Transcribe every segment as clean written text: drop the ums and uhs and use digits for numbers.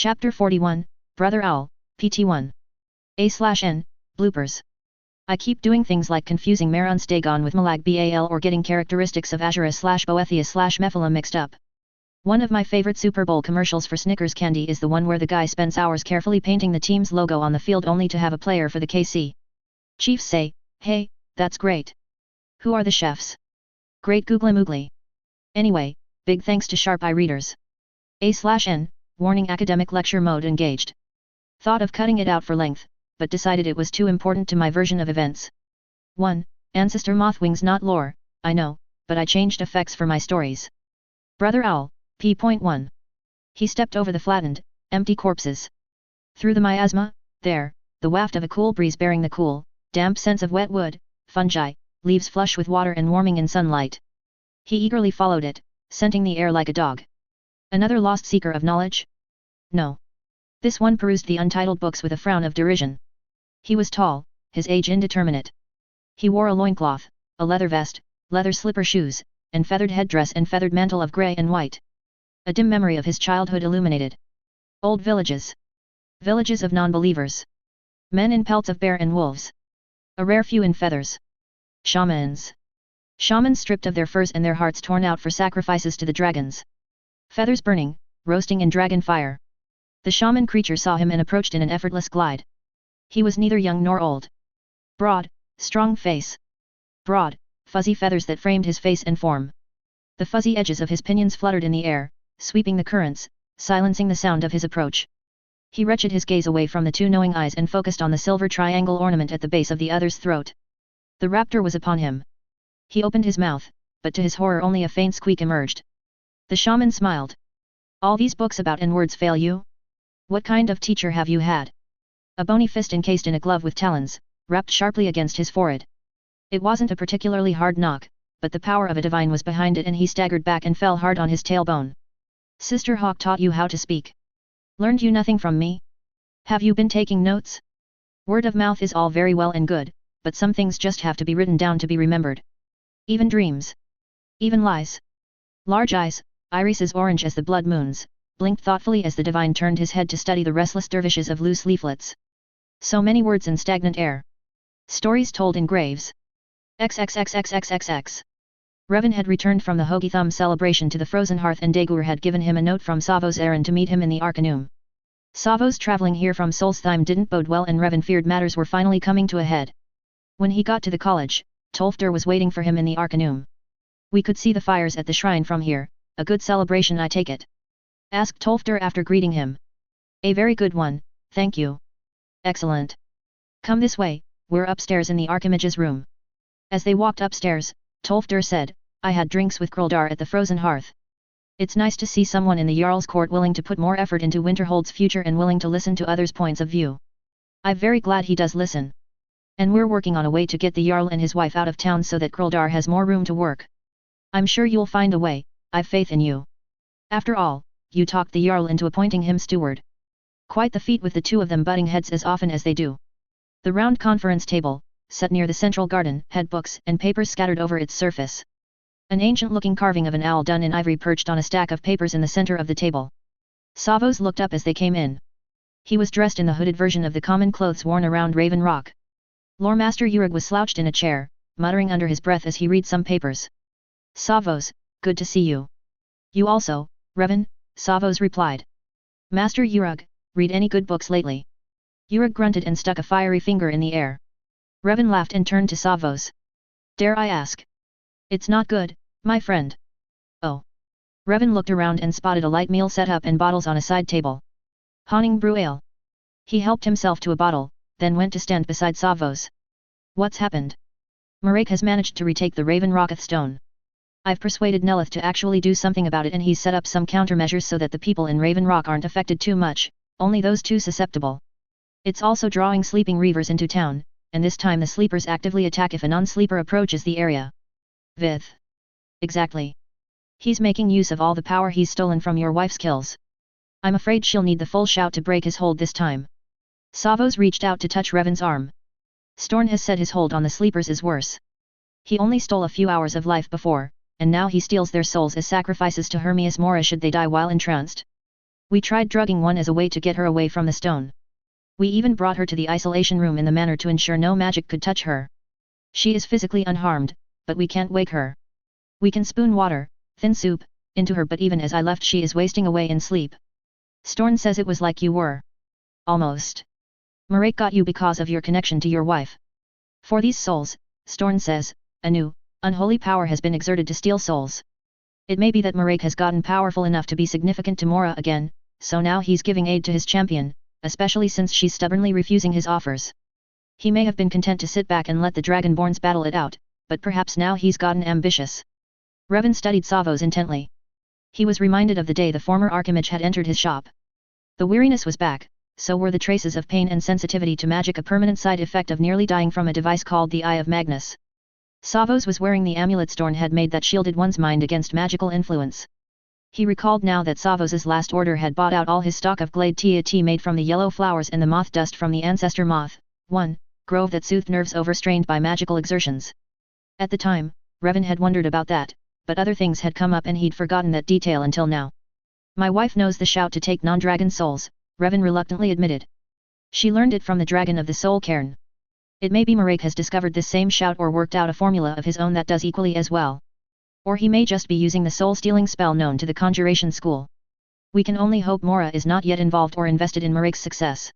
Chapter 41, Brother Owl, PT1. A/N, Bloopers. I keep doing things like confusing Marun's Dagon with Malag Bal or getting characteristics of Azura/Boethia/Mephala mixed up. One of my favorite Super Bowl commercials for Snickers candy is the one where the guy spends hours carefully painting the team's logo on the field only to have a player for the KC Chiefs say, "Hey, that's great. Who are the chefs?" Great googly moogly. Anyway, big thanks to sharp eye readers. A/N, warning academic lecture mode engaged. Thought of cutting it out for length, but decided it was too important to my version of events. 1. Ancestor Mothwings not lore, I know, but I changed effects for my stories. Brother Owl, P.1. He stepped over the flattened, empty corpses. Through the miasma, there, the waft of a cool breeze bearing the cool, damp scents of wet wood, fungi, leaves flush with water and warming in sunlight. He eagerly followed it, scenting the air like a dog. Another lost seeker of knowledge? No. This one perused the untitled books with a frown of derision. He was tall, his age indeterminate. He wore a loincloth, a leather vest, leather slipper shoes, and feathered headdress and feathered mantle of grey and white. A dim memory of his childhood illuminated. Old villages. Villages of non-believers. Men in pelts of bear and wolves. A rare few in feathers. Shamans. Shamans stripped of their furs and their hearts torn out for sacrifices to the dragons. Feathers burning, roasting in dragon fire. The shaman creature saw him and approached in an effortless glide. He was neither young nor old. Broad, strong face. Broad, fuzzy feathers that framed his face and form. The fuzzy edges of his pinions fluttered in the air, sweeping the currents, silencing the sound of his approach. He wrenched his gaze away from the two knowing eyes and focused on the silver triangle ornament at the base of the other's throat. The raptor was upon him. He opened his mouth, but to his horror only a faint squeak emerged. The shaman smiled. "All these books about N-words fail you? What kind of teacher have you had?" A bony fist encased in a glove with talons, rapped sharply against his forehead. It wasn't a particularly hard knock, but the power of a divine was behind it and he staggered back and fell hard on his tailbone. "Sister Hawk taught you how to speak. Learned you nothing from me? Have you been taking notes? Word of mouth is all very well and good, but some things just have to be written down to be remembered. Even dreams. Even lies." Large eyes, irises orange as the blood moons, blinked thoughtfully as the divine turned his head to study the restless dervishes of loose leaflets. So many words in stagnant air. Stories told in graves. XXXXXXX. Revan had returned from the Hoagie Thumb celebration to the frozen hearth and Dagur had given him a note from Savo's errand to meet him in the Arcanum. Savo's travelling here from Solstheim didn't bode well and Revan feared matters were finally coming to a head. When he got to the college, Tolfter was waiting for him in the Arcanum. "We could see the fires at the shrine from here, a good celebration I take it?" asked Tolfter after greeting him. "A very good one, thank you." "Excellent. Come this way, we're upstairs in the Archimage's room." As they walked upstairs, Tolfter said, "I had drinks with Krildar at the frozen hearth. It's nice to see someone in the Jarl's court willing to put more effort into Winterhold's future and willing to listen to others' points of view. I'm very glad he does listen. And we're working on a way to get the Jarl and his wife out of town so that Krildar has more room to work. I'm sure you'll find a way, I've faith in you. After all, you talked the Jarl into appointing him steward. Quite the feat with the two of them butting heads as often as they do." The round conference table, set near the central garden, had books and papers scattered over its surface. An ancient-looking carving of an owl done in ivory perched on a stack of papers in the center of the table. Savos looked up as they came in. He was dressed in the hooded version of the common clothes worn around Raven Rock. Lore Master Urug was slouched in a chair, muttering under his breath as he read some papers. "Savos, good to see you." "You also, Revan," Savos replied. "Master Urug, read any good books lately?" Urug grunted and stuck a fiery finger in the air. Revan laughed and turned to Savos. "Dare I ask?" "It's not good, my friend." "Oh." Revan looked around and spotted a light meal set up and bottles on a side table. "Hawning brew ale." He helped himself to a bottle, then went to stand beside Savos. "What's happened?" "Marek has managed to retake the Raven Rocketh stone. I've persuaded Nelith to actually do something about it and he's set up some countermeasures so that the people in Raven Rock aren't affected too much, only those too susceptible. It's also drawing sleeping reavers into town, and this time the sleepers actively attack if a non-sleeper approaches the area." "Vith. Exactly. He's making use of all the power he's stolen from your wife's kills. I'm afraid she'll need the full shout to break his hold this time." Savos reached out to touch Revan's arm. "Storn has said his hold on the sleepers is worse. He only stole a few hours of life before, and now he steals their souls as sacrifices to Hermias Mora should they die while entranced. We tried drugging one as a way to get her away from the stone. We even brought her to the isolation room in the manner to ensure no magic could touch her. She is physically unharmed, but we can't wake her. We can spoon water, thin soup, into her, but even as I left she is wasting away in sleep. Storn says it was like you were. Almost. Marek got you because of your connection to your wife. For these souls, Storn says, a new, unholy power has been exerted to steal souls. It may be that Marek has gotten powerful enough to be significant to Mora again, so now he's giving aid to his champion, especially since she's stubbornly refusing his offers. He may have been content to sit back and let the Dragonborns battle it out, but perhaps now he's gotten ambitious. Revan studied Savos intently. He was reminded of the day the former Archimage had entered his shop. The weariness was back, so were the traces of pain and sensitivity to magic, a permanent side effect of nearly dying from a device called the Eye of Magnus. Savos was wearing the amulet Storn had made that shielded one's mind against magical influence. He recalled now that Savos's last order had bought out all his stock of Glade tea made from the yellow flowers and the moth dust from the ancestor moth, one, grove that soothed nerves overstrained by magical exertions. At the time, Revan had wondered about that, but other things had come up and he'd forgotten that detail until now. My wife knows the shout to take non-dragon souls, Revan reluctantly admitted. She learned it from the dragon of the soul cairn. It may be Marek has discovered this same shout or worked out a formula of his own that does equally as well. Or he may just be using the soul-stealing spell known to the Conjuration School. We can only hope Mora is not yet involved or invested in Marek's success.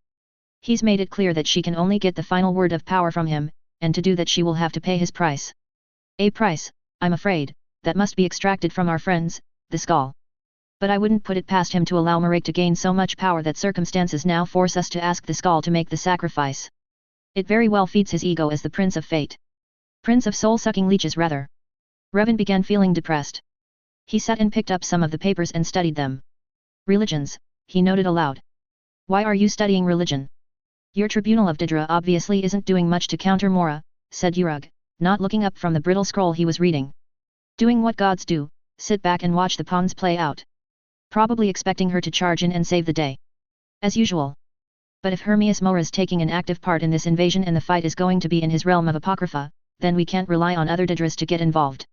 He's made it clear that she can only get the final word of power from him, and to do that she will have to pay his price. A price, I'm afraid, that must be extracted from our friends, the Skull. But I wouldn't put it past him to allow Marek to gain so much power that circumstances now force us to ask the Skull to make the sacrifice. It very well feeds his ego as the Prince of Fate. Prince of soul-sucking leeches rather. Revan began feeling depressed. He sat and picked up some of the papers and studied them. Religions, he noted aloud. Why are you studying religion? Your tribunal of Didra obviously isn't doing much to counter Mora, said Urug, not looking up from the brittle scroll he was reading. Doing what gods do, sit back and watch the pawns play out. Probably expecting her to charge in and save the day. As usual. But if Hermias Mora's taking an active part in this invasion and the fight is going to be in his realm of Apocrypha, then we can't rely on other Didras to get involved.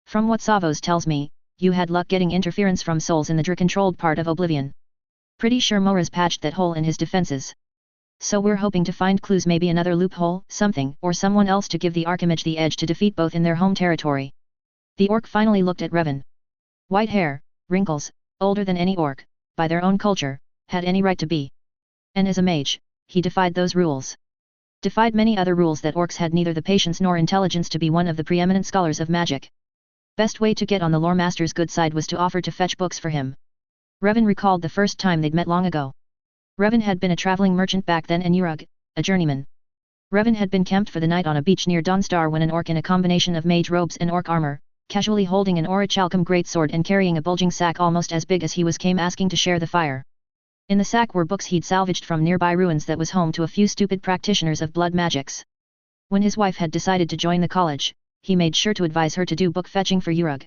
From what Savos tells me, you had luck getting interference from souls in the Dra-controlled part of Oblivion. Pretty sure Mora's patched that hole in his defenses. So we're hoping to find clues, maybe another loophole, something or someone else to give the Archimage the edge to defeat both in their home territory. The orc finally looked at Revan. White hair, wrinkles, older than any orc, by their own culture, had any right to be. And as a mage, he defied those rules. Defied many other rules that orcs had neither the patience nor intelligence to be one of the preeminent scholars of magic. Best way to get on the lore master's good side was to offer to fetch books for him. Revan recalled the first time they'd met long ago. Revan had been a traveling merchant back then and Urug, a journeyman. Revan had been camped for the night on a beach near Dawnstar when an orc in a combination of mage robes and orc armor, casually holding an orichalcum greatsword and carrying a bulging sack almost as big as he was, came asking to share the fire. In the sack were books he'd salvaged from nearby ruins that was home to a few stupid practitioners of blood magics. When his wife had decided to join the college, he made sure to advise her to do book fetching for Urug.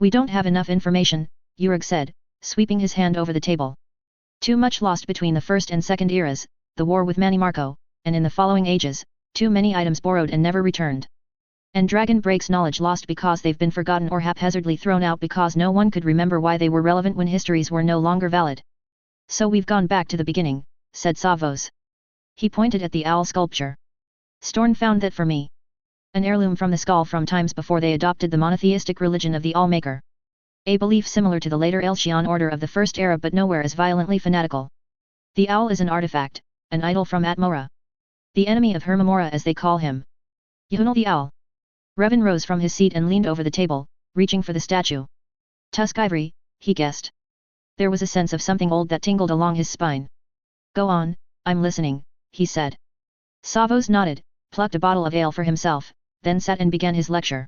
We don't have enough information, Urug said, sweeping his hand over the table. Too much lost between the first and second eras, the war with Manimarco, and in the following ages, too many items borrowed and never returned. And Dragon breaks knowledge lost because they've been forgotten or haphazardly thrown out because no one could remember why they were relevant when histories were no longer valid. So we've gone back to the beginning, said Savos. He pointed at the owl sculpture. Storn found that for me. An heirloom from the Skull from times before they adopted the monotheistic religion of the Allmaker. A belief similar to the later Elchion order of the First Era but nowhere as violently fanatical. The owl is an artifact, an idol from Atmora. The enemy of Hermamora as they call him. Yahunal the owl. Revan rose from his seat and leaned over the table, reaching for the statue. Tusk ivory, he guessed. There was a sense of something old that tingled along his spine. Go on, I'm listening, he said. Savos nodded, plucked a bottle of ale for himself, then sat and began his lecture.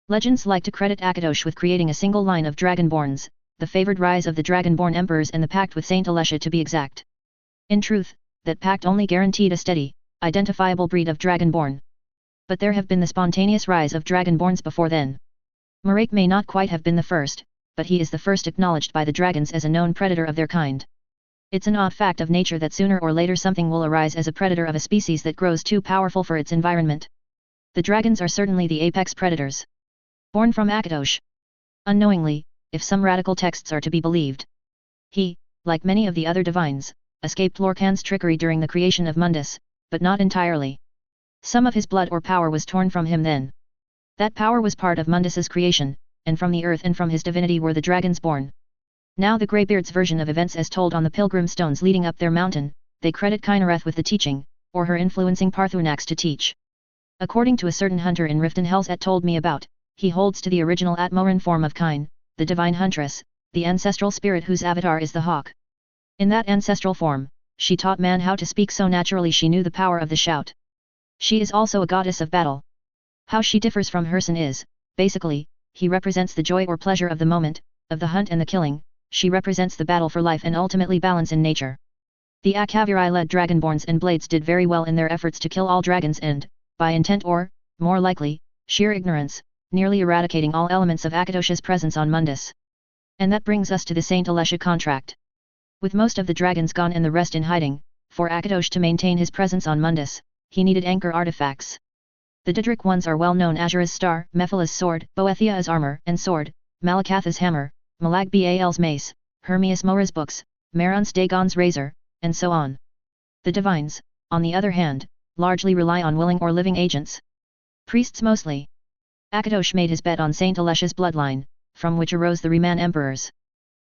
Legends like to credit Akadosh with creating a single line of Dragonborns, the favored rise of the Dragonborn emperors and the pact with Saint Alessia to be exact. In truth, that pact only guaranteed a steady, identifiable breed of Dragonborn. But there have been the spontaneous rise of Dragonborns before then. Marek may not quite have been the first, but he is the first acknowledged by the dragons as a known predator of their kind. It's an odd fact of nature that sooner or later something will arise as a predator of a species that grows too powerful for its environment. The dragons are certainly the apex predators. Born from Akadosh. Unknowingly, if some radical texts are to be believed. He, like many of the other divines, escaped Lorcan's trickery during the creation of Mundus, but not entirely. Some of his blood or power was torn from him then. That power was part of Mundus's creation, and from the earth and from his divinity were the dragons born. Now the Greybeard's version of events as told on the pilgrim stones leading up their mountain, they credit Kynareth with the teaching, or her influencing Parthunax to teach. According to a certain hunter in Riften Helzet told me about, he holds to the original Atmoran form of Kyn, the divine huntress, the ancestral spirit whose avatar is the hawk. In that ancestral form, she taught man how to speak so naturally she knew the power of the shout. She is also a goddess of battle. How she differs from Herson is, basically, he represents the joy or pleasure of the moment, of the hunt and the killing, she represents the battle for life and ultimately balance in nature. The Akaviri-led Dragonborns and Blades did very well in their efforts to kill all dragons and, by intent or, more likely, sheer ignorance, nearly eradicating all elements of Akadosh's presence on Mundus. And that brings us to the Saint Alessia contract. With most of the dragons gone and the rest in hiding, for Akadosh to maintain his presence on Mundus, he needed anchor artifacts. The Didrik ones are well known: Azura's star, Mephila's sword, Boethia's armor and sword, Malakatha's hammer, Malag Baal's mace, Hermias Mora's books, Merons Dagon's razor, and so on. The divines, on the other hand, largely rely on willing or living agents. Priests mostly. Akadosh made his bet on Saint Alessia's bloodline, from which arose the Reman emperors.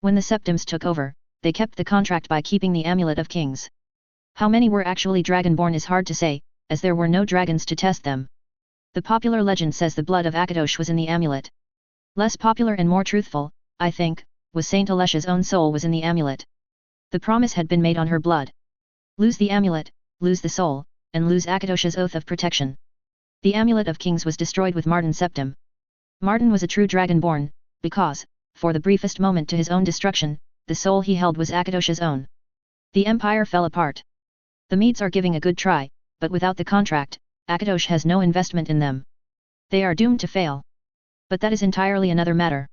When the Septims took over, they kept the contract by keeping the Amulet of Kings. How many were actually dragonborn is hard to say, as there were no dragons to test them. The popular legend says the blood of Akadosh was in the amulet. Less popular and more truthful, I think, was Saint Alessia's own soul was in the amulet. The promise had been made on her blood. Lose the amulet, lose the soul, and lose Akadosh's oath of protection. The Amulet of Kings was destroyed with Martin Septim. Martin was a true dragonborn, because, for the briefest moment to his own destruction, the soul he held was Akadosh's own. The empire fell apart. The Medes are giving a good try, but without the contract, Akadosh has no investment in them. They are doomed to fail. But that is entirely another matter.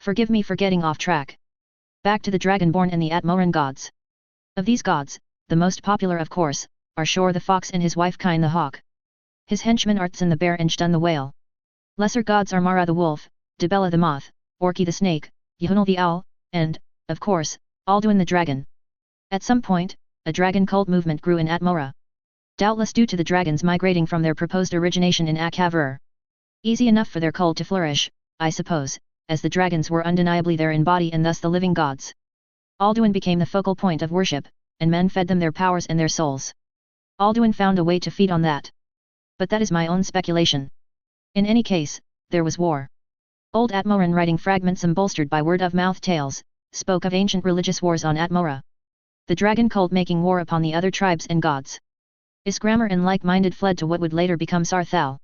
Forgive me for getting off track. Back to the Dragonborn and the Atmoran gods. Of these gods, the most popular of course, are Shor the fox and his wife Kyn the hawk. His henchmen Artsan the bear and Shtun the whale. Lesser gods are Mara the wolf, Dibella the moth, Orki the snake, Yehunel the owl, and, of course, Alduin the dragon. At some point, a dragon cult movement grew in Atmora. Doubtless due to the dragons migrating from their proposed origination in Akavur. Easy enough for their cult to flourish, I suppose, as the dragons were undeniably there in body and thus the living gods. Alduin became the focal point of worship, and men fed them their powers and their souls. Alduin found a way to feed on that. But that is my own speculation. In any case, there was war. Old Atmoran writing fragments bolstered by word-of-mouth tales, spoke of ancient religious wars on Atmora. The dragon cult making war upon the other tribes and gods. Isgramor and like-minded fled to what would later become Sarthal.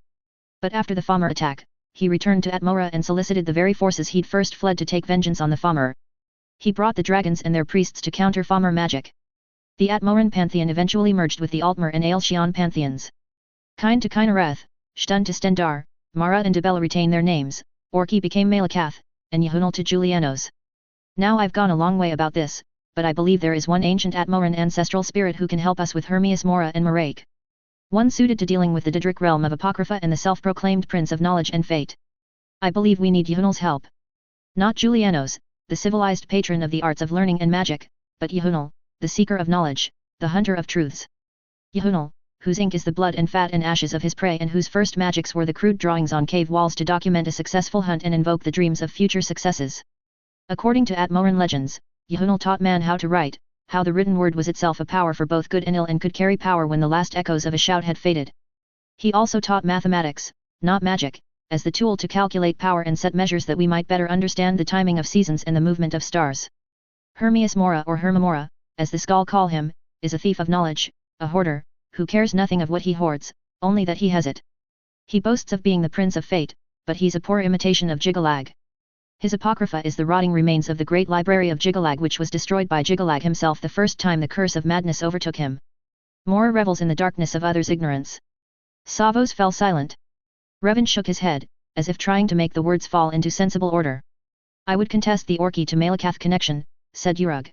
But after the Famur attack, he returned to Atmora and solicited the very forces he'd first fled to take vengeance on the Famur. He brought the dragons and their priests to counter Famur magic. The Atmoran pantheon eventually merged with the Altmer and Aelshian pantheons. Kyn to Kynareth, Shtun to Stendar, Mara and Dibella retain their names, Orki became Malakath, and Yehunel to Julianos. Now I've gone a long way about this, but I believe there is one ancient Atmoran ancestral spirit who can help us with Hermias Mora and Marake. One suited to dealing with the Didrik realm of Apocrypha and the self-proclaimed Prince of Knowledge and Fate. I believe we need Yehunel's help. Not Julianos, the civilized patron of the arts of learning and magic, but Yehunel, the seeker of knowledge, the hunter of truths. Yehunel, whose ink is the blood and fat and ashes of his prey and whose first magics were the crude drawings on cave walls to document a successful hunt and invoke the dreams of future successes. According to Atmoran legends, Yehunel taught man how to write, how the written word was itself a power for both good and ill and could carry power when the last echoes of a shout had faded. He also taught mathematics, not magic, as the tool to calculate power and set measures that we might better understand the timing of seasons and the movement of stars. Hermias Mora or Hermamora, as the Skal call him, is a thief of knowledge, a hoarder, who cares nothing of what he hoards, only that he has it. He boasts of being the Prince of Fate, but he's a poor imitation of Jigalag. His Apocrypha is the rotting remains of the great library of Jigalag which was destroyed by Jigalag himself the first time the curse of madness overtook him. Mora revels in the darkness of others' ignorance. Savos fell silent. Revan shook his head, as if trying to make the words fall into sensible order. I would contest the Orki to Malakath connection, said Urug.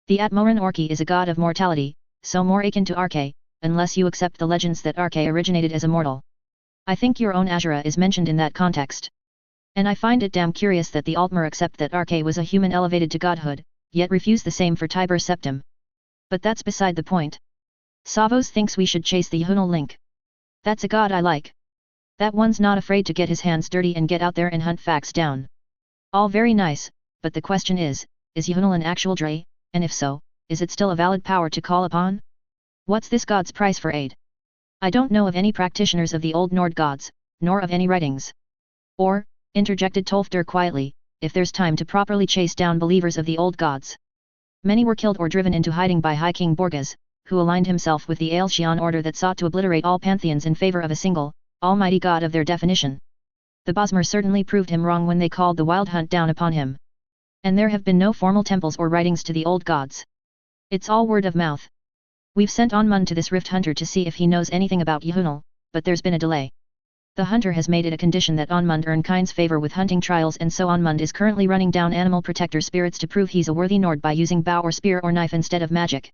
The Atmoran Orki is a god of mortality, so more akin to Arche, unless you accept the legends that Arche originated as a mortal. I think your own Azura is mentioned in that context. And I find it damn curious that the Altmer accept that Arche was a human elevated to godhood, yet refuse the same for Tiber Septim. But that's beside the point. Savos thinks we should chase the Yhunal link. That's a god I like. That one's not afraid to get his hands dirty and get out there and hunt facts down. All very nice, but the question is Yhunal an actual Dre, and if so, is it still a valid power to call upon? What's this god's price for aid? I don't know of any practitioners of the old Nord gods, nor of any writings. Or, interjected Tolfdir quietly, if there's time to properly chase down believers of the old gods. Many were killed or driven into hiding by High King Borgas, who aligned himself with the Aelshian order that sought to obliterate all pantheons in favor of a single, almighty god of their definition. The Bosmer certainly proved him wrong when they called the wild hunt down upon him. And there have been no formal temples or writings to the old gods. It's all word of mouth. We've sent Onmund to this rift hunter to see if he knows anything about Yhunal, but there's been a delay. The hunter has made it a condition that Onmund earn Kind's favor with hunting trials, and so Onmund is currently running down animal protector spirits to prove he's a worthy Nord by using bow or spear or knife instead of magic.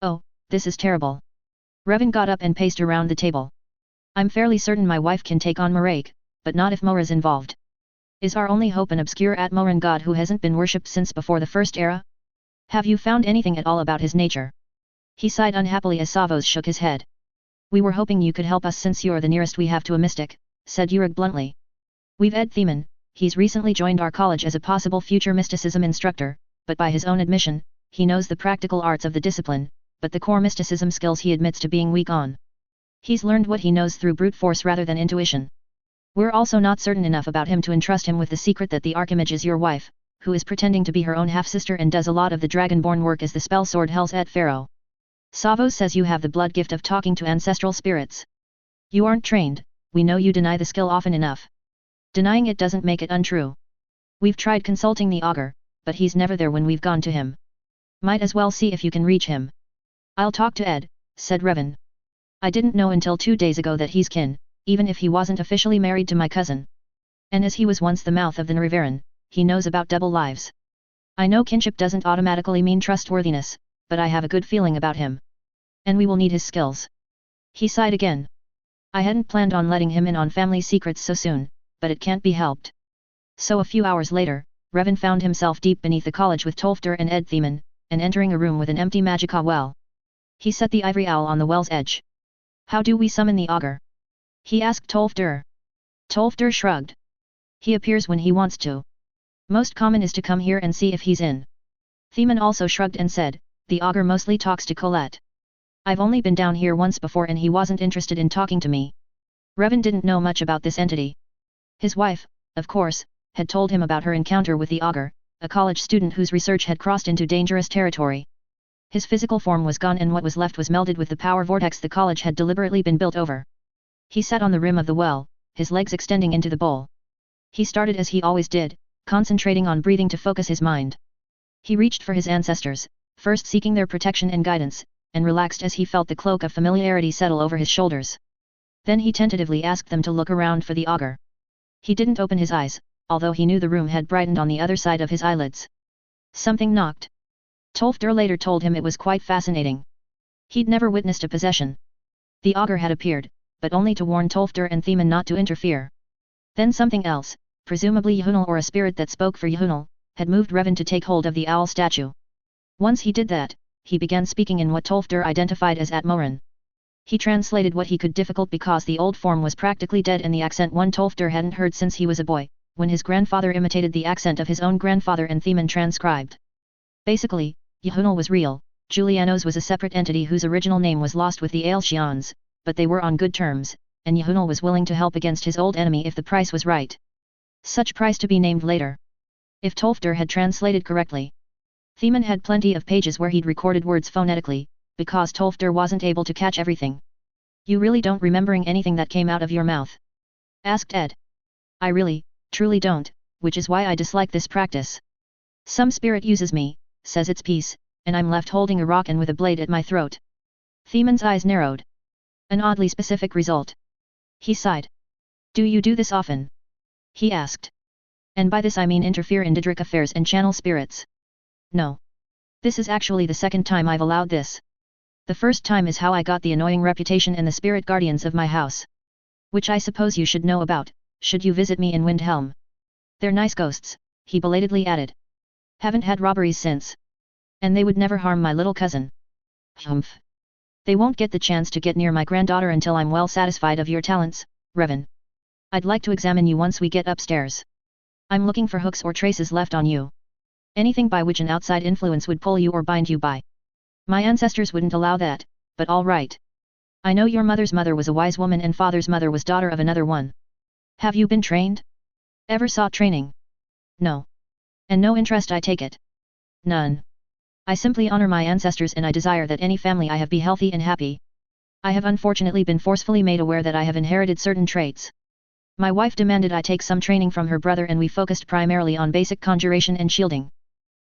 Oh, this is terrible. Revan got up and paced around the table. I'm fairly certain my wife can take on Marek, but not if Mora's involved. Is our only hope an obscure Atmoran god who hasn't been worshipped since before the First Era? Have you found anything at all about his nature? He sighed unhappily as Savos shook his head. We were hoping you could help us since you're the nearest we have to a mystic, said Uruk bluntly. We've Ed Theman, he's recently joined our college as a possible future mysticism instructor, but by his own admission, he knows the practical arts of the discipline, but the core mysticism skills he admits to being weak on. He's learned what he knows through brute force rather than intuition. We're also not certain enough about him to entrust him with the secret that the Archimage is your wife, who is pretending to be her own half-sister and does a lot of the dragonborn work as the spell sword Hell's Et Pharaoh. Savos says you have the blood gift of talking to ancestral spirits. You aren't trained, we know you deny the skill often enough. Denying it doesn't make it untrue. We've tried consulting the augur, but he's never there when we've gone to him. Might as well see if you can reach him. I'll talk to Ed, said Revan. I didn't know until 2 days ago that he's kin, even if he wasn't officially married to my cousin. And as he was once the mouth of the Nriveran, he knows about double lives. I know kinship doesn't automatically mean trustworthiness, but I have a good feeling about him. And we will need his skills. He sighed again. I hadn't planned on letting him in on family secrets so soon, but it can't be helped. So a few hours later, Revan found himself deep beneath the college with Tolfdir and Ed Theman, and entering a room with an empty magica well. He set the ivory owl on the well's edge. How do we summon the augur? He asked Tolfdir. Tolfdir shrugged. He appears when he wants to. Most common is to come here and see if he's in. Theman also shrugged and said, the augur mostly talks to Colette. I've only been down here once before and he wasn't interested in talking to me. Revan didn't know much about this entity. His wife, of course, had told him about her encounter with the augur, a college student whose research had crossed into dangerous territory. His physical form was gone and what was left was melded with the power vortex the college had deliberately been built over. He sat on the rim of the well, his legs extending into the bowl. He started as he always did, concentrating on breathing to focus his mind. He reached for his ancestors, first seeking their protection and guidance, and relaxed as he felt the cloak of familiarity settle over his shoulders. Then he tentatively asked them to look around for the augur. He didn't open his eyes, although he knew the room had brightened on the other side of his eyelids. Something knocked. Tolfdir later told him it was quite fascinating. He'd never witnessed a possession. The augur had appeared, but only to warn Tolfdir and Theman not to interfere. Then something else, presumably Yhunal or a spirit that spoke for Yhunal, had moved Revan to take hold of the owl statue. Once he did that, he began speaking in what Tolfdir identified as Atmoran. He translated what he could difficult because the old form was practically dead and the accent one Tolfdir hadn't heard since he was a boy, when his grandfather imitated the accent of his own grandfather and Theman transcribed. Basically, Yhunal was real, Julianos was a separate entity whose original name was lost with the Aelshians, but they were on good terms, and Yhunal was willing to help against his old enemy if the price was right. Such price to be named later. If Tolfdir had translated correctly. Theman had plenty of pages where he'd recorded words phonetically, because Tolfdir wasn't able to catch everything. You really don't remembering anything that came out of your mouth? Asked Ed. I really, truly don't, which is why I dislike this practice. Some spirit uses me, says its piece, and I'm left holding a rock and with a blade at my throat. Theman's eyes narrowed. An oddly specific result. He sighed. Do you do this often? He asked. And by this I mean interfere in Daedric affairs and channel spirits. No. This is actually the second time I've allowed this. The first time is how I got the annoying reputation and the spirit guardians of my house. Which I suppose you should know about, should you visit me in Windhelm. They're nice ghosts, he belatedly added. Haven't had robberies since. And they would never harm my little cousin. Humph. They won't get the chance to get near my granddaughter until I'm well satisfied of your talents, Revan. I'd like to examine you once we get upstairs. I'm looking for hooks or traces left on you. Anything by which an outside influence would pull you or bind you by. My ancestors wouldn't allow that, but all right. I know your mother's mother was a wise woman and father's mother was daughter of another one. Have you been trained? Ever sought training? No. And no interest, I take it. None. I simply honor my ancestors and I desire that any family I have be healthy and happy. I have unfortunately been forcefully made aware that I have inherited certain traits. My wife demanded I take some training from her brother and we focused primarily on basic conjuration and shielding.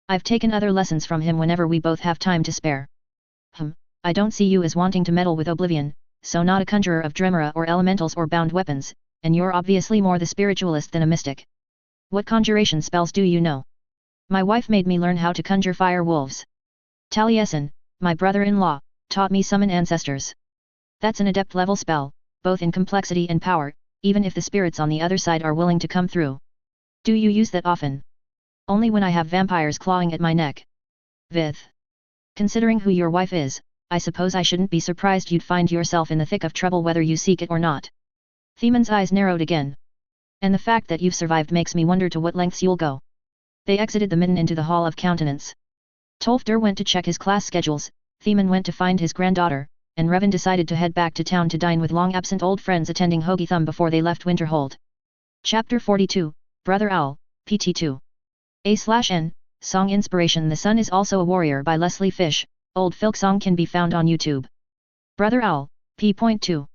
I've taken other lessons from him whenever we both have time to spare. I don't see you as wanting to meddle with oblivion, so not a conjurer of Dremora or elementals or bound weapons, and you're obviously more the spiritualist than a mystic. What conjuration spells do you know? My wife made me learn how to conjure fire wolves. Taliesin, my brother-in-law, taught me summon ancestors. That's an adept level spell, both in complexity and power, even if the spirits on the other side are willing to come through. Do you use that often? Only when I have vampires clawing at my neck. Vith. Considering who your wife is, I suppose I shouldn't be surprised you'd find yourself in the thick of trouble whether you seek it or not. Themon's eyes narrowed again. And the fact that you've survived makes me wonder to what lengths you'll go. They exited the midden into the Hall of Countenance. Tolfdir went to check his class schedules, Themon went to find his granddaughter, and Revan decided to head back to town to dine with long-absent old friends attending Hoagie Thumb before they left Winterhold. Chapter 42, Brother Owl, PT2. A/N, Song Inspiration. The Sun is Also a Warrior by Leslie Fish, old folk song can be found on YouTube. Brother Owl, P.2.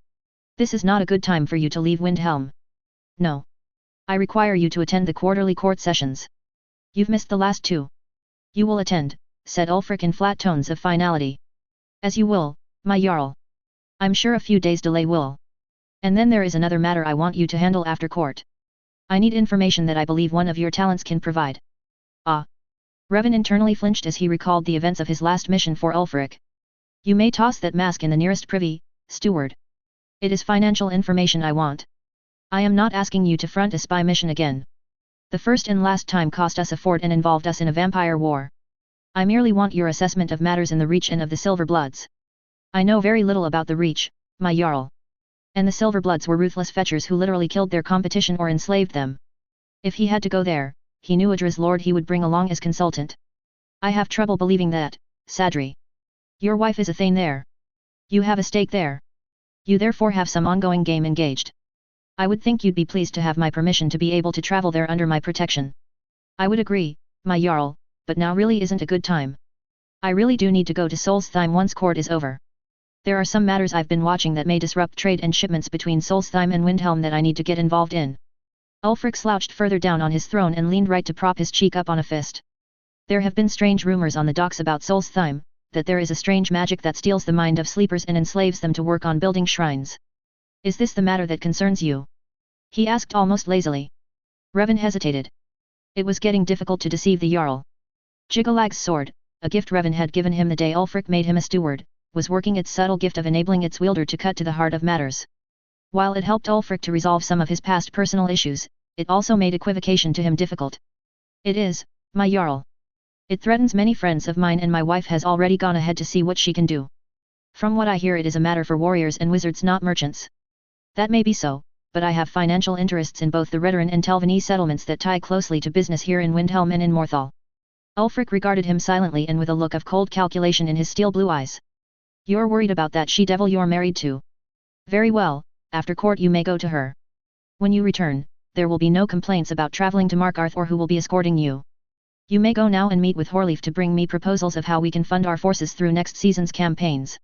This is not a good time for you to leave Windhelm. No. I require you to attend the quarterly court sessions. You've missed the last two. You will attend, said Ulfric in flat tones of finality. As you will, my Jarl. I'm sure a few days delay will. And then there is another matter I want you to handle after court. I need information that I believe one of your talents can provide. Ah. Revan internally flinched as he recalled the events of his last mission for Ulfric. You may toss that mask in the nearest privy, steward. It is financial information I want. I am not asking you to front a spy mission again. The first and last time cost us a fort and involved us in a vampire war. I merely want your assessment of matters in the Reach and of the Silverbloods. I know very little about the Reach, my Jarl. And the Silverbloods were ruthless fetchers who literally killed their competition or enslaved them. If he had to go there, he knew Adra's lord he would bring along as consultant. I have trouble believing that, Sadri. Your wife is a thane there. You have a stake there. You therefore have some ongoing game engaged. I would think you'd be pleased to have my permission to be able to travel there under my protection. I would agree, my Jarl, but now really isn't a good time. I really do need to go to Solstheim once court is over. There are some matters I've been watching that may disrupt trade and shipments between Solstheim and Windhelm that I need to get involved in. Ulfric slouched further down on his throne and leaned right to prop his cheek up on a fist. There have been strange rumors on the docks about Solstheim, that there is a strange magic that steals the mind of sleepers and enslaves them to work on building shrines. Is this the matter that concerns you? He asked almost lazily. Revan hesitated. It was getting difficult to deceive the Jarl. Jigalag's sword, a gift Revan had given him the day Ulfric made him a steward, was working its subtle gift of enabling its wielder to cut to the heart of matters. While it helped Ulfric to resolve some of his past personal issues, it also made equivocation to him difficult. It is, my Jarl. It threatens many friends of mine and my wife has already gone ahead to see what she can do. From what I hear it is a matter for warriors and wizards not merchants. That may be so, but I have financial interests in both the Redoran and Telvanese settlements that tie closely to business here in Windhelm and in Morthal. Ulfric regarded him silently and with a look of cold calculation in his steel blue eyes. You're worried about that she-devil you're married to. Very well, after court you may go to her. When you return, there will be no complaints about traveling to Markarth or who will be escorting you. You may go now and meet with Horleaf to bring me proposals of how we can fund our forces through next season's campaigns.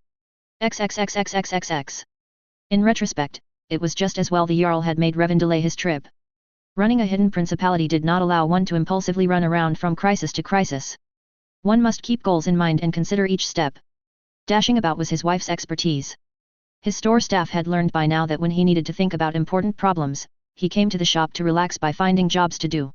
XXXXXXX. In retrospect, it was just as well the Jarl had made Revan delay his trip. Running a hidden principality did not allow one to impulsively run around from crisis to crisis. One must keep goals in mind and consider each step. Dashing about was his wife's expertise. His store staff had learned by now that when he needed to think about important problems, he came to the shop to relax by finding jobs to do.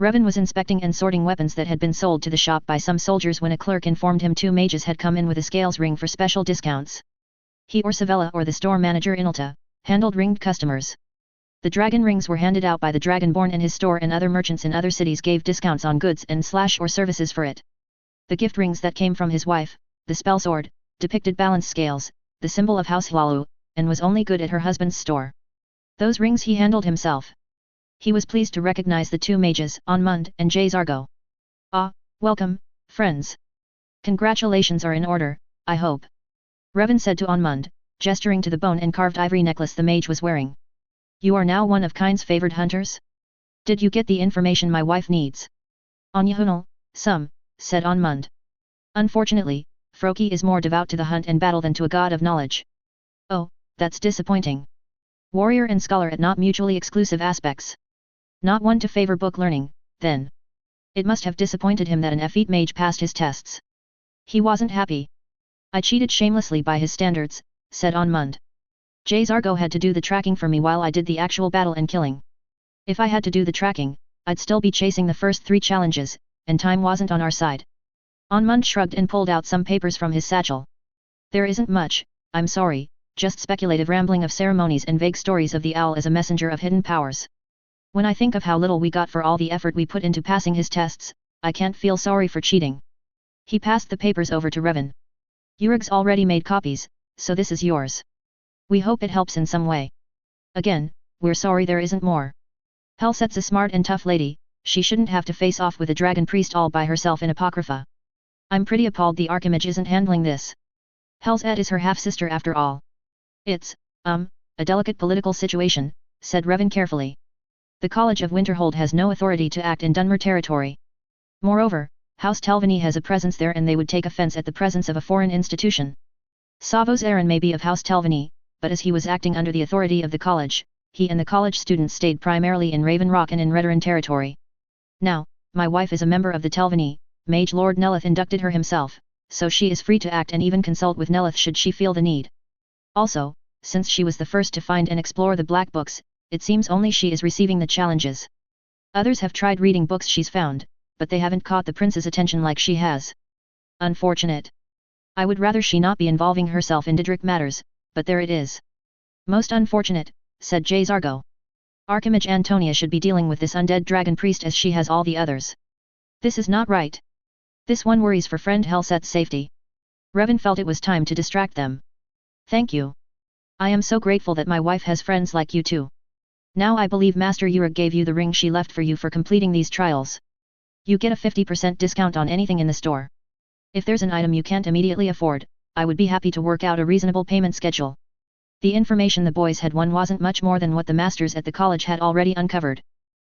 Revan was inspecting and sorting weapons that had been sold to the shop by some soldiers when a clerk informed him 2 mages had come in with a scales ring for special discounts. He or Savella or the store manager Inalta handled ringed customers. The dragon rings were handed out by the Dragonborn and his store and other merchants in other cities gave discounts on goods and/or services for it. The gift rings that came from his wife, the spell sword, depicted balance scales, the symbol of House Hlalu, and was only good at her husband's store. Those rings he handled himself. He was pleased to recognize the two mages, Onmund and Zargo. Ah, welcome, friends. Congratulations are in order, I hope. Revan said to Onmund, gesturing to the bone and carved ivory necklace the mage was wearing. You are now one of Kind's favored hunters? Did you get the information my wife needs? On Yahunal, some, said Onmund. Unfortunately, Froki is more devout to the hunt and battle than to a god of knowledge. Oh, that's disappointing. Warrior and scholar at not mutually exclusive aspects. Not one to favor book learning, then. It must have disappointed him that an effete mage passed his tests. He wasn't happy. I cheated shamelessly by his standards, said Onmund. Zargo had to do the tracking for me while I did the actual battle and killing. If I had to do the tracking, I'd still be chasing the first 3 challenges, and time wasn't on our side. Onmund shrugged and pulled out some papers from his satchel. There isn't much, I'm sorry, just speculative rambling of ceremonies and vague stories of the owl as a messenger of hidden powers. When I think of how little we got for all the effort we put into passing his tests, I can't feel sorry for cheating. He passed the papers over to Revan. Urug's already made copies, so this is yours. We hope it helps in some way. Again, we're sorry there isn't more. Helset's a smart and tough lady, she shouldn't have to face off with a dragon priest all by herself in Apocrypha. I'm pretty appalled the Archimage isn't handling this. Helset is her half-sister after all. It's, a delicate political situation, said Revan carefully. The College of Winterhold has no authority to act in Dunmer territory. Moreover, House Telvanni has a presence there and they would take offense at the presence of a foreign institution. Savos Aaron may be of House Telvanni, but as he was acting under the authority of the college, he and the college students stayed primarily in Raven Rock and in Redoran territory. Now, my wife is a member of the Telvanni, Mage Lord Nelith inducted her himself, so she is free to act and even consult with Nelith should she feel the need. Also, since she was the first to find and explore the Black Books, it seems only she is receiving the challenges. Others have tried reading books she's found, but they haven't caught the prince's attention like she has. Unfortunate. I would rather she not be involving herself in Didrik matters, but there it is. Most unfortunate, said Zargo. Archimage Antonia should be dealing with this undead dragon priest as she has all the others. This is not right. This one worries for friend Helset's safety. Revan felt it was time to distract them. Thank you. I am so grateful that my wife has friends like you too. Now I believe Master Urug gave you the ring she left for you for completing these trials. You get a 50% discount on anything in the store. If there's an item you can't immediately afford, I would be happy to work out a reasonable payment schedule. The information the boys had won wasn't much more than what the masters at the college had already uncovered.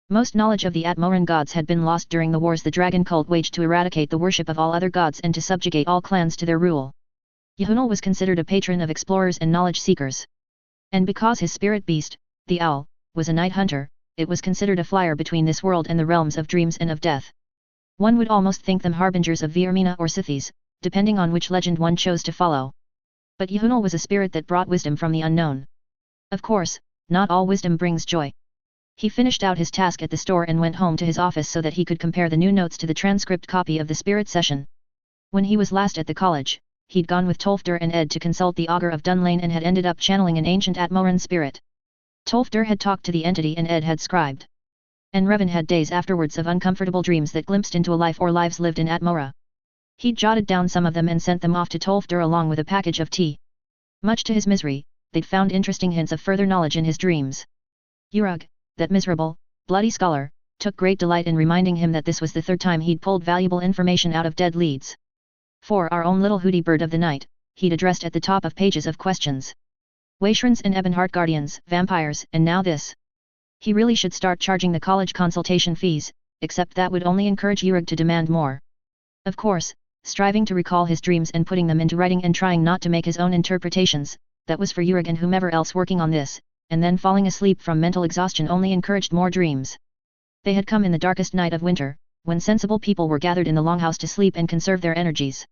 Most knowledge of the Atmoran gods had been lost during the wars the dragon cult waged to eradicate the worship of all other gods and to subjugate all clans to their rule. Yahunal was considered a patron of explorers and knowledge seekers. And because his spirit beast, the owl, was a night hunter, it was considered a flyer between this world and the realms of dreams and of death. One would almost think them harbingers of Virmina or Sithis, depending on which legend one chose to follow. But Yahunal was a spirit that brought wisdom from the unknown. Of course, not all wisdom brings joy. He finished out his task at the store and went home to his office so that he could compare the new notes to the transcript copy of the spirit session. When he was last at the college, he'd gone with Tolfdir and Ed to consult the Augur of Dunlane and had ended up channeling an ancient Atmoran spirit. Tolfdir had talked to the entity and Ed had scribed. And Revan had days afterwards of uncomfortable dreams that glimpsed into a life or lives lived in Atmora. He'd jotted down some of them and sent them off to Tolfdir along with a package of tea. Much to his misery, they'd found interesting hints of further knowledge in his dreams. Urug, that miserable, bloody scholar, took great delight in reminding him that this was the 3rd time he'd pulled valuable information out of dead leads. For our own little hooty bird of the night, he'd addressed at the top of pages of questions. Waishrans and Ebonheart guardians, vampires, and now this. He really should start charging the college consultation fees, except that would only encourage Urug to demand more. Of course, striving to recall his dreams and putting them into writing and trying not to make his own interpretations, that was for Urug and whomever else working on this, and then falling asleep from mental exhaustion only encouraged more dreams. They had come in the darkest night of winter, when sensible people were gathered in the longhouse to sleep and conserve their energies.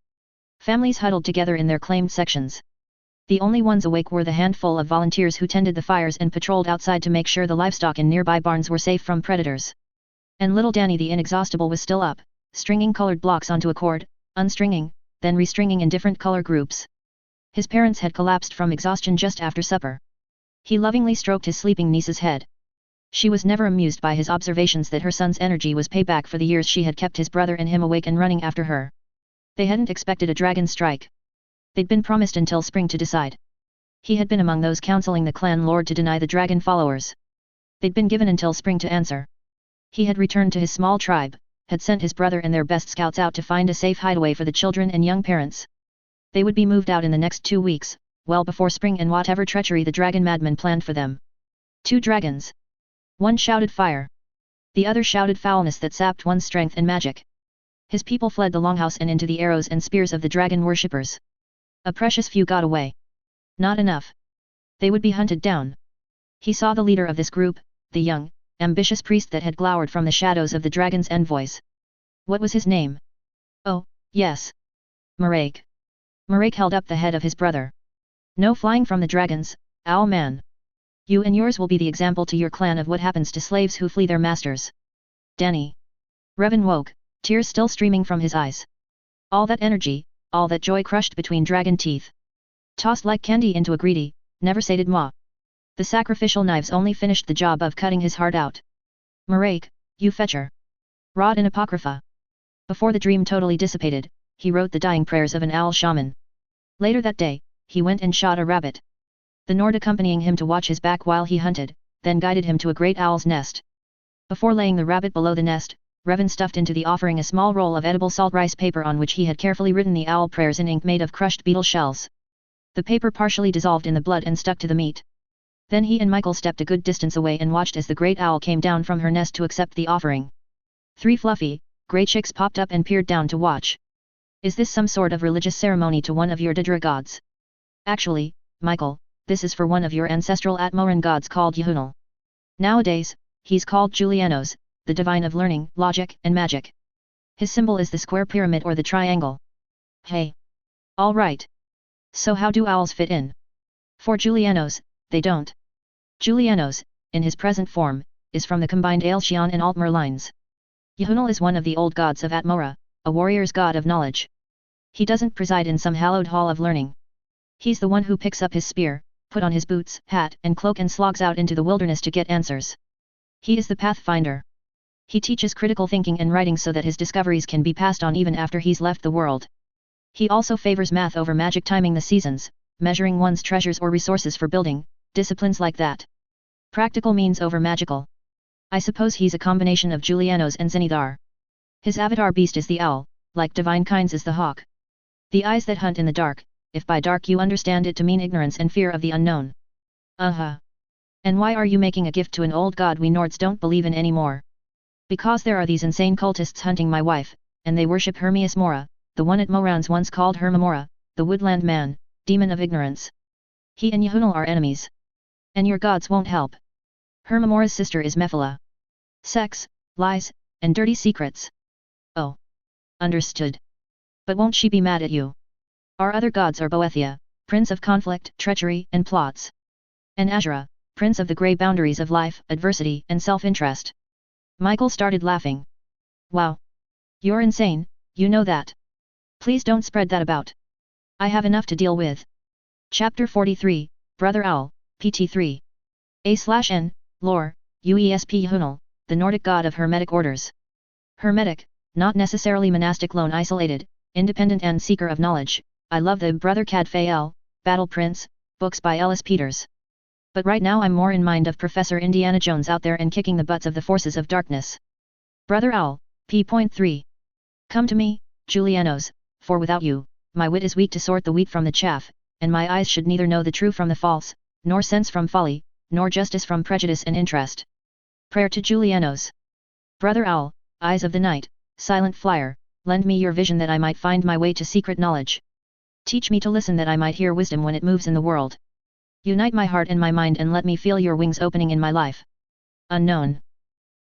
Families huddled together in their claimed sections. The only ones awake were the handful of volunteers who tended the fires and patrolled outside to make sure the livestock in nearby barns were safe from predators. And little Danny the inexhaustible was still up, stringing colored blocks onto a cord, unstringing, then restringing in different color groups. His parents had collapsed from exhaustion just after supper. He lovingly stroked his sleeping niece's head. She was never amused by his observations that her son's energy was payback for the years she had kept his brother and him awake and running after her. They hadn't expected a dragon strike. They'd been promised until spring to decide. He had been among those counseling the clan lord to deny the dragon followers. They'd been given until spring to answer. He had returned to his small tribe, had sent his brother and their best scouts out to find a safe hideaway for the children and young parents. They would be moved out in the next 2 weeks, well before spring and whatever treachery the dragon madman planned for them. 2 dragons. One shouted fire. The other shouted foulness that sapped one's strength and magic. His people fled the longhouse and into the arrows and spears of the dragon worshippers. A precious few got away. Not enough. They would be hunted down. He saw the leader of this group, the young, ambitious priest that had glowered from the shadows of the dragon's envoys. What was his name? Oh, yes. Marek. Marek held up the head of his brother. No flying from the dragons, owl man. You and yours will be the example to your clan of what happens to slaves who flee their masters. Danny. Revan woke, tears still streaming from his eyes. All that energy, all that joy crushed between dragon teeth. Tossed like candy into a greedy, never sated maw. The sacrificial knives only finished the job of cutting his heart out. Marek, you fetcher. Rot in Apocrypha. Before the dream totally dissipated, he wrote the dying prayers of an owl shaman. Later that day, he went and shot a rabbit. The Nord accompanying him to watch his back while he hunted, then guided him to a great owl's nest. Before laying the rabbit below the nest, Revan stuffed into the offering a small roll of edible salt rice paper on which he had carefully written the owl prayers in ink made of crushed beetle shells. The paper partially dissolved in the blood and stuck to the meat. Then he and Michael stepped a good distance away and watched as the great owl came down from her nest to accept the offering. 3 fluffy, grey chicks popped up and peered down to watch. Is this some sort of religious ceremony to one of your Didra gods? Actually, Michael, this is for one of your ancestral Atmoran gods called Yahunal. Nowadays, he's called Julianos, the divine of learning, logic, and magic. His symbol is the square pyramid or the triangle. Hey! All right. So how do owls fit in? For Julianos, they don't. Julianos, in his present form, is from the combined Aelshian and Altmer lines. Yahunal is one of the old gods of Atmora, a warrior's god of knowledge. He doesn't preside in some hallowed hall of learning. He's the one who picks up his spear, put on his boots, hat and cloak and slogs out into the wilderness to get answers. He is the pathfinder. He teaches critical thinking and writing so that his discoveries can be passed on even after he's left the world. He also favors math over magic, timing the seasons, measuring one's treasures or resources for building, disciplines like that. Practical means over magical. I suppose he's a combination of Julianos and Zenithar. His avatar beast is the owl, like divine kinds is the hawk. The eyes that hunt in the dark, if by dark you understand it to mean ignorance and fear of the unknown. And why are you making a gift to an old god we Nords don't believe in anymore? Because there are these insane cultists hunting my wife, and they worship Hermias Mora, the one at Morans once called Hermamora, the woodland man, demon of ignorance. He and Yahunal are enemies. And your gods won't help. Hermamora's sister is Mephila. Sex, lies, and dirty secrets. Oh. Understood. But won't she be mad at you? Our other gods are Boethia, prince of conflict, treachery, and plots. And Azura, prince of the grey boundaries of life, adversity, and self-interest. Michael started laughing. Wow. You're insane, you know that. Please don't spread that about. I have enough to deal with. Chapter 43, Brother Owl, PT3. A/N, Lore, UESP Yahunal, the Nordic god of Hermetic orders. Hermetic, not necessarily monastic, lone, isolated, independent and seeker of knowledge. I love the Brother Cadfael, Battle Prince, books by Ellis Peters. But right now I'm more in mind of Professor Indiana Jones out there and kicking the butts of the forces of darkness. Brother Owl, P.3. Come to me, Julianos, for without you, my wit is weak to sort the wheat from the chaff, and my eyes should neither know the true from the false, nor sense from folly, nor justice from prejudice and interest. Prayer to Julianos. Brother Owl, eyes of the night, silent flyer, lend me your vision that I might find my way to secret knowledge. Teach me to listen that I might hear wisdom when it moves in the world. Unite my heart and my mind and let me feel your wings opening in my life. Unknown.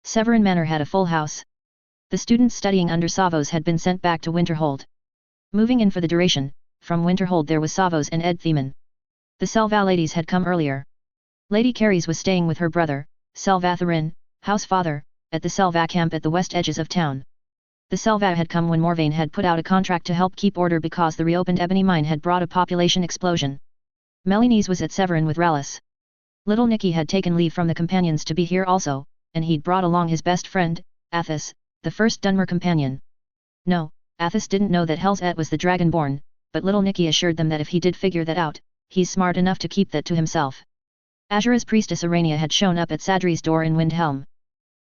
Severin Manor had a full house. The students studying under Savos had been sent back to Winterhold. Moving in for the duration, from Winterhold there was Savos and Ed Theman. The Selva ladies had come earlier. Lady Carries was staying with her brother, Selvatharin, house father, at the Selva camp at the west edges of town. The Selva had come when Morvain had put out a contract to help keep order because the reopened ebony mine had brought a population explosion. Melines was at Severin with Rallis. Little Nicky had taken leave from the companions to be here also, and he'd brought along his best friend, Athos, the first Dunmer companion. No, Athos didn't know that Hel's Et was the Dragonborn, but little Nicky assured them that if he did figure that out, he's smart enough to keep that to himself. Azura's priestess Arania had shown up at Sadri's door in Windhelm.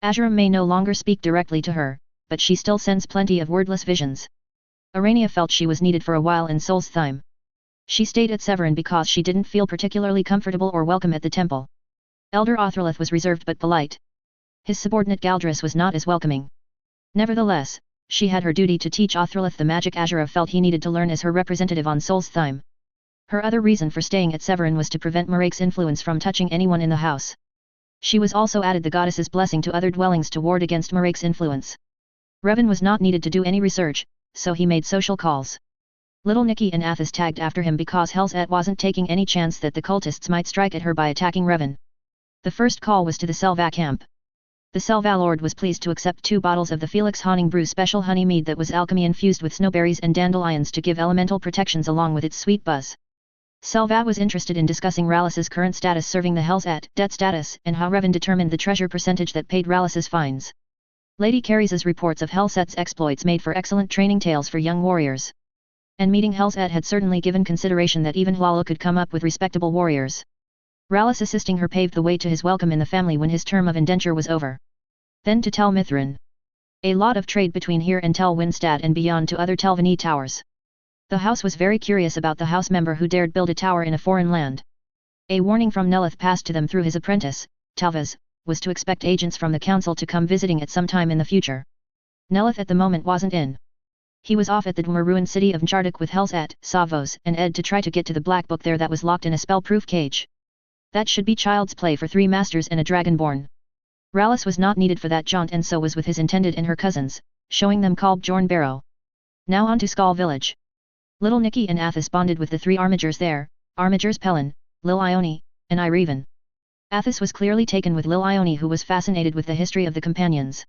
Azura may no longer speak directly to her, but she still sends plenty of wordless visions. Arania felt she was needed for a while in Solstheim. She stayed at Severin because she didn't feel particularly comfortable or welcome at the temple. Elder Othrolith was reserved but polite. His subordinate Galdris was not as welcoming. Nevertheless, she had her duty to teach Othrolith the magic Azura felt he needed to learn as her representative on Solstheim. Her other reason for staying at Severin was to prevent Marake's influence from touching anyone in the house. She was also added the goddess's blessing to other dwellings to ward against Marake's influence. Revan was not needed to do any research, so he made social calls. Little Nicky and Athos tagged after him because Hel's Et wasn't taking any chance that the cultists might strike at her by attacking Revan. The first call was to the Selva camp. The Selva Lord was pleased to accept 2 bottles of the Felix Honing Brew special honey mead that was alchemy infused with snowberries and dandelions to give elemental protections along with its sweet buzz. Selva was interested in discussing Rallis's current status serving the Hel's Et debt status and how Revan determined the treasure percentage that paid Rallis's fines. Lady Carrie's reports of Hel's Et's exploits made for excellent training tales for young warriors. And meeting Hel's Et had certainly given consideration that even Hlala could come up with respectable warriors. Rallis assisting her paved the way to his welcome in the family when his term of indenture was over. Then to Tel Mithrin. A lot of trade between here and Tel Winstad and beyond to other Telvanni towers. The house was very curious about the house member who dared build a tower in a foreign land. A warning from Nelith passed to them through his apprentice, Talvas, was to expect agents from the council to come visiting at some time in the future. Nelith at the moment wasn't in. He was off at the Dwemer ruined city of Nchardik with Hel's Et, Savos and Ed to try to get to the black book there that was locked in a spell-proof cage. That should be child's play for 3 masters and a dragonborn. Rallis was not needed for that jaunt and so was with his intended and her cousins, showing them Kalb Jorn Barrow. Now on to Skull Village. Little Nicky and Athos bonded with the 3 armigers there, Armigers Pelin, Lil Ione, and Ireven. Athos was clearly taken with Lil Ione who was fascinated with the history of the companions.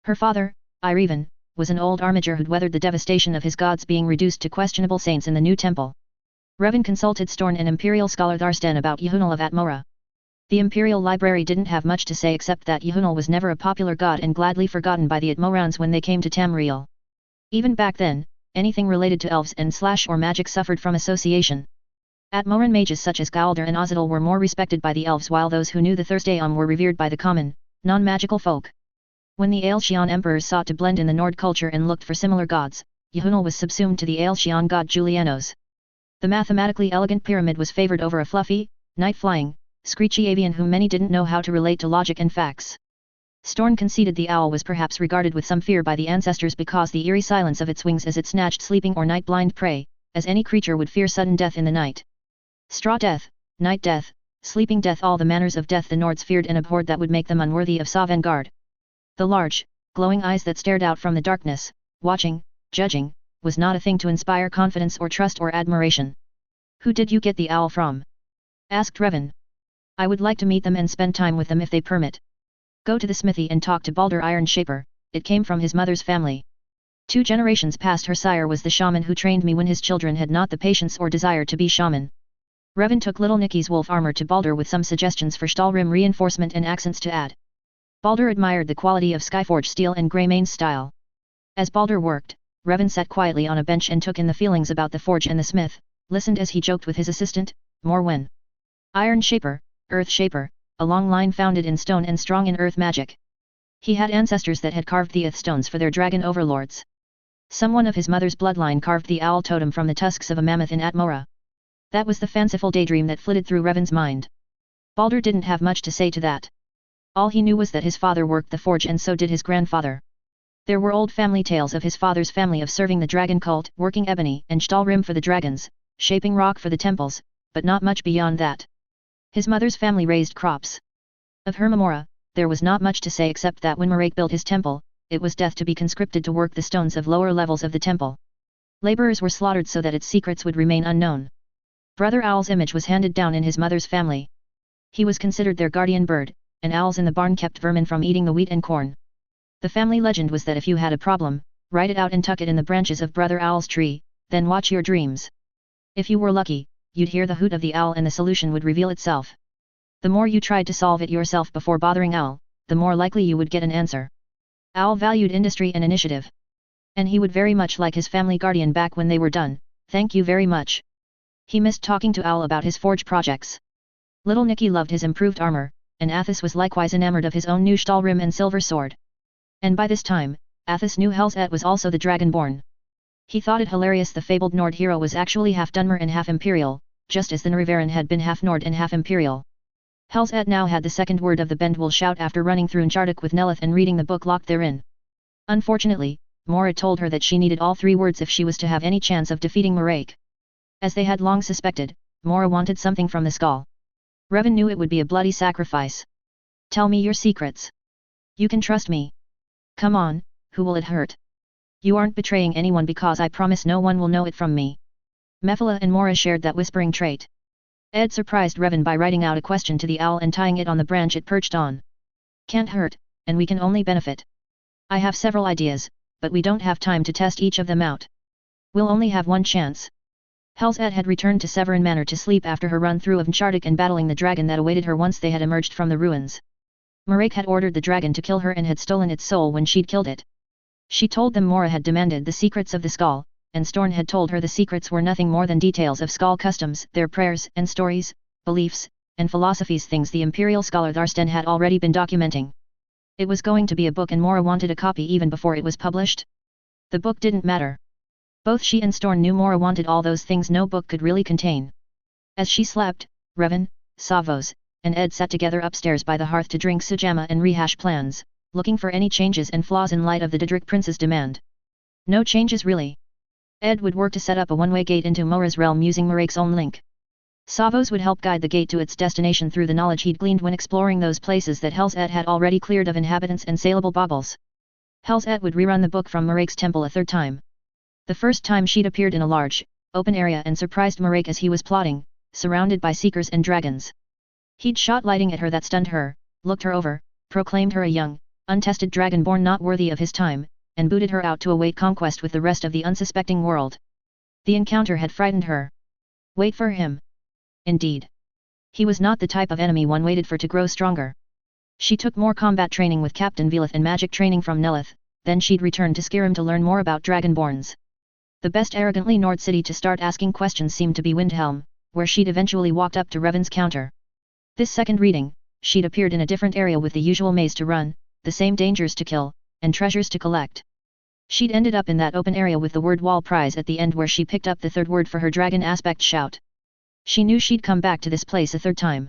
Her father, Ireven, was an old armiger who'd weathered the devastation of his gods being reduced to questionable saints in the new temple. Revan consulted Storn and Imperial scholar Tharsten about Yehunal of Atmora. The Imperial Library didn't have much to say except that Yehunal was never a popular god and gladly forgotten by the Atmorans when they came to Tamriel. Even back then, anything related to elves and or magic suffered from association. Atmoran mages such as Galdr and Ozidal were more respected by the elves while those who knew the Thursdaym were revered by the common, non-magical folk. When the Aelshian emperors sought to blend in the Nord culture and looked for similar gods, Yehunal was subsumed to the Aelshian god Julianos. The mathematically elegant pyramid was favored over a fluffy, night-flying, screechy avian whom many didn't know how to relate to logic and facts. Storn conceded the owl was perhaps regarded with some fear by the ancestors because the eerie silence of its wings as it snatched sleeping or night-blind prey, as any creature would fear sudden death in the night. Straw death, night death, sleeping death, all the manners of death the Nords feared and abhorred that would make them unworthy of Sovngarde. The large, glowing eyes that stared out from the darkness, watching, judging, was not a thing to inspire confidence or trust or admiration. "Who did you get the owl from?" asked Revan. "I would like to meet them and spend time with them if they permit." "Go to the smithy and talk to Baldur Iron Shaper, it came from his mother's family. 2 generations past her sire was the shaman who trained me when his children had not the patience or desire to be shaman." Revan took little Nicky's wolf armor to Baldur with some suggestions for Stahlrim reinforcement and accents to add. Baldur admired the quality of Skyforge steel and Greymane's style. As Baldur worked, Revan sat quietly on a bench and took in the feelings about the forge and the smith, listened as he joked with his assistant, Morwen. Iron Shaper, Earth Shaper, a long line founded in stone and strong in earth magic. He had ancestors that had carved the earth stones for their dragon overlords. Someone of his mother's bloodline carved the owl totem from the tusks of a mammoth in Atmora. That was the fanciful daydream that flitted through Revan's mind. Baldur didn't have much to say to that. All he knew was that his father worked the forge and so did his grandfather. There were old family tales of his father's family of serving the dragon cult, working ebony and Stahlrim for the dragons, shaping rock for the temples, but not much beyond that. His mother's family raised crops. Of Hermamora, there was not much to say except that when Marek built his temple, it was death to be conscripted to work the stones of lower levels of the temple. Laborers were slaughtered so that its secrets would remain unknown. Brother Owl's image was handed down in his mother's family. He was considered their guardian bird, and owls in the barn kept vermin from eating the wheat and corn. The family legend was that if you had a problem, write it out and tuck it in the branches of Brother Owl's tree, then watch your dreams. If you were lucky, you'd hear the hoot of the owl and the solution would reveal itself. The more you tried to solve it yourself before bothering Owl, the more likely you would get an answer. Owl valued industry and initiative. And he would very much like his family guardian back when they were done, thank you very much. He missed talking to Owl about his forge projects. Little Nicky loved his improved armor, and Athos was likewise enamored of his own new Stahlrim and silver sword. And by this time, Athos knew Helzet was also the Dragonborn. He thought it hilarious the fabled Nord hero was actually half Dunmer and half Imperial, just as the Nrivaran had been half Nord and half Imperial. Helzet now had the second word of the Bendwell shout after running through Unchartic with Nelith and reading the book locked therein. Unfortunately, Mora told her that she needed all three words if she was to have any chance of defeating Marek. As they had long suspected, Mora wanted something from the skull. Revan knew it would be a bloody sacrifice. Tell me your secrets. You can trust me. Come on, who will it hurt? You aren't betraying anyone because I promise no one will know it from me. Mephala and Mora shared that whispering trait. Ed surprised Revan by writing out a question to the owl and tying it on the branch it perched on. Can't hurt, and we can only benefit. I have several ideas, but we don't have time to test each of them out. We'll only have one chance. Helzet had returned to Severin Manor to sleep after her run through of Unchartic and battling the dragon that awaited her once they had emerged from the ruins. Marek had ordered the dragon to kill her and had stolen its soul when she'd killed it. She told them Mora had demanded the secrets of the skull, and Storn had told her the secrets were nothing more than details of skull customs, their prayers and stories, beliefs, and philosophies, things the imperial scholar Tharsten had already been documenting. It was going to be a book and Mora wanted a copy even before it was published. The book didn't matter. Both she and Storn knew Mora wanted all those things no book could really contain. As she slept, Revan, Savos, and Ed sat together upstairs by the hearth to drink sujamma and rehash plans, looking for any changes and flaws in light of the Daedric Prince's demand. No changes really. Ed would work to set up a one-way gate into Mora's realm using Marek's own link. Savos would help guide the gate to its destination through the knowledge he'd gleaned when exploring those places that Helzet had already cleared of inhabitants and saleable baubles. Helzet would rerun the book from Marek's temple a third time. The first time she'd appeared in a large, open area and surprised Marek as he was plotting, surrounded by seekers and dragons. He'd shot lightning at her that stunned her, looked her over, proclaimed her a young, untested dragonborn not worthy of his time, and booted her out to await conquest with the rest of the unsuspecting world. The encounter had frightened her. Wait for him. Indeed. He was not the type of enemy one waited for to grow stronger. She took more combat training with Captain Velith and magic training from Nelith, then she'd return to Skyrim to learn more about dragonborns. The best arrogantly Nord city to start asking questions seemed to be Windhelm, where she'd eventually walked up to Revan's counter. This second reading, she'd appeared in a different area with the usual maze to run, the same dangers to kill, and treasures to collect. She'd ended up in that open area with the word wall prize at the end where she picked up the third word for her dragon aspect shout. She knew she'd come back to this place a third time.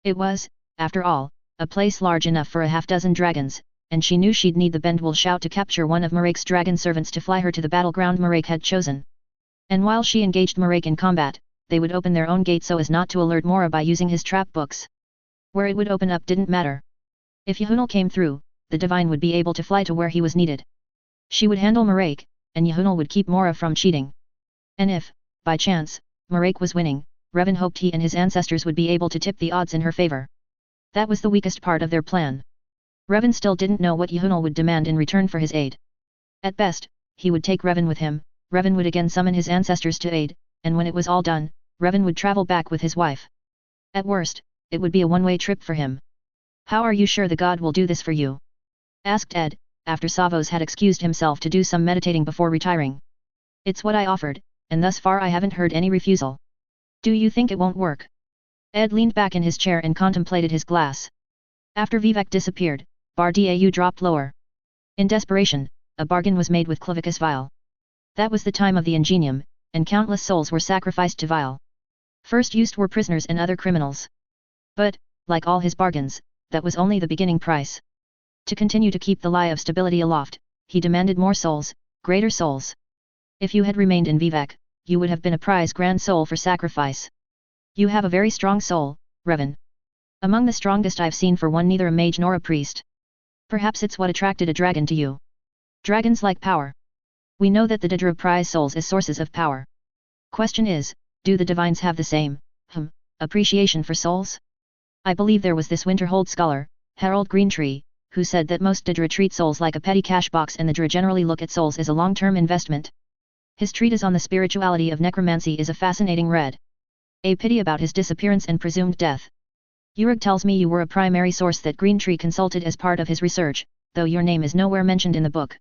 It was, after all, a place large enough for a half-dozen dragons, and she knew she'd need the Bendwell shout to capture one of Marek's dragon servants to fly her to the battleground Marek had chosen. And while she engaged Marek in combat, they would open their own gate so as not to alert Mora by using his trap books. Where it would open up didn't matter. If Yahunal came through, the Divine would be able to fly to where he was needed. She would handle Marek, and Yahunal would keep Mora from cheating. And if, by chance, Marek was winning, Revan hoped he and his ancestors would be able to tip the odds in her favor. That was the weakest part of their plan. Revan still didn't know what Yahunal would demand in return for his aid. At best, he would take Revan with him, Revan would again summon his ancestors to aid, and when it was all done, Revan would travel back with his wife. At worst, it would be a one-way trip for him. How are you sure the god will do this for you? Asked Ed, after Savos had excused himself to do some meditating before retiring. It's what I offered, and thus far I haven't heard any refusal. Do you think it won't work? Ed leaned back in his chair and contemplated his glass. After Vivek disappeared, Bar Dau dropped lower. In desperation, a bargain was made with Clavicus Vile. That was the time of the Ingenium, and countless souls were sacrificed to Vile. First used were prisoners and other criminals. But, like all his bargains, that was only the beginning price. To continue to keep the lie of stability aloft, he demanded more souls, greater souls. If you had remained in Vivek, you would have been a prize grand soul for sacrifice. You have a very strong soul, Revan. Among the strongest I've seen for one neither a mage nor a priest. Perhaps it's what attracted a dragon to you. Dragons like power. We know that the Daedra prize souls as sources of power. Question is, do the divines have the same, appreciation for souls? I believe there was this Winterhold scholar, Harold Greentree, who said that most Daedra treat souls like a petty cash box and the Daedra generally look at souls as a long-term investment. His treatise on the spirituality of necromancy is a fascinating read. A pity about his disappearance and presumed death. Urug tells me you were a primary source that Greentree consulted as part of his research, though your name is nowhere mentioned in the book.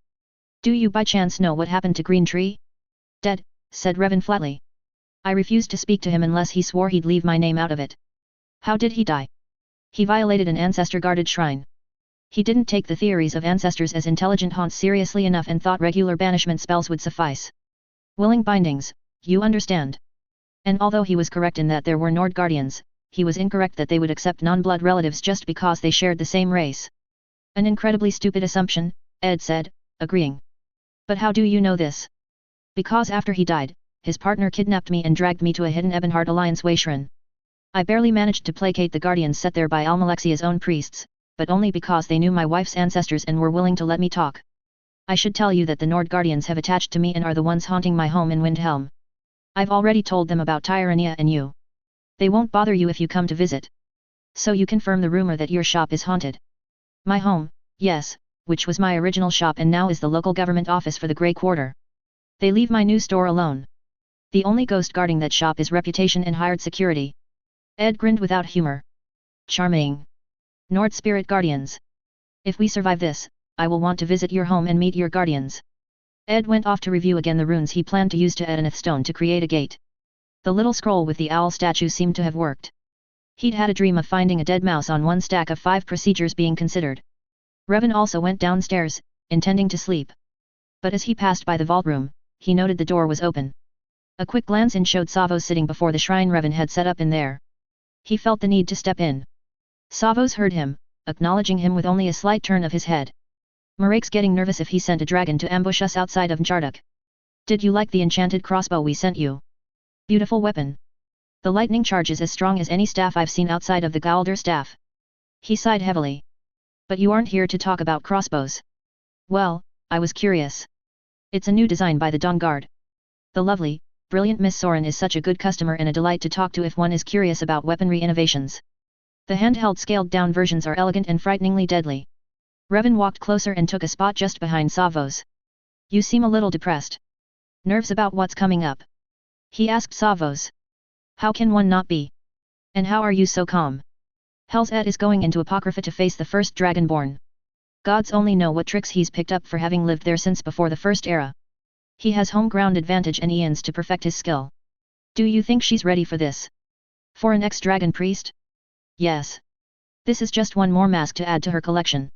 Do you by chance know what happened to Green Tree? Dead, said Revan flatly. I refused to speak to him unless he swore he'd leave my name out of it. How did he die? He violated an ancestor-guarded shrine. He didn't take the theories of ancestors as intelligent haunts seriously enough and thought regular banishment spells would suffice. Willing bindings, you understand. And although he was correct in that there were Nord guardians, he was incorrect that they would accept non-blood relatives just because they shared the same race. An incredibly stupid assumption, Ed said, agreeing. But how do you know this? Because after he died, his partner kidnapped me and dragged me to a hidden Ebonheart Alliance Waishran. I barely managed to placate the guardians set there by Almalexia's own priests, but only because they knew my wife's ancestors and were willing to let me talk. I should tell you that the Nord guardians have attached to me and are the ones haunting my home in Windhelm. I've already told them about Tyrania and you. They won't bother you if you come to visit. So you confirm the rumor that your shop is haunted. My home, yes, which was my original shop and now is the local government office for the Grey Quarter. They leave my new store alone. The only ghost guarding that shop is reputation and hired security. Ed grinned without humor. Charming. Nord spirit guardians. If we survive this, I will want to visit your home and meet your guardians. Ed went off to review again the runes he planned to use to Edeneth Stone to create a gate. The little scroll with the owl statue seemed to have worked. He'd had a dream of finding a dead mouse on one stack of 5 procedures being considered. Revan also went downstairs, intending to sleep. But as he passed by the vault room, he noted the door was open. A quick glance in showed Savos sitting before the shrine Revan had set up in there. He felt the need to step in. Savos heard him, acknowledging him with only a slight turn of his head. Marake's getting nervous if he sent a dragon to ambush us outside of Mcharduk. Did you like the enchanted crossbow we sent you? Beautiful weapon. The lightning charge is as strong as any staff I've seen outside of the Galder staff. He sighed heavily. But you aren't here to talk about crossbows. Well, I was curious. It's a new design by the Dawn Guard. The lovely, brilliant Miss Soren is such a good customer and a delight to talk to if one is curious about weaponry innovations. The handheld scaled-down versions are elegant and frighteningly deadly. Revan walked closer and took a spot just behind Savos. You seem a little depressed. Nerves about what's coming up? He asked Savos. How can one not be? And how are you so calm? Hell's is going into Apocrypha to face the first Dragonborn. Gods only know what tricks he's picked up for having lived there since before the First Era. He has home ground advantage and eons to perfect his skill. Do you think she's ready for this? For an ex-dragon priest? Yes. This is just one more mask to add to her collection.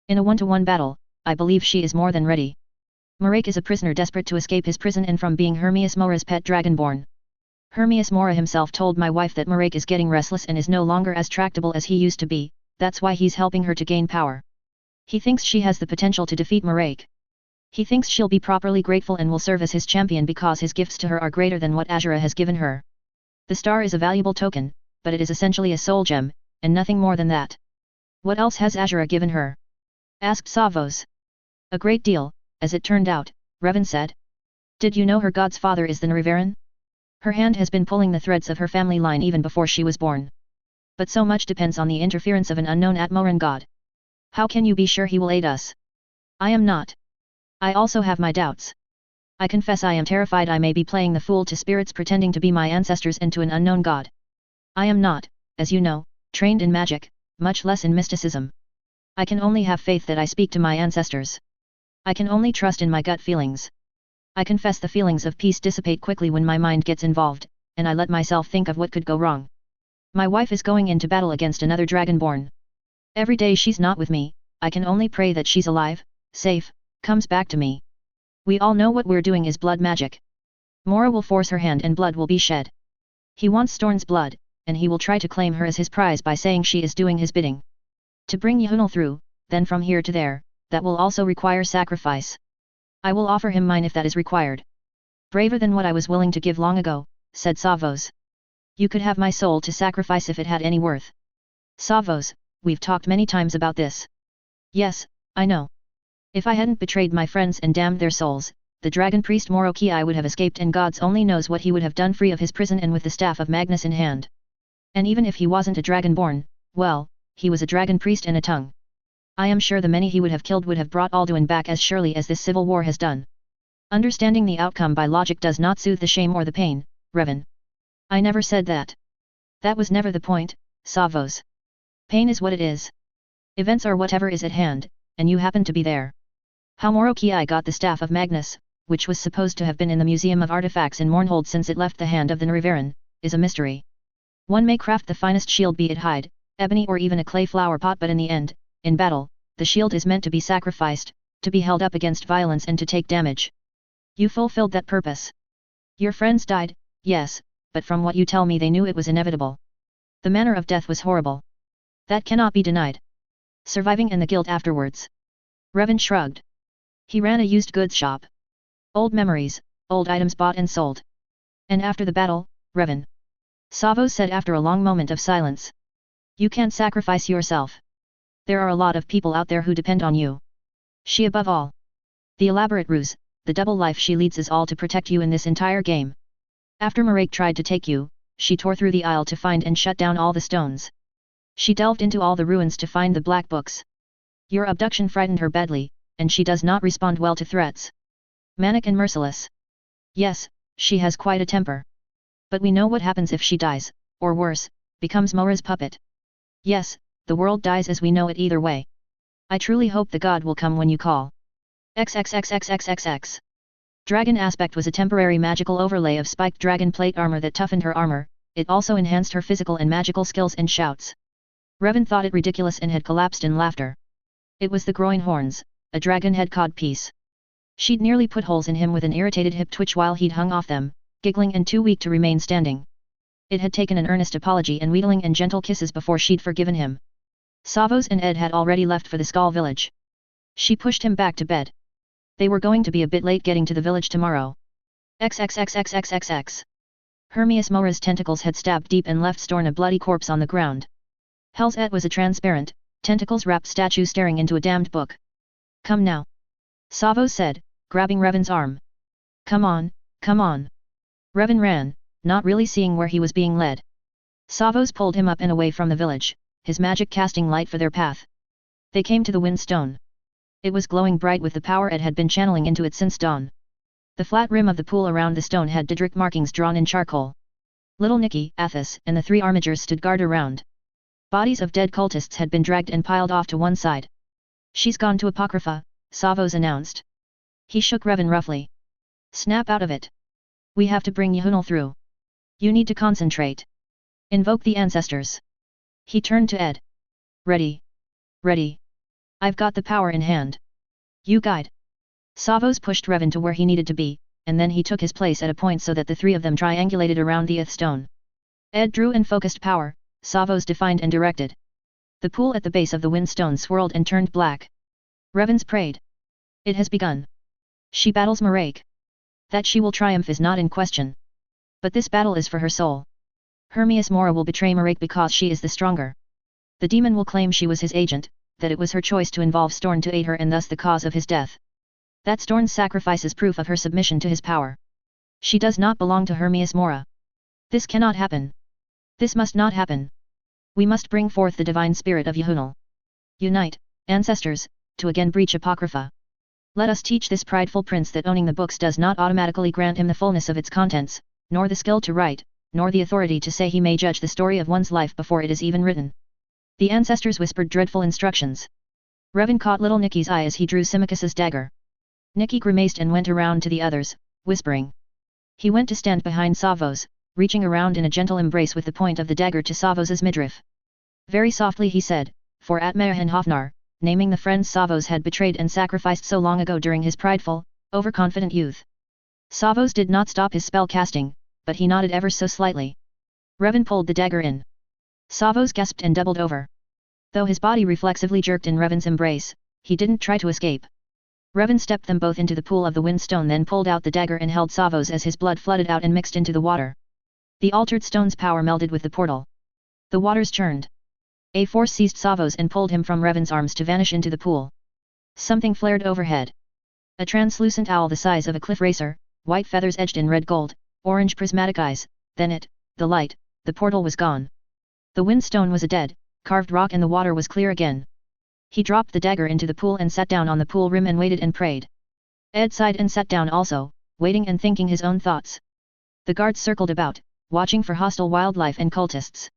In a one-to-one battle, I believe she is more than ready. Marake is a prisoner desperate to escape his prison and from being Hermias Mora's pet dragonborn. Hermias Mora himself told my wife that Marake is getting restless and is no longer as tractable as he used to be, that's why he's helping her to gain power. He thinks she has the potential to defeat Marake. He thinks she'll be properly grateful and will serve as his champion because his gifts to her are greater than what Azura has given her. The star is a valuable token, but it is essentially a soul gem, and nothing more than that. What else has Azura given her? Asked Savos. A great deal, as it turned out, Revan said. Did you know her god's father is the Nrivaran? Her hand has been pulling the threads of her family line even before she was born. But so much depends on the interference of an unknown Atmoran god. How can you be sure he will aid us? I am not. I also have my doubts. I confess I am terrified I may be playing the fool to spirits pretending to be my ancestors and to an unknown god. I am not, as you know, trained in magic, much less in mysticism. I can only have faith that I speak to my ancestors. I can only trust in my gut feelings. I confess the feelings of peace dissipate quickly when my mind gets involved, and I let myself think of what could go wrong. My wife is going into battle against another dragonborn. Every day she's not with me, I can only pray that she's alive, safe, comes back to me. We all know what we're doing is blood magic. Mora will force her hand and blood will be shed. He wants Storn's blood, and he will try to claim her as his prize by saying she is doing his bidding. To bring Yahunal through, then from here to there, that will also require sacrifice. I will offer him mine if that is required. Braver than what I was willing to give long ago, said Savos. You could have my soul to sacrifice if it had any worth. Savos, we've talked many times about this. Yes, I know. If I hadn't betrayed my friends and damned their souls, the dragon priest Moroki I would have escaped and gods only knows what he would have done free of his prison and with the staff of Magnus in hand. And even if he wasn't a dragonborn, well, he was a dragon priest and a tongue. I am sure the many he would have killed would have brought Alduin back as surely as this civil war has done. Understanding the outcome by logic does not soothe the shame or the pain, Revan. I never said that. That was never the point, Savos. Pain is what it is. Events are whatever is at hand, and you happen to be there. How Moroki got the staff of Magnus, which was supposed to have been in the Museum of Artifacts in Mournhold since it left the hand of the Narivaran, is a mystery. One may craft the finest shield, be it hide, ebony or even a clay flower pot, but in the end, in battle, the shield is meant to be sacrificed, to be held up against violence and to take damage. You fulfilled that purpose. Your friends died, yes, but from what you tell me they knew it was inevitable. The manner of death was horrible. That cannot be denied. Surviving and the guilt afterwards. Revan shrugged. He ran a used goods shop. Old memories, old items bought and sold. And after the battle, Revan. Savos said after a long moment of silence. You can't sacrifice yourself. There are a lot of people out there who depend on you. She above all. The elaborate ruse, the double life she leads is all to protect you in this entire game. After Marek tried to take you, she tore through the aisle to find and shut down all the stones. She delved into all the ruins to find the black books. Your abduction frightened her badly, and she does not respond well to threats. Manic and merciless. Yes, she has quite a temper. But we know what happens if she dies, or worse, becomes Mora's puppet. Yes, the world dies as we know it either way. I truly hope the god will come when you call. XXXXXXX. Dragon aspect was a temporary magical overlay of spiked dragon plate armor that toughened her armor, it also enhanced her physical and magical skills and shouts. Revan thought it ridiculous and had collapsed in laughter. It was the groin horns, a dragon head cod piece. She'd nearly put holes in him with an irritated hip twitch while he'd hung off them, giggling and too weak to remain standing. It had taken an earnest apology and wheedling and gentle kisses before she'd forgiven him. Savos and Ed had already left for the Skull village. She pushed him back to bed. They were going to be a bit late getting to the village tomorrow. XXXXXXX. Hermias Mora's tentacles had stabbed deep and left Storn a bloody corpse on the ground. Hell's Ed was a transparent, tentacles-wrapped statue staring into a damned book. Come now. Savos said, grabbing Revan's arm. Come on, come on. Revan ran, not really seeing where he was being led. Savos pulled him up and away from the village, his magic casting light for their path. They came to the windstone. It was glowing bright with the power Ed had been channeling into it since dawn. The flat rim of the pool around the stone had Didrik markings drawn in charcoal. Little Nikki, Athos, and the three armigers stood guard around. Bodies of dead cultists had been dragged and piled off to one side. She's gone to Apocrypha, Savos announced. He shook Revan roughly. Snap out of it. We have to bring Yahunal through. You need to concentrate. Invoke the ancestors. He turned to Ed. Ready. Ready. I've got the power in hand. You guide. Savos pushed Revan to where he needed to be, and then he took his place at a point so that the three of them triangulated around the stone. Ed drew and focused power, Savos defined and directed. The pool at the base of the windstone swirled and turned black. Revan's prayed. It has begun. She battles Marek. That she will triumph is not in question. But this battle is for her soul. Hermias Mora will betray Marek because she is the stronger. The demon will claim she was his agent, that it was her choice to involve Storn to aid her and thus the cause of his death. That Storn's sacrifice is proof of her submission to his power. She does not belong to Hermias Mora. This cannot happen. This must not happen. We must bring forth the divine spirit of Yahunal. Unite, ancestors, to again breach Apocrypha. Let us teach this prideful prince that owning the books does not automatically grant him the fullness of its contents, nor the skill to write, nor the authority to say he may judge the story of one's life before it is even written. The ancestors whispered dreadful instructions. Revan caught little Nikki's eye as he drew Simicus's dagger. Nikki grimaced and went around to the others, whispering. He went to stand behind Savos, reaching around in a gentle embrace with the point of the dagger to Savos's midriff. Very softly he said, for Atmaya and Hofnar, naming the friends Savos had betrayed and sacrificed so long ago during his prideful, overconfident youth. Savos did not stop his spell casting, but he nodded ever so slightly. Revan pulled the dagger in. Savos gasped and doubled over. Though his body reflexively jerked in Revan's embrace, he didn't try to escape. Revan stepped them both into the pool of the windstone, then pulled out the dagger and held Savos as his blood flooded out and mixed into the water. The altered stone's power melded with the portal. The waters churned. A force seized Savos and pulled him from Revan's arms to vanish into the pool. Something flared overhead. A translucent owl the size of a cliff racer, white feathers edged in red gold, orange prismatic eyes, then it, the light, the portal was gone. The windstone was a dead, carved rock and the water was clear again. He dropped the dagger into the pool and sat down on the pool rim and waited and prayed. Ed sighed and sat down also, waiting and thinking his own thoughts. The guards circled about, watching for hostile wildlife and cultists.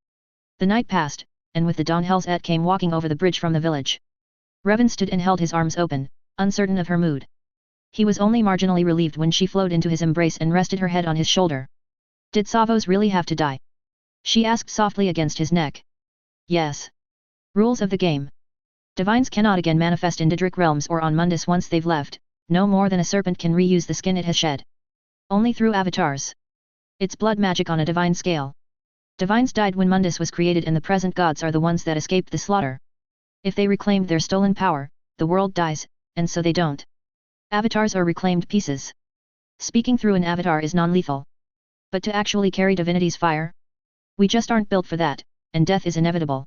The night passed, and with the dawn Hell's Ed came walking over the bridge from the village. Revan stood and held his arms open, uncertain of her mood. He was only marginally relieved when she flowed into his embrace and rested her head on his shoulder. Did Savos really have to die? She asked softly against his neck. Yes. Rules of the game. Divines cannot again manifest in Daedric realms or on Mundus once they've left, no more than a serpent can reuse the skin it has shed. Only through avatars. It's blood magic on a divine scale. Divines died when Mundus was created and the present gods are the ones that escaped the slaughter. If they reclaimed their stolen power, the world dies, and so they don't. Avatars are reclaimed pieces. Speaking through an avatar is non-lethal. But to actually carry divinity's fire? We just aren't built for that, and death is inevitable.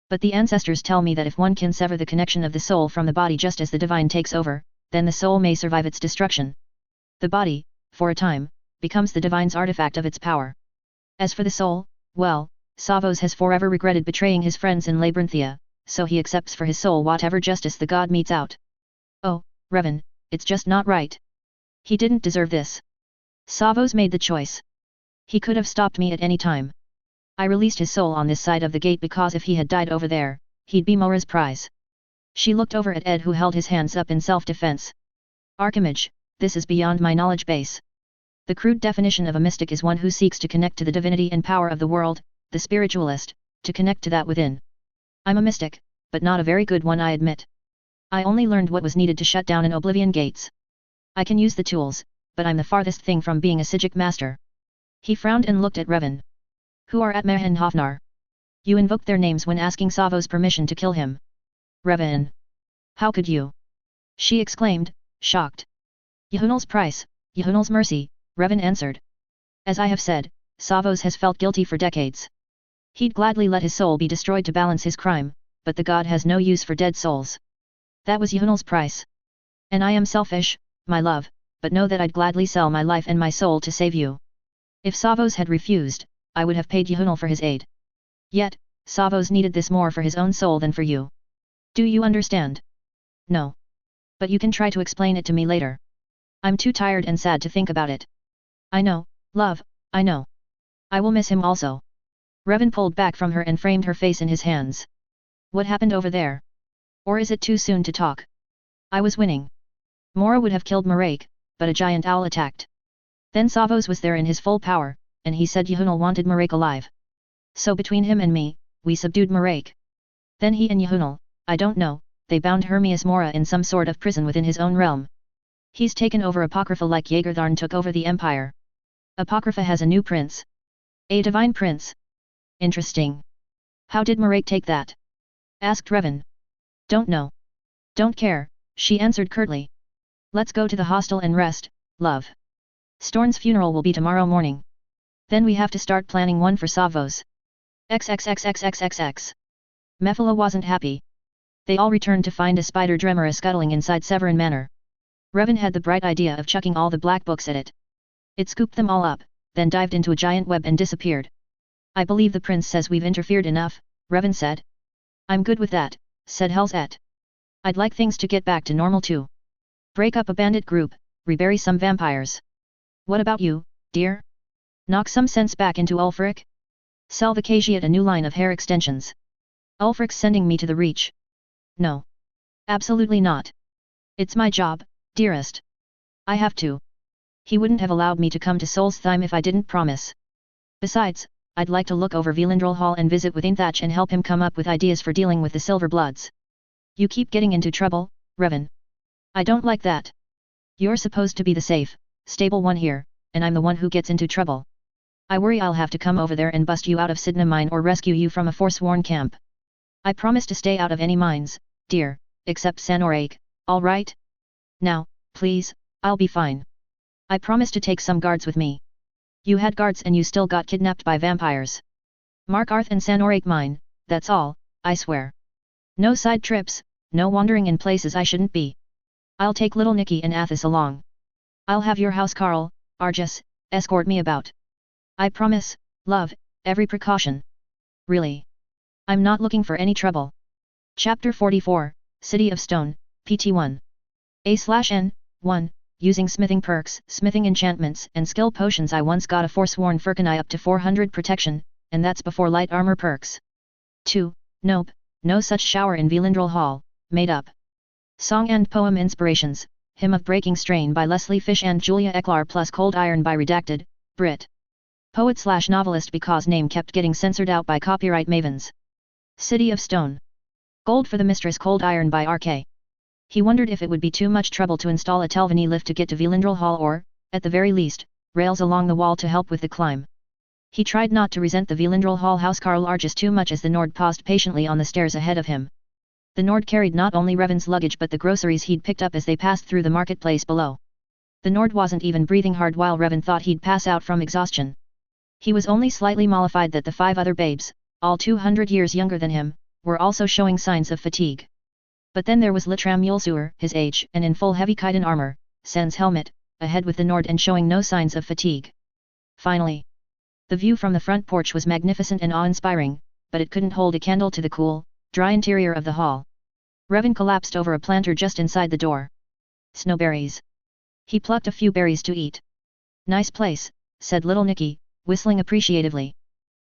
But the ancestors tell me that if one can sever the connection of the soul from the body just as the divine takes over, then the soul may survive its destruction. The body, for a time, becomes the divine's artifact of its power. As for the soul, well, Savos has forever regretted betraying his friends in Labyrinthia, so he accepts for his soul whatever justice the god metes out. Oh, Revan, it's just not right. He didn't deserve this. Savos made the choice. He could have stopped me at any time. I released his soul on this side of the gate because if he had died over there, he'd be Mora's prize. She looked over at Ed who held his hands up in self-defense. Archimage, this is beyond my knowledge base. The crude definition of a mystic is one who seeks to connect to the divinity and power of the world, the spiritualist, to connect to that within. I'm a mystic, but not a very good one, I admit. I only learned what was needed to shut down an oblivion gates. I can use the tools, but I'm the farthest thing from being a Sijic master. He frowned and looked at Revan. Who are at Mehen Hofnar? You invoked their names when asking Savos permission to kill him. Revan. How could you? She exclaimed, shocked. Yahunal's price, Yahunal's mercy, Revan answered. As I have said, Savos has felt guilty for decades. He'd gladly let his soul be destroyed to balance his crime, but the god has no use for dead souls. That was Yahunal's price. And I am selfish, my love, but know that I'd gladly sell my life and my soul to save you. If Savos had refused, I would have paid Yahunal for his aid. Yet, Savos needed this more for his own soul than for you. Do you understand? No. But you can try to explain it to me later. I'm too tired and sad to think about it. I know, love, I know. I will miss him also. Revan pulled back from her and framed her face in his hands. What happened over there? Or is it too soon to talk? I was winning. Mora would have killed Marek, but a giant owl attacked. Then Savos was there in his full power, and he said Yahunal wanted Marek alive. So between him and me, we subdued Marek. Then he and Yahunal, I don't know, they bound Hermias Mora in some sort of prison within his own realm. He's taken over Apocrypha like Jaegertharn took over the Empire. Apocrypha has a new prince. A divine prince. Interesting. How did Marek take that? Asked Revan. Don't know. Don't care, she answered curtly. Let's go to the hostel and rest, love. Storn's funeral will be tomorrow morning. Then we have to start planning one for Savos. XXXXXXX. Mephala wasn't happy. They all returned to find a spider Dremora scuttling inside Severin Manor. Revan had the bright idea of chucking all the black books at it. It scooped them all up, then dived into a giant web and disappeared. I believe the prince says we've interfered enough, Revan said. I'm good with that, said Helzet. I'd like things to get back to normal too. Break up a bandit group, rebury some vampires. What about you, dear? Knock some sense back into Ulfric? Sell the Khajiit a new line of hair extensions. Ulfric's sending me to the Reach. No. Absolutely not. It's my job, dearest. I have to. He wouldn't have allowed me to come to Solstheim if I didn't promise. Besides, I'd like to look over Velindrel Hall and visit with Inthach and help him come up with ideas for dealing with the Silver Bloods. You keep getting into trouble, Revan. I don't like that. You're supposed to be the safe, stable one here, and I'm the one who gets into trouble. I worry I'll have to come over there and bust you out of Sidna mine or rescue you from a forsworn camp. I promise to stay out of any mines, dear, except Sanorake, all right? Now, please, I'll be fine. I promise to take some guards with me. You had guards and you still got kidnapped by vampires. Markarth and Sanorake mine, that's all, I swear. No side trips, no wandering in places I shouldn't be. I'll take little Nikki and Athos along. I'll have your housecarl, Argus, escort me about. I promise, love, every precaution. Really. I'm not looking for any trouble. Chapter 44, City of Stone, PT1. A/N, 1, using smithing perks, smithing enchantments and skill potions I once got a forsworn Furkanai up to 400 protection, and that's before light armor perks. 2, nope, no such shower in Velindrel Hall, made up. Song and poem inspirations, Hymn of Breaking Strain by Leslie Fish and Julia Ecklar plus Cold Iron by Redacted, Brit. Poet/novelist because name kept getting censored out by copyright mavens. City of Stone. Gold for the Mistress Cold Iron by RK. He wondered if it would be too much trouble to install a Telvanni lift to get to Velindrel Hall or, at the very least, rails along the wall to help with the climb. He tried not to resent the Velindrel Hall housecarl Argus too much as the Nord paused patiently on the stairs ahead of him. The Nord carried not only Revan's luggage but the groceries he'd picked up as they passed through the marketplace below. The Nord wasn't even breathing hard while Revan thought he'd pass out from exhaustion. He was only slightly mollified that the 5 other babes, all 200 years younger than him, were also showing signs of fatigue. But then there was Litram Yulsur, his age and in full heavy chitin armor, sans helmet, ahead with the Nord and showing no signs of fatigue. Finally. The view from the front porch was magnificent and awe-inspiring, but it couldn't hold a candle to the cool, dry interior of the hall. Revan collapsed over a planter just inside the door. Snowberries. He plucked a few berries to eat. Nice place, said little Nicky, whistling appreciatively.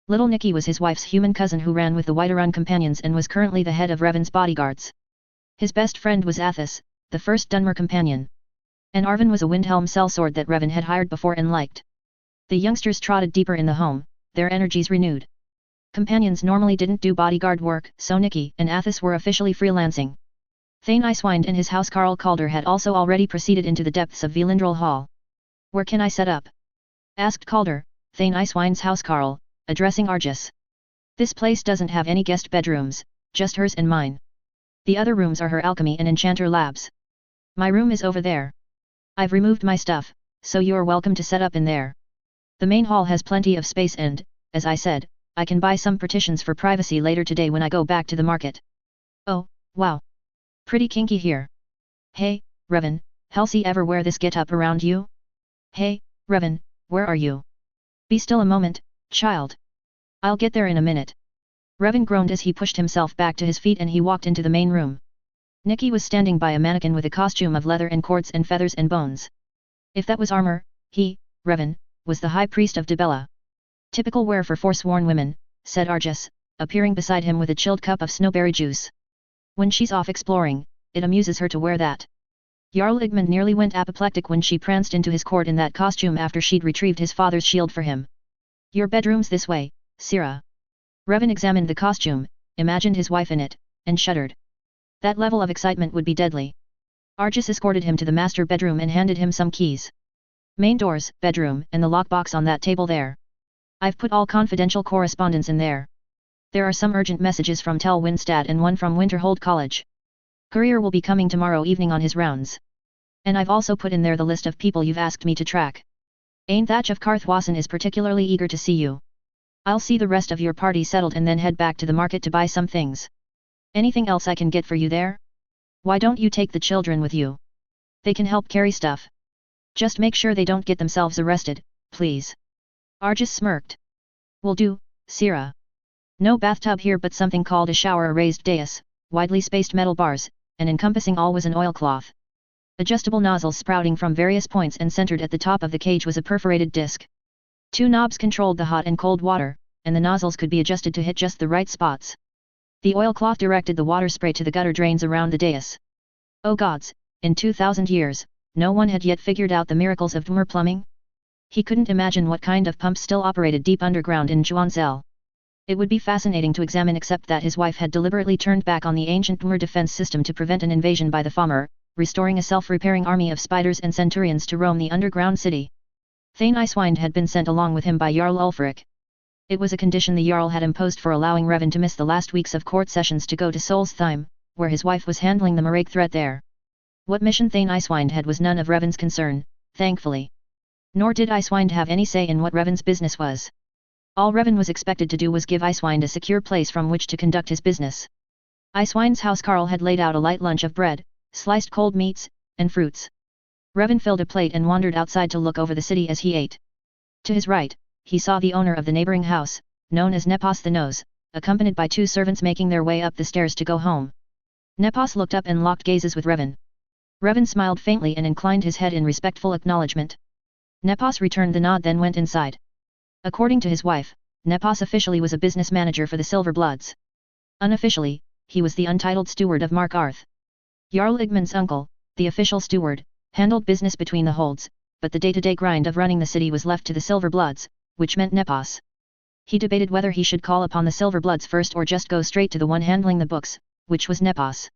Little Nicky was his wife's human cousin who ran with the Whiterun companions and was currently the head of Revan's bodyguards. His best friend was Athos, the first Dunmer companion. And Arvin was a Windhelm sellsword that Revan had hired before and liked. The youngsters trotted deeper in the home, their energies renewed. Companions normally didn't do bodyguard work, so Nicky and Athos were officially freelancing. Thane Icewind and his housecarl Calder had also already proceeded into the depths of Velindrel Hall. Where can I set up? Asked Calder, Thane Icewind's housecarl, addressing Argus. This place doesn't have any guest bedrooms, just hers and mine. The other rooms are her alchemy and enchanter labs. My room is over there. I've removed my stuff, so you're welcome to set up in there. The main hall has plenty of space and, as I said, I can buy some partitions for privacy later today when I go back to the market. Oh, wow. Pretty kinky here. Hey, Revan, Halsey ever wear this get-up around you? Hey, Revan, where are you? Be still a moment, child. I'll get there in a minute. Revan groaned as he pushed himself back to his feet and he walked into the main room. Nicky was standing by a mannequin with a costume of leather and cords and feathers and bones. If that was armor, he, Revan, was the High Priest of Dibella. Typical wear for forsworn women, said Argus, appearing beside him with a chilled cup of snowberry juice. When she's off exploring, it amuses her to wear that. Jarl Igmund nearly went apoplectic when she pranced into his court in that costume after she'd retrieved his father's shield for him. Your bedroom's this way, Sira. Revan examined the costume, imagined his wife in it, and shuddered. That level of excitement would be deadly. Argus escorted him to the master bedroom and handed him some keys. Main doors, bedroom, and the lockbox on that table there. I've put all confidential correspondence in there. There are some urgent messages from Tel Winstad and one from Winterhold College. Courier will be coming tomorrow evening on his rounds. And I've also put in there the list of people you've asked me to track. Ain Thatch of Karthwassen is particularly eager to see you. I'll see the rest of your party settled and then head back to the market to buy some things. Anything else I can get for you there? Why don't you take the children with you? They can help carry stuff. Just make sure they don't get themselves arrested, please. Argus smirked. Will do, Sira. No bathtub here but something called a shower, a raised dais, widely spaced metal bars, and encompassing all was an oilcloth. Adjustable nozzles sprouting from various points and centered at the top of the cage was a perforated disc. 2 knobs controlled the hot and cold water, and the nozzles could be adjusted to hit just the right spots. The oilcloth directed the water spray to the gutter drains around the dais. Oh gods, in 2000 years, no one had yet figured out the miracles of Dwemer plumbing? He couldn't imagine what kind of pumps still operated deep underground in Juanzel. It would be fascinating to examine, except that his wife had deliberately turned back on the ancient Dwemer defense system to prevent an invasion by the Fomor, restoring a self-repairing army of spiders and centurions to roam the underground city. Thane Icewind had been sent along with him by Jarl Ulfric. It was a condition the Jarl had imposed for allowing Revan to miss the last weeks of court sessions to go to Solstheim, where his wife was handling the Morag threat there. What mission Thane Icewind had was none of Revan's concern, thankfully. Nor did Icewind have any say in what Revan's business was. All Revan was expected to do was give Icewind a secure place from which to conduct his business. Icewind's housecarl had laid out a light lunch of bread, sliced cold meats, and fruits. Revan filled a plate and wandered outside to look over the city as he ate. To his right, he saw the owner of the neighboring house, known as Nepos the Nose, accompanied by 2 servants making their way up the stairs to go home. Nepos looked up and locked gazes with Revan. Revan smiled faintly and inclined his head in respectful acknowledgement. Nepos returned the nod, then went inside. According to his wife, Nepos officially was a business manager for the Silver Bloods. Unofficially, he was the untitled steward of Mark Arth. Jarl Igmund's uncle, the official steward, handled business between the holds, but the day-to-day grind of running the city was left to the Silverbloods, which meant Nepos. He debated whether he should call upon the Silverbloods first or just go straight to the one handling the books, which was Nepos.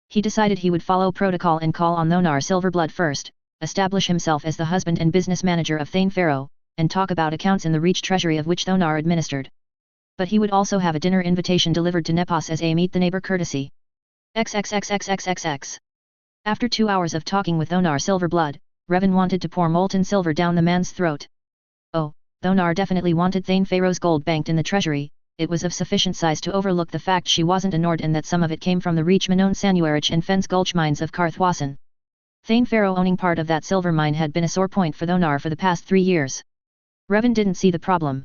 He decided he would follow protocol and call on Thonar Silverblood first, establish himself as the husband and business manager of Thane Pharaoh, and talk about accounts in the Reach treasury of which Thonar administered. But he would also have a dinner invitation delivered to Nepos as a meet-the-neighbor courtesy. XXXXXXX. After 2 hours of talking with Thonar Silverblood, Revan wanted to pour molten silver down the man's throat. Oh, Thonar definitely wanted Thane Pharaoh's gold banked in the treasury. It was of sufficient size to overlook the fact she wasn't a Nord and that some of it came from the Reach Manon Sanuarich and Fens Gulch mines of Karthwasan. Thane Pharaoh owning part of that silver mine had been a sore point for Thonar for the past 3 years. Revan didn't see the problem.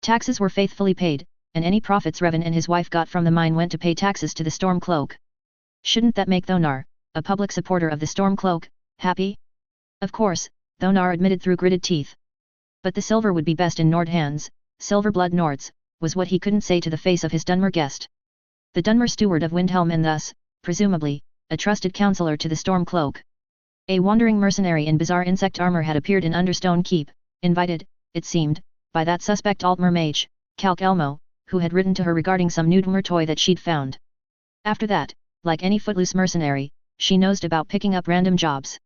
Taxes were faithfully paid, and any profits Revan and his wife got from the mine went to pay taxes to the Stormcloak. Shouldn't that make Thonar, a public supporter of the Stormcloak, happy? Of course, Thonar admitted through gritted teeth. But the silver would be best in Nord hands, Silverblood Nords, was what he couldn't say to the face of his Dunmer guest. The Dunmer steward of Windhelm and thus, presumably, a trusted counselor to the Stormcloak. A wandering mercenary in bizarre insect armor had appeared in Understone Keep, invited, it seemed, by that suspect Altmer mage, Calc Elmo, who had written to her regarding some new Dunmer toy that she'd found. After that, like any footloose mercenary, she nosed about picking up random jobs.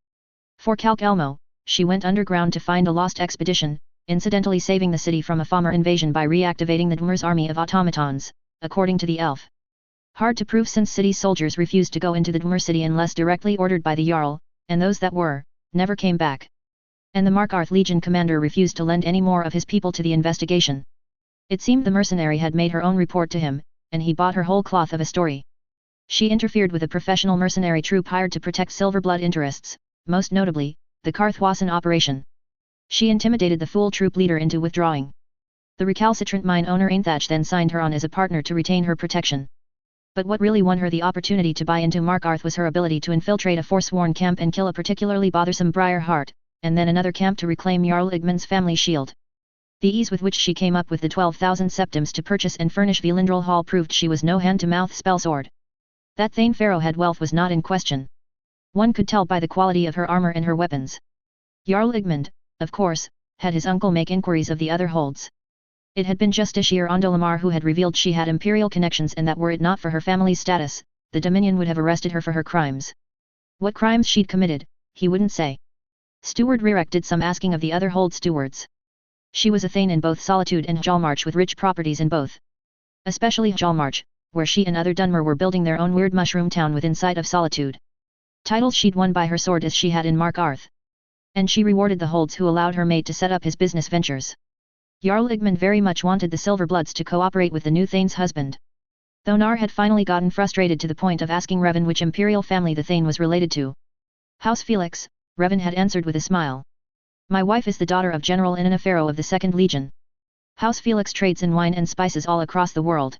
For Calc Elmo, she went underground to find a lost expedition, incidentally saving the city from a Famar invasion by reactivating the Dunmer's army of automatons, according to the elf. Hard to prove since city soldiers refused to go into the Dunmer city unless directly ordered by the Jarl, and those that were, never came back. And the Markarth Legion commander refused to lend any more of his people to the investigation. It seemed the mercenary had made her own report to him, and he bought her whole cloth of a story. She interfered with a professional mercenary troop hired to protect Silverblood interests, most notably, the Karthwasan operation. She intimidated the fool troop leader into withdrawing. The recalcitrant mine owner Ainthach then signed her on as a partner to retain her protection. But what really won her the opportunity to buy into Markarth was her ability to infiltrate a forsworn camp and kill a particularly bothersome Briar Heart, and then another camp to reclaim Jarl Igmund's family shield. The ease with which she came up with the 12,000 septims to purchase and furnish Velindrel Hall proved she was no hand-to-mouth spellsword. That Thane Pharaoh had wealth was not in question. One could tell by the quality of her armor and her weapons. Jarl Igmund, of course, had his uncle make inquiries of the other holds. It had been Justiciar Ondolamar who had revealed she had imperial connections and that were it not for her family's status, the Dominion would have arrested her for her crimes. What crimes she'd committed, he wouldn't say. Steward Rirek did some asking of the other hold stewards. She was a Thane in both Solitude and Hjalmarch with rich properties in both. Especially Hjalmarch, where she and other Dunmer were building their own weird mushroom town within sight of Solitude. Titles she'd won by her sword as she had in Markarth. And she rewarded the holds who allowed her maid to set up his business ventures. Jarl Igmund very much wanted the Silverbloods to cooperate with the new Thane's husband. Thonar had finally gotten frustrated to the point of asking Revan which imperial family the Thane was related to. House Felix, Revan had answered with a smile. My wife is the daughter of General Inanna Pharaoh of the 2nd Legion. House Felix trades in wine and spices all across the world.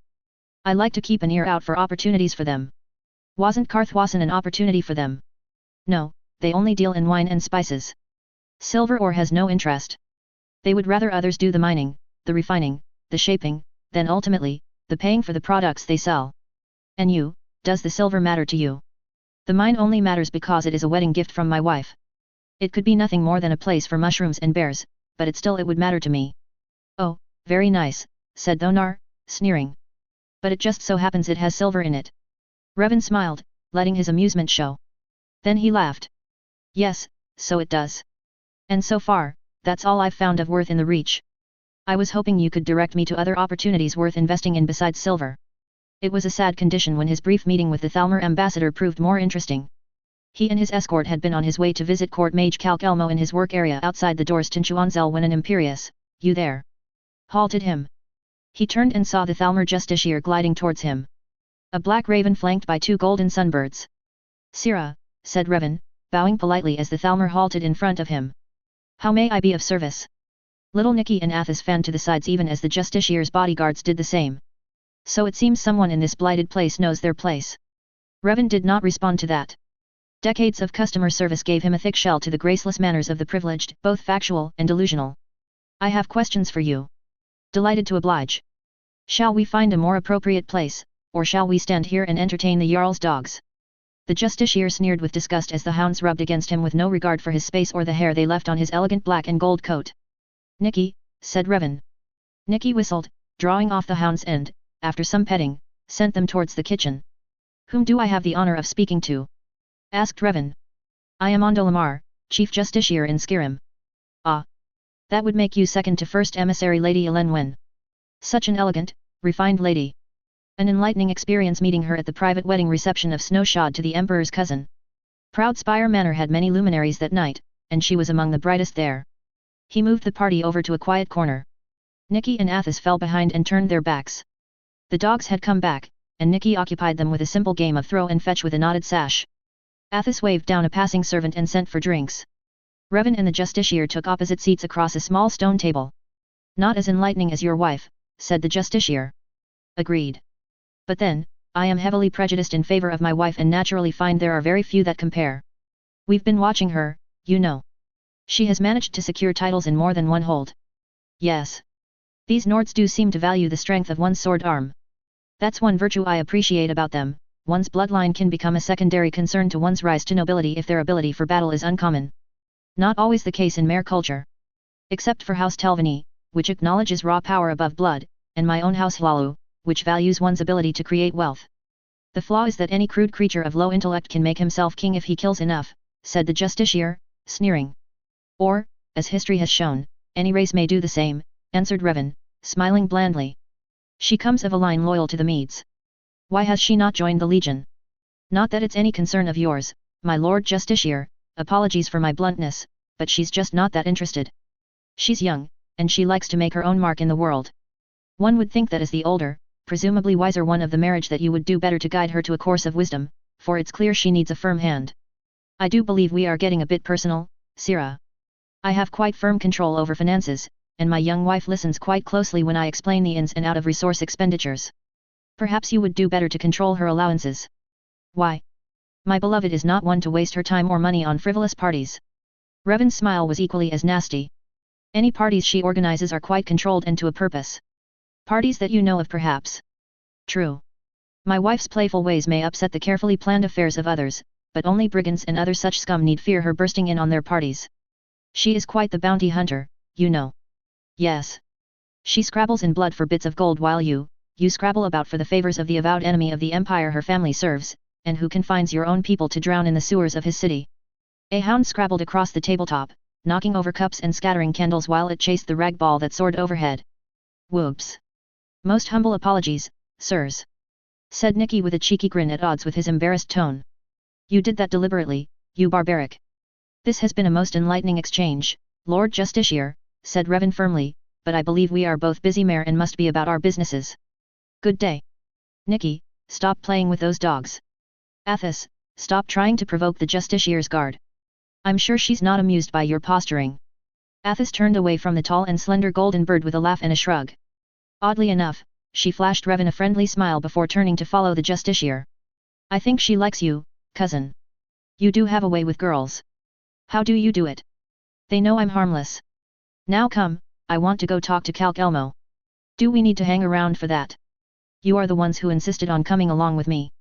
I like to keep an ear out for opportunities for them. Wasn't Karthwasan an opportunity for them? No, they only deal in wine and spices. Silver ore has no interest. They would rather others do the mining, the refining, the shaping, than ultimately, the paying for the products they sell. And you, does the silver matter to you? The mine only matters because it is a wedding gift from my wife. It could be nothing more than a place for mushrooms and bears, but it would matter to me. Oh, very nice, said Thonar, sneering. But it just so happens it has silver in it. Revan smiled, letting his amusement show. Then he laughed. Yes, so it does. And so far, that's all I've found of worth in the Reach. I was hoping you could direct me to other opportunities worth investing in besides silver. It was a sad condition when his brief meeting with the Thalmor ambassador proved more interesting. He and his escort had been on his way to visit Court Mage Calc Elmo in his work area outside the doors Tinchuanzel when an imperious, "You there?" halted him. He turned and saw the Thalmor Justiciar gliding towards him. A black raven flanked by 2 golden sunbirds. Sira, said Revan, bowing politely as the Thalmor halted in front of him. How may I be of service? Little Nicky and Athos fanned to the sides even as the Justiciar's bodyguards did the same. So it seems someone in this blighted place knows their place. Revan did not respond to that. Decades of customer service gave him a thick shell to the graceless manners of the privileged, both factual and delusional. I have questions for you. Delighted to oblige. Shall we find a more appropriate place, or shall we stand here and entertain the Jarl's dogs? The justiciar sneered with disgust as the hounds rubbed against him with no regard for his space or the hair they left on his elegant black and gold coat. "Nicky," said Revan. Nicky whistled, drawing off the hounds and, after some petting, sent them towards the kitchen. "Whom do I have the honor of speaking to?" asked Revan. "I am Ondo Lamar, Chief Justiciar in Skyrim." "Ah. That would make you second to first emissary Lady Elen Wen. Such an elegant, refined lady. An enlightening experience meeting her at the private wedding reception of Snowshod to the Emperor's cousin." Proud Spire Manor had many luminaries that night, and she was among the brightest there. He moved the party over to a quiet corner. Nicky and Athos fell behind and turned their backs. The dogs had come back, and Nicky occupied them with a simple game of throw and fetch with a knotted sash. Athos waved down a passing servant and sent for drinks. Revan and the justiciar took opposite seats across a small stone table. "Not as enlightening as your wife," said the justiciar. "Agreed. But then, I am heavily prejudiced in favor of my wife and naturally find there are very few that compare. We've been watching her, you know. She has managed to secure titles in more than one hold." "Yes. These Nords do seem to value the strength of one's sword arm. That's one virtue I appreciate about them. One's bloodline can become a secondary concern to one's rise to nobility if their ability for battle is uncommon. Not always the case in Mare culture. Except for House Telvanni, which acknowledges raw power above blood, and my own House Hlalu, which values one's ability to create wealth. The flaw is that any crude creature of low intellect can make himself king if he kills enough," said the justiciar, sneering. "Or, as history has shown, any race may do the same," answered Revan, smiling blandly. "She comes of a line loyal to the Medes. Why has she not joined the Legion? Not that it's any concern of yours, my Lord Justiciar, apologies for my bluntness, but she's just not that interested. She's young, and she likes to make her own mark in the world. One would think that as the older, presumably wiser one of the marriage that you would do better to guide her to a course of wisdom, for it's clear she needs a firm hand. I do believe we are getting a bit personal, Sira. I have quite firm control over finances, and my young wife listens quite closely when I explain the ins and out of resource expenditures. Perhaps you would do better to control her allowances." "Why? My beloved is not one to waste her time or money on frivolous parties." Revan's smile was equally as nasty. "Any parties she organizes are quite controlled and to a purpose. Parties that you know of perhaps." "True. My wife's playful ways may upset the carefully planned affairs of others, but only brigands and other such scum need fear her bursting in on their parties. She is quite the bounty hunter, you know." "Yes. She scrabbles in blood for bits of gold while you scrabble about for the favors of the avowed enemy of the empire her family serves, and who confines your own people to drown in the sewers of his city." A hound scrabbled across the tabletop, knocking over cups and scattering candles while it chased the rag ball that soared overhead. "Whoops. Most humble apologies, sirs," said Nicky with a cheeky grin at odds with his embarrassed tone. "You did that deliberately, you barbaric." "This has been a most enlightening exchange, Lord Justiciar," said Revan firmly, "but I believe we are both busy mare and must be about our businesses. Good day. Nicky, stop playing with those dogs. Athos, stop trying to provoke the justiciar's guard. I'm sure she's not amused by your posturing." Athos turned away from the tall and slender golden bird with a laugh and a shrug. Oddly enough, she flashed Revan a friendly smile before turning to follow the justiciar. "I think she likes you, cousin. You do have a way with girls. How do you do it? They know I'm harmless. Now come, I want to go talk to Calc Elmo. Do we need to hang around for that? You are the ones who insisted on coming along with me.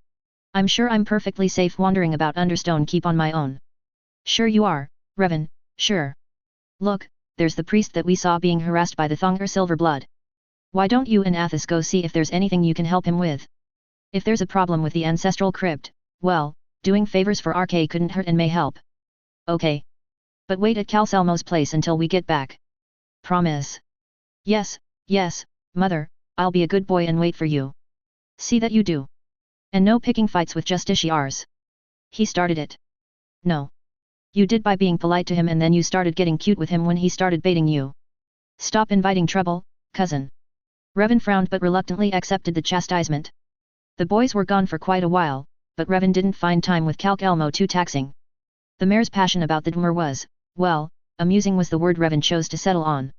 I'm sure I'm perfectly safe wandering about Understone Keep on my own." "Sure you are, Revan, sure. Look, there's the priest that we saw being harassed by the Thongher Silverblood. Why don't you and Athos go see if there's anything you can help him with? If there's a problem with the ancestral crypt, well, doing favors for RK couldn't hurt and may help." "Okay. But wait at Calcelmo's place until we get back. Promise?" Yes, mother, I'll be a good boy and wait for you." "See that you do. And no picking fights with justiciars. He started it." "No. You did by being polite to him and then you started getting cute with him when he started baiting you. Stop inviting trouble, cousin." Revan frowned but reluctantly accepted the chastisement. The boys were gone for quite a while, but Revan didn't find time with Calc Elmo too taxing. The mare's passion about the Dwemer was, well, amusing was the word Revan chose to settle on.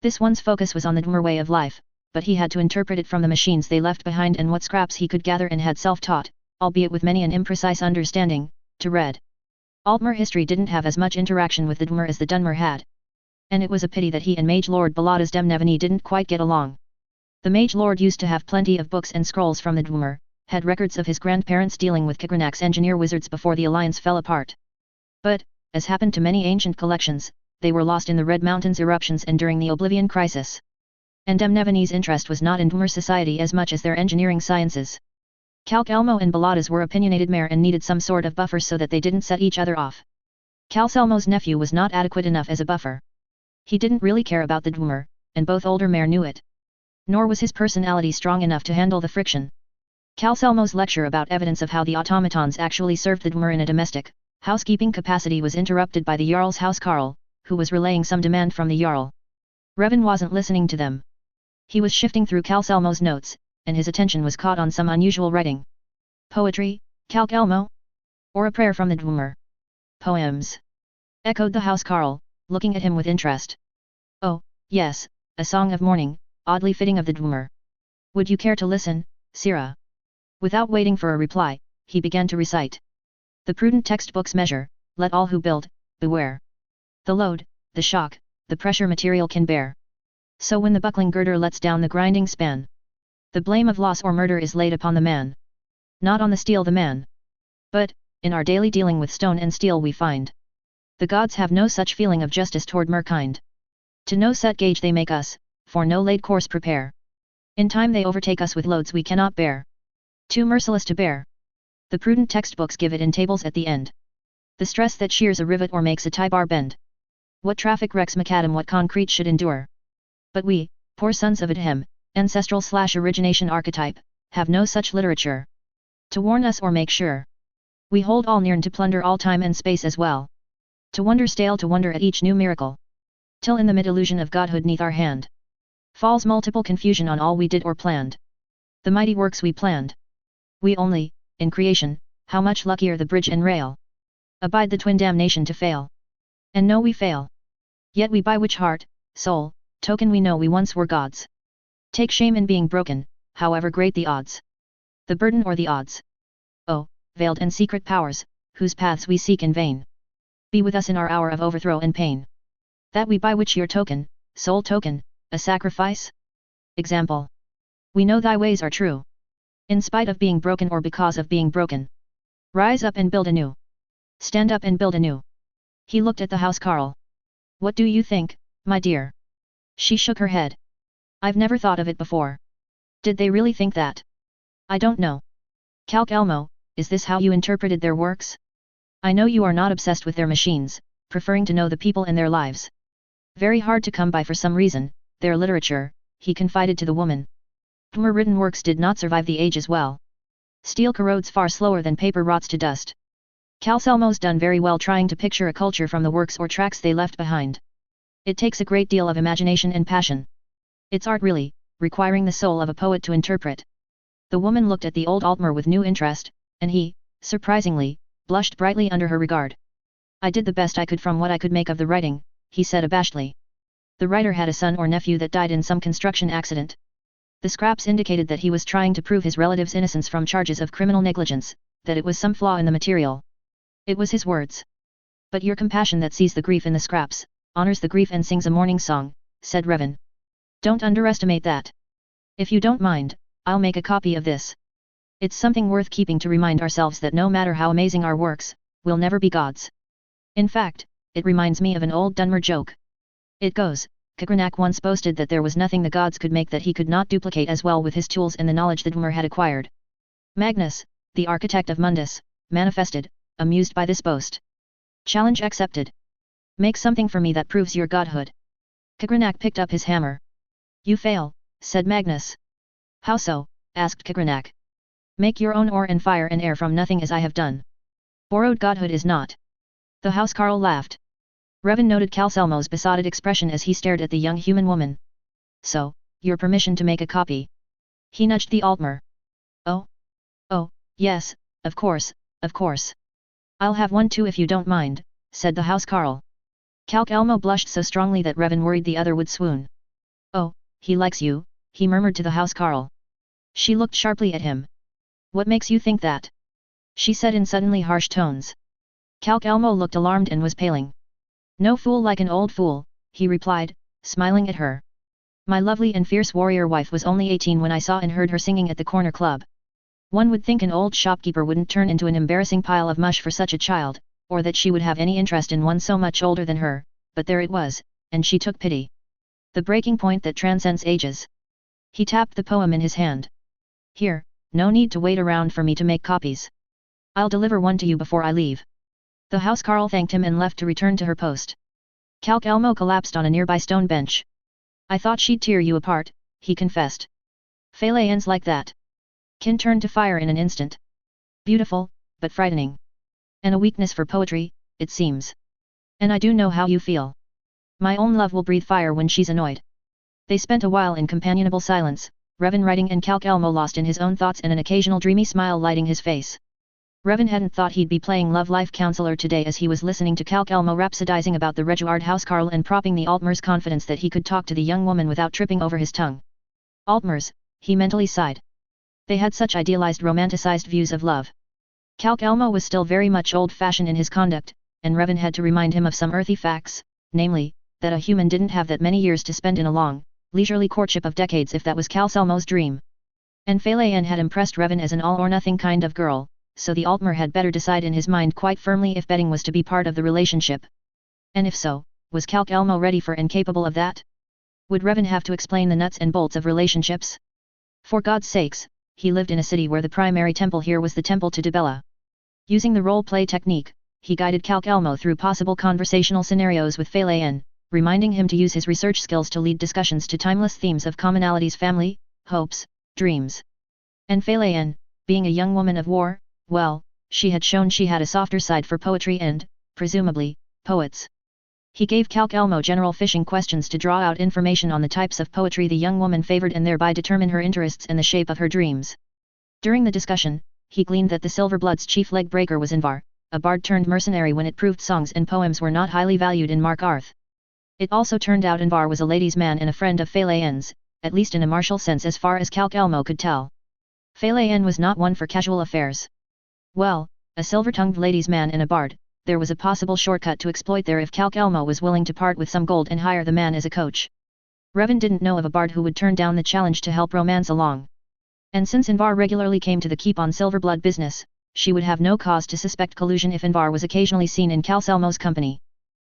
This one's focus was on the Dwemer way of life, but he had to interpret it from the machines they left behind and what scraps he could gather and had self-taught, albeit with many an imprecise understanding, to read. Altmer history didn't have as much interaction with the Dwemer as the Dunmer had. And it was a pity that he and Mage Lord Balada's Demnevani didn't quite get along. The Mage Lord used to have plenty of books and scrolls from the Dwemer, had records of his grandparents dealing with Kagranak's engineer wizards before the alliance fell apart. But, as happened to many ancient collections, they were lost in the Red Mountains eruptions and during the Oblivion Crisis. And Demnevine's interest was not in Dwemer society as much as their engineering sciences. Calc Elmo and Baladas were opinionated mare and needed some sort of buffer so that they didn't set each other off. Calcelmo's nephew was not adequate enough as a buffer. He didn't really care about the Dwemer, and both older mare knew it. Nor was his personality strong enough to handle the friction. Calcelmo's lecture about evidence of how the automatons actually served the Dwemer in a domestic, housekeeping capacity was interrupted by the Jarl's housecarl, who was relaying some demand from the Jarl. Revan wasn't listening to them. He was shifting through Calcelmo's notes, and his attention was caught on some unusual writing. Poetry, Calc Elmo? Or a prayer from the Dwemer? Poems. Echoed the housecarl, looking at him with interest. Oh, yes, a song of mourning, oddly fitting of the Dwemer. Would you care to listen, Sira? Without waiting for a reply, he began to recite. The prudent textbook's measure, let all who build, beware. The load, the shock, the pressure material can bear. So when the buckling girder lets down the grinding span, the blame of loss or murder is laid upon the man. Not on the steel the man. But, in our daily dealing with stone and steel we find. The gods have no such feeling of justice toward merkind. To no set gauge they make us, for no laid course prepare. In time they overtake us with loads we cannot bear. Too merciless to bear. The prudent textbooks give it in tables at the end. The stress that shears a rivet or makes a tie bar bend. What traffic wrecks macadam what concrete should endure. But we, poor sons of Adhem, ancestral/origination archetype, have no such literature. To warn us or make sure. We hold all near and to plunder all time and space as well. To wonder stale to wonder at each new miracle. Till in the mid-illusion of godhood neath our hand falls multiple confusion on all we did or planned. The mighty works we planned. We only, in creation, how much luckier the bridge and rail. Abide the twin damnation to fail. And know we fail. Yet we by which heart, soul, token we know we once were gods. Take shame in being broken, however great the odds. The burden or the odds. Oh, veiled and secret powers, whose paths we seek in vain. Be with us in our hour of overthrow and pain. That we by which your token, soul token, a sacrifice? Example. We know thy ways are true. In spite of being broken or because of being broken. Rise up and build anew. Stand up and build anew. He looked at the housecarl. What do you think, my dear? She shook her head. I've never thought of it before. Did they really think that? I don't know. Calc Elmo, is this how you interpreted their works? I know you are not obsessed with their machines, preferring to know the people and their lives. Very hard to come by for some reason, their literature, he confided to the woman. Dwemer-written works did not survive the age as well. Steel corrodes far slower than paper rots to dust. Calcelmo's done very well trying to picture a culture from the works or tracks they left behind. It takes a great deal of imagination and passion. It's art really, requiring the soul of a poet to interpret. The woman looked at the old Altmer with new interest, and he, surprisingly, blushed brightly under her regard. I did the best I could from what I could make of the writing, he said abashedly. The writer had a son or nephew that died in some construction accident. The scraps indicated that he was trying to prove his relative's innocence from charges of criminal negligence, that it was some flaw in the material. It was his words. But your compassion that sees the grief in the scraps, honors the grief and sings a mourning song, said Revan. Don't underestimate that. If you don't mind, I'll make a copy of this. It's something worth keeping to remind ourselves that no matter how amazing our works, we'll never be gods. In fact, it reminds me of an old Dunmer joke. It goes, Kagranak once boasted that there was nothing the gods could make that he could not duplicate as well with his tools and the knowledge that Dwemer had acquired. Magnus, the architect of Mundus, manifested, amused by this boast. Challenge accepted. Make something for me that proves your godhood. Kagranak picked up his hammer. You fail, said Magnus. How so? Asked Kagranak. Make your own ore and fire and air from nothing as I have done. Borrowed godhood is not. The housecarl laughed. Revan noted Calcelmo's besotted expression as he stared at the young human woman. So, your permission to make a copy. He nudged the Altmer. Oh? Oh, yes, of course, of course. I'll have one too if you don't mind, said the housecarl. Calc Elmo blushed so strongly that Revan worried the other would swoon. Oh, he likes you, he murmured to the housecarl. She looked sharply at him. What makes you think that? She said in suddenly harsh tones. Calc Elmo looked alarmed and was paling. No fool like an old fool, he replied, smiling at her. My lovely and fierce warrior wife was only 18 when I saw and heard her singing at the corner club. One would think an old shopkeeper wouldn't turn into an embarrassing pile of mush for such a child, or that she would have any interest in one so much older than her, but there it was, and she took pity. The breaking point that transcends ages. He tapped the poem in his hand. Here, no need to wait around for me to make copies. I'll deliver one to you before I leave. The housecarl thanked him and left to return to her post. Calc Elmo collapsed on a nearby stone bench. I thought she'd tear you apart, he confessed. Fele ends like that. Kin turned to fire in an instant. Beautiful, but frightening. And a weakness for poetry, it seems. And I do know how you feel. My own love will breathe fire when she's annoyed. They spent a while in companionable silence, Revan writing and Calc Elmo lost in his own thoughts and an occasional dreamy smile lighting his face. Revan hadn't thought he'd be playing love life counselor today as he was listening to Calc Elmo rhapsodizing about the Reguard housecarl and propping the Altmer's confidence that he could talk to the young woman without tripping over his tongue. Altmer's, he mentally sighed. They had such idealized romanticized views of love. Calc Elmo was still very much old-fashioned in his conduct, and Revan had to remind him of some earthy facts, namely, that a human didn't have that many years to spend in a long, leisurely courtship of decades if that was Calc Elmo's dream. And Fele had impressed Revan as an all-or-nothing kind of girl, so the Altmer had better decide in his mind quite firmly if betting was to be part of the relationship. And if so, was Calc Elmo ready for and capable of that? Would Revan have to explain the nuts and bolts of relationships? For God's sakes, he lived in a city where the primary temple here was the temple to Dibella. Using the role-play technique, he guided Calc Elmo through possible conversational scenarios with Fele, reminding him to use his research skills to lead discussions to timeless themes of commonalities: family, hopes, dreams. And Fele, being a young woman of war, well, she had shown she had a softer side for poetry and, presumably, poets. He gave Calc Elmo general fishing questions to draw out information on the types of poetry the young woman favored and thereby determine her interests and the shape of her dreams. During the discussion, he gleaned that the Silverblood's chief leg breaker was Invar, a bard turned mercenary when it proved songs and poems were not highly valued in Mark Arth. It also turned out Invar was a ladies' man and a friend of Fele, at least in a martial sense as far as Calc Elmo could tell. Fele was not one for casual affairs. Well, a silver-tongued ladies' man and a bard, there was a possible shortcut to exploit there if Calc Elmo was willing to part with some gold and hire the man as a coach. Revan didn't know of a bard who would turn down the challenge to help romance along. And since Invar regularly came to the keep on Silverblood business, she would have no cause to suspect collusion if Invar was occasionally seen in Calc Elmo's company.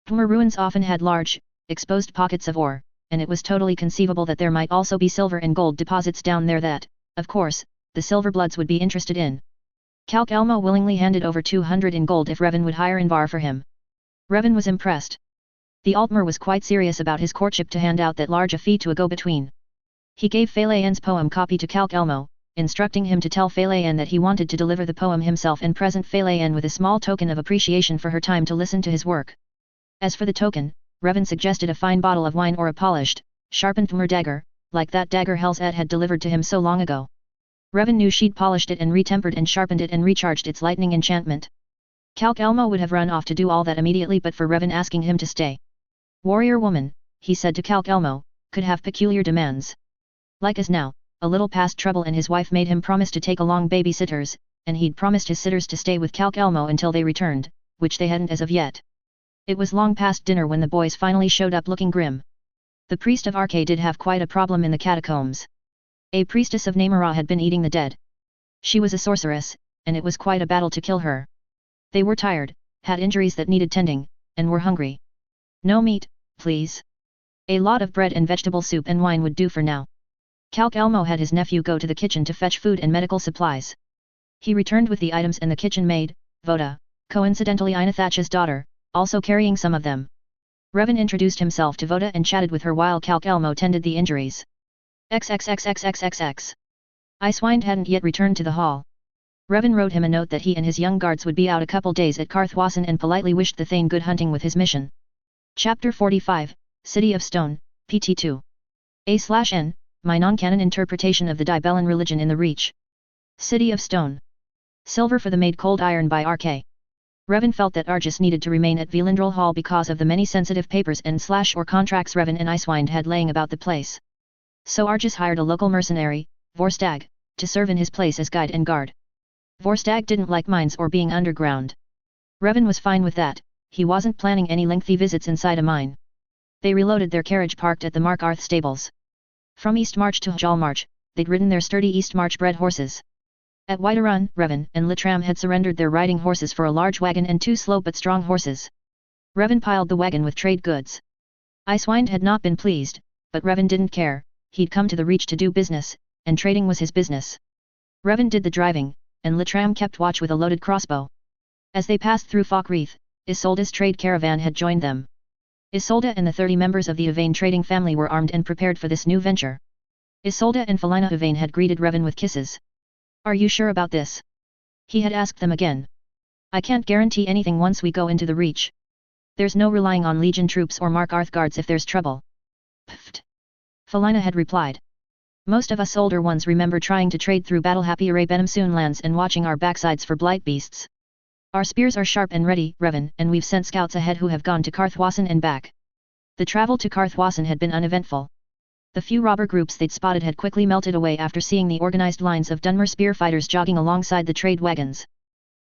Dwemer ruins often had large, exposed pockets of ore, and it was totally conceivable that there might also be silver and gold deposits down there that, of course, the Silverbloods would be interested in. Calc Elmo willingly handed over 200 in gold if Revan would hire Invar for him. Revan was impressed. The Altmer was quite serious about his courtship to hand out that large a fee to a go-between. He gave Fele poem copy to Calc Elmo, instructing him to tell Fele that he wanted to deliver the poem himself and present Fele with a small token of appreciation for her time to listen to his work. As for the token, Revan suggested a fine bottle of wine or a polished, sharpened Dwemer dagger, like that dagger Hel's had delivered to him so long ago. Revan knew she'd polished it and retempered and sharpened it and recharged its lightning enchantment. Calc Elmo would have run off to do all that immediately but for Revan asking him to stay. Warrior woman, he said to Calc Elmo, could have peculiar demands. Like as now, a little past trouble and his wife made him promise to take along babysitters, and he'd promised his sitters to stay with Calc Elmo until they returned, which they hadn't as of yet. It was long past dinner when the boys finally showed up looking grim. The priest of Arche did have quite a problem in the catacombs. A priestess of Namara had been eating the dead. She was a sorceress, and it was quite a battle to kill her. They were tired, had injuries that needed tending, and were hungry. No meat, please. A lot of bread and vegetable soup and wine would do for now. Calc Elmo had his nephew go to the kitchen to fetch food and medical supplies. He returned with the items and the kitchen maid, Voda, coincidentally Inathach's daughter, also carrying some of them. Revan introduced himself to Voda and chatted with her while Calc Elmo tended the injuries. XXXXXXX. Icewind hadn't yet returned to the hall. Revan wrote him a note that he and his young guards would be out a couple days at Karthwassen and politely wished the Thane good hunting with his mission. Chapter 45, City of Stone, PT2. A/N, my non-canon interpretation of the Dibellan religion in the Reach. City of Stone. Silver for the made cold iron by Arche. Revan felt that Argus needed to remain at Velindrel Hall because of the many sensitive papers and/or contracts Revan and Icewind had laying about the place. So Argus hired a local mercenary, Vorstag, to serve in his place as guide and guard. Vorstag didn't like mines or being underground. Revan was fine with that, he wasn't planning any lengthy visits inside a mine. They reloaded their carriage parked at the Markarth stables. From Eastmarch to Jalmarch, they'd ridden their sturdy Eastmarch bred horses. At Whiterun, Revan and Litram had surrendered their riding horses for a large wagon and 2 slow but strong horses. Revan piled the wagon with trade goods. Icewind had not been pleased, but Revan didn't care. He'd come to the Reach to do business, and trading was his business. Revan did the driving, and Litram kept watch with a loaded crossbow. As they passed through Falkreath, Isolda's trade caravan had joined them. Isolda and the 30 members of the Yvain trading family were armed and prepared for this new venture. Isolda and Felina Yvain had greeted Revan with kisses. "Are you sure about this?" he had asked them again. "I can't guarantee anything once we go into the Reach. There's no relying on Legion troops or Markarth guards if there's trouble." "Pfft," Felina had replied. "Most of us older ones remember trying to trade through battle-happy Benhamsoon lands and watching our backsides for blight beasts. Our spears are sharp and ready, Revan, and we've sent scouts ahead who have gone to Karthwassen and back." The travel to Karthwassen had been uneventful. The few robber groups they'd spotted had quickly melted away after seeing the organized lines of Dunmer spear fighters jogging alongside the trade wagons.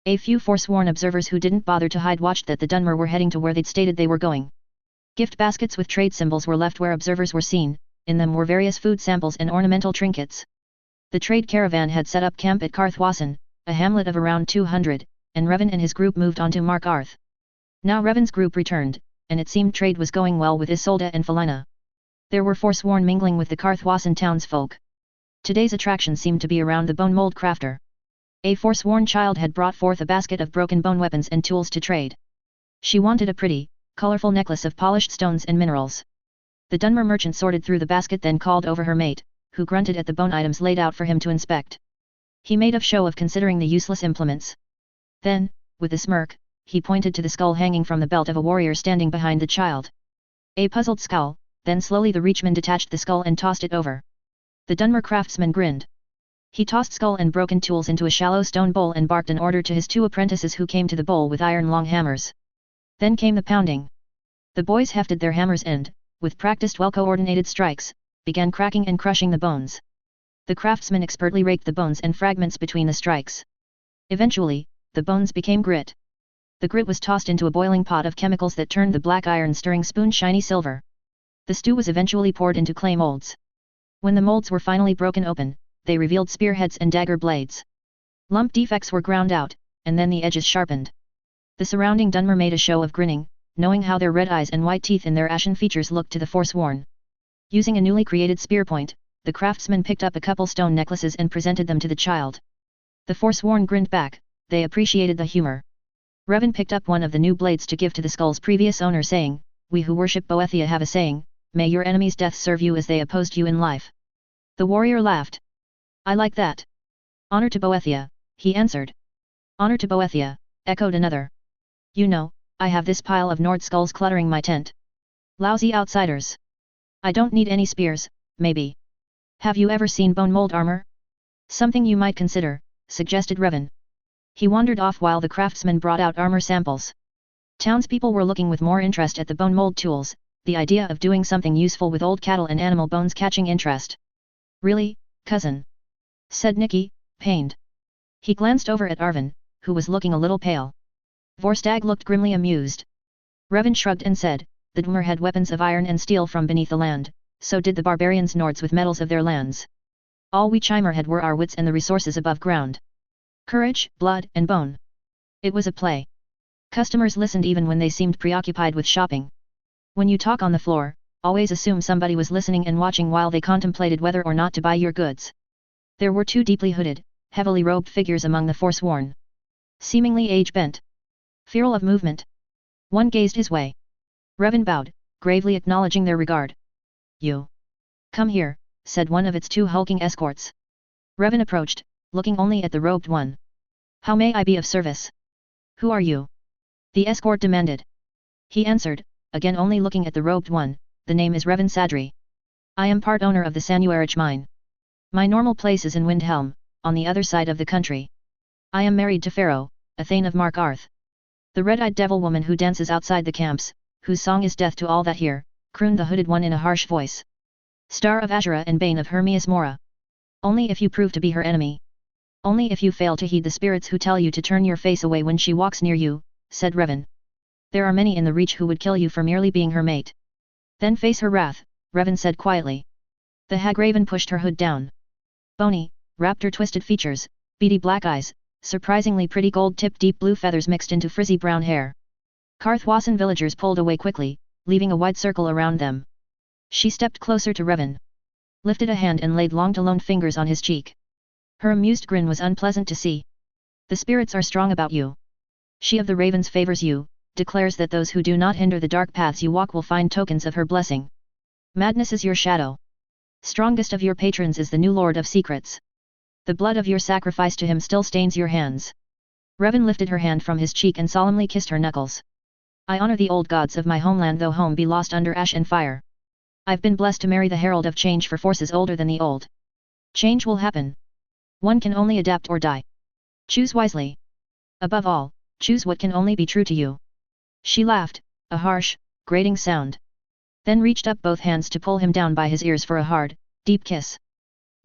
A few forsworn observers who didn't bother to hide watched that the Dunmer were heading to where they'd stated they were going. Gift baskets with trade symbols were left where observers were seen, in them were various food samples and ornamental trinkets. The trade caravan had set up camp at Karthwassen, a hamlet of around 200, and Revan and his group moved on to Markarth. Now Revan's group returned, and it seemed trade was going well with Isolda and Felina. There were forsworn mingling with the Karthwassen townsfolk. Today's attraction seemed to be around the bone mold crafter. A forsworn child had brought forth a basket of broken bone weapons and tools to trade. She wanted a pretty, colorful necklace of polished stones and minerals. The Dunmer merchant sorted through the basket, then called over her mate, who grunted at the bone items laid out for him to inspect. He made a show of considering the useless implements. Then, with a smirk, he pointed to the skull hanging from the belt of a warrior standing behind the child. A puzzled scowl, then slowly the Reachman detached the skull and tossed it over. The Dunmer craftsman grinned. He tossed skull and broken tools into a shallow stone bowl and barked an order to his 2 apprentices who came to the bowl with iron long hammers. Then came the pounding. The boys hefted their hammers and, with practiced well-coordinated strikes, began cracking and crushing the bones. The craftsman expertly raked the bones and fragments between the strikes. Eventually, the bones became grit. The grit was tossed into a boiling pot of chemicals that turned the black iron stirring spoon shiny silver. The stew was eventually poured into clay molds. When the molds were finally broken open, they revealed spearheads and dagger blades. Lump defects were ground out, and then the edges sharpened. The surrounding Dunmer made a show of grinning, knowing how their red eyes and white teeth and their ashen features looked to the forsworn. Using a newly created spear point, the craftsman picked up a couple stone necklaces and presented them to the child. The forsworn grinned back. They appreciated the humor. Revan picked up one of the new blades to give to the skull's previous owner, saying, "We who worship Boethia have a saying, may your enemies' death serve you as they opposed you in life." The warrior laughed. "I like that." "Honor to Boethia," he answered. "Honor to Boethia," echoed another. "You know, I have this pile of Nord skulls cluttering my tent. Lousy outsiders. I don't need any spears, maybe. Have you ever seen bone mold armor? Something you might consider," suggested Revan. He wandered off while the craftsman brought out armor samples. Townspeople were looking with more interest at the bone mold tools, the idea of doing something useful with old cattle and animal bones catching interest. "Really, cousin?" said Nicky, pained. He glanced over at Arvin, who was looking a little pale. Vorstag looked grimly amused. Revan shrugged and said, "The Dwemer had weapons of iron and steel from beneath the land, so did the barbarians Nords with metals of their lands. All we Chimer had were our wits and the resources above ground. Courage, blood, and bone. It was a play." Customers listened even when they seemed preoccupied with shopping. When you talk on the floor, always assume somebody was listening and watching while they contemplated whether or not to buy your goods. There were 2 deeply hooded, heavily robed figures among the forsworn. Seemingly age-bent. Feral of movement. One gazed his way. Revan bowed, gravely acknowledging their regard. "You. Come here," said one of its 2 hulking escorts. Revan approached, looking only at the robed one. "How may I be of service?" "Who are you?" the escort demanded. He answered, again only looking at the robed one, "The name is Revan Sadri. I am part owner of the Sanuarich mine. My normal place is in Windhelm, on the other side of the country. I am married to Pharaoh, a Thane of Markarth. The red-eyed devil woman who dances outside the camps, whose song is death to all that hear," crooned the hooded one in a harsh voice. "Star of Azura and bane of Hermias Mora. Only if you prove to be her enemy. Only if you fail to heed the spirits who tell you to turn your face away when she walks near you," said Revan. "There are many in the Reach who would kill you for merely being her mate. Then face her wrath," Revan said quietly. The hag raven pushed her hood down. Bony, raptor twisted features, beady black eyes, surprisingly pretty gold-tipped deep blue feathers mixed into frizzy brown hair. Karthwasan villagers pulled away quickly, leaving a wide circle around them. She stepped closer to Revan, lifted a hand and laid long toned fingers on his cheek. Her amused grin was unpleasant to see. The spirits are strong about you. She of the ravens favors you, declares that those who do not hinder the dark paths you walk will find tokens of her blessing. Madness is your shadow. Strongest of your patrons is the new Lord of Secrets. The blood of your sacrifice to him still stains your hands. Revan lifted her hand from his cheek and solemnly kissed her knuckles. I honor the old gods of my homeland though home be lost under ash and fire. I've been blessed to marry the herald of change for forces older than the old. Change will happen. One can only adapt or die. Choose wisely. Above all, choose what can only be true to you. She laughed, a harsh, grating sound. Then reached up both hands to pull him down by his ears for a hard, deep kiss.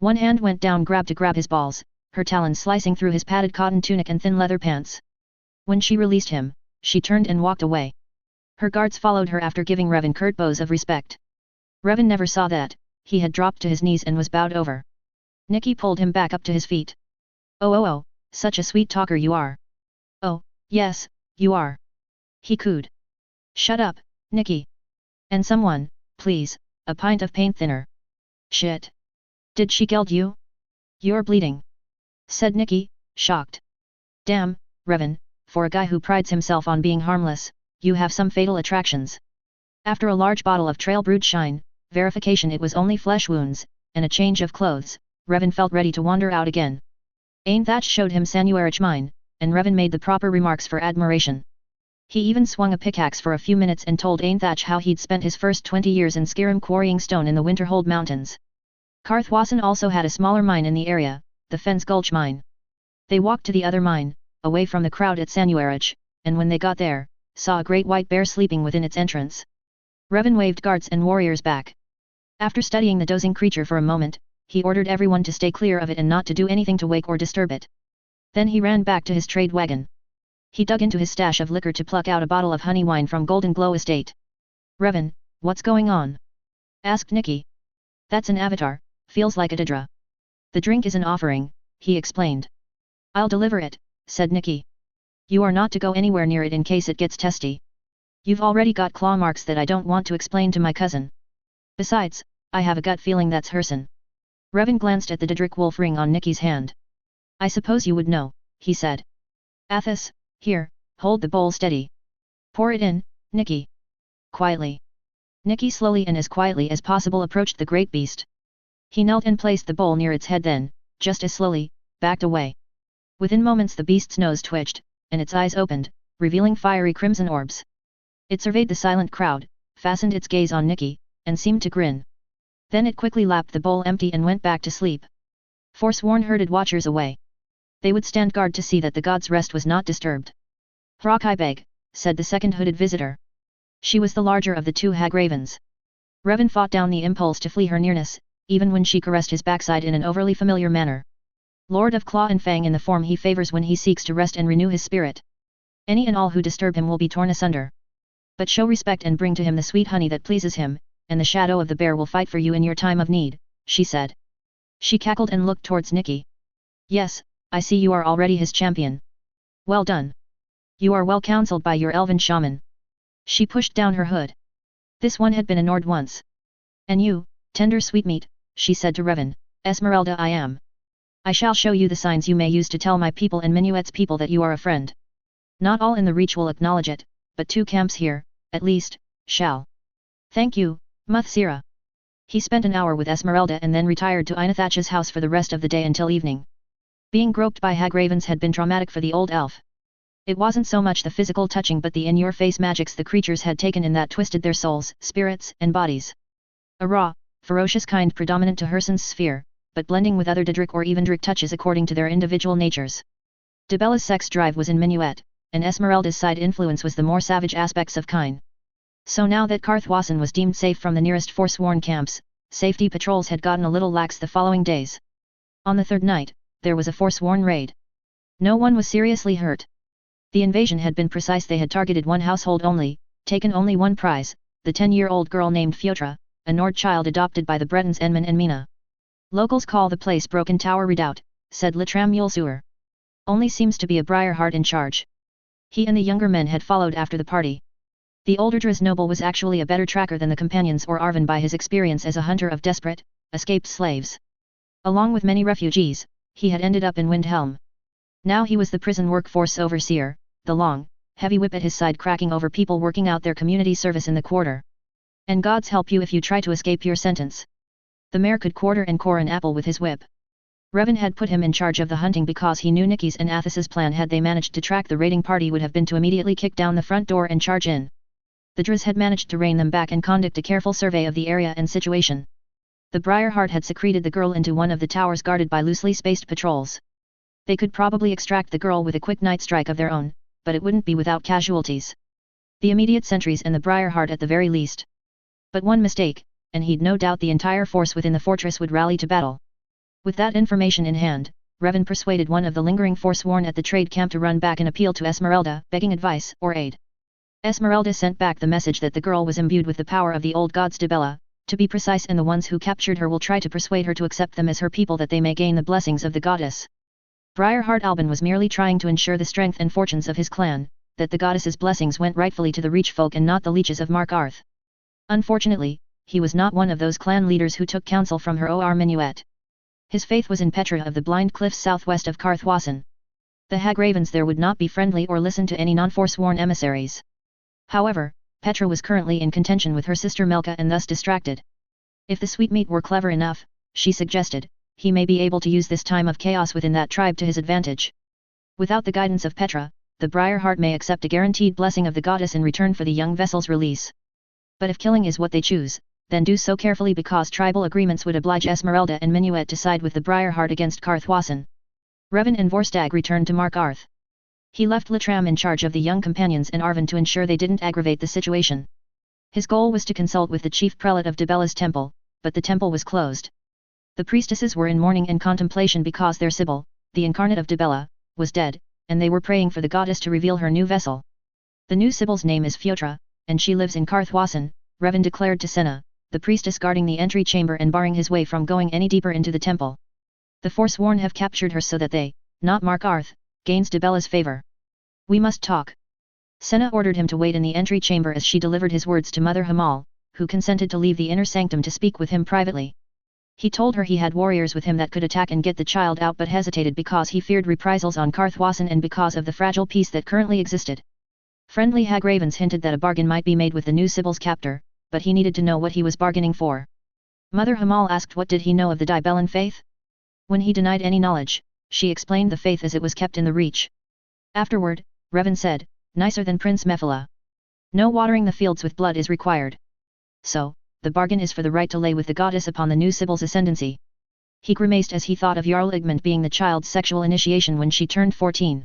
One hand went down to grab his balls, her talons slicing through his padded cotton tunic and thin leather pants. When she released him, she turned and walked away. Her guards followed her after giving Revan curt bows of respect. Revan never saw that, he had dropped to his knees and was bowed over. Nikki pulled him back up to his feet. Oh, such a sweet talker you are. Oh, yes, you are. He cooed. Shut up, Nikki. And someone, please, a pint of paint thinner. Shit. Did she geld you? You're bleeding. Said Nikki, shocked. Damn, Revan, for a guy who prides himself on being harmless, you have some fatal attractions. After a large bottle of trail brewed shine, verification it was only flesh wounds, and a change of clothes, Revan felt ready to wander out again. Ainthach showed him Sanuarich mine, and Revan made the proper remarks for admiration. He even swung a pickaxe for a few minutes and told Ainthach how he'd spent his first 20 years in Skyrim quarrying stone in the Winterhold Mountains. Karthwasan also had a smaller mine in the area, the Fens Gulch mine. They walked to the other mine, away from the crowd at Sanuarich, and when they got there, saw a great white bear sleeping within its entrance. Revan waved guards and warriors back. After studying the dozing creature for a moment, he ordered everyone to stay clear of it and not to do anything to wake or disturb it. Then he ran back to his trade wagon. He dug into his stash of liquor to pluck out a bottle of honey wine from Golden Glow Estate. Revan, what's going on? Asked Nikki. That's an avatar, feels like a Daedra. The drink is an offering, he explained. I'll deliver it, said Nikki. You are not to go anywhere near it in case it gets testy. You've already got claw marks that I don't want to explain to my cousin. Besides, I have a gut feeling that's Herson. Revan glanced at the Daedric wolf ring on Nikki's hand. I suppose you would know, he said. Athos, here, hold the bowl steady. Pour it in, Nikki. Quietly. Nikki slowly and as quietly as possible approached the great beast. He knelt and placed the bowl near its head then, just as slowly, backed away. Within moments the beast's nose twitched, and its eyes opened, revealing fiery crimson orbs. It surveyed the silent crowd, fastened its gaze on Nikki, and seemed to grin. Then it quickly lapped the bowl empty and went back to sleep. Forsworn herded watchers away. They would stand guard to see that the god's rest was not disturbed. Hrokai Beg, said the second hooded visitor. She was the larger of the two hag ravens. Revan fought down the impulse to flee her nearness, even when she caressed his backside in an overly familiar manner. Lord of Claw and Fang in the form he favors when he seeks to rest and renew his spirit. Any and all who disturb him will be torn asunder. But show respect and bring to him the sweet honey that pleases him, and the shadow of the bear will fight for you in your time of need, she said. She cackled and looked towards Nikki. Yes, I see you are already his champion. Well done. You are well counseled by your elven shaman. She pushed down her hood. This one had been a Nord once. And you, tender sweetmeat, she said to Revan, Esmeralda I am. I shall show you the signs you may use to tell my people and Minuet's people that you are a friend. Not all in the Reach will acknowledge it, but 2 camps here, at least, shall. Thank you, Muthsira. He spent an hour with Esmeralda and then retired to Inathach's house for the rest of the day until evening. Being groped by hag ravens had been traumatic for the old elf. It wasn't so much the physical touching but the in-your-face magics the creatures had taken in that twisted their souls, spirits, and bodies. A raw, ferocious kind predominant to Herson's sphere, but blending with other Daedric or even Dric touches according to their individual natures. Debella's sex drive was in Minuet, and Esmeralda's side influence was the more savage aspects of Kine. So now that Karthwasan was deemed safe from the nearest Forsworn camps, safety patrols had gotten a little lax the following days. On the third night, there was a Forsworn raid. No one was seriously hurt. The invasion had been precise. They had targeted one household only, taken only one prize, the 10-year-old girl named Fjotra, a Nord child adopted by the Bretons Enman and Mina. Locals call the place Broken Tower Redoubt, said Litram Mulesur. Only seems to be a Briarheart in charge. He and the younger men had followed after the party. The older Drizzt noble was actually a better tracker than the companions or Arvin by his experience as a hunter of desperate, escaped slaves. Along with many refugees, he had ended up in Windhelm. Now he was the prison workforce overseer, the long, heavy whip at his side cracking over people working out their community service in the quarter. And God's help you if you try to escape your sentence. The mayor could quarter and core an apple with his whip. Revan had put him in charge of the hunting because he knew Nikki's and Athos's plan had they managed to track the raiding party would have been to immediately kick down the front door and charge in. The Drizzt had managed to rein them back and conduct a careful survey of the area and situation. The Briarheart had secreted the girl into one of the towers guarded by loosely spaced patrols. They could probably extract the girl with a quick night strike of their own, but it wouldn't be without casualties. The immediate sentries and the Briarheart at the very least. But one mistake, and he'd no doubt the entire force within the fortress would rally to battle. With that information in hand, Revan persuaded one of the lingering Forsworn at the trade camp to run back and appeal to Esmeralda, begging advice or aid. Esmeralda sent back the message that the girl was imbued with the power of the old gods Dibella, to be precise, and the ones who captured her will try to persuade her to accept them as her people that they may gain the blessings of the goddess. Briarheart Alban was merely trying to ensure the strength and fortunes of his clan, that the goddess's blessings went rightfully to the Reach folk and not the leeches of Mark Arth. Unfortunately, he was not one of those clan leaders who took counsel from her or Minuet. His faith was in Petra of the Blind Cliffs southwest of Karthwassen. The Hag Ravens there would not be friendly or listen to any non-Forsworn emissaries. However, Petra was currently in contention with her sister Melka and thus distracted. If the sweetmeat were clever enough, she suggested, he may be able to use this time of chaos within that tribe to his advantage. Without the guidance of Petra, the Briarheart may accept a guaranteed blessing of the goddess in return for the young vessel's release. But if killing is what they choose, then do so carefully because tribal agreements would oblige Esmeralda and Minuet to side with the Briarheart against Karthwassen. Revan and Vorstag returned to Mark Arth. He left Lettram in charge of the young companions and Arvin to ensure they didn't aggravate the situation. His goal was to consult with the chief prelate of Dibella's temple, but the temple was closed. The priestesses were in mourning and contemplation because their Sibyl, the incarnate of Dibella, was dead, and they were praying for the goddess to reveal her new vessel. The new Sibyl's name is Fiotra, and she lives in Karthwassen, Revan declared to Senna, the priestess guarding the entry chamber and barring his way from going any deeper into the temple. The Forsworn have captured her so that they, not Mark Arth, gains Dibella's favor. We must talk. Senna ordered him to wait in the entry chamber as she delivered his words to Mother Hamal, who consented to leave the inner sanctum to speak with him privately. He told her he had warriors with him that could attack and get the child out but hesitated because he feared reprisals on Karthwassen and because of the fragile peace that currently existed. Friendly Hag Ravens hinted that a bargain might be made with the new Sibyl's captor, but he needed to know what he was bargaining for. Mother Hamal asked what did he know of the Dibellan faith? When he denied any knowledge, she explained the faith as it was kept in the Reach. Afterward, Revan said, nicer than Prince Mephila. No watering the fields with blood is required. So, the bargain is for the right to lay with the goddess upon the new Sibyl's ascendancy. He grimaced as he thought of Jarl Igmund being the child's sexual initiation when she turned 14.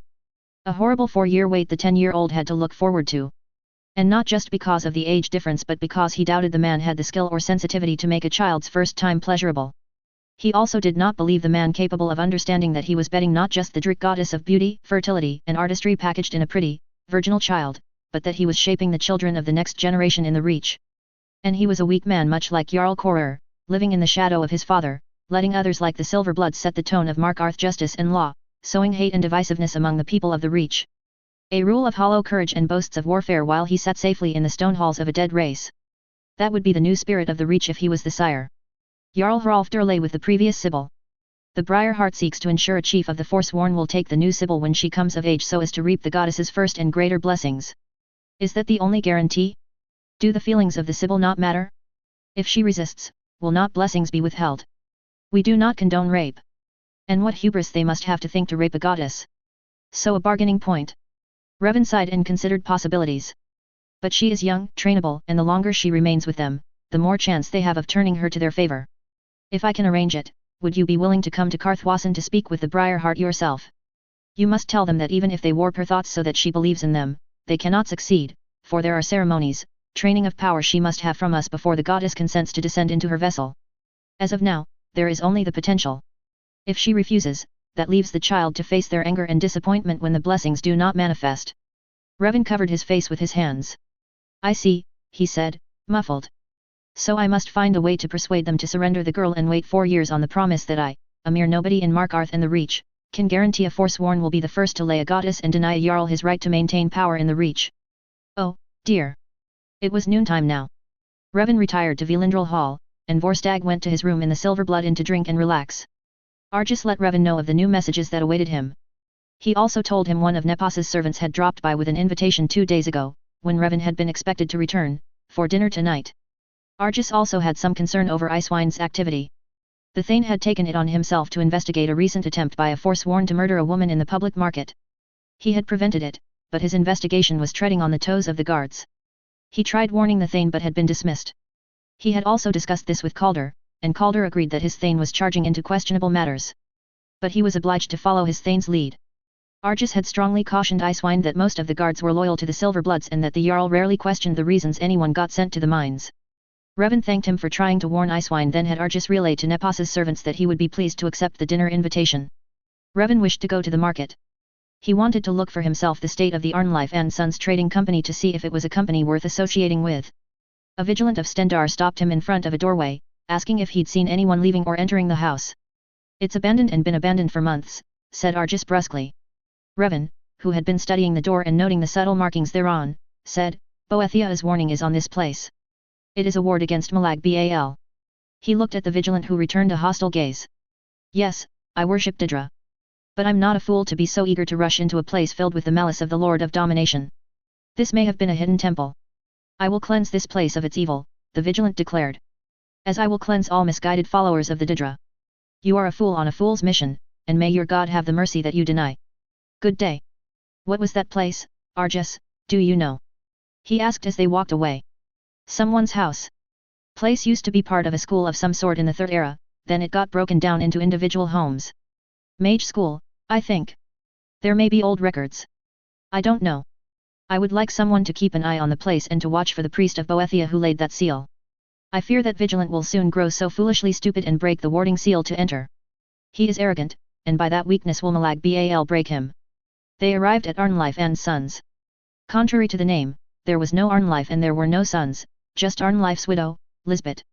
A horrible 4-year wait the 10-year-old had to look forward to. And not just because of the age difference but because he doubted the man had the skill or sensitivity to make a child's first time pleasurable. He also did not believe the man capable of understanding that he was betting not just the Drick goddess of beauty, fertility and artistry packaged in a pretty, virginal child, but that he was shaping the children of the next generation in the Reach. And he was a weak man much like Jarl Korur, living in the shadow of his father, letting others like the Silverbloods set the tone of Mark Arth justice and law, sowing hate and divisiveness among the people of the Reach. A rule of hollow courage and boasts of warfare while he sat safely in the stone halls of a dead race. That would be the new spirit of the Reach if he was the sire. Jarl Hrolfr lay with the previous Sibyl. The Briarheart seeks to ensure a chief of the Forsworn will take the new Sibyl when she comes of age so as to reap the goddess's first and greater blessings. Is that the only guarantee? Do the feelings of the Sibyl not matter? If she resists, will not blessings be withheld? We do not condone rape. And what hubris they must have to think to rape a goddess. So a bargaining point. Revan sighed and considered possibilities. But she is young, trainable, and the longer she remains with them, the more chance they have of turning her to their favor. If I can arrange it, would you be willing to come to Karthwassen to speak with the Briarheart yourself? You must tell them that even if they warp her thoughts so that she believes in them, they cannot succeed, for there are ceremonies, training of power she must have from us before the goddess consents to descend into her vessel. As of now, there is only the potential. If she refuses, that leaves the child to face their anger and disappointment when the blessings do not manifest. Revan covered his face with his hands. I see, he said, muffled. So I must find a way to persuade them to surrender the girl and wait 4 years on the promise that I, a mere nobody in Mark Arth and the Reach, can guarantee a forsworn will be the first to lay a goddess and deny a Jarl his right to maintain power in the Reach. Oh, dear. It was noontime now. Revan retired to Velindrel Hall, and Vorstag went to his room in the Silverblood Inn to drink and relax. Argus let Revan know of the new messages that awaited him. He also told him one of Nepas's servants had dropped by with an invitation 2 days ago, when Revan had been expected to return, for dinner tonight. Argus also had some concern over Icewine's activity. The Thane had taken it on himself to investigate a recent attempt by a forsworn to murder a woman in the public market. He had prevented it, but his investigation was treading on the toes of the guards. He tried warning the Thane but had been dismissed. He had also discussed this with Calder, and Calder agreed that his Thane was charging into questionable matters. But he was obliged to follow his Thane's lead. Argus had strongly cautioned Icewine that most of the guards were loyal to the Silverbloods and that the Jarl rarely questioned the reasons anyone got sent to the mines. Revan thanked him for trying to warn Icewine, then had Argus relay to Nepas's servants that he would be pleased to accept the dinner invitation. Revan wished to go to the market. He wanted to look for himself the state of the Arnlife and Sons Trading Company to see if it was a company worth associating with. A vigilant of Stendar stopped him in front of a doorway, asking if he'd seen anyone leaving or entering the house. It's abandoned and been abandoned for months, said Argus brusquely. Revan, who had been studying the door and noting the subtle markings thereon, said, Boethia's warning is on this place. It is a ward against Malag Bal. He looked at the vigilant who returned a hostile gaze. Yes, I worship Didra. But I'm not a fool to be so eager to rush into a place filled with the malice of the Lord of Domination. This may have been a hidden temple. I will cleanse this place of its evil, the vigilant declared. As I will cleanse all misguided followers of the Didra. You are a fool on a fool's mission, and may your God have the mercy that you deny. Good day. What was that place, Argus, do you know? He asked as they walked away. Someone's house. Place used to be part of a school of some sort in the Third Era, then it got broken down into individual homes. Mage school, I think. There may be old records. I don't know. I would like someone to keep an eye on the place and to watch for the priest of Boethia who laid that seal. I fear that Vigilant will soon grow so foolishly stupid and break the warding seal to enter. He is arrogant, and by that weakness will Malag Bal break him. They arrived at Arnlife and Sons. Contrary to the name, there was no Arnlife and there were no sons, just Arnlife's widow, Lisbeth.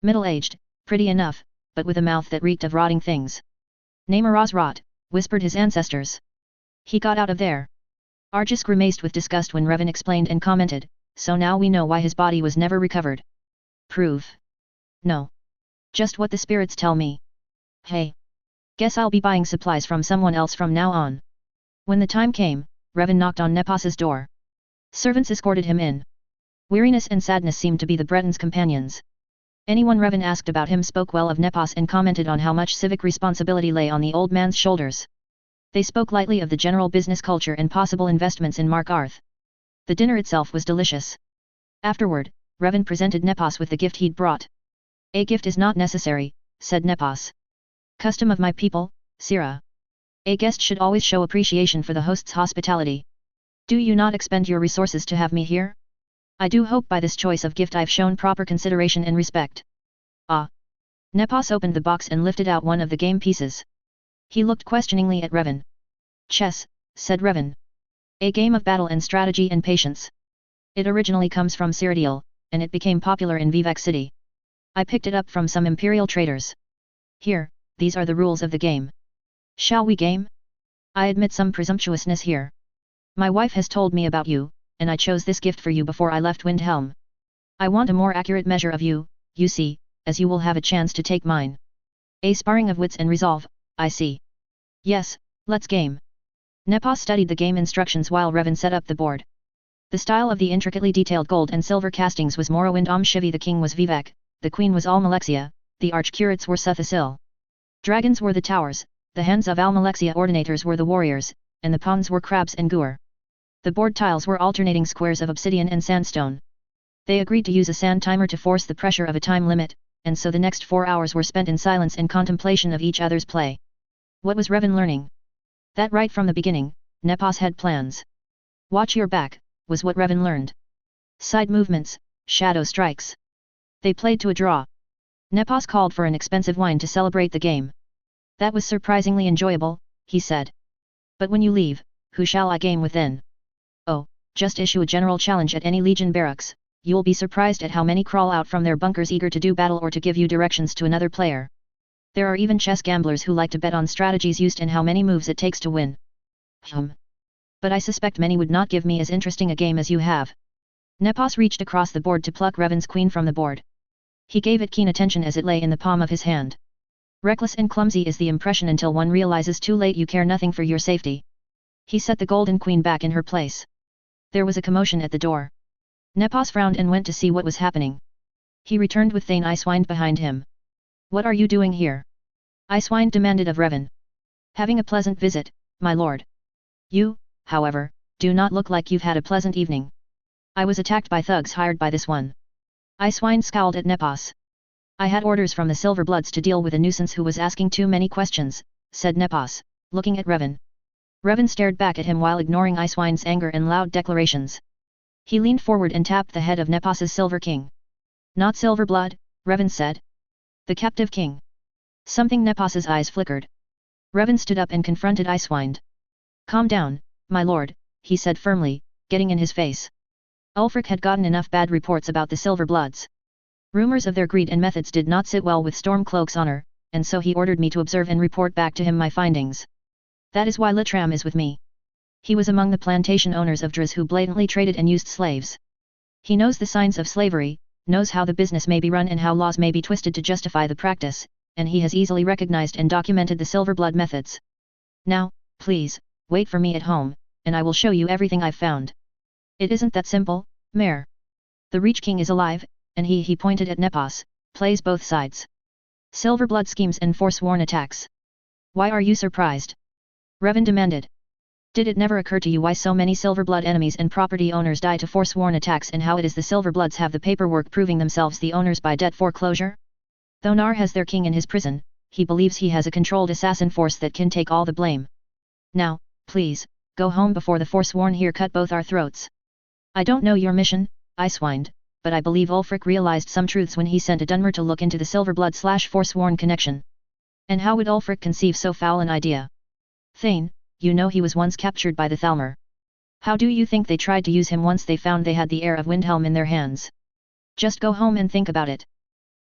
Middle-aged, pretty enough, but with a mouth that reeked of rotting things. Namaraz rot, whispered his ancestors. He got out of there. Argus grimaced with disgust when Revan explained and commented, so now we know why his body was never recovered. Prove. No. Just what the spirits tell me. Hey. Guess I'll be buying supplies from someone else from now on. When the time came, Revan knocked on Nepas's door. Servants escorted him in. Weariness and sadness seemed to be the Breton's companions. Anyone Revan asked about him spoke well of Nepas and commented on how much civic responsibility lay on the old man's shoulders. They spoke lightly of the general business culture and possible investments in Mark Arth. The dinner itself was delicious. Afterward, Revan presented Nepas with the gift he'd brought. A gift is not necessary, said Nepas. Custom of my people, Sira. A guest should always show appreciation for the host's hospitality. Do you not expend your resources to have me here? I do hope by this choice of gift I've shown proper consideration and respect. Ah. Nepas opened the box and lifted out one of the game pieces. He looked questioningly at Revan. Chess, said Revan. A game of battle and strategy and patience. It originally comes from Cyrodiil, and it became popular in Vivek City. I picked it up from some imperial traders. Here, these are the rules of the game. Shall we game? I admit some presumptuousness here. My wife has told me about you, and I chose this gift for you before I left Windhelm. I want a more accurate measure of you, you see, as you will have a chance to take mine. A sparring of wits and resolve, I see. Yes, let's game. Nepas studied the game instructions while Revan set up the board. The style of the intricately detailed gold and silver castings was Morrowind Shivi. The king was Vivek, the queen was Almalexia, the arch-curates were Suthasil. Dragons were the towers, the hands of Almalexia ordinators were the warriors, and the pawns were crabs and Gur. The board tiles were alternating squares of obsidian and sandstone. They agreed to use a sand timer to force the pressure of a time limit, and so the next 4 hours were spent in silence and contemplation of each other's play. What was Revan learning? That right from the beginning, Nepas had plans. Watch your back, was what Revan learned. Side movements, shadow strikes. They played to a draw. Nepas called for an expensive wine to celebrate the game. That was surprisingly enjoyable, he said. But when you leave, who shall I game with then? Oh, just issue a general challenge at any legion barracks, you'll be surprised at how many crawl out from their bunkers eager to do battle or to give you directions to another player. There are even chess gamblers who like to bet on strategies used and how many moves it takes to win. But I suspect many would not give me as interesting a game as you have. Nepos reached across the board to pluck Revan's queen from the board. He gave it keen attention as it lay in the palm of his hand. Reckless and clumsy is the impression until one realizes too late you care nothing for your safety. He set the golden queen back in her place. There was a commotion at the door. Nepos frowned and went to see what was happening. He returned with Thane Icewind behind him. What are you doing here? Icewind demanded of Revan. Having a pleasant visit, my lord. You, however, do not look like you've had a pleasant evening. I was attacked by thugs hired by this one. Icewind scowled at Nepos. I had orders from the Silverbloods to deal with a nuisance who was asking too many questions, said Nepos, looking at Revan. Revan stared back at him while ignoring Icewind's anger and loud declarations. He leaned forward and tapped the head of Nepos's Silver King. Not Silverblood, Revan said. The captive king. Something Nepos's eyes flickered. Revan stood up and confronted Icewind. Calm down, my lord, he said firmly, getting in his face. Ulfric had gotten enough bad reports about the Silverbloods. Rumors of their greed and methods did not sit well with Stormcloak's honor, and so he ordered me to observe and report back to him my findings. That is why Littram is with me. He was among the plantation owners of Draz who blatantly traded and used slaves. He knows the signs of slavery, knows how the business may be run and how laws may be twisted to justify the practice, and he has easily recognized and documented the Silverblood methods. Now, please, wait for me at home, and I will show you everything I've found. It isn't that simple, Mare. The Reach King is alive, and he pointed at Nepos, plays both sides. Silverblood schemes and forsworn attacks. Why are you surprised? Revan demanded. Did it never occur to you why so many Silverblood enemies and property owners die to forsworn attacks and how it is the Silverbloods have the paperwork proving themselves the owners by debt foreclosure? Though Nar has their king in his prison, he believes he has a controlled assassin force that can take all the blame. Now, please, go home before the forsworn here cut both our throats. I don't know your mission, Icewind, but I believe Ulfric realized some truths when he sent a Dunmer to look into the Silverblood/forsworn connection. And how would Ulfric conceive so foul an idea? Thane, you know he was once captured by the Thalmor. How do you think they tried to use him once they found they had the heir of Windhelm in their hands? Just go home and think about it.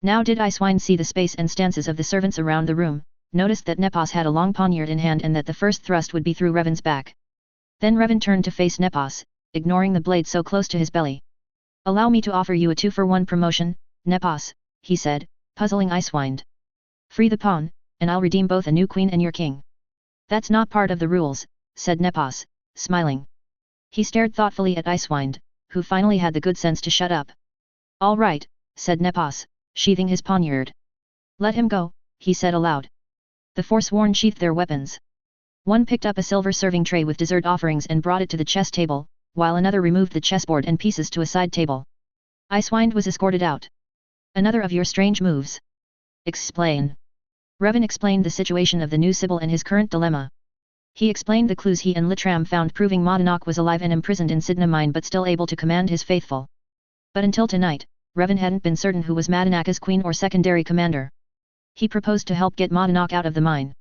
Now did Icewind see the space and stances of the servants around the room, noticed that Nepos had a long poniard in hand and that the first thrust would be through Revan's back. Then Revan turned to face Nepos, ignoring the blade so close to his belly. Allow me to offer you a 2-for-1 promotion, Nepos, he said, puzzling Icewind. Free the pawn, and I'll redeem both a new queen and your king. That's not part of the rules, said Nepos, smiling. He stared thoughtfully at Icewind, who finally had the good sense to shut up. All right, said Nepos, sheathing his poniard. Let him go, he said aloud. The forsworn sheathed their weapons. One picked up a silver serving tray with dessert offerings and brought it to the chess table, while another removed the chessboard and pieces to a side table. Icewind was escorted out. Another of your strange moves. Explain. Revan explained the situation of the new Sibyl and his current dilemma. He explained the clues he and Littram found proving Modonok was alive and imprisoned in Sidna Mine but still able to command his faithful. But until tonight, Revan hadn't been certain who was Madonaka's queen or secondary commander. He proposed to help get Modonok out of the mine.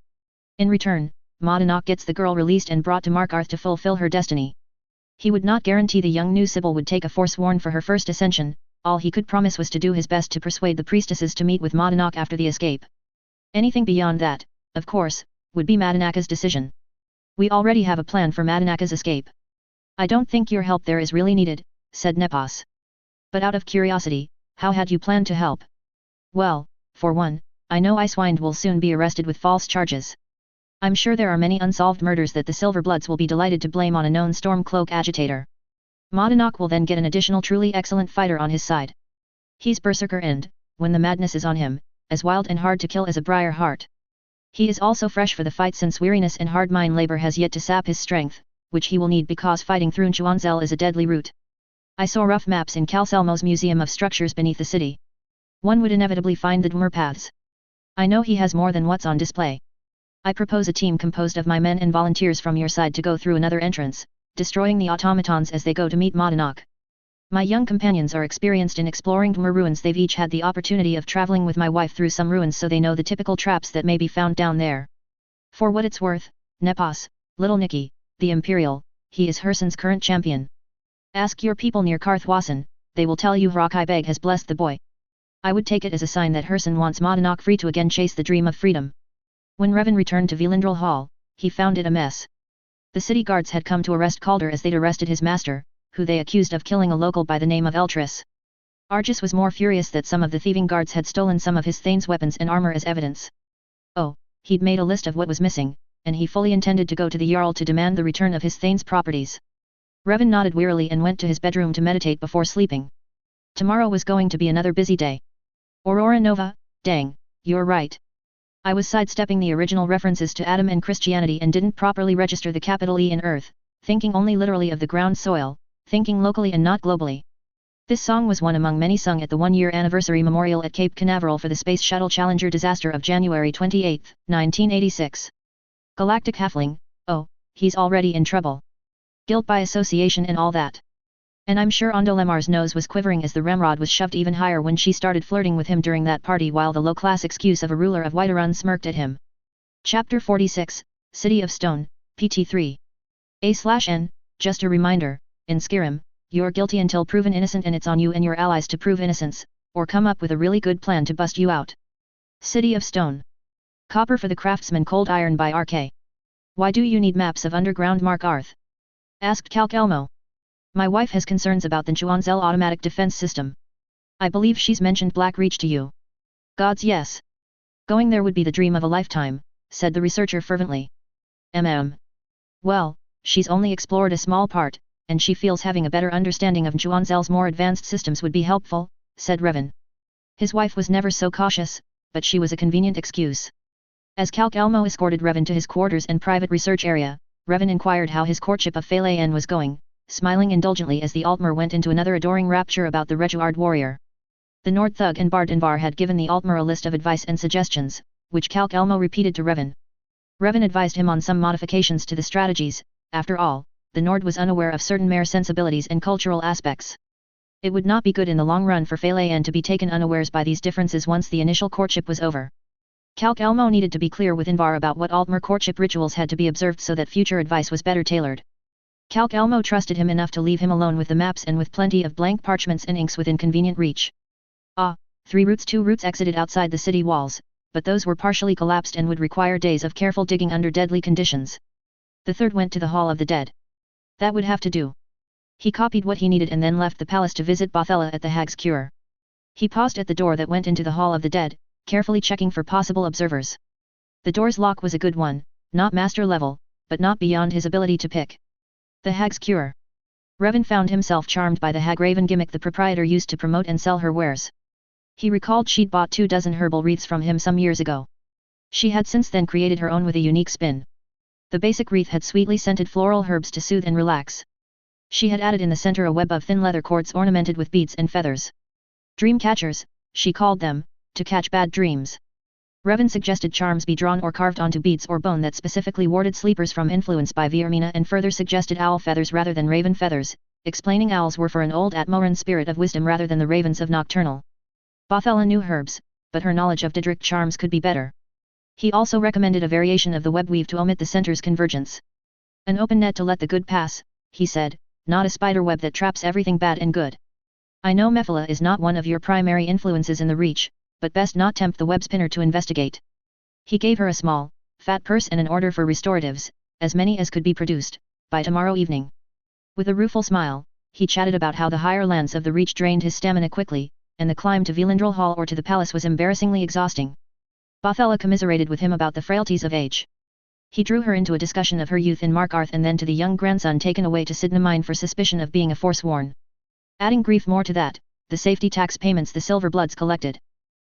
In return, Modonok gets the girl released and brought to Markarth to fulfill her destiny. He would not guarantee the young new Sibyl would take a forsworn for her first ascension, all he could promise was to do his best to persuade the priestesses to meet with Modonok after the escape. Anything beyond that, of course, would be Madonaka's decision. We already have a plan for Madonaka's escape. I don't think your help there is really needed, said Nepos. But out of curiosity, how had you planned to help? Well, for one, I know Icewind will soon be arrested with false charges. I'm sure there are many unsolved murders that the Silverbloods will be delighted to blame on a known Stormcloak agitator. Modonok will then get an additional truly excellent fighter on his side. He's berserker and, when the madness is on him, as wild and hard to kill as a briar heart. He is also fresh for the fight since weariness and hard mine labor has yet to sap his strength, which he will need because fighting through Chuanzel is a deadly route. I saw rough maps in Calselmo's Museum of Structures beneath the city. One would inevitably find the Dwemer paths. I know he has more than what's on display. I propose a team composed of my men and volunteers from your side to go through another entrance, destroying the automatons as they go to meet Modonok. My young companions are experienced in exploring Dwemer ruins. They've each had the opportunity of traveling with my wife through some ruins, so they know the typical traps that may be found down there. For what it's worth, Nepos, little Nicky, the Imperial, he is Herson's current champion. Ask your people near Karthwassen, they will tell you Hrakai Beg has blessed the boy. I would take it as a sign that Herson wants Madanok free to again chase the dream of freedom. When Revan returned to Velindrel Hall, he found it a mess. The city guards had come to arrest Calder as they'd arrested his master, who they accused of killing a local by the name of Eltris. Argus was more furious that some of the thieving guards had stolen some of his Thane's weapons and armor as evidence. Oh, he'd made a list of what was missing, and he fully intended to go to the Jarl to demand the return of his Thane's properties. Revan nodded wearily and went to his bedroom to meditate before sleeping. Tomorrow was going to be another busy day. Aurora Nova, dang, you're right. I was sidestepping the original references to Adam and Christianity and didn't properly register the capital E in Earth, thinking only literally of the ground soil, thinking locally and not globally. This song was one among many sung at the one-year anniversary memorial at Cape Canaveral for the Space Shuttle Challenger disaster of January 28, 1986. Galactic Halfling, oh, he's already in trouble. Guilt by association and all that. And I'm sure Ondolemar's nose was quivering as the ramrod was shoved even higher when she started flirting with him during that party while the low-class excuse of a ruler of Whiterun smirked at him. Chapter 46, City of Stone, PT3. A/N, just a reminder, in Skyrim, you're guilty until proven innocent and it's on you and your allies to prove innocence, or come up with a really good plan to bust you out. City of Stone. Copper for the craftsman, cold iron by RK. Why do you need maps of underground Mark Arth? Asked Calc Elmo. My wife has concerns about the Chuanzel automatic defense system. I believe she's mentioned Black Reach to you. Gods, yes. Going there would be the dream of a lifetime, said the researcher fervently. Well, she's only explored a small part, and she feels having a better understanding of Chuanzel's more advanced systems would be helpful, said Revan. His wife was never so cautious, but she was a convenient excuse. As Calc Elmo escorted Revan to his quarters and private research area, Revan inquired how his courtship of Falayan was going, smiling indulgently as the Altmer went into another adoring rapture about the Reguard warrior. The Nord Thug and Bard Invar had given the Altmer a list of advice and suggestions, which Calc Elmo repeated to Revan. Revan advised him on some modifications to the strategies. After all, the Nord was unaware of certain mare sensibilities and cultural aspects. It would not be good in the long run for Falayan to be taken unawares by these differences once the initial courtship was over. Calc Elmo needed to be clear with Invar about what Altmer courtship rituals had to be observed so that future advice was better tailored. Calc Elmo trusted him enough to leave him alone with the maps and with plenty of blank parchments and inks within convenient reach. 2 routes exited outside the city walls, but those were partially collapsed and would require days of careful digging under deadly conditions. The third went to the Hall of the Dead. That would have to do. He copied what he needed and then left the palace to visit Bothella at the Hag's Cure. He paused at the door that went into the Hall of the Dead, carefully checking for possible observers. The door's lock was a good one, not master level, but not beyond his ability to pick. The Hag's Cure. Revan found himself charmed by the Hag Raven gimmick the proprietor used to promote and sell her wares. He recalled she'd bought 24 herbal wreaths from him some years ago. She had since then created her own with a unique spin. The basic wreath had sweetly scented floral herbs to soothe and relax. She had added in the center a web of thin leather cords ornamented with beads and feathers. Dream catchers, she called them, to catch bad dreams. Revan suggested charms be drawn or carved onto beads or bone that specifically warded sleepers from influence by Viermina and further suggested owl feathers rather than raven feathers, explaining owls were for an old Atmoran spirit of wisdom rather than the ravens of nocturnal. Bothella knew herbs, but her knowledge of Daedric charms could be better. He also recommended a variation of the web weave to omit the center's convergence. An open net to let the good pass, he said, not a spider web that traps everything bad and good. I know Mephila is not one of your primary influences in the Reach, but best not tempt the web spinner to investigate. He gave her a small, fat purse and an order for restoratives, as many as could be produced, by tomorrow evening. With a rueful smile, he chatted about how the higher lands of the Reach drained his stamina quickly, and the climb to Velindrel Hall or to the palace was embarrassingly exhausting. Bothella commiserated with him about the frailties of age. He drew her into a discussion of her youth in Markarth and then to the young grandson taken away to Sidna Mine for suspicion of being a Forsworn. Adding grief more to that, the safety tax payments the Silverbloods collected.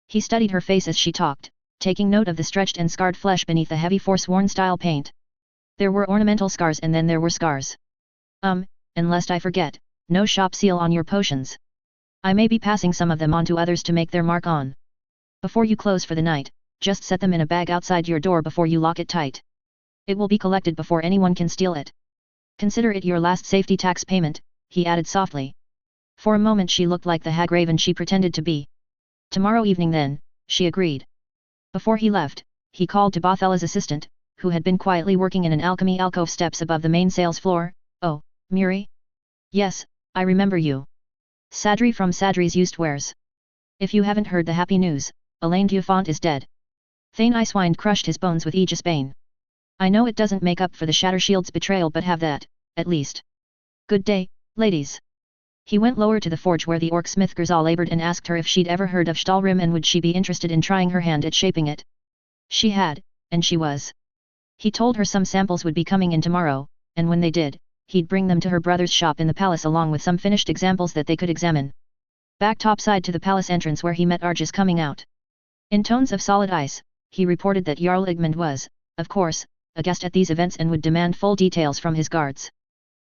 He studied her face as she talked, taking note of the stretched and scarred flesh beneath the heavy Forsworn-style paint. There were ornamental scars and then there were scars. And lest I forget, no shop seal on your potions. I may be passing some of them on to others to make their mark on. Before you close for the night, just set them in a bag outside your door before you lock it tight. It will be collected before anyone can steal it. Consider it your last safety tax payment, he added softly. For a moment she looked like the Hag Raven she pretended to be. Tomorrow evening then, she agreed. Before he left, he called to Bothella's assistant, who had been quietly working in an alchemy alcove steps above the main sales floor. Oh, Muri? Yes, I remember you. Sadri from Sadri's Used Wares. If you haven't heard the happy news, Elaine Dufont is dead. Thane Icewind crushed his bones with Aegis Bane. I know it doesn't make up for the Shattershield's betrayal, but have that, at least. Good day, ladies. He went lower to the forge where the orc smith Gerzal labored and asked her if she'd ever heard of Stahlrim and would she be interested in trying her hand at shaping it. She had, and she was. He told her some samples would be coming in tomorrow, and when they did, he'd bring them to her brother's shop in the palace along with some finished examples that they could examine. Back topside to the palace entrance where he met Argus coming out. In tones of solid ice, he reported that Jarl Igmund was, of course, a guest at these events and would demand full details from his guards.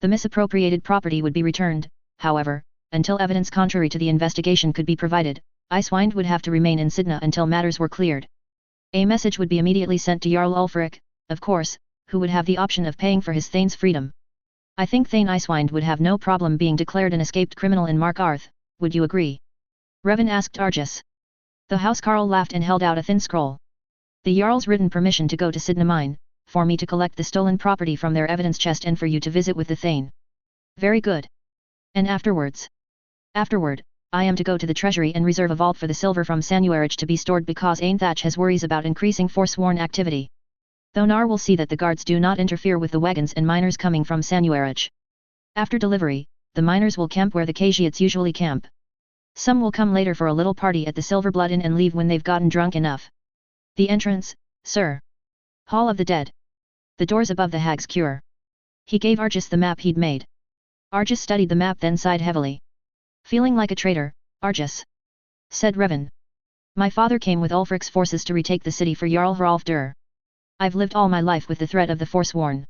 The misappropriated property would be returned, however, until evidence contrary to the investigation could be provided. Icewind would have to remain in Sidna until matters were cleared. A message would be immediately sent to Jarl Ulfric, of course, who would have the option of paying for his Thane's freedom. I think Thane Icewind would have no problem being declared an escaped criminal in Markarth, would you agree? Revan asked Argus. The housecarl laughed and held out a thin scroll. The Jarl's written permission to go to Sidna Mine, for me to collect the stolen property from their evidence chest and for you to visit with the Thane. Very good. And afterwards? Afterward, I am to go to the treasury and reserve a vault for the silver from Sanuarich to be stored because Ainthach has worries about increasing Forsworn activity. Thonar will see that the guards do not interfere with the wagons and miners coming from Sanuarich. After delivery, the miners will camp where the Khajiits usually camp. Some will come later for a little party at the Silverblood Inn and leave when they've gotten drunk enough. The entrance, sir. Hall of the Dead. The doors above the Hag's Cure. He gave Argus the map he'd made. Argus studied the map then sighed heavily. Feeling like a traitor, Argus, said Revan. My father came with Ulfric's forces to retake the city for Jarl Hrolfr. I've lived all my life with the threat of the Forsworn.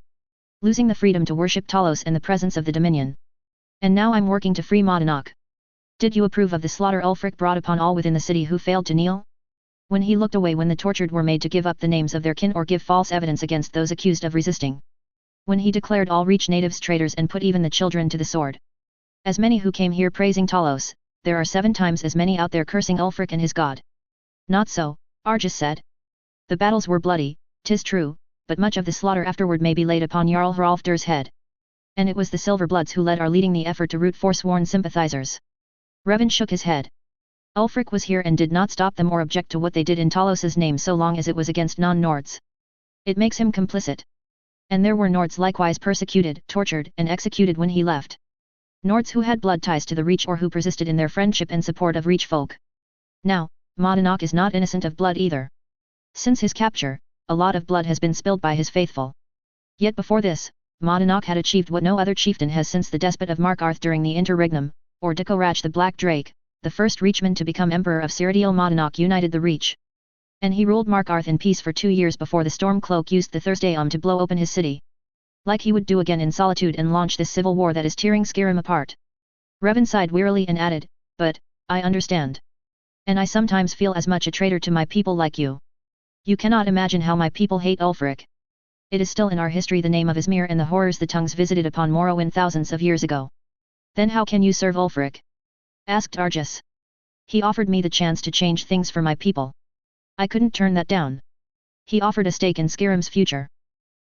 Losing the freedom to worship Talos and the presence of the Dominion. And now I'm working to free Modonok. Did you approve of the slaughter Ulfric brought upon all within the city who failed to kneel? When he looked away when the tortured were made to give up the names of their kin or give false evidence against those accused of resisting. When he declared all Reach natives traitors and put even the children to the sword. As many who came here praising Talos, there are 7 times as many out there cursing Ulfric and his god. Not so, Argus said. The battles were bloody, 'tis true, but much of the slaughter afterward may be laid upon Jarl Hrolfr's head. And it was the Silverbloods who led our leading the effort to root Forsworn sympathizers. Revan shook his head. Ulfric was here and did not stop them or object to what they did in Talos's name so long as it was against non-Nords. It makes him complicit. And there were Nords likewise persecuted, tortured, and executed when he left. Nords who had blood ties to the Reach or who persisted in their friendship and support of Reach folk. Now, Modonok is not innocent of blood either. Since his capture, a lot of blood has been spilled by his faithful. Yet before this, Modonok had achieved what no other chieftain has since the despot of Markarth during the interregnum, or Dikorach the Black Drake, the first Reachman to become Emperor of Cyrodiil. Modonok united the Reach. And he ruled Markarth in peace for 2 years before the Stormcloak used the Thursday to blow open his city. Like he would do again in Solitude and launch this civil war that is tearing Skyrim apart. Revan sighed wearily and added, but, I understand. And I sometimes feel as much a traitor to my people like you. You cannot imagine how my people hate Ulfric. It is still in our history the name of Izmir and the horrors the tongues visited upon Morrowind thousands of years ago. Then how can you serve Ulfric? Asked Argus. He offered me the chance to change things for my people. I couldn't turn that down. He offered a stake in Skyrim's future.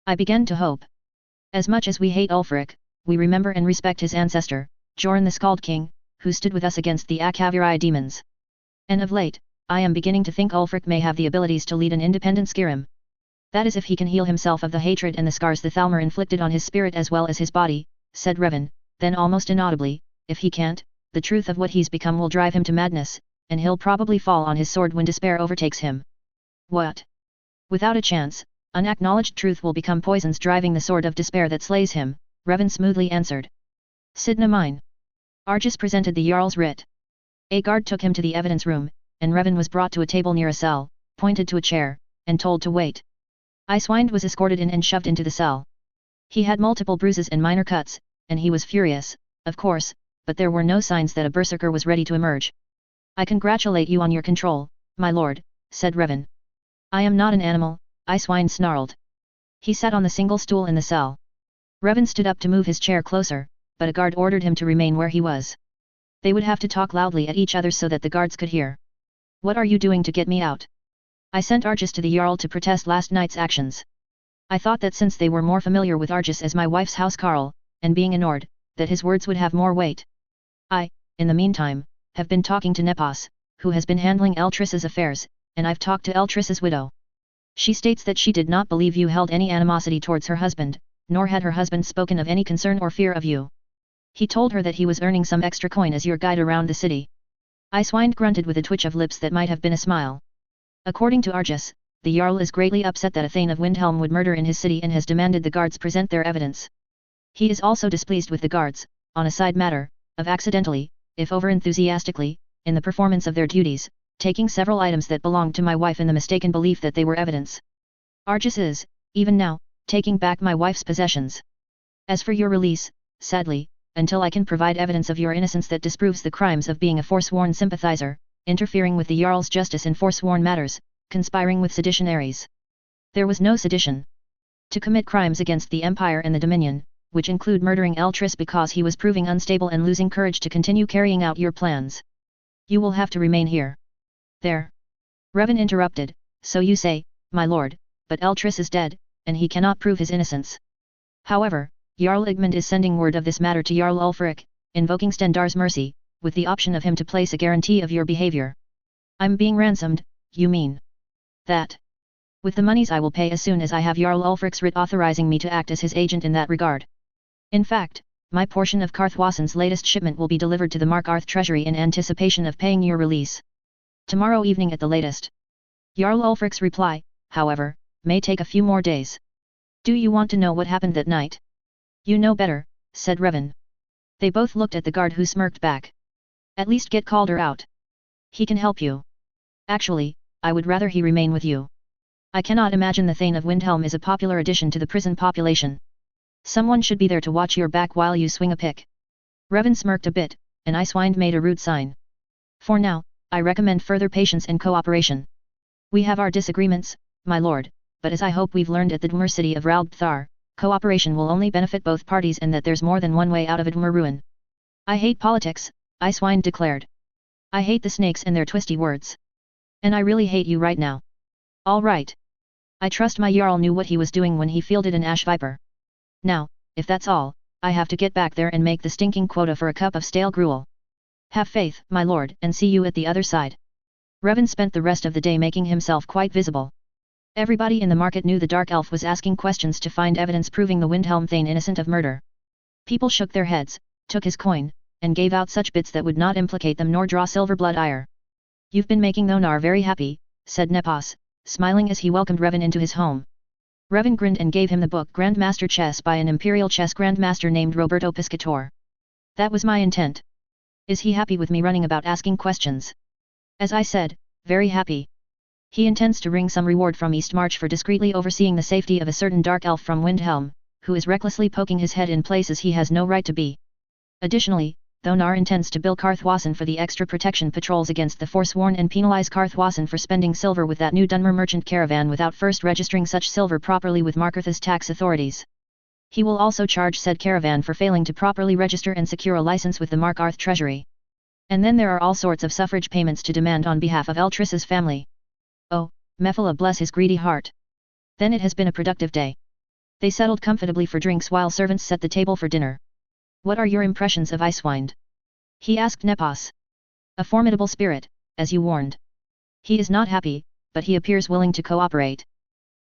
I began to hope. As much as we hate Ulfric, we remember and respect his ancestor, Jorn the Skald King, who stood with us against the Akaviri demons. And of late, I am beginning to think Ulfric may have the abilities to lead an independent Skyrim. That is if he can heal himself of the hatred and the scars the Thalmor inflicted on his spirit as well as his body, said Revan, then almost inaudibly, if he can't, the truth of what he's become will drive him to madness, and he'll probably fall on his sword when despair overtakes him. What? Without a chance, unacknowledged truth will become poisons driving the sword of despair that slays him, Revan smoothly answered. Sidna mine. Argus presented the Jarl's writ. A guard took him to the evidence room, and Revan was brought to a table near a cell, pointed to a chair, and told to wait. Icewind was escorted in and shoved into the cell. He had multiple bruises and minor cuts, and he was furious, of course, but there were no signs that a berserker was ready to emerge. I congratulate you on your control, my lord, said Revan. I am not an animal, Icewind snarled. He sat on the single stool in the cell. Revan stood up to move his chair closer, but a guard ordered him to remain where he was. They would have to talk loudly at each other so that the guards could hear. What are you doing to get me out? I sent Argus to the Jarl to protest last night's actions. I thought that since they were more familiar with Argus as my wife's housecarl, and being a Nord, that his words would have more weight. I, in the meantime, have been talking to Nepos, who has been handling Eltriss's affairs, and I've talked to Eltriss's widow. She states that she did not believe you held any animosity towards her husband, nor had her husband spoken of any concern or fear of you. He told her that he was earning some extra coin as your guide around the city. Icewind grunted with a twitch of lips that might have been a smile. According to Argus, the Jarl is greatly upset that a Thane of Windhelm would murder in his city and has demanded the guards present their evidence. He is also displeased with the guards, on a side matter, of accidentally, if over-enthusiastically, in the performance of their duties, taking several items that belonged to my wife in the mistaken belief that they were evidence. Argus is, even now, taking back my wife's possessions. As for your release, sadly, until I can provide evidence of your innocence that disproves the crimes of being a forsworn sympathizer, interfering with the Jarl's justice in forsworn matters, conspiring with seditionaries. There was no sedition. To commit crimes against the Empire and the Dominion, which include murdering Eltriss because he was proving unstable and losing courage to continue carrying out your plans. You will have to remain here. There. Revan interrupted, so you say, my lord, but Eltriss is dead, and he cannot prove his innocence. However, Jarl Igmund is sending word of this matter to Jarl Ulfric, invoking Stendarr's mercy, with the option of him to place a guarantee of your behavior. I'm being ransomed, you mean? That. With the monies I will pay as soon as I have Jarl Ulfric's writ authorizing me to act as his agent in that regard. In fact, my portion of Karthwasen's latest shipment will be delivered to the Markarth treasury in anticipation of paying your release. Tomorrow evening at the latest. Jarl Ulfric's reply, however, may take a few more days. Do you want to know what happened that night? You know better, said Revan. They both looked at the guard who smirked back. At least get Calder out. He can help you. Actually, I would rather he remain with you. I cannot imagine the Thane of Windhelm is a popular addition to the prison population. Someone should be there to watch your back while you swing a pick. Revan smirked a bit, and Icewind made a rude sign. For now, I recommend further patience and cooperation. We have our disagreements, my lord, but as I hope we've learned at the Dwemer city of Raldthar, cooperation will only benefit both parties and that there's more than one way out of a Dwemer ruin. I hate politics, Icewind declared. I hate the snakes and their twisty words. And I really hate you right now. All right. I trust my Jarl knew what he was doing when he fielded an ash viper. Now, if that's all, I have to get back there and make the stinking quota for a cup of stale gruel. Have faith, my lord, and see you at the other side. Revan spent the rest of the day making himself quite visible. Everybody in the market knew the Dark Elf was asking questions to find evidence proving the Windhelm Thane innocent of murder. People shook their heads, took his coin, and gave out such bits that would not implicate them nor draw silver blood ire. You've been making Thonar very happy, said Nepos, smiling as he welcomed Revan into his home. Revan grinned and gave him the book Grandmaster Chess by an Imperial Chess Grandmaster named Roberto Piscator. That was my intent. Is he happy with me running about asking questions? As I said, very happy. He intends to wring some reward from Eastmarch for discreetly overseeing the safety of a certain dark elf from Windhelm, who is recklessly poking his head in places he has no right to be. Additionally, Thonar intends to bill Karthwasen for the extra protection patrols against the Forsworn and penalize Karthwasen for spending silver with that new Dunmer merchant caravan without first registering such silver properly with Markarth's tax authorities. He will also charge said caravan for failing to properly register and secure a license with the Markarth treasury. And then there are all sorts of suffrage payments to demand on behalf of Eltriss's family. Oh, Mephala bless his greedy heart. Then it has been a productive day. They settled comfortably for drinks while servants set the table for dinner. What are your impressions of Icewind? He asked Nepos. A formidable spirit, as you warned. He is not happy, but he appears willing to cooperate.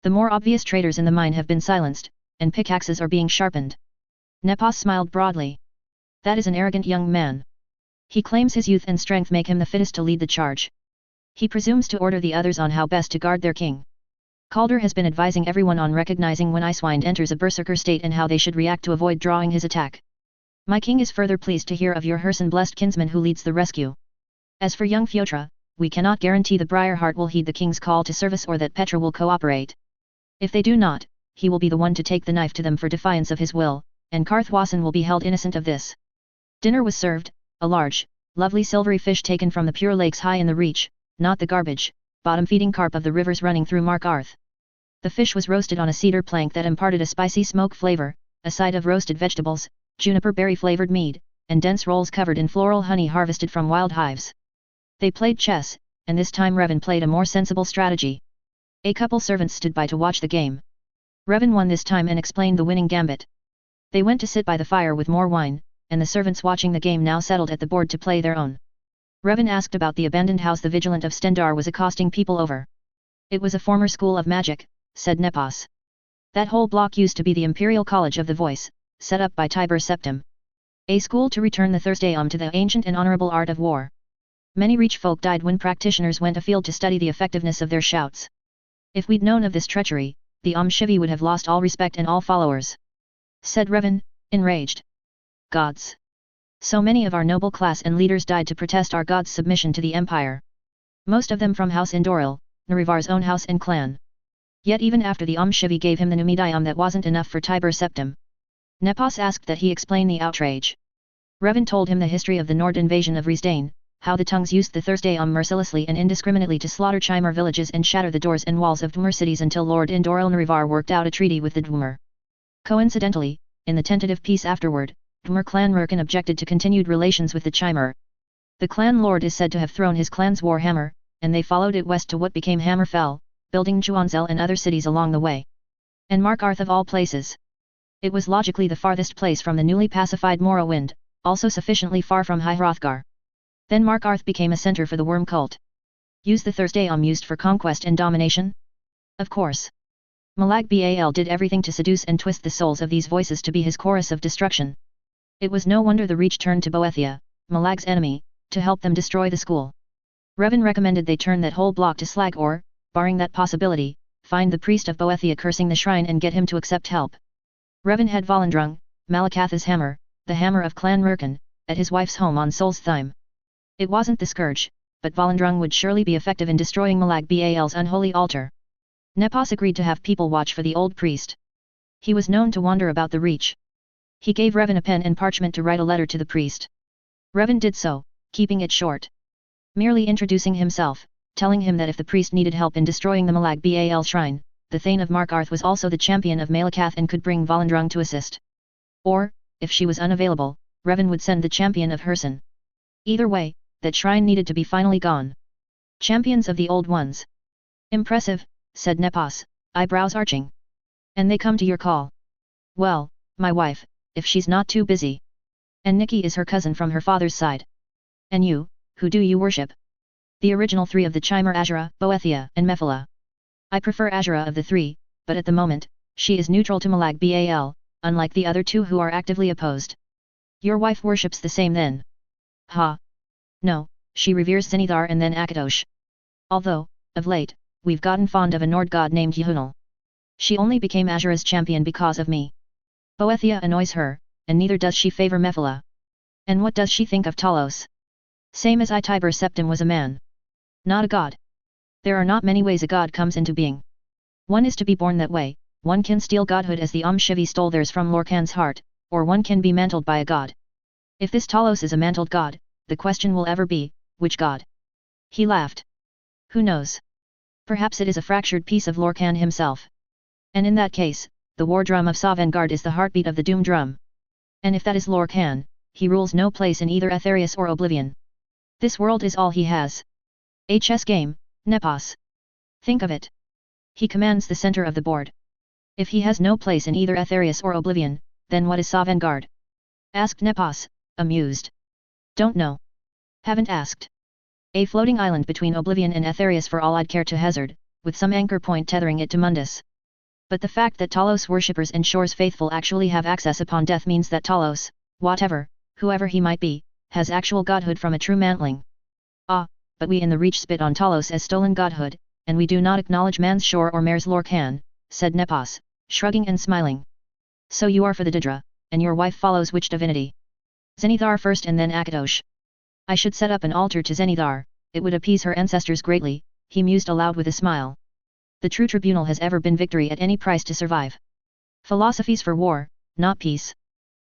The more obvious traitors in the mine have been silenced, and pickaxes are being sharpened. Nepos smiled broadly. That is an arrogant young man. He claims his youth and strength make him the fittest to lead the charge. He presumes to order the others on how best to guard their king. Calder has been advising everyone on recognizing when Icewind enters a berserker state and how they should react to avoid drawing his attack. My king is further pleased to hear of your Herson-blessed kinsman who leads the rescue. As for young Fjotra, we cannot guarantee the Briarheart will heed the king's call to service or that Petra will cooperate. If they do not, he will be the one to take the knife to them for defiance of his will, and Karthwasen will be held innocent of this. Dinner was served, a large, lovely silvery fish taken from the pure lakes high in the reach, not the garbage, bottom-feeding carp of the rivers running through Markarth. The fish was roasted on a cedar plank that imparted a spicy smoke flavor, a side of roasted vegetables, juniper berry-flavored mead, and dense rolls covered in floral honey harvested from wild hives. They played chess, and this time Revan played a more sensible strategy. A couple servants stood by to watch the game. Revan won this time and explained the winning gambit. They went to sit by the fire with more wine, and the servants watching the game now settled at the board to play their own. Revan asked about the abandoned house the vigilant of Stendar was accosting people over. It was a former school of magic, said Nepos. That whole block used to be the Imperial College of the Voice, set up by Tiber Septim. A school to return the Thursday to the ancient and honorable art of war. Many reach folk died when practitioners went afield to study the effectiveness of their shouts. If we'd known of this treachery, the Shivi would have lost all respect and all followers. Said Revan, enraged. Gods! So many of our noble class and leaders died to protest our gods' submission to the Empire. Most of them from House Indoril, Narivar's own house and clan. Yet even after the Shivi gave him the Numidium, that wasn't enough for Tiber Septim. Nepos asked that he explain the outrage. Revan told him the history of the Nord invasion of Riesdane, how the tongues used the Thursday mercilessly and indiscriminately to slaughter Chimera villages and shatter the doors and walls of Dwemer cities until Lord Indoril Narivar worked out a treaty with the Dwemer. Coincidentally, in the tentative peace afterward, Dwemer clan Merkin objected to continued relations with the Chimera. The clan lord is said to have thrown his clan's warhammer, and they followed it west to what became Hammerfell, building Juanzel and other cities along the way. And Markarth of all places. It was logically the farthest place from the newly pacified Morrowind, also sufficiently far from High Hrothgar. Then Markarth became a center for the worm cult. Use the Thursday used for conquest and domination? Of course. Malag Bal did everything to seduce and twist the souls of these voices to be his chorus of destruction. It was no wonder the Reach turned to Boethia, Malag's enemy, to help them destroy the school. Revan recommended they turn that whole block to slag or, barring that possibility, find the priest of Boethia cursing the shrine and get him to accept help. Revan had Volendrung, Malakath's hammer, the hammer of Clan Merkin, at his wife's home on Solstheim. It wasn't the scourge, but Volendrung would surely be effective in destroying Malag Bal's unholy altar. Nepos agreed to have people watch for the old priest. He was known to wander about the Reach. He gave Revan a pen and parchment to write a letter to the priest. Revan did so, keeping it short. Merely introducing himself, telling him that if the priest needed help in destroying the Malag Bal shrine, the Thane of Markarth was also the champion of Malakath and could bring Volendrung to assist. Or, if she was unavailable, Revan would send the champion of Herson. Either way, that shrine needed to be finally gone. Champions of the old ones. Impressive, said Nepos, eyebrows arching. And they come to your call. Well, my wife, if she's not too busy. And Nikki is her cousin from her father's side. And you, who do you worship? The original three of the Chimera: Azura, Boethia, and Mephala. I prefer Azura of the three, but at the moment, she is neutral to Malag Bal, unlike the other two who are actively opposed. Your wife worships the same then? Ha! No, she reveres Zenithar and then Akatosh. Although, of late, we've gotten fond of a Nord god named Yehunal. She only became Azura's champion because of me. Boethia annoys her, and neither does she favor Mephala. And what does she think of Talos? Same as Tiber Septim was a man. Not a god. There are not many ways a god comes into being. One is to be born that way, one can steal godhood as the Shivi stole theirs from Lorkhan's heart, or one can be mantled by a god. If this Talos is a mantled god, the question will ever be, which god? He laughed. Who knows? Perhaps it is a fractured piece of Lorkhan himself. And in that case, the war drum of Sovngarde is the heartbeat of the doom drum. And if that is Lorkhan, he rules no place in either Aetherius or Oblivion. This world is all he has. A chess game, Nepos. Think of it. He commands the center of the board. If he has no place in either Aetherius or Oblivion, then what is Sovngarde? Asked Nepos, amused. Don't know. Haven't asked. A floating island between Oblivion and Aetherius for all I'd care to hazard, with some anchor point tethering it to Mundus. But the fact that Talos worshippers and Shore's faithful actually have access upon death means that Talos, whoever he might be, has actual godhood from a true mantling. Ah, but we in the Reach spit on Talos as stolen godhood, and we do not acknowledge man's Shore or mare's Lorkhan, said Nepos, shrugging and smiling. So you are for the Didra, and your wife follows which divinity? Zenithar first and then Akatosh. I should set up an altar to Zenithar, it would appease her ancestors greatly, he mused aloud with a smile. The true tribunal has ever been victory at any price to survive. Philosophies for war, not peace.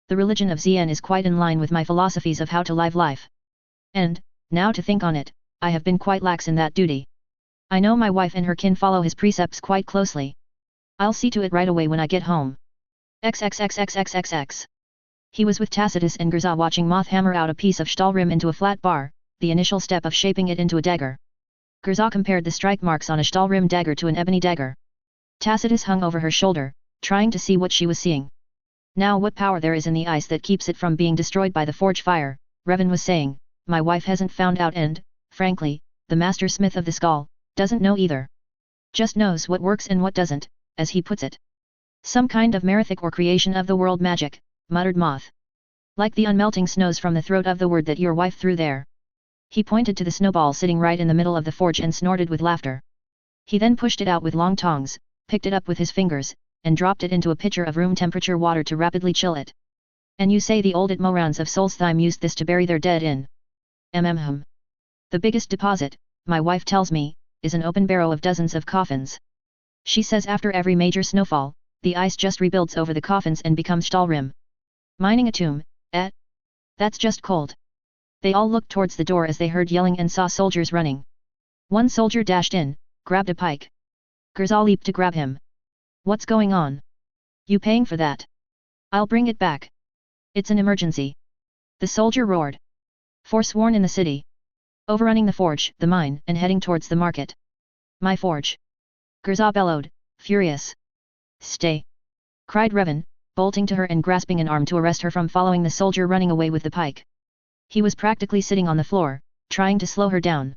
The religion of Zien is quite in line with my philosophies of how to live life. And, now to think on it, I have been quite lax in that duty. I know my wife and her kin follow his precepts quite closely. I'll see to it right away when I get home. XXXXXXX. He was with Tacitus and Gerza watching Moth hammer out a piece of Stahlrim into a flat bar, the initial step of shaping it into a dagger. Gerza compared the strike marks on a Stahlrim dagger to an ebony dagger. Tacitus hung over her shoulder, trying to see what she was seeing. Now what power there is in the ice that keeps it from being destroyed by the forge fire, Revan was saying, my wife hasn't found out and, frankly, the master smith of the skull, doesn't know either. Just knows what works and what doesn't, as he puts it. Some kind of merithic or creation of the world magic, muttered Moth. Like the unmelting snows from the throat of the word that your wife threw there. He pointed to the snowball sitting right in the middle of the forge and snorted with laughter. He then pushed it out with long tongs, picked it up with his fingers, and dropped it into a pitcher of room temperature water to rapidly chill it. And you say the old Itmorans of Solstheim used this to bury their dead in? The biggest deposit, my wife tells me, is an open barrow of dozens of coffins. She says after every major snowfall, the ice just rebuilds over the coffins and becomes Stahlrim. Mining a tomb, eh? That's just cold. They all looked towards the door as they heard yelling and saw soldiers running. One soldier dashed in, grabbed a pike. Grzal leaped to grab him. What's going on? You paying for that? I'll bring it back. It's an emergency. The soldier roared. Forsworn in the city. Overrunning the forge, the mine, and heading towards the market. My forge. Grzal bellowed, furious. Stay! Cried Revan, bolting to her and grasping an arm to arrest her from following the soldier running away with the pike. He was practically sitting on the floor, trying to slow her down.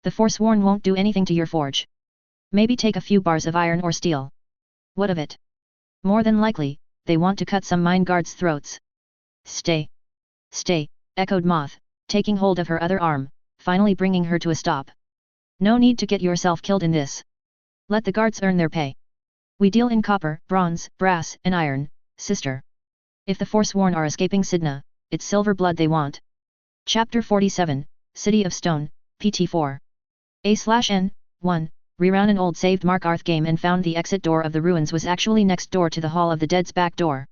The Forsworn won't do anything to your forge. Maybe take a few bars of iron or steel. What of it? More than likely, they want to cut some mine guards' throats. Stay! Stay! Echoed Moth, taking hold of her other arm, finally bringing her to a stop. No need to get yourself killed in this. Let the guards earn their pay. We deal in copper, bronze, brass, and iron, sister. If the Forsworn are escaping Sidna, it's silver blood they want. Chapter 47, City of Stone, PT4. A/N, 1, reran an old saved Markarth game and found the exit door of the ruins was actually next door to the Hall of the Dead's back door.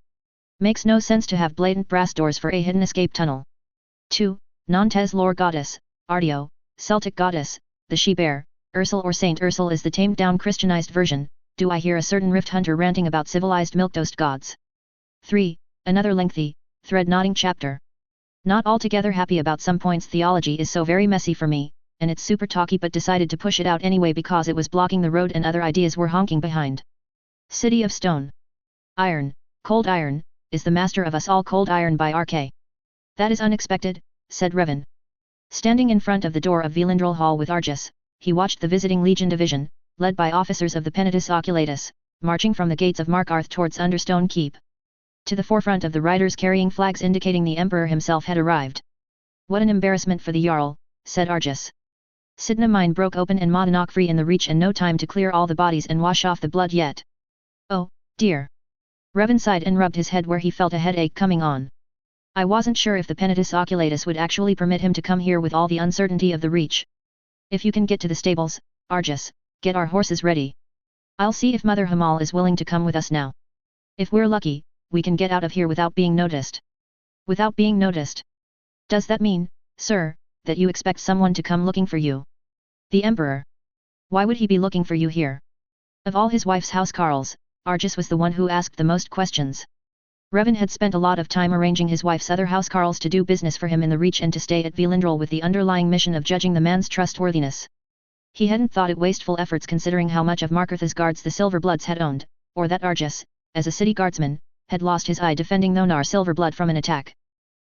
Makes no sense to have blatant brass doors for a hidden escape tunnel. 2. Nantes lore goddess, Ardeo, Celtic goddess, the she-bear, Ursel or Saint Ursel is the tamed-down Christianized version. Do I hear a certain rift hunter ranting about civilized milquetoast gods? 3. Another lengthy, thread-knotting chapter. Not altogether happy about some points. Theology is so very messy for me, and it's super talky, but decided to push it out anyway because it was blocking the road and other ideas were honking behind. City of Stone. Iron, cold iron, is the master of us all. Cold iron by RK. That is unexpected, said Revan. Standing in front of the door of Velindril Hall with Argus, he watched the visiting Legion division, led by officers of the Penitus Oculatus, marching from the gates of Markarth towards Understone Keep. To the forefront of the riders carrying flags indicating the Emperor himself had arrived. What an embarrassment for the Jarl, said Argus. Sidna mine broke open and Modanok free in the reach and no time to clear all the bodies and wash off the blood yet. Oh, dear. Revan sighed and rubbed his head where he felt a headache coming on. I wasn't sure if the Penitus Oculatus would actually permit him to come here with all the uncertainty of the reach. If you can get to the stables, Argus, get our horses ready. I'll see if Mother Hamal is willing to come with us now. If we're lucky, we can get out of here without being noticed. Without being noticed? Does that mean, sir, that you expect someone to come looking for you? The Emperor. Why would he be looking for you here? Of all his wife's housecarls, Argus was the one who asked the most questions. Revan had spent a lot of time arranging his wife's other housecarls to do business for him in the Reach and to stay at Velindril with the underlying mission of judging the man's trustworthiness. He hadn't thought it wasteful efforts considering how much of Markarth's guards the Silverbloods had owned, or that Argus, as a city guardsman, had lost his eye defending Thonar Silverblood from an attack.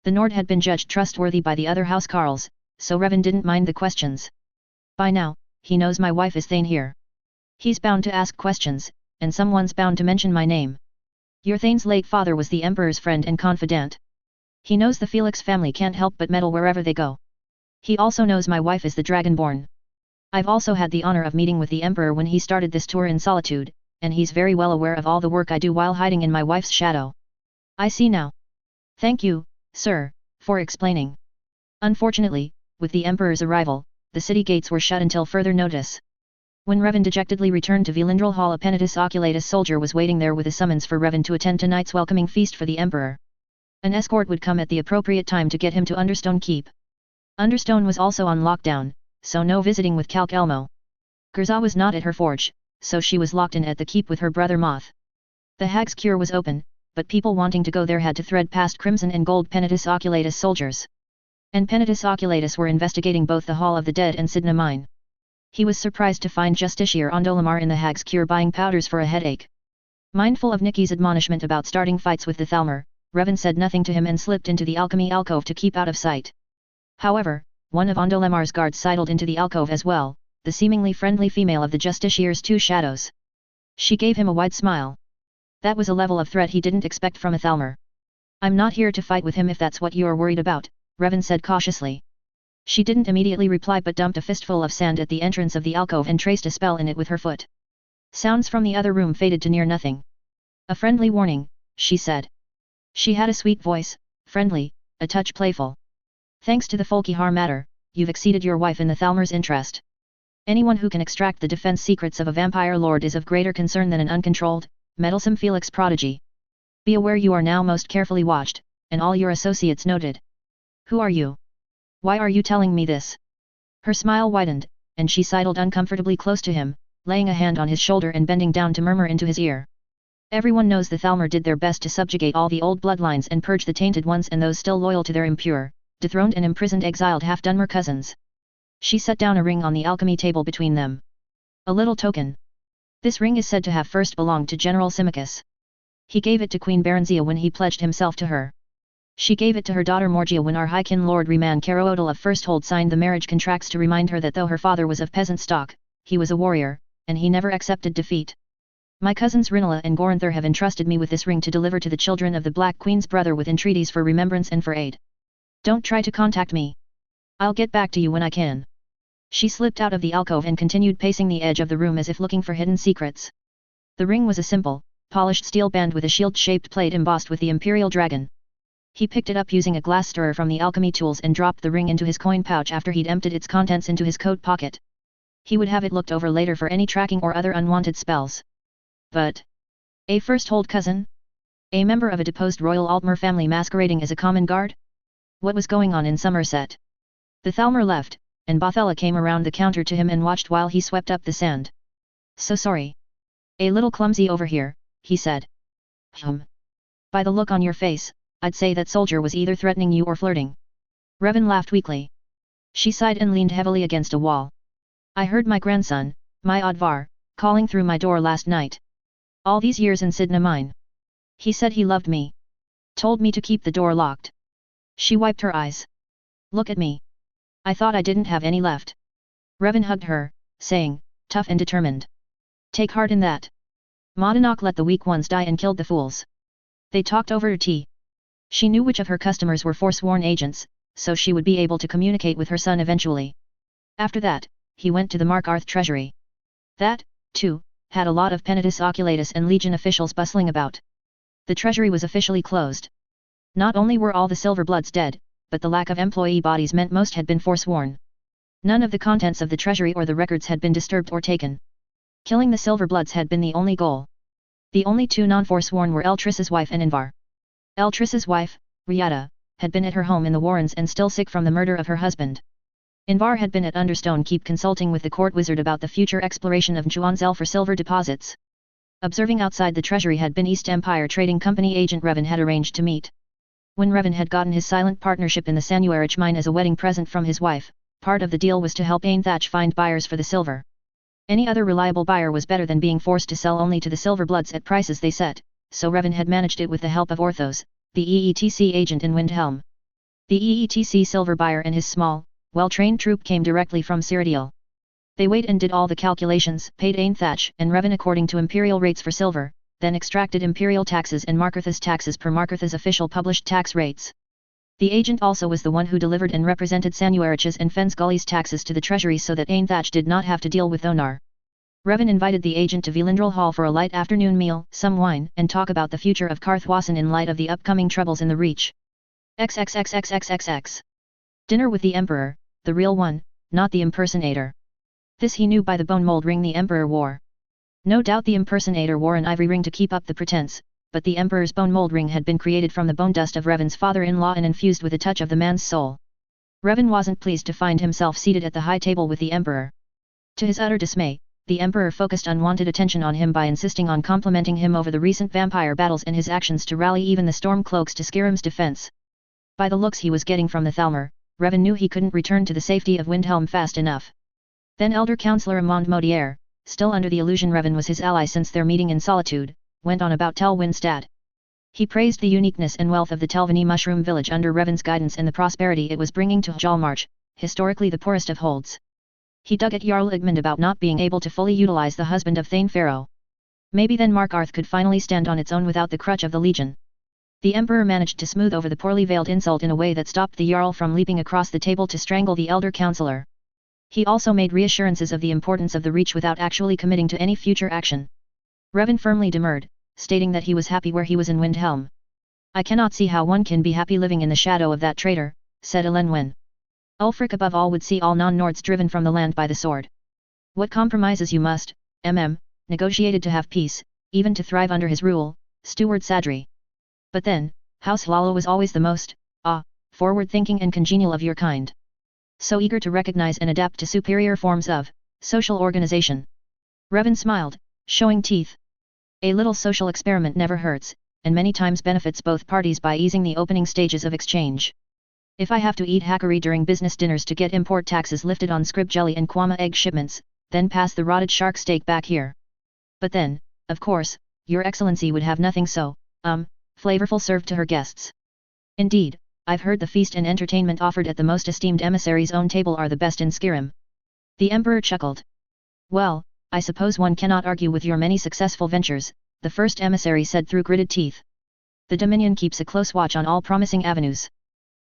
The Nord had been judged trustworthy by the other housecarls, so Revan didn't mind the questions. By now, he knows my wife is Thane here. He's bound to ask questions, and someone's bound to mention my name. Your Thane's late father was the Emperor's friend and confidant. He knows the Felix family can't help but meddle wherever they go. He also knows my wife is the Dragonborn. I've also had the honor of meeting with the Emperor when he started this tour in solitude, and he's very well aware of all the work I do while hiding in my wife's shadow. I see now. Thank you, sir, for explaining. Unfortunately, with the Emperor's arrival, the city gates were shut until further notice. When Revan dejectedly returned to Velindril Hall, a Penitus Oculatus soldier was waiting there with a summons for Revan to attend tonight's welcoming feast for the Emperor. An escort would come at the appropriate time to get him to Understone Keep. Understone was also on lockdown, so no visiting with Calc Elmo. Grzal was not at her forge, so she was locked in at the keep with her brother Moth. The Hag's Cure was open, but people wanting to go there had to thread past crimson and gold Penitus Oculatus soldiers. And Penitus Oculatus were investigating both the Hall of the Dead and Sidna Mine. He was surprised to find Justiciar Ondolamar in the Hag's Cure buying powders for a headache. Mindful of Nikki's admonishment about starting fights with the Thalmor, Revan said nothing to him and slipped into the alchemy alcove to keep out of sight. However, one of Ondolemar's guards sidled into the alcove as well, the seemingly friendly female of the Justiciar's two shadows. She gave him a wide smile. That was a level of threat he didn't expect from a Thalmor. I'm not here to fight with him if that's what you're worried about, Revan said cautiously. She didn't immediately reply but dumped a fistful of sand at the entrance of the alcove and traced a spell in it with her foot. Sounds from the other room faded to near nothing. A friendly warning, she said. She had a sweet voice, friendly, a touch playful. Thanks to the Folkihar matter, you've exceeded your wife in the Thalmor's interest. Anyone who can extract the defense secrets of a vampire lord is of greater concern than an uncontrolled, meddlesome Felix prodigy. Be aware you are now most carefully watched, and all your associates noted. Who are you? Why are you telling me this? Her smile widened, and she sidled uncomfortably close to him, laying a hand on his shoulder and bending down to murmur into his ear. Everyone knows the Thalmor did their best to subjugate all the old bloodlines and purge the tainted ones and those still loyal to their impure, dethroned and imprisoned exiled half-Dunmer cousins. She set down a ring on the alchemy table between them. A little token. This ring is said to have first belonged to General Symmachus. He gave it to Queen Baronzia when he pledged himself to her. She gave it to her daughter Morgia when our High-Kin Lord Reman Caroodle of Firsthold signed the marriage contracts to remind her that though her father was of peasant stock, he was a warrior, and he never accepted defeat. My cousins Rinala and Goranther have entrusted me with this ring to deliver to the children of the Black Queen's brother with entreaties for remembrance and for aid. Don't try to contact me. I'll get back to you when I can. She slipped out of the alcove and continued pacing the edge of the room as if looking for hidden secrets. The ring was a simple, polished steel band with a shield-shaped plate embossed with the Imperial Dragon. He picked it up using a glass stirrer from the alchemy tools and dropped the ring into his coin pouch after he'd emptied its contents into his coat pocket. He would have it looked over later for any tracking or other unwanted spells. But a first-hold cousin? A member of a deposed royal Altmer family masquerading as a common guard? What was going on in Somerset? The Thalmor left, and Bothella came around the counter to him and watched while he swept up the sand. So sorry. A little clumsy over here, he said. By the look on your face, I'd say that soldier was either threatening you or flirting. Revan laughed weakly. She sighed and leaned heavily against a wall. I heard my grandson, my Odvar, calling through my door last night. All these years in Sidna mine. He said he loved me. Told me to keep the door locked. She wiped her eyes. Look at me. I thought I didn't have any left. Revan hugged her, saying, tough and determined. Take heart in that. Modinok let the weak ones die and killed the fools. They talked over tea. She knew which of her customers were forsworn agents, so she would be able to communicate with her son eventually. After that, he went to the Markarth treasury. That, too, had a lot of Penitus Oculatus and Legion officials bustling about. The treasury was officially closed. Not only were all the Silverbloods dead, but the lack of employee bodies meant most had been forsworn. None of the contents of the treasury or the records had been disturbed or taken. Killing the Silverbloods had been the only goal. The only two non-forsworn were Eltriss's wife and Invar. Eltriss's wife, Riata, had been at her home in the Warrens and still sick from the murder of her husband. Invar had been at Understone Keep consulting with the court wizard about the future exploration of Juanzel for silver deposits. Observing outside the treasury had been East Empire Trading Company agent Revan had arranged to meet. When Revan had gotten his silent partnership in the Sanuarich mine as a wedding present from his wife, part of the deal was to help Ainthach find buyers for the silver. Any other reliable buyer was better than being forced to sell only to the Silverbloods at prices they set, so Revan had managed it with the help of Orthos, the EETC agent in Windhelm. The EETC silver buyer and his small, well-trained troop came directly from Cyrodiil. They weighed and did all the calculations, paid Ainthach and Revan according to imperial rates for silver, then extracted imperial taxes and Markarth's taxes per Markarth's official published tax rates. The agent also was the one who delivered and represented Sanuarich's and Fensgully's taxes to the treasury so that Ainthach did not have to deal with Thonar. Revan invited the agent to Velindril Hall for a light afternoon meal, some wine, and talk about the future of Karthwassen in light of the upcoming troubles in the Reach. XXXXXXX. Dinner with the Emperor, the real one, not the impersonator. This he knew by the bone mold ring the Emperor wore. No doubt the impersonator wore an ivory ring to keep up the pretense, but the Emperor's bone mold ring had been created from the bone dust of Revan's father-in-law and infused with a touch of the man's soul. Revan wasn't pleased to find himself seated at the high table with the Emperor. To his utter dismay, the Emperor focused unwanted attention on him by insisting on complimenting him over the recent vampire battles and his actions to rally even the Stormcloaks to Skyrim's defense. By the looks he was getting from the Thalmor, Revan knew he couldn't return to the safety of Windhelm fast enough. Then Elder Counselor Amand Modier, still under the illusion Revan was his ally since their meeting in solitude, went on about Tel Windstad. He praised the uniqueness and wealth of the Telvanni mushroom village under Revan's guidance and the prosperity it was bringing to Jalmarch, historically the poorest of holds. He dug at Jarl Igmund about not being able to fully utilize the husband of Thane Pharaoh. Maybe then Markarth could finally stand on its own without the crutch of the Legion. The Emperor managed to smooth over the poorly veiled insult in a way that stopped the Jarl from leaping across the table to strangle the elder councillor. He also made reassurances of the importance of the Reach without actually committing to any future action. Revan firmly demurred, stating that he was happy where he was in Windhelm. I cannot see how one can be happy living in the shadow of that traitor, said Elenwen. Ulfric above all would see all non-Nords driven from the land by the sword. What compromises you must, negotiated to have peace, even to thrive under his rule, steward Sadri. But then, House Lalo was always the most, forward-thinking and congenial of your kind. So eager to recognize and adapt to superior forms of social organization. Revan smiled, showing teeth. A little social experiment never hurts, and many times benefits both parties by easing the opening stages of exchange. If I have to eat hackery during business dinners to get import taxes lifted on scrib jelly and kwama egg shipments, then pass the rotted shark steak back here. But then, of course, your excellency would have nothing so, flavorful served to her guests. Indeed, I've heard the feast and entertainment offered at the most esteemed emissary's own table are the best in Skyrim. The Emperor chuckled. Well, I suppose one cannot argue with your many successful ventures, the first emissary said through gritted teeth. The Dominion keeps a close watch on all promising avenues.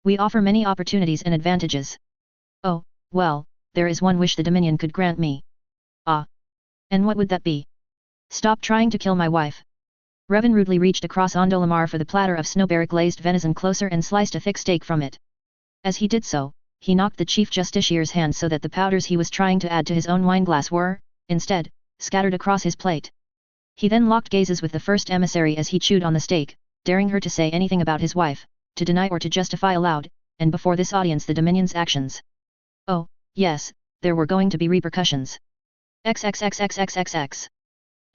We offer many opportunities and advantages. Oh, well, there is one wish the Dominion could grant me. And what would that be? Stop trying to kill my wife. Revan rudely reached across Ondolamar for the platter of snowberry glazed venison closer and sliced a thick steak from it. As he did so, he knocked the Chief Justiciar's hand so that the powders he was trying to add to his own wineglass were, instead, scattered across his plate. He then locked gazes with the first emissary as he chewed on the steak, daring her to say anything about his wife, to deny or to justify aloud, and before this audience the Dominion's actions. Oh, yes, there were going to be repercussions. XXXXXXX.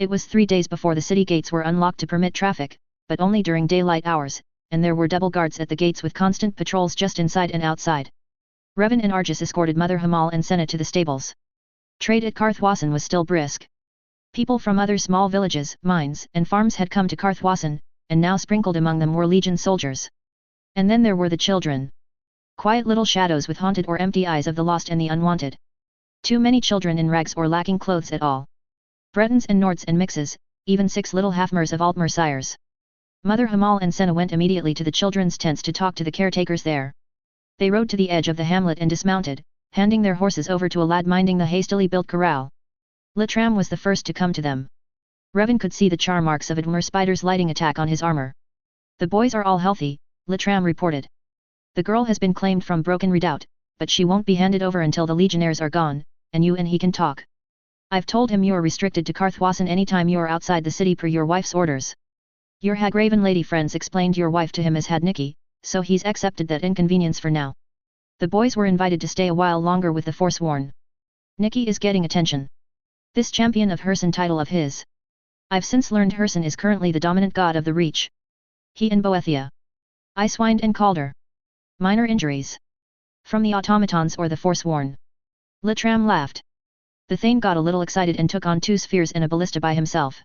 It was 3 days before the city gates were unlocked to permit traffic, but only during daylight hours, and there were double guards at the gates with constant patrols just inside and outside. Revan and Argus escorted Mother Hamal and Senna to the stables. Trade at Karthwassen was still brisk. People from other small villages, mines, and farms had come to Karthwassen, and now sprinkled among them were Legion soldiers. And then there were the children. Quiet little shadows with haunted or empty eyes of the lost and the unwanted. Too many children in rags or lacking clothes at all. Bretons and Nords and mixes, even 6 little halfmers of Altmer sires. Mother Hamal and Senna went immediately to the children's tents to talk to the caretakers there. They rode to the edge of the hamlet and dismounted, handing their horses over to a lad minding the hastily built corral. Litram was the first to come to them. Revan could see the char marks of Admer Spider's lighting attack on his armor. The boys are all healthy, Litram reported. The girl has been claimed from Broken Redoubt, but she won't be handed over until the legionnaires are gone, and you and he can talk. I've told him you're restricted to Karthwassen anytime you're outside the city per your wife's orders. Your Hagraven lady friends explained your wife to him as had Nikki, so he's accepted that inconvenience for now. The boys were invited to stay a while longer with the Forsworn. Nikki is getting attention. This champion of Herson title of his. I've since learned Herson is currently the dominant god of the Reach. He and Boethia. Icewind and Calder. Minor injuries. From the automatons or the Forsworn. Litram laughed. The Thane got a little excited and took on 2 spheres and a ballista by himself.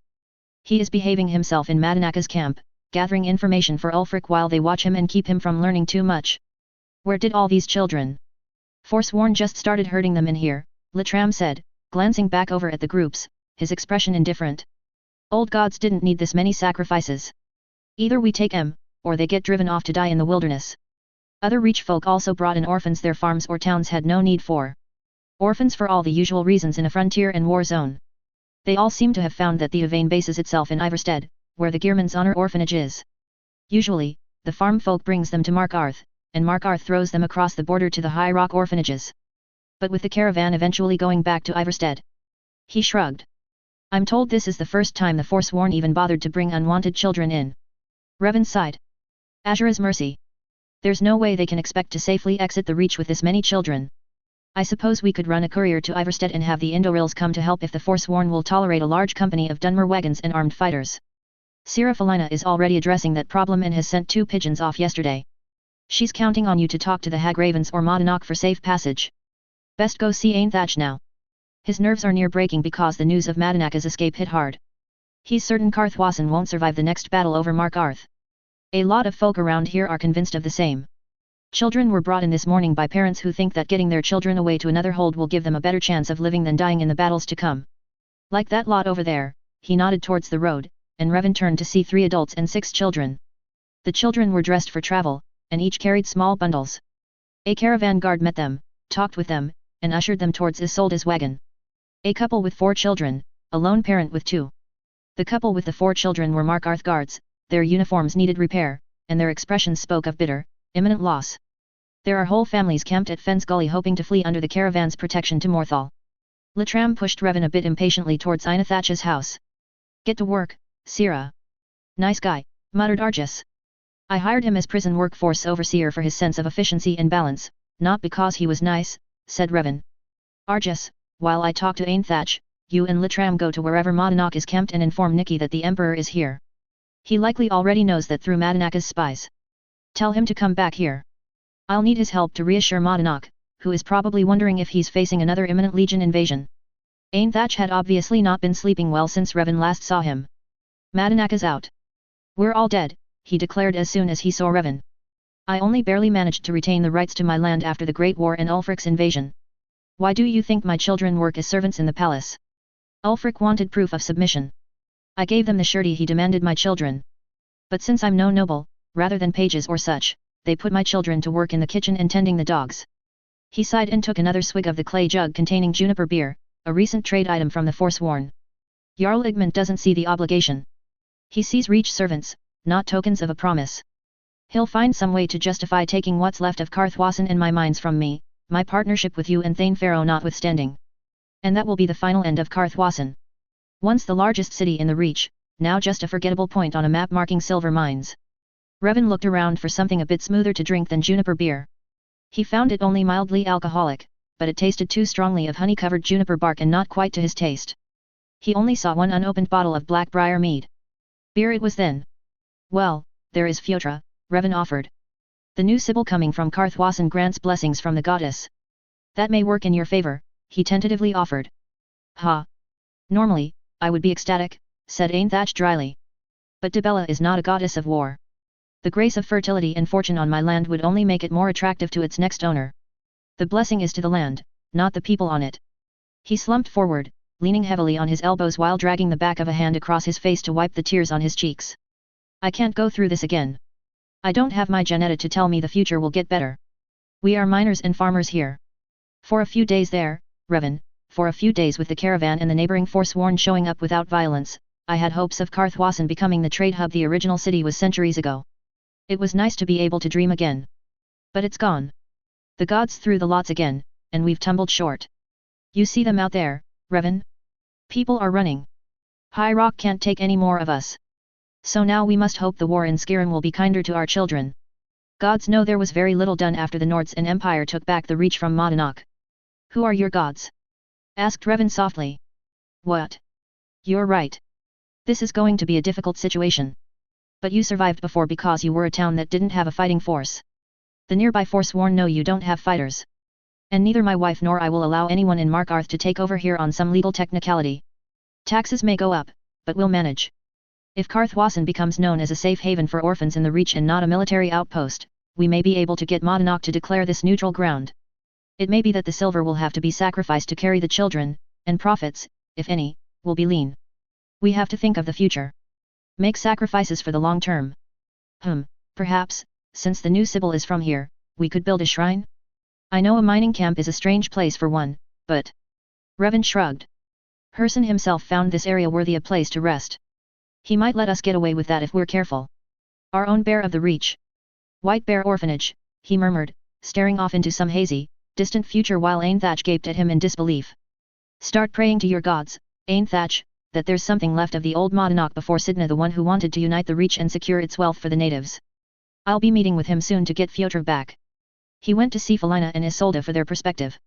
He is behaving himself in Madanaka's camp, gathering information for Ulfric while they watch him and keep him from learning too much. Where did all these children? Forsworn just started herding them in here, Litram said, glancing back over at the groups, his expression indifferent. Old gods didn't need this many sacrifices. Either we take them, or they get driven off to die in the wilderness. Other Reach folk also brought in orphans their farms or towns had no need for. Orphans for all the usual reasons in a frontier and war zone. They all seem to have found that the Yvain bases itself in Ivarstead, where the Gearman's Honor orphanage is. Usually, the farm folk brings them to Markarth, and Markarth throws them across the border to the High Rock orphanages. But with the caravan eventually going back to Ivarstead. He shrugged. I'm told this is the first time the Forsworn even bothered to bring unwanted children in. Revan sighed. Azura's mercy. There's no way they can expect to safely exit the Reach with this many children. I suppose we could run a courier to Ivarstead and have the Indorils come to help if the Forsworn will tolerate a large company of Dunmer wagons and armed fighters. Sira Felina is already addressing that problem and has sent 2 pigeons off yesterday. She's counting on you to talk to the Hagravens or Modanok for safe passage. Best go see Ainthach now. His nerves are near breaking because the news of Madanaka's escape hit hard. He's certain Karthwassen won't survive the next battle over Markarth. A lot of folk around here are convinced of the same. Children were brought in this morning by parents who think that getting their children away to another hold will give them a better chance of living than dying in the battles to come. Like that lot over there, he nodded towards the road, and Revan turned to see 3 adults and 6 children. The children were dressed for travel, and each carried small bundles. A caravan guard met them, talked with them, and ushered them towards Isolde's wagon. A couple with 4 children, a lone parent with 2. The couple with the 4 children were Markarth guards, their uniforms needed repair, and their expressions spoke of bitter, imminent loss. There are whole families camped at Fence Gully hoping to flee under the caravan's protection to Morthal. Lettram pushed Revan a bit impatiently towards Inathach's house. Get to work, Sira. Nice guy, muttered Argus. I hired him as prison workforce overseer for his sense of efficiency and balance, not because he was nice, said Revan. Argus, while I talk to Ainthach, you and Lettram go to wherever Madanach is camped and inform Nikki that the Emperor is here. He likely already knows that through Madanach's spies. Tell him to come back here. I'll need his help to reassure Madanach, who is probably wondering if he's facing another imminent Legion invasion. Ainthach had obviously not been sleeping well since Revan last saw him. Madanach is out. We're all dead, he declared as soon as he saw Revan. I only barely managed to retain the rights to my land after the Great War and Ulfric's invasion. Why do you think my children work as servants in the palace? Ulfric wanted proof of submission. I gave them the surety he demanded my children. But since I'm no noble, rather than pages or such, they put my children to work in the kitchen and tending the dogs. He sighed and took another swig of the clay jug containing juniper beer, a recent trade item from the Forsworn. Jarl Igmund doesn't see the obligation. He sees reach servants, not tokens of a promise. He'll find some way to justify taking what's left of Karthwassen and my mines from me, my partnership with you and Thane Pharaoh notwithstanding. And that will be the final end of Karthwassen. Once the largest city in the Reach, now just a forgettable point on a map marking silver mines. Revan looked around for something a bit smoother to drink than juniper beer. He found it only mildly alcoholic, but it tasted too strongly of honey-covered juniper bark and not quite to his taste. He only saw one unopened bottle of Blackbriar mead. Beer it was then. Well, there is Fjotra, Revan offered. The new Sibyl coming from Karthwassen grants blessings from the goddess. That may work in your favor, he tentatively offered. Ha! Normally, I would be ecstatic, said Ainthach dryly. But Dibella is not a goddess of war. The grace of fertility and fortune on my land would only make it more attractive to its next owner. The blessing is to the land, not the people on it. He slumped forward, leaning heavily on his elbows while dragging the back of a hand across his face to wipe the tears on his cheeks. I can't go through this again. I don't have my Janetta to tell me the future will get better. We are miners and farmers here. For a few days there, Revan, for a few days with the caravan and the neighboring Forsworn showing up without violence, I had hopes of Karthwassen becoming the trade hub the original city was centuries ago. It was nice to be able to dream again. But it's gone. The gods threw the lots again, and we've tumbled short. You see them out there, Revan? People are running. High Rock can't take any more of us. So now we must hope the war in Skyrim will be kinder to our children. Gods know there was very little done after the Nords and Empire took back the Reach from Madanach. Who are your gods? Asked Revan softly. What? You're right. This is going to be a difficult situation. But you survived before because you were a town that didn't have a fighting force. The nearby Forsworn know you don't have fighters. And neither my wife nor I will allow anyone in Markarth to take over here on some legal technicality. Taxes may go up, but we'll manage. If Karthwassen becomes known as a safe haven for orphans in the Reach and not a military outpost, we may be able to get Madanach to declare this neutral ground. It may be that the silver will have to be sacrificed to carry the children, and profits, if any, will be lean. We have to think of the future. Make sacrifices for the long term. Perhaps, since the new Sibyl is from here, we could build a shrine? I know a mining camp is a strange place for one, but... Revan shrugged. Herson himself found this area worthy a place to rest. He might let us get away with that if we're careful. Our own Bear of the Reach. White Bear Orphanage, he murmured, staring off into some hazy, distant future while Ainthach gaped at him in disbelief. Start praying to your gods, Ainthach, that there's something left of the old Madanach before Sidna the one who wanted to unite the Reach and secure its wealth for the natives. I'll be meeting with him soon to get Fjotra back. He went to see Felina and Isolde for their perspective.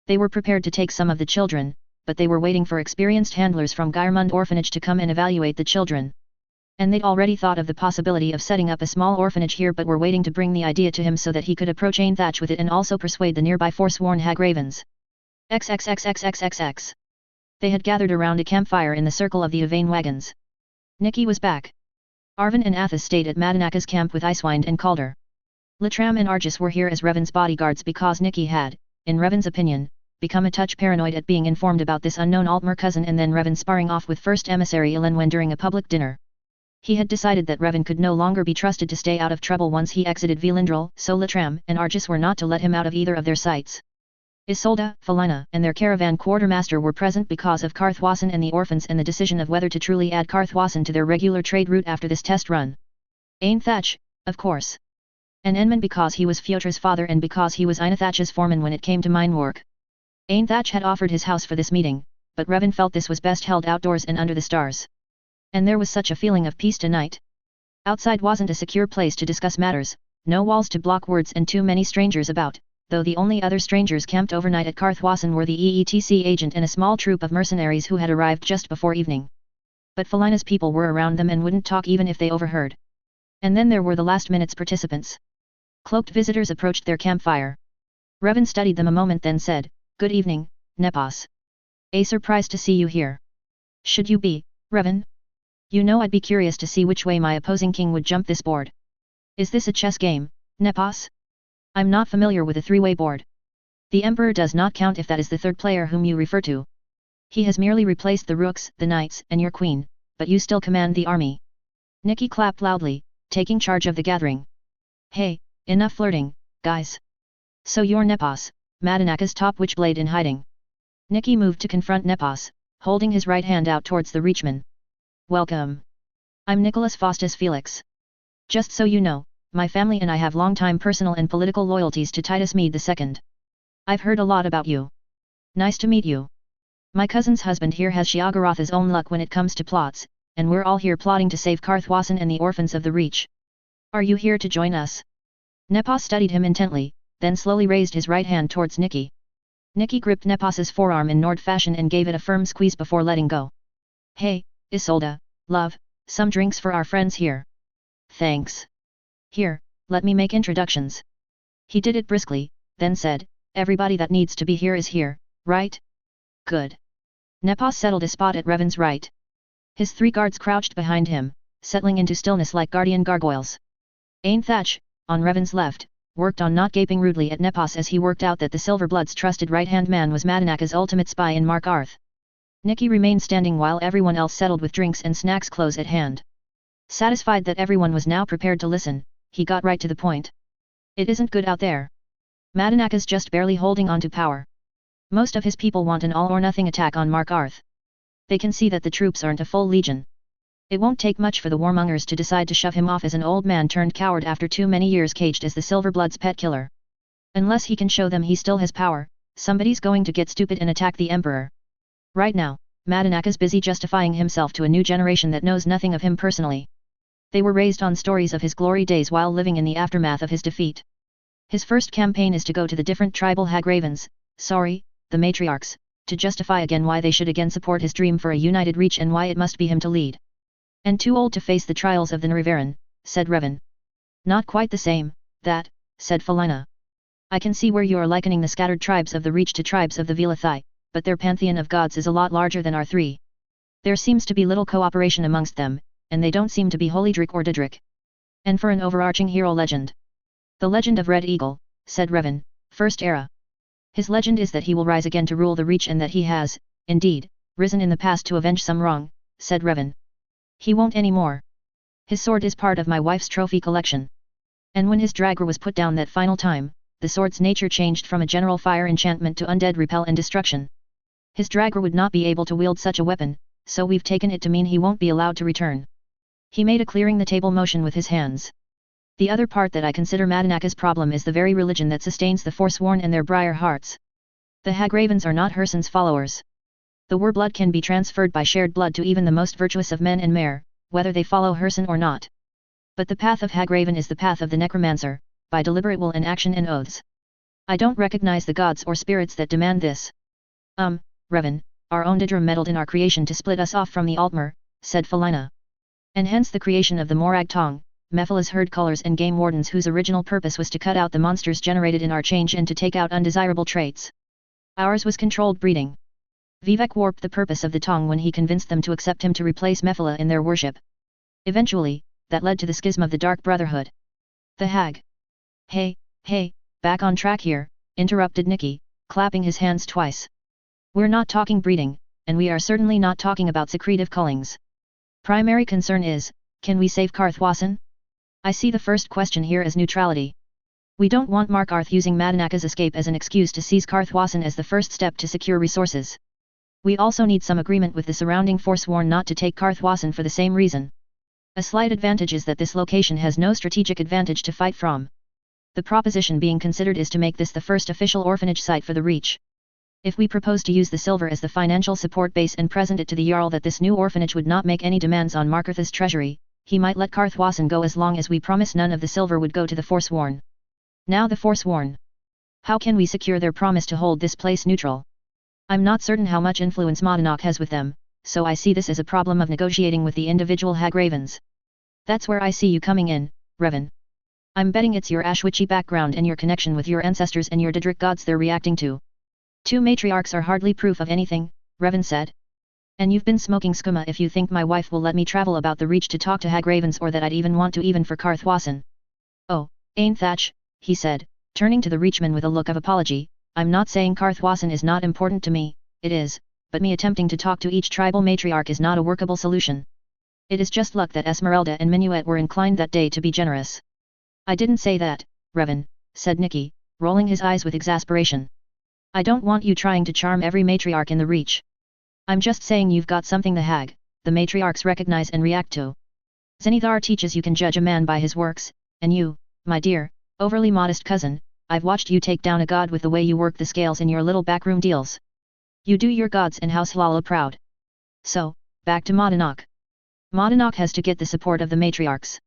They were prepared to take some of the children, but they were waiting for experienced handlers from Geirmund Orphanage to come and evaluate the children. And they'd already thought of the possibility of setting up a small orphanage here but were waiting to bring the idea to him so that he could approach Ainthach with it and also persuade the nearby Forsworn Hagravens. XXXXXXX. They had gathered around a campfire in the circle of the Yvain wagons. Nikki was back. Arvin and Athos stayed at Madanaka's camp with Icewind and Calder. Lettram and Argus were here as Revan's bodyguards because Nikki had, in Revan's opinion, become a touch paranoid at being informed about this unknown Altmer cousin and then Revan sparring off with first emissary Ilenwen during a public dinner. He had decided that Revan could no longer be trusted to stay out of trouble once he exited Velindrel, so Lettram and Argus were not to let him out of either of their sights. Isolde, Felina, and their caravan quartermaster were present because of Carthwassen and the orphans and the decision of whether to truly add Carthwassen to their regular trade route after this test run. Ainthach, of course. And Enman because he was Fiotra's father and because he was Einathach's foreman when it came to mine work. Ainthach had offered his house for this meeting, but Revan felt this was best held outdoors and under the stars. And there was such a feeling of peace tonight. Outside wasn't a secure place to discuss matters, no walls to block words and too many strangers about, though the only other strangers camped overnight at Carthwassen were the EETC agent and a small troop of mercenaries who had arrived just before evening. But Felina's people were around them and wouldn't talk even if they overheard. And then there were the last minute's participants. Cloaked visitors approached their campfire. Revan studied them a moment then said, "Good evening, Nepos. Surprised to see you here. Should you be, Revan? You know I'd be curious to see which way my opposing king would jump this board. Is this a chess game, Nepos? I'm not familiar with a three-way board. The Emperor does not count if that is the third player whom you refer to. He has merely replaced the rooks, the knights, and your queen, but you still command the army." Nikki clapped loudly, taking charge of the gathering. "Hey, enough flirting, guys. So you're Nepos, Madanaka's top witchblade in hiding." Nikki moved to confront Nepos, holding his right hand out towards the Reachman. "Welcome. I'm Nicholas Faustus Felix. Just so you know, my family and I have long-time personal and political loyalties to Titus Mede II. I've heard a lot about you. Nice to meet you. My cousin's husband here has Shiagarotha's own luck when it comes to plots, and we're all here plotting to save Carthwassen and the orphans of the Reach. Are you here to join us?" Nepos studied him intently, then slowly raised his right hand towards Nikki. Nikki gripped Nepos's forearm in Nord fashion and gave it a firm squeeze before letting go. "Hey, Isolde, love, some drinks for our friends here." "Thanks. Here, let me make introductions." He did it briskly, then said, "Everybody that needs to be here is here, right? Good." Nepos settled a spot at Revan's right. His three guards crouched behind him, settling into stillness like guardian gargoyles. Ainthach, on Revan's left, worked on not gaping rudely at Nepos as he worked out that the Silverblood's trusted right-hand man was Madanaka's ultimate spy in Mark Arth. Nikki remained standing while everyone else settled with drinks and snacks close at hand. Satisfied that everyone was now prepared to listen, he got right to the point. "It isn't good out there. Madanaka's just barely holding on to power. Most of his people want an all-or-nothing attack on Mark Arth. They can see that the troops aren't a full legion. It won't take much for the warmongers to decide to shove him off as an old man turned coward after too many years caged as the Silverblood's pet killer. Unless he can show them he still has power, somebody's going to get stupid and attack the Emperor. Right now, Madanaka's busy justifying himself to a new generation that knows nothing of him personally. They were raised on stories of his glory days while living in the aftermath of his defeat. His first campaign is to go to the different tribal hagravens, the matriarchs, to justify again why they should again support his dream for a united Reach and why it must be him to lead. "And too old to face the trials of the Nrivaran," said Revan. "Not quite the same, that," said Felina. "I can see where you are likening the scattered tribes of the Reach to tribes of the Velathai, but their pantheon of gods is a lot larger than our three. There seems to be little cooperation amongst them, and they don't seem to be Holydrick or Didrik. And for an overarching hero legend. The legend of Red Eagle," said Revan, "First Era. His legend is that he will rise again to rule the Reach and that he has, indeed, risen in the past to avenge some wrong," said Revan. "He won't anymore. His sword is part of my wife's trophy collection. And when his dagger was put down that final time, the sword's nature changed from a general fire enchantment to undead repel and destruction. His dagger would not be able to wield such a weapon, so we've taken it to mean he won't be allowed to return." He made a clearing the table motion with his hands. "The other part that I consider Madanaka's problem is the very religion that sustains the Forsworn and their briar hearts. The Hagravens are not Herson's followers. The war blood can be transferred by shared blood to even the most virtuous of men and mare, whether they follow Herson or not. But the path of Hagraven is the path of the necromancer, by deliberate will and action and oaths. I don't recognize the gods or spirits that demand this." Revan, our own Didrim meddled in our creation to split us off from the Altmer," said Felina. "And hence the creation of the Morag Tong, Mephala's herd cullers and game wardens whose original purpose was to cut out the monsters generated in our change and to take out undesirable traits. Ours was controlled breeding. Vivek warped the purpose of the Tong when he convinced them to accept him to replace Mephala in their worship. Eventually, that led to the schism of the Dark Brotherhood. The hag. Hey, back on track here, interrupted Nicky, clapping his hands twice. We're not talking breeding, and we are certainly not talking about secretive cullings. Primary concern is, can we save Karthwassen? I see the first question here as neutrality. We don't want Markarth using Madanaka's escape as an excuse to seize Karthwassen as the first step to secure resources. We also need some agreement with the surrounding Forsworn not to take Karthwassen for the same reason. A slight advantage is that this location has no strategic advantage to fight from. The proposition being considered is to make this the first official orphanage site for the Reach. If we propose to use the silver as the financial support base and present it to the Jarl that this new orphanage would not make any demands on Markarth's treasury, he might let Karthwassen go as long as we promise none of the silver would go to the Forsworn. Now the Forsworn. How can we secure their promise to hold this place neutral? I'm not certain how much influence Madanach has with them, so I see this as a problem of negotiating with the individual hag ravens. That's where I see you coming in, Revan. I'm betting it's your Ashwichi background and your connection with your ancestors and your Daedric gods they're reacting to. 2 matriarchs are hardly proof of anything, Revan said. And you've been smoking skooma if you think my wife will let me travel about the Reach to talk to hag ravens or that I'd even want to even for Karthwassen. Oh, Ainthach, he said, turning to the Reachman with a look of apology, I'm not saying Karthwassen is not important to me, it is, but me attempting to talk to each tribal matriarch is not a workable solution. It is just luck that Esmeralda and Minuet were inclined that day to be generous. I didn't say that, Revan, said Nicky, rolling his eyes with exasperation. I don't want you trying to charm every matriarch in the Reach. I'm just saying you've got something the hag, the matriarchs recognize and react to. Zenithar teaches you can judge a man by his works, and you, my dear, overly modest cousin, I've watched you take down a god with the way you work the scales in your little backroom deals. You do your gods and House Hlala proud. So, back to Madanach. Madanach has to get the support of the matriarchs.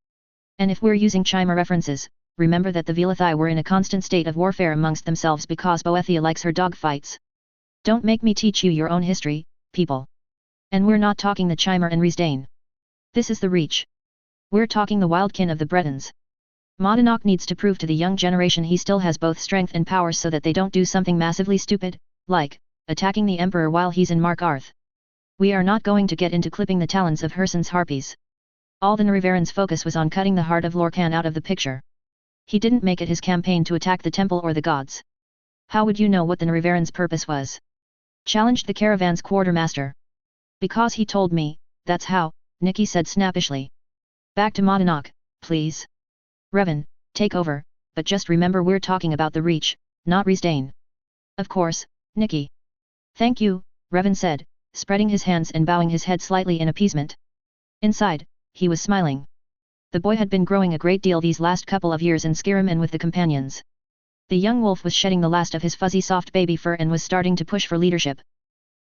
And if we're using Chima references, remember that the Velathai were in a constant state of warfare amongst themselves because Boethia likes her dog fights. Don't make me teach you your own history, people. And we're not talking the Chimar and Riesdane. This is the Reach. We're talking the wildkin of the Bretons. Madanach needs to prove to the young generation he still has both strength and power so that they don't do something massively stupid, like, attacking the Emperor while he's in Markarth. We are not going to get into clipping the talons of Hersen's harpies. All the Narivaran's focus was on cutting the heart of Lorcan out of the picture. He didn't make it his campaign to attack the temple or the gods. How would you know what the Narivaran's purpose was? Challenged the caravan's quartermaster. Because he told me, that's how, Nicky said snappishly. Back to Madanach, please. Revan, take over, but just remember we're talking about the Reach, not Riesdane. Of course, Nicky. Thank you, Revan said, spreading his hands and bowing his head slightly in appeasement. Inside, he was smiling. The boy had been growing a great deal these last couple of years in Skyrim and with the companions. The young wolf was shedding the last of his fuzzy soft baby fur and was starting to push for leadership.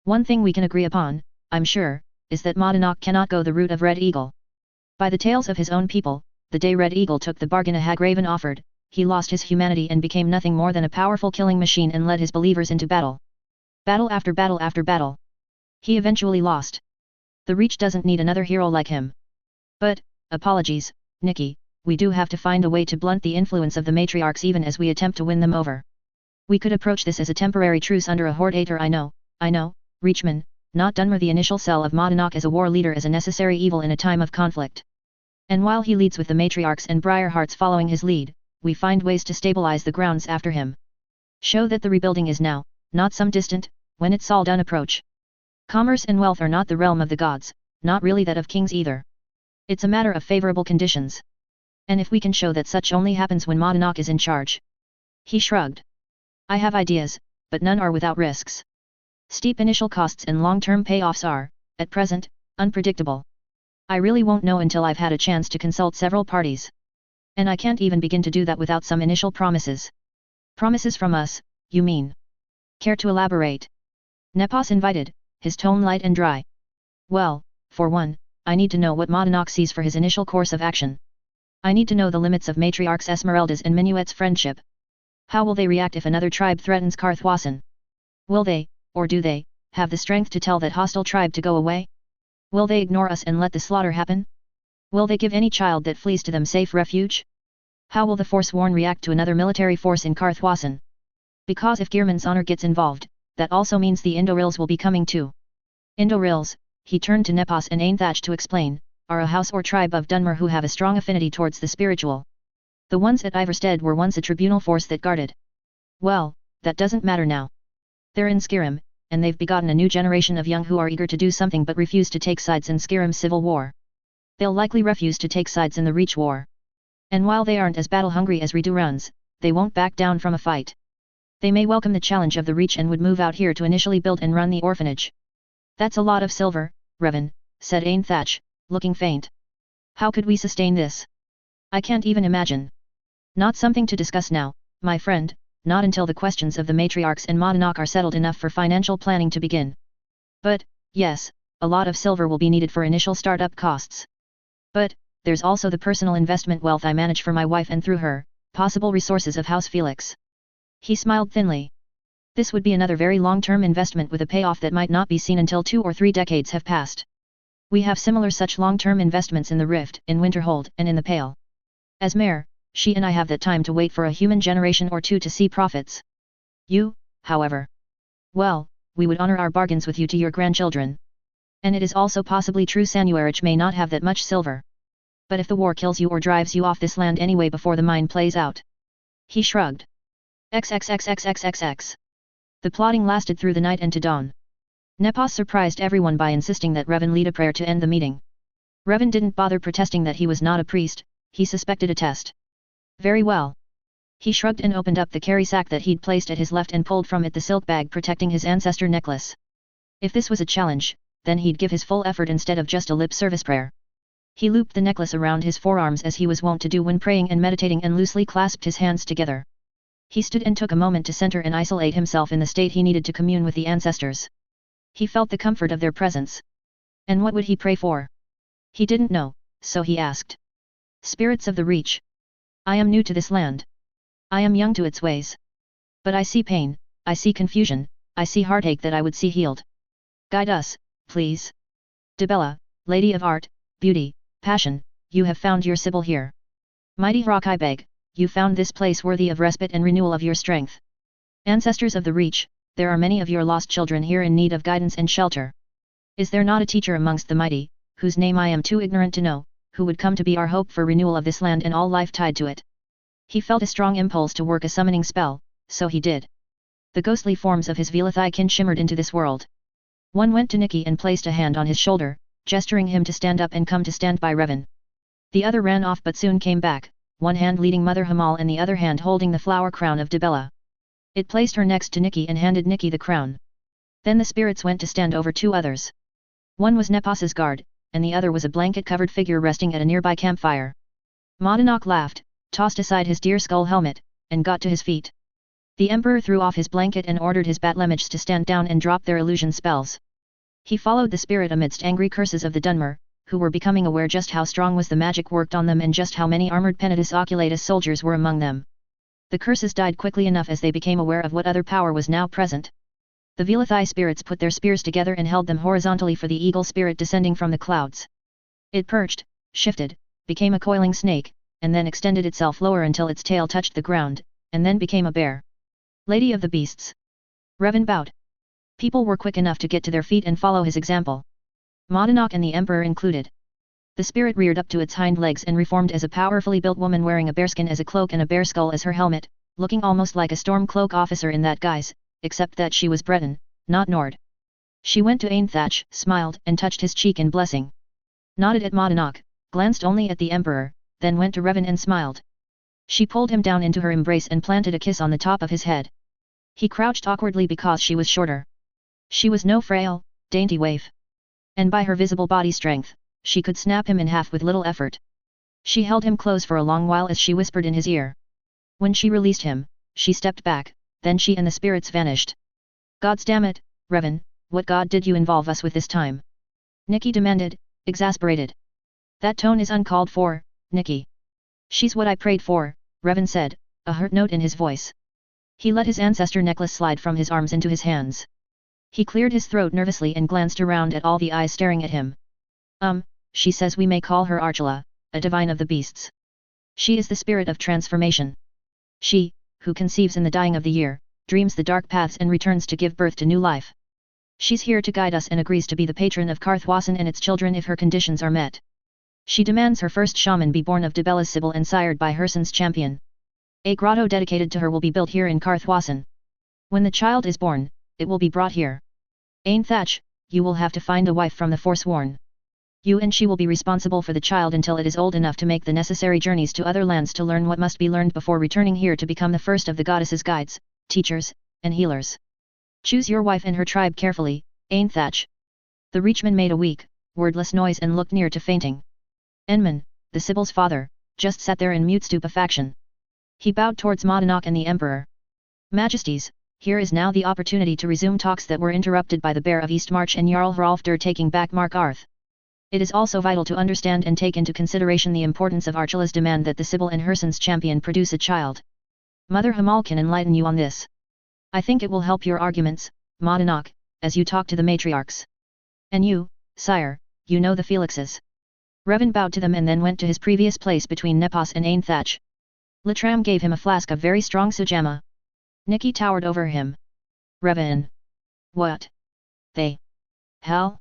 One thing we can agree upon, I'm sure, is that Madanach cannot go the route of Red Eagle. By the tales of his own people, the day Red Eagle took the bargain a hag raven offered, he lost his humanity and became nothing more than a powerful killing machine and led his believers into battle. Battle after battle after battle. He eventually lost. The Reach doesn't need another hero like him. But, apologies, Nicky, we do have to find a way to blunt the influence of the matriarchs even as we attempt to win them over. We could approach this as a temporary truce under a Hordator. I know, Reachman, not Dunmer. The initial cell of Madanach as a war leader is a necessary evil in a time of conflict. And while he leads with the matriarchs and Briarhearts following his lead, we find ways to stabilize the grounds after him. Show that the rebuilding is now, not some distant, when it's all done approach. Commerce and wealth are not the realm of the gods, not really that of kings either. It's a matter of favorable conditions. And if we can show that such only happens when Madanach is in charge. He shrugged. I have ideas, but none are without risks. Steep initial costs and long-term payoffs are, at present, unpredictable. I really won't know until I've had a chance to consult several parties. And I can't even begin to do that without some initial promises. Promises from us, you mean? Care to elaborate? Nepos invited, his tone light and dry. Well, for one, I need to know what Madanach sees for his initial course of action. I need to know the limits of Matriarchs Esmeralda's and Minuet's friendship. How will they react if another tribe threatens Karthwassen? Will they, or do they, have the strength to tell that hostile tribe to go away? Will they ignore us and let the slaughter happen? Will they give any child that flees to them safe refuge? How will the Forsworn react to another military force in Karthwassen? Because if Geirmund's honor gets involved, that also means the Indorils will be coming too. Indorils, he turned to Nepos and Ainthach to explain, are a house or tribe of Dunmer who have a strong affinity towards the spiritual. The ones at Iverstead were once a tribunal force that guarded. Well, that doesn't matter now. They're in Skyrim, and they've begotten a new generation of young who are eager to do something but refuse to take sides in Skyrim's civil war. They'll likely refuse to take sides in the Reach War. And while they aren't as battle-hungry as Redoruns, they won't back down from a fight. They may welcome the challenge of the Reach and would move out here to initially build and run the orphanage. That's a lot of silver, Revan, said Ainthach, looking faint. How could we sustain this? I can't even imagine. Not something to discuss now, my friend, not until the questions of the matriarchs and Monadnock are settled enough for financial planning to begin. But, yes, a lot of silver will be needed for initial startup costs. But, there's also the personal investment wealth I manage for my wife and through her, possible resources of House Felix. He smiled thinly. This would be another very long-term investment with a payoff that might not be seen until 2 or 3 decades have passed. We have similar such long-term investments in the Rift, in Winterhold, and in the Pale. As mayor, she and I have that time to wait for a human generation or 2 to see profits. You, however. Well, we would honor our bargains with you to your grandchildren. And it is also possibly true Sanuarich may not have that much silver. But if the war kills you or drives you off this land anyway before the mine plays out. He shrugged. XXXXXXX. The plotting lasted through the night and to dawn. Nepos surprised everyone by insisting that Revan lead a prayer to end the meeting. Revan didn't bother protesting that he was not a priest, he suspected a test. Very well. He shrugged and opened up the carry sack that he'd placed at his left and pulled from it the silk bag protecting his ancestor necklace. If this was a challenge, then he'd give his full effort instead of just a lip service prayer. He looped the necklace around his forearms as he was wont to do when praying and meditating and loosely clasped his hands together. He stood and took a moment to center and isolate himself in the state he needed to commune with the ancestors. He felt the comfort of their presence. And what would he pray for? He didn't know, so he asked. Spirits of the Reach. I am new to this land. I am young to its ways. But I see pain, I see confusion, I see heartache that I would see healed. Guide us, please. Dibella, Lady of Art, Beauty, Passion, you have found your Sibyl here. Mighty Hrock I beg, you found this place worthy of respite and renewal of your strength. Ancestors of the Reach, there are many of your lost children here in need of guidance and shelter. Is there not a teacher amongst the mighty, whose name I am too ignorant to know, who would come to be our hope for renewal of this land and all life tied to it? He felt a strong impulse to work a summoning spell, so he did. The ghostly forms of his Velathai kin shimmered into this world. One went to Nikki and placed a hand on his shoulder, gesturing him to stand up and come to stand by Revan. The other ran off but soon came back, one hand leading Mother Hamal and the other hand holding the flower crown of Dibella. It placed her next to Nikki and handed Nikki the crown. Then the spirits went to stand over 2 others. One was Nepos's guard, and the other was a blanket-covered figure resting at a nearby campfire. Monadnock laughed, tossed aside his deer skull helmet, and got to his feet. The Emperor threw off his blanket and ordered his Batlemage to stand down and drop their illusion spells. He followed the spirit amidst angry curses of the Dunmer, who were becoming aware just how strong was the magic worked on them and just how many armored Penitus Oculatus soldiers were among them. The curses died quickly enough as they became aware of what other power was now present. The Velathai spirits put their spears together and held them horizontally for the eagle spirit descending from the clouds. It perched, shifted, became a coiling snake, and then extended itself lower until its tail touched the ground, and then became a bear. Lady of the Beasts. Revan bowed. People were quick enough to get to their feet and follow his example. Monadnock and the Emperor included. The spirit reared up to its hind legs and reformed as a powerfully built woman wearing a bearskin as a cloak and a bear skull as her helmet, looking almost like a Stormcloak officer in that guise, except that she was Breton, not Nord. She went to Ainthach, smiled and touched his cheek in blessing. Nodded at Monadnock, glanced only at the Emperor, then went to Revan and smiled. She pulled him down into her embrace and planted a kiss on the top of his head. He crouched awkwardly because she was shorter. She was no frail, dainty waif. And by her visible body strength, she could snap him in half with little effort. She held him close for a long while as she whispered in his ear. When she released him, she stepped back, then she and the spirits vanished. Gods damn it, Revan, what god did you involve us with this time? Nikki demanded, exasperated. That tone is uncalled for, Nikki. She's what I prayed for, Revan said, a hurt note in his voice. He let his ancestor necklace slide from his arms into his hands. He cleared his throat nervously and glanced around at all the eyes staring at him. She says we may call her Archula, a divine of the beasts. She is the spirit of transformation. She, who conceives in the dying of the year, dreams the dark paths and returns to give birth to new life. She's here to guide us and agrees to be the patron of Karthwassen and its children if her conditions are met. She demands her first shaman be born of Dibella's Sibyl and sired by Hersen's champion. A grotto dedicated to her will be built here in Carthwasen. When the child is born, it will be brought here. Ainthach, you will have to find a wife from the Forsworn. You and she will be responsible for the child until it is old enough to make the necessary journeys to other lands to learn what must be learned before returning here to become the first of the goddess's guides, teachers, and healers. Choose your wife and her tribe carefully, Ainthach. The Reachman made a weak, wordless noise and looked near to fainting. Enman, the Sibyl's father, just sat there in mute stupefaction. He bowed towards Modanok and the Emperor. Majesties, here is now the opportunity to resume talks that were interrupted by the Bear of Eastmarch and Jarl Hrolfdir taking back Mark Arth. It is also vital to understand and take into consideration the importance of Archela's demand that the Sibyl and Hersen's champion produce a child. Mother Hamal can enlighten you on this. I think it will help your arguments, Modanok, as you talk to the matriarchs. And you, sire, you know the Felixes. Revan bowed to them and then went to his previous place between Nepos and Ainthach. Lettram gave him a flask of very strong sujamma. Nikki towered over him. Revan. What? They. Hell?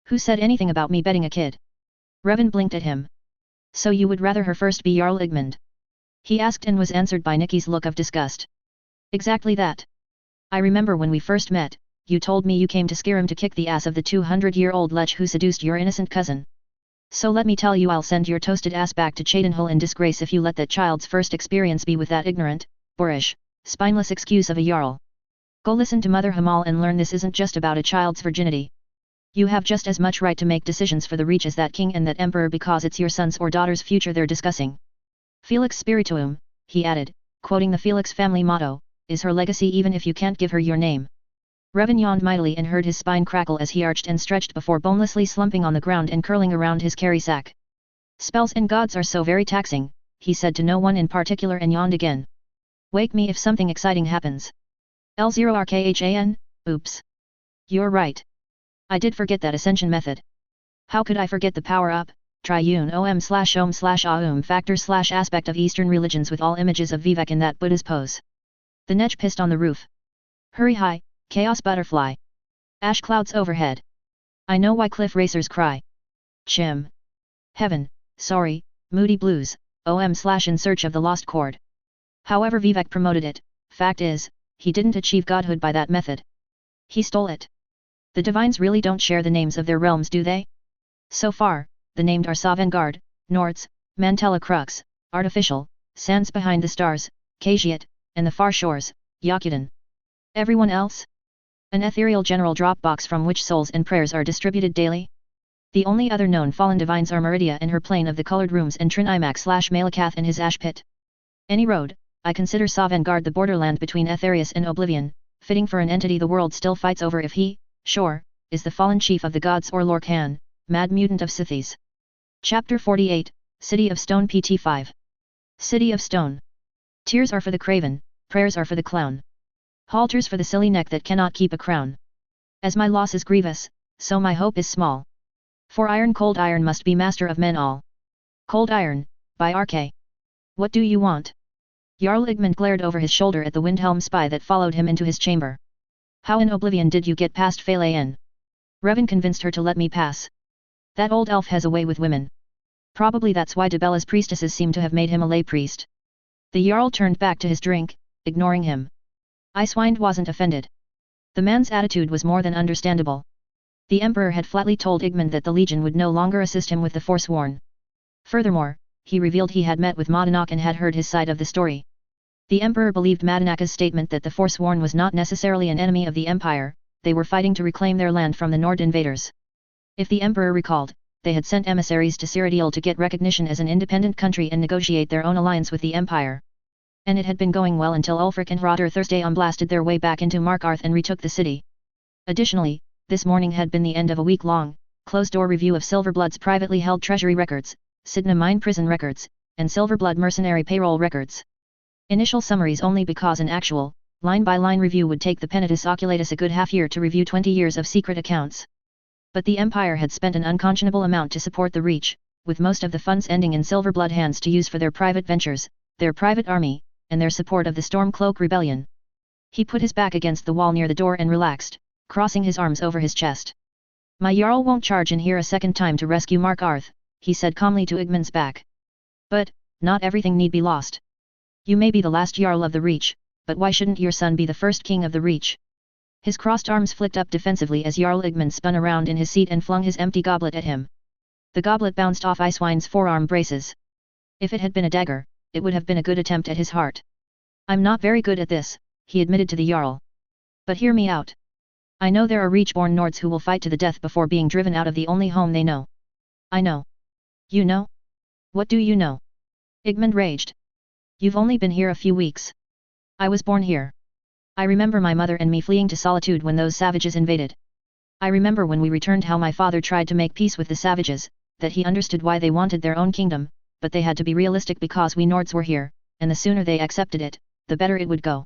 Who said anything about me betting a kid? Revan blinked at him. So you would rather her first be Jarl Igmund? He asked and was answered by Nikki's look of disgust. Exactly that. I remember when we first met, you told me you came to Skyrim to kick the ass of the 200-year-old lech who seduced your innocent cousin. So let me tell you, I'll send your toasted ass back to Cheydinhul in disgrace if you let that child's first experience be with that ignorant, boorish, spineless excuse of a Jarl. Go listen to Mother Hamal and learn this isn't just about a child's virginity. You have just as much right to make decisions for the Reach as that king and that emperor because it's your son's or daughter's future they're discussing. Felix Spirituum, he added, quoting the Felix family motto, is her legacy even if you can't give her your name. Revan yawned mightily and heard his spine crackle as he arched and stretched before bonelessly slumping on the ground and curling around his carry sack. Spells and gods are so very taxing, he said to no one in particular and yawned again. Wake me if something exciting happens. L0RKHAN, oops. You're right. I did forget that ascension method. How could I forget the power-up, triune om/om/aum factor/aspect of Eastern religions with all images of Vivek in that Buddha's pose? The Netch pissed on the roof. Hurry high, chaos butterfly. Ash clouds overhead. I know why cliff racers cry. Chim. Heaven, sorry, moody blues, om/in search of the lost chord. However Vivek promoted it, fact is, he didn't achieve godhood by that method. He stole it. The divines really don't share the names of their realms, do they? So far, the named are Sovngarde, Nords, Mantella Crux, Artificial, Sands Behind the Stars, Khajiit, and the Far Shores, Yakuten. Everyone else? An ethereal general Dropbox from which souls and prayers are distributed daily? The only other known fallen divines are Meridia and her plane of the colored rooms and Trin Imac/Malakath and his ash pit. Any road, I consider Sovngarde the borderland between Aetherius and Oblivion, fitting for an entity the world still fights over if he, sure, is the fallen chief of the gods or Lorcan, mad mutant of Scythes. Chapter 48, City of Stone PT 5. City of Stone. Tears are for the craven, prayers are for the clown. Halters for the silly neck that cannot keep a crown. As my loss is grievous, so my hope is small. For iron cold iron must be master of men all. Cold iron, by RK. What do you want? Jarl Igmund glared over his shoulder at the Windhelm spy that followed him into his chamber. How in Oblivion did you get past Phalaen? Revan convinced her to let me pass. That old elf has a way with women. Probably that's why Dibella's priestesses seem to have made him a lay priest. The Jarl turned back to his drink, ignoring him. Icewind wasn't offended. The man's attitude was more than understandable. The Emperor had flatly told Igmund that the Legion would no longer assist him with the Forsworn. Furthermore, he revealed he had met with Modanok and had heard his side of the story. The Emperor believed Madanaka's statement that the Forsworn was not necessarily an enemy of the Empire, they were fighting to reclaim their land from the Nord invaders. If the Emperor recalled, they had sent emissaries to Cyrodiil to get recognition as an independent country and negotiate their own alliance with the Empire. And it had been going well until Ulfric and Hrothgar Thursday blasted their way back into Markarth and retook the city. Additionally, this morning had been the end of a week-long, closed-door review of Silverblood's privately held treasury records, Sidna mine prison records, and Silverblood mercenary payroll records. Initial summaries only because an actual, line-by-line review would take the Penitus Oculatus a good half-year to review 20 years of secret accounts. But the Empire had spent an unconscionable amount to support the Reach, with most of the funds ending in Silverblood hands to use for their private ventures, their private army, and their support of the Stormcloak Rebellion. He put his back against the wall near the door and relaxed, crossing his arms over his chest. My Jarl won't charge in here a second time to rescue Markarth, he said calmly to Igmund's back. But, not everything need be lost. You may be the last Jarl of the Reach, but why shouldn't your son be the first king of the Reach? His crossed arms flicked up defensively as Jarl Igmund spun around in his seat and flung his empty goblet at him. The goblet bounced off Icewine's forearm braces. If it had been a dagger, it would have been a good attempt at his heart. I'm not very good at this, he admitted to the Jarl. But hear me out. I know there are Reach-born Nords who will fight to the death before being driven out of the only home they know. I know. You know? What do you know? Igmund raged. You've only been here a few weeks. I was born here. I remember my mother and me fleeing to solitude when those savages invaded. I remember when we returned how my father tried to make peace with the savages, that he understood why they wanted their own kingdom, but they had to be realistic because we Nords were here, and the sooner they accepted it, the better it would go.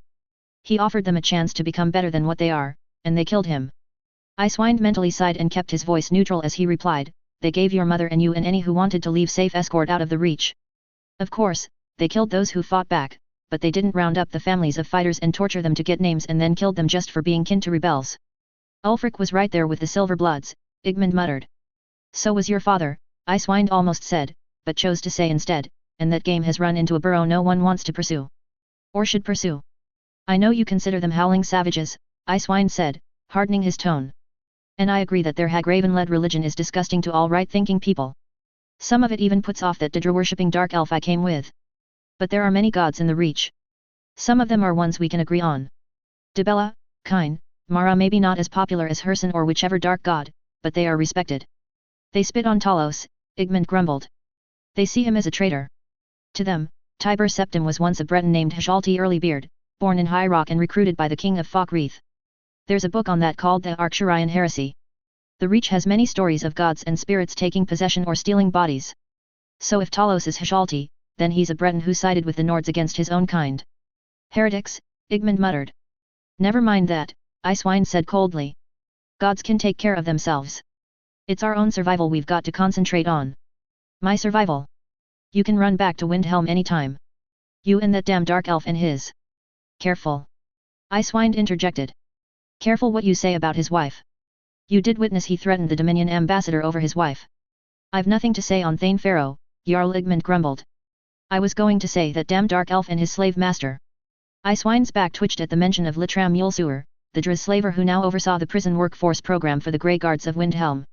He offered them a chance to become better than what they are, and they killed him. Icewind mentally sighed and kept his voice neutral as he replied, they gave your mother and you and any who wanted to leave safe escort out of the Reach. Of course, they killed those who fought back, but they didn't round up the families of fighters and torture them to get names and then killed them just for being kin to rebels. Ulfric was right there with the Silver Bloods, Igmund muttered. So was your father, Icewind almost said, but chose to say instead, and that game has run into a burrow no one wants to pursue. Or should pursue. I know you consider them howling savages, Icewind said, hardening his tone. And I agree that their hag-raven-led religion is disgusting to all right-thinking people. Some of it even puts off that Daedra-worshipping dark elf I came with. But there are many gods in the Reach. Some of them are ones we can agree on. Dibella, Kine, Mara maybe not as popular as Herson or whichever dark god, but they are respected. They spit on Talos, Igmund grumbled. They see him as a traitor. To them, Tiber Septim was once a Breton named Hjalti Earlybeard, born in High Rock and recruited by the king of Falkreath. There's a book on that called the Arcturian Heresy. The Reach has many stories of gods and spirits taking possession or stealing bodies. So if Talos is Hjalti, then he's a Breton who sided with the Nords against his own kind. Heretics, Igmund muttered. Never mind that, Icewind said coldly. Gods can take care of themselves. It's our own survival we've got to concentrate on. My survival. You can run back to Windhelm anytime. You and that damn dark elf and his. Careful. Icewind interjected. Careful what you say about his wife. You did witness he threatened the Dominion ambassador over his wife. I've nothing to say on Thane Pharaoh, Jarl Igmund grumbled. I was going to say that damn dark elf and his slave master. Icewind's back twitched at the mention of Littram Mulsewer, the Driz slaver who now oversaw the prison workforce program for the Grey Guards of Windhelm.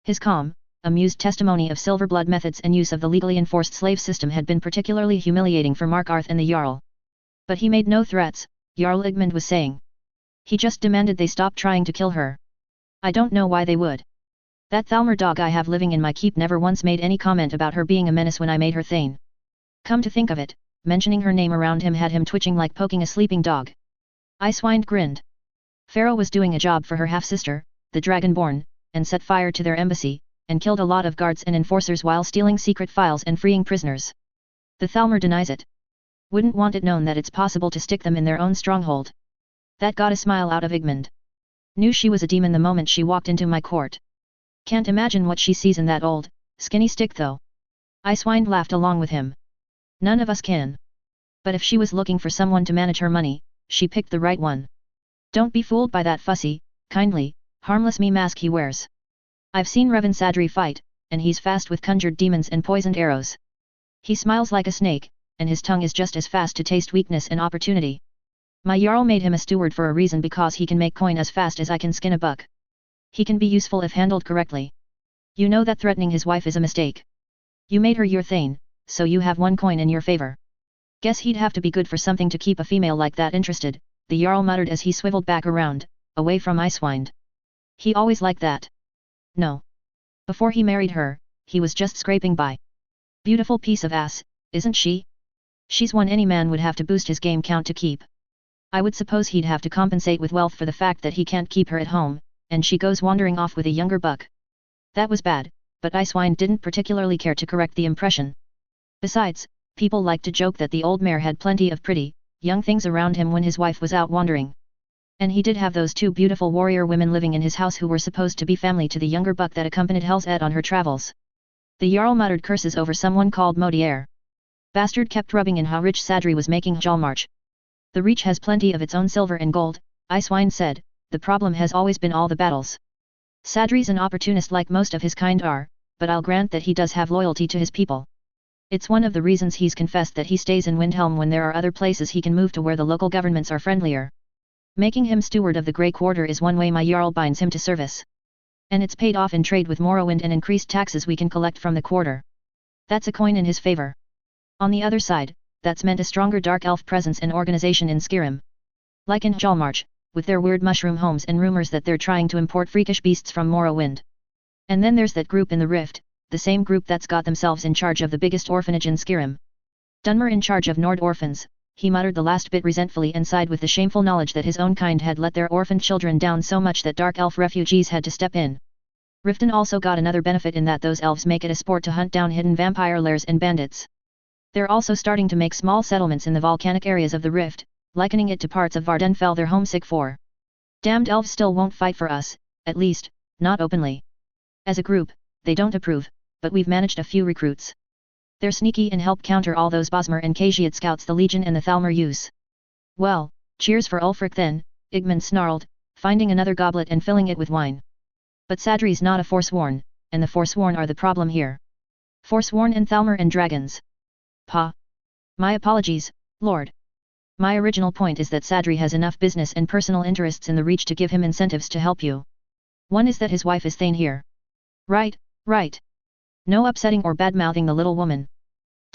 His calm, amused testimony of Silverblood methods and use of the legally enforced slave system had been particularly humiliating for Markarth and the Jarl. But he made no threats, Jarl Igmund was saying. He just demanded they stop trying to kill her. I don't know why they would. That Thalmor dog I have living in my keep never once made any comment about her being a menace when I made her Thane. Come to think of it, mentioning her name around him had him twitching like poking a sleeping dog. Icewind grinned. Pharaoh was doing a job for her half-sister, the Dragonborn, and set fire to their embassy, and killed a lot of guards and enforcers while stealing secret files and freeing prisoners. The Thalmor denies it. Wouldn't want it known that it's possible to stick them in their own stronghold. That got a smile out of Igmund. Knew she was a demon the moment she walked into my court. Can't imagine what she sees in that old, skinny stick though. Icewind laughed along with him. None of us can. But if she was looking for someone to manage her money, she picked the right one. Don't be fooled by that fussy, kindly, harmless me mask he wears. I've seen Revan Sadri fight, and he's fast with conjured demons and poisoned arrows. He smiles like a snake, and his tongue is just as fast to taste weakness and opportunity. My Jarl made him a steward for a reason because he can make coin as fast as I can skin a buck. He can be useful if handled correctly. You know that threatening his wife is a mistake. You made her your Thane, so you have one coin in your favor. Guess he'd have to be good for something to keep a female like that interested, the Jarl muttered as he swiveled back around, away from Icewind. He always liked that. No. Before he married her, he was just scraping by. Beautiful piece of ass, isn't she? She's one any man would have to boost his game count to keep. I would suppose he'd have to compensate with wealth for the fact that he can't keep her at home, and she goes wandering off with a younger buck. That was bad, but Icewind didn't particularly care to correct the impression. Besides, people liked to joke that the old mare had plenty of pretty, young things around him when his wife was out wandering. And he did have those two beautiful warrior women living in his house who were supposed to be family to the younger buck that accompanied Hel's Ed on her travels. The Jarl muttered curses over someone called Modier. Bastard kept rubbing in how rich Sadri was making Hjalmarch. The Reach has plenty of its own silver and gold, Icewind said, the problem has always been all the battles. Sadri's an opportunist like most of his kind are, but I'll grant that he does have loyalty to his people. It's one of the reasons he's confessed that he stays in Windhelm when there are other places he can move to where the local governments are friendlier. Making him steward of the Grey Quarter is one way my Jarl binds him to service. And it's paid off in trade with Morrowind and increased taxes we can collect from the quarter. That's a coin in his favor. On the other side, that's meant a stronger Dark Elf presence and organization in Skyrim. Like in Jalmarch, with their weird mushroom homes and rumors that they're trying to import freakish beasts from Morrowind. And then there's that group in the Rift, the same group that's got themselves in charge of the biggest orphanage in Skyrim. Dunmer in charge of Nord orphans, he muttered the last bit resentfully and sighed with the shameful knowledge that his own kind had let their orphaned children down so much that Dark Elf refugees had to step in. Riften also got another benefit in that those elves make it a sport to hunt down hidden vampire lairs and bandits. They're also starting to make small settlements in the volcanic areas of the Rift, likening it to parts of Vardenfell they're homesick for. Damned elves still won't fight for us, at least, not openly. As a group, they don't approve, but we've managed a few recruits. They're sneaky and help counter all those Bosmer and Khajiit scouts the Legion and the Thalmor use. Well, cheers for Ulfric then, Igmund snarled, finding another goblet and filling it with wine. But Sadri's not a Forsworn, and the Forsworn are the problem here. Forsworn and Thalmor and dragons. Pa. My apologies, Lord. My original point is that Sadri has enough business and personal interests in the Reach to give him incentives to help you. One is that his wife is Thane here. Right, right. No upsetting or bad-mouthing the little woman.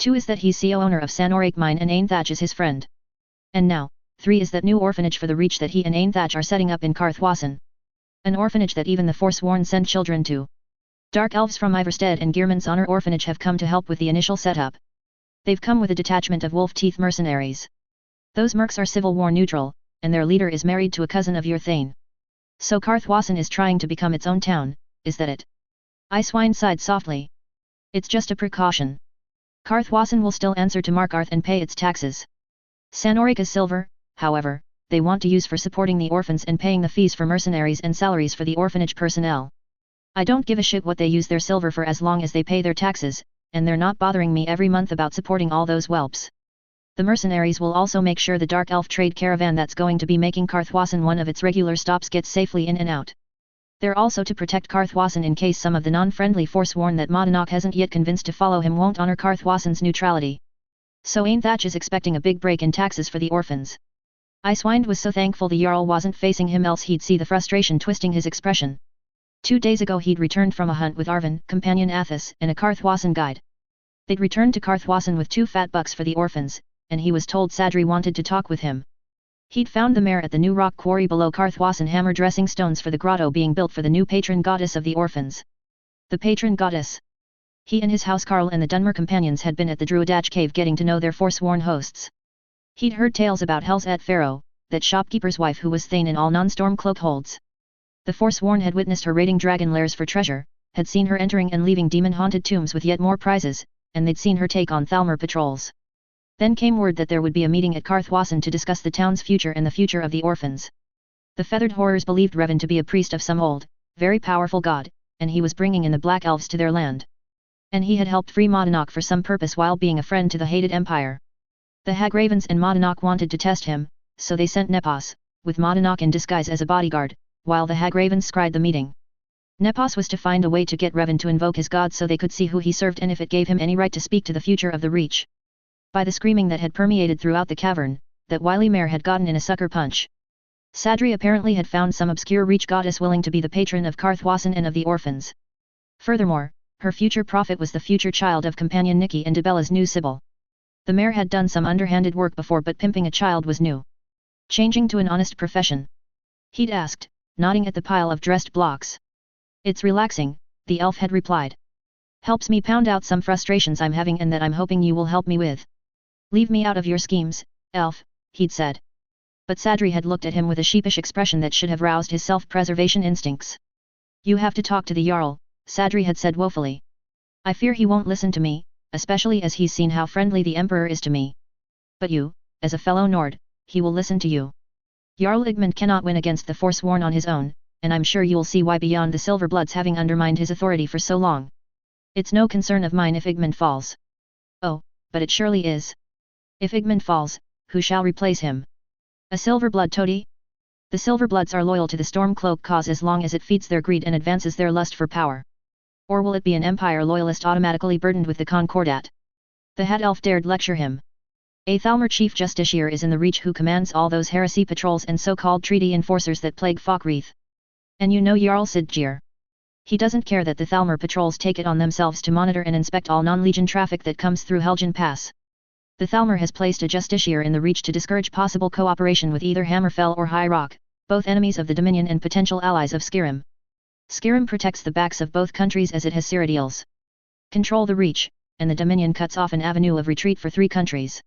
2 is that he's CEO owner of Sanorake Mine and Ainthach is his friend. And now, 3 is that new orphanage for the Reach that he and Ainthach are setting up in Karthwassen. An orphanage that even the Forsworn send children to. Dark elves from Iverstead and Gearman's Honor Orphanage have come to help with the initial setup. They've come with a detachment of Wolf Teeth mercenaries. Those mercs are Civil War neutral, and their leader is married to a cousin of your Thane. So Karthwassen is trying to become its own town, is that it? Icewine sighed softly. It's just a precaution. Karthwassen will still answer to Markarth and pay its taxes. Sanoraka's silver, however, they want to use for supporting the orphans and paying the fees for mercenaries and salaries for the orphanage personnel. I don't give a shit what they use their silver for as long as they pay their taxes, and they're not bothering me every month about supporting all those whelps. The mercenaries will also make sure the Dark Elf trade caravan that's going to be making Karthwassen one of its regular stops gets safely in and out. They're also to protect Karthwassen in case some of the non-friendly Forsworn that Modonok hasn't yet convinced to follow him won't honor Karthwassen's neutrality. So Ainthach is expecting a big break in taxes for the orphans. Icewind was so thankful the Jarl wasn't facing him, else he'd see the frustration twisting his expression. 2 days ago he'd returned from a hunt with Arvin, companion Athos, and a Karthwassen guide. They'd returned to Karthwassen with 2 fat bucks for the orphans, and he was told Sadri wanted to talk with him. He'd found the mare at the new rock quarry below Karthwassen, hammer dressing stones for the grotto being built for the new patron goddess of the orphans. The patron goddess. He and his housecarl and the Dunmer companions had been at the Druidach cave getting to know their Forsworn hosts. He'd heard tales about Hel's at Pharaoh, that shopkeeper's wife who was Thane in all non-Stormcloak holds. The Forsworn had witnessed her raiding dragon lairs for treasure, had seen her entering and leaving demon-haunted tombs with yet more prizes, and they'd seen her take on Thalmor patrols. Then came word that there would be a meeting at Karthwassen to discuss the town's future and the future of the orphans. The feathered horrors believed Revan to be a priest of some old, very powerful god, and he was bringing in the Black Elves to their land. And he had helped free Modonok for some purpose while being a friend to the hated Empire. The Hagravens and Modonok wanted to test him, so they sent Nepos, with Modonok in disguise as a bodyguard, while the Hagravens scried the meeting. Nepos was to find a way to get Revan to invoke his god so they could see who he served and if it gave him any right to speak to the future of the Reach. By the screaming that had permeated throughout the cavern, that wily mare had gotten in a sucker punch. Sadri apparently had found some obscure Reach goddess willing to be the patron of Karthwassen and of the orphans. Furthermore, her future prophet was the future child of companion Nikki and Debella's new Sibyl. The mare had done some underhanded work before, but pimping a child was new. Changing to an honest profession? He'd asked, nodding at the pile of dressed blocks. It's relaxing, the elf had replied. Helps me pound out some frustrations I'm having and that I'm hoping you will help me with. Leave me out of your schemes, elf, he'd said. But Sadri had looked at him with a sheepish expression that should have roused his self-preservation instincts. You have to talk to the Jarl, Sadri had said woefully. I fear he won't listen to me, especially as he's seen how friendly the Emperor is to me. But you, as a fellow Nord, he will listen to you. Jarl Igmund cannot win against the Forsworn on his own, and I'm sure you'll see why beyond the Silverbloods having undermined his authority for so long. It's no concern of mine if Igmund falls. Oh, but it surely is. If Igmund falls, who shall replace him? A Silverblood toady? The Silverbloods are loyal to the Stormcloak cause as long as it feeds their greed and advances their lust for power. Or will it be an Empire loyalist automatically burdened with the Concordat? The head elf dared lecture him. A Thalmor chief justiciar is in the Reach who commands all those heresy patrols and so-called treaty enforcers that plague Falkreath. And you know Jarl Sidgir. He doesn't care that the Thalmor patrols take it on themselves to monitor and inspect all non-legion traffic that comes through Helgen Pass. The Thalmor has placed a justiciar in the Reach to discourage possible cooperation with either Hammerfell or High Rock, both enemies of the Dominion and potential allies of Skyrim. Skyrim protects the backs of both countries as it has Cyrodiils. Control the Reach, and the Dominion cuts off an avenue of retreat for 3 countries.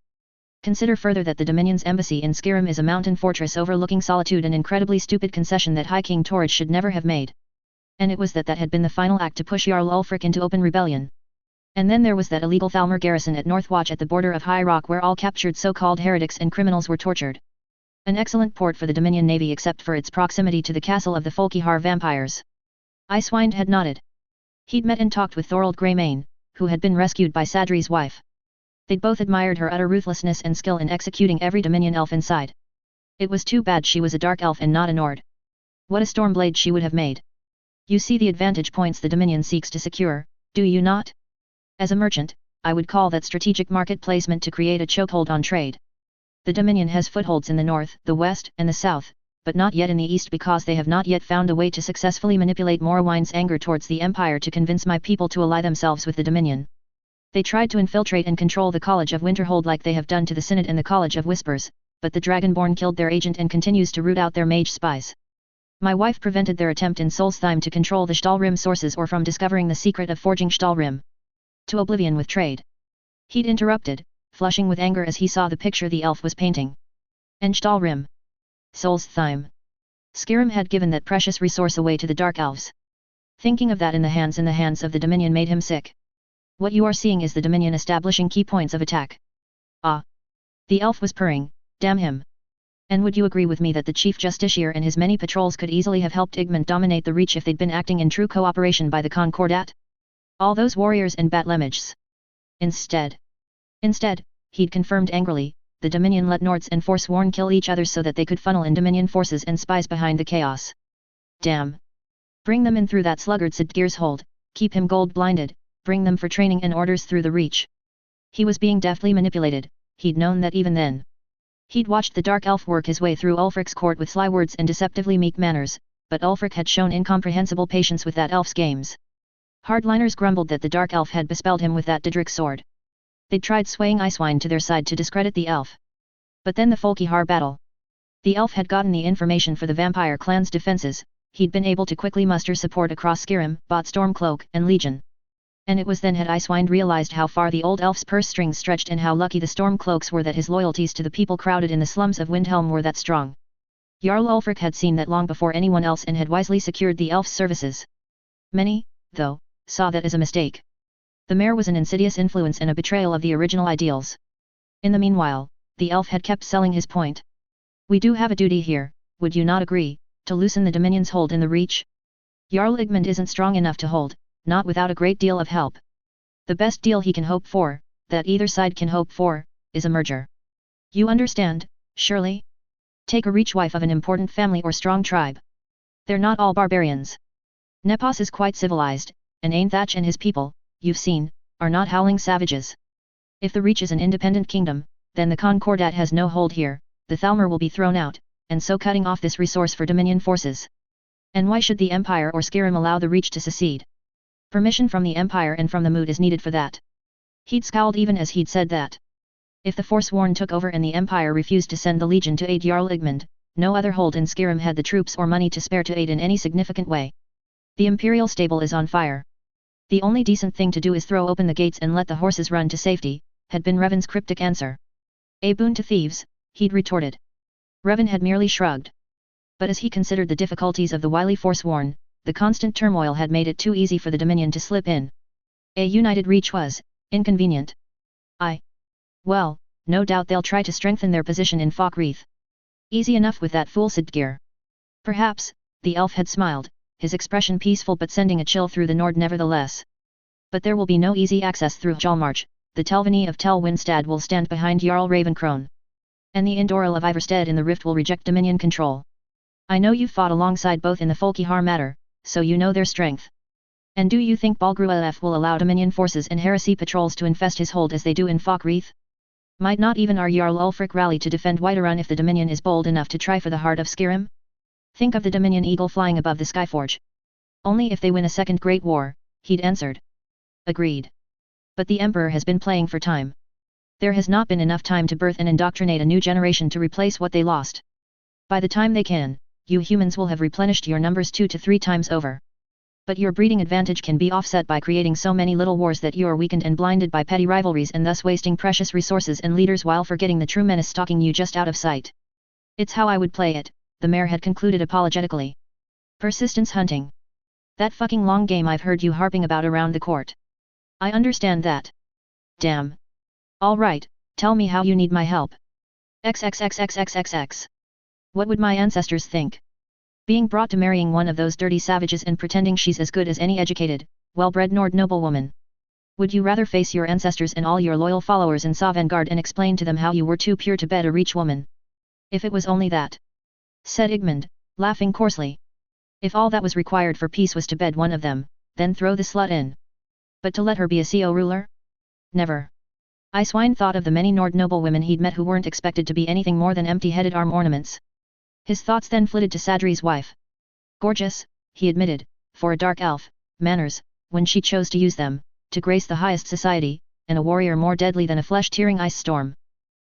Consider further that the Dominion's embassy in Skyrim is a mountain fortress overlooking Solitude, an incredibly stupid concession that High King Torrid should never have made. And it was that had been the final act to push Jarl Ulfric into open rebellion. And then there was that illegal Thalmor garrison at Northwatch at the border of High Rock where all captured so-called heretics and criminals were tortured. An excellent port for the Dominion navy except for its proximity to the castle of the Folkihar vampires. Icewind had nodded. He'd met and talked with Thorold Greymane, who had been rescued by Sadri's wife. They'd both admired her utter ruthlessness and skill in executing every Dominion elf inside. It was too bad she was a dark elf and not a Nord. What a Stormblade she would have made. You see the advantage points the Dominion seeks to secure, do you not? As a merchant, I would call that strategic market placement to create a chokehold on trade. The Dominion has footholds in the north, the west, and the south, but not yet in the east because they have not yet found a way to successfully manipulate Morrowind's anger towards the Empire to convince my people to ally themselves with the Dominion. They tried to infiltrate and control the College of Winterhold like they have done to the Synod and the College of Whispers, but the Dragonborn killed their agent and continues to root out their mage spies. My wife prevented their attempt in Solstheim to control the Stahlrim sources or from discovering the secret of forging Stahlrim. To oblivion with trade. He'd interrupted, flushing with anger as he saw the picture the elf was painting. And Stahlrim. Solstheim. Skyrim had given that precious resource away to the Dark Elves. Thinking of that in the hands of the Dominion made him sick. What you are seeing is the Dominion establishing key points of attack. Ah. The elf was purring, damn him. And would you agree with me that the Chief Justiciar and his many patrols could easily have helped Igmund dominate the Reach if they'd been acting in true cooperation by the Concordat? All those warriors and Batlemage. Instead, he'd confirmed angrily, the Dominion let Nords and Forsworn kill each other so that they could funnel in Dominion forces and spies behind the chaos. Damn. Bring them in through that sluggard Sidgear's hold, keep him gold-blinded, bring them for training and orders through the Reach. He was being deftly manipulated, he'd known that even then. He'd watched the Dark Elf work his way through Ulfric's court with sly words and deceptively meek manners, but Ulfric had shown incomprehensible patience with that elf's games. Hardliners grumbled that the Dark Elf had bespelled him with that Didrik sword. They'd tried swaying Icewind to their side to discredit the elf. But then the Folkihar battle. The elf had gotten the information for the vampire clan's defenses, he'd been able to quickly muster support across Skyrim, bought Stormcloak, and Legion. And it was then had Icewind realized how far the old elf's purse strings stretched and how lucky the Stormcloaks were that his loyalties to the people crowded in the slums of Windhelm were that strong. Jarl Ulfric had seen that long before anyone else and had wisely secured the elf's services. Many, though, saw that as a mistake. The mayor was an insidious influence and a betrayal of the original ideals. In the meanwhile, the elf had kept selling his point. We do have a duty here, would you not agree, to loosen the Dominion's hold in the Reach? Jarl Igmund isn't strong enough to hold, not without a great deal of help. The best deal he can hope for, that either side can hope for, is a merger. You understand, surely? Take a Reach wife of an important family or strong tribe. They're not all barbarians. Nepos is quite civilized, and Ainthach and his people, you've seen, are not howling savages. If the Reach is an independent kingdom, then the Concordat has no hold here, the Thalmor will be thrown out, and so cutting off this resource for Dominion forces. And why should the Empire or Skyrim allow the Reach to secede? Permission from the Empire and from the Moot is needed for that. He'd scowled even as he'd said that. If the Forsworn took over and the Empire refused to send the Legion to aid Jarl Igmund, no other hold in Skyrim had the troops or money to spare to aid in any significant way. The Imperial stable is on fire. The only decent thing to do is throw open the gates and let the horses run to safety, had been Revan's cryptic answer. A boon to thieves, he'd retorted. Revan had merely shrugged. But as he considered the difficulties of the wily Forsworn, the constant turmoil had made it too easy for the Dominion to slip in. A united Reach was inconvenient. Well, no doubt they'll try to strengthen their position in Falkreath. Easy enough with that fool Sidgear. Perhaps, the elf had smiled, his expression peaceful but sending a chill through the Nord nevertheless. But there will be no easy access through Hjalmarch, the Telvanni of Tel Winstad will stand behind Jarl Ravencrone. And the Indoril of Ivarstead in the Rift will reject Dominion control. I know you've fought alongside both in the Folkihar matter, so you know their strength. And do you think Balgruaf will allow Dominion forces and heresy patrols to infest his hold as they do in Falkreath? Might not even our Jarl Ulfric rally to defend Whiterun if the Dominion is bold enough to try for the heart of Skyrim? Think of the Dominion eagle flying above the Skyforge. Only if they win a second Great War, he'd answered. Agreed. But the Emperor has been playing for time. There has not been enough time to birth and indoctrinate a new generation to replace what they lost. By the time they can, you humans will have replenished your numbers 2 to 3 times over. But your breeding advantage can be offset by creating so many little wars that you are weakened and blinded by petty rivalries and thus wasting precious resources and leaders while forgetting the true menace stalking you just out of sight. It's how I would play it, the mayor had concluded apologetically. Persistence hunting. That fucking long game I've heard you harping about around the court. I understand that. Damn. All right, tell me how you need my help. XXXXXXX. What would my ancestors think? Being brought to marrying one of those dirty savages and pretending she's as good as any educated, well-bred Nord noblewoman. Would you rather face your ancestors and all your loyal followers in Sovngarde and explain to them how you were too pure to bed a reach woman? If it was only that. Said Igmund, laughing coarsely. If all that was required for peace was to bed one of them, then throw the slut in. But to let her be a CO ruler? Never. Icewine thought of the many Nord noblewomen he'd met who weren't expected to be anything more than empty-headed arm ornaments. His thoughts then flitted to Sadri's wife. Gorgeous, he admitted, for a dark elf, manners, when she chose to use them, to grace the highest society, and a warrior more deadly than a flesh-tearing ice storm.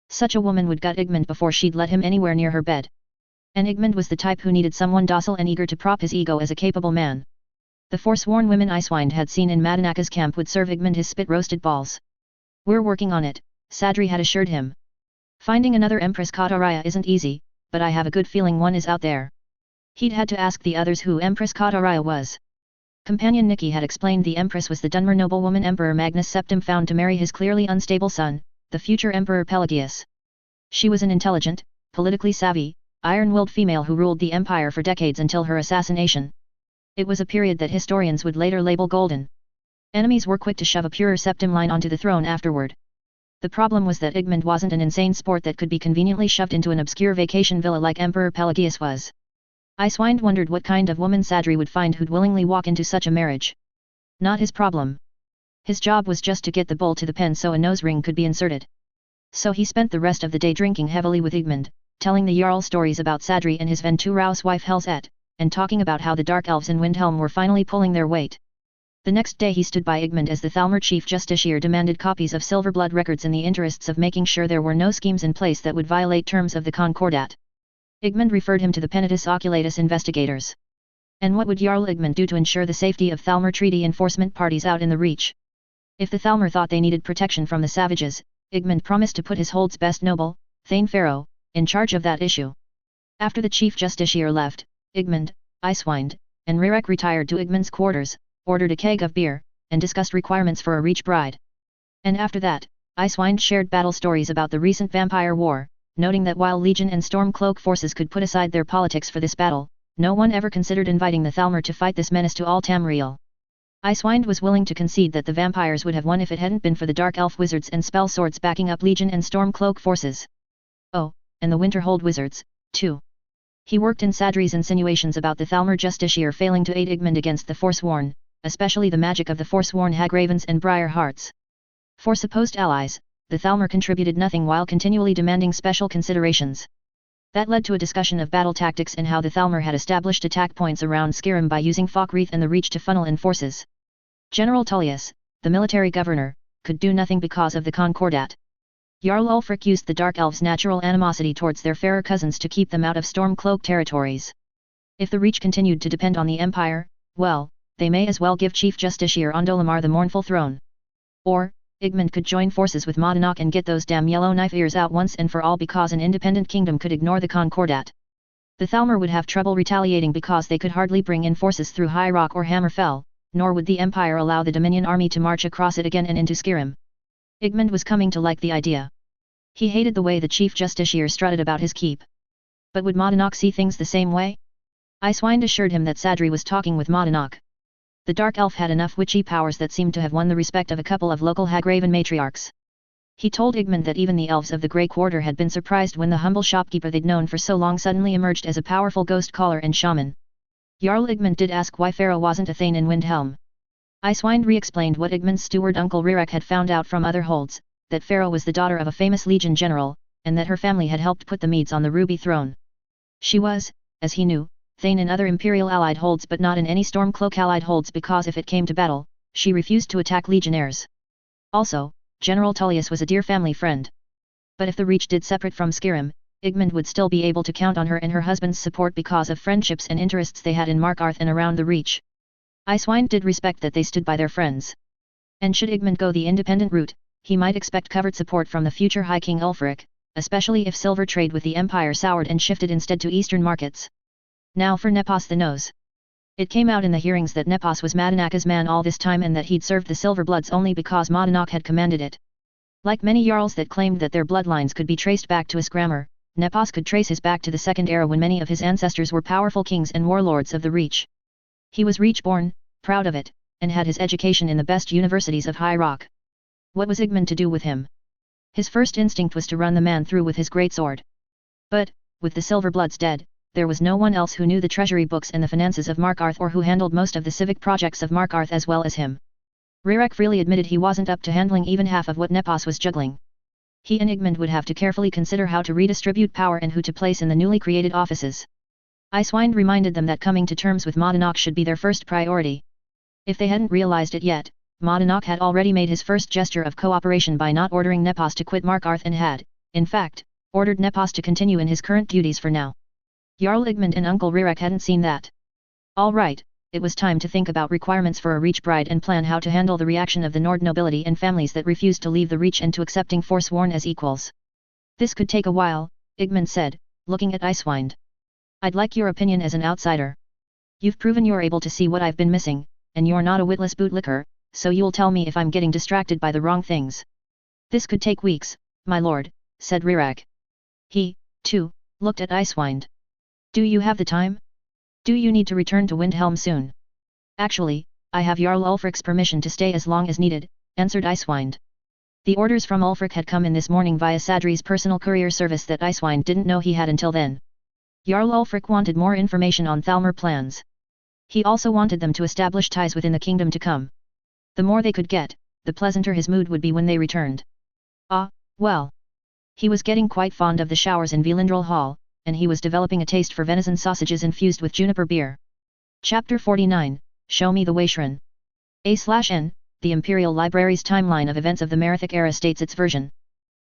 Such a woman would gut Igmund before she'd let him anywhere near her bed. And Igmund was the type who needed someone docile and eager to prop his ego as a capable man. The forsworn women Icewind had seen in Madanaka's camp would serve Igmund his spit-roasted balls. We're working on it, Sadri had assured him. Finding another Empress Kataraya isn't easy, but I have a good feeling one is out there. He'd had to ask the others who Empress Kataraya was. Companion Nikki had explained the Empress was the Dunmer noblewoman Emperor Magnus Septim found to marry his clearly unstable son, the future Emperor Pelagius. She was an intelligent, politically savvy, iron-willed female who ruled the empire for decades until her assassination. It was a period that historians would later label golden. Enemies were quick to shove a purer Septim line onto the throne afterward. The problem was that Igmund wasn't an insane sport that could be conveniently shoved into an obscure vacation villa like Emperor Pelagius was. Icewind wondered what kind of woman Sadri would find who'd willingly walk into such a marriage. Not his problem. His job was just to get the bull to the pen so a nose ring could be inserted. So he spent the rest of the day drinking heavily with Igmund, telling the Jarl stories about Sadri and his Venturaus wife Helset, and talking about how the Dark Elves in Windhelm were finally pulling their weight. The next day he stood by Igmund as the Thalmor chief justiciar demanded copies of Silverblood records in the interests of making sure there were no schemes in place that would violate terms of the Concordat. Igmund referred him to the Penitus Oculatus investigators. And what would Jarl Igmund do to ensure the safety of Thalmor treaty enforcement parties out in the Reach? If the Thalmor thought they needed protection from the savages, Igmund promised to put his hold's best noble, Thane Pharaoh, in charge of that issue. After the chief justiciar left, Igmund, Icewind, and Rirek retired to Igmund's quarters, ordered a keg of beer, and discussed requirements for a Reach bride. And after that, Icewind shared battle stories about the recent vampire war, noting that while Legion and Stormcloak forces could put aside their politics for this battle, no one ever considered inviting the Thalmor to fight this menace to all Tamriel. Icewind was willing to concede that the vampires would have won if it hadn't been for the Dark Elf wizards and spell swords backing up Legion and Stormcloak forces. Oh, and the Winterhold wizards, too. He worked in Sadri's insinuations about the Thalmor justiciar failing to aid Igmund against the Forsworn, especially the magic of the Forsworn Hagravens and Briar Hearts. For supposed allies, the Thalmor contributed nothing while continually demanding special considerations. That led to a discussion of battle tactics and how the Thalmor had established attack points around Skyrim by using Falkreath and the Reach to funnel in forces. General Tullius, the military governor, could do nothing because of the Concordat. Jarl Ulfric used the Dark Elves' natural animosity towards their fairer cousins to keep them out of Stormcloak territories. If the Reach continued to depend on the Empire, well, they may as well give Chief Justiciar Ondolamar the mournful throne. Or, Igmund could join forces with Modanok and get those damn yellow knife ears out once and for all because an independent kingdom could ignore the Concordat. The Thalmor would have trouble retaliating because they could hardly bring in forces through High Rock or Hammerfell, nor would the Empire allow the Dominion army to march across it again and into Skyrim. Igmund was coming to like the idea. He hated the way the Chief Justiciar strutted about his keep. But would Modanok see things the same way? Icewind assured him that Sadri was talking with Modanok. The Dark Elf had enough witchy powers that seemed to have won the respect of a couple of local Hagraven matriarchs. He told Igmund that even the elves of the Grey Quarter had been surprised when the humble shopkeeper they'd known for so long suddenly emerged as a powerful ghost caller and shaman. Jarl Igmund did ask why Pharaoh wasn't a Thane in Windhelm. Icewind re-explained what Igmund's steward uncle Rirak had found out from other holds, that Pharaoh was the daughter of a famous legion general, and that her family had helped put the Medes on the ruby throne. She was, as he knew, Thane in other imperial allied holds but not in any Stormcloak allied holds because if it came to battle, she refused to attack legionnaires. Also, General Tullius was a dear family friend. But if the Reach did separate from Skyrim, Igmund would still be able to count on her and her husband's support because of friendships and interests they had in Markarth and around the Reach. Icewind did respect that they stood by their friends. And should Igmund go the independent route, he might expect covert support from the future High King Ulfric, especially if silver trade with the Empire soured and shifted instead to eastern markets. Now for Nepos the Nose. It came out in the hearings that Nepos was Madanaka's man all this time and that he'd served the Silver Bloods only because Madanak had commanded it. Like many Jarls that claimed that their bloodlines could be traced back to Isgramor, Nepos could trace his back to the Second Era when many of his ancestors were powerful kings and warlords of the Reach. He was Reach-born, proud of it, and had his education in the best universities of High Rock. What was Igmund to do with him? His first instinct was to run the man through with his greatsword. But, with the Silver Bloods dead, there was no one else who knew the treasury books and the finances of Markarth or who handled most of the civic projects of Markarth as well as him. Rirak freely admitted he wasn't up to handling even half of what Nepos was juggling. He and Igmund would have to carefully consider how to redistribute power and who to place in the newly created offices. Icewind reminded them that coming to terms with Madanak should be their first priority. If they hadn't realized it yet, Madanak had already made his first gesture of cooperation by not ordering Nepos to quit Markarth and had, in fact, ordered Nepos to continue in his current duties for now. Jarl Igmund and Uncle Rirak hadn't seen that. All right, it was time to think about requirements for a Reach bride and plan how to handle the reaction of the Nord nobility and families that refused to leave the Reach and to accepting Forsworn as equals. This could take a while, Igmund said, looking at Icewind. I'd like your opinion as an outsider. You've proven you're able to see what I've been missing, and you're not a witless bootlicker, so you'll tell me if I'm getting distracted by the wrong things. This could take weeks, my lord, said Rirak. He, too, looked at Icewind. Do you have the time? Do you need to return to Windhelm soon? Actually, I have Jarl Ulfric's permission to stay as long as needed, answered Icewind. The orders from Ulfric had come in this morning via Sadri's personal courier service that Icewind didn't know he had until then. Jarl Ulfric wanted more information on Thalmor plans. He also wanted them to establish ties within the kingdom to come. The more they could get, the pleasanter his mood would be when they returned. Ah, well. He was getting quite fond of the showers in Velindrel Hall, and he was developing a taste for venison sausages infused with juniper beer. Chapter 49, Show Me the Waishran. A/N, the Imperial Library's timeline of events of the Merithic era states its version.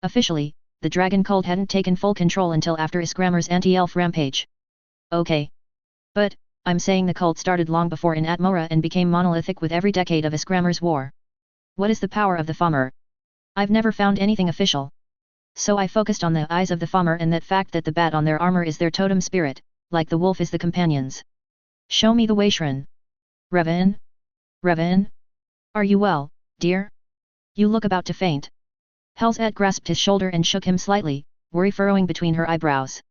Officially, the dragon cult hadn't taken full control until after Isgramor's anti-elf rampage. Okay. But, I'm saying the cult started long before in Atmora and became monolithic with every decade of Isgramor's war. What is the power of the Fomor? I've never found anything official. So I focused on the eyes of the Fomor and that fact that the bat on their armor is their totem spirit, like the wolf is the companions. Show me the Waishran. Revan? Revan? Are you well, dear? You look about to faint. Helzat grasped his shoulder and shook him slightly, worry furrowing between her eyebrows.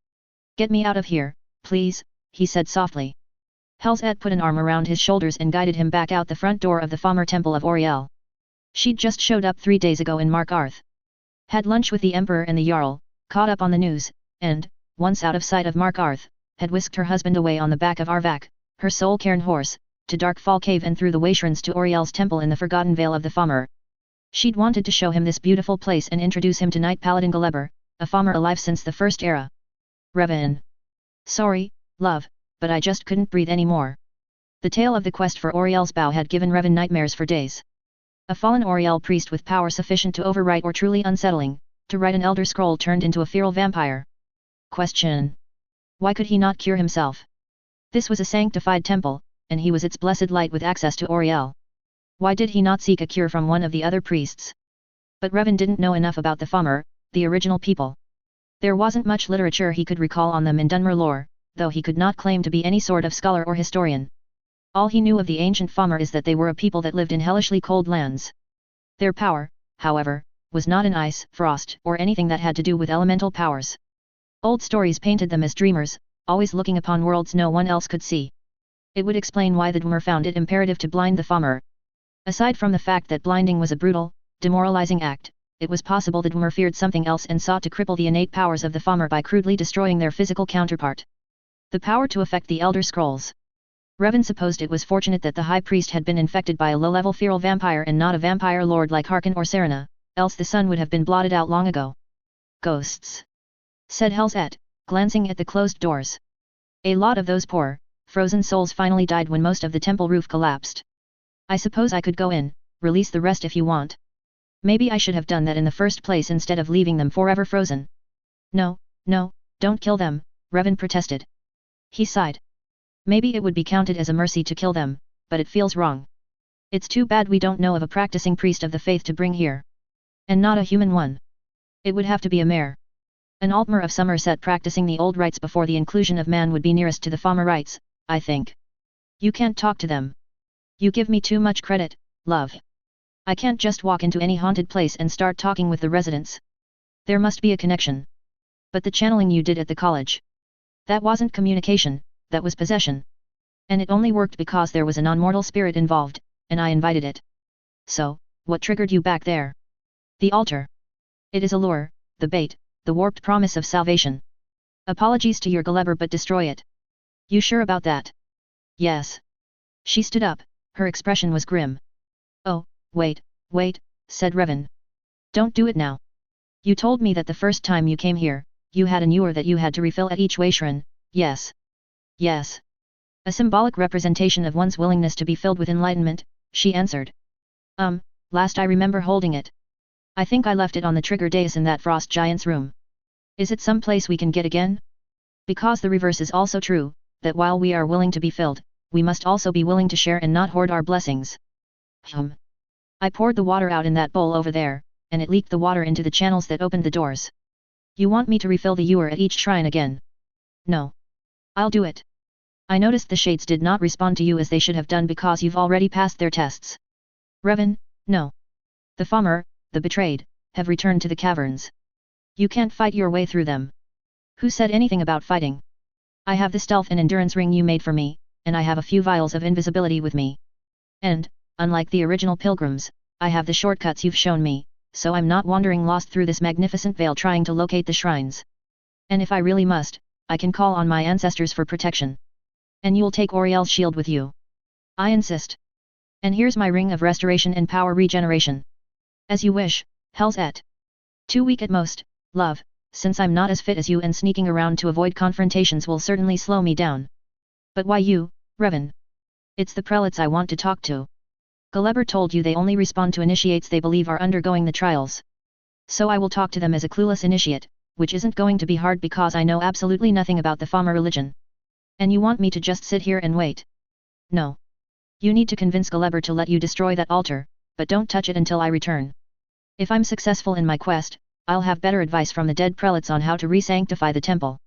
Get me out of here, please, he said softly. Helzat put an arm around his shoulders and guided him back out the front door of the Fomor Temple of Auriel. She'd just showed up 3 days ago in Markarth. Had lunch with the Emperor and the Jarl, caught up on the news, and, once out of sight of Markarth, had whisked her husband away on the back of Arvak, her sole cairn horse, to Darkfall Cave and through the Waishrans to Auriel's temple in the Forgotten Vale of the Fomor. She'd wanted to show him this beautiful place and introduce him to Knight Paladin Galeber, a Fomor alive since the First Era. Revan. Sorry, love, but I just couldn't breathe anymore. The tale of the quest for Auriel's bow had given Revan nightmares for days. A fallen Auriel priest with power sufficient to overwrite or truly unsettling, to write an Elder Scroll turned into a feral vampire. Question. Why could he not cure himself? This was a sanctified temple, and he was its blessed light with access to Auriel. Why did he not seek a cure from one of the other priests? But Revan didn't know enough about the Fomor, the original people. There wasn't much literature he could recall on them in Dunmer lore, though he could not claim to be any sort of scholar or historian. All he knew of the ancient Fomor is that they were a people that lived in hellishly cold lands. Their power, however, was not in ice, frost, or anything that had to do with elemental powers. Old stories painted them as dreamers, always looking upon worlds no one else could see. It would explain why the Dwemer found it imperative to blind the Fomor. Aside from the fact that blinding was a brutal, demoralizing act, it was possible the Dwemer feared something else and sought to cripple the innate powers of the Fomor by crudely destroying their physical counterpart. The power to affect the Elder Scrolls. Revan supposed it was fortunate that the high priest had been infected by a low-level feral vampire and not a vampire lord like Harkin or Serena, else the sun would have been blotted out long ago. Ghosts, said Helzet, glancing at the closed doors. A lot of those poor, frozen souls finally died when most of the temple roof collapsed. I suppose I could go in, release the rest if you want. Maybe I should have done that in the first place instead of leaving them forever frozen. No, don't kill them, Revan protested. He sighed. Maybe it would be counted as a mercy to kill them, but it feels wrong. It's too bad we don't know of a practicing priest of the faith to bring here. And not a human one. It would have to be a mare. An Altmer of Somerset practicing the old rites before the inclusion of man would be nearest to the Fama rites, I think. You can't talk to them. You give me too much credit, love. I can't just walk into any haunted place and start talking with the residents. There must be a connection. But the channeling you did at the college. That wasn't communication, that was possession. And it only worked because there was a non-mortal spirit involved, and I invited it. So, what triggered you back there? The altar. It is a lure, the bait, the warped promise of salvation. Apologies to your Gulliver, but destroy it. You sure about that? Yes. She stood up, her expression was grim. Oh, wait, said Revan. Don't do it now. You told me that the first time you came here, you had an ewer that you had to refill at each Waishran, yes. Yes. A symbolic representation of one's willingness to be filled with enlightenment, she answered. Last I remember holding it. I think I left it on the trigger dais in that frost giant's room. Is it some place we can get again? Because the reverse is also true, that while we are willing to be filled, we must also be willing to share and not hoard our blessings. I poured the water out in that bowl over there, and it leaked the water into the channels that opened the doors. You want me to refill the ewer at each shrine again? No. I'll do it. I noticed the shades did not respond to you as they should have done because you've already passed their tests. Revan, no. The Famar, the betrayed, have returned to the caverns. You can't fight your way through them. Who said anything about fighting? I have the stealth and endurance ring you made for me, and I have a few vials of invisibility with me. And, unlike the original pilgrims, I have the shortcuts you've shown me, so I'm not wandering lost through this magnificent vale trying to locate the shrines. And if I really must, I can call on my ancestors for protection. And you'll take Oriel's shield with you. I insist. And here's my ring of restoration and power regeneration. As you wish, Helzet. 2 weeks at most, love, since I'm not as fit as you and sneaking around to avoid confrontations will certainly slow me down. But why you, Revan? It's the prelates I want to talk to. Gulliver told you they only respond to initiates they believe are undergoing the trials. So I will talk to them as a clueless initiate, which isn't going to be hard because I know absolutely nothing about the Fama religion. And you want me to just sit here and wait? No. You need to convince Gulliver to let you destroy that altar, but don't touch it until I return. If I'm successful in my quest, I'll have better advice from the dead prelates on how to re-sanctify the temple.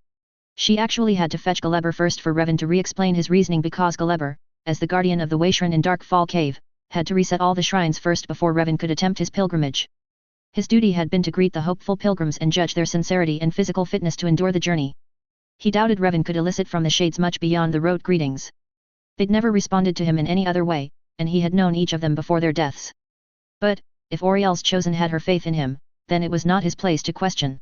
She actually had to fetch Gulliver first for Revan to re-explain his reasoning because Gulliver, as the guardian of the Waishran in Dark Fall Cave, had to reset all the shrines first before Revan could attempt his pilgrimage. His duty had been to greet the hopeful pilgrims and judge their sincerity and physical fitness to endure the journey. He doubted Revan could elicit from the shades much beyond the rote greetings. They'd never responded to him in any other way, and he had known each of them before their deaths. But, if Oriel's chosen had her faith in him, then it was not his place to question.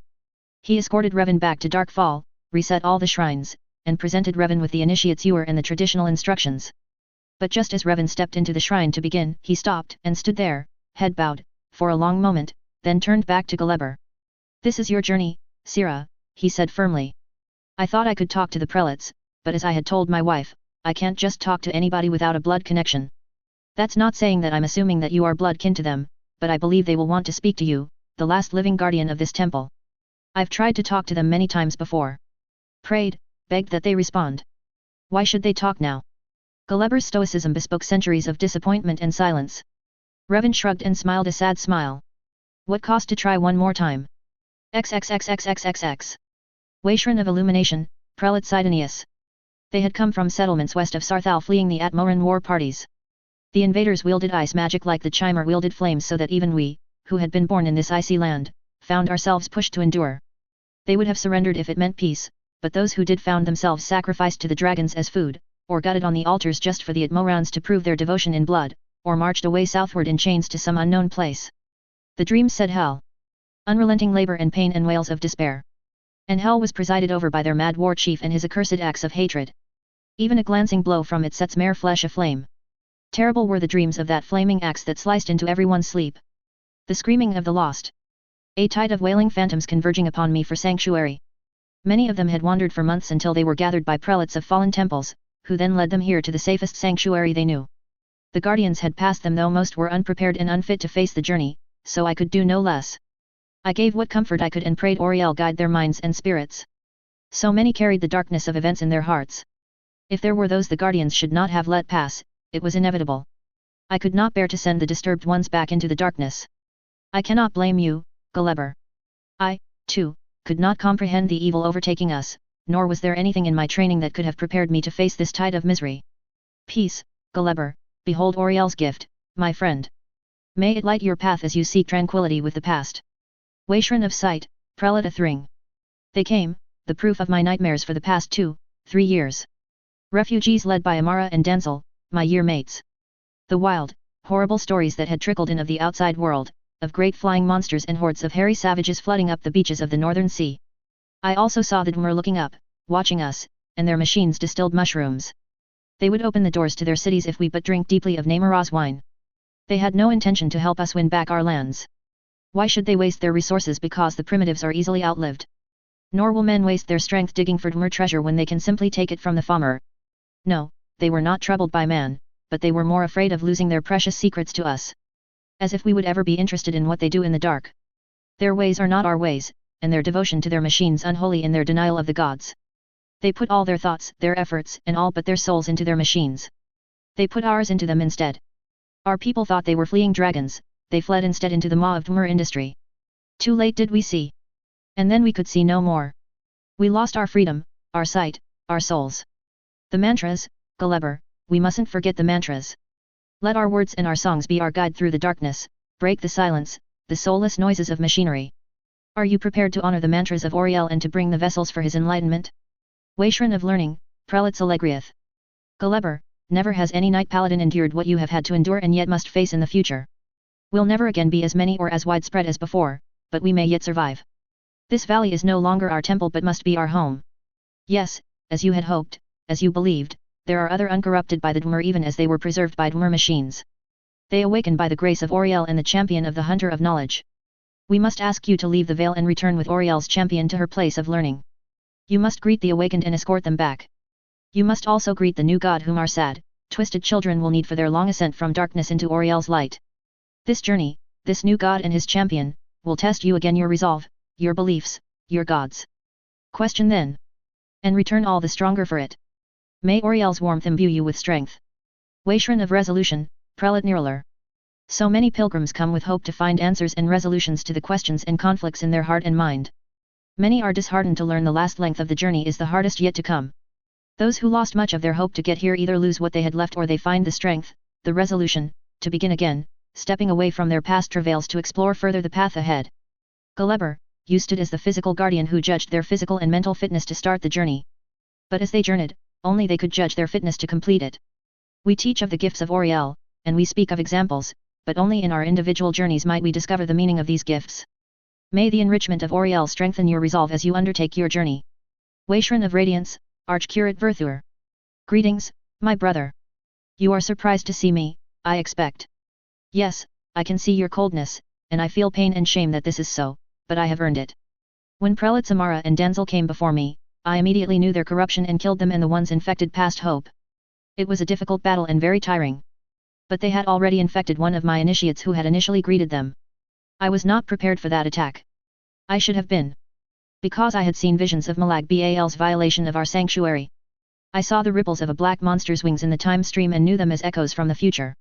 He escorted Revan back to Dark Fall, reset all the shrines, and presented Revan with the initiate's ewer and the traditional instructions. But just as Revan stepped into the shrine to begin, he stopped and stood there, head bowed, for a long moment, then turned back to Gulliver. This is your journey, Sira, he said firmly. I thought I could talk to the prelates, but as I had told my wife, I can't just talk to anybody without a blood connection. That's not saying that I'm assuming that you are blood kin to them, but I believe they will want to speak to you, the last living guardian of this temple. I've tried to talk to them many times before. Prayed, begged that they respond. Why should they talk now? Gulliver's stoicism bespoke centuries of disappointment and silence. Revan shrugged and smiled a sad smile. What cost to try one more time? XXXXXXX. Waishran of Illumination, Prelate Sidonius. They had come from settlements west of Sarthal fleeing the Atmoran war parties. The invaders wielded ice magic like the Chimer wielded flames so that even we, who had been born in this icy land, found ourselves pushed to endure. They would have surrendered if it meant peace, but those who did found themselves sacrificed to the dragons as food, or gutted on the altars just for the Atmorans to prove their devotion in blood, or marched away southward in chains to some unknown place. The dreams said hell. Unrelenting labor and pain and wails of despair. And hell was presided over by their mad war chief and his accursed acts of hatred. Even a glancing blow from it sets mere flesh aflame. Terrible were the dreams of that flaming axe that sliced into everyone's sleep. The screaming of the lost. A tide of wailing phantoms converging upon me for sanctuary. Many of them had wandered for months until they were gathered by prelates of fallen temples, who then led them here to the safest sanctuary they knew. The guardians had passed them though most were unprepared and unfit to face the journey, so I could do no less. I gave what comfort I could and prayed Oriel guide their minds and spirits. So many carried the darkness of events in their hearts. If there were those the guardians should not have let pass, it was inevitable. I could not bear to send the disturbed ones back into the darkness. I cannot blame you, Gulliver. I, too, could not comprehend the evil overtaking us, nor was there anything in my training that could have prepared me to face this tide of misery. Peace, Gulliver, behold Oriel's gift, my friend. May it light your path as you seek tranquility with the past. Waishran of Sight, Prelate Athring. They came, the proof of my nightmares for the past 2-3 years. Refugees led by Amara and Denzel, my year mates. The wild, horrible stories that had trickled in of the outside world, of great flying monsters and hordes of hairy savages flooding up the beaches of the northern sea. I also saw the Dwemer looking up, watching us, and their machines distilled mushrooms. They would open the doors to their cities if we but drink deeply of Namaraz wine. They had no intention to help us win back our lands. Why should they waste their resources because the primitives are easily outlived? Nor will men waste their strength digging for Dwemer treasure when they can simply take it from the farmer. No, they were not troubled by man, but they were more afraid of losing their precious secrets to us. As if we would ever be interested in what they do in the dark. Their ways are not our ways, and their devotion to their machines unholy in their denial of the gods. They put all their thoughts, their efforts, and all but their souls into their machines. They put ours into them instead. Our people thought they were fleeing dragons, they fled instead into the maw of Dwemer industry. Too late did we see. And then we could see no more. We lost our freedom, our sight, our souls. The mantras, Gulliver, we mustn't forget the mantras. Let our words and our songs be our guide through the darkness, break the silence, the soulless noises of machinery. Are you prepared to honor the mantras of Oriel and to bring the vessels for his enlightenment? Waishran of Learning, Prelates Allegriath. Gulliver, never has any knight paladin endured what you have had to endure and yet must face in the future. We'll never again be as many or as widespread as before, but we may yet survive. This valley is no longer our temple but must be our home. Yes, as you had hoped, as you believed, there are other uncorrupted by the Dwemer even as they were preserved by Dwemer machines. They awaken by the grace of Oriel and the champion of the hunter of knowledge. We must ask you to leave the veil and return with Oriel's champion to her place of learning. You must greet the awakened and escort them back. You must also greet the new god whom our sad, twisted children will need for their long ascent from darkness into Oriel's light. This journey, this new god and his champion, will test you again your resolve, your beliefs, your gods. Question then. And return all the stronger for it. May Oriel's warmth imbue you with strength. Waishran of Resolution, Prelate Niralar. So many pilgrims come with hope to find answers and resolutions to the questions and conflicts in their heart and mind. Many are disheartened to learn the last length of the journey is the hardest yet to come. Those who lost much of their hope to get here either lose what they had left or they find the strength, the resolution, to begin again, stepping away from their past travails to explore further the path ahead. Gulliver, you stood as the physical guardian who judged their physical and mental fitness to start the journey. But as they journeyed, only they could judge their fitness to complete it. We teach of the gifts of Oriel, and we speak of examples, but only in our individual journeys might we discover the meaning of these gifts. May the enrichment of Oriel strengthen your resolve as you undertake your journey. Waishran of Radiance, Archcurate Verthur. Greetings, my brother. You are surprised to see me, I expect. Yes, I can see your coldness, and I feel pain and shame that this is so, but I have earned it. When Prelates Amara and Denzel came before me, I immediately knew their corruption and killed them and the ones infected past hope. It was a difficult battle and very tiring. But they had already infected one of my initiates who had initially greeted them. I was not prepared for that attack. I should have been. Because I had seen visions of Malag Bal's violation of our sanctuary. I saw the ripples of a black monster's wings in the time stream and knew them as echoes from the future.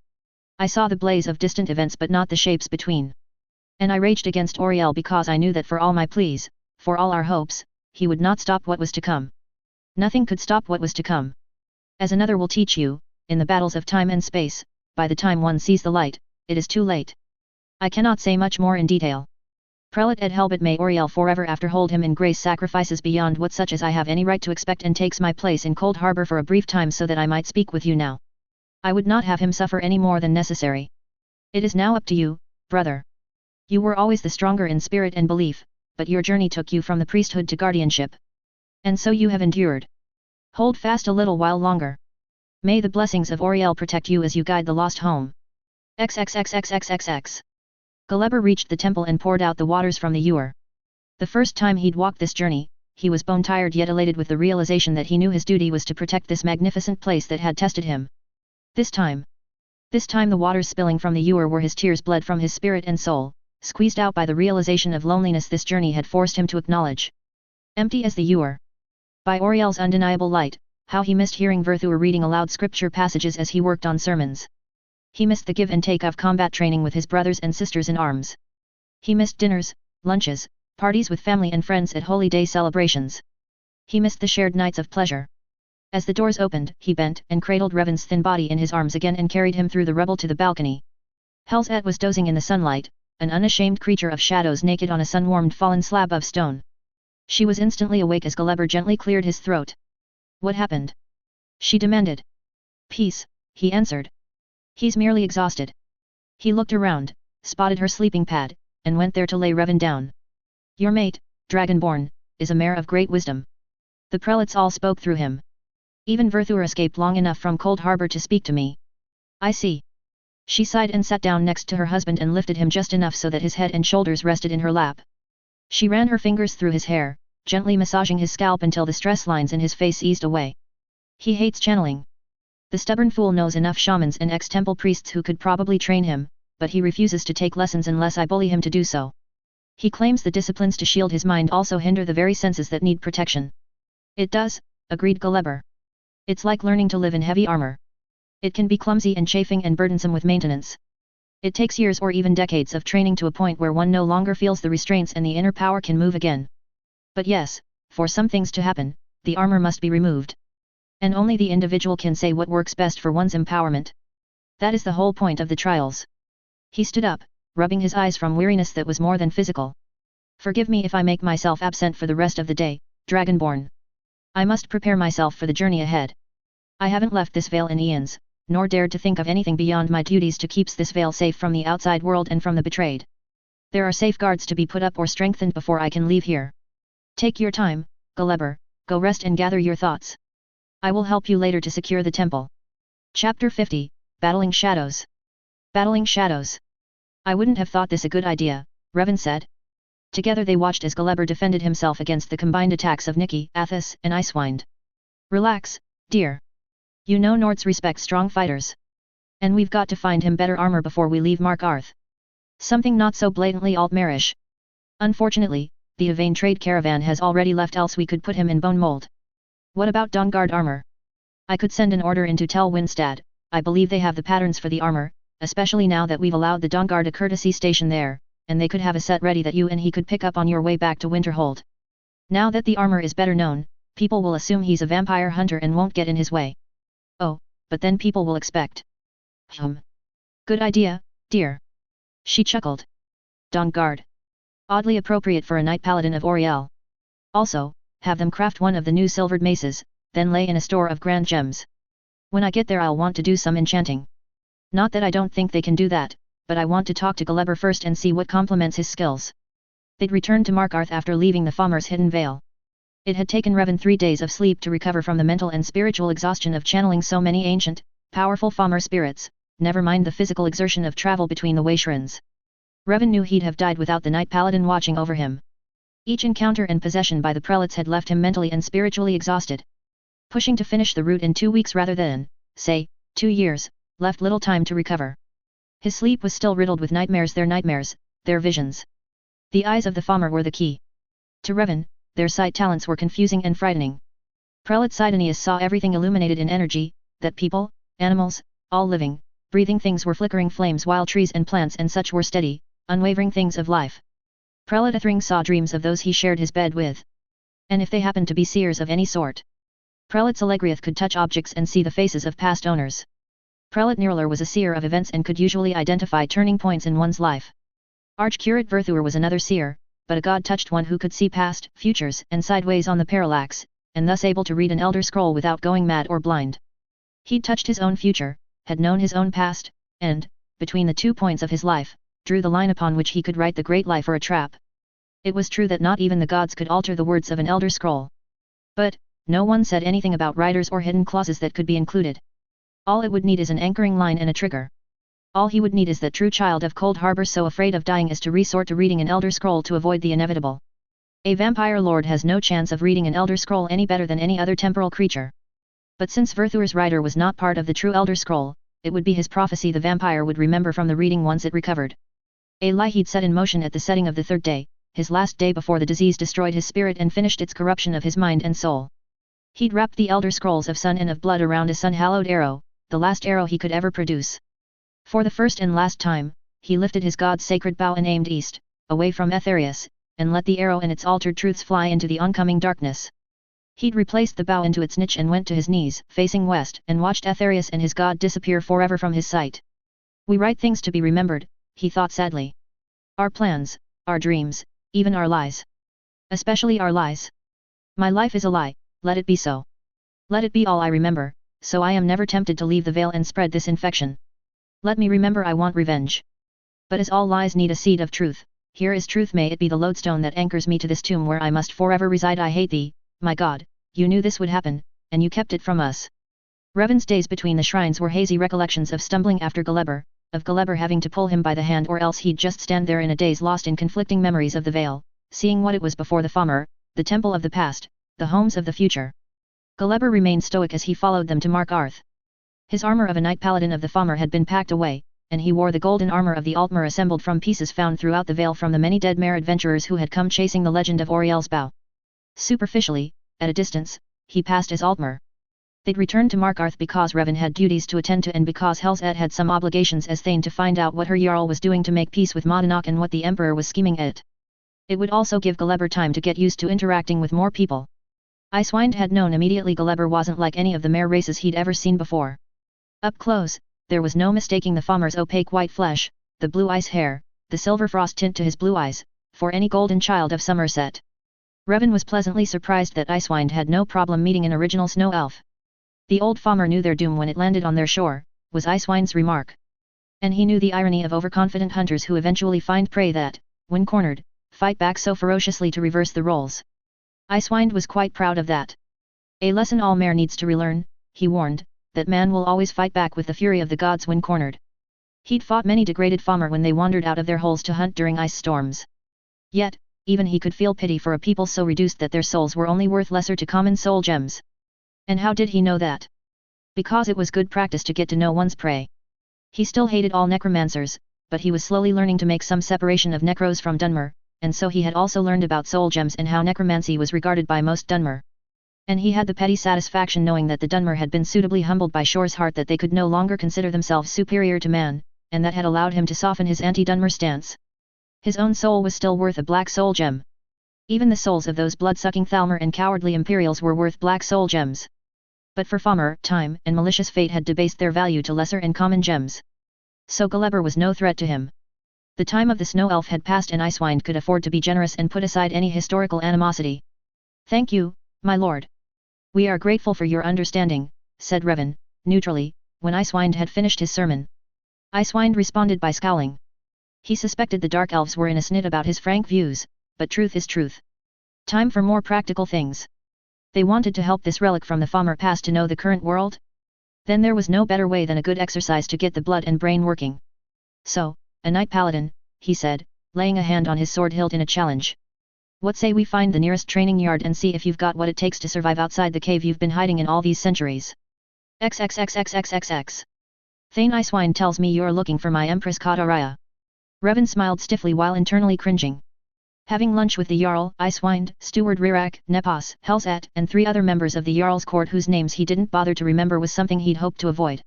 I saw the blaze of distant events but not the shapes between. And I raged against Oriel because I knew that for all my pleas, for all our hopes, he would not stop what was to come. Nothing could stop what was to come. As another will teach you, in the battles of time and space, by the time one sees the light, it is too late. I cannot say much more in detail. Prelate Ed Helbet may Oriel forever after hold him in grace sacrifices beyond what such as I have any right to expect and takes my place in Cold Harbor for a brief time so that I might speak with you now. I would not have him suffer any more than necessary. It is now up to you, brother. You were always the stronger in spirit and belief, but your journey took you from the priesthood to guardianship. And so you have endured. Hold fast a little while longer. May the blessings of Oriel protect you as you guide the lost home. XXXXXXX. Gulliver reached the temple and poured out the waters from the ewer. The first time he'd walked this journey, he was bone-tired yet elated with the realization that he knew his duty was to protect this magnificent place that had tested him. This time the waters spilling from the ewer were his tears bled from his spirit and soul, squeezed out by the realization of loneliness this journey had forced him to acknowledge. Empty as the ewer. By Oriel's undeniable light, how he missed hearing Verthur reading aloud scripture passages as he worked on sermons. He missed the give and take of combat training with his brothers and sisters in arms. He missed dinners, lunches, parties with family and friends at holy day celebrations. He missed the shared nights of pleasure. As the doors opened, he bent and cradled Revan's thin body in his arms again and carried him through the rubble to the balcony. Helzet was dozing in the sunlight, an unashamed creature of shadows naked on a sun-warmed fallen slab of stone. She was instantly awake as Gulliver gently cleared his throat. What happened? She demanded. Peace, he answered. He's merely exhausted. He looked around, spotted her sleeping pad, and went there to lay Revan down. Your mate, Dragonborn, is a mare of great wisdom. The prelates all spoke through him. Even Verthur escaped long enough from Cold Harbor to speak to me. I see. She sighed and sat down next to her husband and lifted him just enough so that his head and shoulders rested in her lap. She ran her fingers through his hair, gently massaging his scalp until the stress lines in his face eased away. He hates channeling. The stubborn fool knows enough shamans and ex-temple priests who could probably train him, but he refuses to take lessons unless I bully him to do so. He claims the disciplines to shield his mind also hinder the very senses that need protection. It does, agreed Gulliver. It's like learning to live in heavy armor. It can be clumsy and chafing and burdensome with maintenance. It takes years or even decades of training to a point where one no longer feels the restraints and the inner power can move again. But yes, for some things to happen, the armor must be removed. And only the individual can say what works best for one's empowerment. That is the whole point of the trials. He stood up, rubbing his eyes from weariness that was more than physical. Forgive me if I make myself absent for the rest of the day, Dragonborn. I must prepare myself for the journey ahead. I haven't left this veil in eons, nor dared to think of anything beyond my duties to keep this veil safe from the outside world and from the betrayed. There are safeguards to be put up or strengthened before I can leave here. Take your time, Gulliver, go rest and gather your thoughts. I will help you later to secure the temple. Chapter 50, Battling Shadows. Battling Shadows. I wouldn't have thought this a good idea, Revan said. Together they watched as Gulliver defended himself against the combined attacks of Nikki, Athos, and Icewind. Relax, dear. You know Nords respect strong fighters. And we've got to find him better armor before we leave Markarth. Something not so blatantly Altmarish. Unfortunately, the Yvain trade caravan has already left, else we could put him in bone mold. What about Dawnguard armor? I could send an order into Tel Winstad. I believe they have the patterns for the armor, especially now that we've allowed the Dawnguard a courtesy station there, and they could have a set ready that you and he could pick up on your way back to Winterhold. Now that the armor is better known, people will assume he's a vampire hunter and won't get in his way. Oh, but then people will expect. Good idea, dear. She chuckled. Dawnguard. Oddly appropriate for a knight paladin of Oriel. Also, have them craft one of the new silvered maces, then lay in a store of grand gems. When I get there I'll want to do some enchanting. Not that I don't think they can do that, but I want to talk to Gulliver first and see what complements his skills. They'd returned to Markarth after leaving the Falmer's hidden vale. It had taken Revan 3 days of sleep to recover from the mental and spiritual exhaustion of channeling so many ancient, powerful Falmer spirits, never mind the physical exertion of travel between the Wayshrines. Revan knew he'd have died without the Night Paladin watching over him. Each encounter and possession by the prelates had left him mentally and spiritually exhausted. Pushing to finish the route in 2 weeks rather than, say, 2 years, left little time to recover. His sleep was still riddled with nightmares, their visions. The eyes of the Falmer were the key. To Revan, their sight talents were confusing and frightening. Prelate Sidonius saw everything illuminated in energy, that people, animals, all living, breathing things were flickering flames while trees and plants and such were steady, unwavering things of life. Prelate Ithring saw dreams of those he shared his bed with. And if they happened to be seers of any sort. Prelate Selegriath could touch objects and see the faces of past owners. Prelate Nirlar was a seer of events and could usually identify turning points in one's life. Archcurate Verthur was another seer, but a god-touched one who could see past, futures, and sideways on the parallax, and thus able to read an elder scroll without going mad or blind. He'd touched his own future, had known his own past, and, between the 2 points of his life, drew the line upon which he could write the great lie for a trap. It was true that not even the gods could alter the words of an elder scroll. But, no one said anything about riders or hidden clauses that could be included. All it would need is an anchoring line and a trigger. All he would need is that true child of Cold Harbor so afraid of dying as to resort to reading an Elder Scroll to avoid the inevitable. A vampire lord has no chance of reading an Elder Scroll any better than any other temporal creature. But since Verthur's rider was not part of the true Elder Scroll, it would be his prophecy the vampire would remember from the reading once it recovered. A lie he'd set in motion at the setting of the third day, his last day before the disease destroyed his spirit and finished its corruption of his mind and soul. He'd wrapped the Elder Scrolls of sun and of blood around a sun-hallowed arrow, the last arrow he could ever produce. For the first and last time, he lifted his god's sacred bow and aimed east, away from Aetherius, and let the arrow and its altered truths fly into the oncoming darkness. He'd replaced the bow into its niche and went to his knees, facing west, and watched Aetherius and his god disappear forever from his sight. We write things to be remembered, he thought sadly. Our plans, our dreams, even our lies. Especially our lies. My life is a lie, let it be so. Let it be all I remember, so I am never tempted to leave the veil and spread this infection. Let me remember I want revenge. But as all lies need a seed of truth, here is truth, may it be the lodestone that anchors me to this tomb where I must forever reside. I hate thee, my God, you knew this would happen, and you kept it from us. Revan's days between the shrines were hazy recollections of stumbling after Gulliver, of Gulliver having to pull him by the hand or else he'd just stand there in a daze lost in conflicting memories of the Vale, seeing what it was before the Famr, the temple of the past, the homes of the future. Gulliver remained stoic as he followed them to Mark Arth. His armor of a knight paladin of the Famr had been packed away, and he wore the golden armor of the Altmer assembled from pieces found throughout the Vale from the many dead mare adventurers who had come chasing the legend of Auriel's bow. Superficially, at a distance, he passed as Altmer. They'd returned to Markarth because Revan had duties to attend to and because Helzet had some obligations as Thane to find out what her Jarl was doing to make peace with Modonok and what the Emperor was scheming at. It would also give Gulliver time to get used to interacting with more people. Icewind had known immediately Gulliver wasn't like any of the mare races he'd ever seen before. Up close, there was no mistaking the Famr's opaque white flesh, the blue ice hair, the silver frost tint to his blue eyes, for any golden child of Somerset. Revan was pleasantly surprised that Icewind had no problem meeting an original snow elf. The old Famr knew their doom when it landed on their shore, was Icewind's remark. And he knew the irony of overconfident hunters who eventually find prey that, when cornered, fight back so ferociously to reverse the roles. Icewind was quite proud of that. A lesson all mare needs to relearn, he warned, that man will always fight back with the fury of the gods when cornered. He'd fought many degraded Famr when they wandered out of their holes to hunt during ice storms. Yet, even he could feel pity for a people so reduced that their souls were only worth lesser to common soul gems. And how did he know that? Because it was good practice to get to know one's prey. He still hated all necromancers, but he was slowly learning to make some separation of necros from Dunmer, and so he had also learned about soul gems and how necromancy was regarded by most Dunmer. And he had the petty satisfaction knowing that the Dunmer had been suitably humbled by Shore's heart that they could no longer consider themselves superior to man, and that had allowed him to soften his anti-Dunmer stance. His own soul was still worth a black soul gem. Even the souls of those blood-sucking Thalmor and cowardly Imperials were worth black soul gems. But for Famr, time and malicious fate had debased their value to lesser and common gems. So Gulliver was no threat to him. The time of the Snow Elf had passed and Icewind could afford to be generous and put aside any historical animosity. "Thank you, my lord. We are grateful for your understanding," said Revan, neutrally, when Icewind had finished his sermon. Icewind responded by scowling. He suspected the Dark Elves were in a snit about his frank views, but truth is truth. Time for more practical things. They wanted to help this relic from the Famr past to know the current world? Then there was no better way than a good exercise to get the blood and brain working. "So, a knight paladin," he said, laying a hand on his sword hilt in a challenge. "What say we find the nearest training yard and see if you've got what it takes to survive outside the cave you've been hiding in all these centuries?" XXXXXXX. Thane Icewind tells me you're looking for my Empress Kataraya. Revan smiled stiffly while internally cringing. Having lunch with the Jarl, Icewind, Steward Rirak, Nepos, Helzat, and 3 other members of the Jarl's court whose names he didn't bother to remember was something he'd hoped to avoid.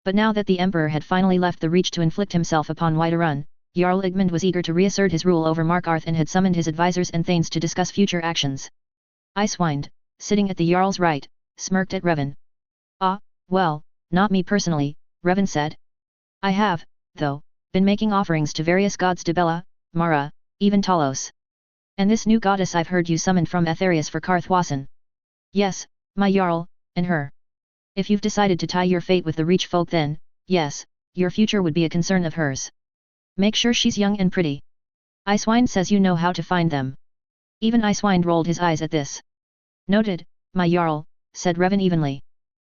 But now that the Emperor had finally left the Reach to inflict himself upon Whiterun, Jarl Igmund was eager to reassert his rule over Markarth and had summoned his advisors and thanes to discuss future actions. Icewind, sitting at the Jarl's right, smirked at Revan. "Ah, well, not me personally," Revan said. "I have, though, been making offerings to various gods Dibella, Mara, even Talos. And this new goddess I've heard you summoned from Aetherius for Karthwassen. Yes, my Jarl, and her. If you've decided to tie your fate with the Reach folk then, yes, your future would be a concern of hers. Make sure she's young and pretty. Icewind says you know how to find them." Even Icewind rolled his eyes at this. "Noted, my Jarl, said Revan evenly.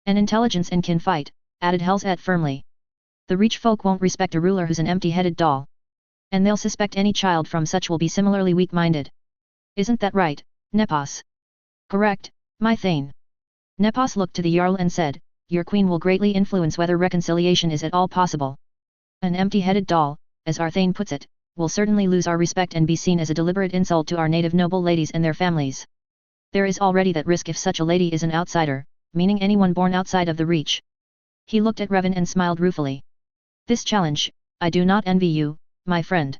An intelligence and can fight, added Helzet firmly. The Reach folk won't respect a ruler who's an empty-headed doll. And they'll suspect any child from such will be similarly weak-minded. Isn't that right, Nepos? Correct, my Thane. Nepos looked to the Jarl and said, your queen will greatly influence whether reconciliation is at all possible. An empty-headed doll, as our Thane puts it, will certainly lose our respect and be seen as a deliberate insult to our native noble ladies and their families. There is already that risk if such a lady is an outsider, meaning anyone born outside of the Reach. He looked at Revan and smiled ruefully. This challenge, I do not envy you, my friend.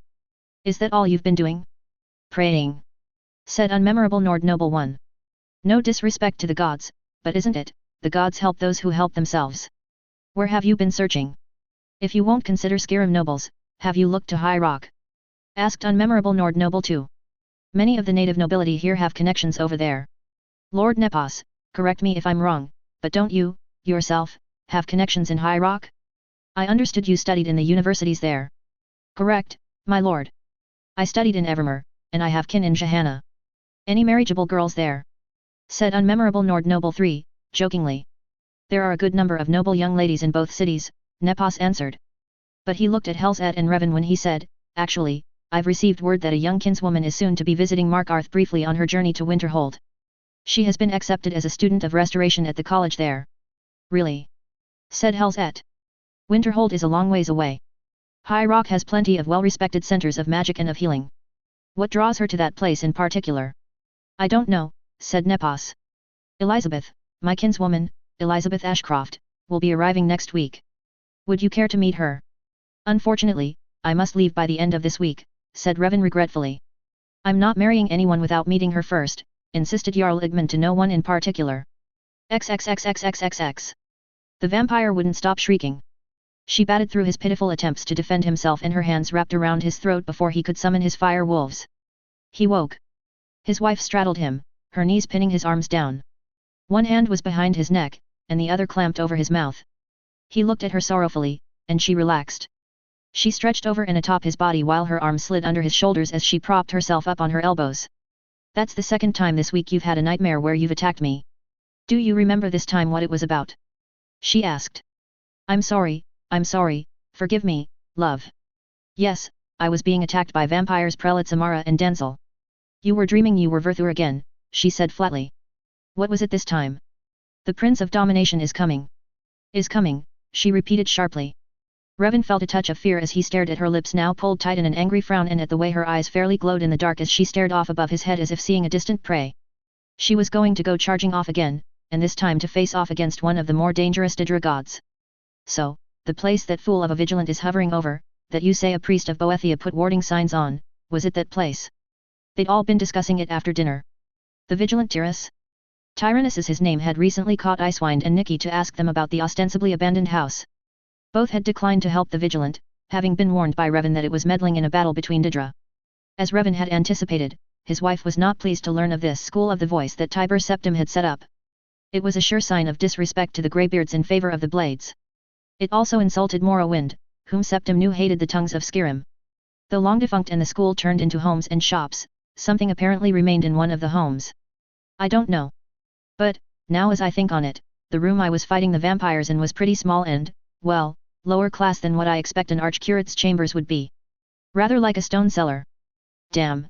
Is that all you've been doing? Praying, said unmemorable Nord Noble One. No disrespect to the gods, but isn't it, the gods help those who help themselves. Where have you been searching? If you won't consider Skyrim nobles, have you looked to High Rock? Asked unmemorable Nord Noble too. Many of the native nobility here have connections over there. Lord Nepos, correct me if I'm wrong, but don't you, yourself, have connections in High Rock? I understood you studied in the universities there. Correct, my lord. I studied in Evermore, and I have kin in Johanna. Any marriageable girls there? Said unmemorable Nord Noble 3, jokingly. There are a good number of noble young ladies in both cities, Nepos answered. But he looked at Helzet and Revan when he said, actually, I've received word that a young kinswoman is soon to be visiting Markarth briefly on her journey to Winterhold. She has been accepted as a student of restoration at the college there. Really? Said Helzet. Winterhold is a long ways away. High Rock has plenty of well-respected centers of magic and of healing. What draws her to that place in particular? I don't know, said Nepos. Elizabeth, my kinswoman, Elizabeth Ashcroft, will be arriving next week. Would you care to meet her? Unfortunately, I must leave by the end of this week, said Revan regretfully. I'm not marrying anyone without meeting her first, insisted Jarl Igmund to no one in particular. XXXXXXX. The vampire wouldn't stop shrieking. She batted through his pitiful attempts to defend himself and her hands wrapped around his throat before he could summon his fire wolves. He woke. His wife straddled him, her knees pinning his arms down. One hand was behind his neck, and the other clamped over his mouth. He looked at her sorrowfully, and she relaxed. She stretched over and atop his body while her arms slid under his shoulders as she propped herself up on her elbows. That's the second time this week you've had a nightmare where you've attacked me. Do you remember this time what it was about? She asked. I'm sorry, forgive me, love. Yes, I was being attacked by vampires prelates Amara and Denzel. You were dreaming you were Verthur again, she said flatly. What was it this time? The Prince of Domination is coming. Is coming, she repeated sharply. Revan felt a touch of fear as he stared at her lips now pulled tight in an angry frown and at the way her eyes fairly glowed in the dark as she stared off above his head as if seeing a distant prey. She was going to go charging off again, and this time to face off against one of the more dangerous Daedra gods. So, the place that fool of a vigilant is hovering over, that you say a priest of Boethia put warding signs on, was it that place? They'd all been discussing it after dinner. The vigilant Tyrannus? Tyrannus as his name had recently caught Icewind and Nikki to ask them about the ostensibly abandoned house. Both had declined to help the vigilant, having been warned by Revan that it was meddling in a battle between Daedra. As Revan had anticipated, his wife was not pleased to learn of this school of the voice that Tiber Septim had set up. It was a sure sign of disrespect to the Greybeards in favor of the Blades. It also insulted Morrowind, whom Septim knew hated the tongues of Skyrim. Though long defunct and the school turned into homes and shops, something apparently remained in one of the homes. I don't know. But, now as I think on it, the room I was fighting the vampires in was pretty small and, well, lower class than what I expect an archcurate's chambers would be. Rather like a stone cellar. Damn.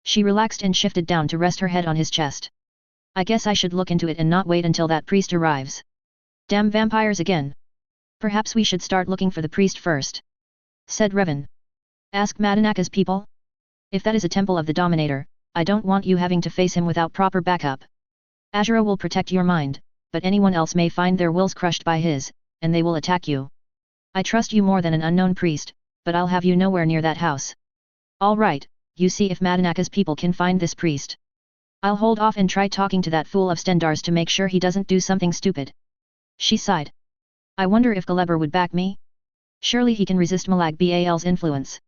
She relaxed and shifted down to rest her head on his chest. I guess I should look into it and not wait until that priest arrives. Damn vampires again. Perhaps we should start looking for the priest first. Said Revan. Ask Madanaka's people? If that is a temple of the Dominator, I don't want you having to face him without proper backup. Azura will protect your mind, but anyone else may find their wills crushed by his, and they will attack you. I trust you more than an unknown priest, but I'll have you nowhere near that house. All right, you see if Madanaka's people can find this priest. I'll hold off and try talking to that fool of Stendar's to make sure he doesn't do something stupid. She sighed. I wonder if Galeber would back me? Surely he can resist Malag Bal's influence.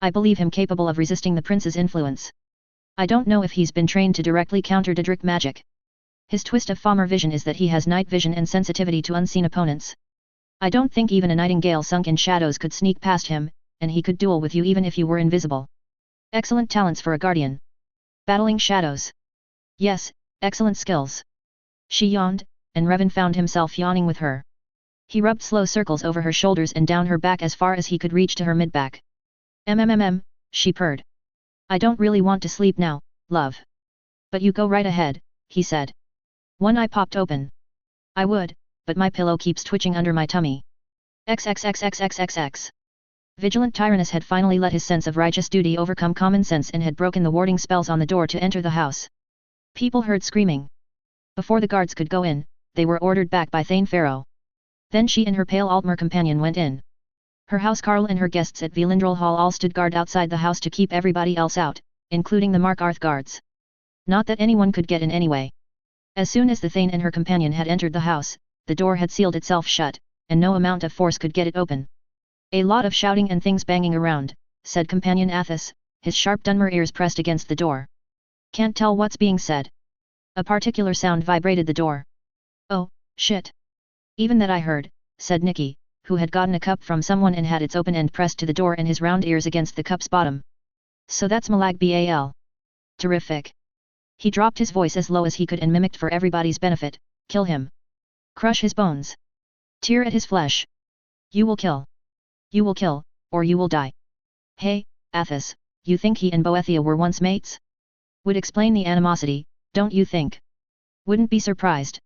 I believe him capable of resisting the prince's influence. I don't know if he's been trained to directly counter Daedric magic. His twist of Falmer vision is that he has night vision and sensitivity to unseen opponents. I don't think even a nightingale sunk in shadows could sneak past him, and he could duel with you even if you were invisible. Excellent talents for a guardian. Battling shadows. Yes, excellent skills. She yawned, and Revan found himself yawning with her. He rubbed slow circles over her shoulders and down her back as far as he could reach to her mid-back. She purred. I don't really want to sleep now, love. But you go right ahead, he said. One eye popped open. I would, but my pillow keeps twitching under my tummy. XXXXXXX. Vigilant Tyrannus had finally let his sense of righteous duty overcome common sense and had broken the warding spells on the door to enter the house. People heard screaming. Before the guards could go in, they were ordered back by Thane Pharaoh. Then she and her pale Altmer companion went in. Her housecarl and her guests at Velindrel Hall all stood guard outside the house to keep everybody else out, including the Markarth guards. Not that anyone could get in anyway. As soon as the Thane and her companion had entered the house, the door had sealed itself shut, and no amount of force could get it open. A lot of shouting and things banging around, said companion Athos, his sharp Dunmer ears pressed against the door. Can't tell what's being said. A particular sound vibrated the door. Oh, shit. Even that I heard, said Nicky, who had gotten a cup from someone and had its open end pressed to the door and his round ears against the cup's bottom. So that's Malag Bal. Terrific. He dropped his voice as low as he could and mimicked for everybody's benefit, kill him. Crush his bones. Tear at his flesh. You will kill. You will kill, or you will die. Hey, Athos, you think he and Boethia were once mates? Would explain the animosity, don't you think? Wouldn't be surprised.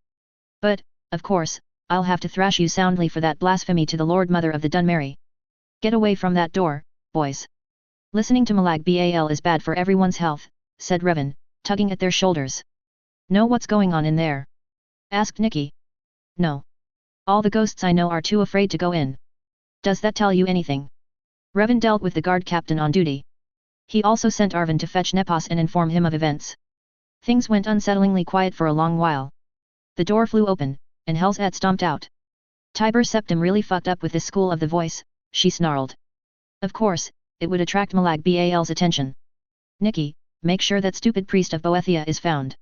But, of course, I'll have to thrash you soundly for that blasphemy to the Lord Mother of the Dunmerry. Get away from that door, boys. Listening to Malag Bal is bad for everyone's health, said Revan, tugging at their shoulders. Know what's going on in there? Asked Nicky. No. All the ghosts I know are too afraid to go in. Does that tell you anything? Revan dealt with the guard captain on duty. He also sent Arvin to fetch Nepos and inform him of events. Things went unsettlingly quiet for a long while. The door flew open, and Helzat stomped out. Tiber Septim really fucked up with this school of the voice, she snarled. Of course, it would attract Malag Bal's attention. Nicky, make sure that stupid priest of Boethia is found.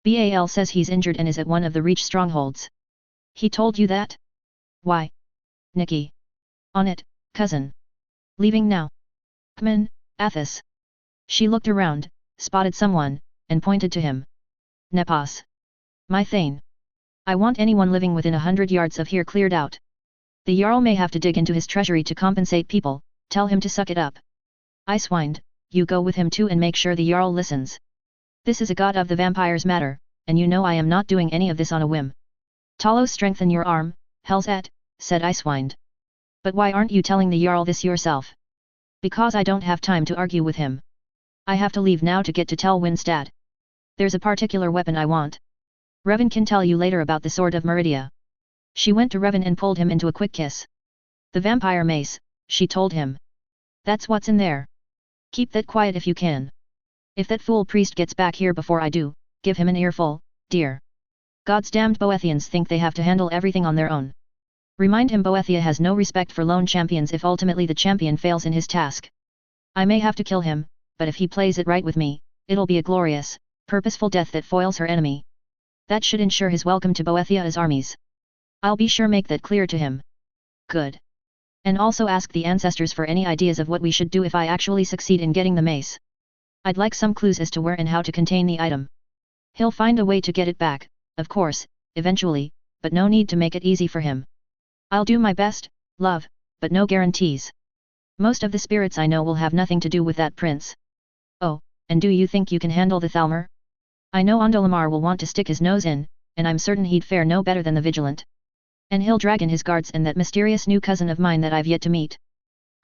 Bal says he's injured and is at one of the Reach strongholds. He told you that? Why? Nicky. On it, cousin. Leaving now. Come in, Athos. She looked around, spotted someone, and pointed to him. Nepos. My Thane. I want anyone living within 100 yards of here cleared out. The Jarl may have to dig into his treasury to compensate people, tell him to suck it up. Icewind, you go with him too and make sure the Jarl listens. This is a god of the vampires matter, and you know I am not doing any of this on a whim. Talos, strengthen your arm, Helzat, said Icewind. But why aren't you telling the Jarl this yourself? Because I don't have time to argue with him. I have to leave now to get to Tel Winstad. There's a particular weapon I want. Revan can tell you later about the Sword of Meridia. She went to Revan and pulled him into a quick kiss. The vampire mace, she told him. That's what's in there. Keep that quiet if you can. If that fool priest gets back here before I do, give him an earful, dear. God's damned Boethians think they have to handle everything on their own. Remind him Boethia has no respect for lone champions if ultimately the champion fails in his task. I may have to kill him, but if he plays it right with me, it'll be a glorious, purposeful death that foils her enemy. That should ensure his welcome to Boethia's armies. I'll be sure make that clear to him. Good. And also ask the ancestors for any ideas of what we should do if I actually succeed in getting the mace. I'd like some clues as to where and how to contain the item. He'll find a way to get it back, of course, eventually, but no need to make it easy for him. I'll do my best, love, but no guarantees. Most of the spirits I know will have nothing to do with that prince. Oh, and do you think you can handle the Thalmor? I know Ondolamar will want to stick his nose in, and I'm certain he'd fare no better than the Vigilant. And he'll drag in his guards and that mysterious new cousin of mine that I've yet to meet.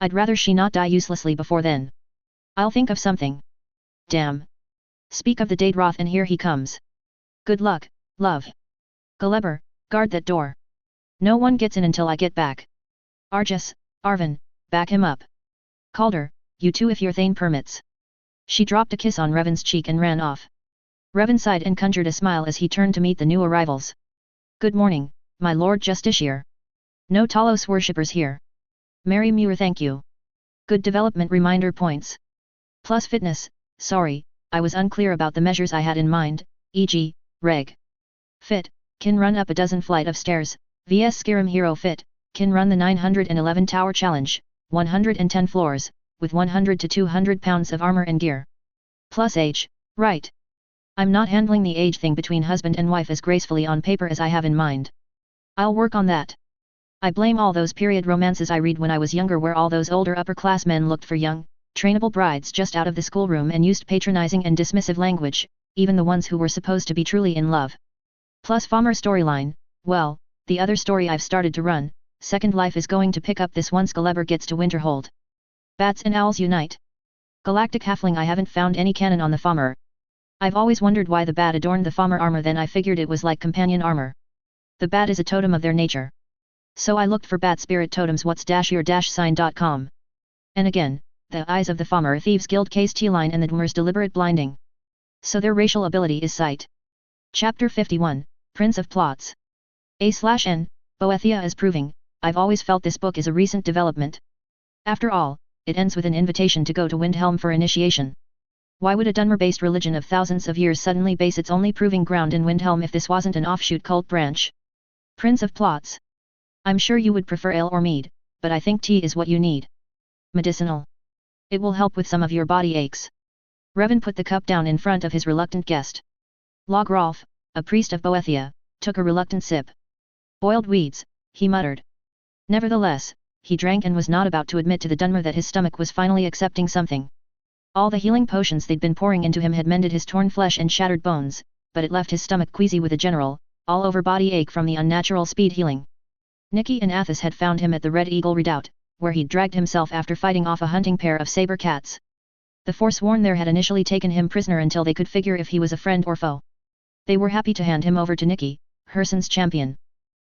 I'd rather she not die uselessly before then. I'll think of something. Damn. Speak of the Daedroth and here he comes. Good luck, love. Galeber, guard that door. No one gets in until I get back. Argus, Arvin, back him up. Calder, you too if your Thane permits. She dropped a kiss on Revan's cheek and ran off. Revan sighed and conjured a smile as he turned to meet the new arrivals. Good morning, my Lord Justiciar. No Talos worshippers here. Mary Muir, thank you. Good development reminder points. Plus fitness, sorry, I was unclear about the measures I had in mind, e.g., Reg. Fit, can run up a dozen flight of stairs, vs Skyrim Hero Fit, can run the 911 Tower Challenge, 110 floors, with 100 to 200 pounds of armor and gear. Plus age, right. I'm not handling the age thing between husband and wife as gracefully on paper as I have in mind. I'll work on that. I blame all those period romances I read when I was younger where all those older upper-class men looked for young, trainable brides just out of the schoolroom and used patronizing and dismissive language, even the ones who were supposed to be truly in love. Plus farmer storyline, well, the other story I've started to run, Second Life is going to pick up this once Celeber gets to Winterhold. Bats and owls unite. Galactic halfling I haven't found any canon on the farmer. I've always wondered why the bat adorned the farmer armor, then I figured it was like companion armor. The bat is a totem of their nature. So I looked for bat spirit totems what's-your-sign.com. And again, the eyes of the farmer thieves guild case T-line and the Dwemer's deliberate blinding. So their racial ability is sight. Chapter 51, Prince of Plots. A/N, Boethia is proving, I've always felt this book is a recent development. After all, it ends with an invitation to go to Windhelm for initiation. Why would a Dunmer-based religion of thousands of years suddenly base its only proving ground in Windhelm if this wasn't an offshoot cult branch? Prince of Plots. I'm sure you would prefer ale or mead, but I think tea is what you need. Medicinal. It will help with some of your body aches. Revan put the cup down in front of his reluctant guest. Logrolf, a priest of Boethia, took a reluctant sip. Boiled weeds, he muttered. Nevertheless, he drank and was not about to admit to the Dunmer that his stomach was finally accepting something. All the healing potions they'd been pouring into him had mended his torn flesh and shattered bones, but it left his stomach queasy with a general, all-over body ache from the unnatural speed healing. Nikki and Athos had found him at the Red Eagle Redoubt, where he'd dragged himself after fighting off a hunting pair of saber cats. The Forsworn there had initially taken him prisoner until they could figure if he was a friend or foe. They were happy to hand him over to Nikki, Herson's champion.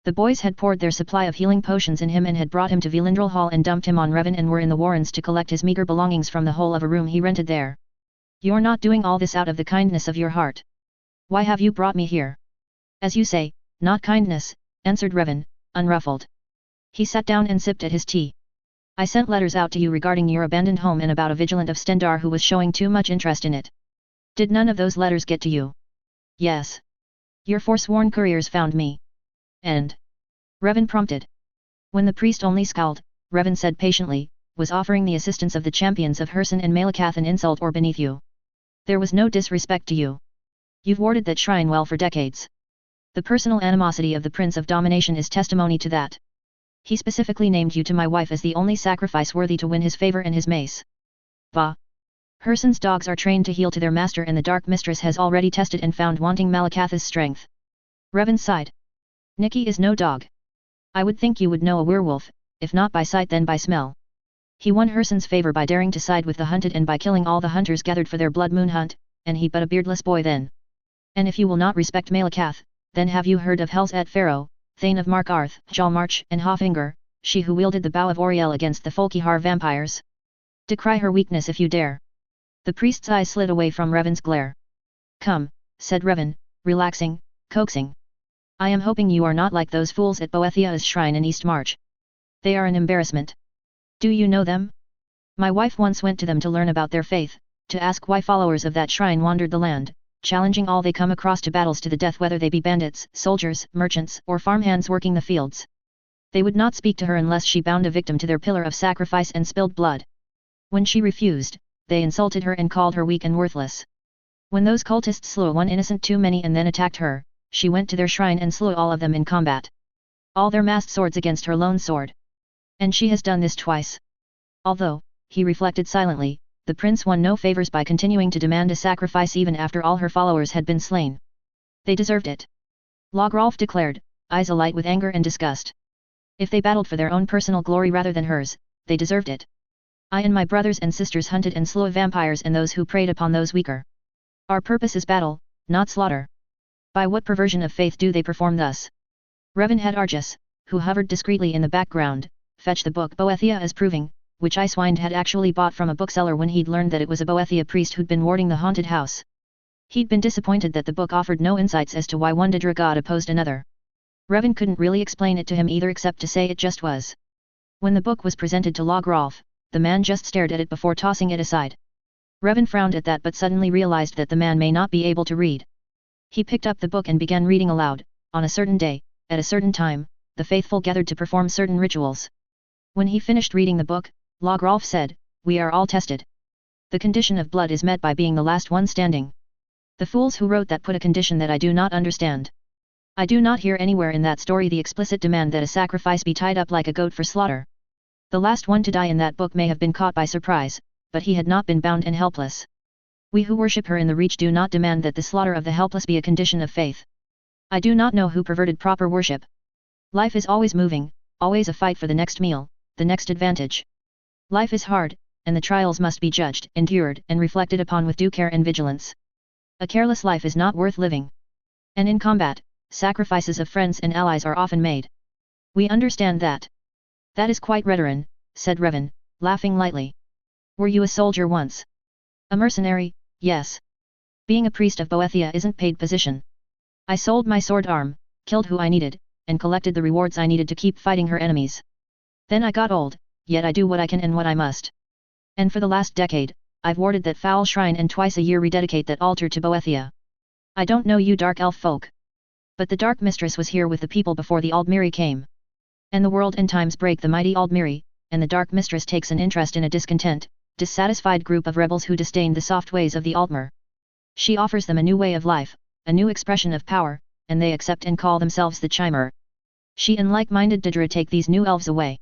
The boys had poured their supply of healing potions in him and had brought him to Velindrel Hall and dumped him on Revan and were in the Warrens to collect his meager belongings from the hole of a room he rented there. You're not doing all this out of the kindness of your heart. Why have you brought me here? As you say, not kindness, answered Revan, unruffled. He sat down and sipped at his tea. I sent letters out to you regarding your abandoned home and about a vigilant of Stendar who was showing too much interest in it. Did none of those letters get to you? Yes. Your Forsworn couriers found me. And? Revan prompted. When the priest only scowled, Revan said patiently, was offering the assistance of the champions of Herson and Malakath an insult or beneath you? There was no disrespect to you. You've warded that shrine well for decades. The personal animosity of the Prince of Domination is testimony to that. He specifically named you to my wife as the only sacrifice worthy to win his favor and his mace. Bah! Herson's dogs are trained to heel to their master and the Dark Mistress has already tested and found wanting Malakath's strength. Revan sighed. Nikki is no dog. I would think you would know a werewolf, if not by sight then by smell. He won Herson's favor by daring to side with the hunted and by killing all the hunters gathered for their blood moon hunt, and he but a beardless boy then. And if you will not respect Malakath, then have you heard of Hel's-et Pharaoh, Thane of Markarth, Jalmarch and Hoffinger, she who wielded the bow of Oriel against the Folkihar vampires? Decry her weakness if you dare. The priest's eyes slid away from Revan's glare. Come, said Revan, relaxing, coaxing. I am hoping you are not like those fools at Boethia's shrine in East March. They are an embarrassment. Do you know them? My wife once went to them to learn about their faith, to ask why followers of that shrine wandered the land, challenging all they come across to battles to the death whether they be bandits, soldiers, merchants, or farmhands working the fields. They would not speak to her unless she bound a victim to their pillar of sacrifice and spilled blood. When she refused, they insulted her and called her weak and worthless. When those cultists slew one innocent too many and then attacked her, she went to their shrine and slew all of them in combat. All their massed swords against her lone sword. And she has done this twice. Although, he reflected silently, the prince won no favors by continuing to demand a sacrifice even after all her followers had been slain. They deserved it. Logrolf declared, eyes alight with anger and disgust. If they battled for their own personal glory rather than hers, they deserved it. I and my brothers and sisters hunted and slew vampires and those who preyed upon those weaker. Our purpose is battle, not slaughter. By what perversion of faith do they perform thus? Revan had Argus, who hovered discreetly in the background, fetch the book Boethia is proving, which Icewind had actually bought from a bookseller when he'd learned that it was a Boethia priest who'd been warding the haunted house. He'd been disappointed that the book offered no insights as to why one Daedra god opposed another. Revan couldn't really explain it to him either except to say it just was. When the book was presented to Logrolf, the man just stared at it before tossing it aside. Revan frowned at that but suddenly realized that the man may not be able to read. He picked up the book and began reading aloud. On a certain day, at a certain time, the faithful gathered to perform certain rituals. When he finished reading the book, Logrolf said, "We are all tested. The condition of blood is met by being the last one standing. The fools who wrote that put a condition that I do not understand. I do not hear anywhere in that story the explicit demand that a sacrifice be tied up like a goat for slaughter. The last one to die in that book may have been caught by surprise, but he had not been bound and helpless. We who worship her in the Reach do not demand that the slaughter of the helpless be a condition of faith. I do not know who perverted proper worship. Life is always moving, always a fight for the next meal, the next advantage. Life is hard, and the trials must be judged, endured, and reflected upon with due care and vigilance. A careless life is not worth living. And in combat, sacrifices of friends and allies are often made. We understand that. That is quite Redoran, said Revan, laughing lightly. Were you a soldier once? A mercenary, yes. Being a priest of Boethia isn't paid position. I sold my sword arm, killed who I needed, and collected the rewards I needed to keep fighting her enemies. Then I got old, yet I do what I can and what I must. And for the last decade, I've warded that foul shrine and twice a year rededicate that altar to Boethia. I don't know you dark elf folk. But the Dark Mistress was here with the people before the Aldmiri came. And the world and times break the mighty Aldmiri, and the Dark Mistress takes an interest in a dissatisfied group of rebels who disdain the soft ways of the Altmer. She offers them a new way of life, a new expression of power, and they accept and call themselves the Chimer. She and like-minded Didra take these new elves away.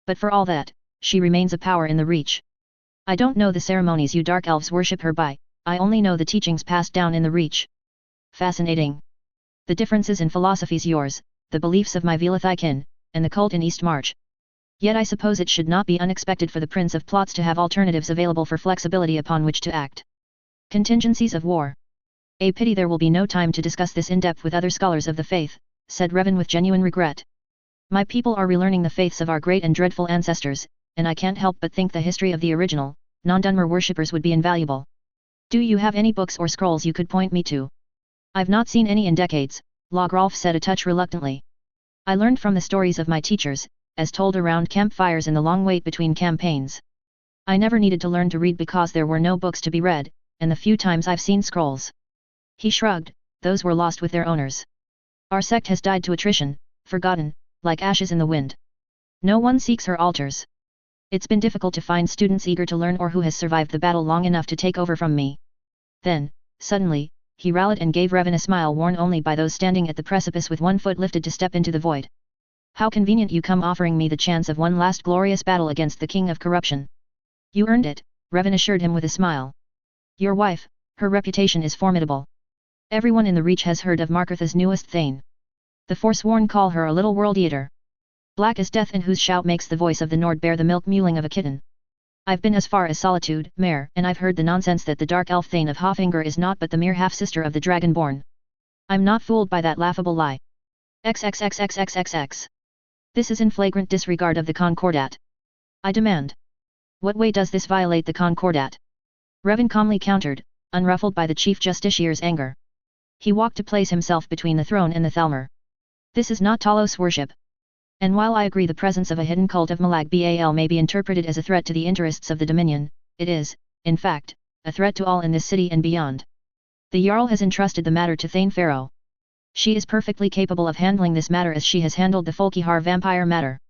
But for all that, she remains a power in the Reach. I don't know the ceremonies you dark elves worship her by, I only know the teachings passed down in the Reach. Fascinating. The differences in philosophies yours, the beliefs of my Velathikin, and the cult in East March. Yet I suppose it should not be unexpected for the Prince of Plots to have alternatives available for flexibility upon which to act. Contingencies of war. A pity there will be no time to discuss this in depth with other scholars of the faith, said Revan with genuine regret. My people are relearning the faiths of our great and dreadful ancestors, and I can't help but think the history of the original, non-Dunmer worshippers would be invaluable. Do you have any books or scrolls you could point me to? I've not seen any in decades, Logrolf said a touch reluctantly. I learned from the stories of my teachers, as told around campfires in the long wait between campaigns. I never needed to learn to read because there were no books to be read, and the few times I've seen scrolls. He shrugged, those were lost with their owners. Our sect has died to attrition, forgotten, like ashes in the wind. No one seeks her altars. It's been difficult to find students eager to learn or who has survived the battle long enough to take over from me. Then, suddenly, he rallied and gave Revan a smile worn only by those standing at the precipice with one foot lifted to step into the void. How convenient you come offering me the chance of one last glorious battle against the King of Corruption. You earned it, Revan assured him with a smile. Your wife, her reputation is formidable. Everyone in the Reach has heard of Markartha's newest Thane. The Forsworn call her a little world-eater. Black as death and whose shout makes the voice of the Nord bear the milk mewling of a kitten. I've been as far as Solitude, Mare, and I've heard the nonsense that the Dark Elf Thane of Hoffinger is not but the mere half-sister of the Dragonborn. I'm not fooled by that laughable lie. XXXXXXX. This is in flagrant disregard of the Concordat. I demand. What way does this violate the Concordat? Revan calmly countered, unruffled by the Chief Justiciar's anger. He walked to place himself between the throne and the Thalmor. This is not Talos worship. And while I agree the presence of a hidden cult of Malag Bal may be interpreted as a threat to the interests of the Dominion, it is, in fact, a threat to all in this city and beyond. The Jarl has entrusted the matter to Thane Pharaoh. She is perfectly capable of handling this matter as she has handled the Folkihar vampire matter.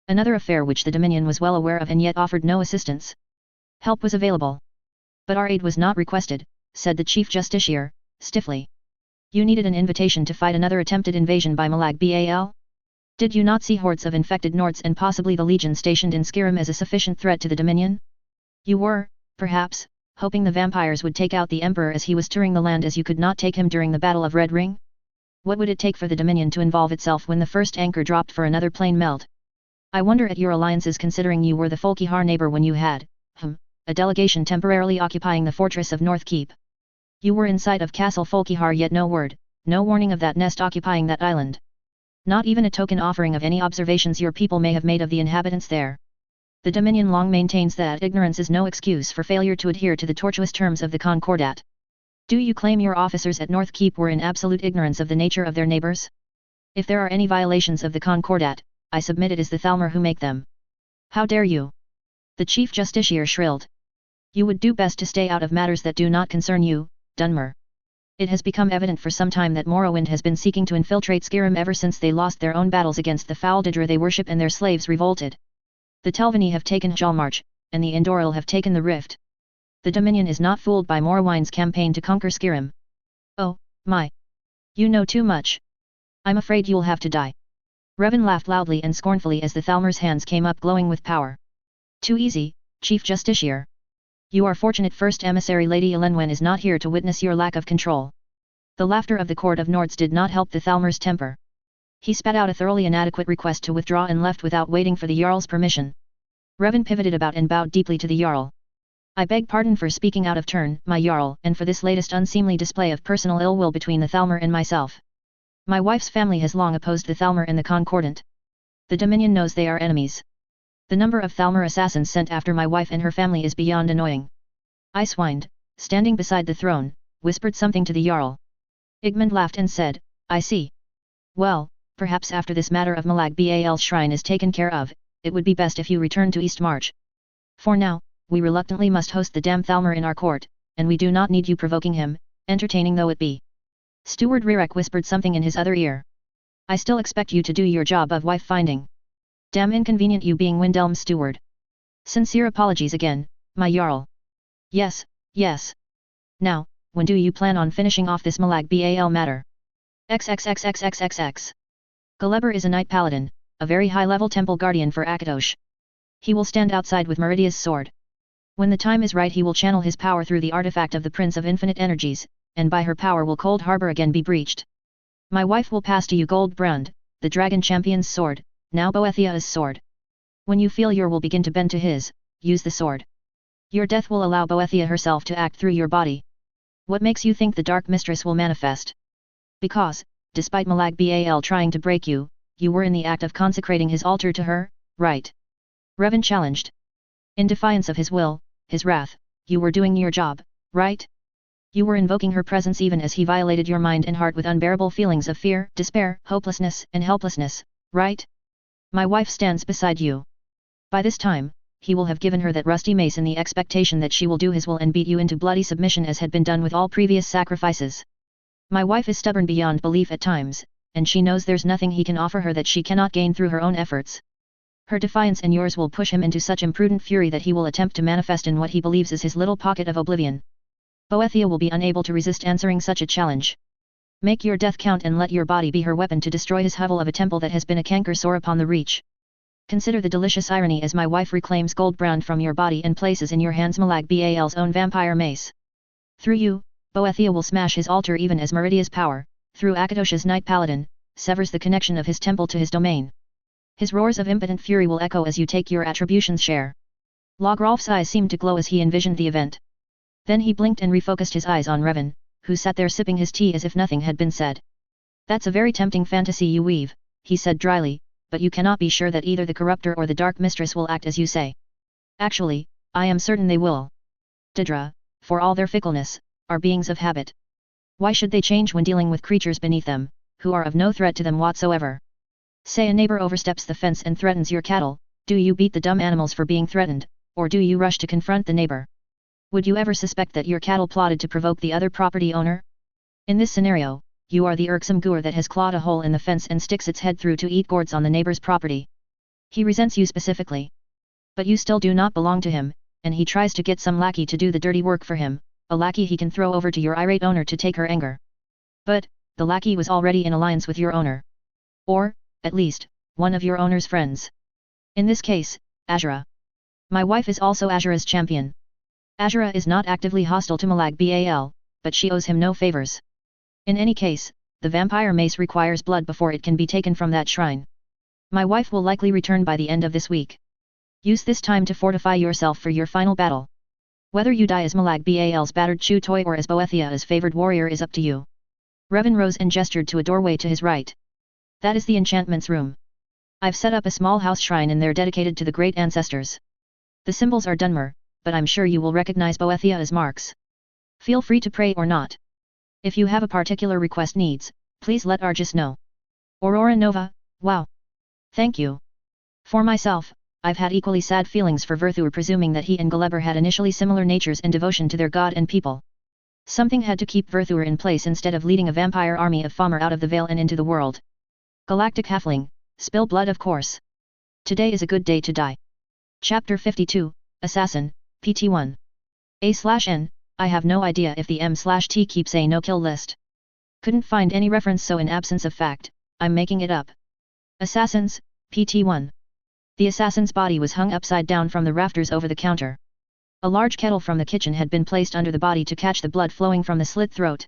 Another affair which the Dominion was well aware of and yet offered no assistance. Help was available. But our aid was not requested, said the Chief Justiciar, stiffly. You needed an invitation to fight another attempted invasion by Malag Bal? Did you not see hordes of infected Nords and possibly the Legion stationed in Skyrim as a sufficient threat to the Dominion? You were, perhaps, hoping the vampires would take out the Emperor as he was touring the land as you could not take him during the Battle of Red Ring? What would it take for the Dominion to involve itself when the first anchor dropped for another plane melt? I wonder at your alliances considering you were the Folkihar neighbor when you had, a delegation temporarily occupying the fortress of North Keep. You were in sight of Castle Folkihar yet no word, no warning of that nest occupying that island. Not even a token offering of any observations your people may have made of the inhabitants there. The Dominion long maintains that ignorance is no excuse for failure to adhere to the tortuous terms of the Concordat. Do you claim your officers at North Keep were in absolute ignorance of the nature of their neighbors? If there are any violations of the Concordat, I submit it is the Thalmor who make them. How dare you? The Chief Justiciar shrilled. You would do best to stay out of matters that do not concern you, Dunmer. It has become evident for some time that Morrowind has been seeking to infiltrate Skyrim ever since they lost their own battles against the foul Didra they worship and their slaves revolted. The Telvanni have taken Jalmarch, and the Indoril have taken the Rift. The Dominion is not fooled by Morrowind's campaign to conquer Skyrim. My! You know too much. I'm afraid you'll have to die. Revan laughed loudly and scornfully as the Thalmir's hands came up glowing with power. Too easy, Chief Justiciar. You are fortunate First Emissary Lady Elenwen is not here to witness your lack of control. The laughter of the Court of Nords did not help the Thalmir's temper. He spat out a thoroughly inadequate request to withdraw and left without waiting for the Jarl's permission. Revan pivoted about and bowed deeply to the Jarl. I beg pardon for speaking out of turn, my Jarl, and for this latest unseemly display of personal ill will between the Thalmir and myself. My wife's family has long opposed the Thalmir and the Concordant. The Dominion knows they are enemies. The number of Thalmir assassins sent after my wife and her family is beyond annoying. Icewind, standing beside the throne, whispered something to the Jarl. Igmund laughed and said, I see. Well, perhaps after this matter of Malag Bal's shrine is taken care of, it would be best if you return to Eastmarch. For now, we reluctantly must host the damn Thalmir in our court, and we do not need you provoking him, entertaining though it be. Steward Rirek whispered something in his other ear. I still expect you to do your job of wife-finding. Damn inconvenient you being Windhelm's steward. Sincere apologies again, my Jarl. Yes, yes. Now, when do you plan on finishing off this Malag Bal matter? XXXXXXX. Galeber is a knight paladin, a very high-level temple guardian for Akatosh. He will stand outside with Meridia's sword. When the time is right he will channel his power through the artifact of the Prince of Infinite Energies, and by her power will Cold Harbor again be breached. My wife will pass to you Goldbrand, the Dragon Champion's sword, now Boethia's sword. When you feel your will begin to bend to his, use the sword. Your death will allow Boethia herself to act through your body. What makes you think the Dark Mistress will manifest? Because, despite Malag Bal trying to break you, you were in the act of consecrating his altar to her, right? Revan challenged. In defiance of his will, his wrath, you were doing your job, right? You were invoking her presence even as he violated your mind and heart with unbearable feelings of fear, despair, hopelessness, and helplessness, right? My wife stands beside you. By this time, he will have given her that rusty mace in the expectation that she will do his will and beat you into bloody submission as had been done with all previous sacrifices. My wife is stubborn beyond belief at times, and she knows there's nothing he can offer her that she cannot gain through her own efforts. Her defiance and yours will push him into such imprudent fury that he will attempt to manifest in what he believes is his little pocket of oblivion. Boethia will be unable to resist answering such a challenge. Make your death count and let your body be her weapon to destroy his hovel of a temple that has been a canker sore upon the reach. Consider the delicious irony as my wife reclaims Goldbrand from your body and places in your hands Malag Bal's own vampire mace. Through you, Boethia will smash his altar even as Meridia's power, through Akatosh's Knight Paladin, severs the connection of his temple to his domain. His roars of impotent fury will echo as you take your attribution's share. Logrolf's eyes seemed to glow as he envisioned the event. Then he blinked and refocused his eyes on Revan, who sat there sipping his tea as if nothing had been said. That's a very tempting fantasy you weave, he said dryly, but you cannot be sure that either the Corruptor or the Dark Mistress will act as you say. Actually, I am certain they will. Daedra, for all their fickleness, are beings of habit. Why should they change when dealing with creatures beneath them, who are of no threat to them whatsoever? Say a neighbor oversteps the fence and threatens your cattle, do you beat the dumb animals for being threatened, or do you rush to confront the neighbor? Would you ever suspect that your cattle plotted to provoke the other property owner? In this scenario, you are the irksome Gur that has clawed a hole in the fence and sticks its head through to eat gourds on the neighbor's property. He resents you specifically. But you still do not belong to him, and he tries to get some lackey to do the dirty work for him, a lackey he can throw over to your irate owner to take her anger. But, the lackey was already in alliance with your owner. Or, at least, one of your owner's friends. In this case, Azura. My wife is also Azura's champion. Azura is not actively hostile to Malag Bal, but she owes him no favors. In any case, the vampire mace requires blood before it can be taken from that shrine. My wife will likely return by the end of this week. Use this time to fortify yourself for your final battle. Whether you die as Malag Bal's battered chew toy or as Boethia's favored warrior is up to you. Revan rose and gestured to a doorway to his right. That is the enchantments room. I've set up a small house shrine in there dedicated to the great ancestors. The symbols are Dunmer, but I'm sure you will recognize Boethia as marks. Feel free to pray or not. If you have a particular request needs, please let Argus know. Aurora Nova, wow. Thank you. For myself, I've had equally sad feelings for Verthur, presuming that he and Galeber had initially similar natures in devotion to their god and people. Something had to keep Verthur in place instead of leading a vampire army of Famr out of the Vale and into the world. Galactic Halfling, spill blood of course. Today is a good day to die. Chapter 52, Assassin, PT1. A/N, I have no idea if the M/T keeps a no-kill list. Couldn't find any reference, so in absence of fact, I'm making it up. Assassins, PT1. The assassin's body was hung upside down from the rafters over the counter. A large kettle from the kitchen had been placed under the body to catch the blood flowing from the slit throat.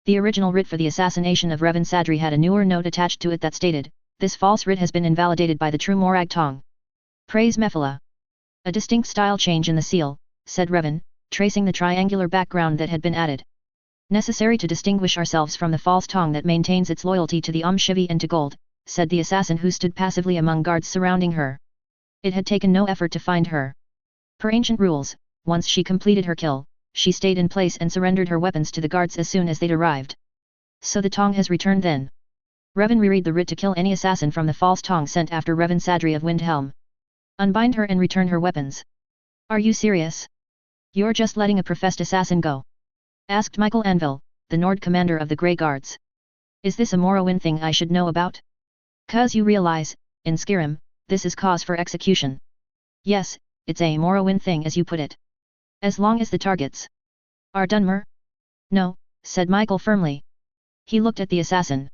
The original writ for the assassination of Revan Sadri had a newer note attached to it that stated, "This false writ has been invalidated by the true Morag Tong. Praise Mephala." A distinct style change in the seal, said Revan, tracing the triangular background that had been added. "Necessary to distinguish ourselves from the false Tong that maintains its loyalty to the Shivi and to gold," said the assassin who stood passively among guards surrounding her. It had taken no effort to find her. Per ancient rules, once she completed her kill, she stayed in place and surrendered her weapons to the guards as soon as they'd arrived. So the Tong has returned then. Revan reread the writ to kill any assassin from the false Tong sent after Revan Sadri of Windhelm. Unbind her and return her weapons. Are you serious? You're just letting a professed assassin go? Asked Michael Anvil, the Nord commander of the Grey Guards. Is this a Morrowind thing I should know about? 'Cause you realize, in Skyrim, this is cause for execution. Yes, it's a Morrowind thing as you put it. As long as the targets are Dunmer? No, said Michael firmly. He looked at the assassin.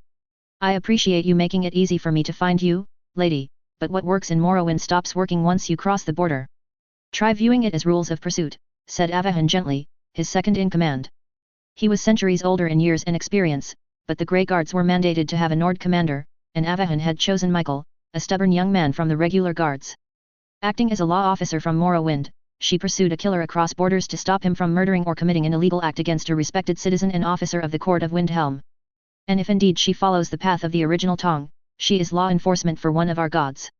I appreciate you making it easy for me to find you, lady, but what works in Morrowind stops working once you cross the border. Try viewing it as rules of pursuit, said Avahan gently, his second in command. He was centuries older in years and experience, but the Grey Guards were mandated to have a Nord commander, and Avahan had chosen Michael, a stubborn young man from the regular guards. Acting as a law officer from Morrowind, she pursued a killer across borders to stop him from murdering or committing an illegal act against a respected citizen and officer of the court of Windhelm. And if indeed she follows the path of the original Tong, she is law enforcement for one of our gods.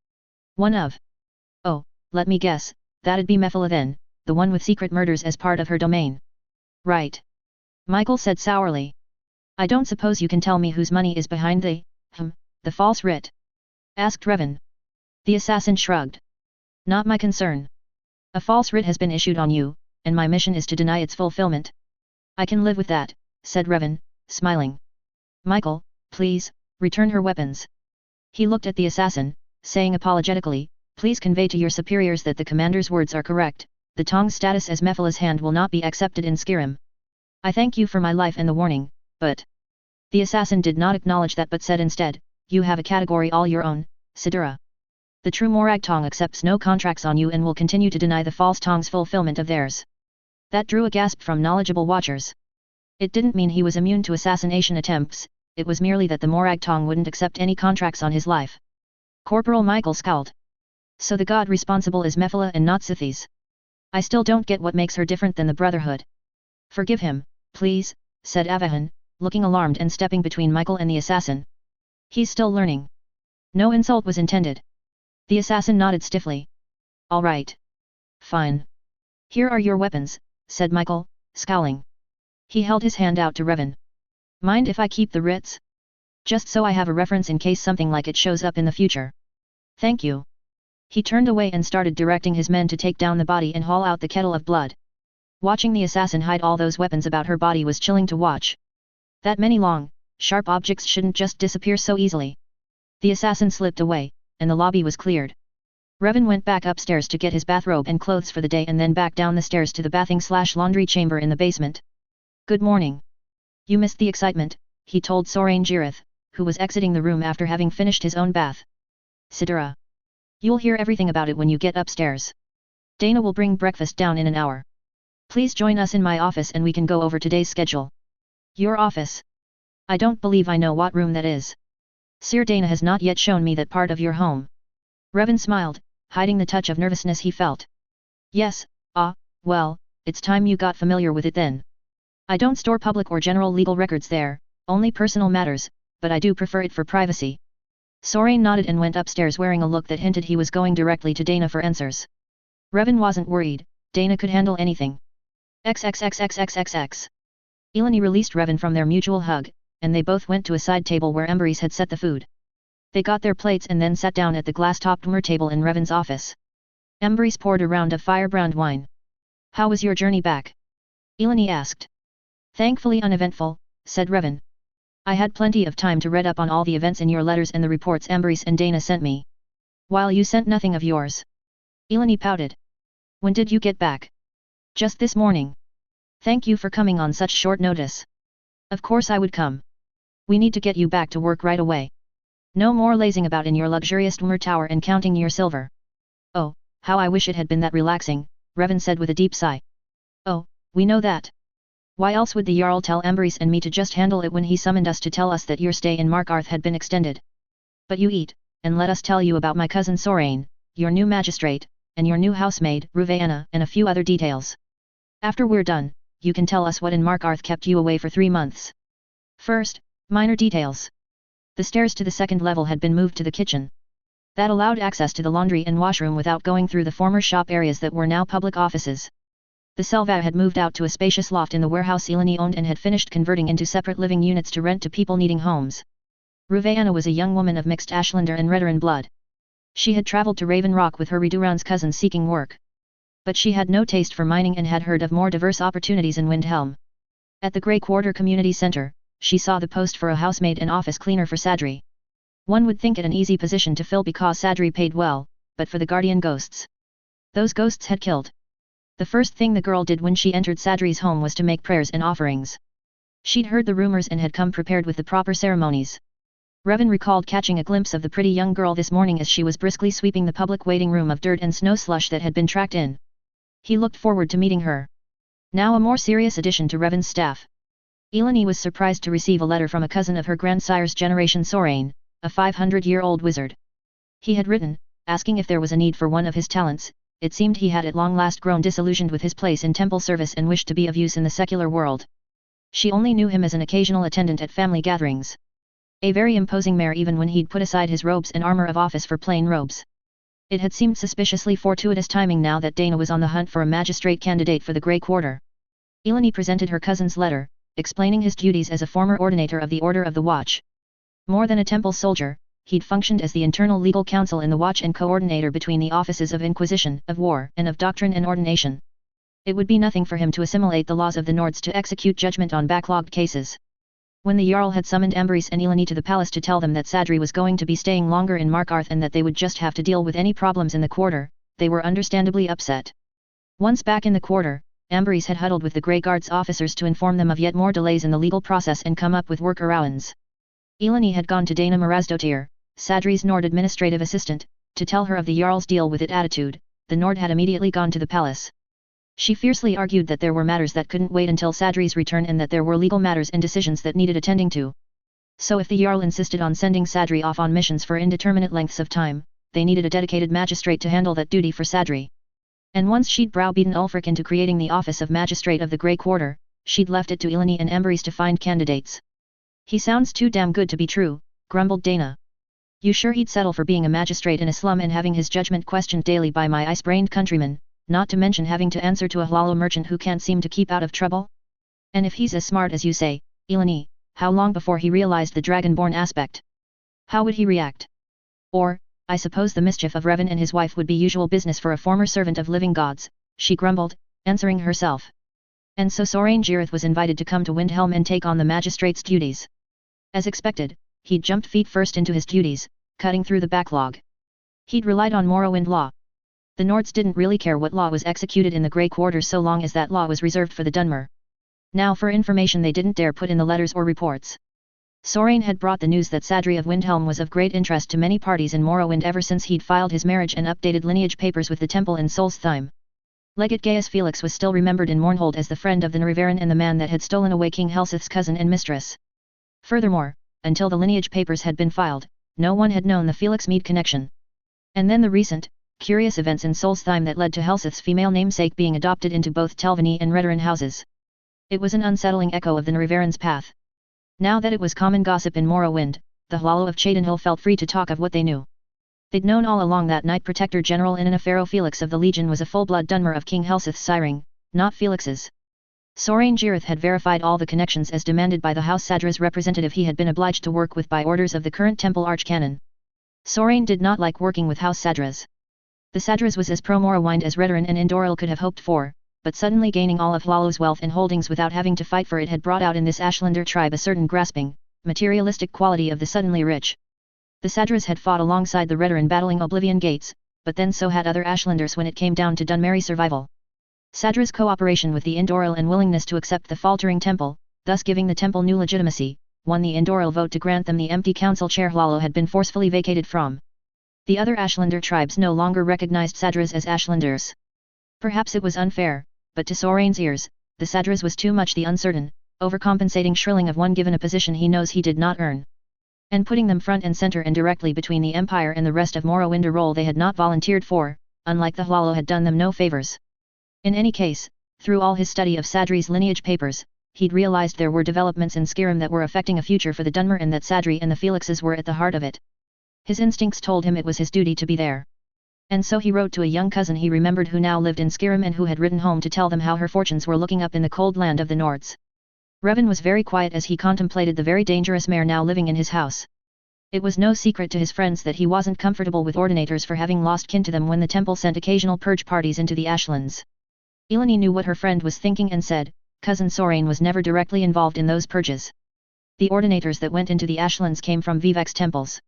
One of? Oh, let me guess, that'd be Mephala then, the one with secret murders as part of her domain. Right. Michael said sourly. I don't suppose you can tell me whose money is behind the false writ? Asked Revan. The assassin shrugged. Not my concern. A false writ has been issued on you, and my mission is to deny its fulfillment. I can live with that, said Revan, smiling. Michael, please, return her weapons. He looked at the assassin, saying apologetically, please convey to your superiors that the commander's words are correct, the Tong's status as Mephala's hand will not be accepted in Skyrim. I thank you for my life and the warning, but... The assassin did not acknowledge that but said instead, you have a category all your own, Sidura. The true Morag Tong accepts no contracts on you and will continue to deny the false Tong's fulfillment of theirs. That drew a gasp from knowledgeable watchers. It didn't mean he was immune to assassination attempts, it was merely that the Morag Tong wouldn't accept any contracts on his life. Corporal Michael scowled. So the god responsible is Mephala and not Sithis. I still don't get what makes her different than the Brotherhood. Forgive him, please, said Avahan, looking alarmed and stepping between Michael and the assassin. He's still learning. No insult was intended. The assassin nodded stiffly. All right. Fine. Here are your weapons, said Michael, scowling. He held his hand out to Revan. Mind if I keep the writs? Just so I have a reference in case something like it shows up in the future. Thank you. He turned away and started directing his men to take down the body and haul out the kettle of blood. Watching the assassin hide all those weapons about her body was chilling to watch. That many long, sharp objects shouldn't just disappear so easily. The assassin slipped away, and the lobby was cleared. Revan went back upstairs to get his bathrobe and clothes for the day and then back down the stairs to the bathing/laundry chamber in the basement. Good morning. You missed the excitement, he told Sorain Jirith, who was exiting the room after having finished his own bath. Sidura. You'll hear everything about it when you get upstairs. Dana will bring breakfast down in an hour. Please join us in my office and we can go over today's schedule. Your office? I don't believe I know what room that is. Sir Dana has not yet shown me that part of your home. Revan smiled, hiding the touch of nervousness he felt. Yes, well, it's time you got familiar with it then. I don't store public or general legal records there, only personal matters, but I do prefer it for privacy. Sorain nodded and went upstairs wearing a look that hinted he was going directly to Dana for answers. Revan wasn't worried, Dana could handle anything. XXXXXXX. Eleni released Revan from their mutual hug, and they both went to a side table where Emberise had set the food. They got their plates and then sat down at the glass-topped table in Revan's office. Emberise poured a round of fire-browned wine. How was your journey back? Eleni asked. Thankfully uneventful, said Revan. I had plenty of time to read up on all the events in your letters and the reports Emberise and Dana sent me. While you sent nothing of yours. Eleni pouted. When did you get back? Just this morning. Thank you for coming on such short notice. Of course I would come. We need to get you back to work right away. No more lazing about in your luxurious Dwemer tower and counting your silver. Oh, how I wish it had been that relaxing, Revan said with a deep sigh. Oh, we know that. Why else would the Jarl tell Amberys and me to just handle it when he summoned us to tell us that your stay in Markarth had been extended? But you eat, and let us tell you about my cousin Sorain, your new magistrate, and your new housemaid, Ruveana, and a few other details. After we're done, you can tell us what in Markarth kept you away for 3 months. First, minor details. The stairs to the second level had been moved to the kitchen. That allowed access to the laundry and washroom without going through the former shop areas that were now public offices. The Selva had moved out to a spacious loft in the warehouse Eleni owned and had finished converting into separate living units to rent to people needing homes. Ruveana was a young woman of mixed Ashlander and Redaran blood. She had travelled to Raven Rock with her Reduran's cousin seeking work. But she had no taste for mining and had heard of more diverse opportunities in Windhelm. At the Grey Quarter Community Center, she saw the post for a housemaid and office cleaner for Sadri. One would think it an easy position to fill because Sadri paid well, but for the guardian ghosts. Those ghosts had killed. The first thing the girl did when she entered Sadri's home was to make prayers and offerings. She'd heard the rumors and had come prepared with the proper ceremonies. Revan recalled catching a glimpse of the pretty young girl this morning as she was briskly sweeping the public waiting room of dirt and snow slush that had been tracked in. He looked forward to meeting her. Now a more serious addition to Revan's staff. Eleni was surprised to receive a letter from a cousin of her grandsire's generation Sorain, a 500-year-old wizard. He had written, asking if there was a need for one of his talents. It seemed he had at long last grown disillusioned with his place in temple service and wished to be of use in the secular world. She only knew him as an occasional attendant at family gatherings. A very imposing mayor even when he'd put aside his robes and armor of office for plain robes. It had seemed suspiciously fortuitous timing now that Dana was on the hunt for a magistrate candidate for the Grey Quarter. Eleni presented her cousin's letter, explaining his duties as a former ordinator of the Order of the Watch. More than a temple soldier, he'd functioned as the internal legal counsel in the Watch and coordinator between the offices of Inquisition, of War, and of Doctrine and Ordination. It would be nothing for him to assimilate the laws of the Nords to execute judgment on backlogged cases. When the Jarl had summoned Amberys and Eleni to the palace to tell them that Sadri was going to be staying longer in Markarth and that they would just have to deal with any problems in the quarter, they were understandably upset. Once back in the quarter, Amberys had huddled with the Grey Guards officers to inform them of yet more delays in the legal process and come up with workarounds. Eleni had gone to Dana Marazdotir, Sadri's Nord administrative assistant, to tell her of the Jarl's deal with it attitude. The Nord had immediately gone to the palace. She fiercely argued that there were matters that couldn't wait until Sadri's return and that there were legal matters and decisions that needed attending to. So if the Jarl insisted on sending Sadri off on missions for indeterminate lengths of time, they needed a dedicated magistrate to handle that duty for Sadri. And once she'd browbeaten Ulfric into creating the office of Magistrate of the Grey Quarter, she'd left it to Eleni and Amberys to find candidates. He sounds too damn good to be true, grumbled Dana. You sure he'd settle for being a magistrate in a slum and having his judgment questioned daily by my ice-brained countrymen, not to mention having to answer to a halalo merchant who can't seem to keep out of trouble? And if he's as smart as you say, Eleni, how long before he realized the dragonborn aspect? How would he react? Or, I suppose the mischief of Revan and his wife would be usual business for a former servant of living gods, she grumbled, answering herself. And so Sorain Jirith was invited to come to Windhelm and take on the magistrate's duties. As expected, he'd jumped feet first into his duties, cutting through the backlog. He'd relied on Morrowind law. The Nords didn't really care what law was executed in the Grey Quarter so long as that law was reserved for the Dunmer. Now for information they didn't dare put in the letters or reports. Sorain had brought the news that Sadri of Windhelm was of great interest to many parties in Morrowind ever since he'd filed his marriage and updated lineage papers with the temple in Solstheim. Legate Gaius Felix was still remembered in Mournhold as the friend of the Narivaran and the man that had stolen away King Helsith's cousin and mistress. Furthermore, until the lineage papers had been filed, no one had known the Felix Mead connection. And then the recent, curious events in Solstheim that led to Helsith's female namesake being adopted into both Telvanni and Redaran houses. It was an unsettling echo of the Narivaran's path. Now that it was common gossip in Morrowind, the Hlalo of Cheydinhill felt free to talk of what they knew. They'd known all along that Knight Protector General Inanna Felix of the Legion was a full-blood Dunmer of King Helsith's siring, not Felix's. Sorain Jirith had verified all the connections as demanded by the House Sadra's representative he had been obliged to work with by orders of the current Temple Archcanon. Sorain did not like working with House Sadras. The Sadras was as pro-Morrowind as Redaran and Indoril could have hoped for, but suddenly gaining all of Hlalo's wealth and holdings without having to fight for it had brought out in this Ashlander tribe a certain grasping, materialistic quality of the suddenly rich. The Sadras had fought alongside the Redaran battling Oblivion Gates, but then so had other Ashlanders when it came down to Dunmeri survival. Sadra's cooperation with the Indoril and willingness to accept the faltering temple, thus giving the temple new legitimacy, won the Indoral vote to grant them the empty council chair Hlalo had been forcefully vacated from. The other Ashlander tribes no longer recognized Sadras as Ashlanders. Perhaps it was unfair, but to Sorain's ears, the Sadras was too much the uncertain, overcompensating shrilling of one given a position he knows he did not earn. And putting them front and center and directly between the Empire and the rest of Morrowind, a role they had not volunteered for, unlike the Hlalo had done them no favors. In any case, through all his study of Sadri's lineage papers, he'd realized there were developments in Skyrim that were affecting a future for the Dunmer and that Sadri and the Felixes were at the heart of it. His instincts told him it was his duty to be there. And so he wrote to a young cousin he remembered who now lived in Skyrim and who had ridden home to tell them how her fortunes were looking up in the cold land of the Nords. Revan was very quiet as he contemplated the very dangerous mare now living in his house. It was no secret to his friends that he wasn't comfortable with Ordinators for having lost kin to them when the temple sent occasional purge parties into the Ashlands. Eleni knew what her friend was thinking and said, Cousin Sorain was never directly involved in those purges. The Ordinators that went into the Ashlands came from Vivek's temples.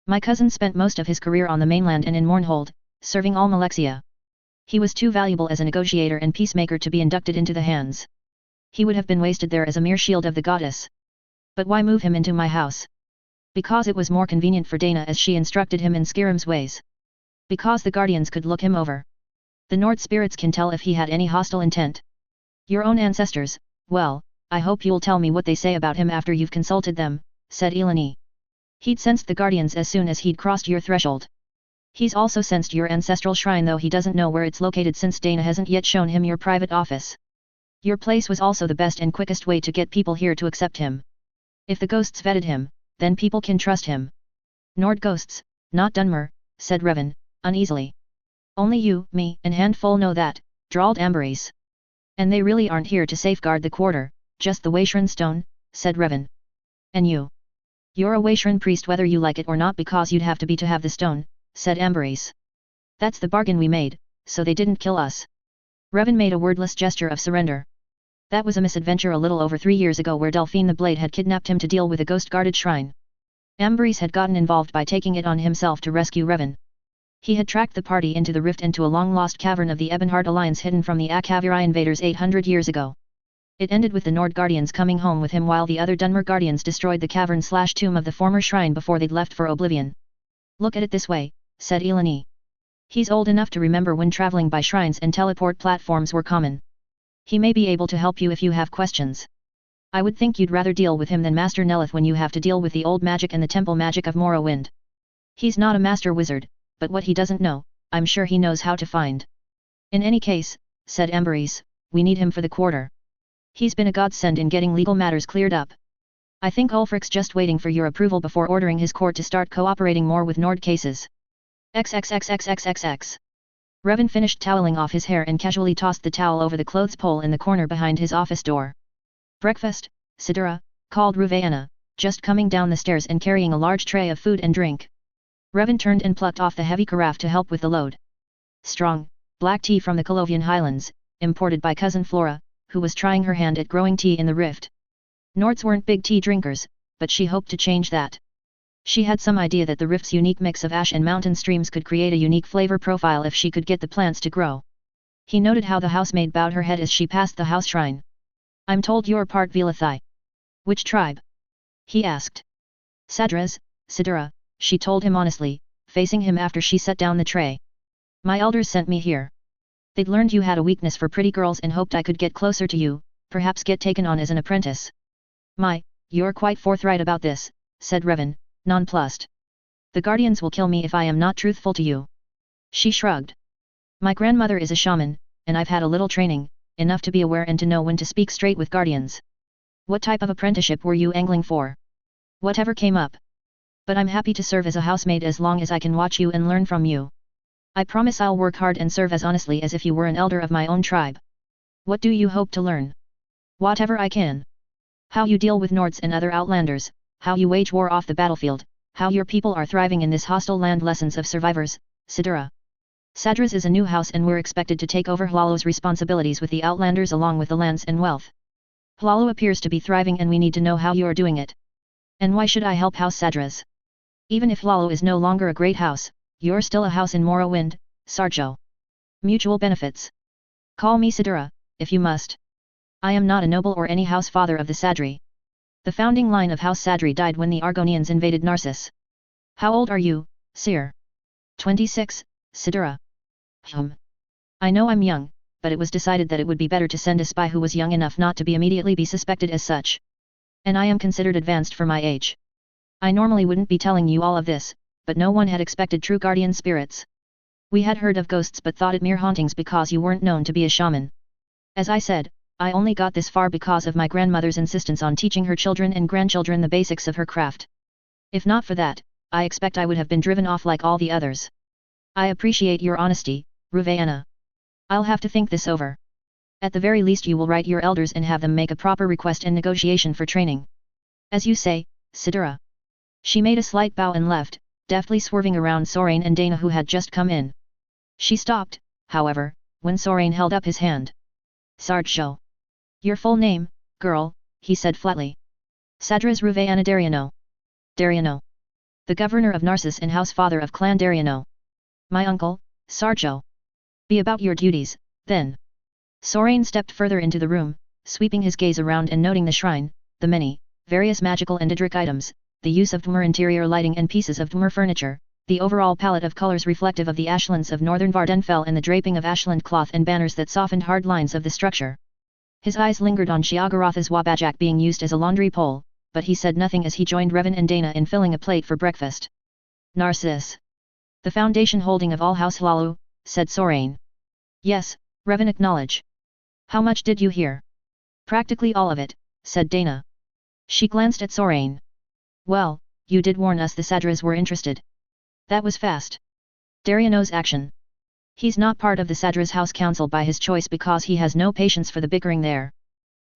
My cousin spent most of his career on the mainland and in Mournhold, serving all Malexia. He was too valuable as a negotiator and peacemaker to be inducted into the hands. He would have been wasted there as a mere shield of the goddess. But why move him into my house? Because it was more convenient for Dana as she instructed him in Skyrim's ways. Because the guardians could look him over. The Nord spirits can tell if he had any hostile intent. Your own ancestors, well, I hope you'll tell me what they say about him after you've consulted them, said Eleni. He'd sensed the guardians as soon as he'd crossed your threshold. He's also sensed your ancestral shrine, though he doesn't know where it's located since Dana hasn't yet shown him your private office. Your place was also the best and quickest way to get people here to accept him. If the ghosts vetted him, then people can trust him. Nord ghosts, not Dunmer, said Revan, uneasily. Only you, me, and handful know that, drawled Amberese. And they really aren't here to safeguard the quarter, just the Waishran stone, said Revan. And you? You're a Waishran priest whether you like it or not, because you'd have to be to have the stone, said Amberese. That's the bargain we made, so they didn't kill us. Revan made a wordless gesture of surrender. That was a misadventure a little over 3 years ago where Delphine the Blade had kidnapped him to deal with a ghost-guarded shrine. Amberese had gotten involved by taking it on himself to rescue Revan. He had tracked the party into the rift and to a long-lost cavern of the Ebonheart Alliance hidden from the Akaviri invaders 800 years ago. It ended with the Nord Guardians coming home with him while the other Dunmer Guardians destroyed the cavern/tomb of the former shrine before they'd left for Oblivion. Look at it this way, said Eleni. He's old enough to remember when traveling by shrines and teleport platforms were common. He may be able to help you if you have questions. I would think you'd rather deal with him than Master Nelith when you have to deal with the old magic and the temple magic of Morrowind. He's not a master wizard, but what he doesn't know, I'm sure he knows how to find. In any case, said Amberese, we need him for the quarter. He's been a godsend in getting legal matters cleared up. I think Ulfric's just waiting for your approval before ordering his court to start cooperating more with Nord cases. XXXXXXX. Revan finished toweling off his hair and casually tossed the towel over the clothes pole in the corner behind his office door. Breakfast, Sidura, called Ruveana, just coming down the stairs and carrying a large tray of food and drink. Revan turned and plucked off the heavy carafe to help with the load. Strong, black tea from the Colovian Highlands, imported by cousin Flora, who was trying her hand at growing tea in the rift. Nords weren't big tea drinkers, but she hoped to change that. She had some idea that the rift's unique mix of ash and mountain streams could create a unique flavor profile if she could get the plants to grow. He noted how the housemaid bowed her head as she passed the house shrine. I'm told you're part Velathai. Which tribe? He asked. Sadras, Sidura, she told him honestly, facing him after she set down the tray. My elders sent me here. They'd learned you had a weakness for pretty girls and hoped I could get closer to you, perhaps get taken on as an apprentice. You're quite forthright about this, said Revan, nonplussed. The guardians will kill me if I am not truthful to you. She shrugged. My grandmother is a shaman, and I've had a little training, enough to be aware and to know when to speak straight with guardians. What type of apprenticeship were you angling for? Whatever came up. But I'm happy to serve as a housemaid as long as I can watch you and learn from you. I promise I'll work hard and serve as honestly as if you were an elder of my own tribe. What do you hope to learn? Whatever I can. How you deal with Nords and other outlanders, how you wage war off the battlefield, how your people are thriving in this hostile land. Lessons of survivors, Sidura. Sadras is a new house and we're expected to take over Hlalo's responsibilities with the outlanders along with the lands and wealth. Hlalo appears to be thriving and we need to know how you're doing it. And why should I help House Sadras? Even if Hlalo is no longer a great house, you're still a house in Morrowind, Sarjo. Mutual benefits. Call me Sidura, if you must. I am not a noble or any house father of the Sadri. The founding line of House Sadri died when the Argonians invaded Narcissus. How old are you, Seer? 26, Sidura. I know I'm young, but it was decided that it would be better to send a spy who was young enough not to be immediately be suspected as such. And I am considered advanced for my age. I normally wouldn't be telling you all of this, but no one had expected true guardian spirits. We had heard of ghosts but thought it mere hauntings because you weren't known to be a shaman. As I said, I only got this far because of my grandmother's insistence on teaching her children and grandchildren the basics of her craft. If not for that, I expect I would have been driven off like all the others. I appreciate your honesty, Ruveana. I'll have to think this over. At the very least you will write your elders and have them make a proper request and negotiation for training. As you say, Sidura. She made a slight bow and left, deftly swerving around Sorain and Dana who had just come in. She stopped, however, when Sorain held up his hand. Sarjo. Your full name, girl, he said flatly. Sadras Ruveana Dariano. Dariano. The governor of Narcissus and house father of clan Dariano. My uncle, Sarjo. Be about your duties, then. Sorain stepped further into the room, sweeping his gaze around and noting the shrine, the many, various magical and Daedric items, the use of Dwemer interior lighting and pieces of Dwemer furniture, the overall palette of colors reflective of the ashlands of northern Vardenfell and the draping of ashland cloth and banners that softened hard lines of the structure. His eyes lingered on Shiagaratha's wabajak being used as a laundry pole, but he said nothing as he joined Revan and Dana in filling a plate for breakfast. Narcissus. The foundation holding of all House Hlalu, said Sorain. Yes, Revan acknowledged. How much did you hear? Practically all of it, said Dana. She glanced at Sorain. Well, you did warn us the Sadras were interested. That was fast. Dariano's action. He's not part of the Sadras House Council by his choice because he has no patience for the bickering there.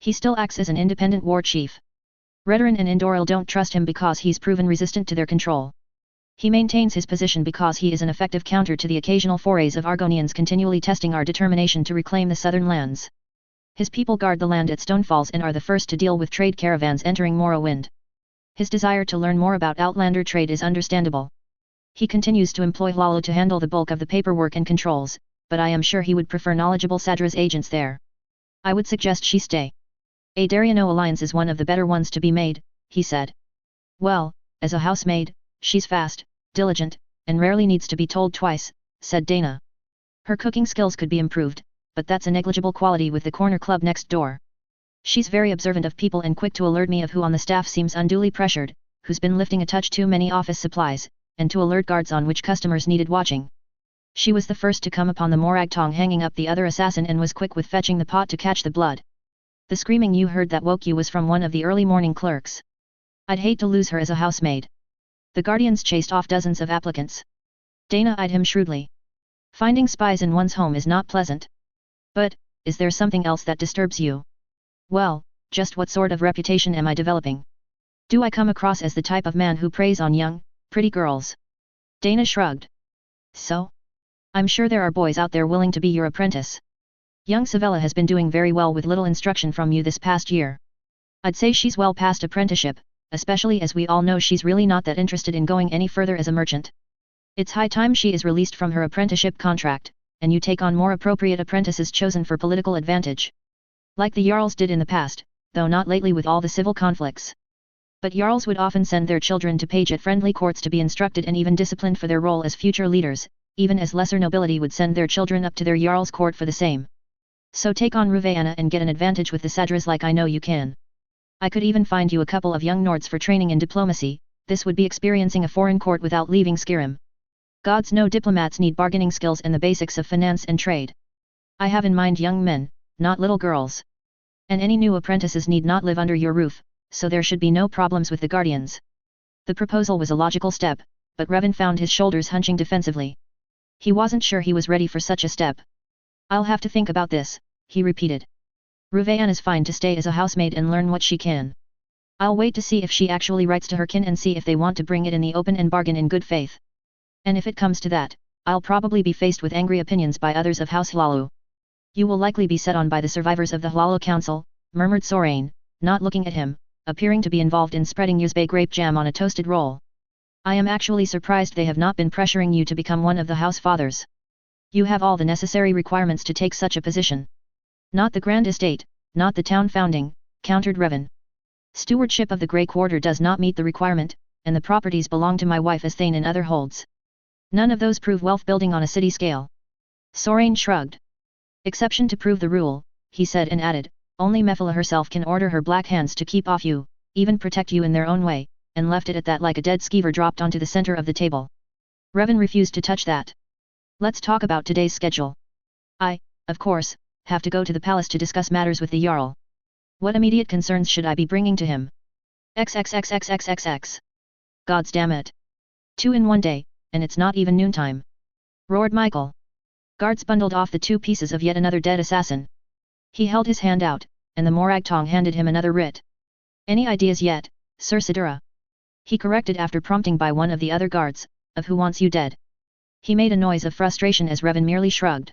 He still acts as an independent war chief. Redarin and Indoril don't trust him because he's proven resistant to their control. He maintains his position because he is an effective counter to the occasional forays of Argonians continually testing our determination to reclaim the southern lands. His people guard the land at Stonefalls and are the first to deal with trade caravans entering Morrowind. His desire to learn more about Outlander trade is understandable. He continues to employ Hlalo to handle the bulk of the paperwork and controls, but I am sure he would prefer knowledgeable Sadras agents there. I would suggest she stay. A Dariano alliance is one of the better ones to be made, he said. Well, as a housemaid, she's fast, diligent, and rarely needs to be told twice, said Dana. Her cooking skills could be improved, but that's a negligible quality with the corner club next door. She's very observant of people and quick to alert me of who on the staff seems unduly pressured, who's been lifting a touch too many office supplies, and to alert guards on which customers needed watching. She was the first to come upon the Morag Tong hanging up the other assassin and was quick with fetching the pot to catch the blood. The screaming you heard that woke you was from one of the early morning clerks. I'd hate to lose her as a housemaid. The Guardians chased off dozens of applicants. Dana eyed him shrewdly. Finding spies in one's home is not pleasant. But, is there something else that disturbs you? Well, just what sort of reputation am I developing? Do I come across as the type of man who preys on young, pretty girls? Dana shrugged. So? I'm sure there are boys out there willing to be your apprentice. Young Savella has been doing very well with little instruction from you this past year. I'd say she's well past apprenticeship, especially as we all know she's really not that interested in going any further as a merchant. It's high time she is released from her apprenticeship contract, and you take on more appropriate apprentices chosen for political advantage. Like the Jarls did in the past, though not lately with all the civil conflicts. But Jarls would often send their children to page at friendly courts to be instructed and even disciplined for their role as future leaders, even as lesser nobility would send their children up to their Jarl's court for the same. So take on Ruveana and get an advantage with the Sadras like I know you can. I could even find you a couple of young Nords for training in diplomacy, this would be experiencing a foreign court without leaving Skyrim. Gods know diplomats need bargaining skills and the basics of finance and trade. I have in mind young men, not little girls. And any new apprentices need not live under your roof, so there should be no problems with the Guardians. The proposal was a logical step, but Revan found his shoulders hunching defensively. He wasn't sure he was ready for such a step. I'll have to think about this, he repeated. Ruveana's fine to stay as a housemaid and learn what she can. I'll wait to see if she actually writes to her kin and see if they want to bring it in the open and bargain in good faith. And if it comes to that, I'll probably be faced with angry opinions by others of House Hlalu. You will likely be set on by the survivors of the Hlalo Council, murmured Sorain, not looking at him, appearing to be involved in spreading Yuzbay grape jam on a toasted roll. I am actually surprised they have not been pressuring you to become one of the House Fathers. You have all the necessary requirements to take such a position. Not the grand estate, not the town founding, countered Revan. Stewardship of the Grey Quarter does not meet the requirement, and the properties belong to my wife as Thane and other holds. None of those prove wealth building on a city scale. Sorain shrugged. Exception to prove the rule, he said and added, only Mephala herself can order her black hands to keep off you, even protect you in their own way, and left it at that like a dead skeever dropped onto the center of the table. Revan refused to touch that. Let's talk about today's schedule. I, of course, have to go to the palace to discuss matters with the Jarl. What immediate concerns should I be bringing to him? XXXXXXX. Gods damn it. 2 in 1 day, and it's not even noontime. Roared Michael. Guards bundled off the 2 pieces of yet another dead assassin. He held his hand out, and the Moragtong handed him another writ. Any ideas yet, Sir Sidura? He corrected after prompting by one of the other guards, of who wants you dead. He made a noise of frustration as Revan merely shrugged.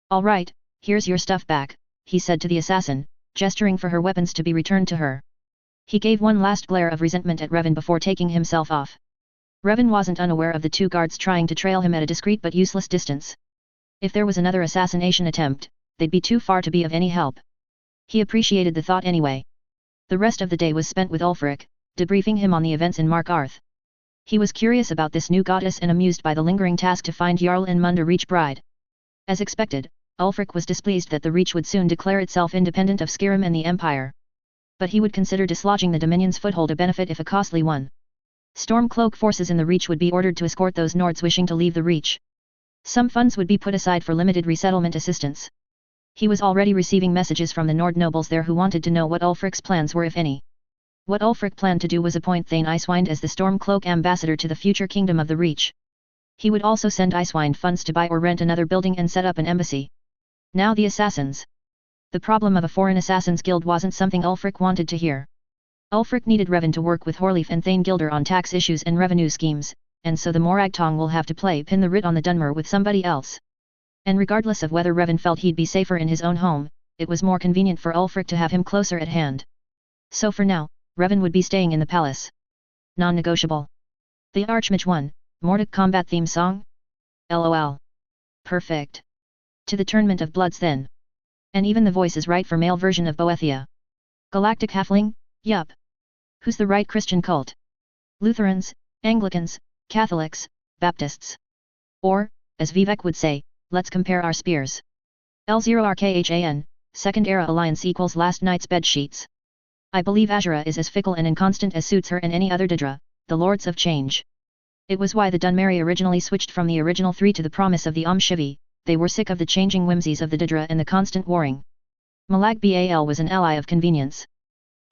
All right, here's your stuff back, he said to the assassin, gesturing for her weapons to be returned to her. He gave one last glare of resentment at Revan before taking himself off. Revan wasn't unaware of the 2 guards trying to trail him at a discreet but useless distance. If there was another assassination attempt, they'd be too far to be of any help. He appreciated the thought anyway. The rest of the day was spent with Ulfric, debriefing him on the events in Markarth. He was curious about this new goddess and amused by the lingering task to find Jarl and Munda Reach bride. As expected, Ulfric was displeased that the Reach would soon declare itself independent of Skyrim and the Empire. But he would consider dislodging the Dominion's foothold a benefit if a costly one. Stormcloak forces in the Reach would be ordered to escort those Nords wishing to leave the Reach. Some funds would be put aside for limited resettlement assistance. He was already receiving messages from the Nord nobles there who wanted to know what Ulfric's plans were if any. What Ulfric planned to do was appoint Thane Icewind as the Stormcloak ambassador to the future kingdom of the Reach. He would also send Icewind funds to buy or rent another building and set up an embassy. Now the assassins. The problem of a foreign assassins guild wasn't something Ulfric wanted to hear. Ulfric needed Revan to work with Horleaf and Thane Gilder on tax issues and revenue schemes, and so the Moragtong will have to pin the writ on the Dunmer with somebody else. And regardless of whether Revan felt he'd be safer in his own home, it was more convenient for Ulfric to have him closer at hand. So for now, Revan would be staying in the palace. Non-negotiable. The Archmage 1, Mordic combat theme song? LOL. Perfect. To the Tournament of Bloods then. And even the voice is right for male version of Boethia. Galactic Halfling? Yup. Who's the right Christian cult? Lutherans, Anglicans, Catholics, Baptists. Or, as Vivek would say, let's compare our spears. L0RKHAN, Second Era Alliance equals last night's bed sheets. I believe Azura is as fickle and inconstant as suits her and any other Didra, the Lords of Change. It was why the Dunmeri originally switched from the original 3 to the promise of the Shivi. They were sick of the changing whimsies of the Didra and the constant warring. Malag Bal was an ally of convenience.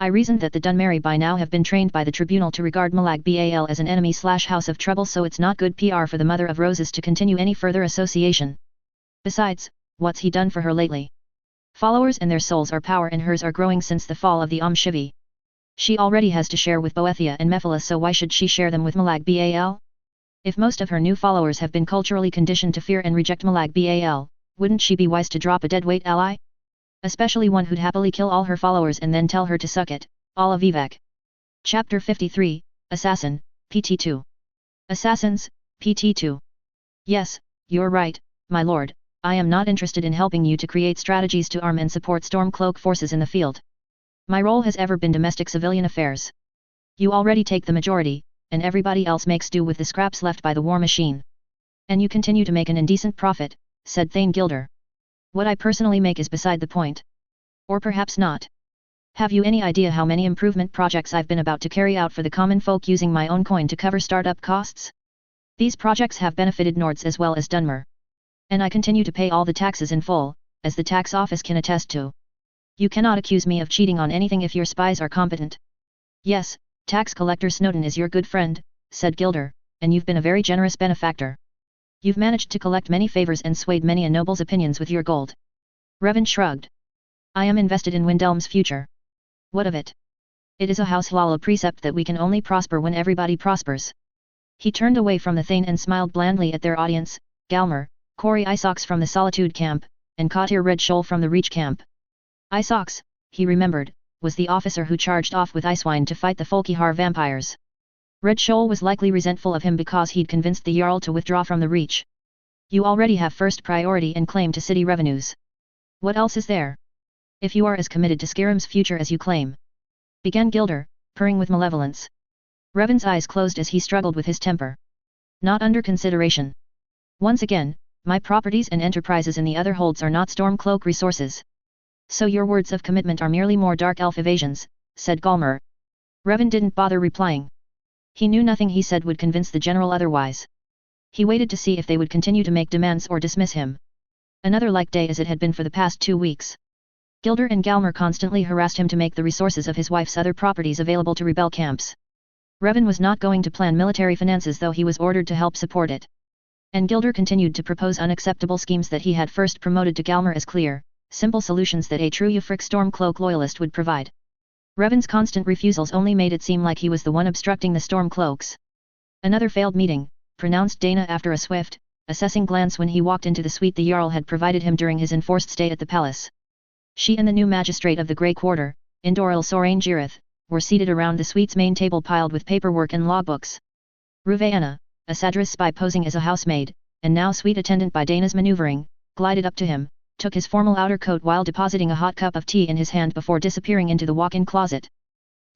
I reasoned that the Dunmeri by now have been trained by the tribunal to regard Malag Bal as an enemy/house of trouble, so it's not good PR for the Mother of Roses to continue any further association. Besides, what's he done for her lately? Followers and their souls are power, and hers are growing since the fall of the Shivi. She already has to share with Boethia and Mephala, so why should she share them with Malag Bal? If most of her new followers have been culturally conditioned to fear and reject Malag Bal, wouldn't she be wise to drop a deadweight ally? Especially one who'd happily kill all her followers and then tell her to suck it, a la Vivek. Chapter 53, Assassin, PT2. Assassins, PT2. Yes, you're right, my lord, I am not interested in helping you to create strategies to arm and support Stormcloak forces in the field. My role has ever been domestic civilian affairs. You already take the majority, and everybody else makes do with the scraps left by the war machine. And you continue to make an indecent profit, said Thane Gilder. What I personally make is beside the point. Or perhaps not. Have you any idea how many improvement projects I've been about to carry out for the common folk using my own coin to cover startup costs? These projects have benefited Nords as well as Dunmer. And I continue to pay all the taxes in full, as the tax office can attest to. You cannot accuse me of cheating on anything if your spies are competent. Yes, tax collector Snowden is your good friend, said Gilder, and you've been a very generous benefactor. You've managed to collect many favors and swayed many a noble's opinions with your gold. Revan shrugged. I am invested in Windhelm's future. What of it? It is a house halal precept that we can only prosper when everybody prospers. He turned away from the Thane and smiled blandly at their audience, Galmer, Corey Isox from the Solitude camp, and Katir Red Shoal from the Reach camp. Isox, he remembered, was the officer who charged off with Icewind to fight the Folkihar vampires. Red Shoal was likely resentful of him because he'd convinced the Jarl to withdraw from the Reach. You already have first priority and claim to city revenues. What else is there? If you are as committed to Skyrim's future as you claim. began Gilder, purring with malevolence. Revan's eyes closed as he struggled with his temper. Not under consideration. Once again, my properties and enterprises in the other holds are not Stormcloak resources. So your words of commitment are merely more dark elf evasions, said Galmer. Revan didn't bother replying. He knew nothing he said would convince the general otherwise. He waited to see if they would continue to make demands or dismiss him. Another like day as it had been for the past 2 weeks. Gilder and Galmer constantly harassed him to make the resources of his wife's other properties available to rebel camps. Revan was not going to plan military finances though he was ordered to help support it. And Gilder continued to propose unacceptable schemes that he had first promoted to Galmer as clear, simple solutions that a true Ufric Stormcloak loyalist would provide. Revan's constant refusals only made it seem like he was the one obstructing the Stormcloaks. Another failed meeting, pronounced Dana after a swift, assessing glance when he walked into the suite the Jarl had provided him during his enforced stay at the palace. She and the new magistrate of the Grey Quarter, Indoril Sorain Jirith, were seated around the suite's main table piled with paperwork and logbooks. Ruveana, a Sadris spy posing as a housemaid, and now suite attendant by Dana's maneuvering, glided up to him, took his formal outer coat while depositing a hot cup of tea in his hand before disappearing into the walk-in closet.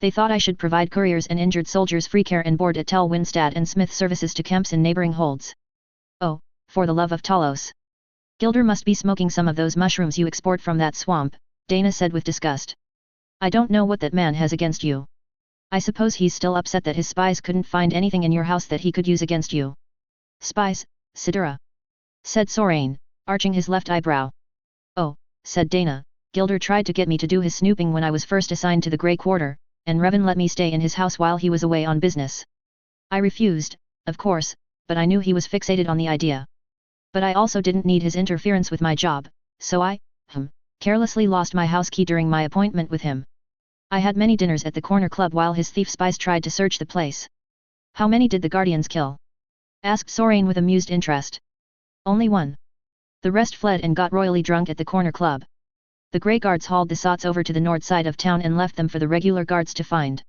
They thought I should provide couriers and injured soldiers free care and board at Tel Winstad and Smith services to camps in neighboring holds. Oh, for the love of Talos. Gilder must be smoking some of those mushrooms you export from that swamp, Dana said with disgust. I don't know what that man has against you. I suppose he's still upset that his spies couldn't find anything in your house that he could use against you. Spies, Sidura? Said Sorain, arching his left eyebrow. Oh, said Dana, Gilder tried to get me to do his snooping when I was first assigned to the Grey Quarter, and Revan let me stay in his house while he was away on business. I refused, of course, but I knew he was fixated on the idea. But I also didn't need his interference with my job, so I, carelessly lost my house key during my appointment with him. I had many dinners at the corner club while his thief spies tried to search the place. How many did the Guardians kill? Asked Sorain with amused interest. Only one. The rest fled and got royally drunk at the corner club. The Grey Guards hauled the sots over to the north side of town and left them for the regular guards to find.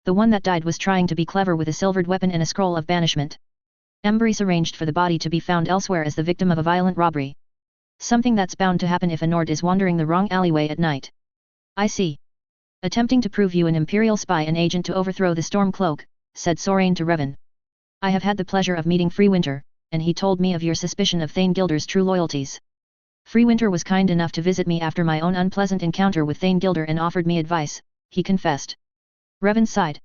The one that died was trying to be clever with a silvered weapon and a scroll of banishment. Embrace arranged for the body to be found elsewhere as the victim of a violent robbery. Something that's bound to happen if a Nord is wandering the wrong alleyway at night. I see. Attempting to prove you an Imperial spy and agent to overthrow the Stormcloak, said Sorain to Revan. I have had the pleasure of meeting Freewinter, and he told me of your suspicion of Thane Gilder's true loyalties. Freewinter was kind enough to visit me after my own unpleasant encounter with Thane Gilder and offered me advice, he confessed. Revan sighed.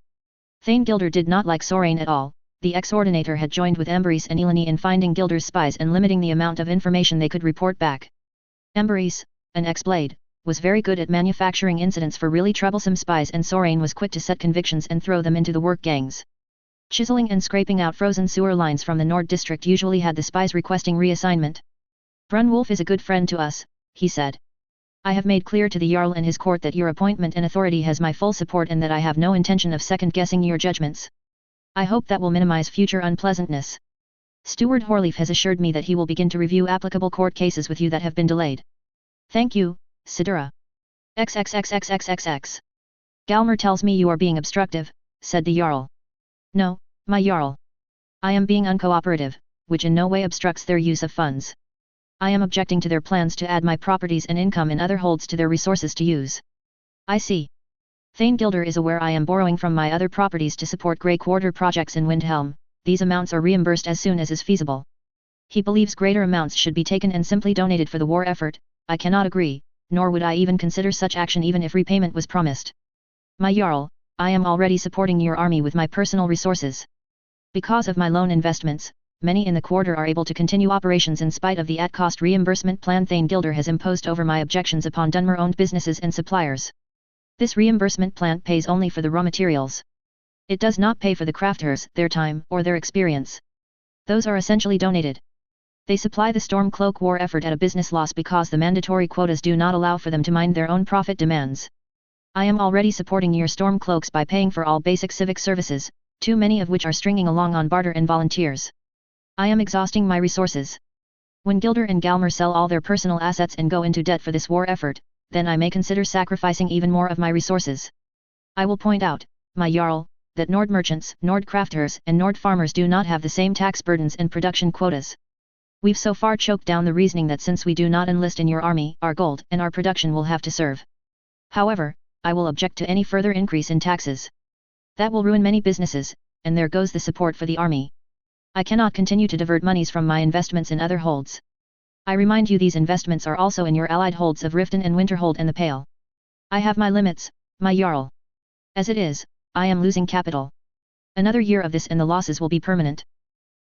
Thane Gilder did not like Sorain at all. The ex-ordinator had joined with Embrace and Eleni in finding Gilder's spies and limiting the amount of information they could report back. Embrace, an ex-blade, was very good at manufacturing incidents for really troublesome spies, and Sorain was quick to set convictions and throw them into the work gangs. Chiseling and scraping out frozen sewer lines from the Nord district usually had the spies requesting reassignment. Brunwolf is a good friend to us, he said. I have made clear to the Jarl and his court that your appointment and authority has my full support and that I have no intention of second-guessing your judgments. I hope that will minimize future unpleasantness. Steward Horleaf has assured me that he will begin to review applicable court cases with you that have been delayed. Thank you, Sidura. XXXXXXX. Galmer tells me you are being obstructive, said the Jarl. No, my Jarl. I am being uncooperative, which in no way obstructs their use of funds. I am objecting to their plans to add my properties and income in other holds to their resources to use. I see. Thane Gilder is aware I am borrowing from my other properties to support Grey Quarter projects in Windhelm. These amounts are reimbursed as soon as is feasible. He believes greater amounts should be taken and simply donated for the war effort. I cannot agree, nor would I even consider such action even if repayment was promised. My Jarl, I am already supporting your army with my personal resources. Because of my loan investments, many in the quarter are able to continue operations in spite of the at-cost reimbursement plan Thane Gilder has imposed over my objections upon Dunmer-owned businesses and suppliers. This reimbursement plan pays only for the raw materials. It does not pay for the crafters, their time, or their experience. Those are essentially donated. They supply the Stormcloak war effort at a business loss because the mandatory quotas do not allow for them to mind their own profit demands. I am already supporting your Stormcloaks by paying for all basic civic services, too many of which are stringing along on barter and volunteers. I am exhausting my resources. When Gilder and Galmer sell all their personal assets and go into debt for this war effort, then I may consider sacrificing even more of my resources. I will point out, my Jarl, that Nord merchants, Nord crafters, and Nord farmers do not have the same tax burdens and production quotas. We've so far choked down the reasoning that since we do not enlist in your army, our gold and our production will have to serve. However, I will object to any further increase in taxes. That will ruin many businesses, and there goes the support for the army. I cannot continue to divert monies from my investments in other holds. I remind you these investments are also in your allied holds of Riften and Winterhold and the Pale. I have my limits, my Jarl. As it is, I am losing capital. Another year of this and the losses will be permanent.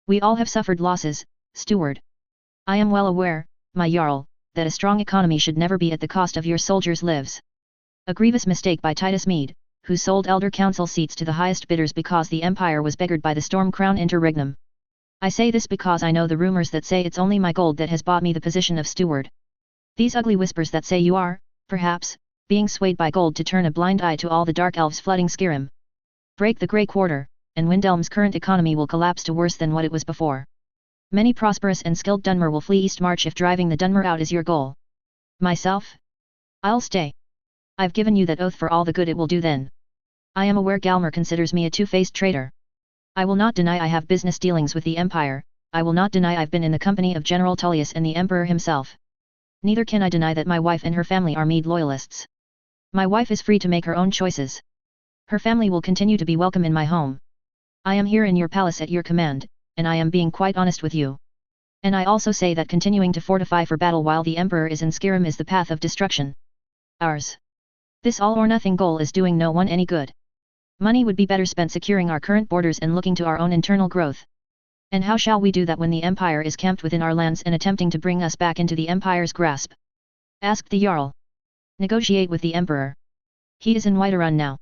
We all have suffered losses, steward. I am well aware, my Jarl, that a strong economy should never be at the cost of your soldiers' lives. A grievous mistake by Titus Mede, who sold elder council seats to the highest bidders because the empire was beggared by the storm crown interregnum. I say this because I know the rumors that say it's only my gold that has bought me the position of steward. These ugly whispers that say you are, perhaps, being swayed by gold to turn a blind eye to all the dark elves flooding Skyrim. Break the Grey Quarter, and Windhelm's current economy will collapse to worse than what it was before. Many prosperous and skilled Dunmer will flee Eastmarch if driving the Dunmer out is your goal. Myself? I'll stay. I've given you that oath for all the good it will do then. I am aware Galmer considers me a two-faced traitor. I will not deny I have business dealings with the Empire, I will not deny I've been in the company of General Tullius and the Emperor himself. Neither can I deny that my wife and her family are Mede loyalists. My wife is free to make her own choices. Her family will continue to be welcome in my home. I am here in your palace at your command, and I am being quite honest with you. And I also say that continuing to fortify for battle while the Emperor is in Skyrim is the path of destruction. Ours. This all-or-nothing goal is doing no one any good. Money would be better spent securing our current borders and looking to our own internal growth. And how shall we do that when the Empire is camped within our lands and attempting to bring us back into the Empire's grasp? Asked the Jarl. Negotiate with the Emperor. He is in Whiterun now.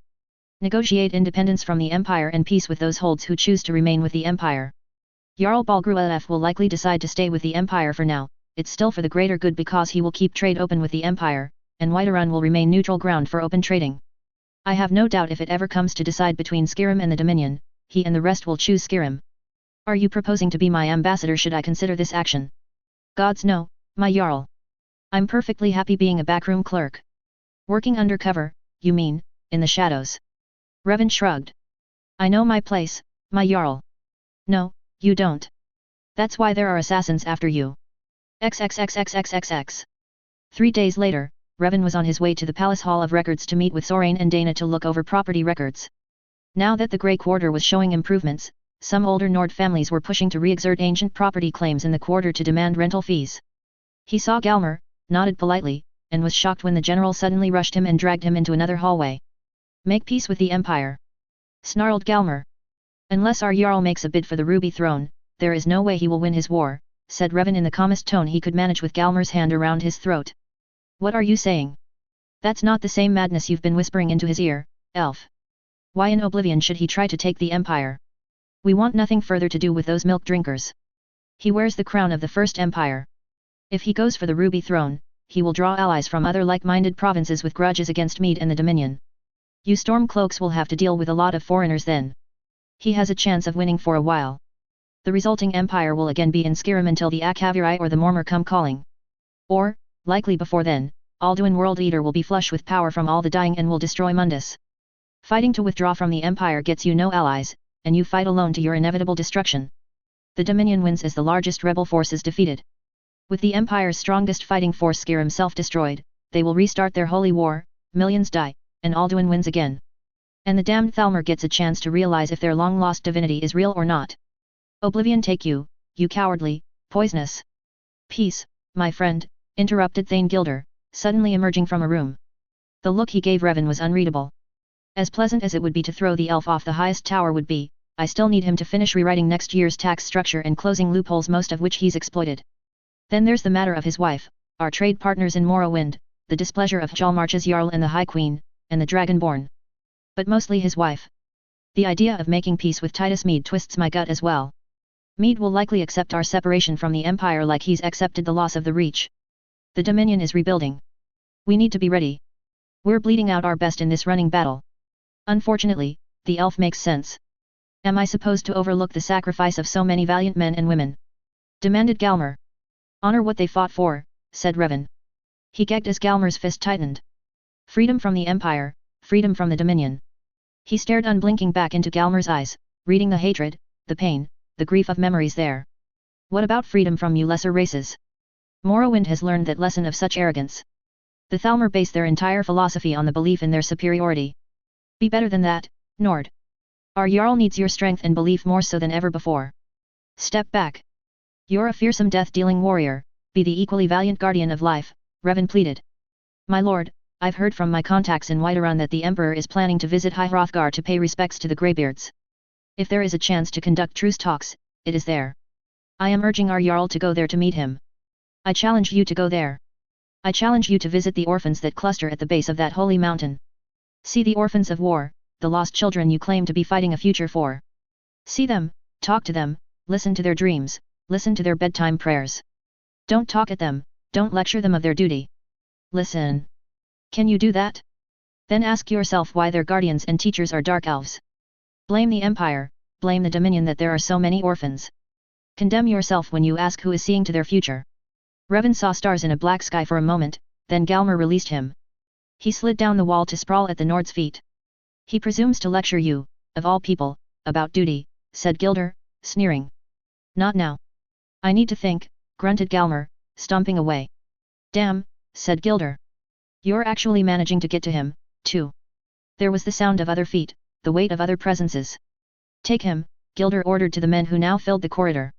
Negotiate independence from the Empire and peace with those holds who choose to remain with the Empire. Jarl Balgruuf will likely decide to stay with the Empire for now, it's still for the greater good because he will keep trade open with the Empire, and Whiterun will remain neutral ground for open trading. I have no doubt if it ever comes to decide between Skyrim and the Dominion, he and the rest will choose Skyrim. Are you proposing to be my ambassador should I consider this action? Gods no, my Jarl. I'm perfectly happy being a backroom clerk. Working undercover, you mean, in the shadows. Revan shrugged. I know my place, my Jarl. No, you don't. That's why there are assassins after you. XXXXXXX. 3 days later, Revan was on his way to the Palace Hall of Records to meet with Sorain and Dana to look over property records. Now that the Grey Quarter was showing improvements, some older Nord families were pushing to re-exert ancient property claims in the quarter to demand rental fees. He saw Galmer, nodded politely, and was shocked when the general suddenly rushed him and dragged him into another hallway. Make peace with the Empire. Snarled Galmer. Unless our Jarl makes a bid for the Ruby Throne, there is no way he will win his war, said Revan in the calmest tone he could manage with Galmer's hand around his throat. What are you saying? That's not the same madness you've been whispering into his ear, elf. Why in oblivion should he try to take the Empire? We want nothing further to do with those milk drinkers. He wears the crown of the First Empire. If he goes for the Ruby Throne, he will draw allies from other like-minded provinces with grudges against Mede and the Dominion. You Stormcloaks will have to deal with a lot of foreigners then. He has a chance of winning for a while. The resulting empire will again be in Skyrim until the Akhavirai or the Mormor come calling. Or, likely before then, Alduin World Eater will be flush with power from all the dying and will destroy Mundus. Fighting to withdraw from the empire gets you no allies, and you fight alone to your inevitable destruction. The Dominion wins as the largest rebel force is defeated. With the empire's strongest fighting force Skyrim self-destroyed, they will restart their holy war, millions die, and Alduin wins again. And the damned Thalmor gets a chance to realize if their long-lost divinity is real or not. Oblivion take you, you cowardly, poisonous. Peace, my friend, interrupted Thane Gilder, suddenly emerging from a room. The look he gave Revan was unreadable. As pleasant as it would be to throw the elf off the highest tower would be, I still need him to finish rewriting next year's tax structure and closing loopholes most of which he's exploited. Then there's the matter of his wife, our trade partners in Morrowind, the displeasure of Jalmarch's Jarl and the High Queen, and the Dragonborn. But mostly his wife. The idea of making peace with Titus Mede twists my gut as well. Mede will likely accept our separation from the Empire like he's accepted the loss of the Reach. The Dominion is rebuilding. We need to be ready. We're bleeding out our best in this running battle. Unfortunately, the elf makes sense. Am I supposed to overlook the sacrifice of so many valiant men and women? Demanded Galmer. Honor what they fought for, said Revan. He gagged as Galmer's fist tightened. Freedom from the Empire, freedom from the Dominion. He stared unblinking back into Galmer's eyes, reading the hatred, the pain, the grief of memories there. What about freedom from you lesser races? Morrowind has learned that lesson of such arrogance. The Thalmor base their entire philosophy on the belief in their superiority. Be better than that, Nord. Our Jarl needs your strength and belief more so than ever before. Step back. You're a fearsome death-dealing warrior, be the equally valiant guardian of life, Revan pleaded. My lord, I've heard from my contacts in Whiterun that the Emperor is planning to visit High Hrothgar to pay respects to the Greybeards. If there is a chance to conduct truce talks, it is there. I am urging our Jarl to go there to meet him. I challenge you to go there. I challenge you to visit the orphans that cluster at the base of that holy mountain. See the orphans of war, the lost children you claim to be fighting a future for. See them, talk to them, listen to their dreams, listen to their bedtime prayers. Don't talk at them, don't lecture them of their duty. Listen. Can you do that? Then ask yourself why their guardians and teachers are dark elves. Blame the Empire, blame the Dominion that there are so many orphans. Condemn yourself when you ask who is seeing to their future. Revan saw stars in a black sky for a moment, then Galmer released him. He slid down the wall to sprawl at the Nord's feet. He presumes to lecture you, of all people, about duty, said Gilder, sneering. Not now. I need to think, grunted Galmer, stomping away. Damn, said Gilder. You're actually managing to get to him, too. There was the sound of other feet, the weight of other presences. Take him, Gilder ordered to the men who now filled the corridor.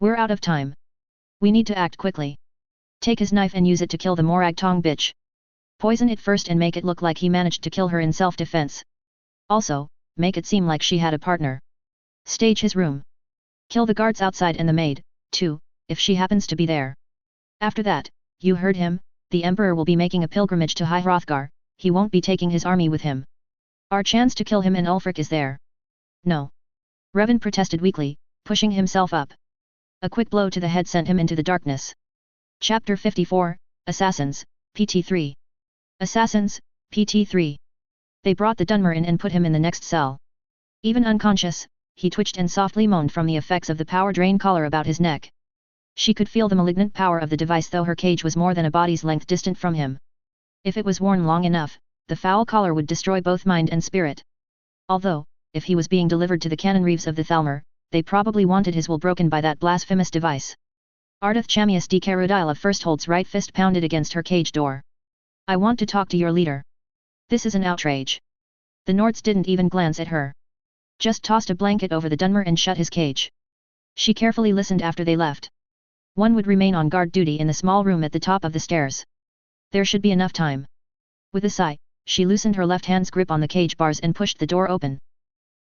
We're out of time. We need to act quickly. Take his knife and use it to kill the Morag Tong bitch. Poison it first and make it look like he managed to kill her in self-defense. Also, make it seem like she had a partner. Stage his room. Kill the guards outside and the maid, too, if she happens to be there. After that, you heard him, the Emperor will be making a pilgrimage to High Hrothgar, he won't be taking his army with him. Our chance to kill him in Ulfric is there. No. Revan protested weakly, pushing himself up. A quick blow to the head sent him into the darkness. Chapter 54, Assassins, PT3. Assassins, PT3. They brought the Dunmer in and put him in the next cell. Even unconscious, he twitched and softly moaned from the effects of the power drain collar about his neck. She could feel the malignant power of the device though her cage was more than a body's length distant from him. If it was worn long enough, the foul collar would destroy both mind and spirit. Although, if he was being delivered to the cannon reeves of the Thalmor, they probably wanted his will broken by that blasphemous device. Ardith Chamius de Carudile of Firsthold's right fist pounded against her cage door. I want to talk to your leader. This is an outrage. The Nords didn't even glance at her. Just tossed a blanket over the Dunmer and shut his cage. She carefully listened after they left. One would remain on guard duty in the small room at the top of the stairs. There should be enough time. With a sigh, she loosened her left hand's grip on the cage bars and pushed the door open.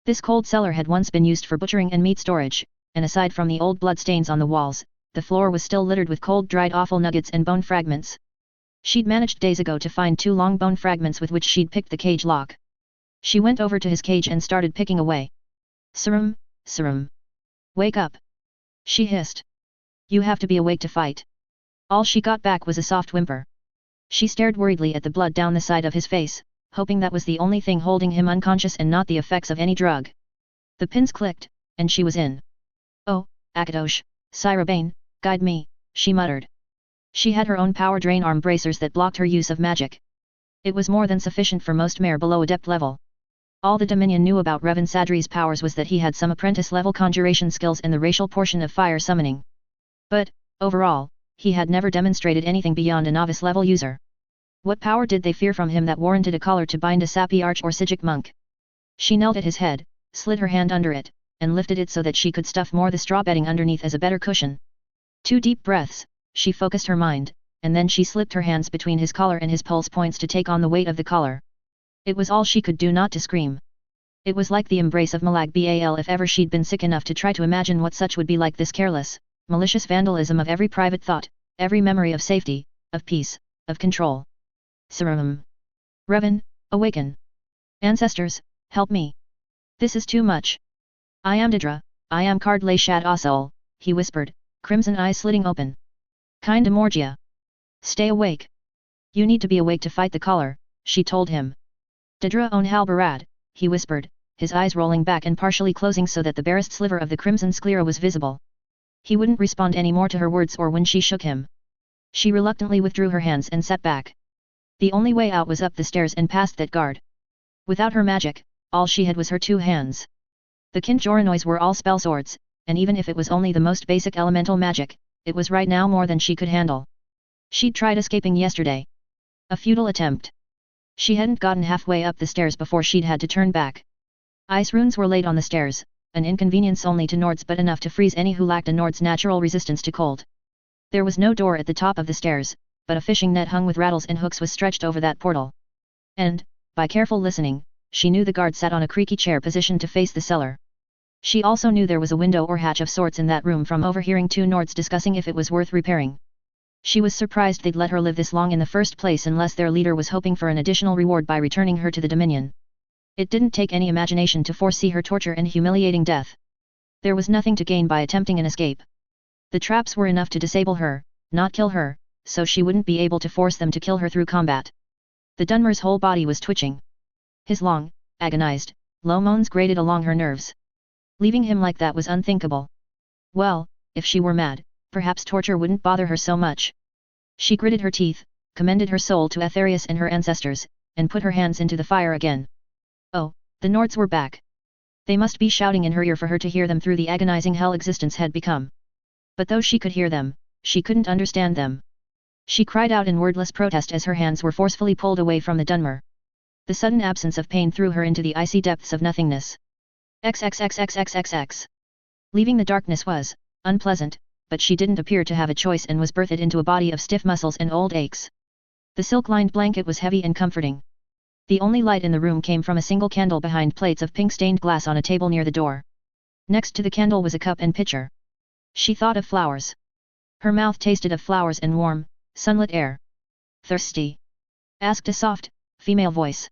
This cold cellar had once been used for butchering and meat storage, and aside from the old blood stains on the walls, the floor was still littered with cold dried offal nuggets and bone fragments. She'd managed days ago to find 2 long bone fragments with which she'd picked the cage lock. She went over to his cage and started picking away. Serum, Serum. Wake up. She hissed. You have to be awake to fight. All she got back was a soft whimper. She stared worriedly at the blood down the side of his face, hoping that was the only thing holding him unconscious and not the effects of any drug. The pins clicked, and she was in. Oh, Akadosh, Syrabane, guide me, she muttered. She had her own power drain arm bracers that blocked her use of magic. It was more than sufficient for most Mare below adept level. All the Dominion knew about Revan Sadri's powers was that he had some apprentice-level conjuration skills and the racial portion of fire summoning. But, overall, he had never demonstrated anything beyond a novice-level user. What power did they fear from him that warranted a collar to bind a sappy arch or Sijic monk? She knelt at his head, slid her hand under it, and lifted it so that she could stuff more the straw bedding underneath as a better cushion. 2 deep breaths, she focused her mind, and then she slipped her hands between his collar and his pulse points to take on the weight of the collar. It was all she could do not to scream. It was like the embrace of Malag Bal if ever she'd been sick enough to try to imagine what such would be like, this careless, malicious vandalism of every private thought, every memory of safety, of peace, of control. Serum. Revan, awaken. Ancestors, help me. This is too much. I am Didra, I am Card Le Shad Asol, he whispered, crimson eyes slitting open. Kinda Morgia. Stay awake. You need to be awake to fight the collar, she told him. Didra on Halbarad, he whispered, his eyes rolling back and partially closing so that the barest sliver of the crimson sclera was visible. He wouldn't respond any more to her words or when she shook him. She reluctantly withdrew her hands and sat back. The only way out was up the stairs and past that guard. Without her magic, all she had was her 2 hands. The Kinjoranois were all spell swords, and even if it was only the most basic elemental magic, it was right now more than she could handle. She'd tried escaping yesterday. A futile attempt. She hadn't gotten halfway up the stairs before she'd had to turn back. Ice runes were laid on the stairs, an inconvenience only to Nords but enough to freeze any who lacked a Nord's natural resistance to cold. There was no door at the top of the stairs, but a fishing net hung with rattles and hooks was stretched over that portal. And, by careful listening, she knew the guard sat on a creaky chair positioned to face the cellar. She also knew there was a window or hatch of sorts in that room from overhearing two Nords discussing if it was worth repairing. She was surprised they'd let her live this long in the first place unless their leader was hoping for an additional reward by returning her to the Dominion. It didn't take any imagination to foresee her torture and humiliating death. There was nothing to gain by attempting an escape. The traps were enough to disable her, not kill her, so she wouldn't be able to force them to kill her through combat. The Dunmer's whole body was twitching. His long, agonized, low moans grated along her nerves. Leaving him like that was unthinkable. Well, if she were mad, perhaps torture wouldn't bother her so much. She gritted her teeth, commended her soul to Aetherius and her ancestors, and put her hands into the fire again. Oh, the Nords were back. They must be shouting in her ear for her to hear them through the agonizing hell existence had become. But though she could hear them, she couldn't understand them. She cried out in wordless protest as her hands were forcefully pulled away from the Dunmer. The sudden absence of pain threw her into the icy depths of nothingness. XXXXXXX. Leaving the darkness was unpleasant, but she didn't appear to have a choice and was birthed into a body of stiff muscles and old aches. The silk-lined blanket was heavy and comforting. The only light in the room came from a single candle behind plates of pink-stained glass on a table near the door. Next to the candle was a cup and pitcher. She thought of flowers. Her mouth tasted of flowers and warm, sunlit air. Thirsty? Asked a soft, female voice.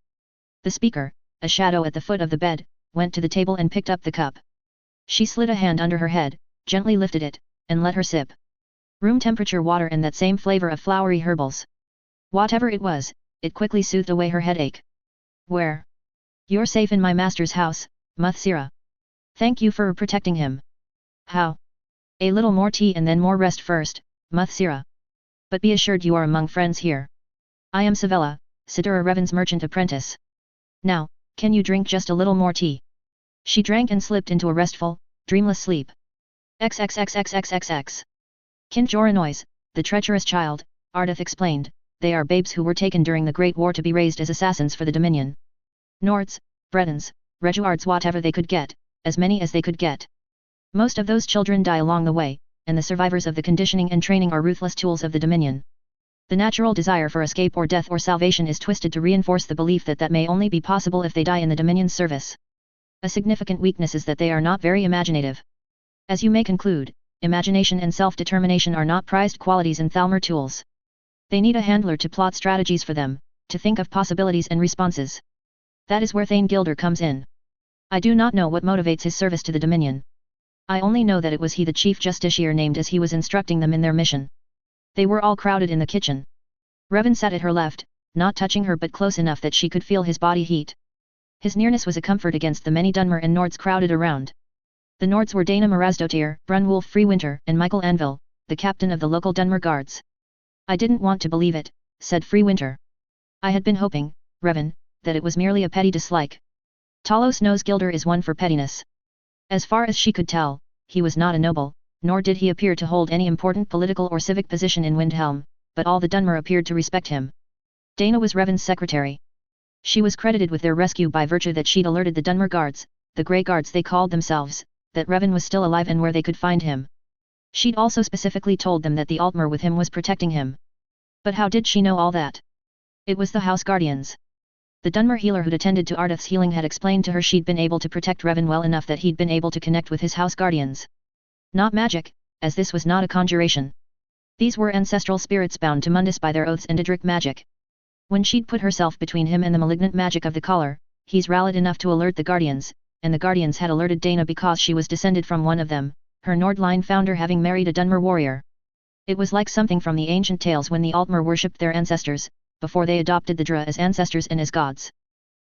The speaker, a shadow at the foot of the bed, went to the table and picked up the cup. She slid a hand under her head, gently lifted it, and let her sip. Room temperature water and that same flavor of flowery herbals. Whatever it was, it quickly soothed away her headache. Where? You're safe in my master's house, Muthsira. Thank you for protecting him. How? A little more tea and then more rest first, Muthsira. But be assured you are among friends here. I am Savella, Sidura Revan's merchant apprentice. Now, can you drink just a little more tea? She drank and slipped into a restful, dreamless sleep. XXXXXXX. Kinjoranois, the treacherous child, Ardith explained, they are babes who were taken during the Great War to be raised as assassins for the Dominion. Nords, Bretons, Reguards, whatever they could get, as many as they could get. Most of those children die along the way, and the survivors of the conditioning and training are ruthless tools of the Dominion. The natural desire for escape or death or salvation is twisted to reinforce the belief that that may only be possible if they die in the Dominion's service. A significant weakness is that they are not very imaginative. As you may conclude, imagination and self-determination are not prized qualities in Thalmor tools. They need a handler to plot strategies for them, to think of possibilities and responses. That is where Thane Gilder comes in. I do not know what motivates his service to the Dominion. I only know that it was he the Chief Justiciar named as he was instructing them in their mission. They were all crowded in the kitchen. Revan sat at her left, not touching her but close enough that she could feel his body heat. His nearness was a comfort against the many Dunmer and Nords crowded around. The Nords were Dana Marazdotir, Brunwulf Freewinter, and Michael Anvil, the captain of the local Dunmer guards. I didn't want to believe it, said Freewinter. I had been hoping, Revan, that it was merely a petty dislike. Talos knows Gilder is one for pettiness. As far as she could tell, he was not a noble, nor did he appear to hold any important political or civic position in Windhelm, but all the Dunmer appeared to respect him. Dana was Revan's secretary. She was credited with their rescue by virtue that she'd alerted the Dunmer guards, the Grey Guards they called themselves, that Revan was still alive and where they could find him. She'd also specifically told them that the Altmer with him was protecting him. But how did she know all that? It was the House Guardians. The Dunmer healer who'd attended to Ardith's healing had explained to her she'd been able to protect Revan well enough that he'd been able to connect with his House Guardians. Not magic, as this was not a conjuration. These were ancestral spirits bound to Mundus by their oaths and Idric magic. When she'd put herself between him and the malignant magic of the collar, he's rallied enough to alert the Guardians, and the Guardians had alerted Dana because she was descended from one of them, her Nordline founder having married a Dunmer warrior. It was like something from the ancient tales when the Altmer worshipped their ancestors, before they adopted the Dra as ancestors and as gods.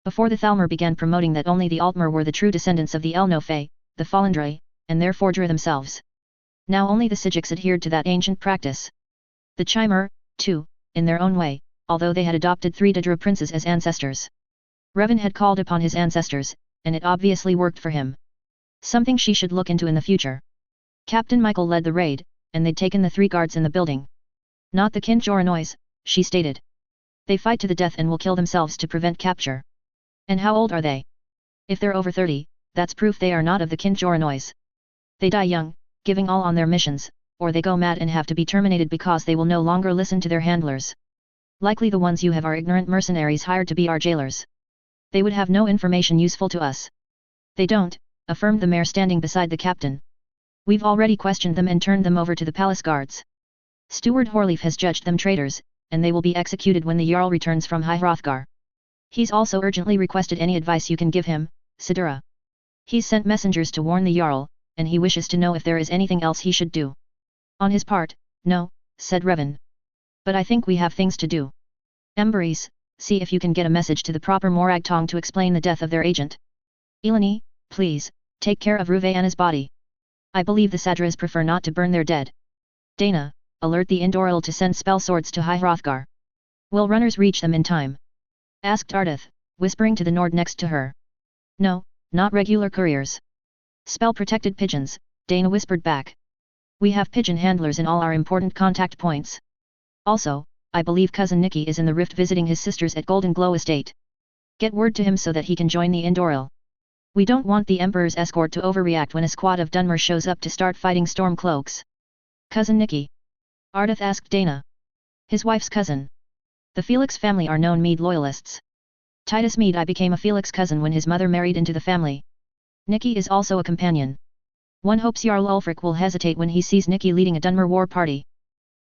Before the Thalmor began promoting that only the Altmer were the true descendants of the Elnofe, the fallen Dra, and therefore Dra themselves. Now only the Sijiks adhered to that ancient practice. The Chimer, too, in their own way, although they had adopted 3 Dra princes as ancestors. Revan had called upon his ancestors, and it obviously worked for him. Something she should look into in the future. Captain Michael led the raid, and they'd taken the 3 guards in the building. Not the Kinjoranois, she stated. They fight to the death and will kill themselves to prevent capture. And how old are they? If they're over 30, that's proof they are not of the Kinjoranois. They die young, giving all on their missions, or they go mad and have to be terminated because they will no longer listen to their handlers. Likely the ones you have are ignorant mercenaries hired to be our jailers. They would have no information useful to us. They don't, affirmed the mayor standing beside the captain. We've already questioned them and turned them over to the palace guards. Steward Horleaf has judged them traitors, and they will be executed when the Jarl returns from High Hrothgar. He's also urgently requested any advice you can give him, Sidura. He's sent messengers to warn the Jarl, and he wishes to know if there is anything else he should do. On his part, no, said Revan. But I think we have things to do. Emberise, see if you can get a message to the proper Morag Tong to explain the death of their agent. Eleni, please, take care of Ruveana's body. I believe the Sadras prefer not to burn their dead. Dana, alert the Indoril to send spell swords to High Hrothgar. Will runners reach them in time? Asked Ardith, whispering to the Nord next to her. No, not regular couriers. Spell-protected pigeons, Dana whispered back. We have pigeon handlers in all our important contact points. Also, I believe cousin Nicky is in the rift visiting his sisters at Golden Glow Estate. Get word to him so that he can join the Indoril. We don't want the Emperor's escort to overreact when a squad of Dunmer shows up to start fighting Stormcloaks. Cousin Nicky? Ardith asked Dana. His wife's cousin. The Felix family are known Mead loyalists. Titus Mead I became a Felix cousin when his mother married into the family. Nicky is also a companion. One hopes Jarl Ulfric will hesitate when he sees Nicky leading a Dunmer war party.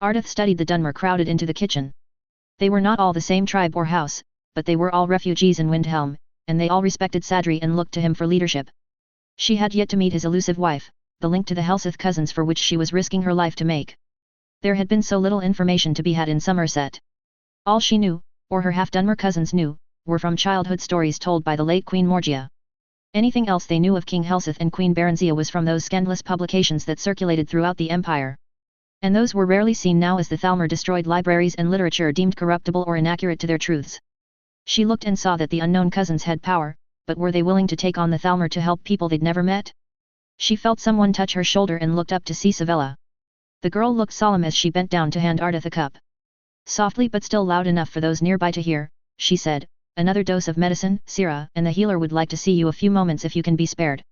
Ardith studied the Dunmer crowded into the kitchen. They were not all the same tribe or house, but they were all refugees in Windhelm, and they all respected Sadri and looked to him for leadership. She had yet to meet his elusive wife, the link to the Helseth cousins for which she was risking her life to make. There had been so little information to be had in Somerset. All she knew, or her half-Dunmer cousins knew, were from childhood stories told by the late Queen Morgia. Anything else they knew of King Helseth and Queen Berensia was from those scandalous publications that circulated throughout the empire. And those were rarely seen now as the Thalmor destroyed libraries and literature deemed corruptible or inaccurate to their truths. She looked and saw that the unknown cousins had power, but were they willing to take on the Thalmor to help people they'd never met? She felt someone touch her shoulder and looked up to see Savella. The girl looked solemn as she bent down to hand Ardith a cup. Softly but still loud enough for those nearby to hear, she said, "Another dose of medicine, Sira, and the healer would like to see you a few moments if you can be spared."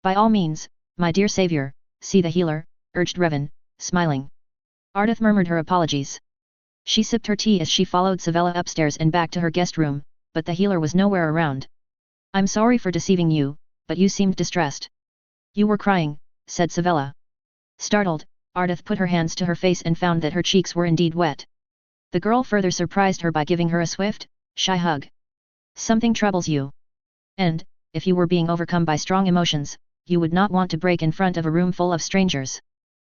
"By all means, my dear savior, see the healer," urged Revan, smiling. Ardith murmured her apologies. She sipped her tea as she followed Savella upstairs and back to her guest room, but the healer was nowhere around. "I'm sorry for deceiving you, but you seemed distressed." "You were crying," said Savella. Startled, Ardith put her hands to her face and found that her cheeks were indeed wet. The girl further surprised her by giving her a swift, shy hug. "Something troubles you. And, if you were being overcome by strong emotions, you would not want to break in front of a room full of strangers."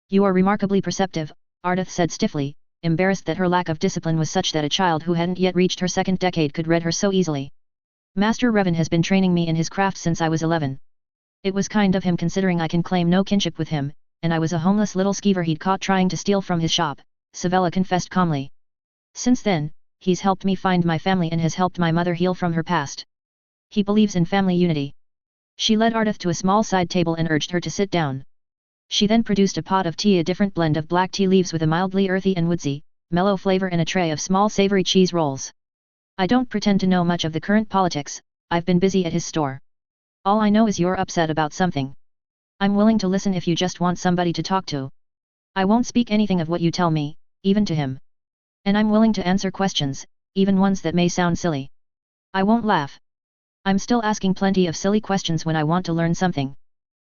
"You are remarkably perceptive," Ardith said stiffly, embarrassed that her lack of discipline was such that a child who hadn't yet reached her second decade could read her so easily. "Master Revan has been training me in his craft since I was 11. It was kind of him considering I can claim no kinship with him, and I was a homeless little skeever he'd caught trying to steal from his shop," Savella confessed calmly. "Since then, he's helped me find my family and has helped my mother heal from her past. He believes in family unity." She led Ardith to a small side table and urged her to sit down. She then produced a pot of tea, a different blend of black tea leaves with a mildly earthy and woodsy, mellow flavor, and a tray of small savory cheese rolls. "I don't pretend to know much of the current politics, I've been busy at his store. All I know is you're upset about something. I'm willing to listen if you just want somebody to talk to. I won't speak anything of what you tell me, even to him. And I'm willing to answer questions, even ones that may sound silly. I won't laugh. I'm still asking plenty of silly questions when I want to learn something.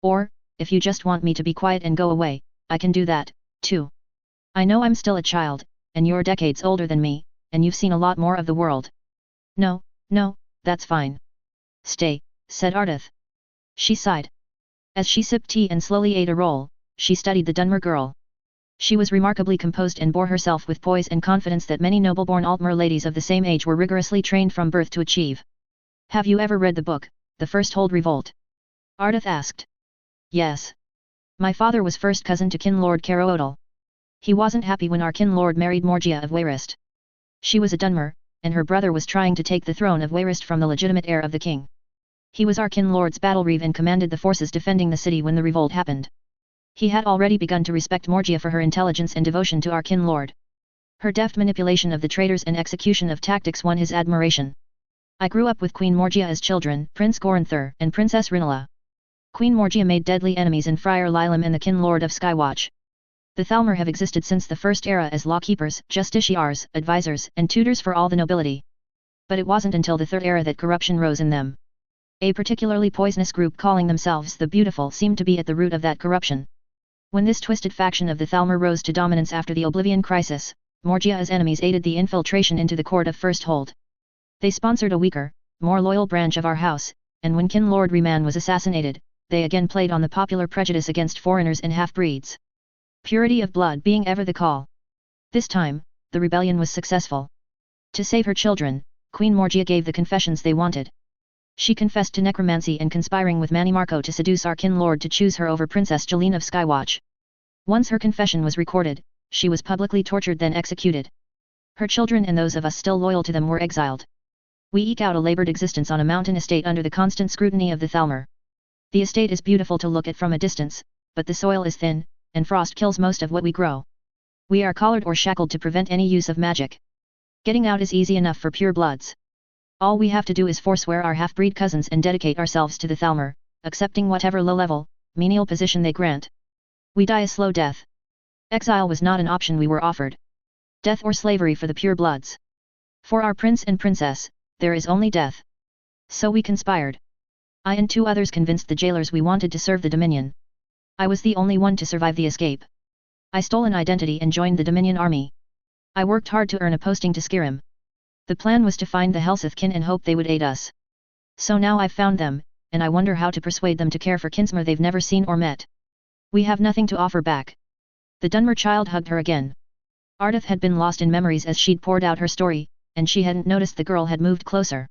Or, if you just want me to be quiet and go away, I can do that, too. I know I'm still a child, and you're decades older than me, and you've seen a lot more of the world." No, that's fine." "Stay," said Ardith. She sighed. As she sipped tea and slowly ate a roll, she studied the Dunmer girl. She was remarkably composed and bore herself with poise and confidence that many noble-born Altmer ladies of the same age were rigorously trained from birth to achieve. "Have you ever read the book, The First Hold Revolt?" Ardith asked. "Yes. My father was first cousin to Kin Lord Caroodle. He wasn't happy when our Kin Lord married Morgia of Wayrest. She was a Dunmer, and her brother was trying to take the throne of Wayrest from the legitimate heir of the king. He was our Kin Lord's battle reeve and commanded the forces defending the city when the revolt happened. He had already begun to respect Morgia for her intelligence and devotion to our Kin Lord. Her deft manipulation of the traitors and execution of tactics won his admiration. I grew up with Queen Morgia as children, Prince Goranthur and Princess Rinala. Queen Morgia made deadly enemies in Friar Lilam and the Kin Lord of Skywatch. The Thalmor have existed since the First Era as lawkeepers, justiciars, advisors, and tutors for all the nobility. But it wasn't until the Third Era that corruption rose in them. A particularly poisonous group calling themselves the Beautiful seemed to be at the root of that corruption. When this twisted faction of the Thalmor rose to dominance after the Oblivion Crisis, Morgia's enemies aided the infiltration into the court of First Hold. They sponsored a weaker, more loyal branch of our house, and when Kin Lord Reman was assassinated, they again played on the popular prejudice against foreigners and half-breeds. Purity of blood being ever the call. This time, the rebellion was successful. To save her children, Queen Morgia gave the confessions they wanted. She confessed to necromancy and conspiring with Manimarco to seduce our Kin Lord to choose her over Princess Jeline of Skywatch. Once her confession was recorded, she was publicly tortured then executed. Her children and those of us still loyal to them were exiled. We eke out a labored existence on a mountain estate under the constant scrutiny of the Thalmor. The estate is beautiful to look at from a distance, but the soil is thin, and frost kills most of what we grow. We are collared or shackled to prevent any use of magic. Getting out is easy enough for pure bloods. All we have to do is forswear our half-breed cousins and dedicate ourselves to the Thalmor, accepting whatever low-level, menial position they grant. We die a slow death. Exile was not an option we were offered. Death or slavery for the pure bloods. For our prince and princess, there is only death. So we conspired. I and 2 others convinced the jailers we wanted to serve the Dominion. I was the only one to survive the escape. I stole an identity and joined the Dominion army. I worked hard to earn a posting to Skirim. The plan was to find the Helseth kin and hope they would aid us. So now I've found them, and I wonder how to persuade them to care for kinsmer they've never seen or met. We have nothing to offer back. The Dunmer child hugged her again. Ardith had been lost in memories as she'd poured out her story, and she hadn't noticed the girl had moved closer.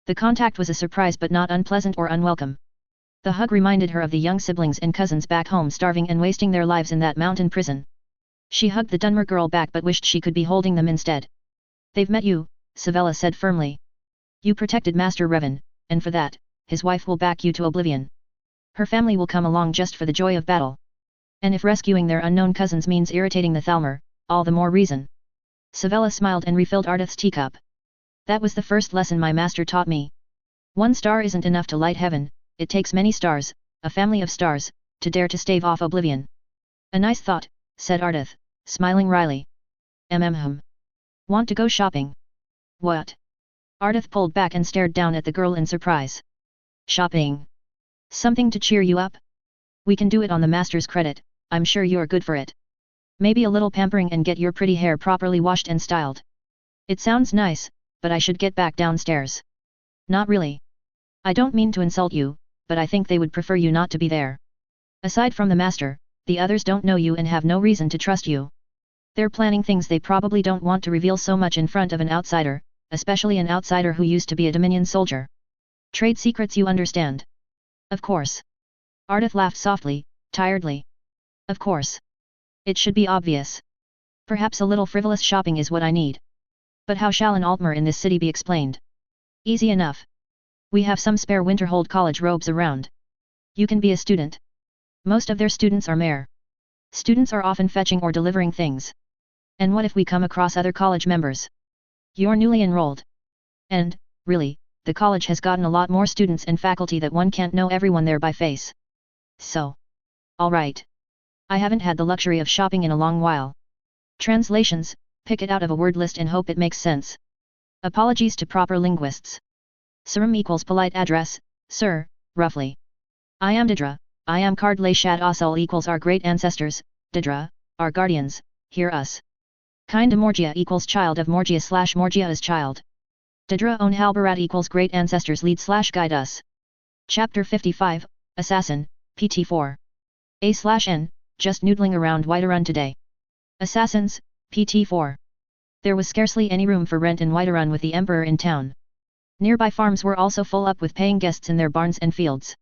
The contact was a surprise but not unpleasant or unwelcome. The hug reminded her of the young siblings and cousins back home starving and wasting their lives in that mountain prison. She hugged the Dunmer girl back but wished she could be holding them instead. They've met you, Savella said firmly. You protected Master Revan, and for that, his wife will back you to oblivion. Her family will come along just for the joy of battle. And if rescuing their unknown cousins means irritating the Thalmor, all the more reason. Savella smiled and refilled Ardith's teacup. That was the first lesson my master taught me. 1 star isn't enough to light heaven, it takes many stars, a family of stars, to dare to stave off oblivion. A nice thought, said Ardith, smiling wryly. Want to go shopping? What? Ardith pulled back and stared down at the girl in surprise. Shopping? Something to cheer you up? We can do it on the master's credit, I'm sure you're good for it. Maybe a little pampering and get your pretty hair properly washed and styled. It sounds nice, but I should get back downstairs. Not really. I don't mean to insult you, but I think they would prefer you not to be there. Aside from the master, the others don't know you and have no reason to trust you. They're planning things they probably don't want to reveal so much in front of an outsider, especially an outsider who used to be a Dominion soldier. Trade secrets, you understand. Of course. Ardith laughed softly, tiredly. Of course. It should be obvious. Perhaps a little frivolous shopping is what I need. But how shall an Altmer in this city be explained? Easy enough. We have some spare Winterhold College robes around. You can be a student. Most of their students are mare. Students are often fetching or delivering things. And what if we come across other college members? You're newly enrolled. And, really, the college has gotten a lot more students and faculty that one can't know everyone there by face. So. Alright. I haven't had the luxury of shopping in a long while. Translations, pick it out of a word list and hope it makes sense. Apologies to proper linguists. Serum equals polite address, sir, roughly. I am Didra, I am Card Le Shad Asal equals our great ancestors, Didra, our guardians, hear us. Kinda Morgia equals child of Morgia / Morgia is child. Didra on Halbarat equals great ancestors lead / guide us. Chapter 55, Assassin, PT4. A/N, just noodling around Whiterun today. Assassins, PT4. There was scarcely any room for rent in Whiterun with the Emperor in town. Nearby farms were also full up with paying guests in their barns and fields.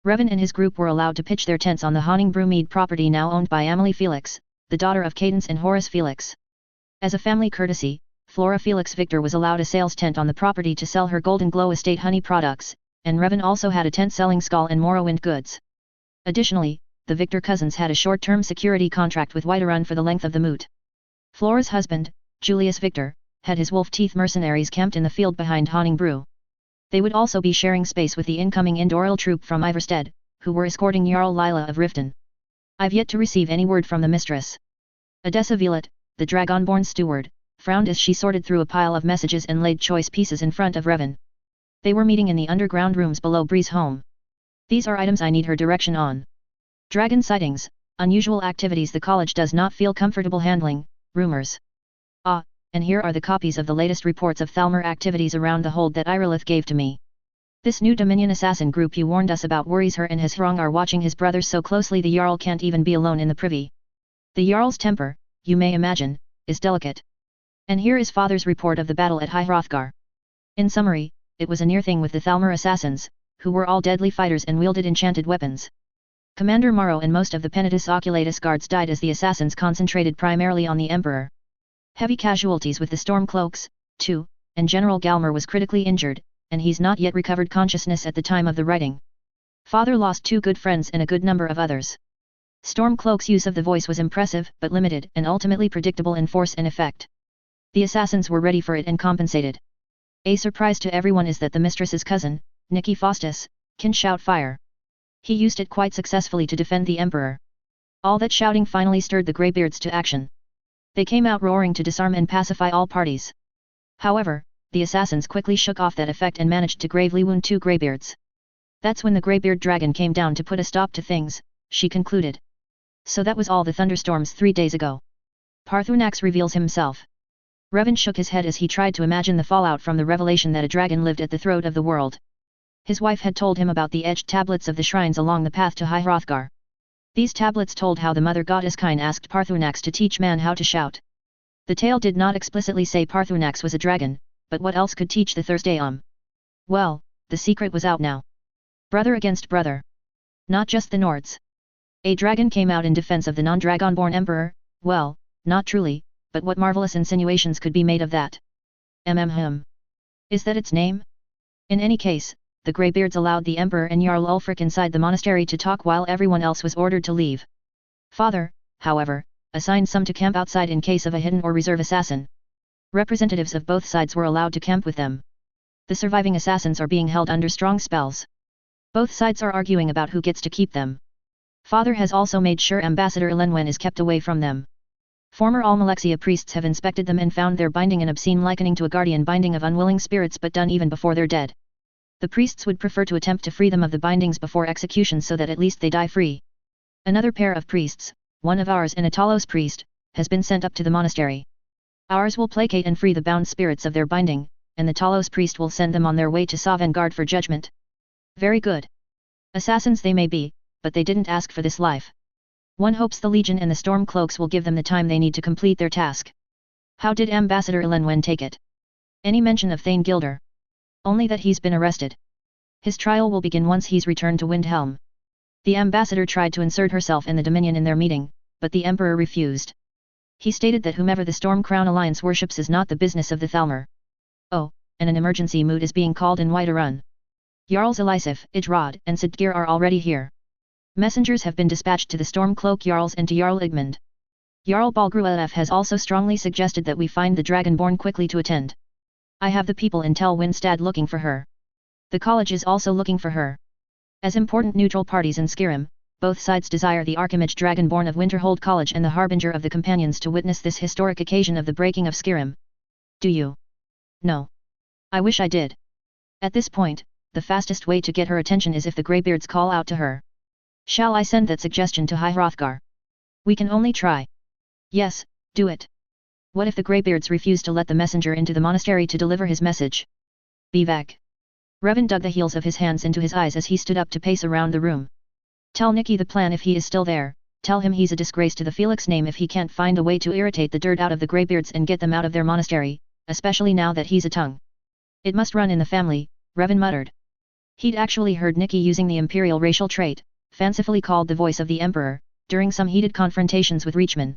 Revan and his group were allowed to pitch their tents on the Haunting Brewmead property now owned by Amelie Felix, the daughter of Cadence and Horace Felix. As a family courtesy, Flora Felix Victor was allowed a sales tent on the property to sell her Golden Glow estate honey products, and Revan also had a tent selling Skull and Morrowind goods. Additionally, the Victor cousins had a short-term security contract with Whiterun for the length of the moot. Flora's husband, Julius Victor, had his wolf-teeth mercenaries camped in the field behind Haning Brew. They would also be sharing space with the incoming Indoril troop from Iverstead, who were escorting Jarl Lila of Riften. I've yet to receive any word from the mistress. Edessa Violet, the Dragonborn steward, frowned as she sorted through a pile of messages and laid choice pieces in front of Revan. They were meeting in the underground rooms below Bree's home. These are items I need her direction on. Dragon sightings, unusual activities the college does not feel comfortable handling, rumors. Ah, and here are the copies of the latest reports of Thalmor activities around the hold that Irilith gave to me. This new Dominion assassin group you warned us about worries her and his throng are watching his brothers so closely the Jarl can't even be alone in the privy. The Jarl's temper, you may imagine, is delicate. And here is father's report of the battle at High Hrothgar. In summary, it was a near thing with the Thalmor assassins, who were all deadly fighters and wielded enchanted weapons. Commander Morrow and most of the Penitus Oculatus guards died as the assassins concentrated primarily on the Emperor. Heavy casualties with the Stormcloaks, too, and General Galmer was critically injured, and he's not yet recovered consciousness at the time of the writing. Father lost 2 good friends and a good number of others. Stormcloak's use of the voice was impressive but limited and ultimately predictable in force and effect. The assassins were ready for it and compensated. A surprise to everyone is that the mistress's cousin, Nicky Faustus, can shout fire. He used it quite successfully to defend the Emperor. All that shouting finally stirred the Greybeards to action. They came out roaring to disarm and pacify all parties. However, the assassins quickly shook off that effect and managed to gravely wound 2 Greybeards. That's when the Greybeard dragon came down to put a stop to things, she concluded. So that was all the thunderstorms 3 days ago. Parthunax reveals himself. Revan shook his head as he tried to imagine the fallout from the revelation that a dragon lived at the throat of the world. His wife had told him about the edged tablets of the shrines along the path to High Hrothgar. These tablets told how the mother goddess Kine asked Parthunax to teach man how to shout. The tale did not explicitly say Parthunax was a dragon, but what else could teach the Thursday Well, the secret was out now. Brother against brother. Not just the Nords. A dragon came out in defense of the non-dragonborn emperor, well, not truly, but what marvelous insinuations could be made of that? Is that its name? In any case, the Greybeards allowed the Emperor and Jarl Ulfric inside the monastery to talk while everyone else was ordered to leave. Father, however, assigned some to camp outside in case of a hidden or reserve assassin. Representatives of both sides were allowed to camp with them. The surviving assassins are being held under strong spells. Both sides are arguing about who gets to keep them. Father has also made sure Ambassador Elenwen is kept away from them. Former Almalexia priests have inspected them and found their binding an obscene likening to a guardian binding of unwilling spirits but done even before they're dead. The priests would prefer to attempt to free them of the bindings before execution so that at least they die free. Another pair of priests, one of ours and a Talos priest, has been sent up to the monastery. Ours will placate and free the bound spirits of their binding, and the Talos priest will send them on their way to Sovngarde for judgment. Very good. Assassins they may be, but they didn't ask for this life. One hopes the Legion and the Stormcloaks will give them the time they need to complete their task. How did Ambassador Elenwen take it? Any mention of Thane Gilder? Only that he's been arrested. His trial will begin once he's returned to Windhelm. The ambassador tried to insert herself and the Dominion in their meeting, but the Emperor refused. He stated that whomever the Storm Crown Alliance worships is not the business of the Thalmor. Oh, and an emergency mood is being called in Whiterun. Jarls Elisif, Idrod, and Sidgir are already here. Messengers have been dispatched to the Stormcloak Jarls and to Jarl Igmund. Jarl Balgruaf has also strongly suggested that we find the Dragonborn quickly to attend. I have the people in Tel Winstad looking for her. The college is also looking for her. As important neutral parties in Skyrim, both sides desire the Archimage Dragonborn of Winterhold College and the Harbinger of the Companions to witness this historic occasion of the breaking of Skyrim. Do you? No. I wish I did. At this point, the fastest way to get her attention is if the Greybeards call out to her. Shall I send that suggestion to High Hrothgar? We can only try. Yes, do it. What if the Greybeards refuse to let the messenger into the monastery to deliver his message? Bivak. Revan dug the heels of his hands into his eyes as he stood up to pace around the room. Tell Nicky the plan if he is still there, tell him he's a disgrace to the Felix name if he can't find a way to irritate the dirt out of the Greybeards and get them out of their monastery, especially now that he's a tongue. It must run in the family, Revan muttered. He'd actually heard Nicky using the imperial racial trait, fancifully called the voice of the Emperor, during some heated confrontations with Reachman.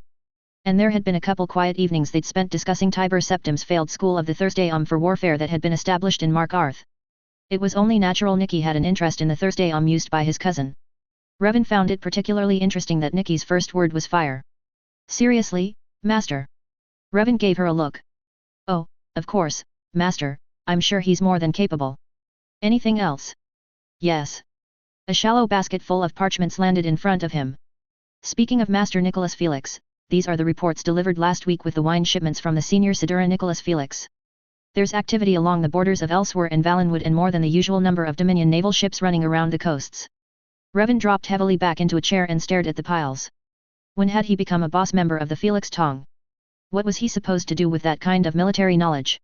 And there had been a couple quiet evenings they'd spent discussing Tiber Septim's failed school of the Thursday for warfare that had been established in Mark Arth. It was only natural Nicky had an interest in the Thursday used by his cousin. Revan found it particularly interesting that Nicky's first word was fire. Seriously, Master? Revan gave her a look. Oh, of course, master, I'm sure he's more than capable. Anything else? Yes. A shallow basket full of parchments landed in front of him. Speaking of Master Nicholas Felix, these are the reports delivered last week with the wine shipments from the senior Sidura Nicholas Felix. There's activity along the borders of Elsewhere and Valenwood and more than the usual number of Dominion naval ships running around the coasts. Revan dropped heavily back into a chair and stared at the piles. When had he become a boss member of the Felix Tong? What was he supposed to do with that kind of military knowledge?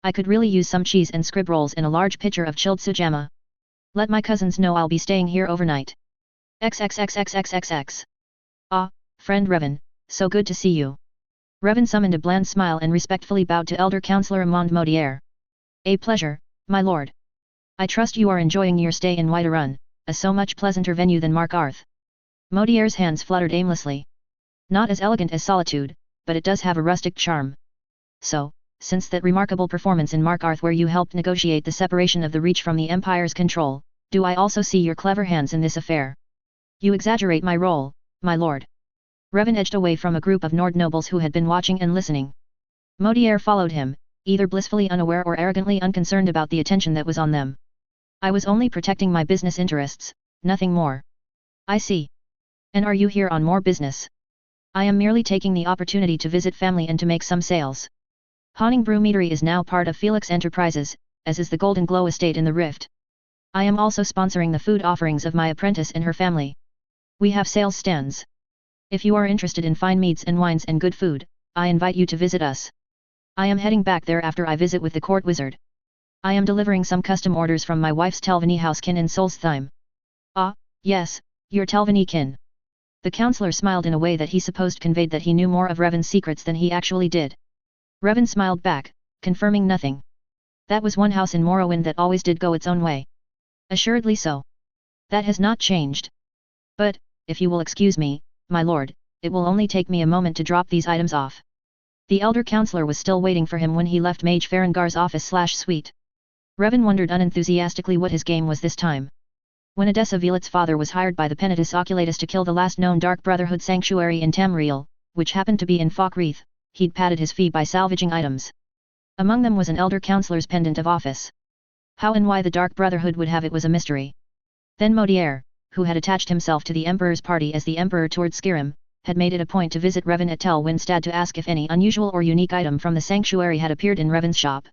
I could really use some cheese and scrib rolls and a large pitcher of chilled sujamma. Let my cousins know I'll be staying here overnight. XXXXXXX. Ah, friend Revan, so good to see you. Revan summoned a bland smile and respectfully bowed to Elder Counselor Amand Modier. A pleasure, my lord. I trust you are enjoying your stay in Whiterun, a so much pleasanter venue than Markarth. Modier's hands fluttered aimlessly. Not as elegant as Solitude, but it does have a rustic charm. So, since that remarkable performance in Markarth where you helped negotiate the separation of the Reach from the Empire's control, do I also see your clever hands in this affair? You exaggerate my role, my lord. Revan edged away from a group of Nord nobles who had been watching and listening. Modier followed him, either blissfully unaware or arrogantly unconcerned about the attention that was on them. I was only protecting my business interests, nothing more. I see. And are you here on more business? I am merely taking the opportunity to visit family and to make some sales. Hawning Brew Meadery is now part of Felix Enterprises, as is the Golden Glow estate in the Rift. I am also sponsoring the food offerings of my apprentice and her family. We have sales stands. If you are interested in fine meats and wines and good food, I invite you to visit us. I am heading back there after I visit with the court wizard. I am delivering some custom orders from my wife's Telvanni housekin in Solstheim. Ah, yes, your Telvanni kin. The counselor smiled in a way that he supposed conveyed that he knew more of Revan's secrets than he actually did. Revan smiled back, confirming nothing. That was one house in Morrowind that always did go its own way. Assuredly so. That has not changed. But, if you will excuse me, my lord, it will only take me a moment to drop these items off. The elder counselor was still waiting for him when he left Mage Farengar's office/suite. Revan wondered unenthusiastically what his game was this time. When Edessa Velit's father was hired by the Penitus Oculatus to kill the last known Dark Brotherhood sanctuary in Tamriel, which happened to be in Falkreath, he'd padded his fee by salvaging items. Among them was an elder counselor's pendant of office. How and why the Dark Brotherhood would have it was a mystery. Then Modier, who had attached himself to the Emperor's party as the Emperor toured Skyrim, had made it a point to visit Revan at Tel Winstad to ask if any unusual or unique item from the sanctuary had appeared in Revan's shop.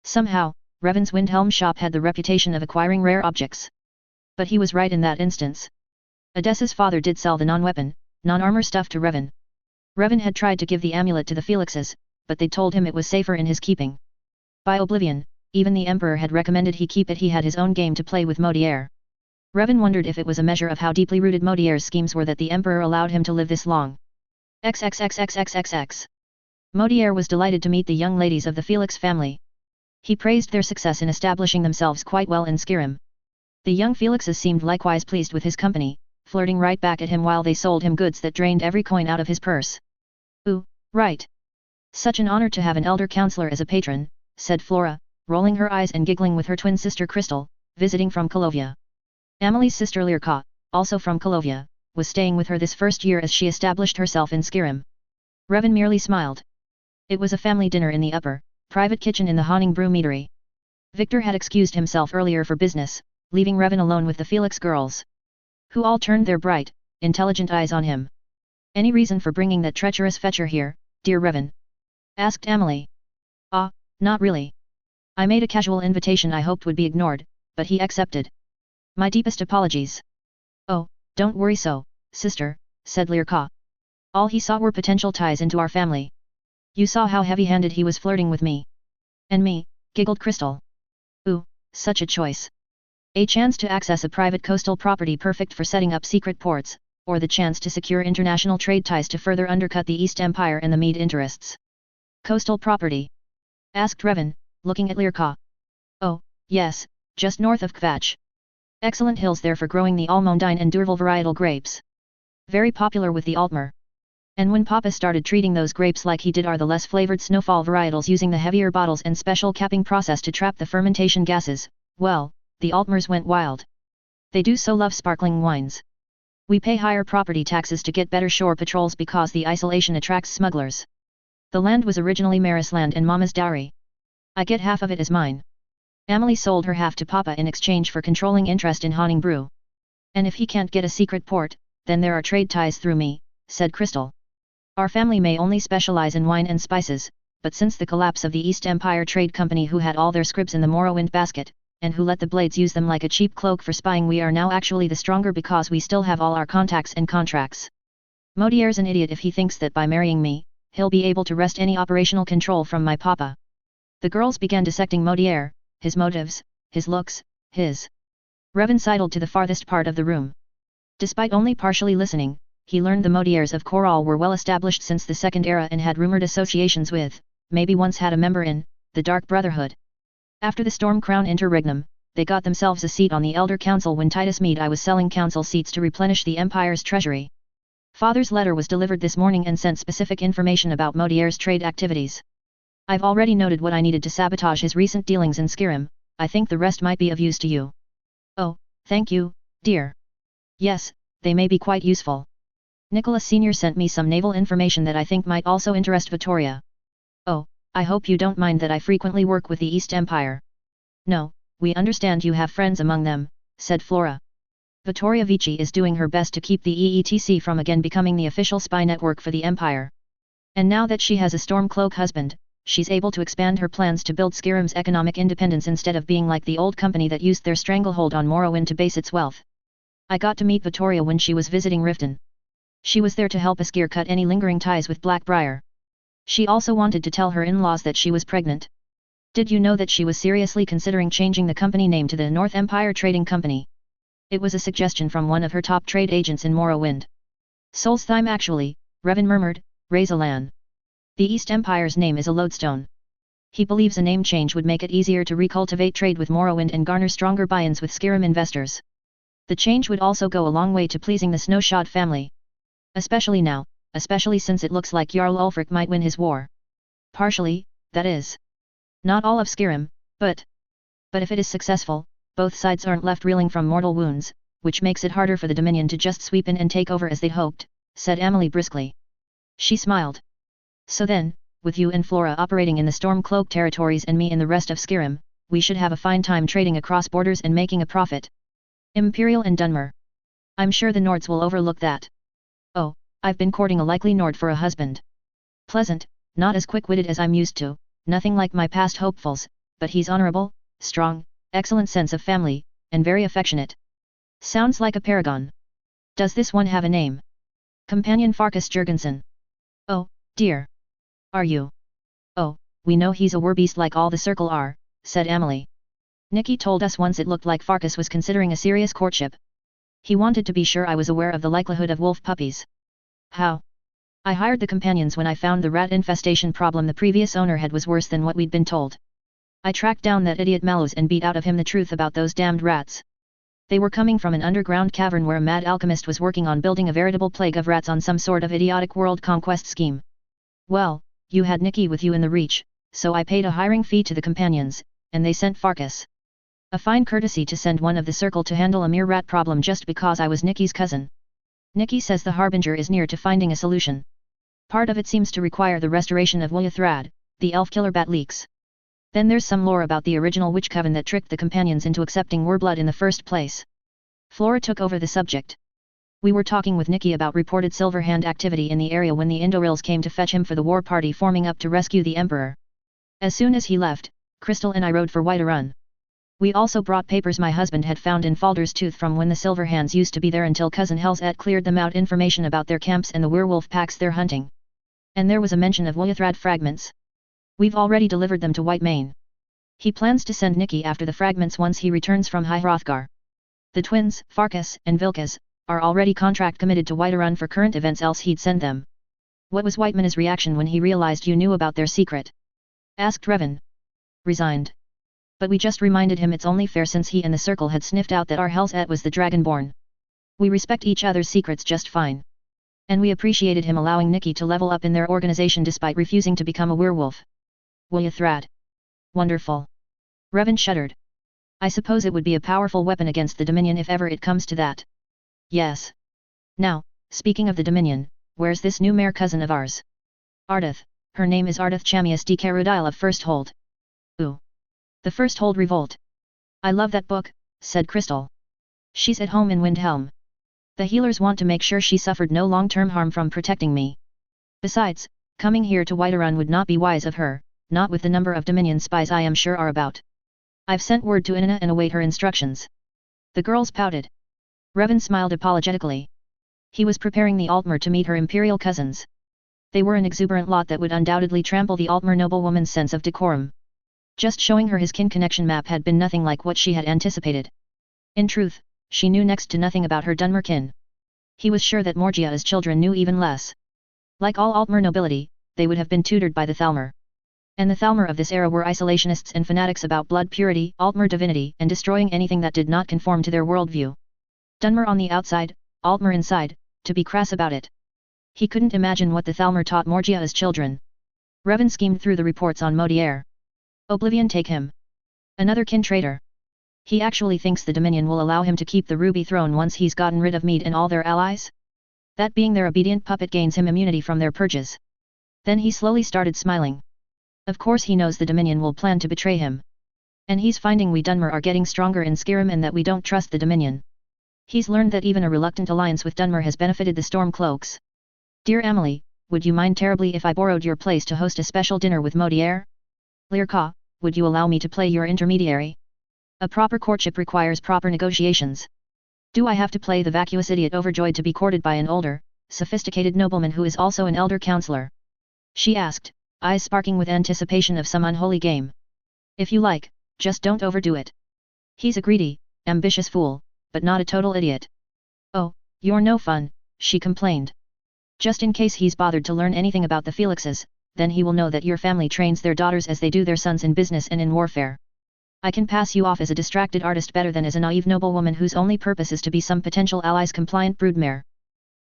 Somehow, Revan's Windhelm shop had the reputation of acquiring rare objects. But he was right in that instance. Edessa's father did sell the non-weapon, non-armor stuff to Revan. Revan had tried to give the amulet to the Felixes, but they told him it was safer in his keeping. By Oblivion, even the Emperor had recommended he keep it. He had his own game to play with Modier. Revan wondered if it was a measure of how deeply rooted Modier's schemes were that the Emperor allowed him to live this long. XXXXXXX. Modier was delighted to meet the young ladies of the Felix family. He praised their success in establishing themselves quite well in Skyrim. The young Felixes seemed likewise pleased with his company, flirting right back at him while they sold him goods that drained every coin out of his purse. Ooh, right. Such an honor to have an elder counselor as a patron, said Flora, rolling her eyes and giggling with her twin sister Crystal, visiting from Kolovia. Amelie's sister Lyrka, also from Kolovia, was staying with her this first year as she established herself in Skyrim. Revan merely smiled. It was a family dinner in the upper, private kitchen in the Hawning Brew Meadery. Victor had excused himself earlier for business, leaving Revan alone with the Felix girls. Who all turned their bright, intelligent eyes on him. Any reason for bringing that treacherous fetcher here, dear Revan? Asked Amelie. Ah, not really. I made a casual invitation I hoped would be ignored, but he accepted. My deepest apologies. Oh, don't worry so, sister, said Lyrka. All he saw were potential ties into our family. You saw how heavy-handed he was flirting with me. And me, giggled Crystal. Ooh, such a choice. A chance to access a private coastal property perfect for setting up secret ports, or the chance to secure international trade ties to further undercut the East Empire and the Mede interests. Coastal property? Asked Revan, looking at Lyrka. Oh, yes, just north of Kvatch. Excellent hills there for growing the Almondine and Durval varietal grapes. Very popular with the Altmer. And when Papa started treating those grapes like he did are the less flavored snowfall varietals using the heavier bottles and special capping process to trap the fermentation gases, well, the Altmers went wild. They do so love sparkling wines. We pay higher property taxes to get better shore patrols because the isolation attracts smugglers. The land was originally Maris land and Mama's dowry. I get half of it as mine. Amelie sold her half to Papa in exchange for controlling interest in Hawning Brew. And if he can't get a secret port, then there are trade ties through me, said Crystal. Our family may only specialize in wine and spices, but since the collapse of the East Empire Trade Company, who had all their scripts in the Morrowind basket, and who let the Blades use them like a cheap cloak for spying, we are now actually the stronger because we still have all our contacts and contracts. Modier's an idiot if he thinks that by marrying me, he'll be able to wrest any operational control from my papa. The girls began dissecting Modier, his motives, his looks, his... Revan sidled to the farthest part of the room. Despite only partially listening, he learned the Modiers of Coral were well established since the Second Era and had rumored associations with, maybe once had a member in, the Dark Brotherhood. After the Storm Crown interregnum, they got themselves a seat on the Elder Council when Titus Meade I was selling council seats to replenish the Empire's treasury. Father's letter was delivered this morning and sent specific information about Modier's trade activities. I've already noted what I needed to sabotage his recent dealings in Skyrim. I think the rest might be of use to you. Oh, thank you, dear. Yes, they may be quite useful. Nicholas Sr. sent me some naval information that I think might also interest Vittoria. Oh, I hope you don't mind that I frequently work with the East Empire. No, we understand you have friends among them, said Flora. Vittoria Vici is doing her best to keep the EETC from again becoming the official spy network for the Empire. And now that she has a Stormcloak husband, she's able to expand her plans to build Skyrim's economic independence instead of being like the old company that used their stranglehold on Morrowind to base its wealth. I got to meet Vittoria when she was visiting Riften. She was there to help Askir cut any lingering ties with Blackbriar. She also wanted to tell her in-laws that she was pregnant. Did you know that she was seriously considering changing the company name to the North Empire Trading Company? It was a suggestion from one of her top trade agents in Morrowind. Solstheim actually, Revan murmured, Razalan. The East Empire's name is a lodestone. He believes a name change would make it easier to recultivate trade with Morrowind and garner stronger buy-ins with Skyrim investors. The change would also go a long way to pleasing the Snowshot family. Especially now, especially since it looks like Jarl Ulfric might win his war. Partially, that is. Not all of Skyrim, but if it is successful, both sides aren't left reeling from mortal wounds, which makes it harder for the Dominion to just sweep in and take over as they'd hoped, said Amelie briskly. She smiled. So then, with you and Flora operating in the Stormcloak territories and me in the rest of Skyrim, we should have a fine time trading across borders and making a profit. Imperial and Dunmer. I'm sure the Nords will overlook that. Oh, I've been courting a likely Nord for a husband. Pleasant, not as quick-witted as I'm used to, nothing like my past hopefuls, but he's honorable, strong, excellent sense of family, and very affectionate. Sounds like a paragon. Does this one have a name? Companion Farkas Jurgensen. Oh, dear. Are you? Oh, we know he's a werbeast like all the Circle are, said Amelie. Nikki told us once it looked like Farkas was considering a serious courtship. He wanted to be sure I was aware of the likelihood of wolf puppies. How? I hired the companions when I found the rat infestation problem the previous owner had was worse than what we'd been told. I tracked down that idiot Mallows and beat out of him the truth about those damned rats. They were coming from an underground cavern where a mad alchemist was working on building a veritable plague of rats on some sort of idiotic world conquest scheme. Well, you had Nikki with you in the Reach, so I paid a hiring fee to the companions, and they sent Farkas. A fine courtesy to send one of the Circle to handle a mere rat problem just because I was Nikki's cousin. Nikki says the Harbinger is near to finding a solution. Part of it seems to require the restoration of Wulyathrad, the elf killer bat leaks. Then there's some lore about the original witch coven that tricked the companions into accepting Wurblood in the first place. Flora took over the subject. We were talking with Nikki about reported Silverhand activity in the area when the Indorils came to fetch him for the war party forming up to rescue the Emperor. As soon as he left, Crystal and I rode for Whiterun. We also brought papers my husband had found in Falder's Tooth from when the Silverhands used to be there until Cousin Helzet cleared them out, information about their camps and the werewolf packs they're hunting. And there was a mention of Wulyathrad fragments. We've already delivered them to Whitemane. He plans to send Nikki after the fragments once he returns from High Hrothgar. The twins, Farkas and Vilkas, are already contract committed to Whiterun for current events, else he'd send them. What was Whitemane's reaction when he realized you knew about their secret? Asked Revan. Resigned. But we just reminded him it's only fair since he and the Circle had sniffed out that our Helzet was the Dragonborn. We respect each other's secrets just fine. And we appreciated him allowing Nikki to level up in their organization despite refusing to become a werewolf. Wulyathrad. Wonderful. Revan shuddered. I suppose it would be a powerful weapon against the Dominion if ever it comes to that. Yes. Now, speaking of the Dominion, where's this new mare cousin of ours? Ardith, Her name is Ardith Chamius de Carudile of First Hold. Ooh. The First Hold Revolt. I love that book, said Crystal. She's at home in Windhelm. The healers want to make sure she suffered no long-term harm from protecting me. Besides, coming here to Whiterun would not be wise of her, not with the number of Dominion spies I am sure are about. I've sent word to Inanna and await her instructions. The girls pouted. Revan smiled apologetically. He was preparing the Altmer to meet her imperial cousins. They were an exuberant lot that would undoubtedly trample the Altmer noblewoman's sense of decorum. Just showing her his kin connection map had been nothing like what she had anticipated. In truth, she knew next to nothing about her Dunmer kin. He was sure that Morgia's children knew even less. Like all Altmer nobility, they would have been tutored by the Thalmor. And the Thalmor of this era were isolationists and fanatics about blood purity, Altmer divinity, and destroying anything that did not conform to their worldview. Dunmer on the outside, Altmer inside, to be crass about it. He couldn't imagine what the Thalmor taught Morgia's children. Revan schemed through the reports on Modier. Oblivion take him. Another kin traitor. He actually thinks the Dominion will allow him to keep the Ruby Throne once he's gotten rid of Meade and all their allies? That being their obedient puppet gains him immunity from their purges. Then he slowly started smiling. Of course he knows the Dominion will plan to betray him. And he's finding we Dunmer are getting stronger in Skyrim and that we don't trust the Dominion. He's learned that even a reluctant alliance with Dunmer has benefited the Stormcloaks. Dear Amelie, would you mind terribly if I borrowed your place to host a special dinner with Modier? Lyrka, would you allow me to play your intermediary? A proper courtship requires proper negotiations. Do I have to play the vacuous idiot overjoyed to be courted by an older, sophisticated nobleman who is also an elder counselor? She asked, eyes sparking with anticipation of some unholy game. If you like, just don't overdo it. He's a greedy, ambitious fool, but not a total idiot. Oh, you're no fun, she complained. Just in case he's bothered to learn anything about the Felixes, then he will know that your family trains their daughters as they do their sons in business and in warfare. I can pass you off as a distracted artist better than as a naive noblewoman whose only purpose is to be some potential ally's compliant broodmare.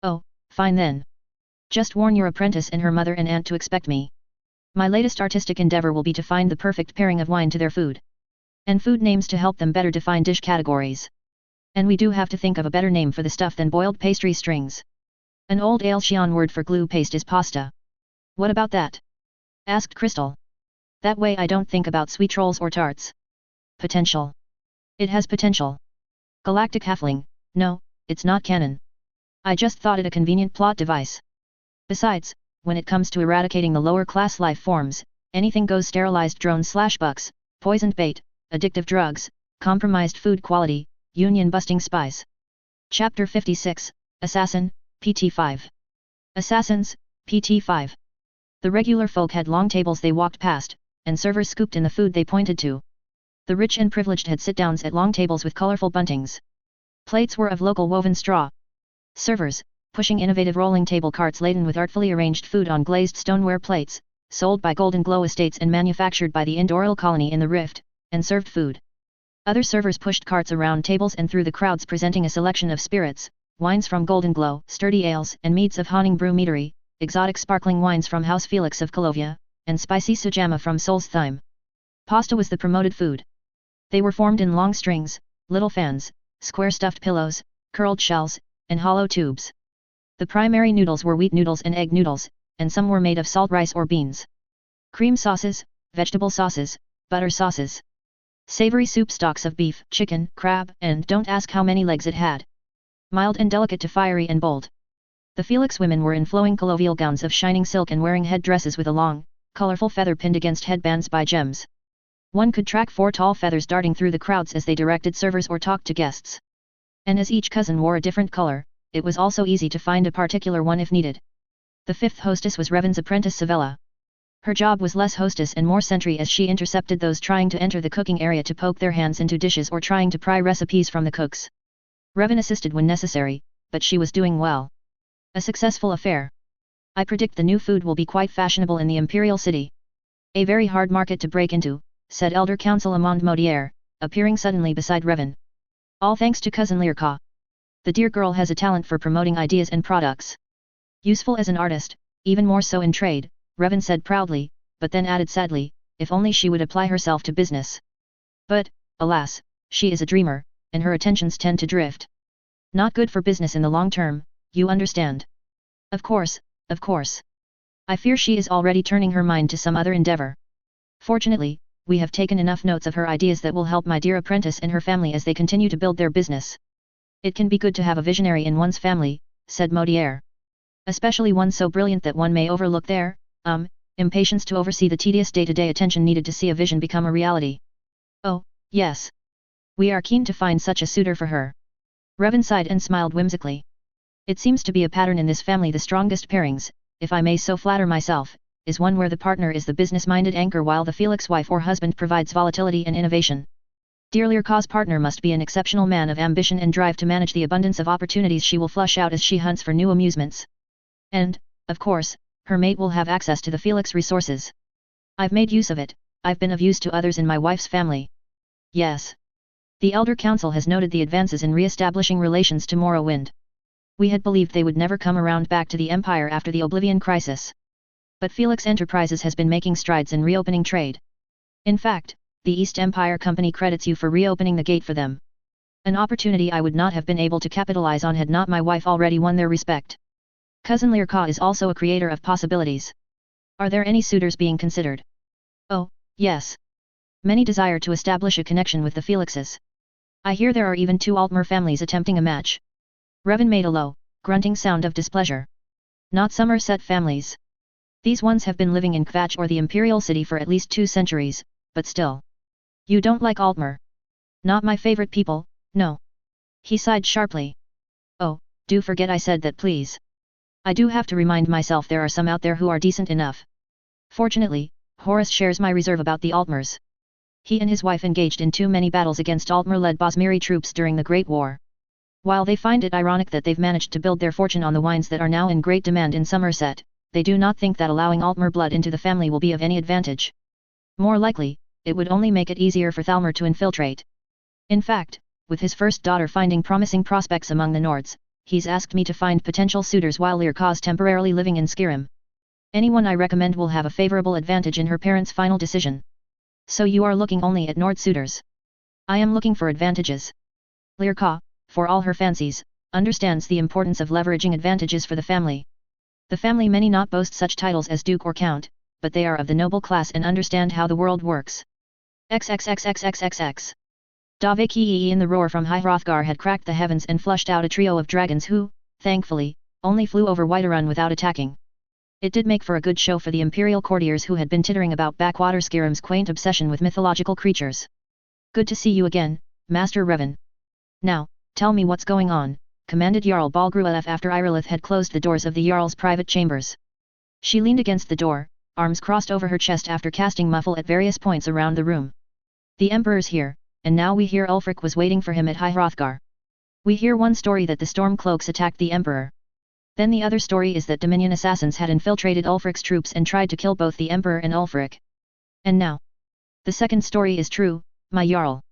Oh, fine then. Just warn your apprentice and her mother and aunt to expect me. My latest artistic endeavor will be to find the perfect pairing of wine to their food. And food names to help them better define dish categories. And we do have to think of a better name for the stuff than boiled pastry strings. An old Aelshian word for glue paste is pasta. What about that? Asked Crystal. That way I don't think about sweet rolls or tarts. Potential. It has potential. Galactic Halfling, no, it's not canon. I just thought it a convenient plot device. Besides, when it comes to eradicating the lower class life forms, anything goes: sterilized drones/bucks, poisoned bait, addictive drugs, compromised food quality, union-busting spies. Chapter 56, Assassin, PT5. Assassins, PT5. The regular folk had long tables they walked past, and servers scooped in the food they pointed to. The rich and privileged had sit-downs at long tables with colorful buntings. Plates were of local woven straw. Servers, pushing innovative rolling table carts laden with artfully arranged food on glazed stoneware plates, sold by Golden Glow Estates and manufactured by the Indoral colony in the Rift, and served food. Other servers pushed carts around tables and through the crowds presenting a selection of spirits, wines from Golden Glow, sturdy ales and meads of Honning Brew Meadery, exotic sparkling wines from House Felix of Colovia, and spicy sujama from Sol's Thyme. Pasta was the promoted food. They were formed in long strings, little fans, square stuffed pillows, curled shells, and hollow tubes. The primary noodles were wheat noodles and egg noodles, and some were made of salt rice or beans. Cream sauces, vegetable sauces, butter sauces. Savory soup stocks of beef, chicken, crab, and don't ask how many legs it had. Mild and delicate to fiery and bold. The Felix women were in flowing collovial gowns of shining silk and wearing head dresses with a long, colorful feather pinned against headbands by gems. One could track 4 tall feathers darting through the crowds as they directed servers or talked to guests. And as each cousin wore a different color, it was also easy to find a particular one if needed. The 5th hostess was Revan's apprentice Savella. Her job was less hostess and more sentry as she intercepted those trying to enter the cooking area to poke their hands into dishes or trying to pry recipes from the cooks. Revan assisted when necessary, but she was doing well. A successful affair. I predict the new food will be quite fashionable in the Imperial City. A very hard market to break into, said Elder Counsel Amand Modier, appearing suddenly beside Revan. All thanks to Cousin Lyrka. The dear girl has a talent for promoting ideas and products. Useful as an artist, even more so in trade, Revan said proudly, but then added sadly, if only she would apply herself to business. But, alas, she is a dreamer, and her attentions tend to drift. Not good for business in the long term, you understand. Of course, of course. I fear she is already turning her mind to some other endeavor. Fortunately, we have taken enough notes of her ideas that will help my dear apprentice and her family as they continue to build their business. It can be good to have a visionary in one's family, said Modier. Especially one so brilliant that one may overlook their, impatience to oversee the tedious day-to-day attention needed to see a vision become a reality. Oh, yes. We are keen to find such a suitor for her. Revan sighed and smiled whimsically. It seems to be a pattern in this family. The strongest pairings, if I may so flatter myself, is one where the partner is the business-minded anchor while the Felix wife or husband provides volatility and innovation. Dear Lirka's partner must be an exceptional man of ambition and drive to manage the abundance of opportunities she will flush out as she hunts for new amusements. And, of course, her mate will have access to the Felix resources. I've made use of it, I've been of use to others in my wife's family. Yes. The Elder Council has noted the advances in re-establishing relations to Morrowind. We had believed they would never come around back to the Empire after the Oblivion Crisis. But Felix Enterprises has been making strides in reopening trade. In fact, the East Empire Company credits you for reopening the gate for them. An opportunity I would not have been able to capitalize on had not my wife already won their respect. Cousin Lirka is also a creator of possibilities. Are there any suitors being considered? Oh, yes. Many desire to establish a connection with the Felixes. I hear there are even 2 Altmer families attempting a match. Revan made a low, grunting sound of displeasure. Not Somerset families. These ones have been living in Kvatch or the Imperial City for at least 2 centuries, but still. You don't like Altmer? Not my favorite people, no. He sighed sharply. Oh, do forget I said that please. I do have to remind myself there are some out there who are decent enough. Fortunately, Horus shares my reserve about the Altmers. He and his wife engaged in too many battles against Altmer-led Bosmiri troops during the Great War. While they find it ironic that they've managed to build their fortune on the wines that are now in great demand in Somerset, they do not think that allowing Altmer blood into the family will be of any advantage. More likely, it would only make it easier for Thalmor to infiltrate. In fact, with his first daughter finding promising prospects among the Nords, he's asked me to find potential suitors while Lirka's temporarily living in Skyrim. Anyone I recommend will have a favorable advantage in her parents' final decision. So you are looking only at Nord suitors. I am looking for advantages. Lirka, for all her fancies, understands the importance of leveraging advantages for the family. The family may not boast such titles as Duke or Count, but they are of the noble class and understand how the world works. XXXXXXX. Davaki in the roar from High Hrothgar had cracked the heavens and flushed out a trio of dragons who, thankfully, only flew over Whiterun without attacking. It did make for a good show for the imperial courtiers who had been tittering about Backwater Skyrim's quaint obsession with mythological creatures. Good to see you again, Master Revan. Now, tell me what's going on, commanded Jarl Balgruelf after Irilith had closed the doors of the Jarl's private chambers. She leaned against the door, arms crossed over her chest after casting muffle at various points around the room. The Emperor's here, and now we hear Ulfric was waiting for him at High Hrothgar. We hear one story that the Stormcloaks attacked the Emperor. Then the other story is that Dominion assassins had infiltrated Ulfric's troops and tried to kill both the Emperor and Ulfric. And now? The second story is true, my Jarl.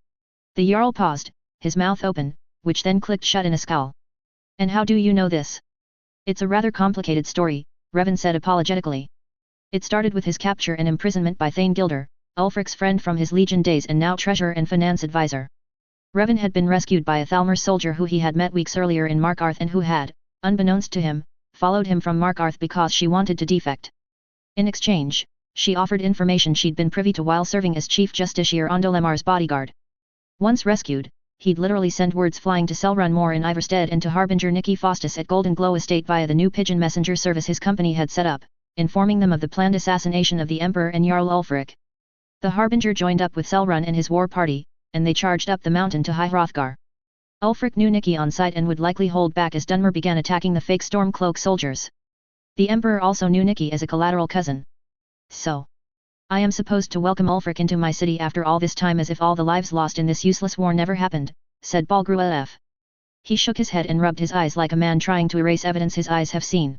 The Jarl paused, his mouth open, which then clicked shut in a scowl. And how do you know this? It's a rather complicated story, Revan said apologetically. It started with his capture and imprisonment by Thane Gilder, Ulfric's friend from his Legion days and now treasurer and finance advisor. Revan had been rescued by a Thalmor soldier who he had met weeks earlier in Markarth and who had, unbeknownst to him, followed him from Markarth because she wanted to defect. In exchange, she offered information she'd been privy to while serving as Chief Justiciar Ondolemar's bodyguard. Once rescued, he'd literally send words flying to Selrun Moor in Ivarstead and to Harbinger Nicky Faustus at Golden Glow Estate via the new pigeon messenger service his company had set up, informing them of the planned assassination of the Emperor and Jarl Ulfric. The Harbinger joined up with Selrun and his war party, and they charged up the mountain to High Hrothgar. Ulfric knew Nicky on sight and would likely hold back as Dunmer began attacking the fake Stormcloak soldiers. The Emperor also knew Nicky as a collateral cousin. So, I am supposed to welcome Ulfric into my city after all this time as if all the lives lost in this useless war never happened, said Balgruelf. He shook his head and rubbed his eyes like a man trying to erase evidence his eyes have seen.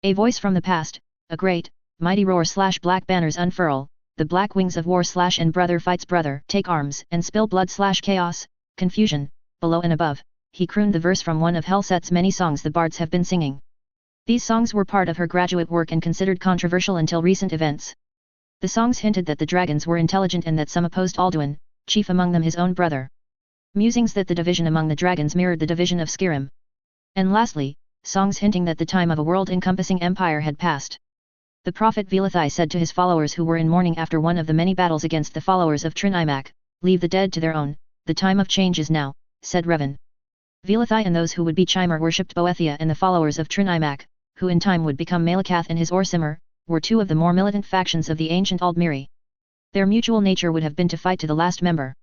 A voice from the past, a great, mighty roar / black banners unfurl, the black wings of war / and brother fights brother, take arms and spill blood / chaos, confusion, below and above, he crooned the verse from one of Helset's many songs the bards have been singing. These songs were part of her graduate work and considered controversial until recent events. The songs hinted that the dragons were intelligent and that some opposed Alduin, chief among them his own brother. Musings that the division among the dragons mirrored the division of Skyrim. And lastly, songs hinting that the time of a world-encompassing empire had passed. The prophet Velathai said to his followers who were in mourning after one of the many battles against the followers of Trinimak, "Leave the dead to their own, the time of change is now," said Revan. Velathai and those who would be Chimer worshipped Boethia and the followers of Trinimak, who in time would become Malakath and his Orsimer, were two of the more militant factions of the ancient Aldmiri. Their mutual nature would have been to fight to the last member.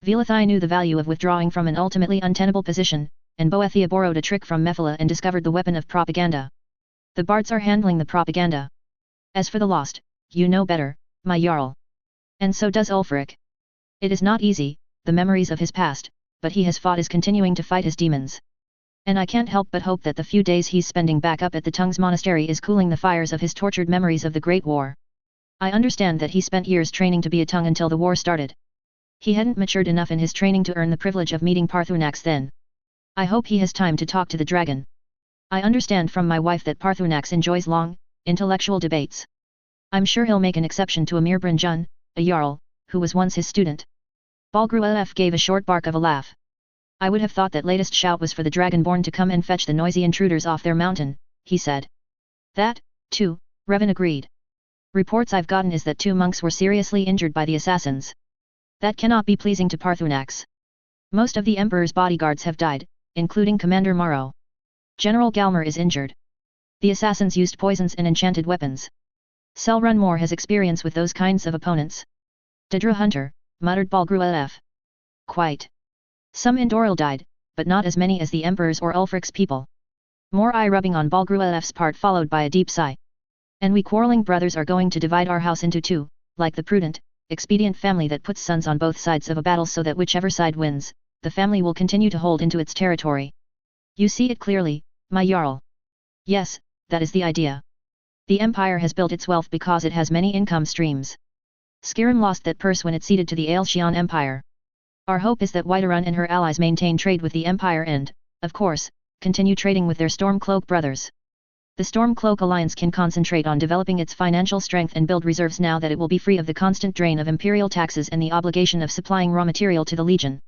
Velathai knew the value of withdrawing from an ultimately untenable position, and Boethia borrowed a trick from Mephala and discovered the weapon of propaganda. The bards are handling the propaganda. As for the lost, you know better, my Jarl. And so does Ulfric. It is not easy, the memories of his past, but he has fought is continuing to fight his demons. And I can't help but hope that the few days he's spending back up at the Tongues Monastery is cooling the fires of his tortured memories of the Great War. I understand that he spent years training to be a tongue until the war started. He hadn't matured enough in his training to earn the privilege of meeting Parthunax then. I hope he has time to talk to the dragon. I understand from my wife that Parthunax enjoys long, intellectual debates. I'm sure he'll make an exception to Amir Brynjun, a Jarl, who was once his student. Balgruef gave a short bark of a laugh. I would have thought that latest shout was for the Dragonborn to come and fetch the noisy intruders off their mountain, he said. That, too, Revan agreed. Reports I've gotten is that 2 monks were seriously injured by the assassins. That cannot be pleasing to Parthunax. Most of the Emperor's bodyguards have died, including Commander Morrow. General Galmer is injured. The assassins used poisons and enchanted weapons. Selrun Moore has experience with those kinds of opponents. Dedra Hunter, muttered Balgruef. Quite. Some Endoril died, but not as many as the Emperor's or Ulfric's people. More eye-rubbing on Balgruef's part followed by a deep sigh. And we quarreling brothers are going to divide our house into 2, like the prudent, expedient family that puts sons on both sides of a battle so that whichever side wins, the family will continue to hold into its territory. You see it clearly, my Jarl. Yes, that is the idea. The Empire has built its wealth because it has many income streams. Skyrim lost that purse when it ceded to the Aelshian Empire. Our hope is that Whiterun and her allies maintain trade with the Empire and, of course, continue trading with their Stormcloak brothers. The Stormcloak Alliance can concentrate on developing its financial strength and build reserves now that it will be free of the constant drain of imperial taxes and the obligation of supplying raw material to the Legion.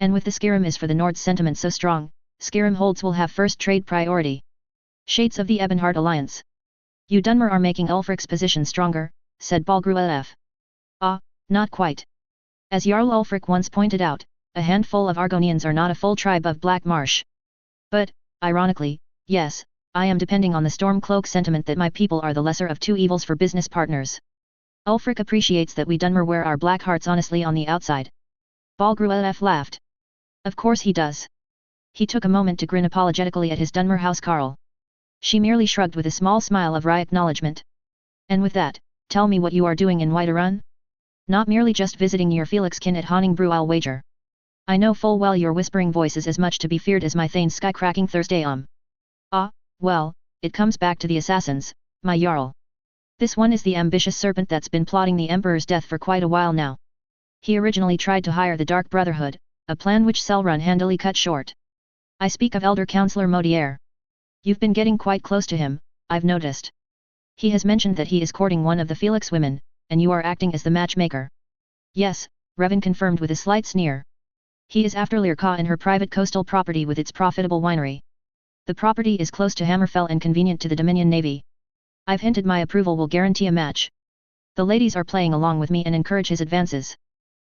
And with the Skyrim is for the Nord's sentiment so strong, Skyrim holds will have first trade priority. Shades of the Ebonheart Alliance. You Dunmer are making Ulfric's position stronger, said Balgruef. Ah, not quite. As Jarl Ulfric once pointed out, a handful of Argonians are not a full tribe of Black Marsh. But, ironically, yes, I am depending on the Stormcloak sentiment that my people are the lesser of 2 evils for business partners. Ulfric appreciates that we Dunmer wear our black hearts honestly on the outside. Balgruef laughed. Of course he does. He took a moment to grin apologetically at his Dunmer housecarl. She merely shrugged with a small smile of wry acknowledgement. And with that, tell me what you are doing in Whiterun? Not merely just visiting your Felixkin at Honningbrew, I'll wager. I know full well your whispering voice is as much to be feared as my Thane's sky-cracking Thursday Ah, well, it comes back to the assassins, my Jarl. This one is the ambitious serpent that's been plotting the Emperor's death for quite a while now. He originally tried to hire the Dark Brotherhood, a plan which Selrun handily cut short. I speak of Elder Counselor Modier. You've been getting quite close to him, I've noticed. He has mentioned that he is courting one of the Felix women, and you are acting as the matchmaker. Yes, Revan confirmed with a slight sneer. He is after Lyrka and her private coastal property with its profitable winery. The property is close to Hammerfell and convenient to the Dominion Navy. I've hinted my approval will guarantee a match. The ladies are playing along with me and encourage his advances.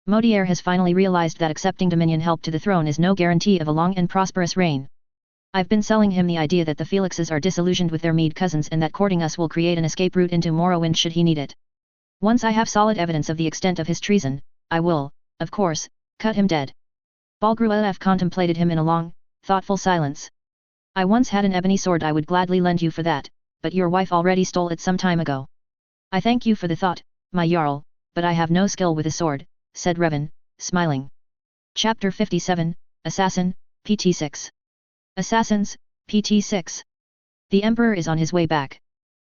Modier has finally realized that accepting Dominion help to the throne is no guarantee of a long and prosperous reign. I've been selling him the idea that the Felixes are disillusioned with their Mede cousins and that courting us will create an escape route into Morrowind should he need it. Once I have solid evidence of the extent of his treason, I will, of course, cut him dead. Balgruef contemplated him in a long, thoughtful silence. I once had an ebony sword I would gladly lend you for that, but your wife already stole it some time ago. I thank you for the thought, my Jarl, but I have no skill with a sword, said Revan, smiling. Chapter 57, Assassin, PT6. Assassins, PT6. The Emperor is on his way back.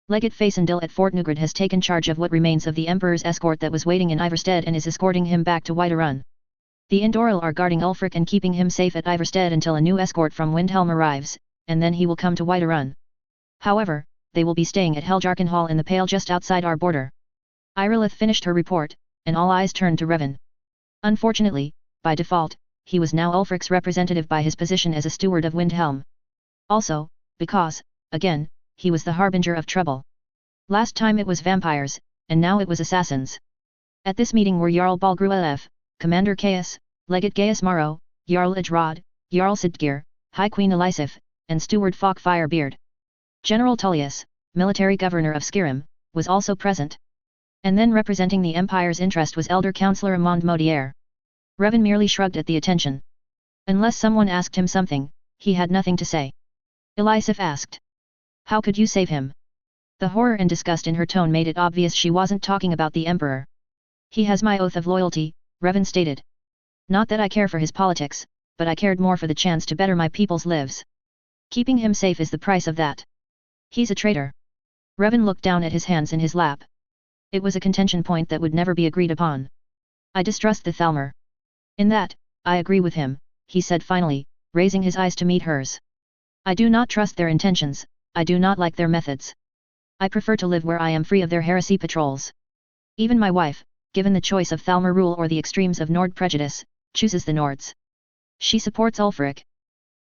Legate Faisandil at Fort Nugred has taken charge of what remains of the Emperor's escort that was waiting in Ivarstead and is escorting him back to Whiterun. The Endoril are guarding Ulfric and keeping him safe at Ivarstead until a new escort from Windhelm arrives, and then he will come to Whiterun. However, they will be staying at Heljarkin Hall in the Pale just outside our border. Irilith finished her report, and all eyes turned to Revan. Unfortunately, by default, he was now Ulfric's representative by his position as a steward of Windhelm. Also, because, again, he was the harbinger of trouble. Last time it was vampires, and now it was assassins. At this meeting were Jarl Balgruev, Commander Caius, Legate Gaius Maro, Jarl Idrod, Jarl Sidgir, High Queen Elisif, and Steward Falk Firebeard. General Tullius, military governor of Skyrim, was also present. And then representing the Empire's interest was Elder Councillor Amand Modier. Revan merely shrugged at the attention. Unless someone asked him something, he had nothing to say. Elisif asked. How could you save him? The horror and disgust in her tone made it obvious she wasn't talking about the Emperor. He has my oath of loyalty, Revan stated. Not that I care for his politics, but I cared more for the chance to better my people's lives. Keeping him safe is the price of that. He's a traitor. Revan looked down at his hands in his lap. It was a contention point that would never be agreed upon. I distrust the Thalmor. In that, I agree with him, he said finally, raising his eyes to meet hers. I do not trust their intentions, I do not like their methods. I prefer to live where I am free of their heresy patrols. Even my wife, given the choice of Thalmor rule or the extremes of Nord prejudice, chooses the Nords. She supports Ulfric.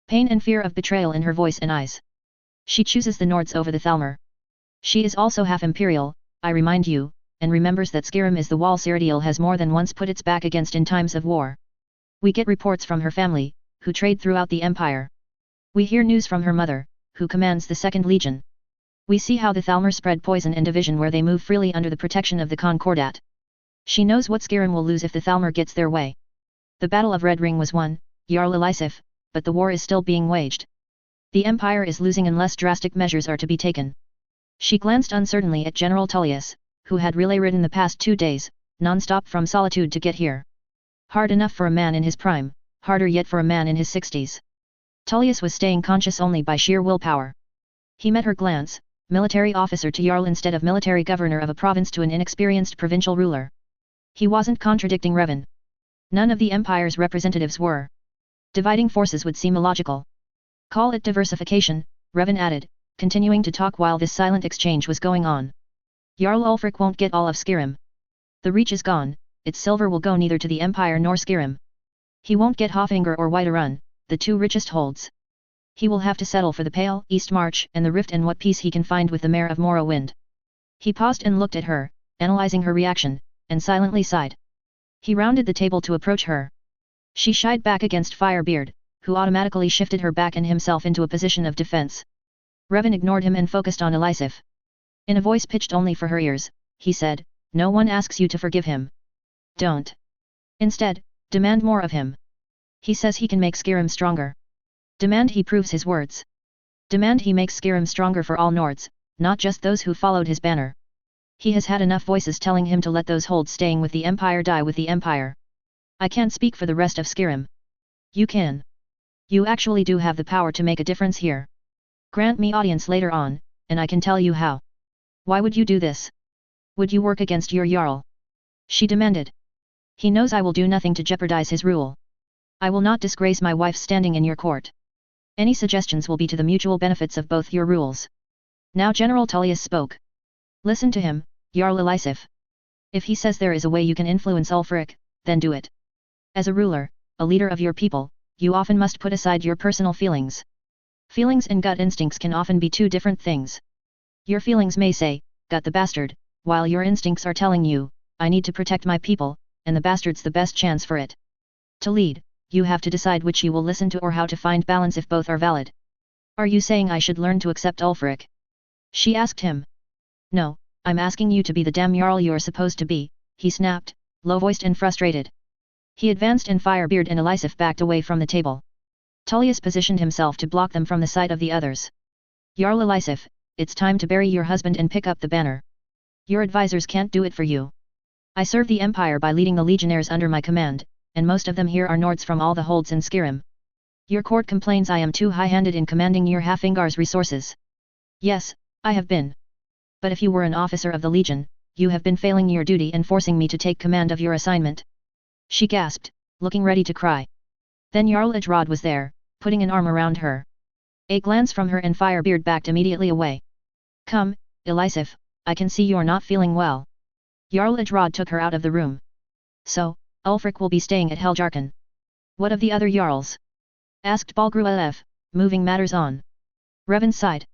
Pain and fear of betrayal in her voice and eyes. She chooses the Nords over the Thalmor. She is also half Imperial, I remind you, and remembers that Skyrim is the wall Cyrodiil has more than once put its back against in times of war. We get reports from her family, who trade throughout the Empire. We hear news from her mother, who commands the Second Legion. We see how the Thalmor spread poison and division where they move freely under the protection of the Concordat. She knows what Skyrim will lose if the Thalmor gets their way. The Battle of Red Ring was won, Jarl Elisif, but the war is still being waged. The Empire is losing unless drastic measures are to be taken. She glanced uncertainly at General Tullius, who had relay ridden the past 2 days, non-stop from Solitude to get here. Hard enough for a man in his prime, harder yet for a man in his 60s. Tullius was staying conscious only by sheer willpower. He met her glance, military officer to Jarl instead of military governor of a province to an inexperienced provincial ruler. He wasn't contradicting Revan. None of the Empire's representatives were. Dividing forces would seem illogical. Call it diversification, Revan added, continuing to talk while this silent exchange was going on. Jarl Ulfric won't get all of Skyrim. The Reach is gone, its silver will go neither to the Empire nor Skyrim. He won't get Hoffinger or Whiterun, the 2 richest holds. He will have to settle for the Pale, East March and the Rift and what peace he can find with the Mare of Morrowind. He paused and looked at her, analyzing her reaction, and silently sighed. He rounded the table to approach her. She shied back against Firebeard, who automatically shifted her back and himself into a position of defense. Revan ignored him and focused on Elisif. In a voice pitched only for her ears, he said, "No one asks you to forgive him. Don't. Instead, demand more of him. He says he can make Skyrim stronger. Demand he proves his words. Demand he makes Skyrim stronger for all Nords, not just those who followed his banner. He has had enough voices telling him to let those holds staying with the Empire die with the Empire. I can't speak for the rest of Skyrim. You can. You actually do have the power to make a difference here. Grant me audience later on, and I can tell you how. Why would you do this? Would you work against your Jarl?" She demanded. "He knows I will do nothing to jeopardize his rule. I will not disgrace my wife's standing in your court. Any suggestions will be to the mutual benefits of both your rules." Now General Tullius spoke. "Listen to him, Jarl Elisif. If he says there is a way you can influence Ulfric, then do it. As a ruler, a leader of your people, you often must put aside your personal feelings. Feelings and gut instincts can often be 2 different things. Your feelings may say, 'Gut the bastard,' while your instincts are telling you, 'I need to protect my people, and the bastard's the best chance for it.' To lead, you have to decide which you will listen to or how to find balance if both are valid." "Are you saying I should learn to accept Ulfric?" she asked him. "No, I'm asking you to be the damn Jarl you're supposed to be," he snapped, low-voiced and frustrated. He advanced and Firebeard and Elisif backed away from the table. Tullius positioned himself to block them from the sight of the others. "Jarl Elisif, it's time to bury your husband and pick up the banner. Your advisors can't do it for you. I serve the Empire by leading the legionnaires under my command, and most of them here are Nords from all the holds in Skyrim. Your court complains I am too high-handed in commanding your Haffingar's resources. Yes, I have been. But if you were an officer of the Legion, you have been failing your duty and forcing me to take command of your assignment." She gasped, looking ready to cry. Then Jarl Idrod was there, putting an arm around her. A glance from her and Firebeard backed immediately away. "Come, Elisif, I can see you're not feeling well." Jarl Idrod took her out of the room. "So, Ulfric will be staying at Heljarkhan. What of the other Jarls?" asked Balgruev, moving matters on. Revan sighed.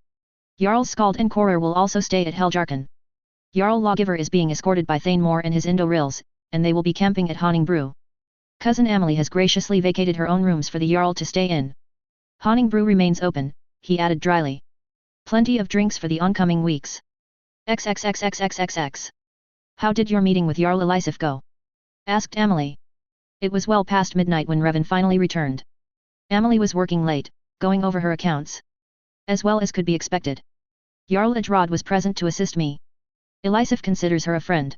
"Jarl Skald and Koror will also stay at Heljarkhan. Jarl Lawgiver is being escorted by Thane Moore and his Indo-Rills, and they will be camping at Honningbrew. Cousin Amelie has graciously vacated her own rooms for the Jarl to stay in. Honningbrew remains open, he added dryly. Plenty of drinks for the oncoming weeks. XXXXXXX. How did your meeting with Jarl Elisif go? Asked Amelie. It was well past midnight when Revan finally returned. Amelie was working late, going over her accounts. As well as could be expected. Jarl Edrad was present to assist me. Elisif considers her a friend.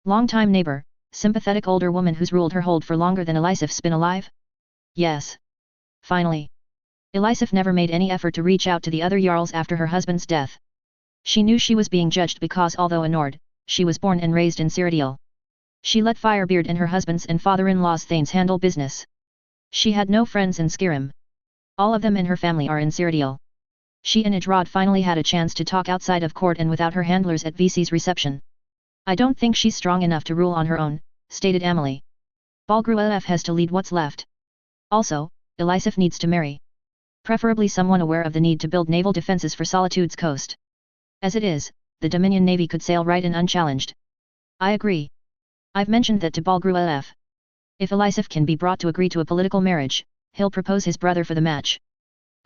Long-time neighbor, sympathetic older woman who's ruled her hold for longer than Elisif's been alive? Yes. Finally. Elisif never made any effort to reach out to the other Jarls after her husband's death. She knew she was being judged because although a Nord, she was born and raised in Cyrodiil. She let Firebeard and her husband's and father-in-law's Thanes handle business. She had no friends in Skyrim. All of them and her family are in Cyrodiil. She and Edrad finally had a chance to talk outside of court and without her handlers at VC's reception. I don't think she's strong enough to rule on her own, stated Amelie. Balgruuf has to lead what's left. Also, Elisif needs to marry. Preferably someone aware of the need to build naval defenses for Solitude's coast. As it is, the Dominion Navy could sail right in unchallenged. I agree. I've mentioned that to Balgruuf. If Elisif can be brought to agree to a political marriage, he'll propose his brother for the match.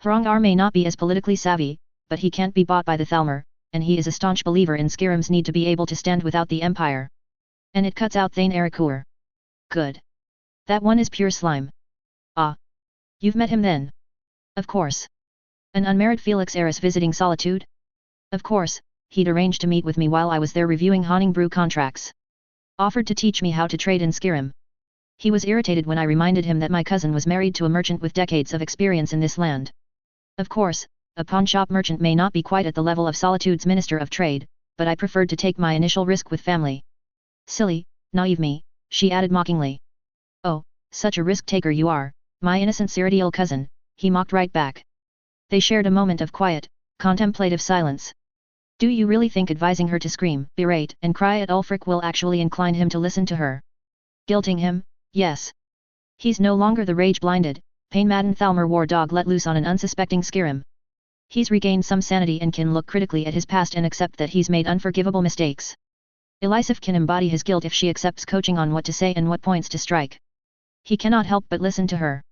Hrongar may not be as politically savvy, but he can't be bought by the Thalmor, and he is a staunch believer in Skyrim's need to be able to stand without the Empire. And it cuts out Thane Erikur. Good. That one is pure slime. Ah. You've met him then? Of course. An unmarried Felix heiress visiting Solitude? Of course, he'd arranged to meet with me while I was there reviewing Honningbrew contracts. Offered to teach me how to trade in Skyrim. He was irritated when I reminded him that my cousin was married to a merchant with decades of experience in this land. Of course, a pawnshop merchant may not be quite at the level of Solitude's Minister of Trade, but I preferred to take my initial risk with family. Silly, naive me, she added mockingly. Oh, such a risk-taker you are, my innocent Cyrodiil cousin, he mocked right back. They shared a moment of quiet, contemplative silence. Do you really think advising her to scream, berate, and cry at Ulfric will actually incline him to listen to her? Guilting him? Yes. He's no longer the rage-blinded, pain-maddened Thalmor war dog let loose on an unsuspecting Skyrim. He's regained some sanity and can look critically at his past and accept that he's made unforgivable mistakes. Elisif can embody his guilt if she accepts coaching on what to say and what points to strike. He cannot help but listen to her.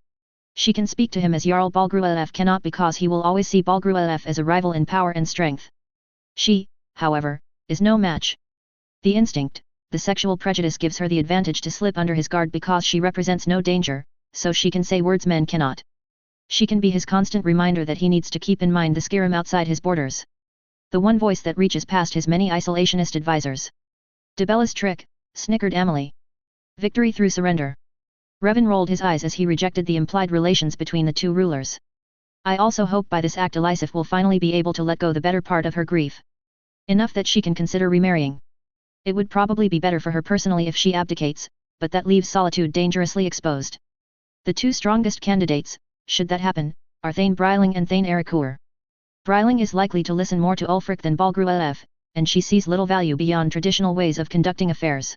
She can speak to him as Jarl Balgruuf cannot because he will always see Balgruuf as a rival in power and strength. She, however, is no match. The instinct, the sexual prejudice gives her the advantage to slip under his guard because she represents no danger, so she can say words men cannot. She can be his constant reminder that he needs to keep in mind the Skyrim outside his borders. The one voice that reaches past his many isolationist advisors. Debella's trick, snickered Amelie. Victory through surrender. Revan rolled his eyes as he rejected the implied relations between the two rulers. I also hope by this act Elisif will finally be able to let go the better part of her grief. Enough that she can consider remarrying. It would probably be better for her personally if she abdicates, but that leaves Solitude dangerously exposed. The two strongest candidates, should that happen, are Thane Bryling and Thane Erikur. Bryling is likely to listen more to Ulfric than Balgruuf, and she sees little value beyond traditional ways of conducting affairs.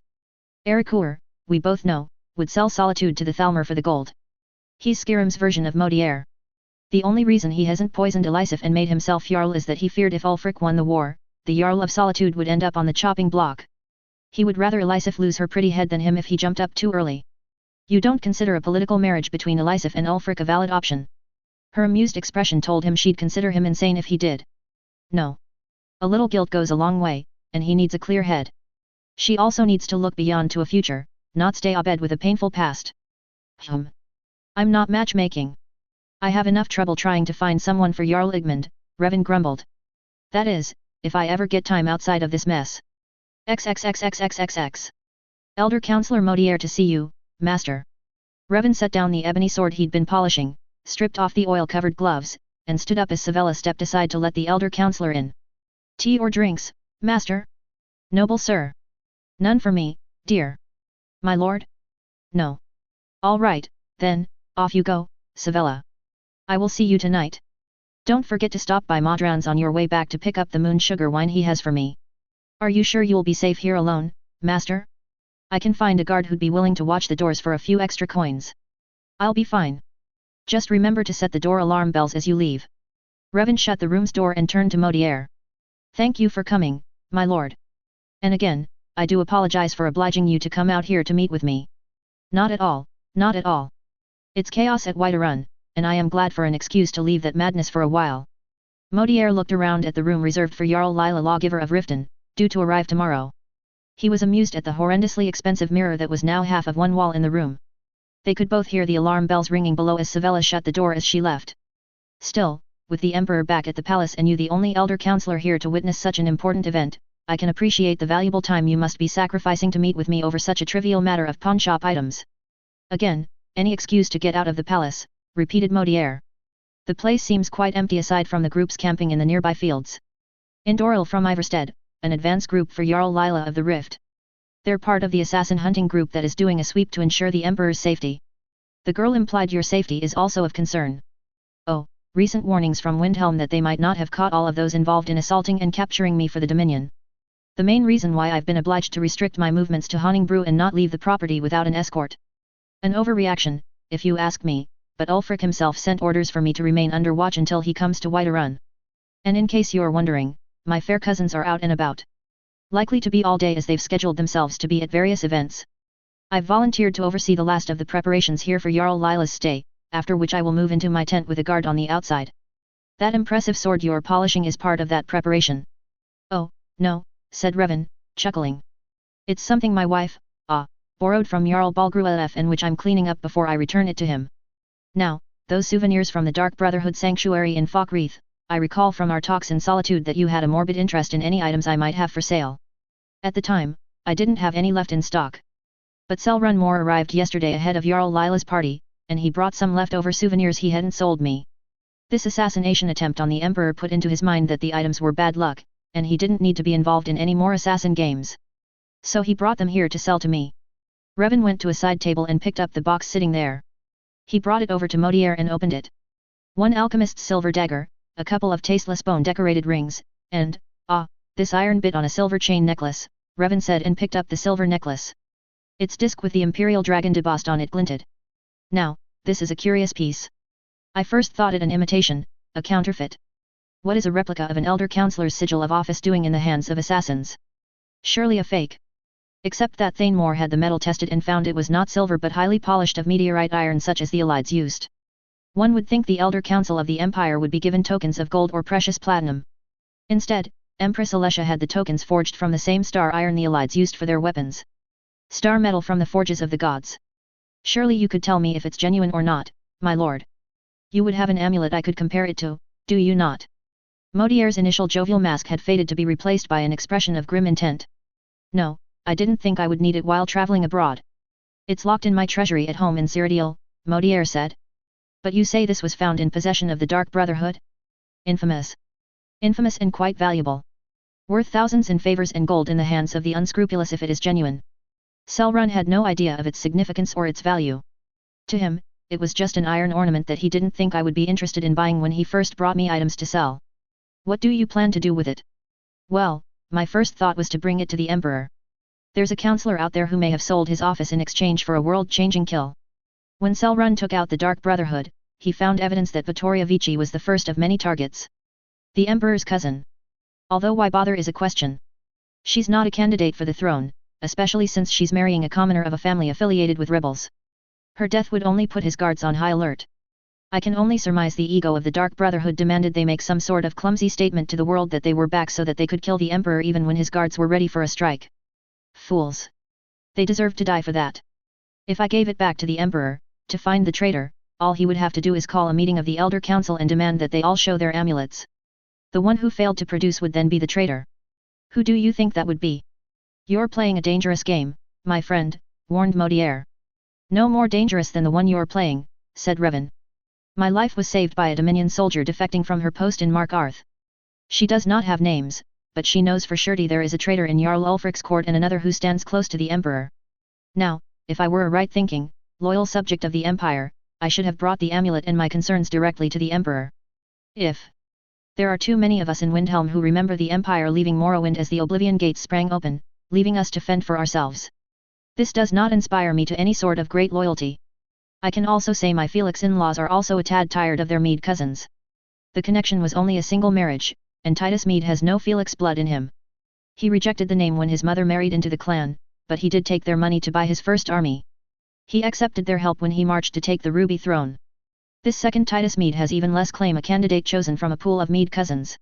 Erikur, we both know, would sell Solitude to the Thalmor for the gold. He's Skyrim's version of Modier. The only reason he hasn't poisoned Elisif and made himself Jarl is that he feared if Ulfric won the war, the Jarl of Solitude would end up on the chopping block. He would rather Elisif lose her pretty head than him if he jumped up too early. You don't consider a political marriage between Elisif and Ulfric a valid option? Her amused expression told him she'd consider him insane if he did. No. A little guilt goes a long way, and he needs a clear head. She also needs to look beyond to a future, not stay abed with a painful past. I'm not matchmaking. I have enough trouble trying to find someone for Jarl Igmund, Revan grumbled. That is, if I ever get time outside of this mess. XXXXXXX. Elder Counselor Modier to see you, Master. Revan set down the ebony sword he'd been polishing, stripped off the oil-covered gloves, and stood up as Savella stepped aside to let the Elder Counselor in. Tea or drinks, Master? Noble sir. None for me, dear. My lord? No. All right, then, off you go, Savella. I will see you tonight. Don't forget to stop by Modran's on your way back to pick up the moon sugar wine he has for me. Are you sure you'll be safe here alone, Master? I can find a guard who'd be willing to watch the doors for a few extra coins. I'll be fine. Just remember to set the door alarm bells as you leave. Revan shut the room's door and turned to Modier. Thank you for coming, my lord. And again, I do apologize for obliging you to come out here to meet with me. Not at all, not at all. It's chaos at Whiterun, and I am glad for an excuse to leave that madness for a while. Modier looked around at the room reserved for Jarl Lila, lawgiver of Riften, due to arrive tomorrow. He was amused at the horrendously expensive mirror that was now half of one wall in the room. They could both hear the alarm bells ringing below as Savella shut the door as she left. Still, with the Emperor back at the palace and you the only elder counselor here to witness such an important event, I can appreciate the valuable time you must be sacrificing to meet with me over such a trivial matter of pawnshop items. Again, any excuse to get out of the palace, repeated Modier. The place seems quite empty aside from the groups camping in the nearby fields. Indoril from Iverstead, an advance group for Jarl Lila of the Rift. They're part of the assassin hunting group that is doing a sweep to ensure the Emperor's safety. The girl implied your safety is also of concern. Oh, recent warnings from Windhelm that they might not have caught all of those involved in assaulting and capturing me for the Dominion. The main reason why I've been obliged to restrict my movements to Honningbrew and not leave the property without an escort. An overreaction, if you ask me, but Ulfric himself sent orders for me to remain under watch until he comes to Whiterun. And in case you're wondering, my fair cousins are out and about. Likely to be all day as they've scheduled themselves to be at various events. I've volunteered to oversee the last of the preparations here for Jarl Lila's stay, after which I will move into my tent with a guard on the outside. That impressive sword you're polishing is part of that preparation. Oh, no, said Revan, chuckling. It's something my wife, borrowed from Jarl Balgruelf and which I'm cleaning up before I return it to him. Now, those souvenirs from the Dark Brotherhood Sanctuary in Falkreath, I recall from our talks in solitude that you had a morbid interest in any items I might have for sale. At the time, I didn't have any left in stock. But Selrun Moore arrived yesterday ahead of Jarl Lila's party, and he brought some leftover souvenirs he hadn't sold me. This assassination attempt on the Emperor put into his mind that the items were bad luck, and he didn't need to be involved in any more assassin games. So he brought them here to sell to me. Revan went to a side table and picked up the box sitting there. He brought it over to Modier and opened it. One alchemist's silver dagger, a couple of tasteless bone-decorated rings, and, this iron bit on a silver chain necklace, Revan said and picked up the silver necklace. Its disc with the imperial dragon debossed on it glinted. Now, this is a curious piece. I first thought it an imitation, a counterfeit. What is a replica of an elder counselor's sigil of office doing in the hands of assassins? Surely a fake. Except that Thane Moore had the metal tested and found it was not silver but highly polished of meteorite iron such as the Elides used. One would think the Elder Council of the Empire would be given tokens of gold or precious platinum. Instead, Empress Alessia had the tokens forged from the same star iron the Elides used for their weapons. Star metal from the forges of the gods. Surely you could tell me if it's genuine or not, my lord. You would have an amulet I could compare it to, do you not? Modier's initial jovial mask had faded to be replaced by an expression of grim intent. No, I didn't think I would need it while traveling abroad. It's locked in my treasury at home in Cyrodiil, Modier said. But you say this was found in possession of the Dark Brotherhood? Infamous. Infamous and quite valuable. Worth thousands in favors and gold in the hands of the unscrupulous if it is genuine. Selrun had no idea of its significance or its value. To him, it was just an iron ornament that he didn't think I would be interested in buying when he first brought me items to sell. What do you plan to do with it? Well, my first thought was to bring it to the Emperor. There's a counselor out there who may have sold his office in exchange for a world-changing kill. When Selrun took out the Dark Brotherhood, he found evidence that Vittoria Vici was the first of many targets. The Emperor's cousin. Although why bother is a question. She's not a candidate for the throne, especially since she's marrying a commoner of a family affiliated with rebels. Her death would only put his guards on high alert. I can only surmise the ego of the Dark Brotherhood demanded they make some sort of clumsy statement to the world that they were back so that they could kill the Emperor even when his guards were ready for a strike. Fools. They deserved to die for that. If I gave it back to the Emperor, to find the traitor, all he would have to do is call a meeting of the Elder Council and demand that they all show their amulets. The one who failed to produce would then be the traitor. Who do you think that would be? You're playing a dangerous game, my friend, warned Modier. No more dangerous than the one you're playing, said Revan. My life was saved by a Dominion soldier defecting from her post in Mark Arth. She does not have names, but she knows for surety there is a traitor in Jarl Ulfric's court and another who stands close to the Emperor. Now, if I were a right-thinking, loyal subject of the Empire, I should have brought the amulet and my concerns directly to the Emperor. If there are too many of us in Windhelm who remember the Empire leaving Morrowind as the Oblivion Gates sprang open, leaving us to fend for ourselves. This does not inspire me to any sort of great loyalty. I can also say my Felix in-laws are also a tad tired of their Mead cousins. The connection was only a single marriage, and Titus Mead has no Felix blood in him. He rejected the name when his mother married into the clan, but he did take their money to buy his first army. He accepted their help when he marched to take the Ruby throne. This second Titus Mede has even less claim, a candidate chosen from a pool of Mede cousins.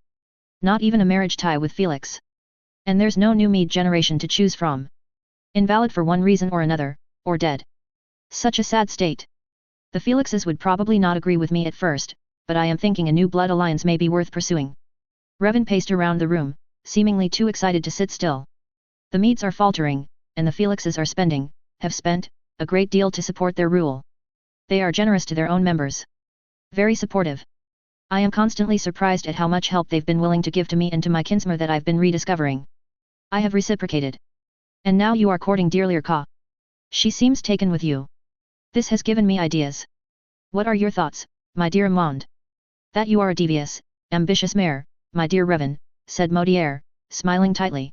Not even a marriage tie with Felix. And there's no new Mede generation to choose from. Invalid for one reason or another, or dead. Such a sad state. The Felixes would probably not agree with me at first, but I am thinking a new blood alliance may be worth pursuing. Revan paced around the room, seemingly too excited to sit still. The Medes are faltering, and the Felixes are have spent, a great deal to support their rule. They are generous to their own members. Very supportive. I am constantly surprised at how much help they've been willing to give to me and to my kinsmother that I've been rediscovering. I have reciprocated. And now you are courting dear Lirka. She seems taken with you. This has given me ideas. What are your thoughts, my dear Amand? That you are a devious, ambitious mare, my dear Revan, said Modier, smiling tightly.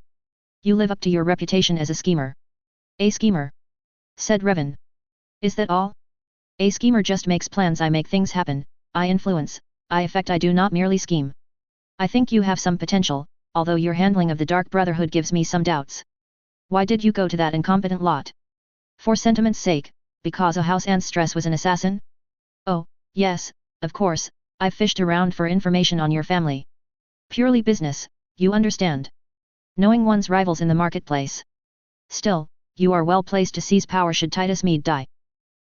You live up to your reputation as a schemer. A schemer? Said Revan. Is that all? A schemer just makes plans. I make things happen, I influence, I affect. I do not merely scheme. I think you have some potential, although your handling of the Dark Brotherhood gives me some doubts. Why did you go to that incompetent lot? For sentiment's sake, because a house aunt's stress was an assassin? Oh, yes, of course, I've fished around for information on your family. Purely business, you understand. Knowing one's rivals in the marketplace. Still, you are well placed to seize power should Titus Mede die.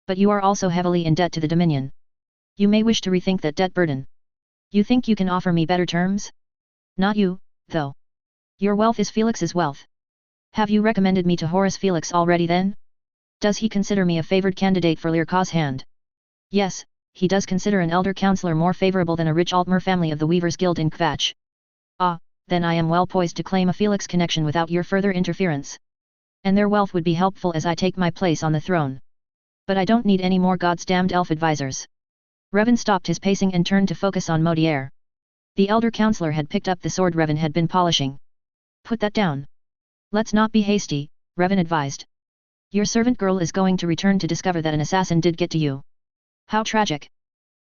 But you are also heavily in debt to the Dominion. You may wish to rethink that debt burden. You think you can offer me better terms? Not you, though. Your wealth is Felix's wealth. Have you recommended me to Horace Felix already then? Does he consider me a favored candidate for Lirka's hand? Yes, he does consider an elder counselor more favorable than a rich Altmer family of the Weavers' Guild in Kvatch. Ah, then I am well poised to claim a Felix connection without your further interference. And their wealth would be helpful as I take my place on the throne. But I don't need any more God's damned elf advisors. Revan stopped his pacing and turned to focus on Modier. The elder counselor had picked up the sword Revan had been polishing. Put that down. Let's not be hasty, Revan advised. Your servant girl is going to return to discover that an assassin did get to you. How tragic.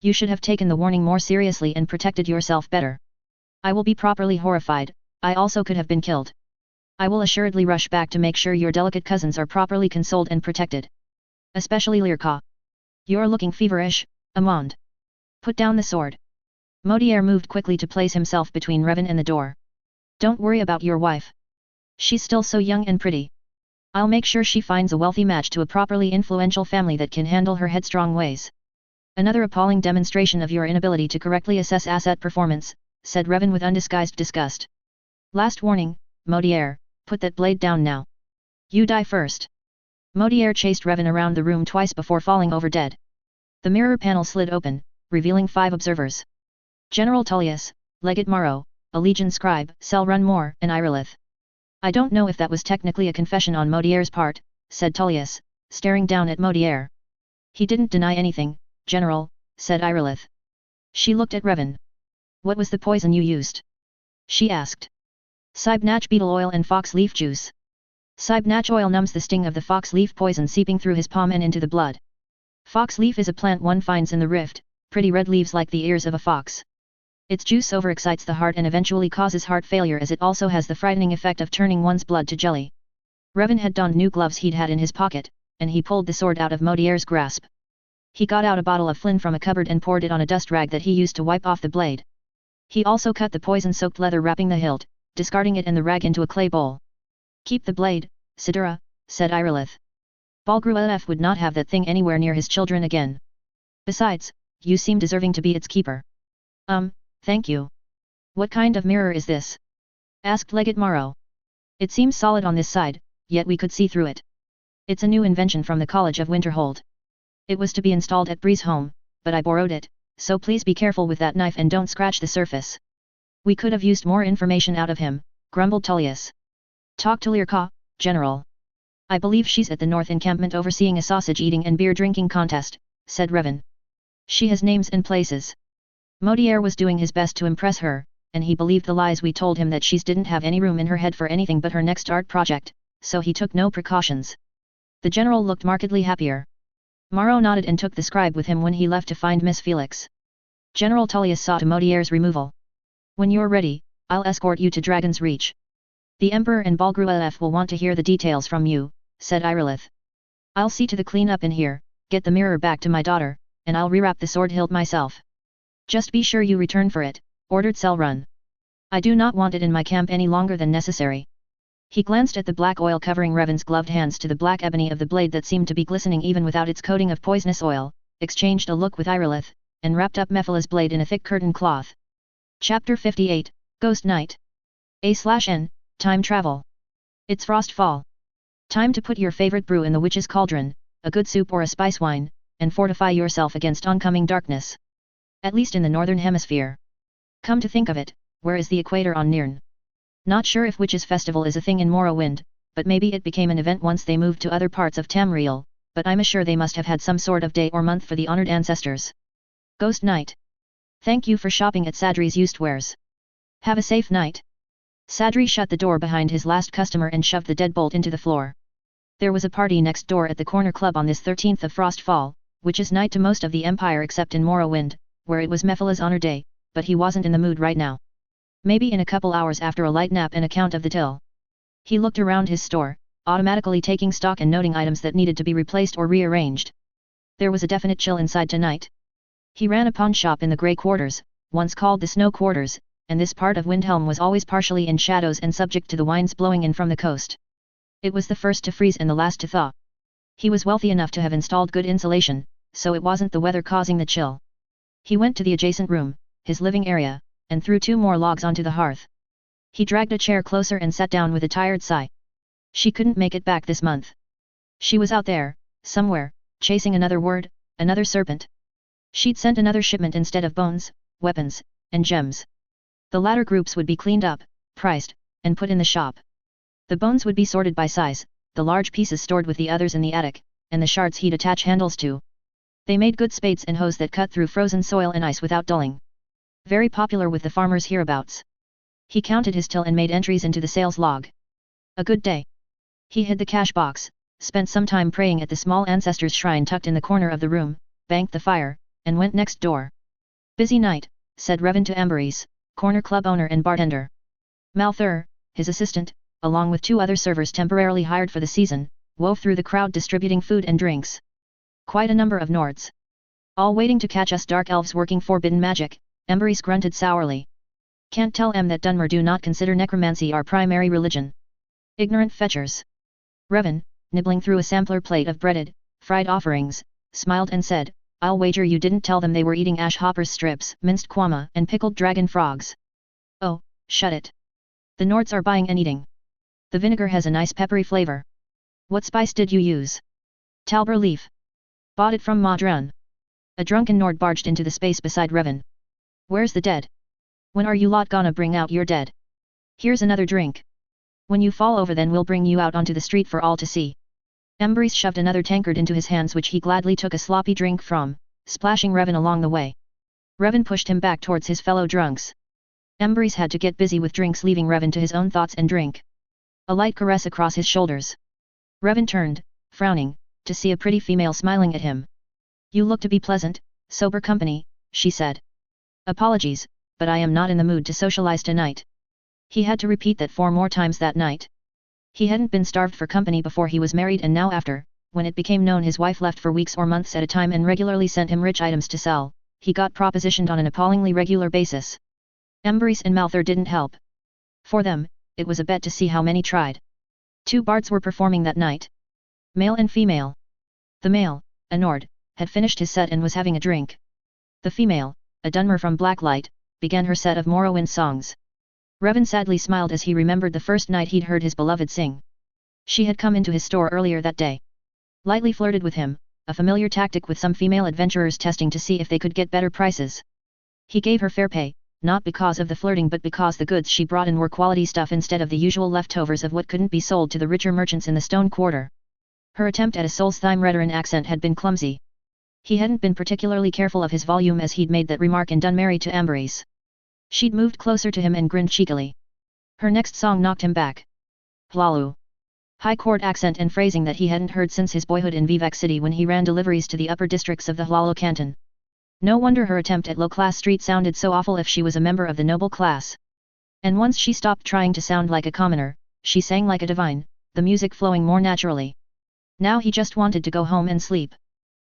You should have taken the warning more seriously and protected yourself better. I will be properly horrified. I also could have been killed. I will assuredly rush back to make sure your delicate cousins are properly consoled and protected. Especially Lirka. You're looking feverish, Amand. Put down the sword. Modier moved quickly to place himself between Revan and the door. Don't worry about your wife. She's still so young and pretty. I'll make sure she finds a wealthy match to a properly influential family that can handle her headstrong ways. Another appalling demonstration of your inability to correctly assess asset performance, said Revan with undisguised disgust. Last warning, Modier, put that blade down now. You die first. Modier chased Revan around the room twice before falling over dead. The mirror panel slid open, revealing 5 observers. General Tullius, Legate Morrow, a Legion scribe, Sel Runmore, and Irilith. I don't know if that was technically a confession on Modier's part, said Tullius, staring down at Modier. He didn't deny anything, General, said Irilith. She looked at Revan. What was the poison you used? She asked. Cybnach beetle oil and fox leaf juice. Cybnach oil numbs the sting of the fox leaf poison seeping through his palm and into the blood. Fox leaf is a plant one finds in the rift, pretty red leaves like the ears of a fox. Its juice overexcites the heart and eventually causes heart failure, as it also has the frightening effect of turning one's blood to jelly. Revan had donned new gloves he'd had in his pocket, and he pulled the sword out of Modier's grasp. He got out a bottle of Flynn from a cupboard and poured it on a dust rag that he used to wipe off the blade. He also cut the poison-soaked leather wrapping the hilt, discarding it and the rag into a clay bowl. Keep the blade, Sidura, said Irilith. Balgruef would not have that thing anywhere near his children again. Besides, you seem deserving to be its keeper. Thank you. What kind of mirror is this? Asked Legate Morrow. It seems solid on this side, yet we could see through it. It's a new invention from the College of Winterhold. It was to be installed at Bree's home, but I borrowed it, so please be careful with that knife and don't scratch the surface. We could have used more information out of him, grumbled Tullius. Talk to Lirka, General. I believe she's at the North Encampment overseeing a sausage-eating and beer-drinking contest, said Revan. She has names and places. Modier was doing his best to impress her, and he believed the lies we told him that she didn't have any room in her head for anything but her next art project, so he took no precautions. The general looked markedly happier. Morrow nodded and took the scribe with him when he left to find Miss Felix. General Tullius saw to Modier's removal. When you're ready, I'll escort you to Dragon's Reach. The Emperor and Balgruef will want to hear the details from you, said Irilith. I'll see to the clean-up in here, get the mirror back to my daughter, and I'll rewrap the sword hilt myself. Just be sure you return for it, ordered Selrun. I do not want it in my camp any longer than necessary. He glanced at the black oil covering Revan's gloved hands to the black ebony of the blade that seemed to be glistening even without its coating of poisonous oil, exchanged a look with Irilith, and wrapped up Mephala's blade in a thick curtain cloth. Chapter 58, Ghost Night. A/N, Time Travel. It's Frostfall. Time to put your favorite brew in the witch's cauldron, a good soup or a spice wine, and fortify yourself against oncoming darkness. At least in the northern hemisphere. Come to think of it, where is the equator on Nirn? Not sure if Witches' Festival is a thing in Morrowind, but maybe it became an event once they moved to other parts of Tamriel, but I'm sure they must have had some sort of day or month for the honored ancestors. Ghost Night. Thank you for shopping at Sadri's Used Wares. Have a safe night. Sadri shut the door behind his last customer and shoved the deadbolt into the floor. There was a party next door at the corner club on this 13th of Frostfall, which is night to most of the Empire except in Morrowind, where it was Mephala's honor day, but he wasn't in the mood right now. Maybe in a couple hours after a light nap and a count of the till. He looked around his store, automatically taking stock and noting items that needed to be replaced or rearranged. There was a definite chill inside tonight. He ran a pawn shop in the Grey Quarters, once called the Snow Quarters, and this part of Windhelm was always partially in shadows and subject to the winds blowing in from the coast. It was the first to freeze and the last to thaw. He was wealthy enough to have installed good insulation, so it wasn't the weather causing the chill. He went to the adjacent room, his living area, and threw 2 more logs onto the hearth. He dragged a chair closer and sat down with a tired sigh. She couldn't make it back this month. She was out there, somewhere, chasing another word, another serpent. She'd sent another shipment instead of bones, weapons, and gems. The latter groups would be cleaned up, priced, and put in the shop. The bones would be sorted by size, the large pieces stored with the others in the attic, and the shards he'd attach handles to. They made good spades and hoes that cut through frozen soil and ice without dulling. Very popular with the farmers hereabouts. He counted his till and made entries into the sales log. A good day. He hid the cash box, spent some time praying at the small ancestor's shrine tucked in the corner of the room, banked the fire, and went next door. Busy night, said Revan to Amberese, corner club owner and bartender. Malthur, his assistant, along with 2 other servers temporarily hired for the season, wove through the crowd distributing food and drinks. Quite a number of Nords. All waiting to catch us dark elves working forbidden magic, Amberese grunted sourly. Can't tell that Dunmer do not consider necromancy our primary religion. Ignorant fetchers. Revan, nibbling through a sampler plate of breaded, fried offerings, smiled and said, I'll wager you didn't tell them they were eating ash hoppers strips, minced quama, and pickled dragon frogs. Oh, shut it. The Nords are buying and eating. The vinegar has a nice peppery flavor. What spice did you use? Talbur leaf. Bought it from Modron. A drunken Nord barged into the space beside Revan. Where's the dead? When are you lot gonna bring out your dead? Here's another drink. When you fall over then we'll bring you out onto the street for all to see. Amberese shoved another tankard into his hands which he gladly took a sloppy drink from, splashing Revan along the way. Revan pushed him back towards his fellow drunks. Amberese had to get busy with drinks, leaving Revan to his own thoughts and drink. A light caress across his shoulders. Revan turned, frowning, to see a pretty female smiling at him. You look to be pleasant, sober company, she said. Apologies, but I am not in the mood to socialize tonight. He had to repeat that 4 more times that night. He hadn't been starved for company before he was married, and now after, when it became known his wife left for weeks or months at a time and regularly sent him rich items to sell, he got propositioned on an appallingly regular basis. Amberese and Malthur didn't help. For them, it was a bet to see how many tried. 2 bards were performing that night. Male and female. The male, a Nord, had finished his set and was having a drink. The female, a Dunmer from Blacklight, began her set of Morrowind songs. Revan sadly smiled as he remembered the first night he'd heard his beloved sing. She had come into his store earlier that day. Lightly flirted with him, a familiar tactic with some female adventurers testing to see if they could get better prices. He gave her fair pay, not because of the flirting but because the goods she brought in were quality stuff instead of the usual leftovers of what couldn't be sold to the richer merchants in the Stone Quarter. Her attempt at a Solstheim Redarin accent had been clumsy. He hadn't been particularly careful of his volume as he'd made that remark in Dunmerry to Amberese. She'd moved closer to him and grinned cheekily. Her next song knocked him back. Hlalu. High chord accent and phrasing that he hadn't heard since his boyhood in Vivek City when he ran deliveries to the upper districts of the Hlalo Canton. No wonder her attempt at low-class street sounded so awful if she was a member of the noble class. And once she stopped trying to sound like a commoner, she sang like a divine, the music flowing more naturally. Now he just wanted to go home and sleep.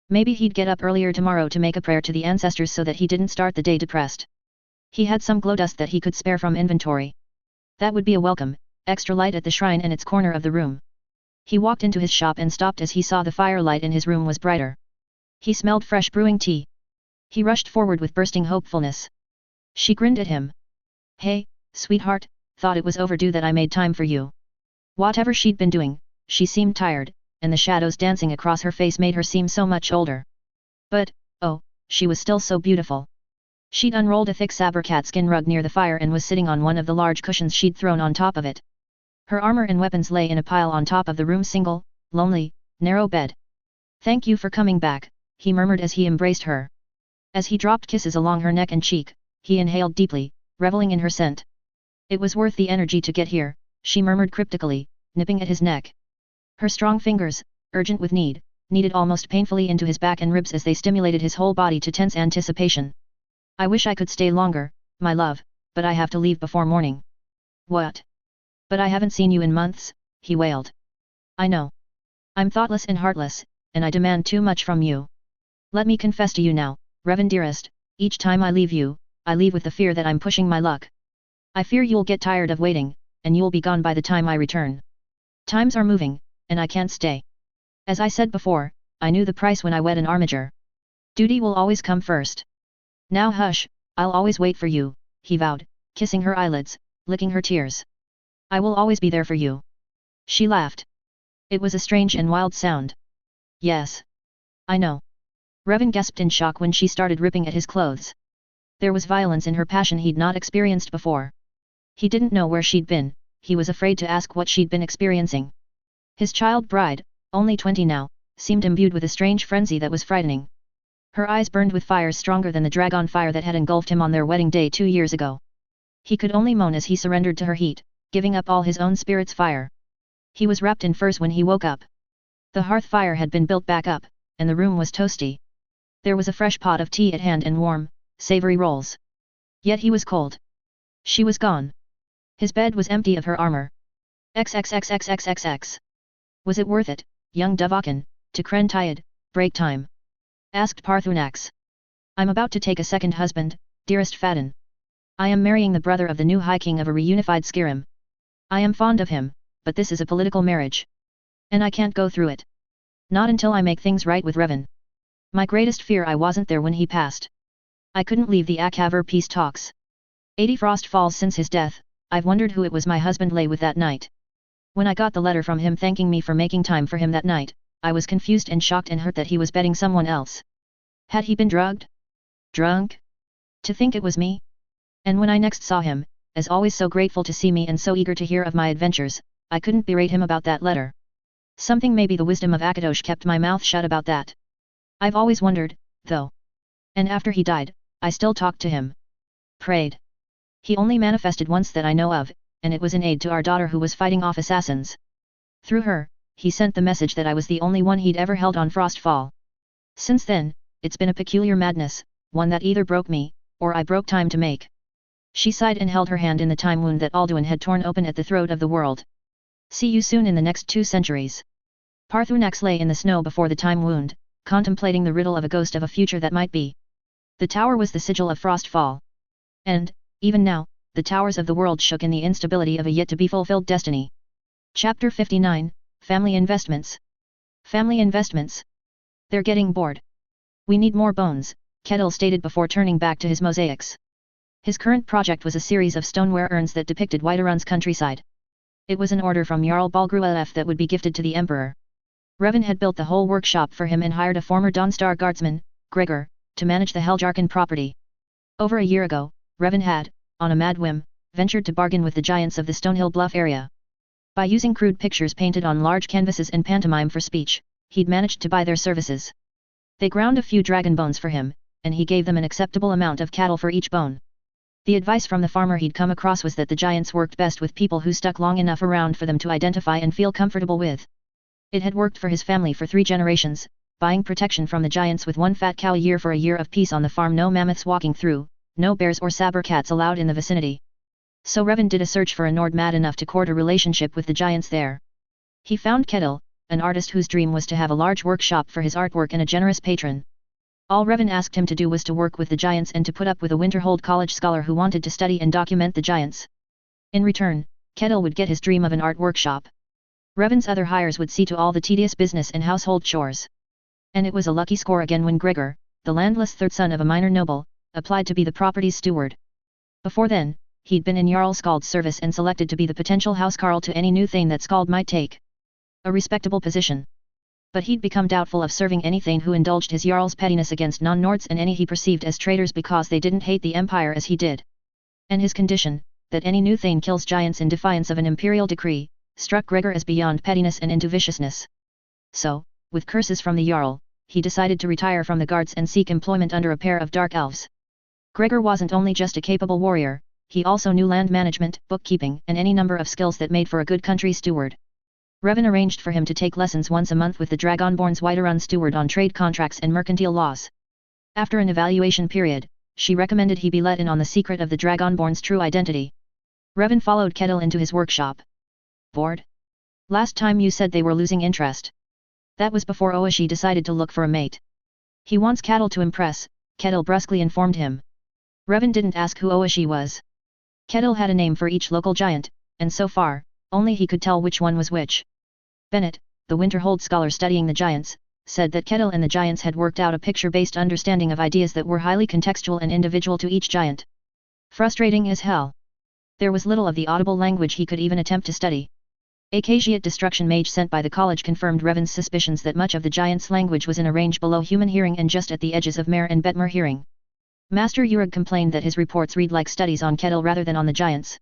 Maybe he'd get up earlier tomorrow to make a prayer to the ancestors so that he didn't start the day depressed. He had some glow dust that he could spare from inventory. That would be a welcome, extra light at the shrine in its corner of the room. He walked into his shop and stopped as he saw the firelight in his room was brighter. He smelled fresh brewing tea. He rushed forward with bursting hopefulness. She grinned at him. Hey, sweetheart, thought it was overdue that I made time for you. Whatever she'd been doing, she seemed tired, and the shadows dancing across her face made her seem so much older. But, oh, she was still so beautiful. She'd unrolled a thick sabre catskin rug near the fire and was sitting on one of the large cushions she'd thrown on top of it. Her armor and weapons lay in a pile on top of the room's single, lonely, narrow bed. Thank you for coming back, he murmured as he embraced her. As he dropped kisses along her neck and cheek, he inhaled deeply, reveling in her scent. It was worth the energy to get here, she murmured cryptically, nipping at his neck. Her strong fingers, urgent with need, kneaded almost painfully into his back and ribs as they stimulated his whole body to tense anticipation. I wish I could stay longer, my love, but I have to leave before morning. What? But I haven't seen you in months, he wailed. I know. I'm thoughtless and heartless, and I demand too much from you. Let me confess to you now, Revan dearest, each time I leave you, I leave with the fear that I'm pushing my luck. I fear you'll get tired of waiting, and you'll be gone by the time I return. Times are moving, and I can't stay. As I said before, I knew the price when I wed an armiger. Duty will always come first. Now hush, I'll always wait for you, he vowed, kissing her eyelids, licking her tears. I will always be there for you. She laughed. It was a strange and wild sound. Yes. I know. Revan gasped in shock when she started ripping at his clothes. There was violence in her passion he'd not experienced before. He didn't know where she'd been, he was afraid to ask what she'd been experiencing. His child bride, only 20 now, seemed imbued with a strange frenzy that was frightening. Her eyes burned with fires stronger than the dragon fire that had engulfed him on their wedding day 2 years ago. He could only moan as he surrendered to her heat, giving up all his own spirit's fire. He was wrapped in furs when he woke up. The hearth fire had been built back up, and the room was toasty. There was a fresh pot of tea at hand and warm, savory rolls. Yet he was cold. She was gone. His bed was empty of her armor. XXXXXXX. Was it worth it, young Davakan, to Kren Tiad, break time? Asked Parthunax. I'm about to take a second husband, dearest Fadden. I am marrying the brother of the new High King of a reunified Skirim. I am fond of him, but this is a political marriage. And I can't go through it. Not until I make things right with Revan. My greatest fear I wasn't there when he passed. I couldn't leave the Akaver peace talks. 80 frost falls since his death, I've wondered who it was my husband lay with that night. When I got the letter from him thanking me for making time for him that night, I was confused and shocked and hurt that he was betting someone else. Had he been drugged? Drunk? To think it was me? And when I next saw him, as always so grateful to see me and so eager to hear of my adventures, I couldn't berate him about that letter. Something maybe the wisdom of Akadosh kept my mouth shut about that. I've always wondered, though. And after he died, I still talked to him. Prayed. He only manifested once that I know of, and it was in aid to our daughter who was fighting off assassins. Through her, he sent the message that I was the only one he'd ever held on Frostfall. Since then, it's been a peculiar madness, one that either broke me, or I broke time to make. She sighed and held her hand in the time wound that Alduin had torn open at the throat of the world. See you soon in the next 2 centuries. Parthunax lay in the snow before the time wound, contemplating the riddle of a ghost of a future that might be. The tower was the sigil of Frostfall. And, even now, the towers of the world shook in the instability of a yet-to-be-fulfilled destiny. Chapter 59, Family Investments. Family Investments. They're getting bored. We need more bones, Kettle stated before turning back to his mosaics. His current project was a series of stoneware urns that depicted Whiterun's countryside. It was an order from Jarl Balgruelf that would be gifted to the Emperor. Revan had built the whole workshop for him and hired a former Dawnstar guardsman, Gregor, to manage the Heljarkin property. Over a year ago, Revan had, on a mad whim, ventured to bargain with the giants of the Stonehill Bluff area. By using crude pictures painted on large canvases and pantomime for speech, he'd managed to buy their services. They ground a few dragon bones for him, and he gave them an acceptable amount of cattle for each bone. The advice from the farmer he'd come across was that the giants worked best with people who stuck long enough around for them to identify and feel comfortable with. It had worked for his family for 3 generations, buying protection from the giants with 1 fat cow a year for a year of peace on the farm, no mammoths walking through, no bears or saber cats allowed in the vicinity. So Revan did a search for a Nord mad enough to court a relationship with the giants there. He found Kettle, an artist whose dream was to have a large workshop for his artwork and a generous patron. All Revan asked him to do was to work with the giants and to put up with a Winterhold College scholar who wanted to study and document the giants. In return, Kettle would get his dream of an art workshop. Revan's other hires would see to all the tedious business and household chores. And it was a lucky score again when Gregor, the landless third son of a minor noble, applied to be the property's steward. Before then, he'd been in Jarl Skald's service and selected to be the potential housecarl to any new thane that Skald might take. A respectable position. But he'd become doubtful of serving any thane who indulged his Jarl's pettiness against non-Nords and any he perceived as traitors because they didn't hate the Empire as he did. And his condition, that any new thane kills giants in defiance of an imperial decree, struck Gregor as beyond pettiness and into viciousness. So, with curses from the Jarl, he decided to retire from the guards and seek employment under a pair of dark elves. Gregor wasn't only just a capable warrior, he also knew land management, bookkeeping, and any number of skills that made for a good country steward. Revan arranged for him to take lessons once a month with the Dragonborn's Whiterun steward on trade contracts and mercantile laws. After an evaluation period, she recommended he be let in on the secret of the Dragonborn's true identity. Revan followed Kettle into his workshop. Bored? Last time you said they were losing interest. That was before Oishi decided to look for a mate. He wants cattle to impress, Kettle brusquely informed him. Revan didn't ask who Oishi was. Kettle had a name for each local giant, and so far, only he could tell which one was which. Bennett, the Winterhold scholar studying the giants, said that Kettle and the giants had worked out a picture-based understanding of ideas that were highly contextual and individual to each giant. Frustrating as hell. There was little of the audible language he could even attempt to study. A Khajiit destruction mage sent by the college confirmed Revan's suspicions that much of the giants' language was in a range below human hearing and just at the edges of Mare and Betmer hearing. Master Urug complained that his reports read like studies on Kettle rather than on the giants.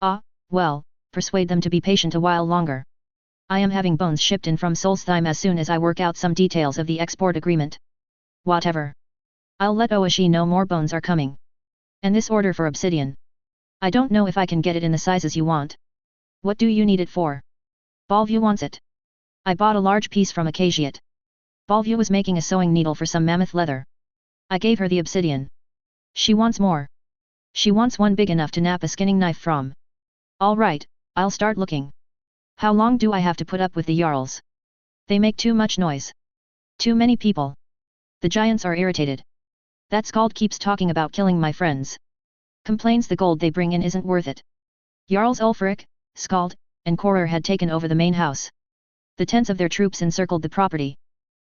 Ah, well, persuade them to be patient a while longer. I am having bones shipped in from Solstheim as soon as I work out some details of the export agreement. Whatever. I'll let Oishi know more bones are coming. And this order for obsidian. I don't know if I can get it in the sizes you want. What do you need it for? Balview wants it. I bought a large piece from a Khajiit. Balview was making a sewing needle for some mammoth leather. I gave her the obsidian. She wants more. She wants one big enough to nap a skinning knife from. All right, I'll start looking. How long do I have to put up with the Jarls? They make too much noise. Too many people. The giants are irritated. That Skald keeps talking about killing my friends. Complains the gold they bring in isn't worth it. Jarls Ulfric, Skald, and Koror had taken over the main house. The tents of their troops encircled the property.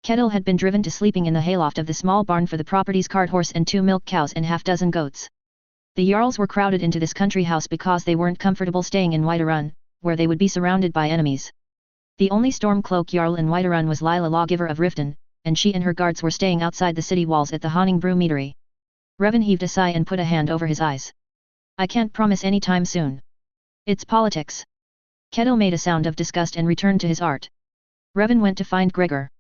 Kettle had been driven to sleeping in the hayloft of the small barn for the property's cart horse and 2 milk cows and half-dozen goats. The Jarls were crowded into this country house because they weren't comfortable staying in Whiterun, where they would be surrounded by enemies. The only Stormcloak Jarl in Whiterun was Lila Lawgiver of Riften, and she and her guards were staying outside the city walls at the Haunting Brew Meadery. Revan heaved a sigh and put a hand over his eyes. I can't promise any time soon. It's politics. Kettle made a sound of disgust and returned to his art. Revan went to find Gregor.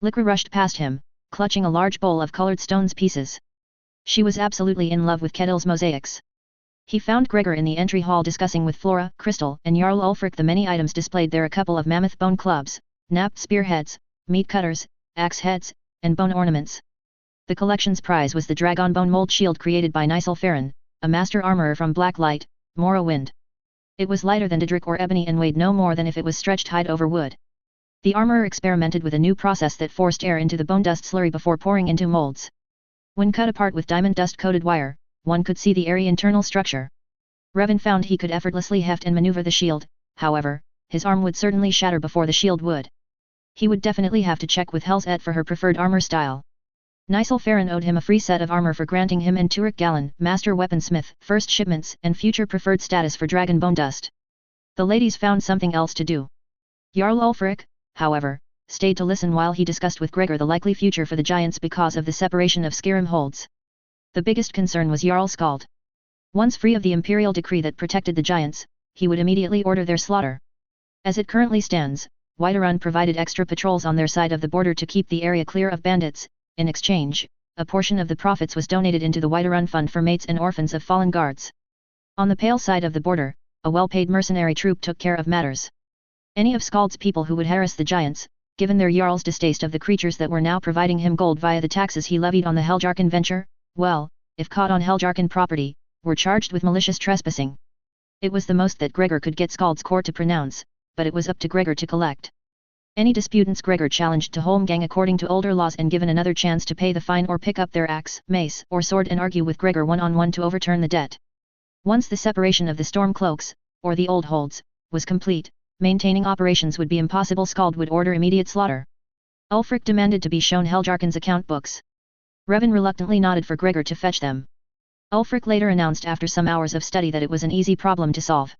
Lycra rushed past him, clutching a large bowl of colored stones pieces. She was absolutely in love with Kettle's mosaics. He found Gregor in the entry hall discussing with Flora, Crystal, and Jarl Ulfric the many items displayed there: a couple of mammoth bone clubs, knapped spearheads, meat cutters, axe heads, and bone ornaments. The collection's prize was the dragonbone mold shield created by Nysel Farron, a master armorer from Blacklight, Morrowind. It was lighter than Daedric or ebony and weighed no more than if it was stretched hide over wood. The armorer experimented with a new process that forced air into the bone dust slurry before pouring into molds. When cut apart with diamond dust-coated wire, one could see the airy internal structure. Revan found he could effortlessly heft and maneuver the shield, however, his arm would certainly shatter before the shield would. He would definitely have to check with Hel's Et for her preferred armor style. Nysel Farron owed him a free set of armor for granting him and Turek Gallen, master weaponsmith, first shipments and future preferred status for dragon bone dust. The ladies found something else to do. Jarl Ulfric, however, stayed to listen while he discussed with Gregor the likely future for the giants because of the separation of Skyrim holds. The biggest concern was Jarl Skald. Once free of the imperial decree that protected the giants, he would immediately order their slaughter. As it currently stands, Whiterun provided extra patrols on their side of the border to keep the area clear of bandits. In exchange, a portion of the profits was donated into the Whiterun Fund for mates and orphans of fallen guards. On the Pale side of the border, a well-paid mercenary troop took care of matters. Any of Skald's people who would harass the giants, given their Jarl's distaste of the creatures that were now providing him gold via the taxes he levied on the Heljarkin venture, well, if caught on Heljarkin property, were charged with malicious trespassing. It was the most that Gregor could get Skald's court to pronounce, but it was up to Gregor to collect. Any disputants Gregor challenged to Holmgang according to older laws and given another chance to pay the fine or pick up their axe, mace, or sword and argue with Gregor one-on-one to overturn the debt. Once the separation of the Stormcloaks, or the Old Holds, was complete, maintaining operations would be impossible. Skald would order immediate slaughter. Ulfric demanded to be shown Heljarkin's account books. Revan reluctantly nodded for Gregor to fetch them. Ulfric later announced after some hours of study that it was an easy problem to solve.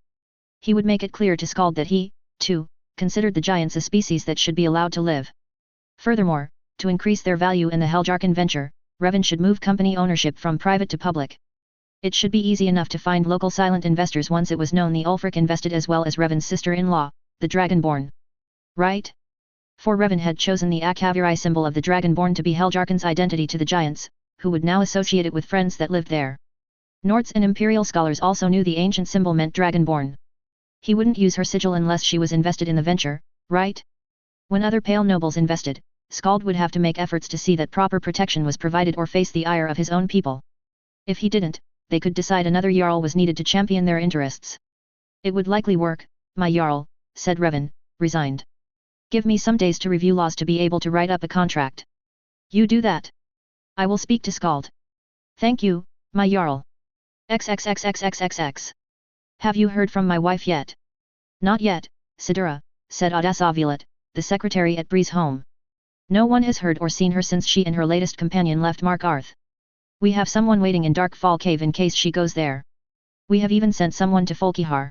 He would make it clear to Skald that he, too, considered the giants a species that should be allowed to live. Furthermore, to increase their value in the Heljarkin venture, Revan should move company ownership from private to public. It should be easy enough to find local silent investors once it was known the Ulfric invested as well as Revan's sister-in-law, the Dragonborn. Right? For Revan had chosen the Akaviri symbol of the Dragonborn to be Heljarkin's identity to the giants, who would now associate it with friends that lived there. Norts and Imperial scholars also knew the ancient symbol meant Dragonborn. He wouldn't use her sigil unless she was invested in the venture, right? When other Pale nobles invested, Skald would have to make efforts to see that proper protection was provided or face the ire of his own people. If he didn't, they could decide another Jarl was needed to champion their interests. It would likely work, my Jarl, said Revan, resigned. Give me some days to review laws to be able to write up a contract. You do that. I will speak to Skald. Thank you, my Jarl. XXXXXXX. Have you heard from my wife yet? Not yet, Sidura, said Audasavulet, the secretary at Bree's home. No one has heard or seen her since she and her latest companion left Markarth. We have someone waiting in Darkfall Cave in case she goes there. We have even sent someone to Folkihar.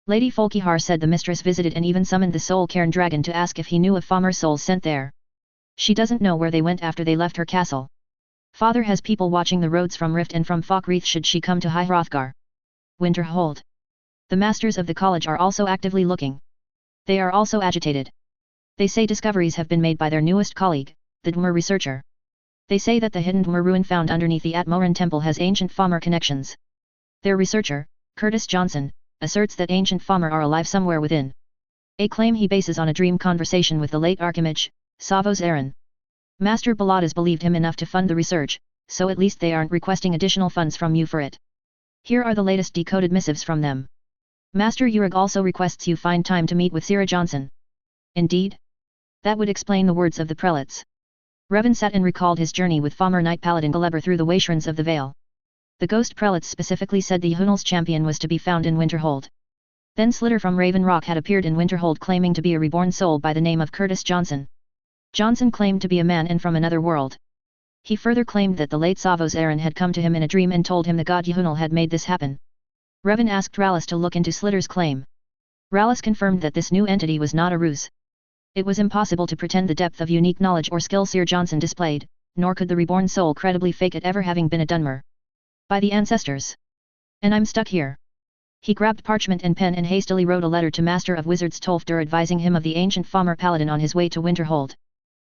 Lady Folkihar said the mistress visited and even summoned the Soul Cairn dragon to ask if he knew of Falmer souls sent there. She doesn't know where they went after they left her castle. Father has people watching the roads from Rift and from Falkreath should she come to High Hrothgar. Winterhold. The masters of the college are also actively looking. They are also agitated. They say discoveries have been made by their newest colleague, the Dwemer researcher. They say that the hidden Dwemer ruin found underneath the Atmoran temple has ancient Falmer connections. Their researcher, Curtis Johnson, asserts that ancient Falmer are alive somewhere within. A claim he bases on a dream conversation with the late Archimage, Savos Aaron. Master Baladas believed him enough to fund the research, so at least they aren't requesting additional funds from you for it. Here are the latest decoded missives from them. Master Urig also requests you find time to meet with Sira Johnson. Indeed? That would explain the words of the prelates. Revan sat and recalled his journey with Falmer Knight Paladin Galeber through the Wayshrines of the Vale. The ghost prelates specifically said the Hunal's champion was to be found in Winterhold. Then Slitter from Raven Rock had appeared in Winterhold claiming to be a reborn soul by the name of Curtis Johnson. Johnson claimed to be a man and from another world. He further claimed that the late Savos Aaron had come to him in a dream and told him the god Yehunal had made this happen. Revan asked Rallis to look into Slitter's claim. Rallis confirmed that this new entity was not a ruse. It was impossible to pretend the depth of unique knowledge or skill Sir Johnson displayed, nor could the reborn soul credibly fake it ever having been a Dunmer. By the ancestors. And I'm stuck here. He grabbed parchment and pen and hastily wrote a letter to Master of Wizards Tolfdir advising him of the ancient Falmer Paladin on his way to Winterhold.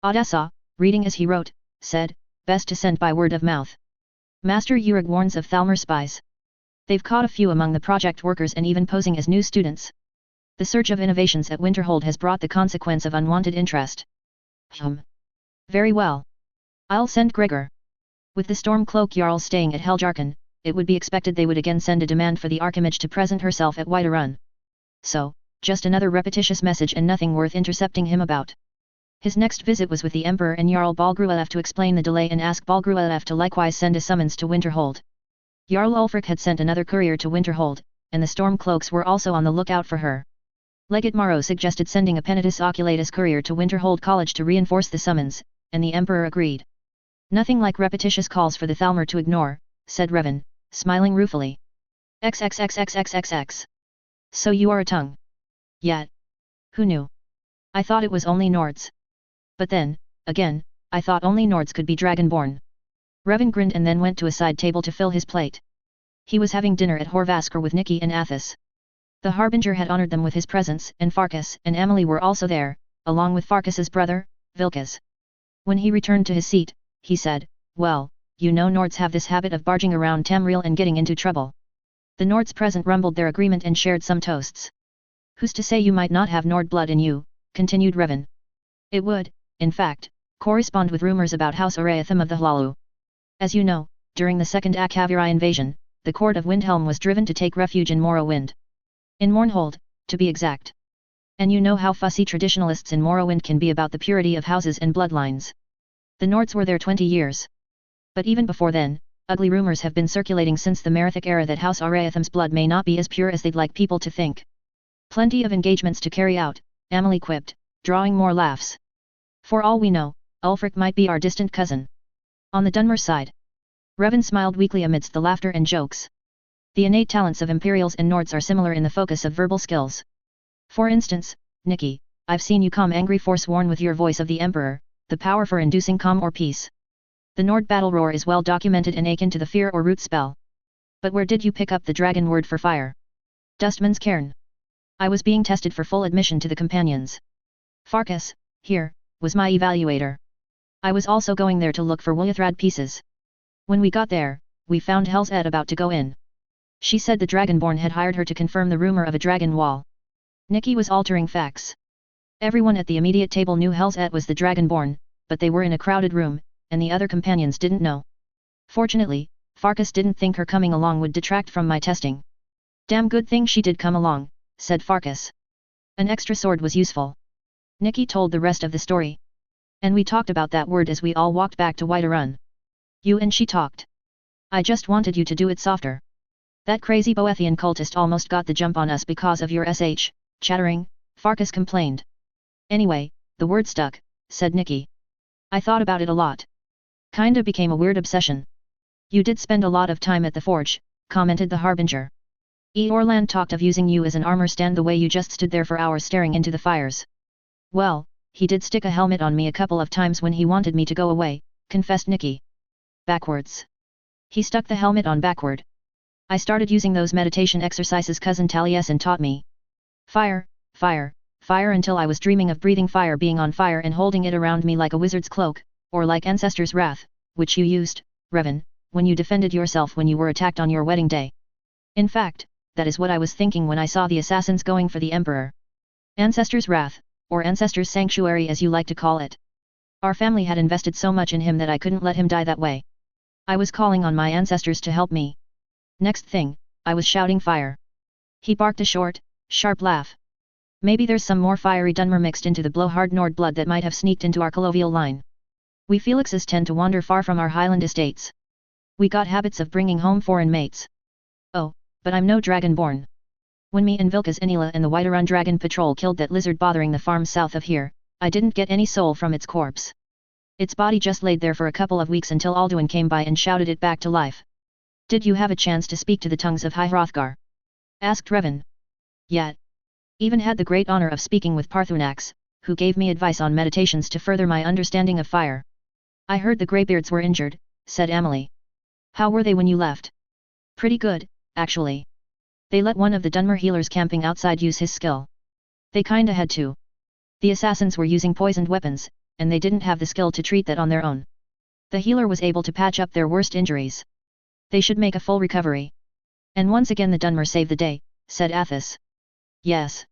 Odessa, reading as he wrote, said, best to send by word of mouth. Master Urig warns of Thalmer spies. They've caught a few among the project workers and even posing as new students. The surge of innovations at Winterhold has brought the consequence of unwanted interest. Very well. I'll send Gregor. With the Stormcloak Jarls staying at Heljarkin, it would be expected they would again send a demand for the Archimage to present herself at Whiterun. So, just another repetitious message and nothing worth intercepting him about. His next visit was with the Emperor and Jarl Balgruelf to explain the delay and ask Balgruelf to likewise send a summons to Winterhold. Jarl Ulfric had sent another courier to Winterhold, and the Stormcloaks were also on the lookout for her. Legate Maro suggested sending a Penitus Oculatus courier to Winterhold College to reinforce the summons, and the Emperor agreed. Nothing like repetitious calls for the Thalmer to ignore, said Revan, smiling ruefully. XXXXXXX. So you are a tongue. Yet. Who knew? I thought it was only Nords. But then, again, I thought only Nords could be Dragonborn. Revan grinned and then went to a side table to fill his plate. He was having dinner at Horvaskar with Nikki and Athos. The Harbinger had honored them with his presence, and Farkas and Emily were also there, along with Farkas's brother, Vilkas. When he returned to his seat, he said, well, you know Nords have this habit of barging around Tamriel and getting into trouble. The Nords present rumbled their agreement and shared some toasts. Who's to say you might not have Nord blood in you, continued Revan. It would, in fact, correspond with rumors about House Arayatham of the Hlalu. As you know, during the second Akaviri invasion, the court of Windhelm was driven to take refuge in Morrowind. In Mournhold, to be exact. And you know how fussy traditionalists in Morrowind can be about the purity of houses and bloodlines. The Nords were there 20 years. But even before then, ugly rumors have been circulating since the Merithic era that House Araetham's blood may not be as pure as they'd like people to think. Plenty of engagements to carry out, Amelie quipped, drawing more laughs. For all we know, Ulfric might be our distant cousin. On the Dunmer side. Revan smiled weakly amidst the laughter and jokes. The innate talents of Imperials and Nords are similar in the focus of verbal skills. For instance, Nikki, I've seen you calm angry forsworn with your voice of the Emperor, the power for inducing calm or peace. The Nord battle roar is well documented and akin to the fear or root spell. But where did you pick up the dragon word for fire? Dustman's cairn. I was being tested for full admission to the companions. Farkas, here, was my evaluator. I was also going there to look for Wulithrad pieces. When we got there, we found Hell's Ed about to go in. She said the Dragonborn had hired her to confirm the rumor of a dragon wall. Nikki was altering facts. Everyone at the immediate table knew Hell's Ed was the Dragonborn, but they were in a crowded room, and the other companions didn't know. Fortunately, Farkas didn't think her coming along would detract from my testing. Damn good thing she did come along, said Farkas. An extra sword was useful. Nikki told the rest of the story. And we talked about that word as we all walked back to Whiterun. You and she talked. I just wanted you to do it softer. That crazy Boethian cultist almost got the jump on us because of your chattering, Farkas complained. Anyway, the word stuck, said Nikki. I thought about it a lot. Kinda became a weird obsession. You did spend a lot of time at the forge, commented the Harbinger. Eorland talked of using you as an armor stand the way you just stood there for hours staring into the fires. Well, he did stick a helmet on me a couple of times when he wanted me to go away, confessed Nikki. Backwards. He stuck the helmet on backward. I started using those meditation exercises cousin Taliesin taught me. Fire, fire, fire until I was dreaming of breathing fire being on fire and holding it around me like a wizard's cloak, or like Ancestor's Wrath, which you used, Revan, when you defended yourself when you were attacked on your wedding day. In fact, that is what I was thinking when I saw the assassins going for the Emperor. Ancestor's Wrath, or Ancestor's Sanctuary as you like to call it. Our family had invested so much in him that I couldn't let him die that way. I was calling on my ancestors to help me. Next thing, I was shouting fire. He barked a short, sharp laugh. Maybe there's some more fiery Dunmer mixed into the blowhard Nord blood that might have sneaked into our collovial line. We Felixes tend to wander far from our highland estates. We got habits of bringing home foreign mates. Oh, but I'm no dragonborn. When me and Vilkas Inila and the Whiterun Dragon Patrol killed that lizard bothering the farm south of here, I didn't get any soul from its corpse. Its body just laid there for a couple of weeks until Alduin came by and shouted it back to life. Did you have a chance to speak to the tongues of High Hrothgar? Asked Revan. Yet. Even had the great honor of speaking with Parthunax, who gave me advice on meditations to further my understanding of fire. I heard the Greybeards were injured, said Amelie. How were they when you left? Pretty good, actually. They let one of the Dunmer healers camping outside use his skill. They kinda had to. The assassins were using poisoned weapons, and they didn't have the skill to treat that on their own. The healer was able to patch up their worst injuries. They should make a full recovery. And once again the Dunmer saved the day, said Athos. Yes.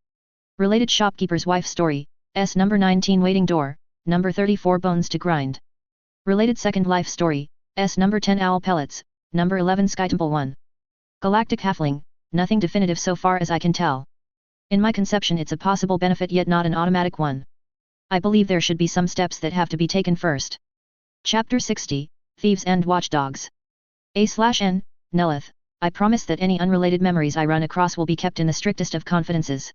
Related Shopkeeper's Wife story, S number 19 Waiting Door, number 34 Bones to Grind. Related Second Life story, S number 10 Owl Pellets, number 11 Sky Temple 1. Galactic Halfling, nothing definitive so far as I can tell. In my conception it's a possible benefit yet not an automatic one. I believe there should be some steps that have to be taken first. Chapter 60, Thieves and Watchdogs. A/N, Nelith, I promise that any unrelated memories I run across will be kept in the strictest of confidences.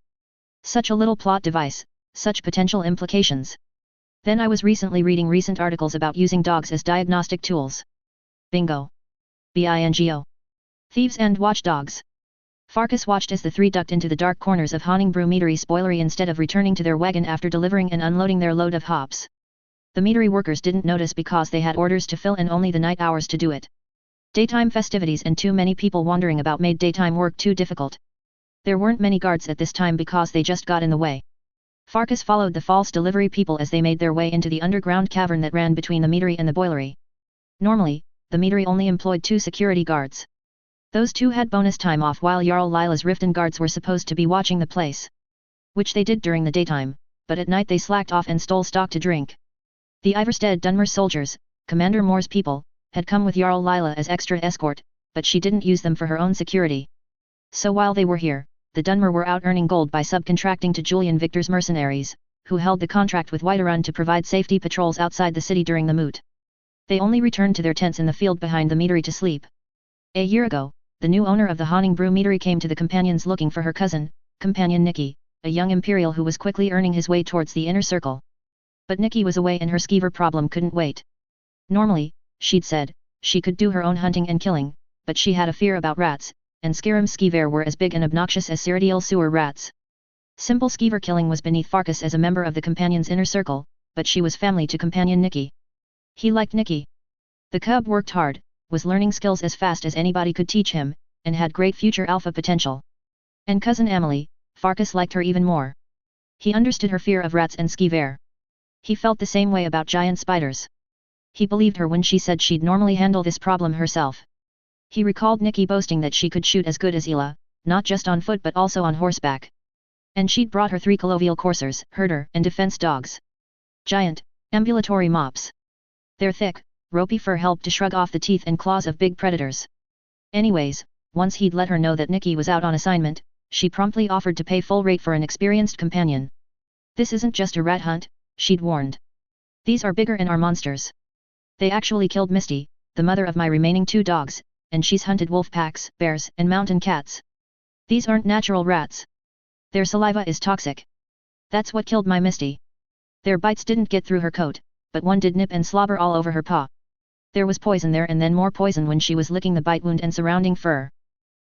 Such a little plot device, such potential implications. Then I was recently reading recent articles about using dogs as diagnostic tools. Bingo. Bingo. Thieves and Watchdogs. Farkas watched as the three ducked into the dark corners of Honningbrew Meadery spoilery instead of returning to their wagon after delivering and unloading their load of hops. The meadery workers didn't notice because they had orders to fill and only the night hours to do it. Daytime festivities and too many people wandering about made daytime work too difficult. There weren't many guards at this time because they just got in the way. Farkas followed the false delivery people as they made their way into the underground cavern that ran between the meadery and the boilery. Normally, the meadery only employed 2 security guards. Those 2 had bonus time off while Jarl Lila's Riften guards were supposed to be watching the place. Which they did during the daytime, but at night they slacked off and stole stock to drink. The Iverstead Dunmer soldiers, Commander Moore's people, had come with Jarl Lila as extra escort, but she didn't use them for her own security. So while they were here, the Dunmer were out earning gold by subcontracting to Julian Victor's mercenaries, who held the contract with Whiterun to provide safety patrols outside the city during the moot. They only returned to their tents in the field behind the meadery to sleep. A year ago, the new owner of the Haunting Brew meadery came to the companions looking for her companion Nicky, a young imperial who was quickly earning his way towards the inner circle. But Nicky was away and her skeever problem couldn't wait. Normally, she'd said, she could do her own hunting and killing, but she had a fear about rats, and Skyrim skeever were as big and obnoxious as Cyrodiil sewer rats. Simple skeever killing was beneath Farkas as a member of the companion's inner circle, but she was family to companion Nicky. He liked Nicky. The cub worked hard, was learning skills as fast as anybody could teach him, and had great future alpha potential. And cousin Amelie, Farkas liked her even more. He understood her fear of rats and skeever. He felt the same way about giant spiders. He believed her when she said she'd normally handle this problem herself. He recalled Nicky boasting that she could shoot as good as Ela, not just on foot but also on horseback. And she'd brought her 3 collovial coursers, herder, and defense dogs. Giant, ambulatory mops. Their thick, ropey fur helped to shrug off the teeth and claws of big predators. Anyways, once he'd let her know that Nicky was out on assignment, she promptly offered to pay full rate for an experienced companion. This isn't just a rat hunt, she'd warned. These are bigger and are monsters. They actually killed Misty, the mother of my remaining 2 dogs, and she's hunted wolf packs, bears, and mountain cats. These aren't natural rats. Their saliva is toxic. That's what killed my Misty. Their bites didn't get through her coat, but one did nip and slobber all over her paw. There was poison there and then more poison when she was licking the bite wound and surrounding fur.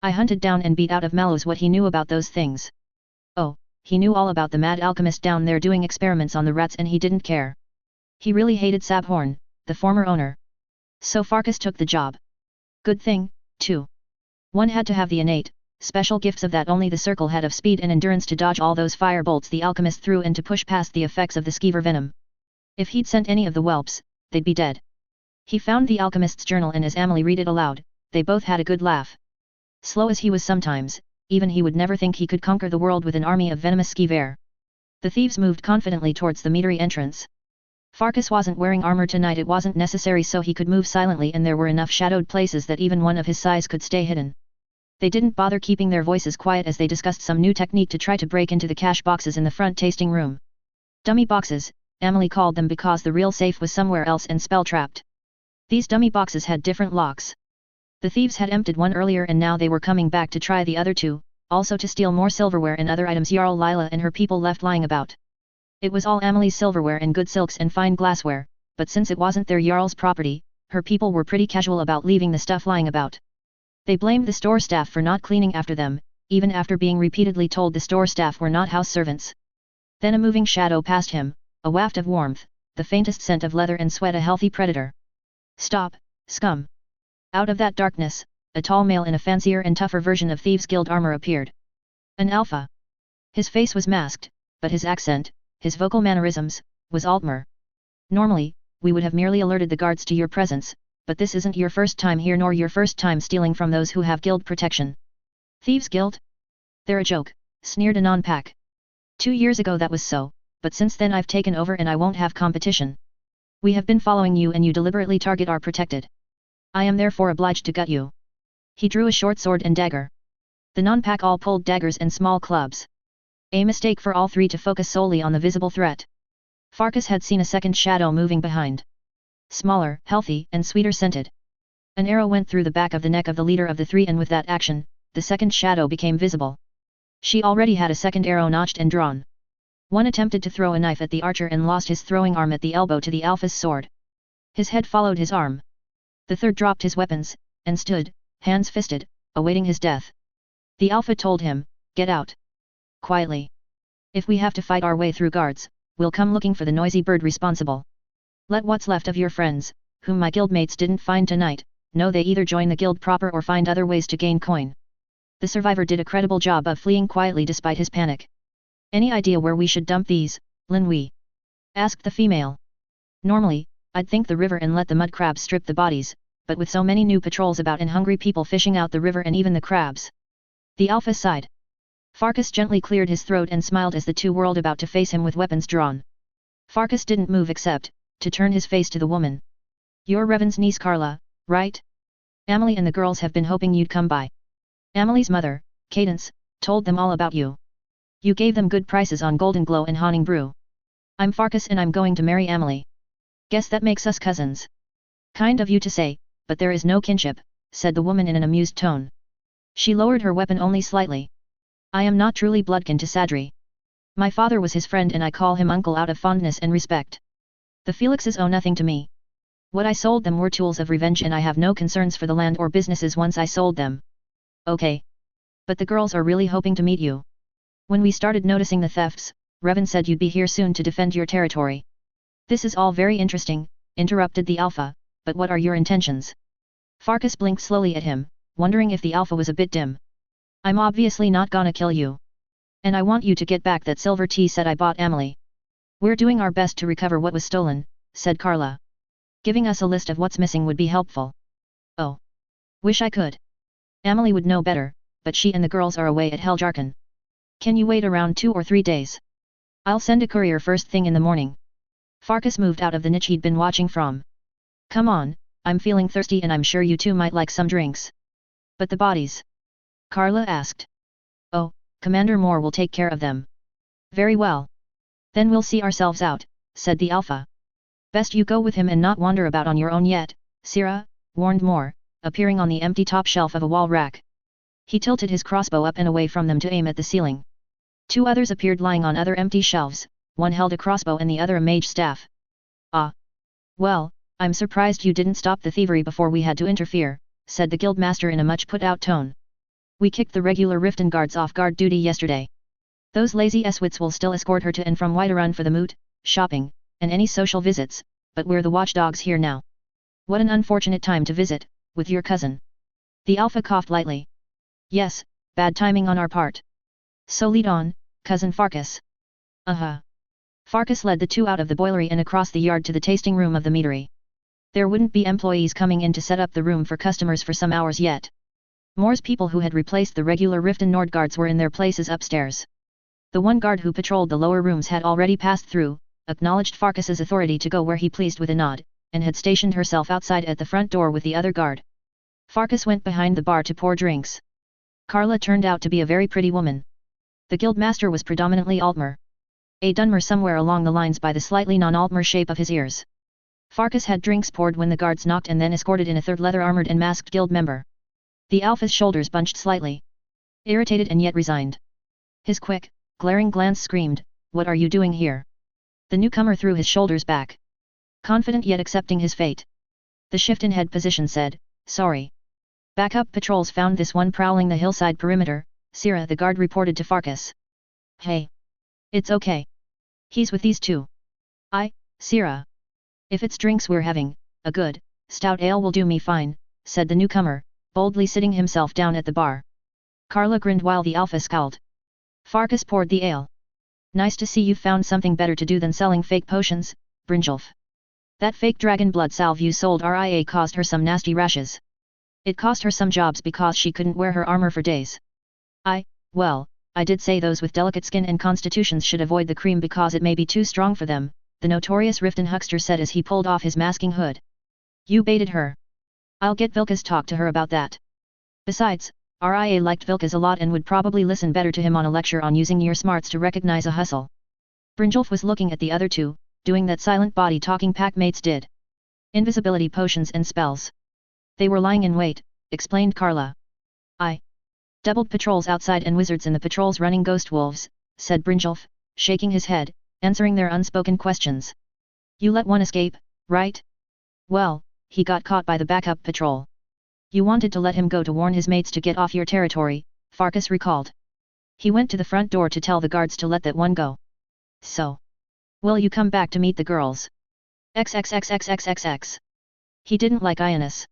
I hunted down and beat out of Mallows what he knew about those things. Oh, he knew all about the mad alchemist down there doing experiments on the rats and he didn't care. He really hated Sabhorn, the former owner. So Farkas took the job. Good thing, too. One had to have the innate, special gifts of that only the circle had of speed and endurance to dodge all those fire bolts the alchemist threw and to push past the effects of the skeever venom. If he'd sent any of the whelps, they'd be dead. He found the alchemist's journal and as Amelie read it aloud, they both had a good laugh. Slow as he was sometimes, even he would never think he could conquer the world with an army of venomous skeever. The thieves moved confidently towards the meadery entrance. Farkas wasn't wearing armor tonight, it wasn't necessary, so he could move silently and there were enough shadowed places that even one of his size could stay hidden. They didn't bother keeping their voices quiet as they discussed some new technique to try to break into the cash boxes in the front tasting room. Dummy boxes, Amelie called them because the real safe was somewhere else and spell-trapped. These dummy boxes had different locks. The thieves had emptied one earlier and now they were coming back to try the other 2, also to steal more silverware and other items Jarl Lila and her people left lying about. It was all Amelie's silverware and good silks and fine glassware, but since it wasn't their Jarl's property, her people were pretty casual about leaving the stuff lying about. They blamed the store staff for not cleaning after them, even after being repeatedly told the store staff were not house servants. Then a moving shadow passed him, a waft of warmth, the faintest scent of leather and sweat, a healthy predator. Stop, scum! Out of that darkness, a tall male in a fancier and tougher version of Thieves' Guild armor appeared. An alpha. His face was masked, but his accent, his vocal mannerisms, was Altmer. Normally, we would have merely alerted the guards to your presence, but this isn't your first time here nor your first time stealing from those who have guild protection. Thieves' Guild? They're a joke, sneered a non-pack. 2 years ago that was so, but since then I've taken over and I won't have competition. We have been following you and you deliberately target our protected. I am therefore obliged to gut you. He drew a short sword and dagger. The non-pack all pulled daggers and small clubs. A mistake for all 3 to focus solely on the visible threat. Farkas had seen a second shadow moving behind. Smaller, healthy, and sweeter scented. An arrow went through the back of the neck of the leader of the 3 and with that action, the second shadow became visible. She already had a second arrow notched and drawn. One attempted to throw a knife at the archer and lost his throwing arm at the elbow to the alpha's sword. His head followed his arm. The third dropped his weapons, and stood, hands fisted, awaiting his death. The alpha told him, "Get out. Quietly. If we have to fight our way through guards, we'll come looking for the noisy bird responsible. Let what's left of your friends, whom my guildmates didn't find tonight, know they either join the guild proper or find other ways to gain coin." The survivor did a credible job of fleeing quietly despite his panic. "Any idea where we should dump these, Lin Wei?" asked the female. "Normally, I'd think the river and let the mud crabs strip the bodies, but with so many new patrols about and hungry people fishing out the river and even the crabs." The alpha sighed. Farkas gently cleared his throat and smiled as the 2 whirled about to face him with weapons drawn. Farkas didn't move except, to turn his face to the woman. "You're Revan's niece Carla, right? Amelie and the girls have been hoping you'd come by." Amelie's mother, Cadence, Told them all about you. You gave them good prices on Golden Glow and Honing Brew. I'm Farkas and I'm going to marry Emily. Guess that makes us cousins. Kind of you to say, but there is no kinship, said the woman in an amused tone. She lowered her weapon only slightly. I am not truly bloodkin to Sadri. My father was his friend and I call him uncle out of fondness and respect. The Felixes owe nothing to me. What I sold them were tools of revenge and I have no concerns for the land or businesses once I sold them. Okay. But the girls are really hoping to meet you. When we started noticing the thefts, Revan said you'd be here soon to defend your territory. This is all very interesting, interrupted the Alpha, but what are your intentions? Farkas blinked slowly at him, wondering if the Alpha was a bit dim. I'm obviously not gonna kill you. And I want you to get back that silver tea set I bought Emily. We're doing our best to recover what was stolen, said Carla. Giving us a list of what's missing would be helpful. Oh. Wish I could. Emily would know better, but she and the girls are away at Heljarkhan. Can you wait around 2 or 3 days? I'll send a courier first thing in the morning. Farkas moved out of the niche he'd been watching from. Come on, I'm feeling thirsty and I'm sure you two might like some drinks. But the bodies? Carla asked. Oh, Commander Moore will take care of them. Very well. Then we'll see ourselves out, said the Alpha. Best you go with him and not wander about on your own yet, Sira, warned Moore, appearing on the empty top shelf of a wall rack. He tilted his crossbow up and away from them to aim at the ceiling. 2 others appeared lying on other empty shelves, one held a crossbow and the other a mage staff. Ah. Well, I'm surprised you didn't stop the thievery before we had to interfere, said the guildmaster in a much put-out tone. We kicked the regular Riften guards off guard duty yesterday. Those lazy Eswits will still escort her to and from Whiterun for the moot, shopping, and any social visits, but we're the watchdogs here now. What an unfortunate time to visit, with your cousin. The Alpha coughed lightly. Yes, bad timing on our part. So lead on, cousin Farkas. Farkas led the 2 out of the boilery and across the yard to the tasting room of the meadery. There wouldn't be employees coming in to set up the room for customers for some hours yet. Moore's people who had replaced the regular Riften Nord guards were in their places upstairs. The one guard who patrolled the lower rooms had already passed through, acknowledged Farkas's authority to go where he pleased with a nod, and had stationed herself outside at the front door with the other guard. Farkas went behind the bar to pour drinks. Carla turned out to be a very pretty woman. The guildmaster was predominantly Altmer. A Dunmer somewhere along the lines by the slightly non-Altmer shape of his ears. Farkas had drinks poured when the guards knocked and then escorted in a third leather-armored and masked guild member. The Alpha's shoulders bunched slightly. Irritated and yet resigned. His quick, glaring glance screamed, "What are you doing here?" The newcomer threw his shoulders back. Confident yet accepting his fate. The shift in head position said, "Sorry. Backup patrols found this one prowling the hillside perimeter," Sira the guard reported to Farkas. "Hey. It's okay. He's with these 2. Sira. If it's drinks we're having, a good, stout ale will do me fine," said the newcomer, boldly sitting himself down at the bar. Carla grinned while the Alpha scowled. Farkas poured the ale. "Nice to see you found something better to do than selling fake potions, Brynjolf. That fake dragon blood salve you sold RIA caused her some nasty rashes. It cost her some jobs because she couldn't wear her armor for days. Well, I did say those with delicate skin and constitutions should avoid the cream because it may be too strong for them," the notorious Riften huckster said as he pulled off his masking hood. "You baited her. I'll get Vilkas talk to her about that. Besides, RIA liked Vilkas a lot and would probably listen better to him on a lecture on using your smarts to recognize a hustle." Brynjolf was looking at the other 2, doing that silent body talking packmates did. Invisibility potions and spells. They were lying in wait, explained Carla. Doubled patrols outside and wizards in the patrols running ghost wolves, said Brynjolf, shaking his head, answering their unspoken questions. "You let one escape, right?" "Well, he got caught by the backup patrol. You wanted to let him go to warn his mates to get off your territory," Farkas recalled. "He went to the front door to tell the guards to let that one go. So. Will you come back to meet the girls?" XXXXXXX. He didn't like Ionis.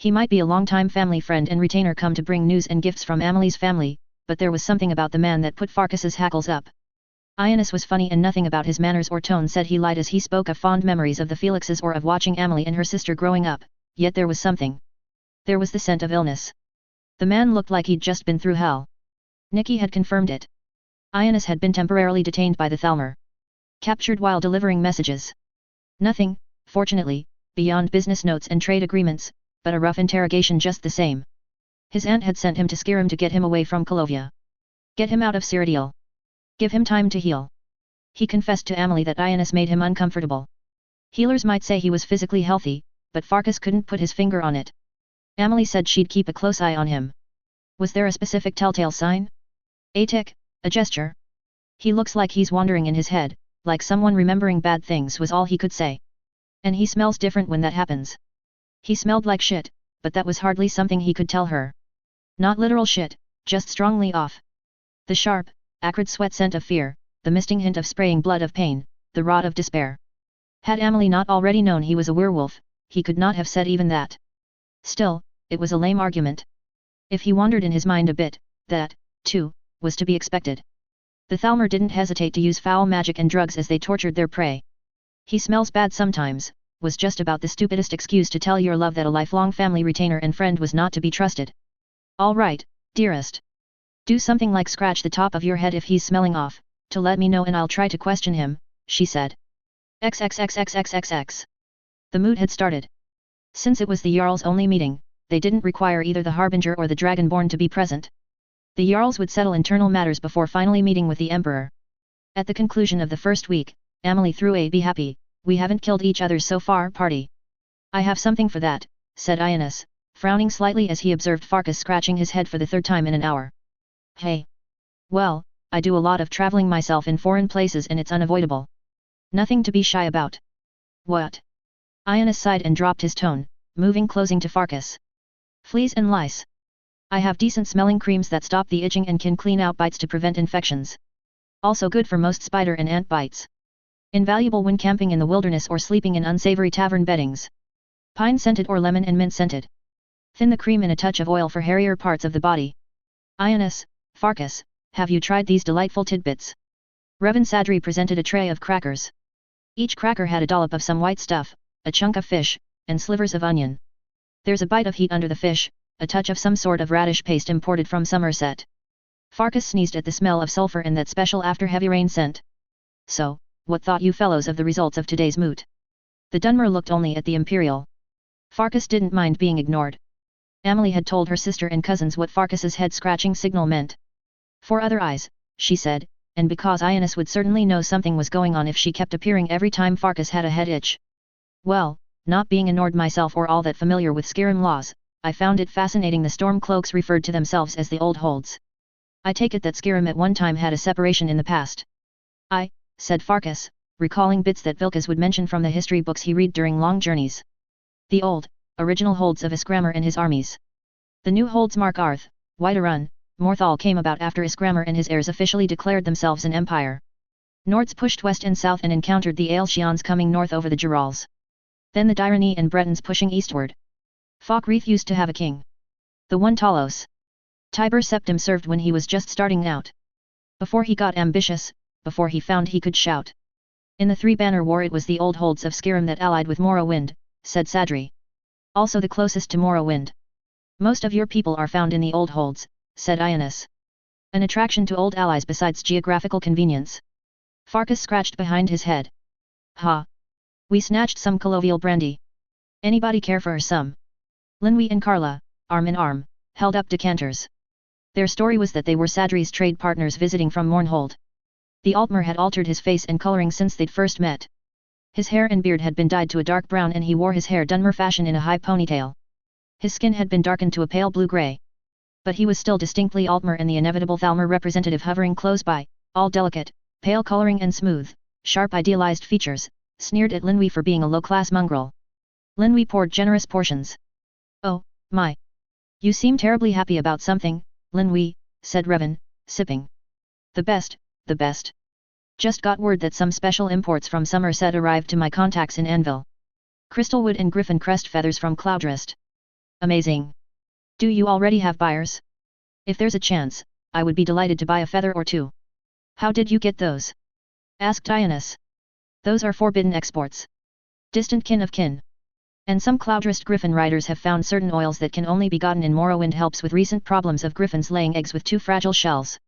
He might be a long-time family friend and retainer come to bring news and gifts from Amelie's family, but there was something about the man that put Farkas's hackles up. Ionis was funny and nothing about his manners or tone said he lied as he spoke of fond memories of the Felixes or of watching Amelie and her sister growing up, yet there was something. There was the scent of illness. The man looked like he'd just been through hell. Nikki had confirmed it. Ionis had been temporarily detained by the Thalmor. Captured while delivering messages. Nothing, fortunately, beyond business notes and trade agreements, but a rough interrogation just the same. His aunt had sent him to Skirim to get him away from Kolovia. Get him out of Cyrodiil. Give him time to heal. He confessed to Amelie that Ionis made him uncomfortable. Healers might say he was physically healthy, but Farkas couldn't put his finger on it. Amelie said she'd keep a close eye on him. Was there a specific telltale sign? A tick, a gesture? He looks like he's wandering in his head, like someone remembering bad things was all he could say. And he smells different when that happens. He smelled like shit, but that was hardly something he could tell her. Not literal shit, just strongly off. The sharp, acrid sweat scent of fear, the misting hint of spraying blood of pain, the rot of despair. Had Amelie not already known he was a werewolf, he could not have said even that. Still, it was a lame argument. If he wandered in his mind a bit, that, too, was to be expected. The Thalmor didn't hesitate to use foul magic and drugs as they tortured their prey. He smells bad sometimes, was just about the stupidest excuse to tell your love that a lifelong family retainer and friend was not to be trusted. All right, dearest. Do something like scratch the top of your head if he's smelling off, to let me know and I'll try to question him, she said. XXXXXXX. The mood had started. Since it was the Jarl's only meeting, they didn't require either the Harbinger or the Dragonborn to be present. The Jarls would settle internal matters before finally meeting with the Emperor. At the conclusion of the first week, Amelie threw a "Be happy, we haven't killed each other so far" party. I have something for that, said Ionis, frowning slightly as he observed Farkas scratching his head for the third time in an hour. Hey. Well, I do a lot of traveling myself in foreign places and it's unavoidable. Nothing to be shy about. What? Ionis sighed and dropped his tone, moving closing to Farkas. Fleas and lice. I have decent smelling creams that stop the itching and can clean out bites to prevent infections. Also good for most spider and ant bites. Invaluable when camping in the wilderness or sleeping in unsavory tavern beddings. Pine-scented or lemon and mint-scented. Thin the cream in a touch of oil for hairier parts of the body. Ionis, Farkas, have you tried these delightful tidbits? Revan Sadri presented a tray of crackers. Each cracker had a dollop of some white stuff, a chunk of fish, and slivers of onion. There's a bite of heat under the fish, a touch of some sort of radish paste imported from Somerset. Farkas sneezed at the smell of sulfur and that special after-heavy rain scent. So, what thought you fellows of the results of today's moot? The Dunmer looked only at the Imperial. Farkas didn't mind being ignored. Amelie had told her sister and cousins what Farkas's head-scratching signal meant. For other eyes, she said, and because Ionis would certainly know something was going on if she kept appearing every time Farkas had a head itch. Well, not being a Nord myself or all that familiar with Skyrim laws, I found it fascinating the Stormcloaks referred to themselves as the Old Holds. I take it that Skyrim at one time had a separation in the past. Said Farkas, recalling bits that Vilkas would mention from the history books he read during long journeys. The old, original holds of Isgramor and his armies. The new holds Mark Arth, Whiterun, Morthal came about after Isgramor and his heirs officially declared themselves an empire. Nords pushed west and south and encountered the Aelshians coming north over the Durals. Then the Dyrani and Bretons pushing eastward. Falkreath used to have a king. The one Talos. Tiber Septim served when he was just starting out. Before he got ambitious, before he found he could shout. In the Three-Banner War it was the old holds of Skyrim that allied with Morrowind, said Sadri. Also the closest to Morrowind. Most of your people are found in the old holds, said Ionis. An attraction to old allies besides geographical convenience. Farkas scratched behind his head. Ha! We snatched some collovial brandy. Anybody care for some? Linwi and Carla, arm in arm, held up decanters. Their story was that they were Sadri's trade partners visiting from Mournhold. The Altmer had altered his face and coloring since they'd first met. His hair and beard had been dyed to a dark brown and he wore his hair Dunmer fashion in a high ponytail. His skin had been darkened to a pale blue-grey. But he was still distinctly Altmer and the inevitable Thalmor representative hovering close by, all delicate, pale coloring and smooth, sharp idealized features, sneered at Linwi for being a low-class mongrel. Linwi poured generous portions. Oh, my! You seem terribly happy about something, Linwi, said Revan, sipping. The best. Just got word that some special imports from Somerset arrived to my contacts in Anvil. Crystalwood and griffin crest feathers from Cloudrest. Amazing. Do you already have buyers? If there's a chance, I would be delighted to buy a feather or two. How did you get those? Asked Ionis. Those are forbidden exports. Distant kin of kin. And some Cloudrest griffin riders have found certain oils that can only be gotten in Morrowind helps with recent problems of griffins laying eggs with too fragile shells.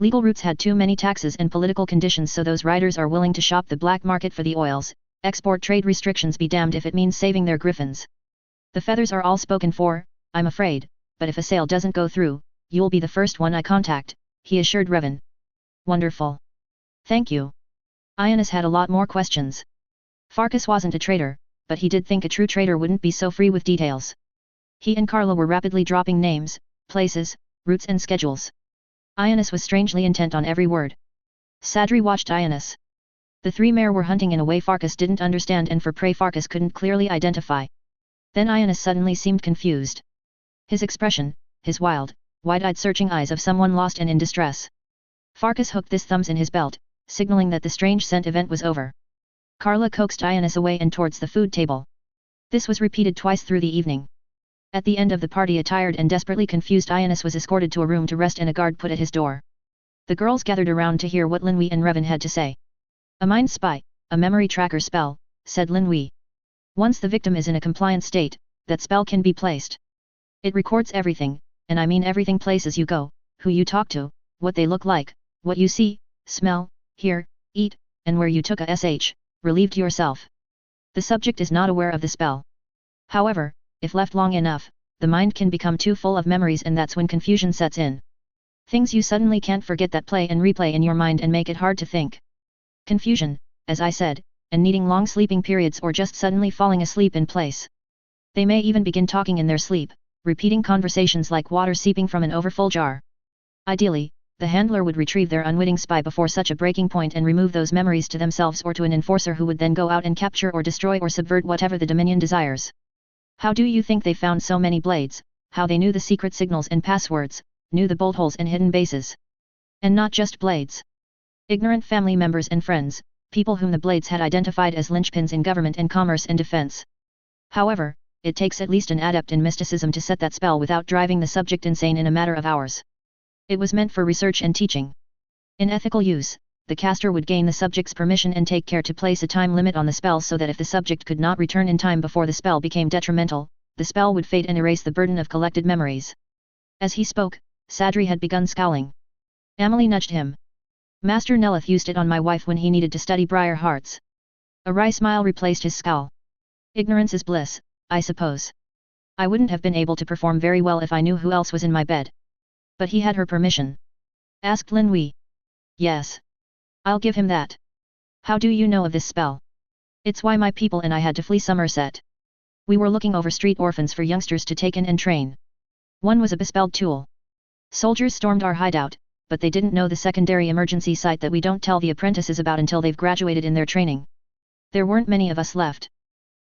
Legal routes had too many taxes and political conditions so those riders are willing to shop the black market for the oils, export trade restrictions be damned if it means saving their griffins. The feathers are all spoken for, I'm afraid, but if a sale doesn't go through, you'll be the first one I contact, he assured Revan. Wonderful. Thank you. Ionis had a lot more questions. Farkas wasn't a traitor, but he did think a true traitor wouldn't be so free with details. He and Carla were rapidly dropping names, places, routes and schedules. Ionis was strangely intent on every word. Sadri watched Ionis. The three mare were hunting in a way Farkas didn't understand and for prey Farkas couldn't clearly identify. Then Ionis suddenly seemed confused. His expression, his wild, wide-eyed searching eyes of someone lost and in distress. Farkas hooked his thumbs in his belt, signaling that the strange scent event was over. Carla coaxed Ionis away and towards the food table. This was repeated twice through the evening. At the end of the party, a tired and desperately confused Ionis was escorted to a room to rest and a guard put at his door. The girls gathered around to hear what Linwei and Revan had to say. A mind spy, a memory tracker spell, said Linwei. Once the victim is in a compliant state, that spell can be placed. It records everything, and I mean everything, places you go, who you talk to, what they look like, what you see, smell, hear, eat, and where you took a relieved yourself. The subject is not aware of the spell. However, if left long enough, the mind can become too full of memories and that's when confusion sets in. Things you suddenly can't forget that play and replay in your mind and make it hard to think. Confusion, as I said, and needing long sleeping periods or just suddenly falling asleep in place. They may even begin talking in their sleep, repeating conversations like water seeping from an overfull jar. Ideally, the handler would retrieve their unwitting spy before such a breaking point and remove those memories to themselves or to an enforcer who would then go out and capture or destroy or subvert whatever the Dominion desires. How do you think they found so many blades, how they knew the secret signals and passwords, knew the bolt holes and hidden bases? And not just blades. Ignorant family members and friends, people whom the blades had identified as linchpins in government and commerce and defense. However, it takes at least an adept in mysticism to set that spell without driving the subject insane in a matter of hours. It was meant for research and teaching. In ethical use, the caster would gain the subject's permission and take care to place a time limit on the spell so that if the subject could not return in time before the spell became detrimental, the spell would fade and erase the burden of collected memories. As he spoke, Sadri had begun scowling. Amelie nudged him. Master Nelith used it on my wife when he needed to study Briar Hearts. A wry smile replaced his scowl. Ignorance is bliss, I suppose. I wouldn't have been able to perform very well if I knew who else was in my bed. But he had her permission. Asked Linwei. Yes. I'll give him that. How do you know of this spell? It's why my people and I had to flee Somerset. We were looking over street orphans for youngsters to take in and train. One was a bespelled tool. Soldiers stormed our hideout, but they didn't know the secondary emergency site that we don't tell the apprentices about until they've graduated in their training. There weren't many of us left.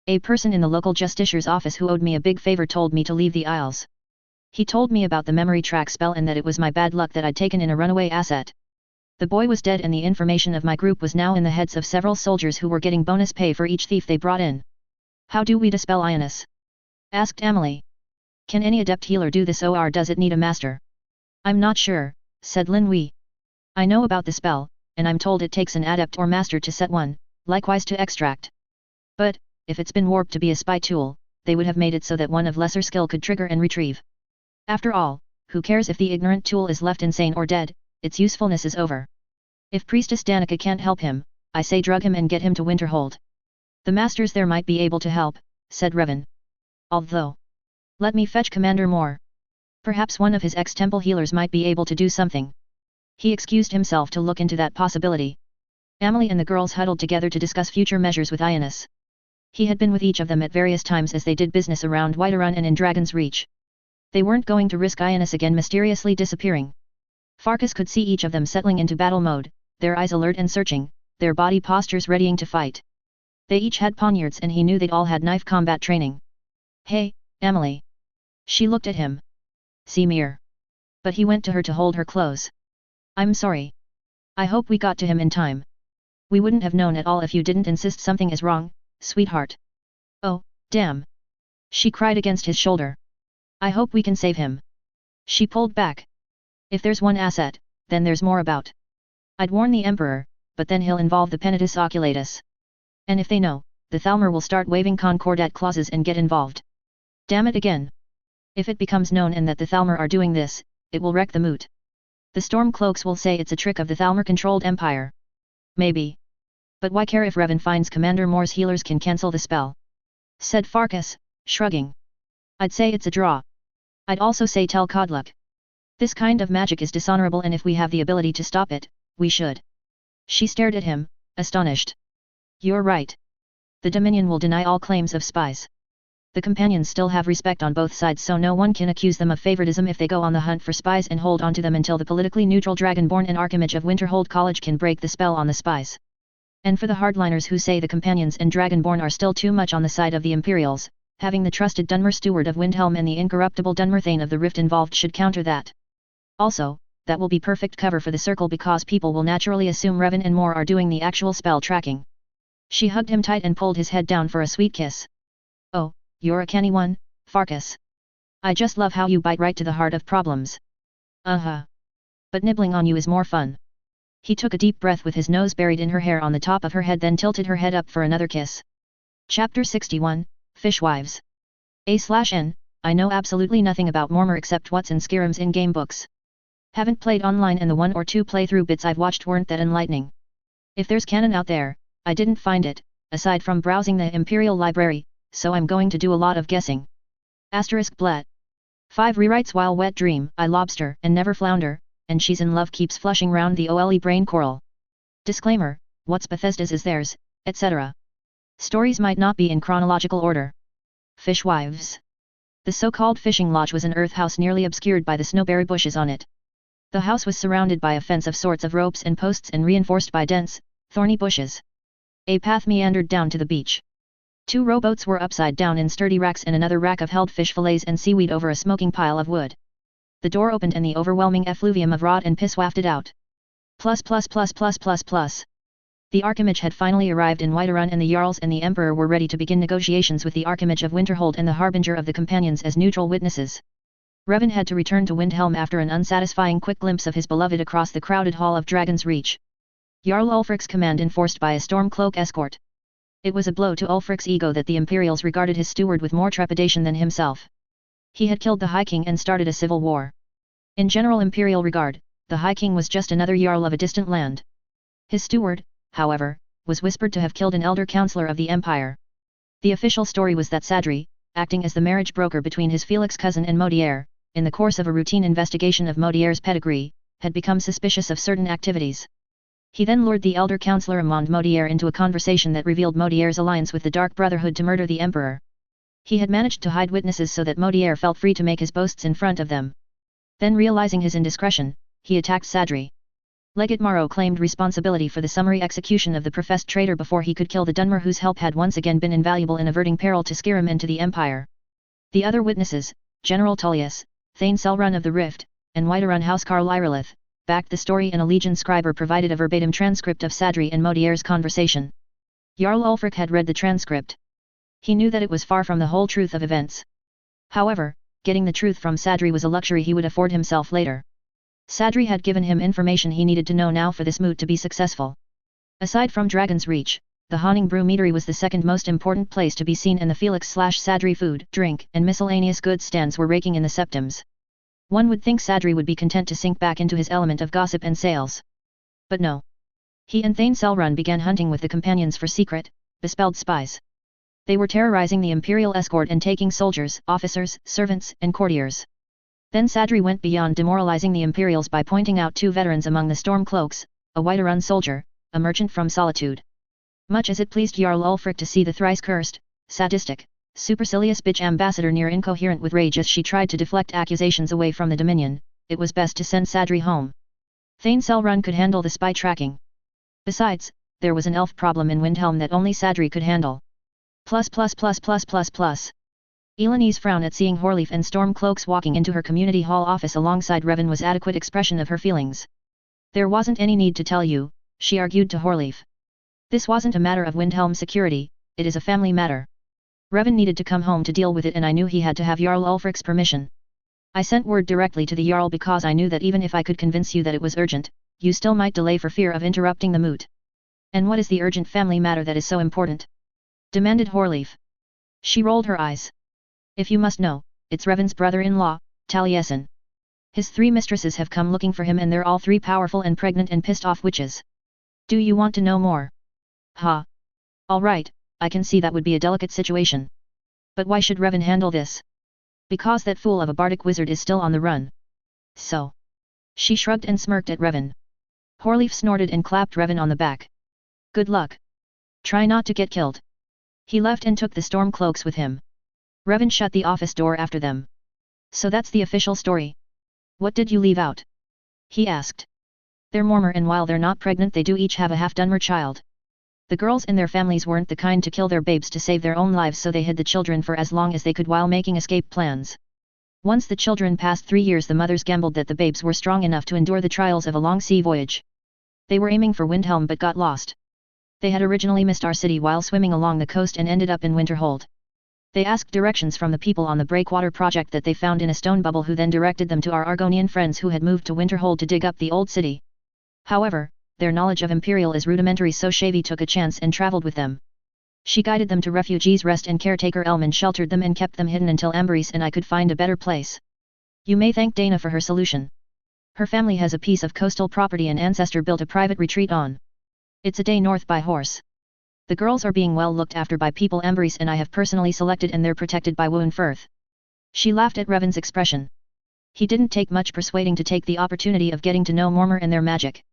A person in the local justiciar's office who owed me a big favor told me to leave the Isles. He told me about the memory track spell and that it was my bad luck that I'd taken in a runaway asset. The boy was dead and the information of my group was now in the heads of several soldiers who were getting bonus pay for each thief they brought in. How do we dispel Ionis? Asked Amelie. Can any adept healer do this, or does it need a master? I'm not sure, said Linwei. I know about the spell, and I'm told it takes an adept or master to set one, likewise to extract. But, if it's been warped to be a spy tool, they would have made it so that one of lesser skill could trigger and retrieve. After all, who cares if the ignorant tool is left insane or dead, its usefulness is over. If Priestess Danica can't help him, I say drug him and get him to Winterhold. The masters there might be able to help, said Revan. Although. Let me fetch Commander Moore. Perhaps one of his ex-temple healers might be able to do something. He excused himself to look into that possibility. Amelie and the girls huddled together to discuss future measures with Ionis. He had been with each of them at various times as they did business around Whiterun and in Dragon's Reach. They weren't going to risk Ionis again mysteriously disappearing. Farkas could see each of them settling into battle mode, their eyes alert and searching, their body postures readying to fight. They each had poniards and he knew they'd all had knife combat training. Hey, Amelie. She looked at him. Semir. But he went to her to hold her close. I'm sorry. I hope we got to him in time. We wouldn't have known at all if you didn't insist something is wrong, sweetheart. Oh, damn. She cried against his shoulder. I hope we can save him. She pulled back. If there's one asset, then there's more about. I'd warn the Emperor, but then he'll involve the Penitus Oculatus. And if they know, the Thalmor will start waving concordat clauses and get involved. Damn it again. If it becomes known and that the Thalmor are doing this, it will wreck the moot. The Stormcloaks will say it's a trick of the Thalmor-controlled empire. Maybe. But why care if Revan finds Commander Moore's healers can cancel the spell? Said Farkas, shrugging. I'd say it's a draw. I'd also say tell Kodluk. This kind of magic is dishonorable, and if we have the ability to stop it, we should. She stared at him, astonished. You're right. The Dominion will deny all claims of spies. The companions still have respect on both sides, so no one can accuse them of favoritism if they go on the hunt for spies and hold onto them until the politically neutral Dragonborn and Archimage of Winterhold College can break the spell on the spies. And for the hardliners who say the companions and Dragonborn are still too much on the side of the Imperials, having the trusted Dunmer Steward of Windhelm and the incorruptible Dunmer Thane of the Rift involved should counter that. Also, that will be perfect cover for the circle because people will naturally assume Revan and Moore are doing the actual spell tracking. She hugged him tight and pulled his head down for a sweet kiss. Oh, you're a canny one, Farkas. I just love how you bite right to the heart of problems. But nibbling on you is more fun. He took a deep breath with his nose buried in her hair on the top of her head, then tilted her head up for another kiss. Chapter 61, Fishwives. A/N, I know absolutely nothing about Mormor except what's in Skyrim's in-game books. Haven't played online, and the 1 or 2 playthrough bits I've watched weren't that enlightening. If there's canon out there, I didn't find it, aside from browsing the Imperial Library, so I'm going to do a lot of guessing. *Blet. 5 rewrites While Wet Dream, I Lobster, and Never Flounder, and She's in Love keeps flushing round the OLE brain coral. Disclaimer, what's Bethesda's is theirs, etc. Stories might not be in chronological order. Fishwives. The so-called fishing lodge was an earth house nearly obscured by the snowberry bushes on it. The house was surrounded by a fence of sorts of ropes and posts and reinforced by dense, thorny bushes. A path meandered down to the beach. 2 rowboats were upside down in sturdy racks, and another rack of held fish fillets and seaweed over a smoking pile of wood. The door opened and the overwhelming effluvium of rot and piss wafted out. +++++++. The Archimage had finally arrived in Whiterun, and the Jarls and the Emperor were ready to begin negotiations with the Archimage of Winterhold and the Harbinger of the Companions as neutral witnesses. Revan had to return to Windhelm after an unsatisfying quick glimpse of his beloved across the crowded hall of Dragon's Reach. Jarl Ulfric's command enforced by a Stormcloak escort. It was a blow to Ulfric's ego that the Imperials regarded his steward with more trepidation than himself. He had killed the High King and started a civil war. In general Imperial regard, the High King was just another Jarl of a distant land. His steward, however, was whispered to have killed an elder counselor of the Empire. The official story was that Sadri, acting as the marriage broker between his Felix cousin and Modier, in the course of a routine investigation of Modier's pedigree, had become suspicious of certain activities. He then lured the elder counselor Amand Modier into a conversation that revealed Modier's alliance with the Dark Brotherhood to murder the Emperor. He had managed to hide witnesses so that Modier felt free to make his boasts in front of them. Then, realizing his indiscretion, he attacked Sadri. Legate Maro claimed responsibility for the summary execution of the professed traitor before he could kill the Dunmer, whose help had once again been invaluable in averting peril to Skyrim and to the Empire. The other witnesses, General Tullius, Thane Selrun of the Rift, and Whiterun Housecarl Lyrillith, backed the story, and a Legion scriber provided a verbatim transcript of Sadri and Modier's conversation. Jarl Ulfric had read the transcript. He knew that it was far from the whole truth of events. However, getting the truth from Sadri was a luxury he would afford himself later. Sadri had given him information he needed to know now for this moot to be successful. Aside from Dragon's Reach, the Haunting Brew Meadery was the second most important place to be seen, and the Felix/Sadri food, drink, and miscellaneous goods stands were raking in the septums. One would think Sadri would be content to sink back into his element of gossip and sales. But no. He and Thane Selrun began hunting with the companions for secret, bespelled spies. They were terrorizing the Imperial escort and taking soldiers, officers, servants, and courtiers. Then Sadri went beyond demoralizing the Imperials by pointing out 2 veterans among the Stormcloaks, a Whiterun soldier, a merchant from Solitude. Much as it pleased Jarl Ulfric to see the thrice-cursed, sadistic, supercilious bitch ambassador near incoherent with rage as she tried to deflect accusations away from the Dominion, it was best to send Sadri home. Thane Selrun could handle the spy tracking. Besides, there was an elf problem in Windhelm that only Sadri could handle. Eleni's frown at seeing Horleaf and Stormcloaks walking into her community hall office alongside Revan was adequate expression of her feelings. There wasn't any need to tell you, she argued to Horleaf. This wasn't a matter of Windhelm security, it is a family matter. Revan needed to come home to deal with it, and I knew he had to have Jarl Ulfric's permission. I sent word directly to the Jarl because I knew that even if I could convince you that it was urgent, you still might delay for fear of interrupting the moot. And what is the urgent family matter that is so important? Demanded Horleaf. She rolled her eyes. If you must know, it's Revan's brother-in-law, Taliesin. His 3 mistresses have come looking for him, and they're all 3 powerful and pregnant and pissed off witches. Do you want to know more? Ha. All right, I can see that would be a delicate situation. But why should Revan handle this? Because that fool of a bardic wizard is still on the run. So. She shrugged and smirked at Revan. Horleaf snorted and clapped Revan on the back. Good luck. Try not to get killed. He left and took the storm cloaks with him. Revan shut the office door after them. So that's the official story. What did you leave out? He asked. They're Mormor, and while they're not pregnant they do each have a half-Dunmer child. The girls and their families weren't the kind to kill their babes to save their own lives, so they hid the children for as long as they could while making escape plans. Once the children passed 3 years, the mothers gambled that the babes were strong enough to endure the trials of a long sea voyage. They were aiming for Windhelm but got lost. They had originally missed our city while swimming along the coast and ended up in Winterhold. They asked directions from the people on the breakwater project that they found in a stone bubble, who then directed them to our Argonian friends who had moved to Winterhold to dig up the old city. However, their knowledge of Imperial is rudimentary, so Shavy took a chance and travelled with them. She guided them to Refugees Rest, and caretaker Elman sheltered them and kept them hidden until Amberys and I could find a better place. You may thank Dana for her solution. Her family has a piece of coastal property and ancestor built a private retreat on. It's a day north by horse. The girls are being well looked after by people Amberys and I have personally selected, and they're protected by Woon Firth. She laughed at Revan's expression. He didn't take much persuading to take the opportunity of getting to know Mormor and their magic.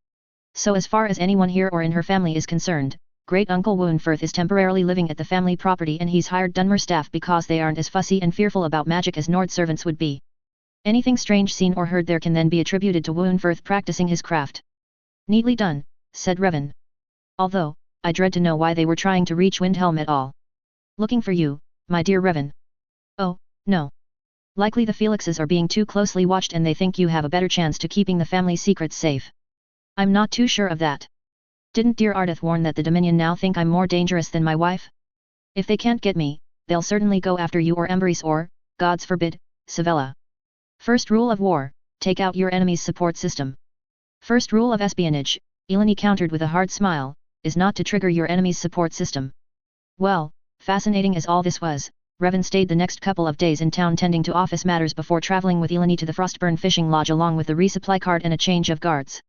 So as far as anyone here or in her family is concerned, Great Uncle Woon Firth is temporarily living at the family property, and he's hired Dunmer staff because they aren't as fussy and fearful about magic as Nord servants would be. Anything strange seen or heard there can then be attributed to Woon Firth practicing his craft. Neatly done, said Revan. Although, I dread to know why they were trying to reach Windhelm at all. Looking for you, my dear Revan. Oh, no. Likely the Felixes are being too closely watched and they think you have a better chance to keeping the family secrets safe. I'm not too sure of that. Didn't dear Ardeth warn that the Dominion now think I'm more dangerous than my wife? If they can't get me, they'll certainly go after you or Amberys or, gods forbid, Savella. First rule of war, take out your enemy's support system. First rule of espionage, Eleni countered with a hard smile, is not to trigger your enemy's support system. Well, fascinating as all this was, Revan stayed the next couple of days in town tending to office matters before travelling with Eleni to the Frostburn fishing lodge along with the resupply cart and a change of guards.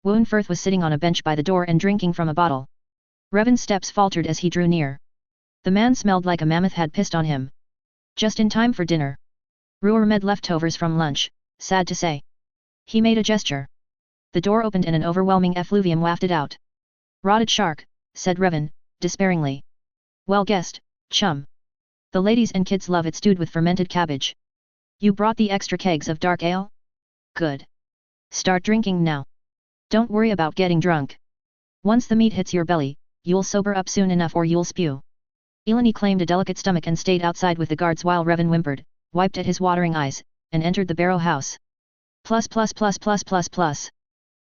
Woon Firth was sitting on a bench by the door and drinking from a bottle. Revan's steps faltered as he drew near. The man smelled like a mammoth had pissed on him. Just in time for dinner. Ruermed leftovers from lunch, sad to say. He made a gesture. The door opened and an overwhelming effluvium wafted out. Rotted shark, said Revan, despairingly. Well guessed, chum. The ladies and kids love it stewed with fermented cabbage. You brought the extra kegs of dark ale? Good. Start drinking now. Don't worry about getting drunk. Once the meat hits your belly, you'll sober up soon enough or you'll spew. Eleni claimed a delicate stomach and stayed outside with the guards while Revan whimpered, wiped at his watering eyes, and entered the barrow house. Plus.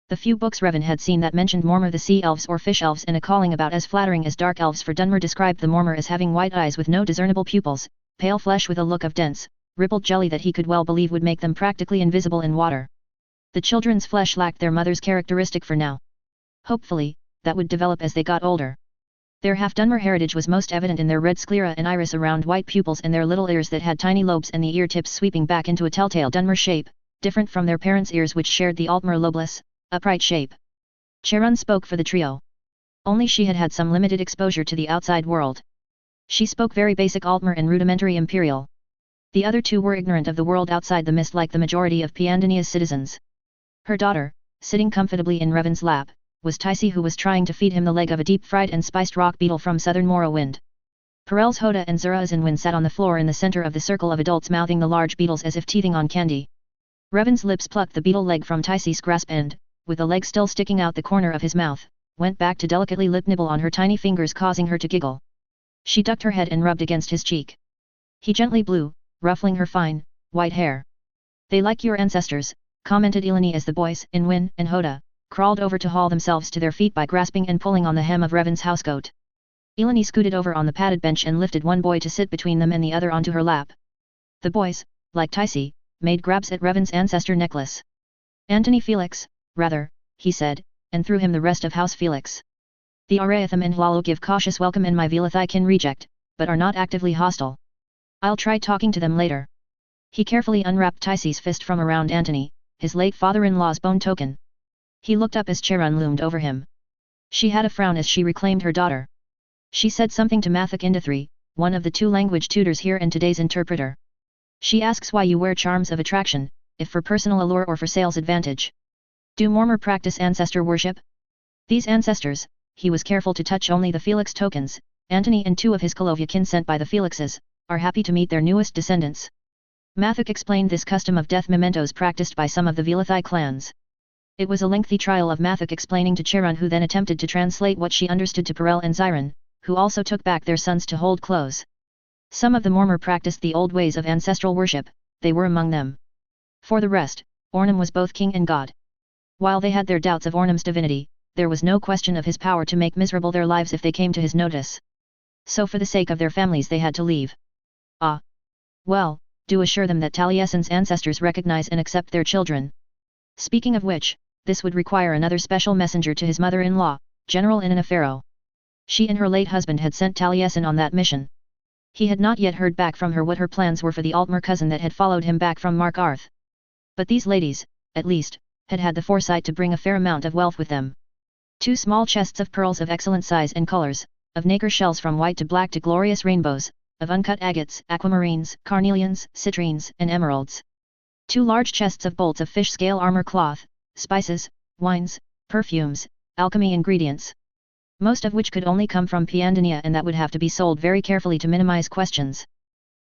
The few books Revan had seen that mentioned Mormor the sea elves or fish elves and a calling about as flattering as dark elves for Dunmer described the Mormor as having white eyes with no discernible pupils, pale flesh with a look of dense, rippled jelly that he could well believe would make them practically invisible in water. The children's flesh lacked their mother's characteristic for now. Hopefully, that would develop as they got older. Their half-Dunmer heritage was most evident in their red sclera and iris around white pupils and their little ears that had tiny lobes and the ear tips sweeping back into a telltale Dunmer shape, different from their parents' ears which shared the Altmer lobeless, upright shape. Cherun spoke for the trio. Only she had had some limited exposure to the outside world. She spoke very basic Altmer and rudimentary Imperial. The other two were ignorant of the world outside the mist like the majority of Piandania's citizens. Her daughter, sitting comfortably in Revan's lap, was Tyce, who was trying to feed him the leg of a deep-fried and spiced rock beetle from southern Morrowind. Perel's Hoda and Zura Azinwin sat on the floor in the center of the circle of adults mouthing the large beetles as if teething on candy. Revan's lips plucked the beetle leg from Tyce's grasp and, with the leg still sticking out the corner of his mouth, went back to delicately lip nibble on her tiny fingers, causing her to giggle. She ducked her head and rubbed against his cheek. He gently blew, ruffling her fine, white hair. They like your ancestors, commented Eleni as the boys, Inwin and Hoda, crawled over to haul themselves to their feet by grasping and pulling on the hem of Revan's housecoat. Eleni scooted over on the padded bench and lifted one boy to sit between them and the other onto her lap. The boys, like Tyce, made grabs at Revan's ancestor necklace. Antony Felix, rather, he said, and threw him the rest of House Felix. The Araetham and Hlalo give cautious welcome and my Velathai can reject, but are not actively hostile. I'll try talking to them later. He carefully unwrapped Tyce's fist from around Antony, his late father-in-law's bone token. He looked up as Cherun loomed over him. She had a frown as she reclaimed her daughter. She said something to Mathak Indathri, one of the two language tutors here and today's interpreter. She asks why you wear charms of attraction, if for personal allure or for sales advantage. Do Mormor practice ancestor worship? These ancestors, he was careful to touch only the Felix tokens, Antony and 2 of his Kolovia kin sent by the Felixes, are happy to meet their newest descendants. Mathuk explained this custom of death mementos practiced by some of the Velathai clans. It was a lengthy trial of Mathuk explaining to Chiron, who then attempted to translate what she understood to Perel and Zyron, who also took back their sons to hold close. Some of the Mormor practiced the old ways of ancestral worship, they were among them. For the rest, Ornum was both king and god. While they had their doubts of Ornum's divinity, there was no question of his power to make miserable their lives if they came to his notice. So for the sake of their families they had to leave. Ah! Well, do assure them that Taliesin's ancestors recognize and accept their children. Speaking of which, this would require another special messenger to his mother-in-law, General Inanna. She and her late husband had sent Taliesin on that mission. He had not yet heard back from her what her plans were for the Altmer cousin that had followed him back from Mark Arth. But these ladies, at least, had had the foresight to bring a fair amount of wealth with them. 2 small chests of pearls of excellent size and colors, of nacre shells from white to black to glorious rainbows, of uncut agates, aquamarines, carnelians, citrines, and emeralds. 2 large chests of bolts of fish scale armor cloth, spices, wines, perfumes, alchemy ingredients. Most of which could only come from Piandania, and that would have to be sold very carefully to minimize questions.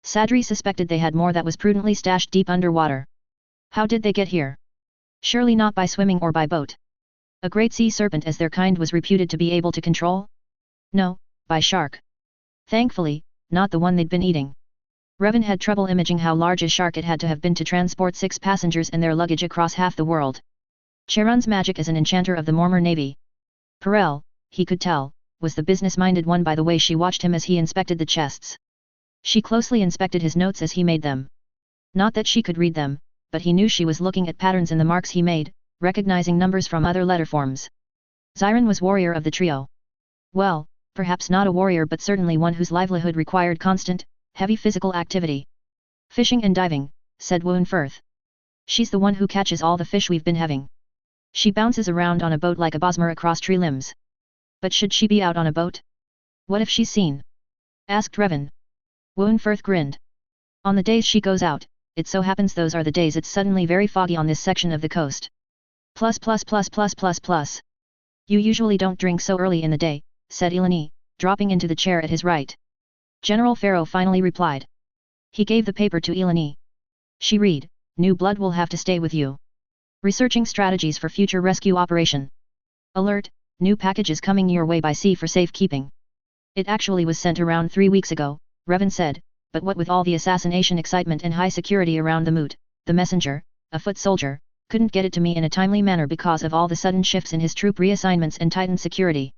Sadri suspected they had more that was prudently stashed deep underwater. How did they get here? Surely not by swimming or by boat. A great sea serpent as their kind was reputed to be able to control? No, by shark. Thankfully, not the one they'd been eating. Revan had trouble imaging how large a shark it had to have been to transport 6 passengers and their luggage across half the world. Charon's magic as an enchanter of the Mormor navy. Perel, he could tell, was the business-minded one by the way she watched him as he inspected the chests. She closely inspected his notes as he made them. Not that she could read them, but he knew she was looking at patterns in the marks he made, recognizing numbers from other letter forms. Zyron was warrior of the trio. Well, perhaps not a warrior, but certainly one whose livelihood required constant, heavy physical activity. Fishing and diving, said Woon Firth. She's the one who catches all the fish we've been having. She bounces around on a boat like a bosmer across tree limbs. But should she be out on a boat? What if she's seen? Asked Revan. Woon Firth grinned. On the days she goes out, it so happens those are the days it's suddenly very foggy on this section of the coast. Plus. You usually don't drink so early in the day, said Eleni, dropping into the chair at his right. General Pharaoh finally replied. He gave the paper to Eleni. She read, New blood will have to stay with you. Researching strategies for future rescue operation. Alert, new packages coming your way by sea for safekeeping. It actually was sent around 3 weeks ago, Revan said, but what with all the assassination excitement and high security around the moot, the messenger, a foot soldier, couldn't get it to me in a timely manner because of all the sudden shifts in his troop reassignments and tightened security.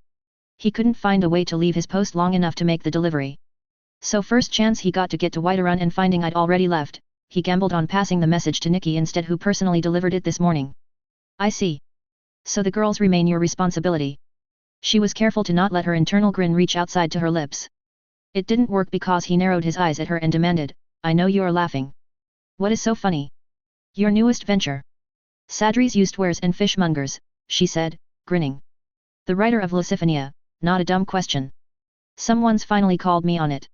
He couldn't find a way to leave his post long enough to make the delivery. So first chance he got to get to Whiterun and finding I'd already left, he gambled on passing the message to Nikki instead, who personally delivered it this morning. I see. So the girls remain your responsibility. She was careful to not let her internal grin reach outside to her lips. It didn't work because he narrowed his eyes at her and demanded, I know you're laughing. What is so funny? Your newest venture. Sadri's used wares and fishmongers, she said, grinning. The writer of Lusifania, not a dumb question. Someone's finally called me on it.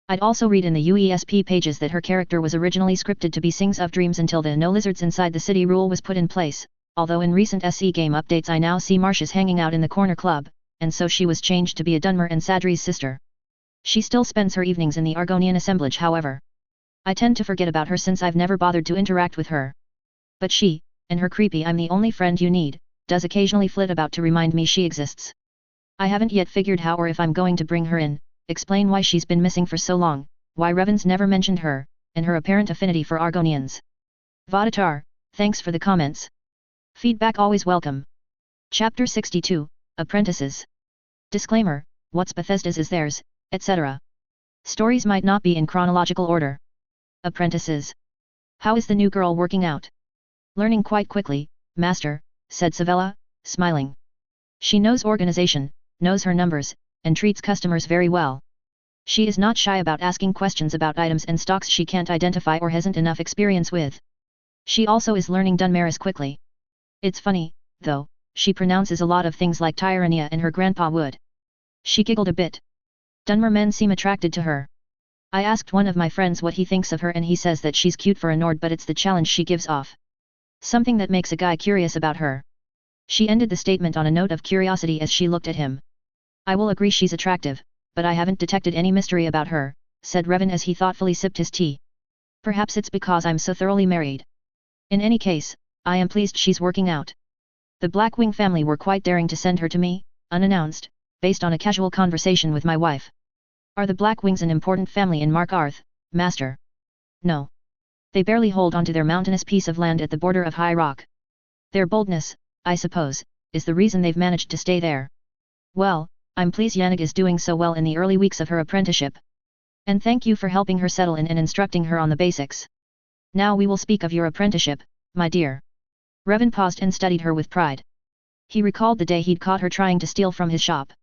I'd also read in the UESP pages that her character was originally scripted to be Sings of Dreams until the No Lizards Inside the City rule was put in place, although in recent SE game updates I now see Marcia's hanging out in the corner club, and so she was changed to be a Dunmer and Sadri's sister. She still spends her evenings in the Argonian assemblage, however. I tend to forget about her since I've never bothered to interact with her. But she, and her creepy I'm the only friend you need, does occasionally flit about to remind me she exists. I haven't yet figured how or if I'm going to bring her in, explain why she's been missing for so long, why Revan's never mentioned her, and her apparent affinity for Argonians. Vadatar, thanks for the comments. Feedback always welcome. Chapter 62, Apprentices. Disclaimer, what's Bethesda's is theirs, etc. Stories might not be in chronological order. Apprentices. How is the new girl working out? Learning quite quickly, Master, said Savella, smiling. She knows organization, knows her numbers, and treats customers very well. She is not shy about asking questions about items and stocks she can't identify or hasn't enough experience with. She also is learning Dunmaris quickly. It's funny, though, she pronounces a lot of things like Tyrania and her grandpa would. She giggled a bit. Dunmer men seem attracted to her. I asked one of my friends what he thinks of her and he says that she's cute for a Nord, but it's the challenge she gives off. Something that makes a guy curious about her. She ended the statement on a note of curiosity as she looked at him. I will agree she's attractive, but I haven't detected any mystery about her, said Revan as he thoughtfully sipped his tea. Perhaps it's because I'm so thoroughly married. In any case, I am pleased she's working out. The Blackwing family were quite daring to send her to me, unannounced, based on a casual conversation with my wife. Are the Blackwings an important family in Markarth, Master? No. They barely hold onto their mountainous piece of land at the border of High Rock. Their boldness, I suppose, is the reason they've managed to stay there. Well, I'm pleased Yannick is doing so well in the early weeks of her apprenticeship. And thank you for helping her settle in and instructing her on the basics. Now we will speak of your apprenticeship, my dear. Revan paused and studied her with pride. He recalled the day he'd caught her trying to steal from his shop.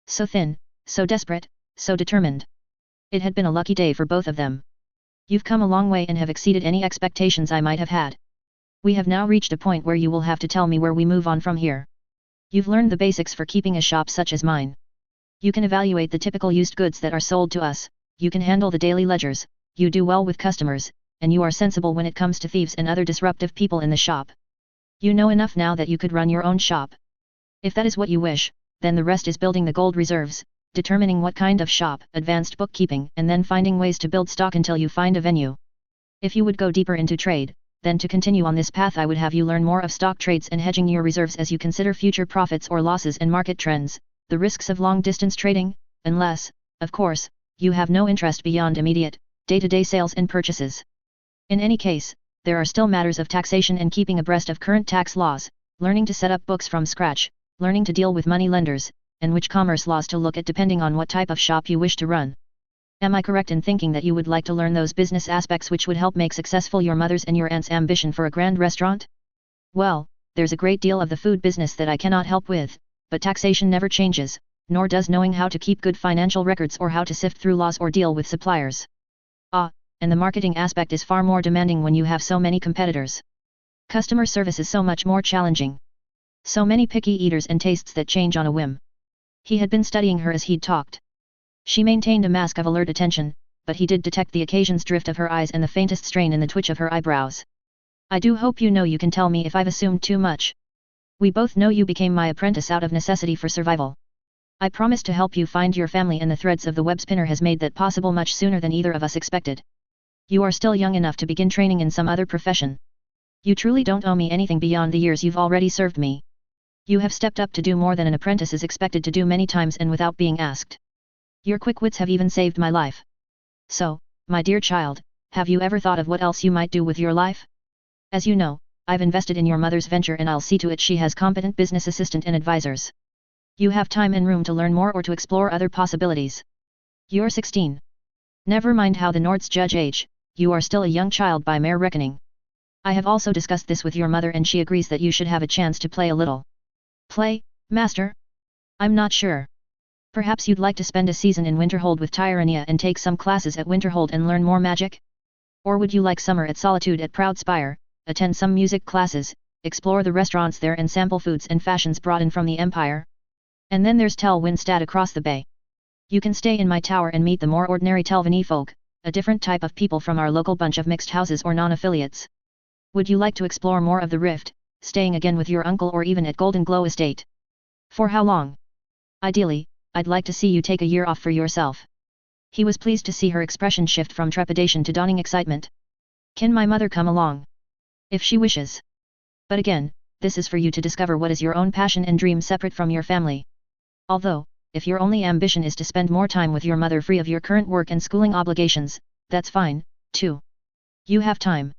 So thin, so desperate, so determined. It had been a lucky day for both of them. You've come a long way and have exceeded any expectations I might have had. We have now reached a point where you will have to tell me where we move on from here. You've learned the basics for keeping a shop such as mine. You can evaluate the typical used goods that are sold to us, you can handle the daily ledgers, you do well with customers, and you are sensible when it comes to thieves and other disruptive people in the shop. You know enough now that you could run your own shop. If that is what you wish, then the rest is building the gold reserves, determining what kind of shop, advanced bookkeeping, and then finding ways to build stock until you find a venue. If you would go deeper into trade, then to continue on this path I would have you learn more of stock trades and hedging your reserves as you consider future profits or losses and market trends, the risks of long-distance trading, unless, of course, you have no interest beyond immediate, day-to-day sales and purchases. In any case, there are still matters of taxation and keeping abreast of current tax laws, learning to set up books from scratch, learning to deal with money lenders, and which commerce laws to look at depending on what type of shop you wish to run. Am I correct in thinking that you would like to learn those business aspects which would help make successful your mother's and your aunt's ambition for a grand restaurant? Well, there's a great deal of the food business that I cannot help with, but taxation never changes, nor does knowing how to keep good financial records or how to sift through laws or deal with suppliers. Ah, and the marketing aspect is far more demanding when you have so many competitors. Customer service is so much more challenging. So many picky eaters and tastes that change on a whim. He had been studying her as he'd talked. She maintained a mask of alert attention, but he did detect the occasion's drift of her eyes and the faintest strain in the twitch of her eyebrows. I do hope you know you can tell me if I've assumed too much. We both know you became my apprentice out of necessity for survival. I promised to help you find your family and the threads of the web spinner has made that possible much sooner than either of us expected. You are still young enough to begin training in some other profession. You truly don't owe me anything beyond the years you've already served me. You have stepped up to do more than an apprentice is expected to do many times and without being asked. Your quick wits have even saved my life. So, my dear child, have you ever thought of what else you might do with your life? As you know, I've invested in your mother's venture and I'll see to it she has competent business assistant and advisors. You have time and room to learn more or to explore other possibilities. You're 16. Never mind how the Nords judge age, you are still a young child by mere reckoning. I have also discussed this with your mother and she agrees that you should have a chance to play a little. Play, Master? I'm not sure. Perhaps you'd like to spend a season in Winterhold with Tyrania and take some classes at Winterhold and learn more magic? Or would you like summer at Solitude at Proudspire, attend some music classes, explore the restaurants there and sample foods and fashions brought in from the Empire? And then there's Tel Winstad across the bay. You can stay in my tower and meet the more ordinary Telvanni folk, a different type of people from our local bunch of mixed houses or non-affiliates. Would you like to explore more of the Rift, staying again with your uncle or even at Golden Glow Estate? For how long? Ideally, I'd like to see you take a year off for yourself. He was pleased to see her expression shift from trepidation to dawning excitement. Can my mother come along? If she wishes. But again, this is for you to discover what is your own passion and dream separate from your family. Although, if your only ambition is to spend more time with your mother free of your current work and schooling obligations, that's fine, too. You have time.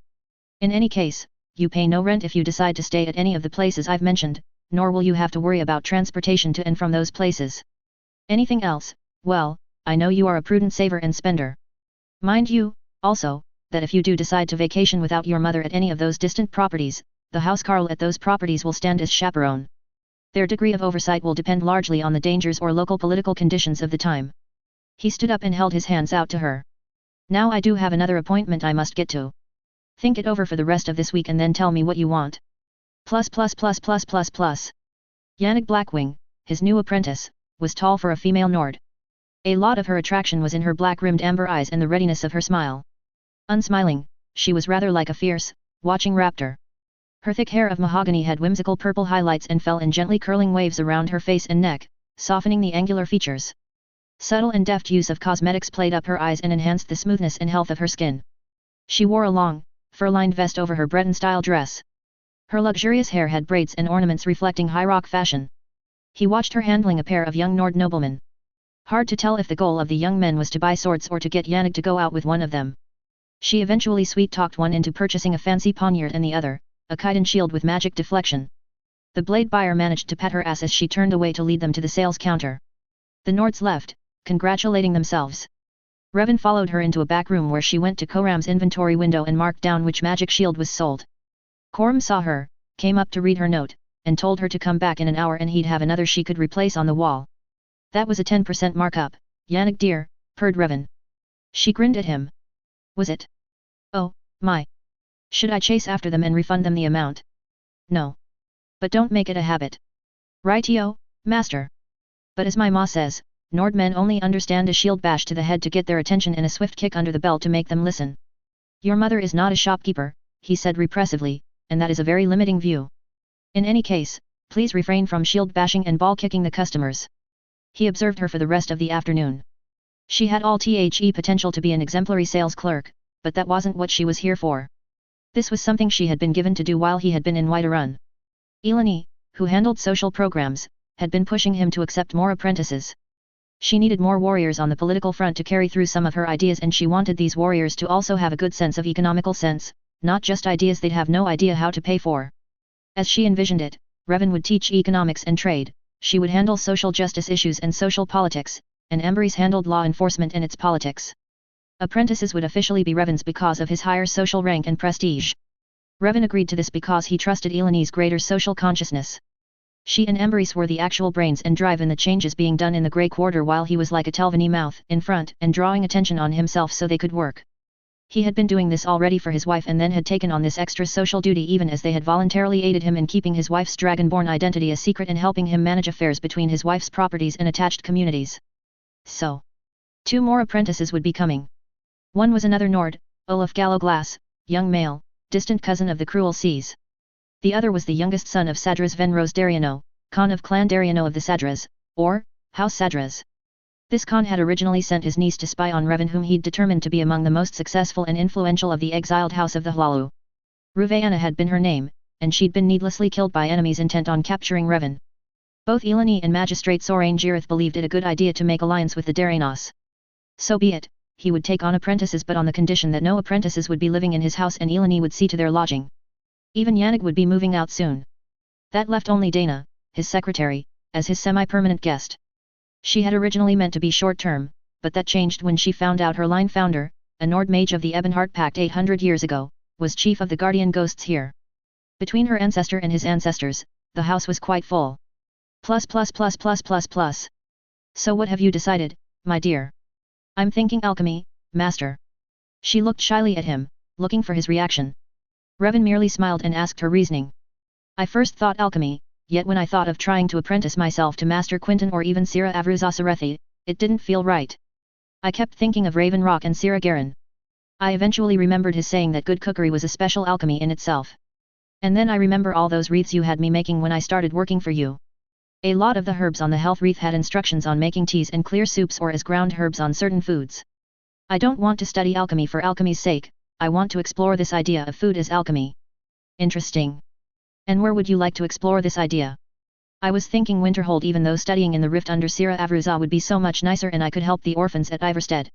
In any case, you pay no rent if you decide to stay at any of the places I've mentioned, nor will you have to worry about transportation to and from those places. Anything else, well, I know you are a prudent saver and spender. Mind you, also, that if you do decide to vacation without your mother at any of those distant properties, the housecarl at those properties will stand as chaperone. Their degree of oversight will depend largely on the dangers or local political conditions of the time. He stood up and held his hands out to her. Now I do have another appointment I must get to. Think it over for the rest of this week and then tell me what you want. Yannick Blackwing, his new apprentice, was tall for a female Nord. A lot of her attraction was in her black-rimmed amber eyes and the readiness of her smile. Unsmiling, she was rather like a fierce, watching raptor. Her thick hair of mahogany had whimsical purple highlights and fell in gently curling waves around her face and neck, softening the angular features. Subtle and deft use of cosmetics played up her eyes and enhanced the smoothness and health of her skin. She wore a long, fur-lined vest over her Breton-style dress. Her luxurious hair had braids and ornaments reflecting high-rock fashion. He watched her handling a pair of young Nord noblemen. Hard to tell if the goal of the young men was to buy swords or to get Yannick to go out with one of them. She eventually sweet-talked one into purchasing a fancy poniard and the other, a chitin shield with magic deflection. The blade buyer managed to pat her ass as she turned away to lead them to the sales counter. The Nords left, congratulating themselves. Revan followed her into a back room where she went to Koram's inventory window and marked down which magic shield was sold. Koram saw her, came up to read her note, and told her to come back in an hour and he'd have another she could replace on the wall. That was a 10% markup, Yannick dear, purred Revan. She grinned at him. Was it? Oh, my. Should I chase after them and refund them the amount? No. But don't make it a habit. Rightio, master. But as my ma says, Nord men only understand a shield bash to the head to get their attention and a swift kick under the belt to make them listen. Your mother is not a shopkeeper, he said repressively, and that is a very limiting view. In any case, please refrain from shield bashing and ball kicking the customers. He observed her for the rest of the afternoon. She had all the potential to be an exemplary sales clerk, but that wasn't what she was here for. This was something she had been given to do while he had been in Whiterun. Eleni, who handled social programs, had been pushing him to accept more apprentices. She needed more warriors on the political front to carry through some of her ideas, and she wanted these warriors to also have a good sense of economical sense, not just ideas they'd have no idea how to pay for. As she envisioned it, Revan would teach economics and trade, she would handle social justice issues and social politics, and Amberys handled law enforcement and its politics. Apprentices would officially be Revan's because of his higher social rank and prestige. Revan agreed to this because he trusted Eleni's greater social consciousness. She and Amberys were the actual brains and drive in the changes being done in the Grey Quarter, while he was like a Telvanni mouth in front and drawing attention on himself so they could work. He had been doing this already for his wife and then had taken on this extra social duty even as they had voluntarily aided him in keeping his wife's dragonborn identity a secret and helping him manage affairs between his wife's properties and attached communities. So, 2 more apprentices would be coming. One was another Nord, Olaf Gallowglass, young male, distant cousin of the Cruel Seas. The other was the youngest son of Sadras Venrose Dariano, Khan of Clan Dariano of the Sadras, or House Sadras. This Khan had originally sent his niece to spy on Revan, whom he'd determined to be among the most successful and influential of the exiled house of the Hlalu. Ruveana had been her name, and she'd been needlessly killed by enemies intent on capturing Revan. Both Eleni and Magistrate Sorain Girith believed it a good idea to make alliance with the Darianos. So be it, he would take on apprentices, but on the condition that no apprentices would be living in his house and Eleni would see to their lodging. Even Yannick would be moving out soon. That left only Dana, his secretary, as his semi-permanent guest. She had originally meant to be short-term, but that changed when she found out her line founder, a Nord mage of the Ebonheart Pact 800 years ago, was chief of the guardian ghosts here. Between her ancestor and his ancestors, the house was quite full. Plus. So what have you decided, my dear? I'm thinking alchemy, master. She looked shyly at him, looking for his reaction. Revan merely smiled and asked her reasoning. I first thought alchemy, yet when I thought of trying to apprentice myself to Master Quinton or even Sira Avruzasarethi, it didn't feel right. I kept thinking of Raven Rock and Sira Garen. I eventually remembered his saying that good cookery was a special alchemy in itself. And then I remember all those wreaths you had me making when I started working for you. A lot of the herbs on the health wreath had instructions on making teas and clear soups or as ground herbs on certain foods. I don't want to study alchemy for alchemy's sake, I want to explore this idea of food as alchemy. Interesting. And where would you like to explore this idea? I was thinking Winterhold, even though studying in the rift under Sira Avruza would be so much nicer and I could help the orphans at Iverstead.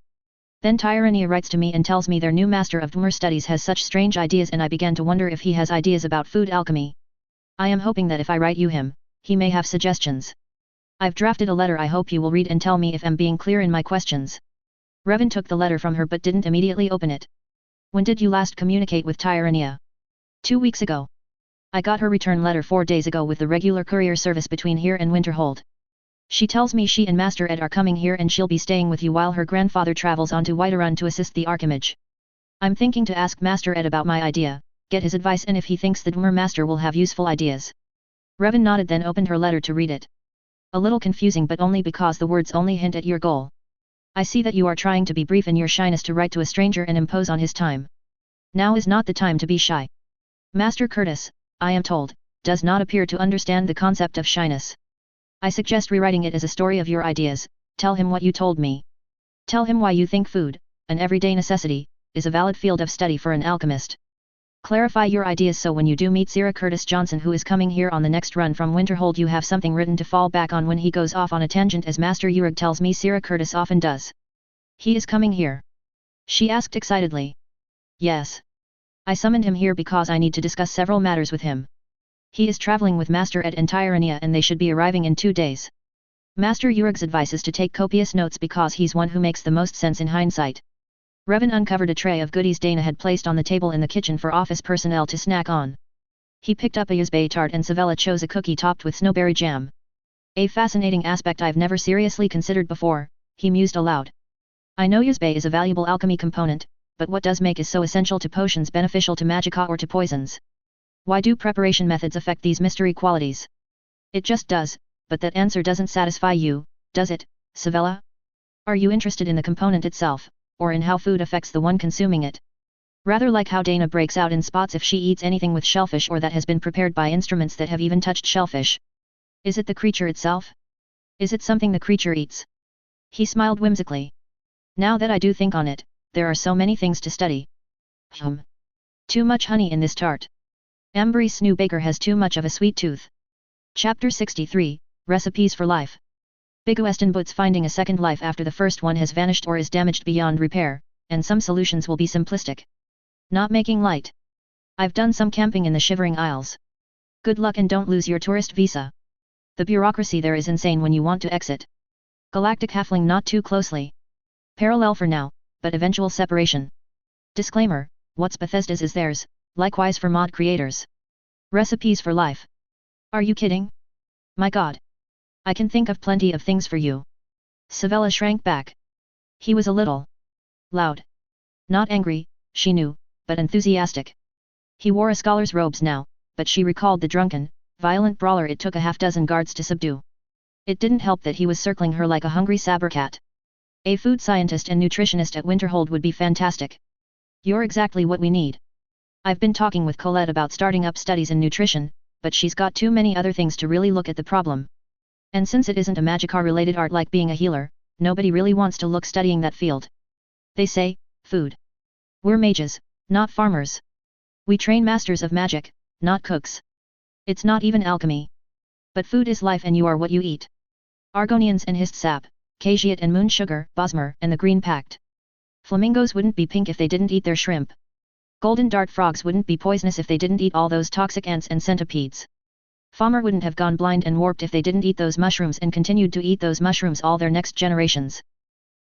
Then Tyrania writes to me and tells me their new master of Dwemer studies has such strange ideas, and I began to wonder if he has ideas about food alchemy. I am hoping that if I write you him, he may have suggestions. I've drafted a letter I hope you will read and tell me if I'm being clear in my questions. Revan took the letter from her but didn't immediately open it. When did you last communicate with Tyrania? 2 weeks ago. I got her return letter 4 days ago with the regular courier service between here and Winterhold. She tells me she and Master Ed are coming here and she'll be staying with you while her grandfather travels on to Whiterun to assist the Archimage. I'm thinking to ask Master Ed about my idea, get his advice, and if he thinks the Dwemer Master will have useful ideas. Revan nodded, then opened her letter to read it. A little confusing, but only because the words only hint at your goal. I see that you are trying to be brief in your shyness to write to a stranger and impose on his time. Now is not the time to be shy. Master Curtis, I am told, does not appear to understand the concept of shyness. I suggest rewriting it as a story of your ideas. Tell him what you told me. Tell him why you think food, an everyday necessity, is a valid field of study for an alchemist. Clarify your ideas so when you do meet Sierra Curtis Johnson, who is coming here on the next run from Winterhold, you have something written to fall back on when he goes off on a tangent, as Master Urag tells me Sierra Curtis often does. He is coming here? She asked excitedly. Yes. I summoned him here because I need to discuss several matters with him. He is traveling with Master Ed and Tyrania, and they should be arriving in 2 days. Master Urag's advice is to take copious notes because he's one who makes the most sense in hindsight. Revan uncovered a tray of goodies Dana had placed on the table in the kitchen for office personnel to snack on. He picked up a Yuzbei tart and Savella chose a cookie topped with snowberry jam. A fascinating aspect I've never seriously considered before, he mused aloud. I know Yuzbei is a valuable alchemy component, but what does make is so essential to potions beneficial to magicka or to poisons? Why do preparation methods affect these mystery qualities? It just does, but that answer doesn't satisfy you, does it, Savella? Are you interested in the component itself, or in how food affects the one consuming it? Rather like how Dana breaks out in spots if she eats anything with shellfish or that has been prepared by instruments that have even touched shellfish. Is it the creature itself? Is it something the creature eats? He smiled whimsically. Now that I do think on it, there are so many things to study. Too much honey in this tart. Amberry Snoo Baker has too much of a sweet tooth. Chapter 63, Recipes for Life. Big Weston Boots finding a second life after the first one has vanished or is damaged beyond repair, and some solutions will be simplistic. Not making light. I've done some camping in the Shivering Isles. Good luck and don't lose your tourist visa. The bureaucracy there is insane when you want to exit. Galactic Halfling not too closely. Parallel for now, but eventual separation. Disclaimer, what's Bethesda's is theirs, likewise for mod creators. Recipes for Life. Are you kidding? My god. I can think of plenty of things for you. Savella shrank back. He was a little loud. Not angry, she knew, but enthusiastic. He wore a scholar's robes now, but she recalled the drunken, violent brawler it took a half-dozen guards to subdue. It didn't help that he was circling her like a hungry sabercat. A food scientist and nutritionist at Winterhold would be fantastic. You're exactly what we need. I've been talking with Colette about starting up studies in nutrition, but she's got too many other things to really look at the problem. And since it isn't a magicka-related art like being a healer, nobody really wants to look studying that field. They say, food. We're mages, not farmers. We train masters of magic, not cooks. It's not even alchemy. But food is life and you are what you eat. Argonians and hist sap, Cageot and moon sugar, Bosmer and the Green Pact. Flamingos wouldn't be pink if they didn't eat their shrimp. Golden dart frogs wouldn't be poisonous if they didn't eat all those toxic ants and centipedes. Falmer wouldn't have gone blind and warped if they didn't eat those mushrooms and continued to eat those mushrooms all their next generations.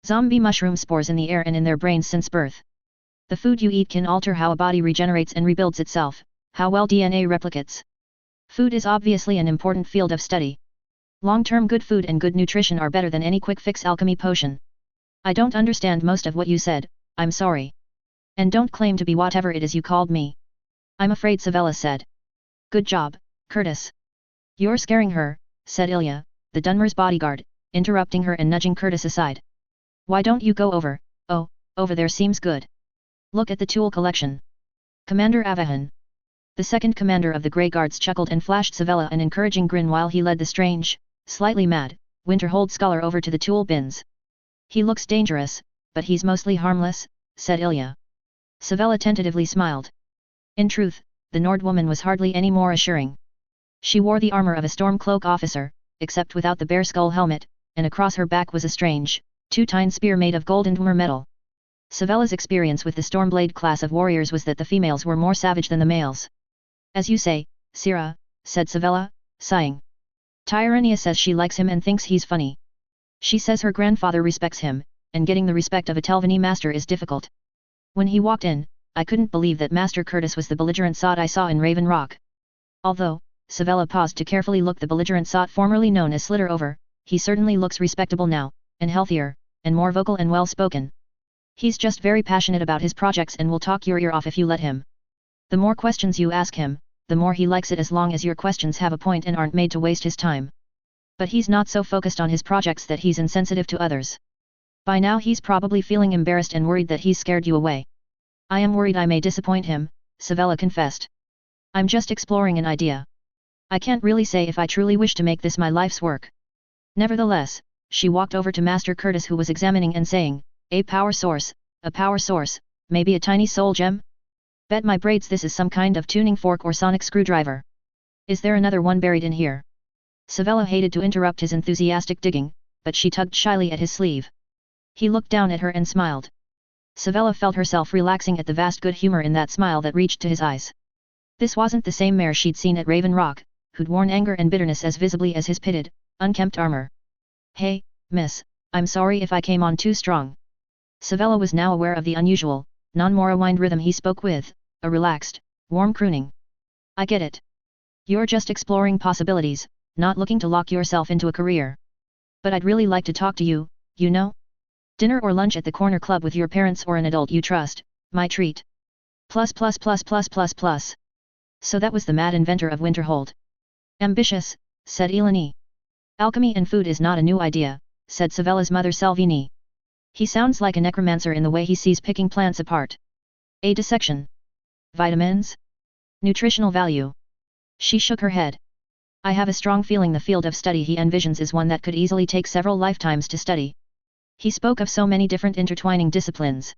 Zombie mushroom spores in the air and in their brains since birth. The food you eat can alter how a body regenerates and rebuilds itself, how well DNA replicates. Food is obviously an important field of study. Long-term good food and good nutrition are better than any quick-fix alchemy potion. I don't understand most of what you said, I'm sorry. And don't claim to be whatever it is you called me. I'm afraid, Savella said. Good job, Curtis. You're scaring her, said Ilya, the Dunmer's bodyguard, interrupting her and nudging Curtis aside. Why don't you go over? Oh, over there seems good. Look at the tool collection. Commander Avahan. The second commander of the Grey Guards chuckled and flashed Savella an encouraging grin while he led the strange, slightly mad, Winterhold scholar over to the tool bins. He looks dangerous, but he's mostly harmless, said Ilya. Savella tentatively smiled. In truth, the Nord woman was hardly any more assuring. She wore the armor of a Stormcloak officer, except without the bear skull helmet, and across her back was a strange, two-tine spear made of gold and Dwemer metal. Savella's experience with the Stormblade class of warriors was that the females were more savage than the males. As you say, Sira, said Savella, sighing. Tyrania says she likes him and thinks he's funny. She says her grandfather respects him, and getting the respect of a Telvanni master is difficult. When he walked in, I couldn't believe that Master Curtis was the belligerent sot I saw in Raven Rock. Although, Savella paused to carefully look the belligerent sot formerly known as Slitter over, he certainly looks respectable now, and healthier, and more vocal and well-spoken. He's just very passionate about his projects and will talk your ear off if you let him. The more questions you ask him, the more he likes it as long as your questions have a point and aren't made to waste his time. But he's not so focused on his projects that he's insensitive to others. By now he's probably feeling embarrassed and worried that he's scared you away. I am worried I may disappoint him, Savella confessed. I'm just exploring an idea. I can't really say if I truly wish to make this my life's work. Nevertheless, she walked over to Master Curtis, who was examining and saying, a power source, maybe a tiny soul gem? Bet my braids this is some kind of tuning fork or sonic screwdriver. Is there another one buried in here? Savella hated to interrupt his enthusiastic digging, but she tugged shyly at his sleeve. He looked down at her and smiled. Savella felt herself relaxing at the vast good humor in that smile that reached to his eyes. This wasn't the same mare she'd seen at Raven Rock, who'd worn anger and bitterness as visibly as his pitted, unkempt armor. Hey, miss, I'm sorry if I came on too strong. Savella was now aware of the unusual, non-Mora-wind rhythm he spoke with, a relaxed, warm crooning. I get it. You're just exploring possibilities, not looking to lock yourself into a career. But I'd really like to talk to you, you know? Dinner or lunch at the corner club with your parents or an adult you trust, my treat. Plus. So that was the mad inventor of Winterhold. Ambitious, said Eleni. Alchemy and food is not a new idea, said Savella's mother Salvini. He sounds like a necromancer in the way he sees picking plants apart. A dissection. Vitamins? Nutritional value. She shook her head. I have a strong feeling the field of study he envisions is one that could easily take several lifetimes to study. He spoke of so many different intertwining disciplines.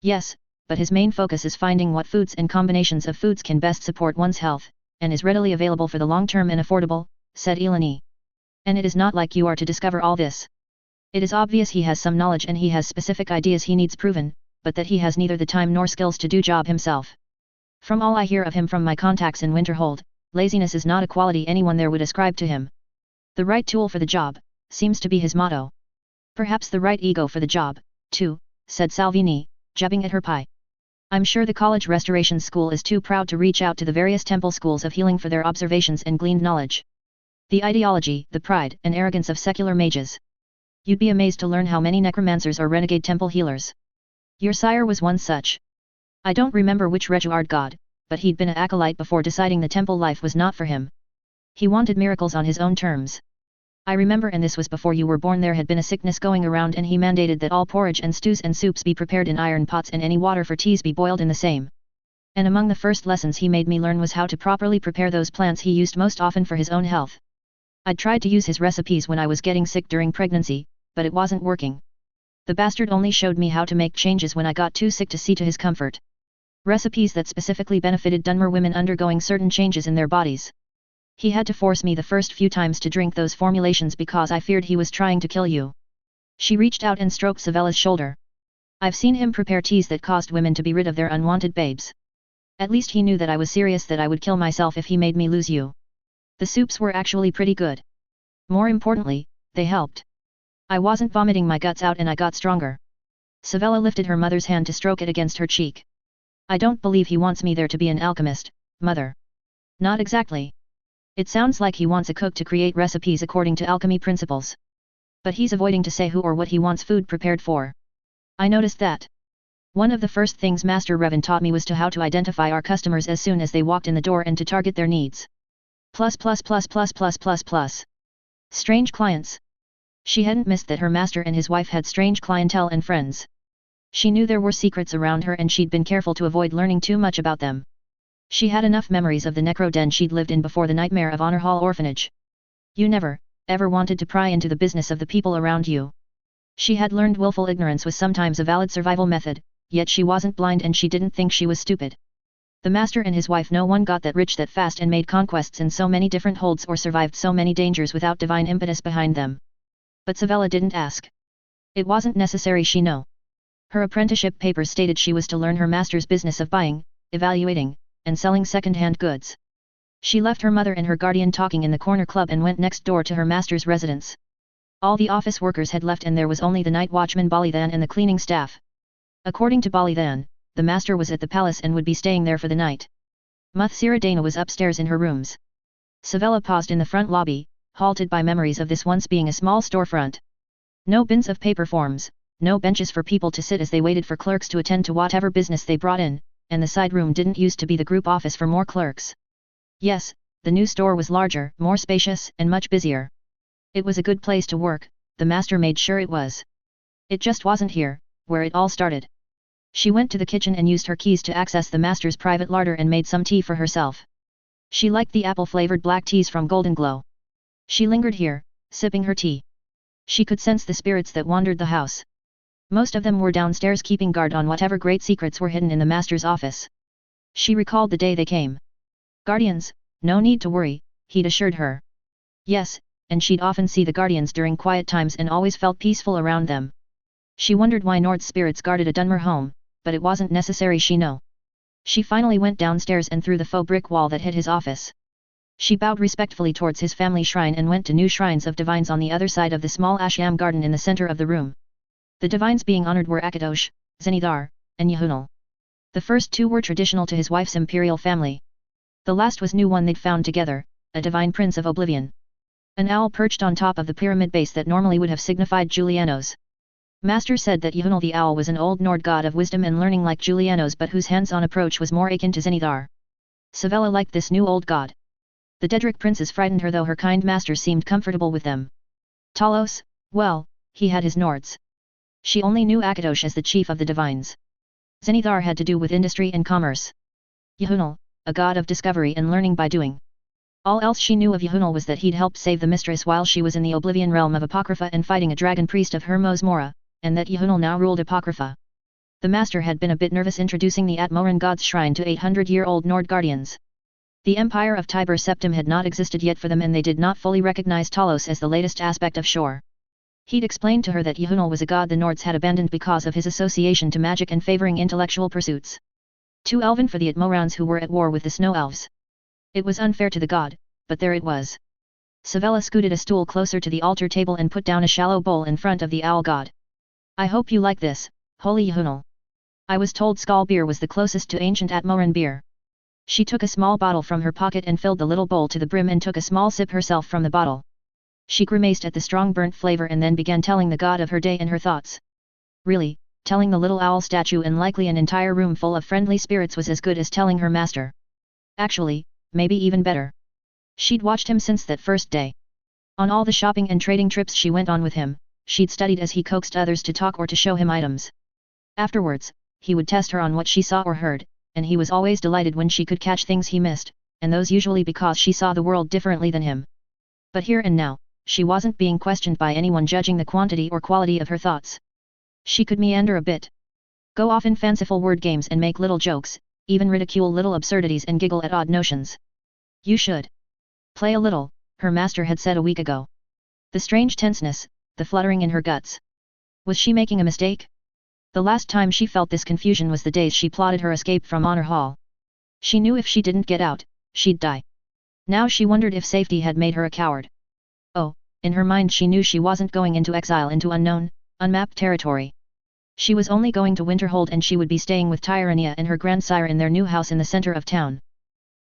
Yes, but his main focus is finding what foods and combinations of foods can best support one's health, and is readily available for the long term and affordable, said Eleni. And it is not like you are to discover all this. It is obvious he has some knowledge and he has specific ideas he needs proven, but that he has neither the time nor skills to do job himself. From all I hear of him from my contacts in Winterhold, laziness is not a quality anyone there would ascribe to him. The right tool for the job, seems to be his motto. Perhaps the right ego for the job, too, said Salvini, jabbing at her pie. I'm sure the college restoration school is too proud to reach out to the various temple schools of healing for their observations and gleaned knowledge. The ideology, the pride and arrogance of secular mages. You'd be amazed to learn how many necromancers are renegade temple healers. Your sire was one such. I don't remember which Reguard god, but he'd been an acolyte before deciding the temple life was not for him. He wanted miracles on his own terms. I remember, and this was before you were born, there had been a sickness going around and he mandated that all porridge and stews and soups be prepared in iron pots and any water for teas be boiled in the same. And among the first lessons he made me learn was how to properly prepare those plants he used most often for his own health. I'd tried to use his recipes when I was getting sick during pregnancy, but it wasn't working. The bastard only showed me how to make changes when I got too sick to see to his comfort. Recipes that specifically benefited Dunmer women undergoing certain changes in their bodies. He had to force me the first few times to drink those formulations because I feared he was trying to kill you. She reached out and stroked Savella's shoulder. I've seen him prepare teas that caused women to be rid of their unwanted babes. At least he knew that I was serious, that I would kill myself if he made me lose you. The soups were actually pretty good. More importantly, they helped. I wasn't vomiting my guts out and I got stronger. Savella lifted her mother's hand to stroke it against her cheek. I don't believe he wants me there to be an alchemist, mother. Not exactly. It sounds like he wants a cook to create recipes according to alchemy principles. But he's avoiding to say who or what he wants food prepared for. I noticed that. One of the first things Master Revan taught me was how to identify our customers as soon as they walked in the door and to target their needs. Plus. Strange clients. She hadn't missed that her master and his wife had strange clientele and friends. She knew there were secrets around her and she'd been careful to avoid learning too much about them. She had enough memories of the necro den she'd lived in before the nightmare of Honor Hall Orphanage. You never, ever wanted to pry into the business of the people around you. She had learned willful ignorance was sometimes a valid survival method, yet she wasn't blind and she didn't think she was stupid. The master and his wife, no one got that rich that fast and made conquests in so many different holds or survived so many dangers without divine impetus behind them. But Savella didn't ask. It wasn't necessary she know. Her apprenticeship papers stated she was to learn her master's business of buying, evaluating, and selling second-hand goods. She left her mother and her guardian talking in the corner club and went next door to her master's residence. All the office workers had left and there was only the night watchman Balithan and the cleaning staff. According to Balithan, the master was at the palace and would be staying there for the night. Muthsira Dana was upstairs in her rooms. Savella paused in the front lobby, halted by memories of this once being a small storefront. No bins of paper forms, no benches for people to sit as they waited for clerks to attend to whatever business they brought in, and the side room didn't used to be the group office for more clerks. Yes, the new store was larger, more spacious, and much busier. It was a good place to work, the master made sure it was. It just wasn't here, where it all started. She went to the kitchen and used her keys to access the master's private larder and made some tea for herself. She liked the apple-flavored black teas from Golden Glow. She lingered here, sipping her tea. She could sense the spirits that wandered the house. Most of them were downstairs keeping guard on whatever great secrets were hidden in the master's office. She recalled the day they came. Guardians, no need to worry, he'd assured her. Yes, and she'd often see the guardians during quiet times and always felt peaceful around them. She wondered why Nord's spirits guarded a Dunmer home, but it wasn't necessary she know. She finally went downstairs and through the faux brick wall that hid his office. She bowed respectfully towards his family shrine and went to new shrines of divines on the other side of the small ashram garden in the center of the room. The divines being honored were Akatosh, Zenithar, and Yahunal. The first two were traditional to his wife's imperial family. The last was new one they'd found together, a divine prince of oblivion. An owl perched on top of the pyramid base that normally would have signified Giuliano's. Master said that Yahunal the owl was an old Nord god of wisdom and learning like Giuliano's but whose hands-on approach was more akin to Zenithar. Savella liked this new old god. The Dedrick princes frightened her though her kind master seemed comfortable with them. Talos, well, he had his Nords. She only knew Akatosh as the chief of the divines. Zenithar had to do with industry and commerce. Yahunal, a god of discovery and learning by doing. All else she knew of Yahunal was that he'd helped save the mistress while she was in the Oblivion realm of Apocrypha and fighting a dragon priest of Hermos Mora, and that Yahunal now ruled Apocrypha. The master had been a bit nervous introducing the Atmoran god's shrine to 800-year-old Nord guardians. The empire of Tiber Septim had not existed yet for them and they did not fully recognize Talos as the latest aspect of Shore. He'd explained to her that Yahunal was a god the Nords had abandoned because of his association to magic and favoring intellectual pursuits. Too elven for the Atmorans who were at war with the Snow Elves. It was unfair to the god, but there it was. Savella scooted a stool closer to the altar table and put down a shallow bowl in front of the owl god. I hope you like this, holy Yahunal. I was told Skal beer was the closest to ancient Atmoran beer. She took a small bottle from her pocket and filled the little bowl to the brim and took a small sip herself from the bottle. She grimaced at the strong burnt flavor and then began telling the god of her day and her thoughts. Really, telling the little owl statue and likely an entire room full of friendly spirits was as good as telling her master. Actually, maybe even better. She'd watched him since that first day. On all the shopping and trading trips she went on with him, she'd studied as he coaxed others to talk or to show him items. Afterwards, he would test her on what she saw or heard, and he was always delighted when she could catch things he missed, and those usually because she saw the world differently than him. But here and now, she wasn't being questioned by anyone judging the quantity or quality of her thoughts. She could meander a bit. Go off in fanciful word games and make little jokes, even ridicule little absurdities and giggle at odd notions. You should play a little, her master had said a week ago. The strange tenseness, the fluttering in her guts. Was she making a mistake? The last time she felt this confusion was the days she plotted her escape from Honor Hall. She knew if she didn't get out, she'd die. Now she wondered if safety had made her a coward. Oh, in her mind she knew she wasn't going into exile into unknown, unmapped territory. She was only going to Winterhold and she would be staying with Tyrania and her grandsire in their new house in the center of town.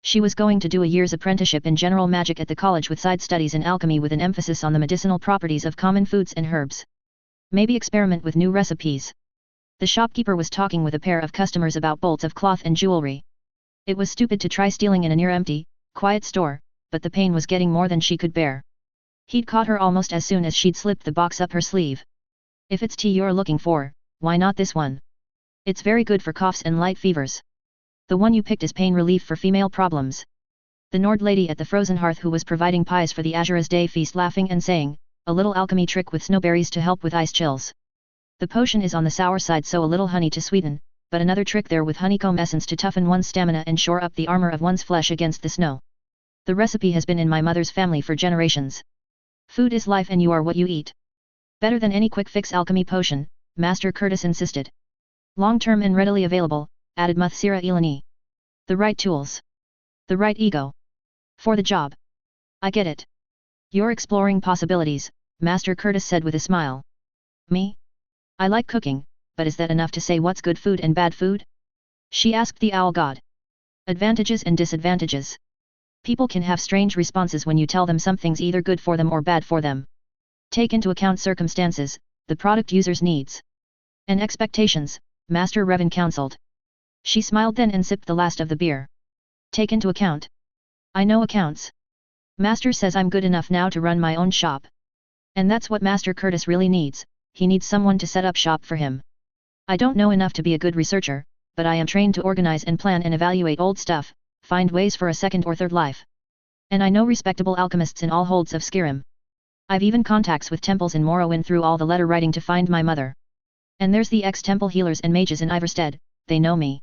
She was going to do a year's apprenticeship in general magic at the college with side studies in alchemy with an emphasis on the medicinal properties of common foods and herbs. Maybe experiment with new recipes. The shopkeeper was talking with a pair of customers about bolts of cloth and jewelry. It was stupid to try stealing in a near-empty, quiet store, but the pain was getting more than she could bear. He'd caught her almost as soon as she'd slipped the box up her sleeve. If it's tea you're looking for, why not this one? It's very good for coughs and light fevers. The one you picked is pain relief for female problems. The Nord lady at the frozen hearth who was providing pies for the Azura's Day feast laughing and saying, a little alchemy trick with snowberries to help with ice chills. The potion is on the sour side so a little honey to sweeten, but another trick there with honeycomb essence to toughen one's stamina and shore up the armor of one's flesh against the snow. The recipe has been in my mother's family for generations. Food is life and you are what you eat. Better than any quick fix alchemy potion, Master Curtis insisted. Long-term and readily available, added Muthsira Eleni. The right tools. The right ego. For the job. I get it. You're exploring possibilities, Master Curtis said with a smile. Me? I like cooking, but is that enough to say what's good food and bad food? She asked the owl god. Advantages and disadvantages. People can have strange responses when you tell them something's either good for them or bad for them. Take into account circumstances, the product user's needs. And expectations, Master Revan counseled. She smiled then and sipped the last of the beer. Take into account. I know accounts. Master says I'm good enough now to run my own shop. And that's what Master Curtis really needs, he needs someone to set up shop for him. I don't know enough to be a good researcher, but I am trained to organize and plan and evaluate old stuff, find ways for a second or third life. And I know respectable alchemists in all holds of Skyrim. I've even contacts with temples in Morrowind through all the letter writing to find my mother. And there's the ex-temple healers and mages in Ivarstead, they know me.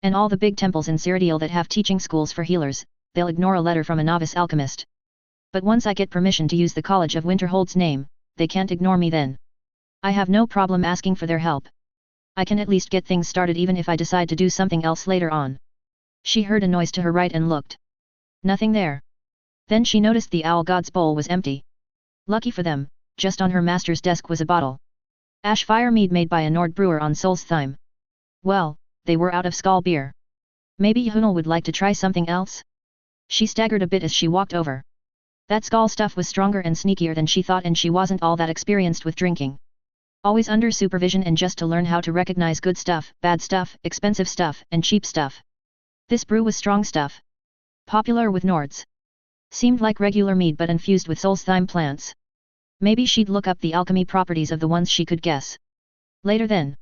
And all the big temples in Cyrodiil that have teaching schools for healers, they'll ignore a letter from a novice alchemist. But once I get permission to use the College of Winterhold's name, they can't ignore me then. I have no problem asking for their help. I can at least get things started even if I decide to do something else later on. She heard a noise to her right and looked. Nothing there. Then she noticed the owl god's bowl was empty. Lucky for them, just on her master's desk was a bottle. Ash fire mead made by a Nord brewer on Solstheim. Well, they were out of Skall beer. Maybe Hunel would like to try something else? She staggered a bit as she walked over. That Skall stuff was stronger and sneakier than she thought, and she wasn't all that experienced with drinking. Always under supervision and just to learn how to recognize good stuff, bad stuff, expensive stuff, and cheap stuff. This brew was strong stuff. Popular with Nords. Seemed like regular mead but infused with Solstheim plants. Maybe she'd look up the alchemy properties of the ones she could guess. Later then.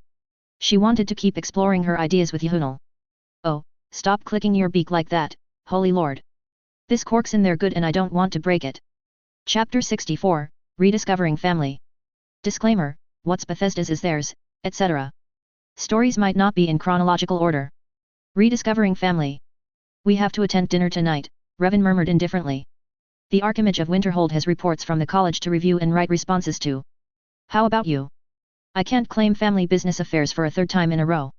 She wanted to keep exploring her ideas with Yahunel. Oh, stop clicking your beak like that, holy lord. This cork's in there good and I don't want to break it. Chapter 64, Rediscovering Family. Disclaimer, what's Bethesda's is theirs, etc. Stories might not be in chronological order. Rediscovering Family. We have to attend dinner tonight, Revan murmured indifferently. The Archimage of Winterhold has reports from the college to review and write responses to. How about you? I can't claim family business affairs for a third time in a row.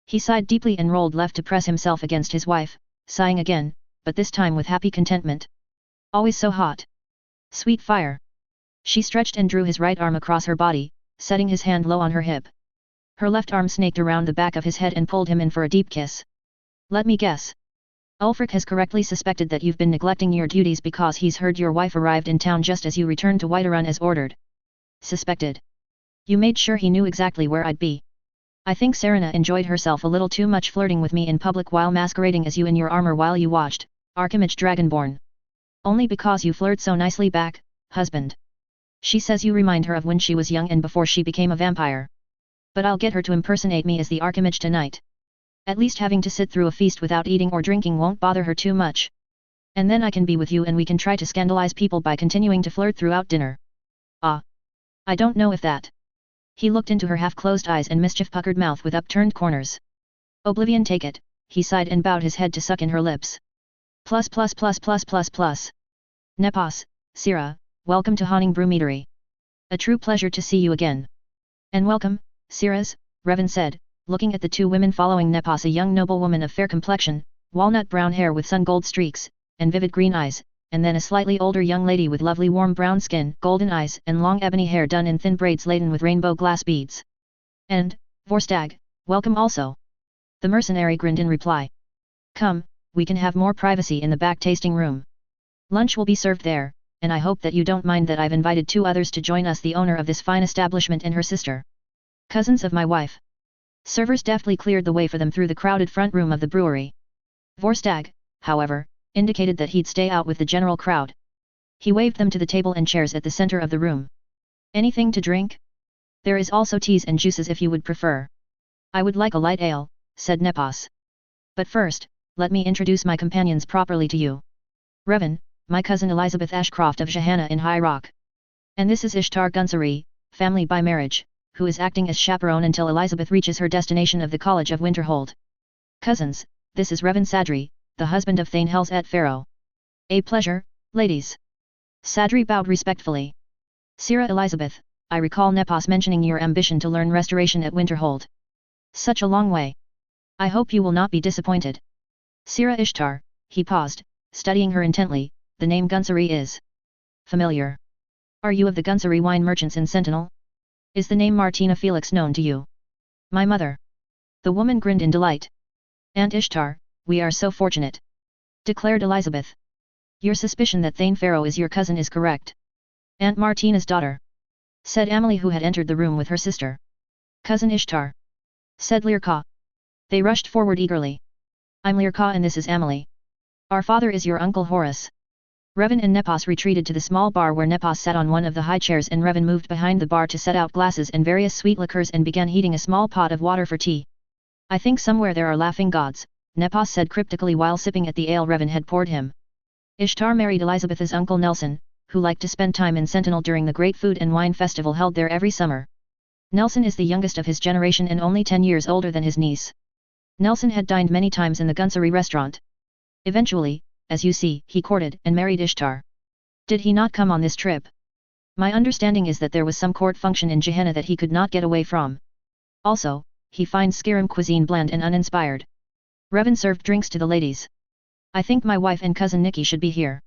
He sighed deeply and rolled left to press himself against his wife, sighing again, but this time with happy contentment. Always so hot. Sweet fire. She stretched and drew his right arm across her body, setting his hand low on her hip. Her left arm snaked around the back of his head and pulled him in for a deep kiss. Let me guess. Ulfric has correctly suspected that you've been neglecting your duties because he's heard your wife arrived in town just as you returned to Whiterun as ordered. Suspected. You made sure he knew exactly where I'd be. I think Serena enjoyed herself a little too much flirting with me in public while masquerading as you in your armor while you watched, Archimage Dragonborn. Only because you flirt so nicely back, husband. She says you remind her of when she was young and before she became a vampire. But I'll get her to impersonate me as the Archimage tonight. At least having to sit through a feast without eating or drinking won't bother her too much. And then I can be with you and we can try to scandalize people by continuing to flirt throughout dinner. Ah. I don't know if that. He looked into her half-closed eyes and mischief-puckered mouth with upturned corners. Oblivion take it, he sighed and bowed his head to suck in her lips. Plus. Nepos, Sira, welcome to Haunting Brew Meadery. A true pleasure to see you again. And welcome, Siras, Revan said, looking at the two women following Nepos, a young noblewoman of fair complexion, walnut brown hair with sun-gold streaks, and vivid green eyes, and then a slightly older young lady with lovely warm brown skin, golden eyes, and long ebony hair done in thin braids laden with rainbow glass beads. And, Vorstag, welcome also. The mercenary grinned in reply. Come, we can have more privacy in the back tasting room. Lunch will be served there, and I hope that you don't mind that I've invited two others to join us, the owner of this fine establishment and her sister. Cousins of my wife. Servers deftly cleared the way for them through the crowded front room of the brewery. Vorstag, however, indicated that he'd stay out with the general crowd. He waved them to the table and chairs at the center of the room. Anything to drink? There is also teas and juices if you would prefer. I would like a light ale, said Nepos. But first, let me introduce my companions properly to you. Revan, my cousin Elizabeth Ashcroft of Johanna in High Rock. And this is Ishtar Gunsari, family by marriage, who is acting as chaperone until Elizabeth reaches her destination of the College of Winterhold. Cousins, this is Revan Sadri, the husband of Thane Hel's Pharaoh. A pleasure, ladies. Sadri bowed respectfully. Sira Elizabeth, I recall Nepos mentioning your ambition to learn restoration at Winterhold. Such a long way. I hope you will not be disappointed. Sira Ishtar, he paused, studying her intently, the name Gunsari is familiar. Are you of the Gunsari wine merchants in Sentinel? Is the name Martina Felix known to you? My mother. The woman grinned in delight. Aunt Ishtar, we are so fortunate. Declared Elizabeth. Your suspicion that Thane Pharaoh is your cousin is correct. Aunt Martina's daughter. Said Amelie, who had entered the room with her sister. Cousin Ishtar. Said Lirka. They rushed forward eagerly. I'm Lirka and this is Amelie. Our father is your uncle Horace. Revan and Nepos retreated to the small bar where Nepos sat on one of the high chairs and Revan moved behind the bar to set out glasses and various sweet liqueurs and began heating a small pot of water for tea. I think somewhere there are laughing gods, Nepos said cryptically while sipping at the ale Revan had poured him. Ishtar married Elizabeth's uncle Nelson, who liked to spend time in Sentinel during the great food and wine festival held there every summer. Nelson is the youngest of his generation and only 10 years older than his niece. Nelson had dined many times in the Gunsari restaurant. Eventually, as you see, he courted and married Ishtar. Did he not come on this trip? My understanding is that there was some court function in Gehenna that he could not get away from. Also, he finds Skyrim cuisine bland and uninspired. Revan served drinks to the ladies. I think my wife and cousin Nikki should be here.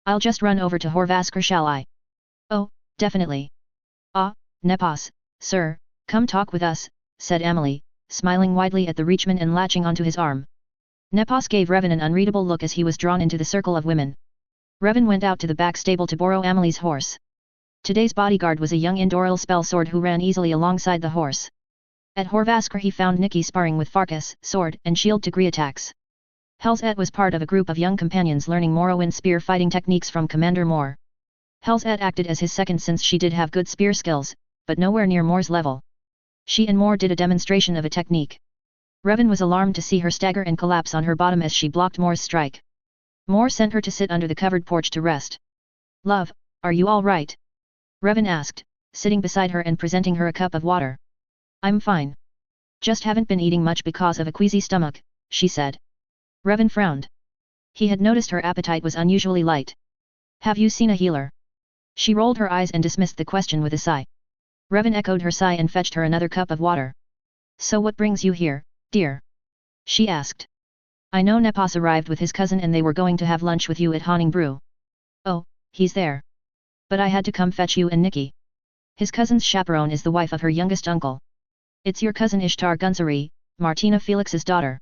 I'll just run over to Horvaskar, shall I? Oh, definitely. Ah, Nepos, sir, come talk with us, said Amelie, smiling widely at the Reachman and latching onto his arm. Nepos gave Revan an unreadable look as he was drawn into the circle of women. Revan went out to the back stable to borrow Amelie's horse. Today's bodyguard was a young Indoril spell sword who ran easily alongside the horse. At Horvaskar he found Nikki sparring with Farkas, sword and shield degree attacks. Helzet was part of a group of young companions learning Morrowind spear fighting techniques from Commander Moore. Helzet acted as his second since she did have good spear skills, but nowhere near Moore's level. She and Moore did a demonstration of a technique. Revan was alarmed to see her stagger and collapse on her bottom as she blocked Moore's strike. Moore sent her to sit under the covered porch to rest. Love, are you all right? Revan asked, sitting beside her and presenting her a cup of water. I'm fine. Just haven't been eating much because of a queasy stomach, she said. Revan frowned. He had noticed her appetite was unusually light. Have you seen a healer? She rolled her eyes and dismissed the question with a sigh. Revan echoed her sigh and fetched her another cup of water. So what brings you here, dear? She asked. I know Nepos arrived with his cousin and they were going to have lunch with you at Haunting Brew. Oh, he's there. But I had to come fetch you and Nikki. His cousin's chaperone is the wife of her youngest uncle. It's your cousin Ishtar Gunsari, Martina Felix's daughter.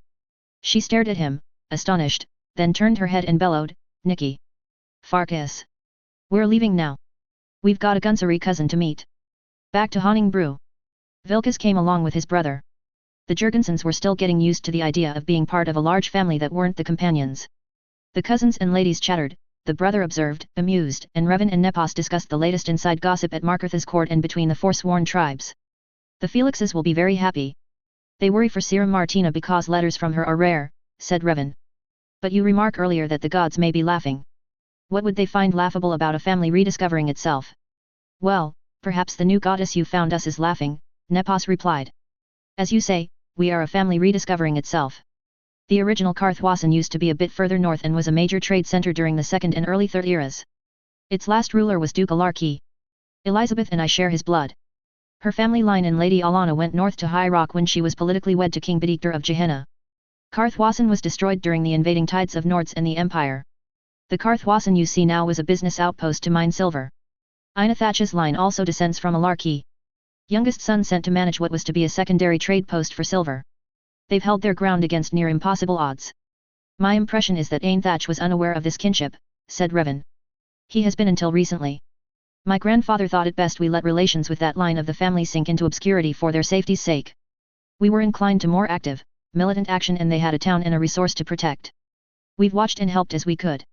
She stared at him, astonished, then turned her head and bellowed, Nikki. Farkas. We're leaving now. We've got a Gunsari cousin to meet. Back to Haunting Brew. Vilkas came along with his brother. The Jurgensons were still getting used to the idea of being part of a large family that weren't the companions. The cousins and ladies chattered, the brother observed, amused, and Revan and Nepos discussed the latest inside gossip at Markarth's court and between the forsworn tribes. The Felixes will be very happy. They worry for Sira Martina because letters from her are rare, said Revan. But you remark earlier that the gods may be laughing. What would they find laughable about a family rediscovering itself? Well, perhaps the new goddess you found us is laughing, Nepos replied. As you say, we are a family rediscovering itself. The original Karthwasan used to be a bit further north and was a major trade center during the Second and early Third eras. Its last ruler was Duke Alarki. Elizabeth and I share his blood. Her family line and Lady Alana went north to High Rock when she was politically wed to King Bediktar of Gehenna. Karthwasan was destroyed during the invading tides of Nords and the Empire. The Karthwasan you see now was a business outpost to mine silver. Inathach's line also descends from Alarki. Youngest son sent to manage what was to be a secondary trade post for silver. They've held their ground against near impossible odds. My impression is that Ainthach was unaware of this kinship, said Revan. He has been until recently. My grandfather thought it best we let relations with that line of the family sink into obscurity for their safety's sake. We were inclined to more active, militant action and they had a town and a resource to protect. We've watched and helped as we could.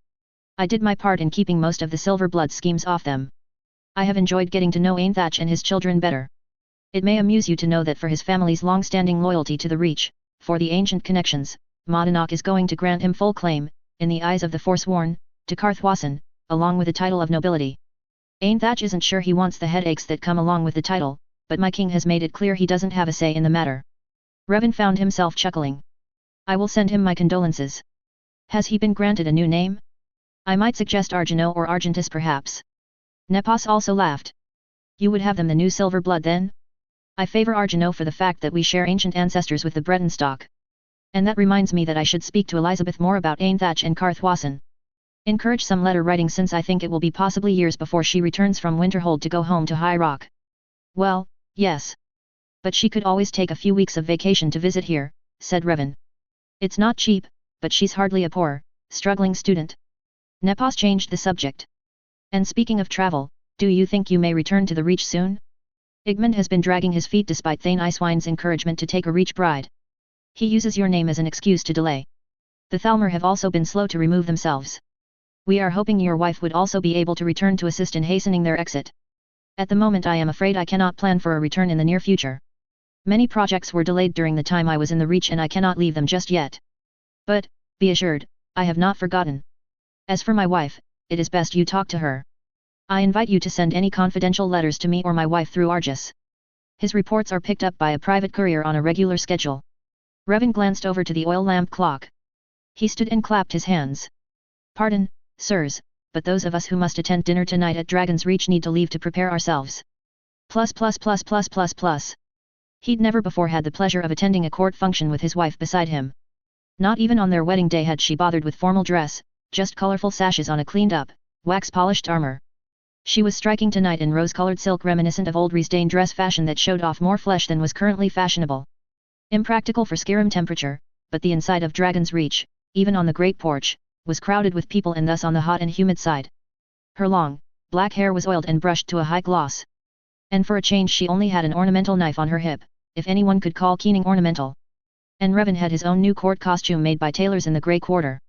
I did my part in keeping most of the silver blood schemes off them. I have enjoyed getting to know Ainthach and his children better. It may amuse you to know that for his family's long-standing loyalty to the Reach, for the ancient connections, Modonok is going to grant him full claim, in the eyes of the Forsworn, to Karthwasan, along with the title of nobility. Ainthach isn't sure he wants the headaches that come along with the title, but my king has made it clear he doesn't have a say in the matter. Revan found himself chuckling. I will send him my condolences. Has he been granted a new name? I might suggest Argino or Argentus perhaps. Nepos also laughed. You would have them the new silver blood then? I favor Argino for the fact that we share ancient ancestors with the Breton stock. And that reminds me that I should speak to Elizabeth more about Ainthach and Karthwasan. Encourage some letter writing since I think it will be possibly years before she returns from Winterhold to go home to High Rock. Well, yes. But she could always take a few weeks of vacation to visit here, said Revan. It's not cheap, but she's hardly a poor, struggling student. Nepos changed the subject. And speaking of travel, do you think you may return to the Reach soon? Igmund has been dragging his feet despite Thane Icewine's encouragement to take a Reach bride. He uses your name as an excuse to delay. The Thalmor have also been slow to remove themselves. We are hoping your wife would also be able to return to assist in hastening their exit. At the moment I am afraid I cannot plan for a return in the near future. Many projects were delayed during the time I was in the Reach and I cannot leave them just yet. But, be assured, I have not forgotten. As for my wife, it is best you talk to her. I invite you to send any confidential letters to me or my wife through Argus. His reports are picked up by a private courier on a regular schedule. Revan glanced over to the oil lamp clock. He stood and clapped his hands. Pardon, sirs, but those of us who must attend dinner tonight at Dragon's Reach need to leave to prepare ourselves. Plus. He'd never before had the pleasure of attending a court function with his wife beside him. Not even on their wedding day had she bothered with formal dress, just colorful sashes on a cleaned-up, wax-polished armor. She was striking tonight in rose-colored silk reminiscent of old Riesdain dress fashion that showed off more flesh than was currently fashionable. Impractical for Skyrim temperature, but the inside of Dragon's Reach, even on the great porch, was crowded with people and thus on the hot and humid side. Her long, black hair was oiled and brushed to a high gloss. And for a change she only had an ornamental knife on her hip, if anyone could call Keening ornamental. And Revan had his own new court costume made by tailors in the Grey Quarter.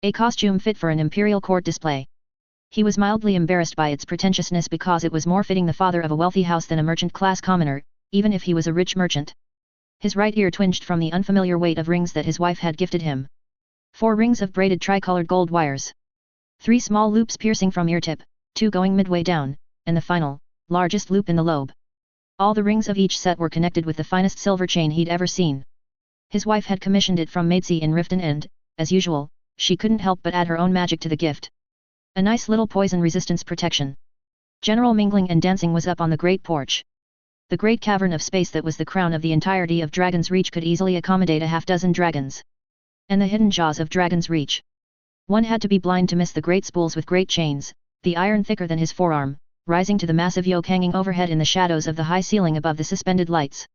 A costume fit for an imperial court display. He was mildly embarrassed by its pretentiousness because it was more fitting the father of a wealthy house than a merchant-class commoner, even if he was a rich merchant. His right ear twinged from the unfamiliar weight of rings that his wife had gifted him. 4 rings of braided tricolored gold wires. 3 small loops piercing from ear tip, 2 going midway down, and the final, largest loop in the lobe. All the rings of each set were connected with the finest silver chain he'd ever seen. His wife had commissioned it from Maidsie in Riften and, as usual, she couldn't help but add her own magic to the gift. A nice little poison resistance protection. General mingling and dancing was up on the great porch. The great cavern of space that was the crown of the entirety of Dragon's Reach could easily accommodate a half-dozen dragons. And the hidden jaws of Dragon's Reach. One had to be blind to miss the great spools with great chains, the iron thicker than his forearm, rising to the massive yoke hanging overhead in the shadows of the high ceiling above the suspended lights.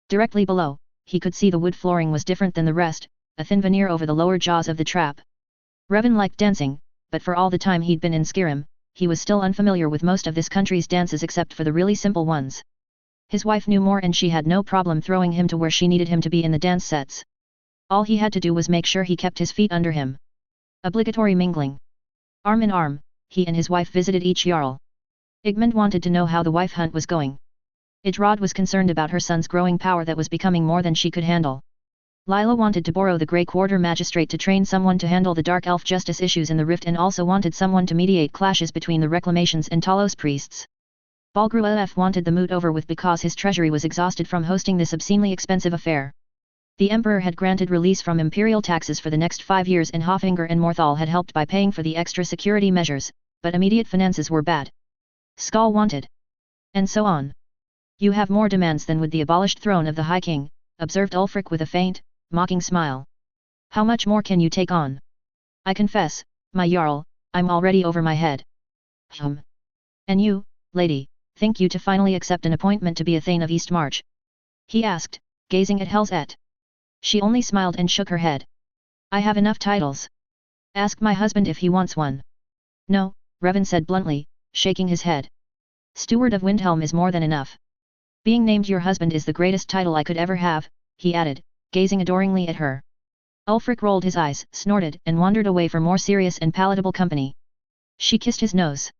Directly below, he could see the wood flooring was different than the rest, a thin veneer over the lower jaws of the trap. Revan liked dancing, but for all the time he'd been in Skyrim, he was still unfamiliar with most of this country's dances except for the really simple ones. His wife knew more and she had no problem throwing him to where she needed him to be in the dance sets. All he had to do was make sure he kept his feet under him. Obligatory mingling. Arm in arm, he and his wife visited each Jarl. Igmund wanted to know how the wife hunt was going. Idrod was concerned about her son's growing power that was becoming more than she could handle. Lila wanted to borrow the Grey Quarter magistrate to train someone to handle the Dark Elf justice issues in the Rift and also wanted someone to mediate clashes between the Reclamations and Talos priests. Balgruaf wanted the moot over with because his treasury was exhausted from hosting this obscenely expensive affair. The Emperor had granted release from imperial taxes for the next 5 years and Hoffinger and Morthal had helped by paying for the extra security measures, but immediate finances were bad. Skull wanted. And so on. You have more demands than with the abolished throne of the High King, observed Ulfric with a faint, mocking smile. How much more can you take on? I confess, my Jarl, I'm already over my head. And you, lady, think you to finally accept an appointment to be a Thane of Eastmarch? He asked, gazing at Helzet. She only smiled and shook her head. I have enough titles. Ask my husband if he wants one. No, Revan said bluntly, shaking his head. Steward of Windhelm is more than enough. Being named your husband is the greatest title I could ever have, he added, gazing adoringly at her. Ulfric rolled his eyes, snorted, and wandered away for more serious and palatable company. She kissed his nose.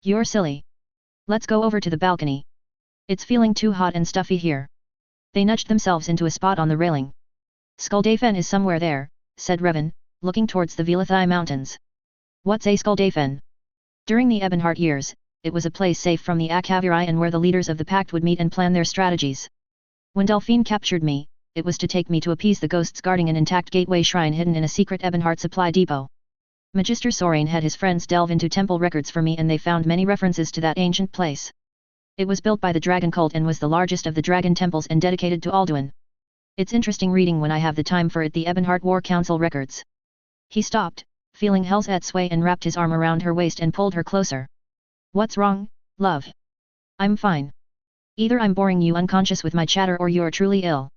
You're silly. Let's go over to the balcony. It's feeling too hot and stuffy here. They nudged themselves into a spot on the railing. Skuldafen is somewhere there, said Revan, looking towards the Velathai mountains. What's a Skuldafen? During the Ebonheart years, it was a place safe from the Akhavirai and where the leaders of the pact would meet and plan their strategies. When Delphine captured me, it was to take me to appease the ghosts guarding an intact gateway shrine hidden in a secret Ebonheart supply depot. Magister Sorain had his friends delve into temple records for me and they found many references to that ancient place. It was built by the dragon cult and was the largest of the dragon temples and dedicated to Alduin. It's interesting reading when I have the time for it. The Ebonheart War Council records. He stopped, feeling Helzet sway and wrapped his arm around her waist and pulled her closer. What's wrong, love? I'm fine. Either I'm boring you unconscious with my chatter or you're truly ill.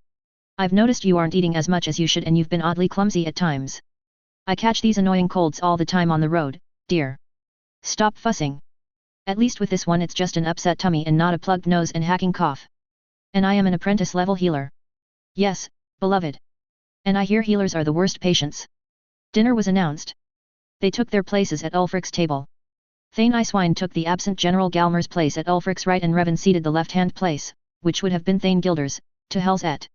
I've noticed you aren't eating as much as you should and you've been oddly clumsy at times. I catch these annoying colds all the time on the road, dear. Stop fussing. At least with this one it's just an upset tummy and not a plugged nose and hacking cough. And I am an apprentice-level healer. Yes, beloved. And I hear healers are the worst patients. Dinner was announced. They took their places at Ulfric's table. Thane Icewine took the absent General Galmer's place at Ulfric's right and Revan ceded the left-hand place, which would have been Thane Gilder's, to Helzet.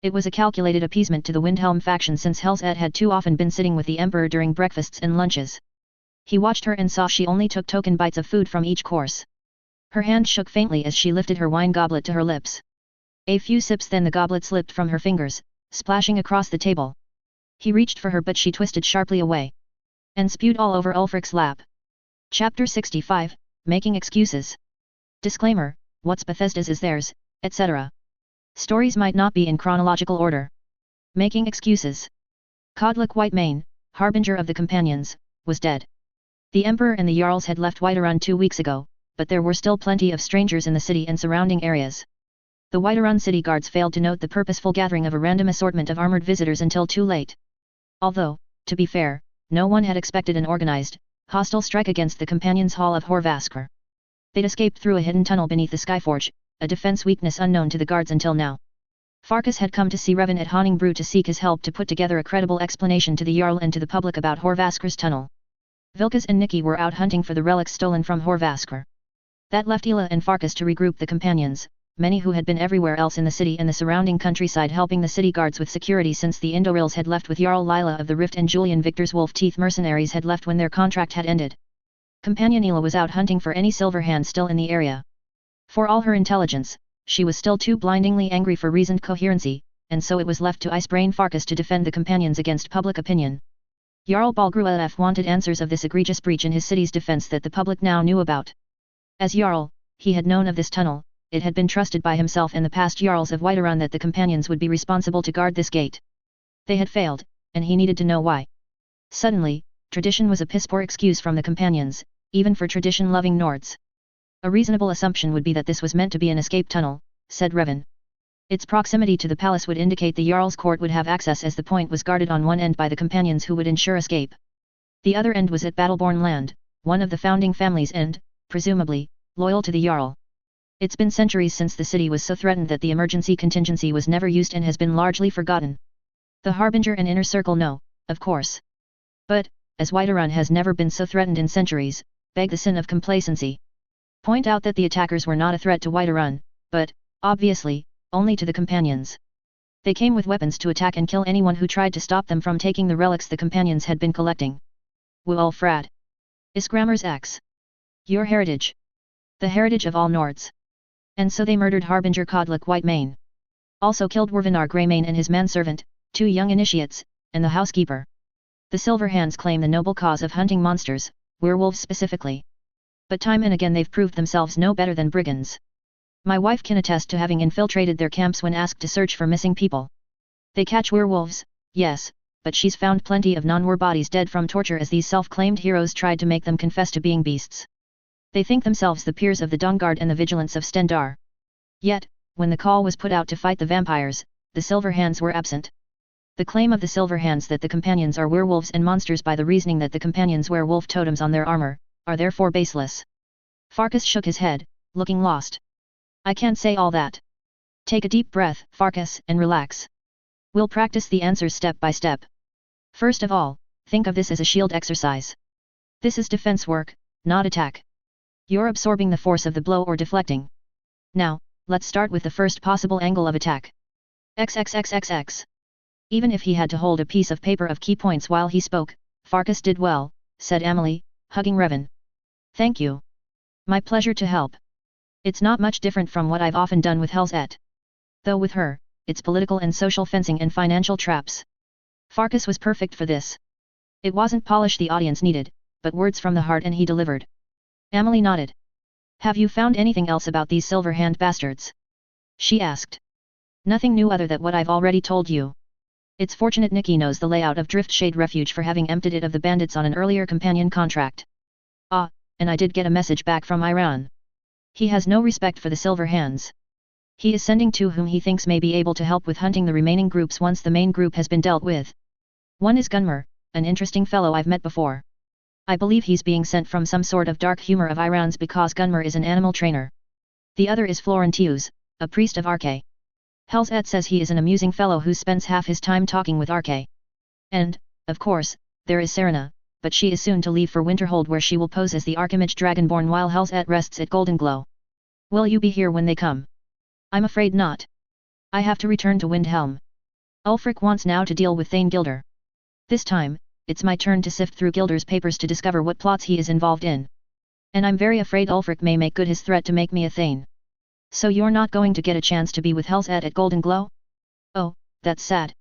It was a calculated appeasement to the Windhelm faction since Helzet had too often been sitting with the Emperor during breakfasts and lunches. He watched her and saw she only took token bites of food from each course. Her hand shook faintly as she lifted her wine goblet to her lips. A few sips, then the goblet slipped from her fingers, splashing across the table. He reached for her, but she twisted sharply away and spewed all over Ulfric's lap. Chapter 65, Making Excuses. Disclaimer: what's Bethesda's is theirs, etc. Stories might not be in chronological order. Making excuses. Kodlak Whitemane, harbinger of the companions, was dead. The Emperor and the Jarls had left Whiterun 2 weeks ago, but there were still plenty of strangers in the city and surrounding areas. The Whiterun city guards failed to note the purposeful gathering of a random assortment of armored visitors until too late. Although, to be fair, no one had expected an organized, hostile strike against the Companions' Hall of Horvaskr. They'd escaped through a hidden tunnel beneath the Skyforge, a defense weakness unknown to the guards until now. Farkas had come to see Revan at Honningbrew to seek his help to put together a credible explanation to the Jarl and to the public about Horvaskr's tunnel. Vilkas and Nikki were out hunting for the relics stolen from Horvaskr. That left Ela and Farkas to regroup the companions, many who had been everywhere else in the city and the surrounding countryside helping the city guards with security since the Indorils had left with Jarl Lila of the Rift and Julian Victor's wolf-teeth mercenaries had left when their contract had ended. Companion Ela was out hunting for any silver hand still in the area. For all her intelligence, she was still too blindingly angry for reasoned coherency, and so it was left to Icebrain Farkas to defend the companions against public opinion. Jarl Balgruaf wanted answers of this egregious breach in his city's defense that the public now knew about. As Jarl, he had known of this tunnel. It had been trusted by himself and the past Jarls of Whiterun that the companions would be responsible to guard this gate. They had failed, and he needed to know why. Suddenly, tradition was a piss-poor excuse from the companions, even for tradition-loving Nords. A reasonable assumption would be that this was meant to be an escape tunnel, said Revan. Its proximity to the palace would indicate the Jarl's court would have access as the point was guarded on one end by the companions who would ensure escape. The other end was at Battleborn Land, one of the founding families and, presumably, loyal to the Jarl. It's been centuries since the city was so threatened that the emergency contingency was never used and has been largely forgotten. The Harbinger and Inner Circle know, of course. But, as Whiterun has never been so threatened in centuries, beg the sin of complacency. Point out that the attackers were not a threat to Whiterun, but, obviously, only to the companions. They came with weapons to attack and kill anyone who tried to stop them from taking the relics the companions had been collecting. Wulfrad. Isgrammer's X. Your heritage. The heritage of all Nords. And so they murdered Harbinger Kodlak Whitemane. Also killed Wervinar Greymane and his manservant, 2 young initiates, and the housekeeper. The Silverhands claim the noble cause of hunting monsters, werewolves specifically. But time and again they've proved themselves no better than brigands. My wife can attest to having infiltrated their camps when asked to search for missing people. They catch werewolves, yes, but she's found plenty of non-war bodies dead from torture as these self-claimed heroes tried to make them confess to being beasts. They think themselves the peers of the Dawnguard and the vigilance of Stendarr. Yet, when the call was put out to fight the vampires, the Silverhands were absent. The claim of the Silverhands that the companions are werewolves and monsters by the reasoning that the companions wear wolf totems on their armor, are therefore baseless. Farkas shook his head, looking lost. I can't say all that. Take a deep breath, Farkas, and relax. We'll practice the answers step by step. First of all, think of this as a shield exercise. This is defense work, not attack. You're absorbing the force of the blow or deflecting. Now, let's start with the first possible angle of attack. XXXXX. Even if he had to hold a piece of paper of key points while he spoke, Farkas did well, said Amelie, hugging Revan. Thank you. My pleasure to help. It's not much different from what I've often done with Helzet. Though with her, it's political and social fencing and financial traps. Farkas was perfect for this. It wasn't polish the audience needed, but words from the heart, and he delivered. Amelie nodded. Have you found anything else about these Silverhand bastards? She asked. Nothing new other than what I've already told you. It's fortunate Nikki knows the layout of Driftshade Refuge for having emptied it of the bandits on an earlier companion contract. Ah, and I did get a message back from Iran. He has no respect for the Silverhands. He is sending 2 whom he thinks may be able to help with hunting the remaining groups once the main group has been dealt with. One is Gunmar, an interesting fellow I've met before. I believe he's being sent from some sort of dark humor of Iran's because Gunmar is an animal trainer. The other is Florentius, a priest of Arke. Helzet says he is an amusing fellow who spends half his time talking with Arke. And, of course, there is Serena, but she is soon to leave for Winterhold where she will pose as the Archimage Dragonborn while Helzet rests at Goldenglow. Will you be here when they come? I'm afraid not. I have to return to Windhelm. Ulfric wants now to deal with Thane Gilder. This time, it's my turn to sift through Gilder's papers to discover what plots he is involved in. And I'm very afraid Ulfric may make good his threat to make me a Thane. So you're not going to get a chance to be with Helsed at Golden Glow? Oh, that's sad.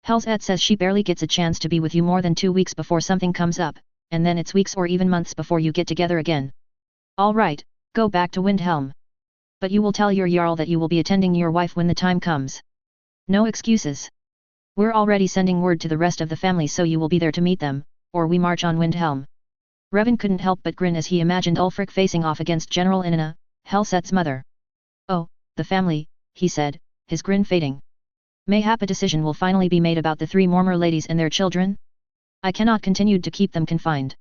Helsed says she barely gets a chance to be with you more than 2 weeks before something comes up, and then it's weeks or even months before you get together again. All right, go back to Windhelm. But you will tell your Jarl that you will be attending your wife when the time comes. No excuses. We're already sending word to the rest of the family so you will be there to meet them, or we march on Windhelm. Revan couldn't help but grin as he imagined Ulfric facing off against General Inanna, Helset's mother. Oh, the family, he said, his grin fading. Mayhap a decision will finally be made about the 3 Mormor ladies and their children? I cannot continue to keep them confined.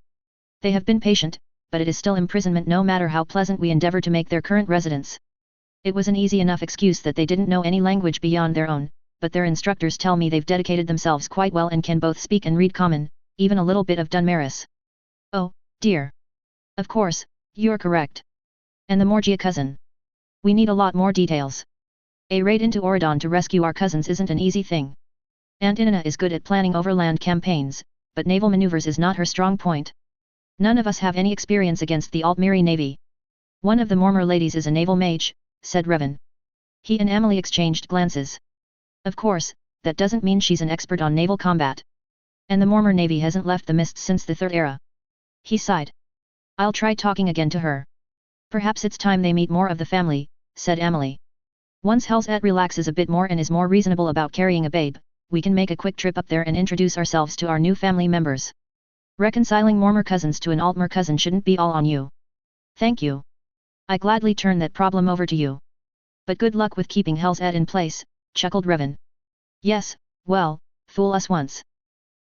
They have been patient, but it is still imprisonment no matter how pleasant we endeavor to make their current residence. It was an easy enough excuse that they didn't know any language beyond their own, but their instructors tell me they've dedicated themselves quite well and can both speak and read common, even a little bit of Dunmaris. Oh, dear. Of course, you're correct. And the Morgia cousin. We need a lot more details. A raid into Oridon to rescue our cousins isn't an easy thing. Aunt Inanna is good at planning overland campaigns, but naval maneuvers is not her strong point. None of us have any experience against the Altmiri Navy. One of the Mormor ladies is a naval mage, said Revan. He and Amelie exchanged glances. Of course, that doesn't mean she's an expert on naval combat. And the Mormor Navy hasn't left the mists since the Third Era. He sighed. I'll try talking again to her. Perhaps it's time they meet more of the family, said Amelie. Once Helsed relaxes a bit more and is more reasonable about carrying a babe, we can make a quick trip up there and introduce ourselves to our new family members. Reconciling Mormor cousins to an Altmer cousin shouldn't be all on you. Thank you. I gladly turn that problem over to you. But good luck with keeping Helsed in place, chuckled Revan. Yes, well, fool us once.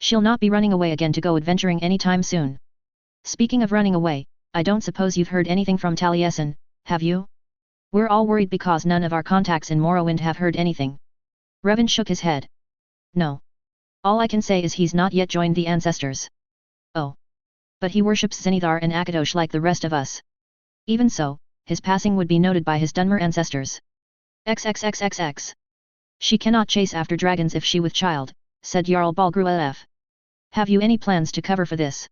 She'll not be running away again to go adventuring anytime soon. Speaking of running away, I don't suppose you've heard anything from Taliesin, have you? We're all worried because none of our contacts in Morrowind have heard anything. Revan shook his head. No. All I can say is he's not yet joined the ancestors. Oh. But he worships Zenithar and Akadosh like the rest of us. Even so, his passing would be noted by his Dunmer ancestors. XXXXX. She cannot chase after dragons if she with child, said Jarl Balgruef. Have you any plans to cover for this?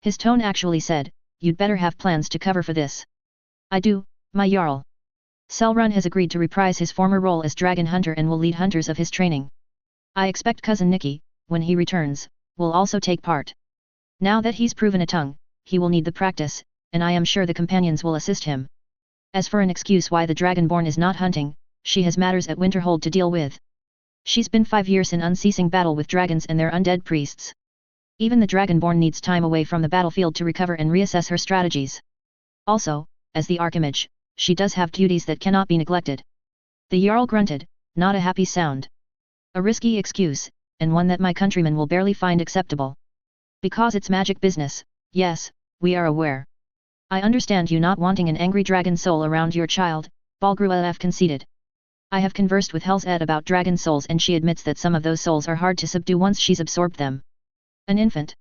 His tone actually said, you'd better have plans to cover for this. I do, my Jarl. Selrun has agreed to reprise his former role as dragon hunter and will lead hunters of his training. I expect cousin Nicky, when he returns, will also take part. Now that he's proven a tongue, he will need the practice, and I am sure the companions will assist him. As for an excuse why the Dragonborn is not hunting, she has matters at Winterhold to deal with. She's been 5 years in unceasing battle with dragons and their undead priests. Even the Dragonborn needs time away from the battlefield to recover and reassess her strategies. Also, as the Archimage, she does have duties that cannot be neglected. The Jarl grunted, not a happy sound. A risky excuse, and one that my countrymen will barely find acceptable. Because it's magic business, yes, we are aware. I understand you not wanting an angry dragon soul around your child, Balgruef conceded. I have conversed with Helsed about dragon souls and she admits that some of those souls are hard to subdue once she's absorbed them. An infant.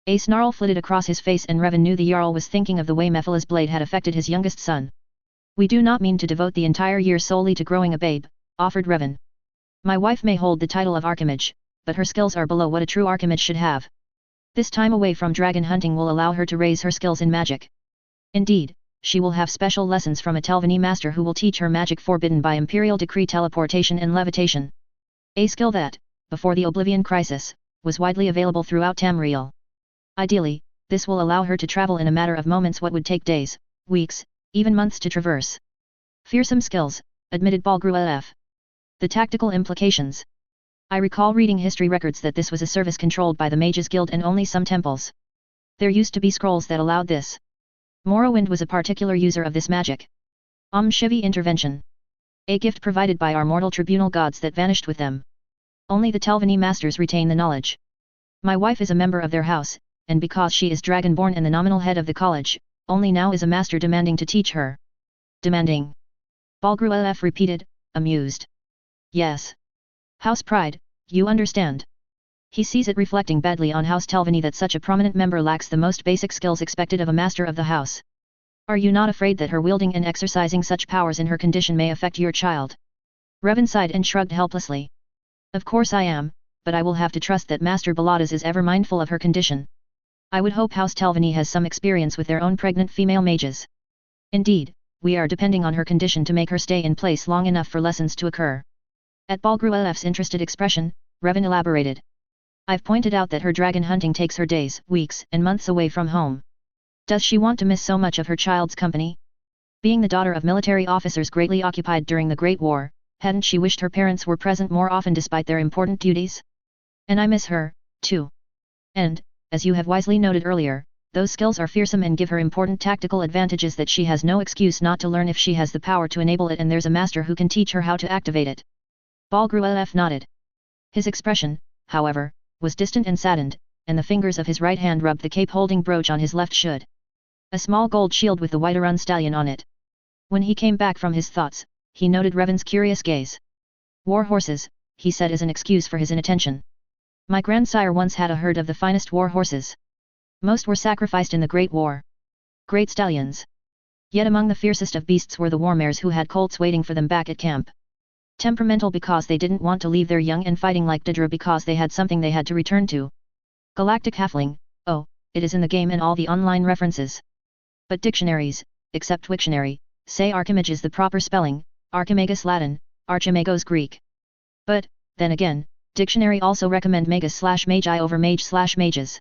A snarl flitted across his face and Revan knew the Jarl was thinking of the way Mephala's blade had affected his youngest son. We do not mean to devote the entire year solely to growing a babe, offered Revan. My wife may hold the title of Archimage, but her skills are below what a true Archimage should have. This time away from dragon hunting will allow her to raise her skills in magic. Indeed, she will have special lessons from a Telvanni master who will teach her magic forbidden by imperial decree teleportation and levitation. A skill that, before the Oblivion Crisis, was widely available throughout Tamriel. Ideally, this will allow her to travel in a matter of moments what would take days, weeks, even months to traverse. Fearsome skills, admitted Balgruef. The tactical implications. I recall reading history records that this was a service controlled by the Mages Guild and only some temples. There used to be scrolls that allowed this. Morrowind was a particular user of this magic. Shivi intervention. A gift provided by our mortal tribunal gods that vanished with them. Only the Telvanni masters retain the knowledge. My wife is a member of their house, and because she is dragonborn and the nominal head of the college, only now is a master demanding to teach her. Demanding. Balgruef repeated, amused. Yes. House pride, you understand. He sees it reflecting badly on House Telvanni that such a prominent member lacks the most basic skills expected of a master of the house. Are you not afraid that her wielding and exercising such powers in her condition may affect your child? Revan sighed and shrugged helplessly. Of course I am, but I will have to trust that Master Baladas is ever mindful of her condition. I would hope House Telvani has some experience with their own pregnant female mages. Indeed, we are depending on her condition to make her stay in place long enough for lessons to occur. At Balgruef's interested expression, Revan elaborated. I've pointed out that her dragon hunting takes her days, weeks, and months away from home. Does she want to miss so much of her child's company? Being the daughter of military officers greatly occupied during the Great War, hadn't she wished her parents were present more often despite their important duties? And I miss her, too. And, as you have wisely noted earlier, those skills are fearsome and give her important tactical advantages that she has no excuse not to learn if she has the power to enable it and there's a master who can teach her how to activate it. Balgruef nodded. His expression, however, was distant and saddened, and the fingers of his right hand rubbed the cape-holding brooch on his left should. A small gold shield with the white Arun stallion on it. When he came back from his thoughts, he noted Revan's curious gaze. War horses, he said as an excuse for his inattention. My grandsire once had a herd of the finest war horses. Most were sacrificed in the Great War. Great stallions. Yet among the fiercest of beasts were the warmares who had colts waiting for them back at camp. Temperamental because they didn't want to leave their young and fighting like Didra because they had something they had to return to. Galactic Halfling, oh, it is in the game and all the online references. But dictionaries, except Wiktionary, say Archimage is the proper spelling, Archimagus Latin, Archimagos Greek. But, then again, dictionary also recommend magus/magi over mage/mages.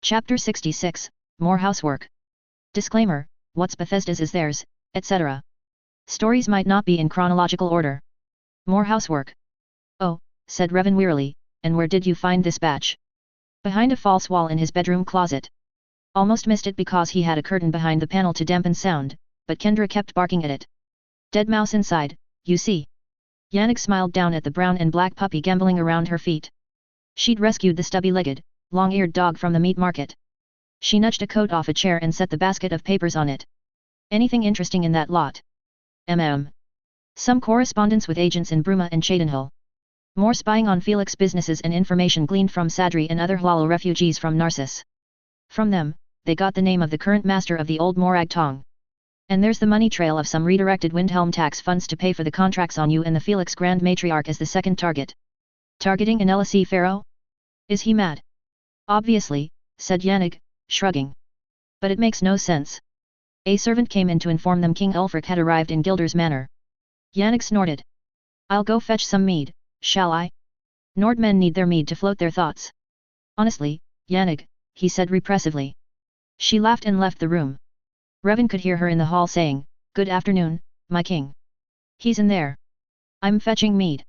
Chapter 66, More Housework. Disclaimer, what's Bethesda's is theirs, etc. Stories might not be in chronological order. More housework. Oh, said Revan wearily, and where did you find this batch? Behind a false wall in his bedroom closet. Almost missed it because he had a curtain behind the panel to dampen sound, but Kendra kept barking at it. Dead mouse inside, you see. Yannick smiled down at the brown and black puppy gamboling around her feet. She'd rescued the stubby-legged, long-eared dog from the meat market. She nudged a coat off a chair and set the basket of papers on it. Anything interesting in that lot? Some correspondence with agents in Bruma and Cheydinhul. More spying on Felix businesses and information gleaned from Sadri and other Hlalo refugees from Narcissus. From them, they got the name of the current master of the old Morag Tong. And there's the money trail of some redirected Windhelm tax funds to pay for the contracts on you and the Felix Grand Matriarch as the second target. Targeting an LSE pharaoh? Is he mad? Obviously, said Yannick, shrugging. But it makes no sense. A servant came in to inform them King Ulfric had arrived in Gilder's Manor. Yannick snorted. I'll go fetch some mead, shall I? Nordmen need their mead to float their thoughts. Honestly, Yannick, he said repressively. She laughed and left the room. Revan could hear her in the hall saying, Good afternoon, my king. He's in there. I'm fetching mead.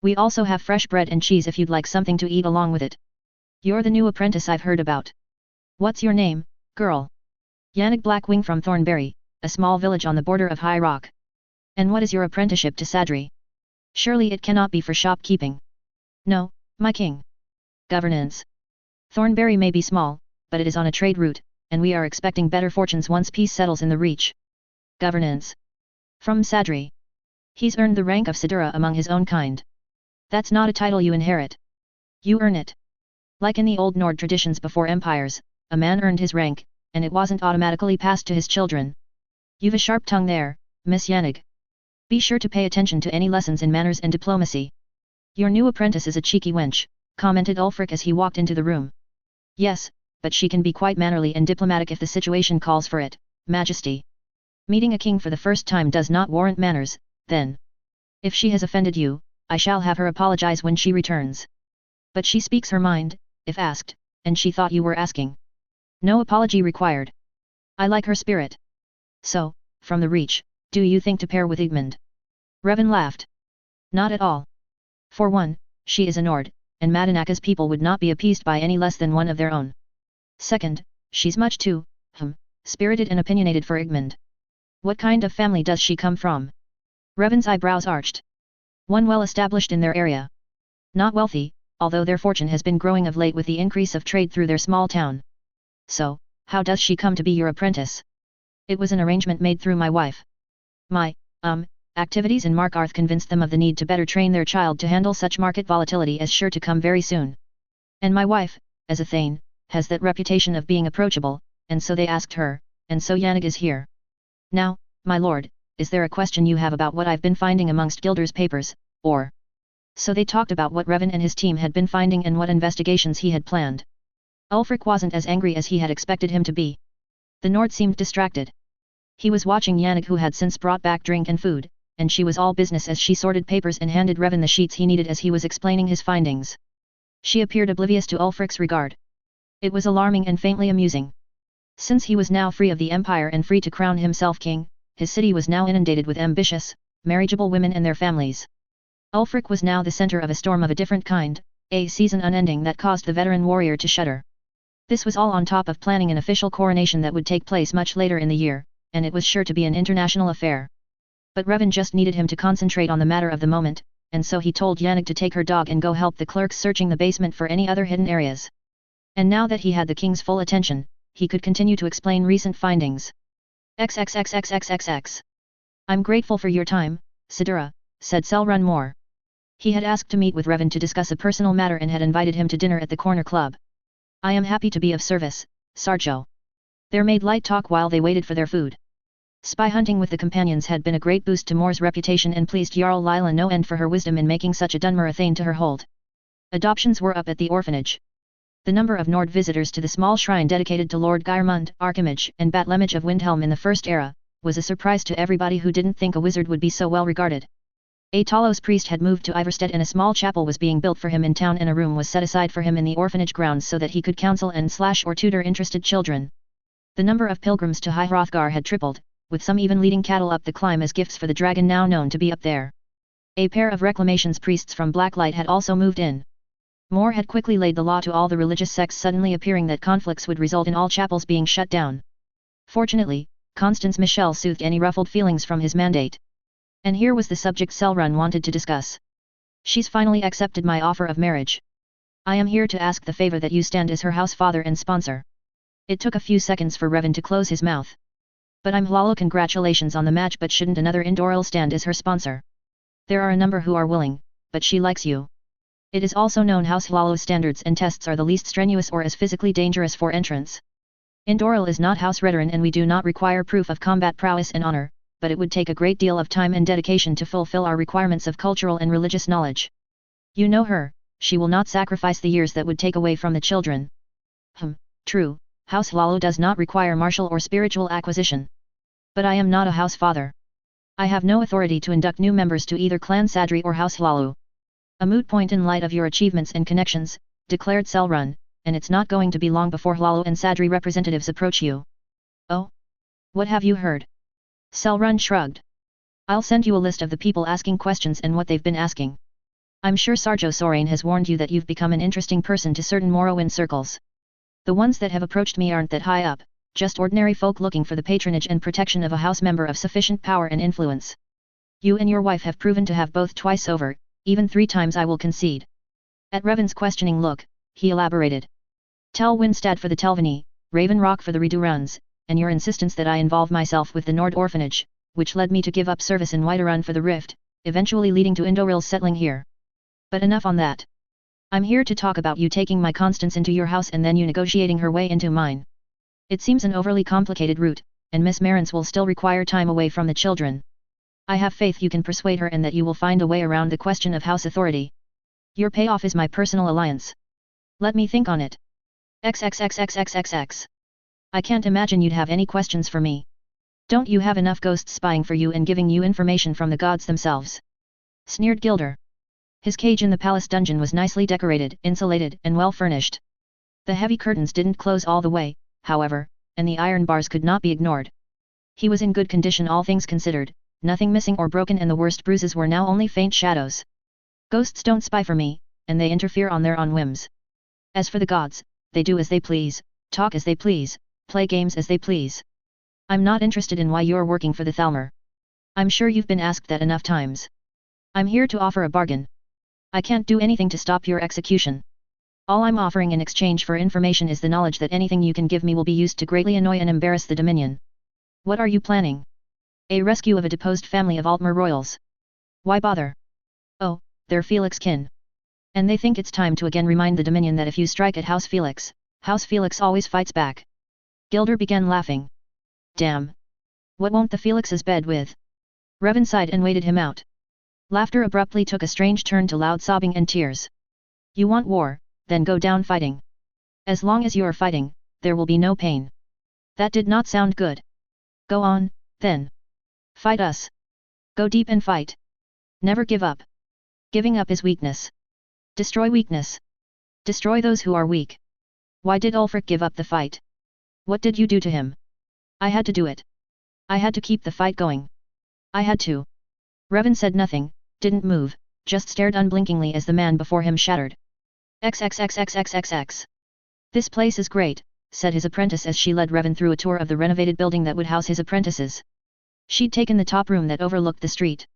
We also have fresh bread and cheese if you'd like something to eat along with it. You're the new apprentice I've heard about. What's your name, girl? Yannick Blackwing from Thornberry, a small village on the border of High Rock. And what is your apprenticeship to Sadri? Surely it cannot be for shopkeeping. No, my king. Governance. Thornberry may be small, but it is on a trade route, and we are expecting better fortunes once peace settles in the Reach. Governance. From Sadri. He's earned the rank of Sidura among his own kind. That's not a title you inherit. You earn it. Like in the old Nord traditions before empires, a man earned his rank, and it wasn't automatically passed to his children. You've a sharp tongue there, Miss Yannick. Be sure to pay attention to any lessons in manners and diplomacy. Your new apprentice is a cheeky wench, commented Ulfric as he walked into the room. Yes, but she can be quite mannerly and diplomatic if the situation calls for it, Majesty. Meeting a king for the first time does not warrant manners, then. If she has offended you, I shall have her apologize when she returns. But she speaks her mind, if asked, and she thought you were asking. No apology required. I like her spirit. So, from the Reach, do you think to pair with Igmund? Revan laughed. Not at all. For one, she is a Nord, and Madanaka's people would not be appeased by any less than one of their own. Second, she's much too, spirited and opinionated for Igmund. What kind of family does she come from? Revan's eyebrows arched. One well established in their area. Not wealthy, although their fortune has been growing of late with the increase of trade through their small town. So, how does she come to be your apprentice? It was an arrangement made through my wife. My, activities in Markarth convinced them of the need to better train their child to handle such market volatility as sure to come very soon. And my wife, as a Thane, has that reputation of being approachable, and so they asked her, and so Yannick is here. Now, my lord, is there a question you have about what I've been finding amongst Gilder's papers, or? So they talked about what Revan and his team had been finding and what investigations he had planned. Ulfric wasn't as angry as he had expected him to be. The Nord seemed distracted. He was watching Yannick, who had since brought back drink and food, and she was all business as she sorted papers and handed Revan the sheets he needed as he was explaining his findings. She appeared oblivious to Ulfric's regard. It was alarming and faintly amusing. Since he was now free of the Empire and free to crown himself king, his city was now inundated with ambitious, marriageable women and their families. Ulfric was now the center of a storm of a different kind, a season unending that caused the veteran warrior to shudder. This was all on top of planning an official coronation that would take place much later in the year, and it was sure to be an international affair. But Revan just needed him to concentrate on the matter of the moment, and so he told Yannick to take her dog and go help the clerks searching the basement for any other hidden areas. And now that he had the king's full attention, he could continue to explain recent findings. XXXXXXX. I'm grateful for your time, Sidura, said Selrun Moore. He had asked to meet with Revan to discuss a personal matter and had invited him to dinner at the corner club. I am happy to be of service, Sarjo. There made light talk while they waited for their food. Spy hunting with the companions had been a great boost to Moore's reputation and pleased Jarl Lila no end for her wisdom in making such a Dunmer thane to her hold. Adoptions were up at the orphanage. The number of Nord visitors to the small shrine dedicated to Lord Geirmund, Archimage, and Batlemage of Windhelm in the First Era, was a surprise to everybody who didn't think a wizard would be so well regarded. A Talos priest had moved to Iverstead and a small chapel was being built for him in town and a room was set aside for him in the orphanage grounds so that he could counsel and/or tutor interested children. The number of pilgrims to High Hrothgar had tripled, with some even leading cattle up the climb as gifts for the dragon now known to be up there. A pair of reclamations priests from Blacklight had also moved in. Moore had quickly laid the law to all the religious sects suddenly appearing that conflicts would result in all chapels being shut down. Fortunately, Constance Michel soothed any ruffled feelings from his mandate. And here was the subject Selrun wanted to discuss. She's finally accepted my offer of marriage. I am here to ask the favor that you stand as her house father and sponsor. It took a few seconds for Revan to close his mouth. But I'm Hlalo, congratulations on the match, but shouldn't another Indoril stand as her sponsor? There are a number who are willing, but she likes you. It is also known House Hlalo's standards and tests are the least strenuous or as physically dangerous for entrance. Indoril is not House Redarin and we do not require proof of combat prowess and honor, but it would take a great deal of time and dedication to fulfill our requirements of cultural and religious knowledge. You know her, she will not sacrifice the years that would take away from the children. True, House Hlalo does not require martial or spiritual acquisition. But I am not a house father. I have no authority to induct new members to either Clan Sadri or House Hlalo. A moot point in light of your achievements and connections, declared Selrun, and it's not going to be long before Hlalo and Sadri representatives approach you. Oh? What have you heard? Selrun shrugged. I'll send you a list of the people asking questions and what they've been asking. I'm sure Sarjo Sorain has warned you that you've become an interesting person to certain Morrowind circles. The ones that have approached me aren't that high up, just ordinary folk looking for the patronage and protection of a house member of sufficient power and influence. You and your wife have proven to have both twice over, even 3 times I will concede. At Revan's questioning look, he elaborated. Tel Winstad for the Telvanni, Raven Rock for the Reduruns, and your insistence that I involve myself with the Nord orphanage, which led me to give up service in Whiterun for the Rift, eventually leading to Indoril's settling here. But enough on that. I'm here to talk about you taking my Constance into your house and then you negotiating her way into mine. It seems an overly complicated route, and Miss Marantz will still require time away from the children. I have faith you can persuade her and that you will find a way around the question of house authority. Your payoff is my personal alliance. Let me think on it. XXXXXXX. I can't imagine you'd have any questions for me. Don't you have enough ghosts spying for you and giving you information from the gods themselves? Sneered Gilder. His cage in the palace dungeon was nicely decorated, insulated, and well furnished. The heavy curtains didn't close all the way, however, and the iron bars could not be ignored. He was in good condition all things considered, nothing missing or broken and the worst bruises were now only faint shadows. Ghosts don't spy for me, and they interfere on their own whims. As for the gods, they do as they please, talk as they please, play games as they please. I'm not interested in why you're working for the Thalmor. I'm sure you've been asked that enough times. I'm here to offer a bargain. I can't do anything to stop your execution. All I'm offering in exchange for information is the knowledge that anything you can give me will be used to greatly annoy and embarrass the Dominion. What are you planning? A rescue of a deposed family of Altmer royals. Why bother? Oh, they're Felix kin. And they think it's time to again remind the Dominion that if you strike at House Felix always fights back. Gilder began laughing. Damn. What won't the Felixes bed with? Revan sighed and waited him out. Laughter abruptly took a strange turn to loud sobbing and tears. You want war, then go down fighting. As long as you are fighting, there will be no pain. That did not sound good. Go on, then. Fight us. Go deep and fight. Never give up. Giving up is weakness. Destroy weakness. Destroy those who are weak. Why did Ulfric give up the fight? What did you do to him? I had to do it. I had to keep the fight going. I had to. Revan said nothing, didn't move, just stared unblinkingly as the man before him shattered. XXXXXXX. This place is great, said his apprentice as she led Revan through a tour of the renovated building that would house his apprentices. She'd taken the top room that overlooked the street.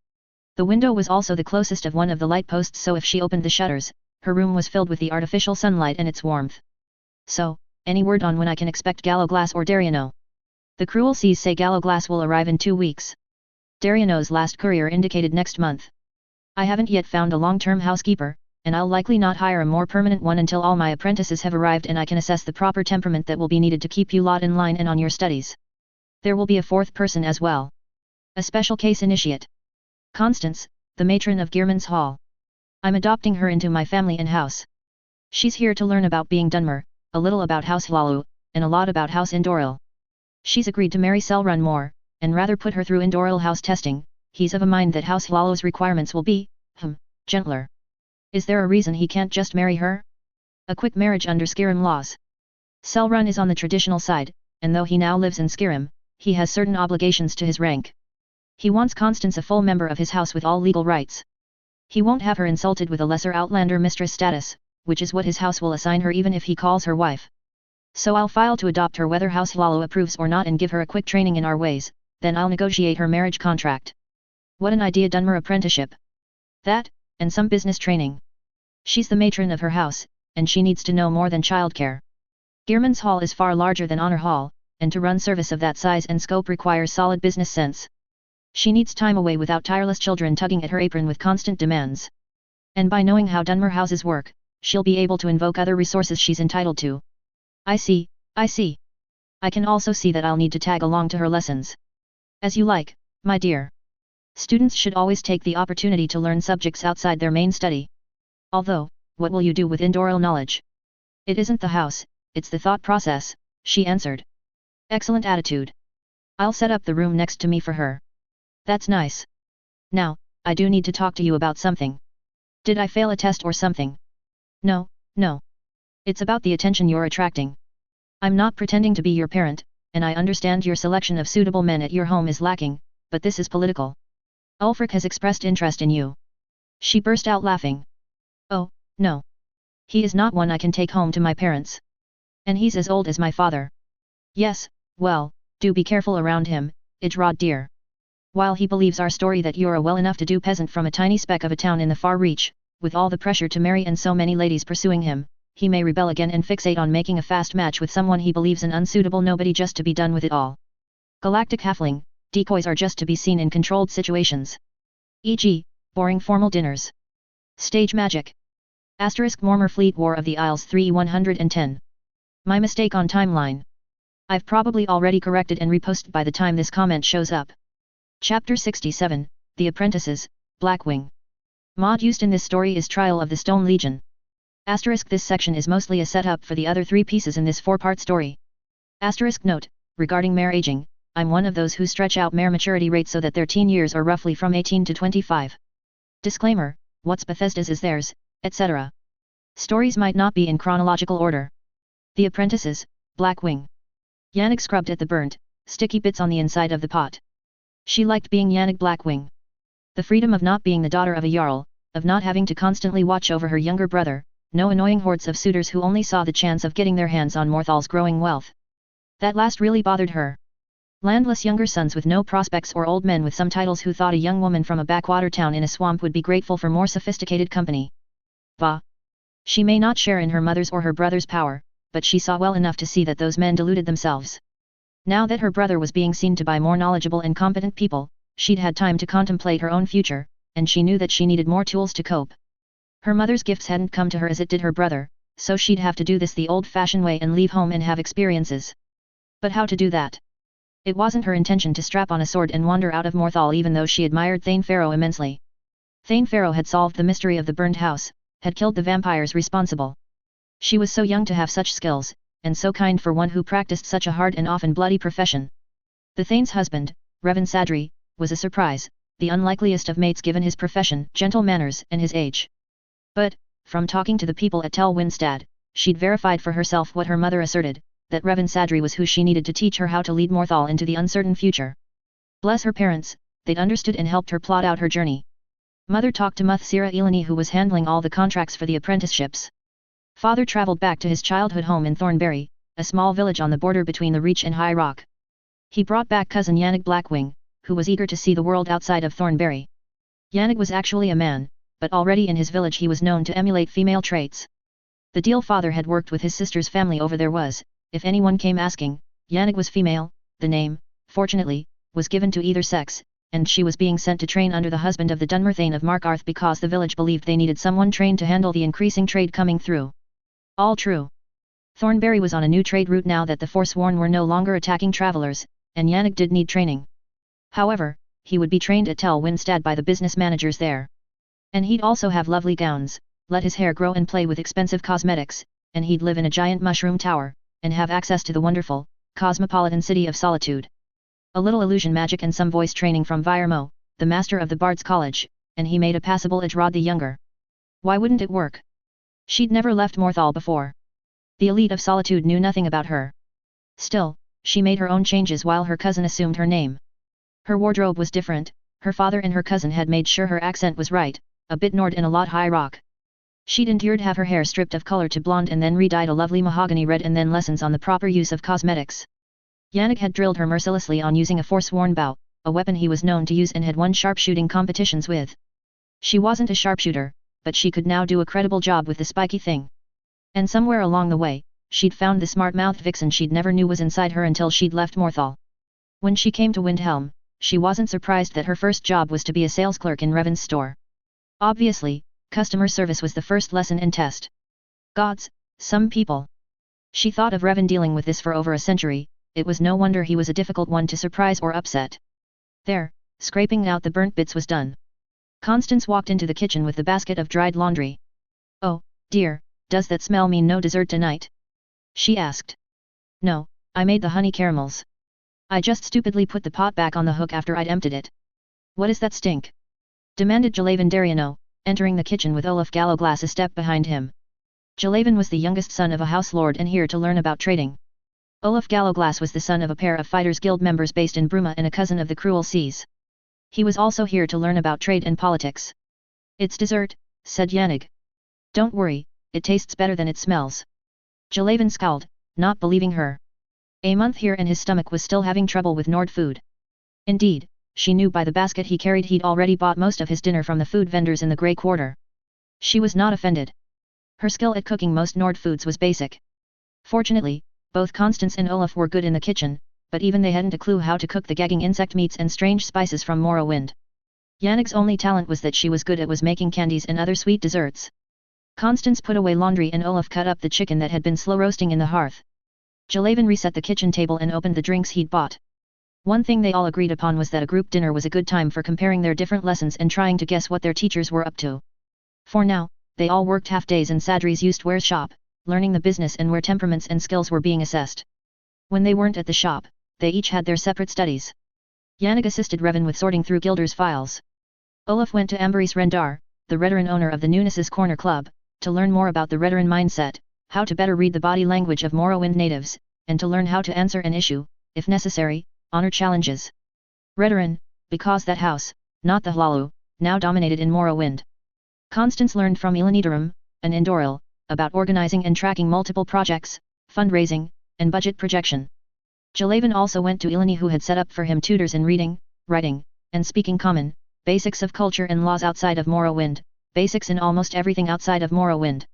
The window was also the closest of one of the light posts, so if she opened the shutters, her room was filled with the artificial sunlight and its warmth. So, any word on when I can expect Gallowglass or Dariano? The cruel seas say Gallowglass will arrive in 2 weeks. Dariano's last courier indicated next month. I haven't yet found a long-term housekeeper, and I'll likely not hire a more permanent one until all my apprentices have arrived and I can assess the proper temperament that will be needed to keep you lot in line and on your studies. There will be a 4th person as well. A special case initiate. Constance, the matron of Gearman's Hall. I'm adopting her into my family and house. She's here to learn about being Dunmer, a little about House Hlaalu, and a lot about House Indoril. She's agreed to marry Selrun more, and rather put her through Indoril house testing. He's of a mind that House Hlaalu's requirements will be, gentler. Is there a reason he can't just marry her? A quick marriage under Skyrim laws. Selrun is on the traditional side, and though he now lives in Skyrim, he has certain obligations to his rank. He wants Constance a full member of his house with all legal rights. He won't have her insulted with a lesser outlander mistress status, which is what his house will assign her even if he calls her wife. So I'll file to adopt her whether House Hlaalu approves or not and give her a quick training in our ways, then I'll negotiate her marriage contract. What an idea, Dunmer apprenticeship. That, and some business training. She's the matron of her house, and she needs to know more than childcare. Gearman's Hall is far larger than Honor Hall, and to run service of that size and scope requires solid business sense. She needs time away without tireless children tugging at her apron with constant demands. And by knowing how Dunmer houses work, she'll be able to invoke other resources she's entitled to. I see, I see. I can also see that I'll need to tag along to her lessons. As you like, my dear. Students should always take the opportunity to learn subjects outside their main study. Although, what will you do with Indoril knowledge? It isn't the house, it's the thought process, she answered. Excellent attitude. I'll set up the room next to me for her. That's nice. Now, I do need to talk to you about something. Did I fail a test or something? No, no. It's about the attention you're attracting. I'm not pretending to be your parent, and I understand your selection of suitable men at your home is lacking, but this is political. Ulfric has expressed interest in you. She burst out laughing. Oh, no. He is not one I can take home to my parents. And he's as old as my father. Yes, well, do be careful around him, Idrod dear. While he believes our story that you're a well-enough-to-do peasant from a tiny speck of a town in the far reach, with all the pressure to marry and so many ladies pursuing him, he may rebel again and fixate on making a fast match with someone he believes an unsuitable nobody just to be done with it all. Galactic halfling, decoys are just to be seen in controlled situations. E.g., boring formal dinners. Stage magic. Mormor Fleet War of the Isles 3-110. My mistake on timeline. I've probably already corrected and reposted by the time this comment shows up. Chapter 67, The Apprentices, Blackwing. Mod used in this story is Trial of the Stone Legion. This section is mostly a setup for the other 3 pieces in this 4-part story. Note, regarding mare aging, I'm one of those who stretch out mare maturity rate so that their teen years are roughly from 18 to 25. Disclaimer, what's Bethesda's is theirs, etc. Stories might not be in chronological order. The Apprentices, Blackwing. Yannick scrubbed at the burnt, sticky bits on the inside of the pot. She liked being Yannick Blackwing. The freedom of not being the daughter of a Jarl, of not having to constantly watch over her younger brother, no annoying hordes of suitors who only saw the chance of getting their hands on Morthal's growing wealth. That last really bothered her. Landless younger sons with no prospects or old men with some titles who thought a young woman from a backwater town in a swamp would be grateful for more sophisticated company. Bah! She may not share in her mother's or her brother's power, but she saw well enough to see that those men deluded themselves. Now that her brother was being seen to by more knowledgeable and competent people, she'd had time to contemplate her own future, and she knew that she needed more tools to cope. Her mother's gifts hadn't come to her as it did her brother, so she'd have to do this the old-fashioned way and leave home and have experiences. But how to do that? It wasn't her intention to strap on a sword and wander out of Morthal even though she admired Thane Pharaoh immensely. Thane Pharaoh had solved the mystery of the burned house, had killed the vampires responsible. She was so young to have such skills, and so kind for one who practiced such a hard and often bloody profession. The Thane's husband, Revan Sadri, was a surprise, the unlikeliest of mates given his profession, gentle manners and his age. But, from talking to the people at Tel Winstad, she'd verified for herself what her mother asserted, that Revan Sadri was who she needed to teach her how to lead Morthal into the uncertain future. Bless her parents, they'd understood and helped her plot out her journey. Mother talked to Muthsira Eleni who was handling all the contracts for the apprenticeships. Father travelled back to his childhood home in Thornberry, a small village on the border between the Reach and High Rock. He brought back cousin Yannick Blackwing, who was eager to see the world outside of Thornberry. Yannick was actually a man, but already in his village he was known to emulate female traits. The deal father had worked with his sister's family over there was, if anyone came asking, Yannick was female, the name, fortunately, was given to either sex, and she was being sent to train under the husband of the Dunmerthane of Markarth because the village believed they needed someone trained to handle the increasing trade coming through. All true. Thornberry was on a new trade route now that the Forsworn were no longer attacking travelers, and Yannick did need training. However, he would be trained at Tel Winstad by the business managers there. And he'd also have lovely gowns, let his hair grow and play with expensive cosmetics, and he'd live in a giant mushroom tower, and have access to the wonderful, cosmopolitan city of Solitude. A little illusion magic and some voice training from Virmo, the master of the Bard's College, and he made a passable Ajrod the Younger. Why wouldn't it work? She'd never left Morthal before. The elite of Solitude knew nothing about her. Still, she made her own changes while her cousin assumed her name. Her wardrobe was different, her father and her cousin had made sure her accent was right, a bit Nord and a lot High Rock. She'd endured have her hair stripped of color to blonde and then re-dyed a lovely mahogany red and then lessons on the proper use of cosmetics. Yannick had drilled her mercilessly on using a Forsworn bow, a weapon he was known to use and had won sharpshooting competitions with. She wasn't a sharpshooter, but she could now do a credible job with the spiky thing. And somewhere along the way, she'd found the smart-mouthed vixen she'd never knew was inside her until she'd left Morthal. When she came to Windhelm, she wasn't surprised that her first job was to be a sales clerk in Revan's store. Obviously, customer service was the first lesson and test. Gods, some people. She thought of Revan dealing with this for over a century, it was no wonder he was a difficult one to surprise or upset. There, scraping out the burnt bits was done. Constance walked into the kitchen with the basket of dried laundry. Oh, dear, does that smell mean no dessert tonight? She asked. No, I made the honey caramels. I just stupidly put the pot back on the hook after I'd emptied it. What is that stink? Demanded Jalavan Dariano, entering the kitchen with Olaf Gallowglass a step behind him. Jalavan was the youngest son of a house lord and here to learn about trading. Olaf Gallowglass was the son of a pair of Fighters Guild members based in Bruma and a cousin of the Cruel Seas. He was also here to learn about trade and politics. It's dessert, said Yannick. Don't worry, it tastes better than it smells. Jalavan scowled, not believing her. A month here and his stomach was still having trouble with Nord food. Indeed, she knew by the basket he carried he'd already bought most of his dinner from the food vendors in the Grey Quarter. She was not offended. Her skill at cooking most Nord foods was basic. Fortunately, both Constance and Olaf were good in the kitchen, but even they hadn't a clue how to cook the gagging insect meats and strange spices from Morrowind. Yannick's only talent was that she was good at making candies and other sweet desserts. Constance put away laundry and Olaf cut up the chicken that had been slow roasting in the hearth. Jalavan reset the kitchen table and opened the drinks he'd bought. One thing they all agreed upon was that a group dinner was a good time for comparing their different lessons and trying to guess what their teachers were up to. For now, they all worked half-days in Sadri's used wares shop, learning the business and where temperaments and skills were being assessed. When they weren't at the shop, they each had their separate studies. Yannick assisted Revan with sorting through Gilder's files. Olaf went to Amberis Rendar, the Redarin owner of the Nunis's Corner Club, to learn more about the Redarin mindset, how to better read the body language of Morrowind natives, and to learn how to answer and issue, if necessary, honor challenges. Redarin, because that house, not the Hlalu, now dominated in Morrowind. Constance learned from Ilanidarum, an Endoril, about organizing and tracking multiple projects, fundraising, and budget projection. Jalavan also went to Ilani who had set up for him tutors in reading, writing, and speaking common, basics of culture and laws outside of Morrowind, basics in almost everything outside of Morrowind.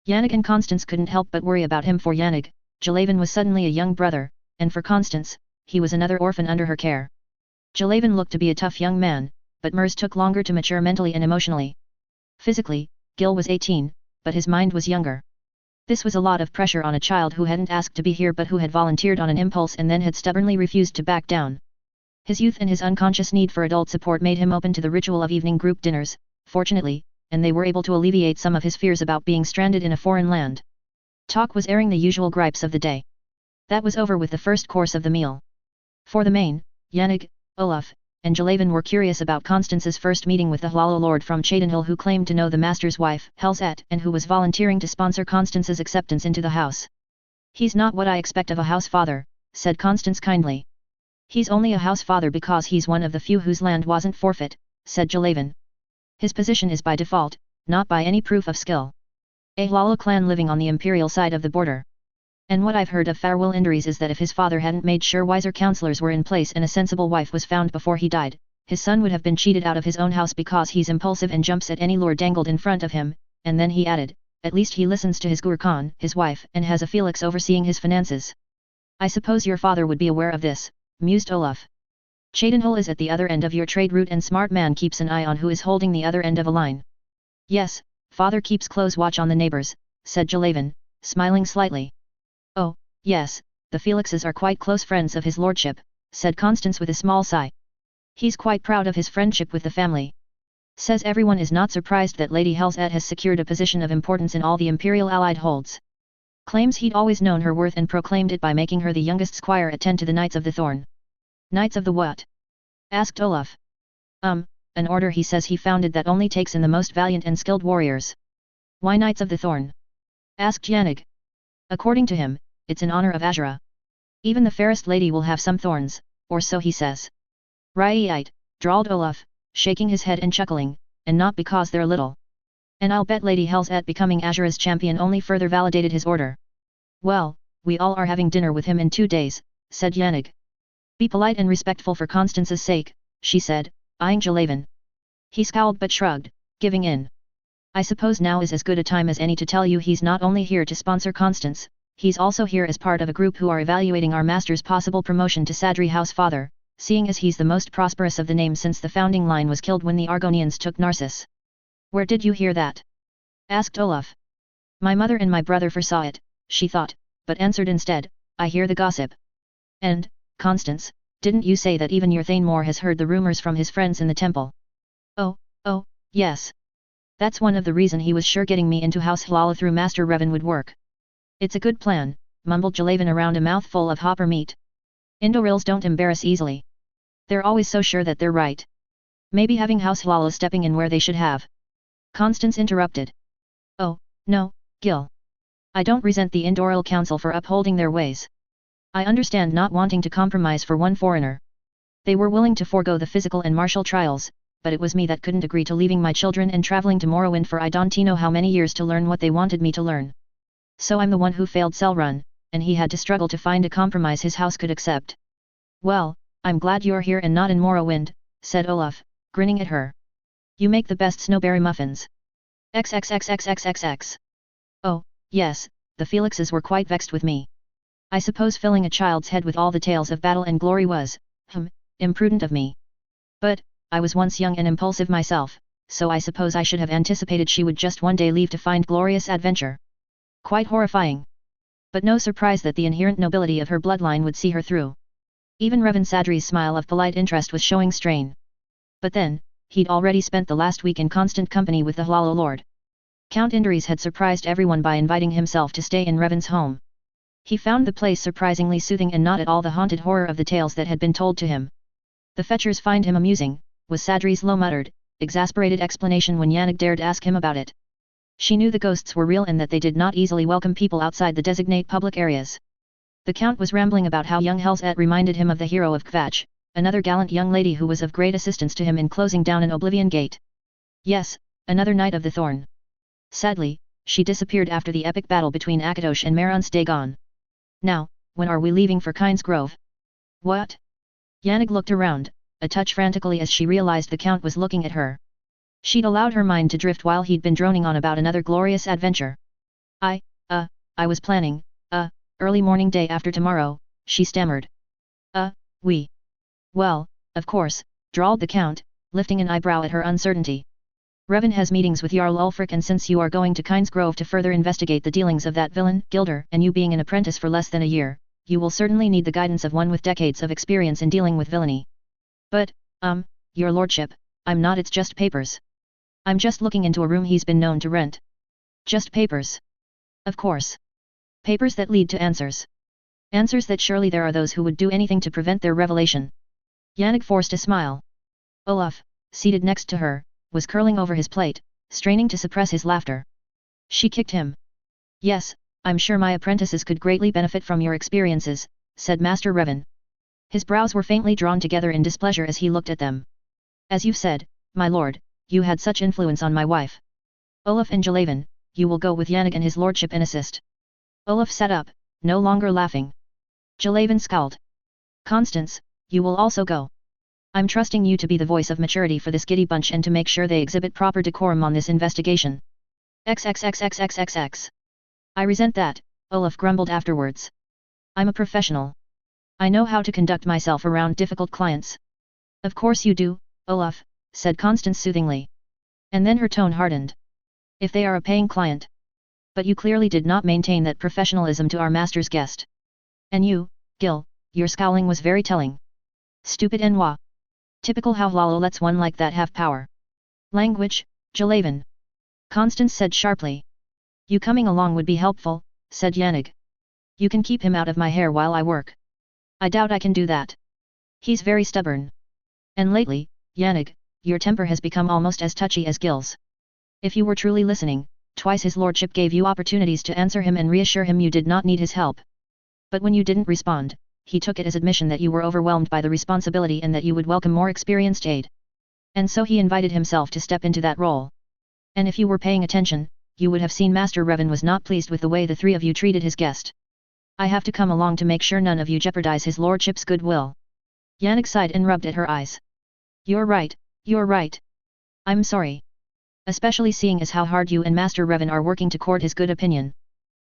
Yannick and Constance couldn't help but worry about him. For Yannick, Jalavan was suddenly a young brother, and for Constance, he was another orphan under her care. Jalavan looked to be a tough young man, but Mers took longer to mature mentally and emotionally. Physically, Gil was 18, but his mind was younger. This was a lot of pressure on a child who hadn't asked to be here but who had volunteered on an impulse and then had stubbornly refused to back down. His youth and his unconscious need for adult support made him open to the ritual of evening group dinners, fortunately, and they were able to alleviate some of his fears about being stranded in a foreign land. Talk was airing the usual gripes of the day. That was over with the first course of the meal. For the main, Yannig, Olaf, and Jalaven were curious about Constance's first meeting with the Hlalo Lord from Cheydinhill who claimed to know the master's wife, Helzet, and who was volunteering to sponsor Constance's acceptance into the house. "He's not what I expect of a house father," said Constance kindly. "He's only a house father because he's one of the few whose land wasn't forfeit," said Jalaven. "His position is by default, not by any proof of skill. A Hlalo clan living on the imperial side of the border. And what I've heard of Farwell Indries is that if his father hadn't made sure wiser counselors were in place and a sensible wife was found before he died, his son would have been cheated out of his own house because he's impulsive and jumps at any lure dangled in front of him," and then he added, "at least he listens to his Gurkhan, his wife, and has a Felix overseeing his finances." "I suppose your father would be aware of this," mused Olaf. "Cheydinhill is at the other end of your trade route and smart man keeps an eye on who is holding the other end of a line." "Yes, father keeps close watch on the neighbors," said Jalaven, smiling slightly. "Oh, yes, the Felixes are quite close friends of his lordship," said Constance with a small sigh. "He's quite proud of his friendship with the family. Says everyone is not surprised that Lady Helzet has secured a position of importance in all the imperial allied holds. Claims he'd always known her worth and proclaimed it by making her the youngest squire attend to the Knights of the Thorn." "Knights of the what?" asked Olaf. An order he says he founded that only takes in the most valiant and skilled warriors." "Why Knights of the Thorn?" asked Yannig. "According to him, it's in honor of Azura. Even the fairest lady will have some thorns, or so he says." "Right," drawled Olaf, shaking his head and chuckling, "and not because they're little. And I'll bet Lady Helzet becoming Azura's champion only further validated his order." "Well, we all are having dinner with him in 2 days," said Yannig. "Be polite and respectful for Constance's sake," she said, eyeing Jalaven. He scowled but shrugged, giving in. "I suppose now is as good a time as any to tell you he's not only here to sponsor Constance, he's also here as part of a group who are evaluating our master's possible promotion to Sadri House Father, seeing as he's the most prosperous of the name since the founding line was killed when the Argonians took Narcissus." "Where did you hear that?" asked Olaf. "My mother and my brother foresaw it," she thought, but answered instead, "I hear the gossip." "And, Constance, didn't you say that even your Thanemore has heard the rumors from his friends in the temple?" Oh, yes. That's one of the reason he was sure getting me into House Hlala through Master Revan would work." "It's a good plan," mumbled Jalaven around a mouthful of hopper meat. "Indorils don't embarrass easily. They're always so sure that they're right. Maybe having House Hlala stepping in where they should have." Constance interrupted. "Oh, no, Gil. I don't resent the Indoril Council for upholding their ways. I understand not wanting to compromise for one foreigner. They were willing to forego the physical and martial trials, but it was me that couldn't agree to leaving my children and traveling to Morrowind for I don't know how many years to learn what they wanted me to learn. So I'm the one who failed Selrun, and he had to struggle to find a compromise his house could accept." "Well, I'm glad you're here and not in Morrowind," said Olaf, grinning at her. "You make the best snowberry muffins. XXXXXXX. Oh, yes, the Felixes were quite vexed with me. I suppose filling a child's head with all the tales of battle and glory was, imprudent of me. But, I was once young and impulsive myself, so I suppose I should have anticipated she would just one day leave to find glorious adventure. Quite horrifying. But no surprise that the inherent nobility of her bloodline would see her through." Even Revan Sadri's smile of polite interest was showing strain. But then, he'd already spent the last week in constant company with the Hlalo Lord. Count Indries had surprised everyone by inviting himself to stay in Revan's home. He found the place surprisingly soothing and not at all the haunted horror of the tales that had been told to him. "The Fetchers find him amusing," was Sadri's low-muttered, exasperated explanation when Yannig dared ask him about it. She knew the ghosts were real and that they did not easily welcome people outside the designate public areas. The Count was rambling about how young Helzet reminded him of the hero of Kvatch, another gallant young lady who was of great assistance to him in closing down an Oblivion Gate. Yes, another Knight of the Thorn. Sadly, she disappeared after the epic battle between Akatosh and Marons Dagon. "Now, when are we leaving for Kynes Grove?" "What?" Yannig looked around, a touch frantically as she realized the Count was looking at her. She'd allowed her mind to drift while he'd been droning on about another glorious adventure. I was planning, early morning day after tomorrow," she stammered. We. Well, of course," drawled the Count, lifting an eyebrow at her uncertainty. "Revan has meetings with Jarl Ulfric, and since you are going to Kynes Grove to further investigate the dealings of that villain, Gilder, and you being an apprentice for less than a year, you will certainly need the guidance of one with decades of experience in dealing with villainy." "But, your lordship, I'm not, it's just papers." I'm just looking into a room he's been known to rent. Just papers. Of course. Papers that lead to answers. Answers that surely there are those who would do anything to prevent their revelation. Yannick forced a smile. Olaf, seated next to her, was curling over his plate, straining to suppress his laughter. She kicked him. Yes, I'm sure my apprentices could greatly benefit from your experiences, said Master Revan. His brows were faintly drawn together in displeasure as he looked at them. As you've said, my lord, you had such influence on my wife. Olaf and Jalaven, you will go with Yannick and his lordship and assist. Olaf sat up, no longer laughing. Jalaven scowled. Constance, you will also go. I'm trusting you to be the voice of maturity for this giddy bunch and to make sure they exhibit proper decorum on this investigation. XXXXXXX. I resent that, Olaf grumbled afterwards. I'm a professional. I know how to conduct myself around difficult clients. Of course you do, Olaf, said Constance soothingly. And then her tone hardened. If they are a paying client. But you clearly did not maintain that professionalism to our master's guest. And you, Gil, your scowling was very telling. Stupid Enwa. Typical how Lalo lets one like that have power. Language, Jalaven. Constance said sharply. You coming along would be helpful, said Yannick. You can keep him out of my hair while I work. I doubt I can do that. He's very stubborn. And lately, Yannick, your temper has become almost as touchy as Gil's. If you were truly listening, twice his lordship gave you opportunities to answer him and reassure him you did not need his help. But when you didn't respond, he took it as admission that you were overwhelmed by the responsibility and that you would welcome more experienced aid. And so he invited himself to step into that role. And if you were paying attention, you would have seen Master Revan was not pleased with the way the three of you treated his guest. I have to come along to make sure none of you jeopardize his lordship's goodwill. Yannick sighed and rubbed at her eyes. You're right, you're right. I'm sorry. Especially seeing as how hard you and Master Revan are working to court his good opinion.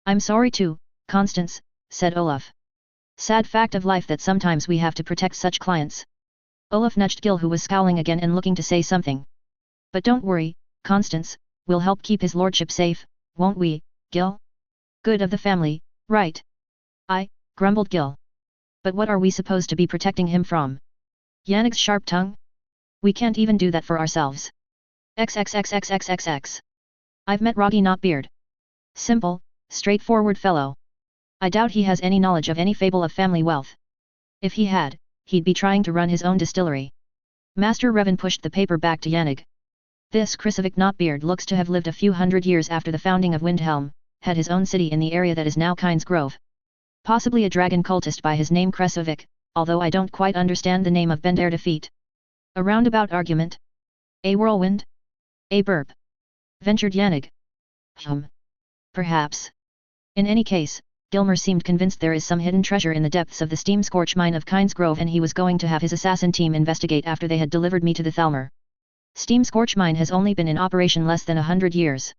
I'm sorry too, Constance, said Olaf. Sad fact of life that sometimes we have to protect such clients. Olaf nudged Gil who was scowling again and looking to say something. But don't worry, Constance, we'll help keep his lordship safe, won't we, Gil? Good of the family, right? Grumbled Gil. But what are we supposed to be protecting him from? Yannick's sharp tongue? We can't even do that for ourselves. XXXXXXX. I've met Roggy Not Beard. Simple, straightforward fellow. I doubt he has any knowledge of any fable of family wealth. If he had, he'd be trying to run his own distillery. Master Revan pushed the paper back to Yannick. This Krisovic Knotbeard looks to have lived a few hundred years after the founding of Windhelm, had his own city in the area that is now Kynes Grove. Possibly a dragon cultist by his name Kresovic, although I don't quite understand the name of Bender defeat. A roundabout argument? A whirlwind? A burp? Ventured Yannick. Perhaps. In any case, Gilmer seemed convinced there is some hidden treasure in the depths of the steam scorch mine of Kynes Grove and he was going to have his assassin team investigate after they had delivered me to the Thalmor. Steam scorch mine has only been in operation less than 100 years.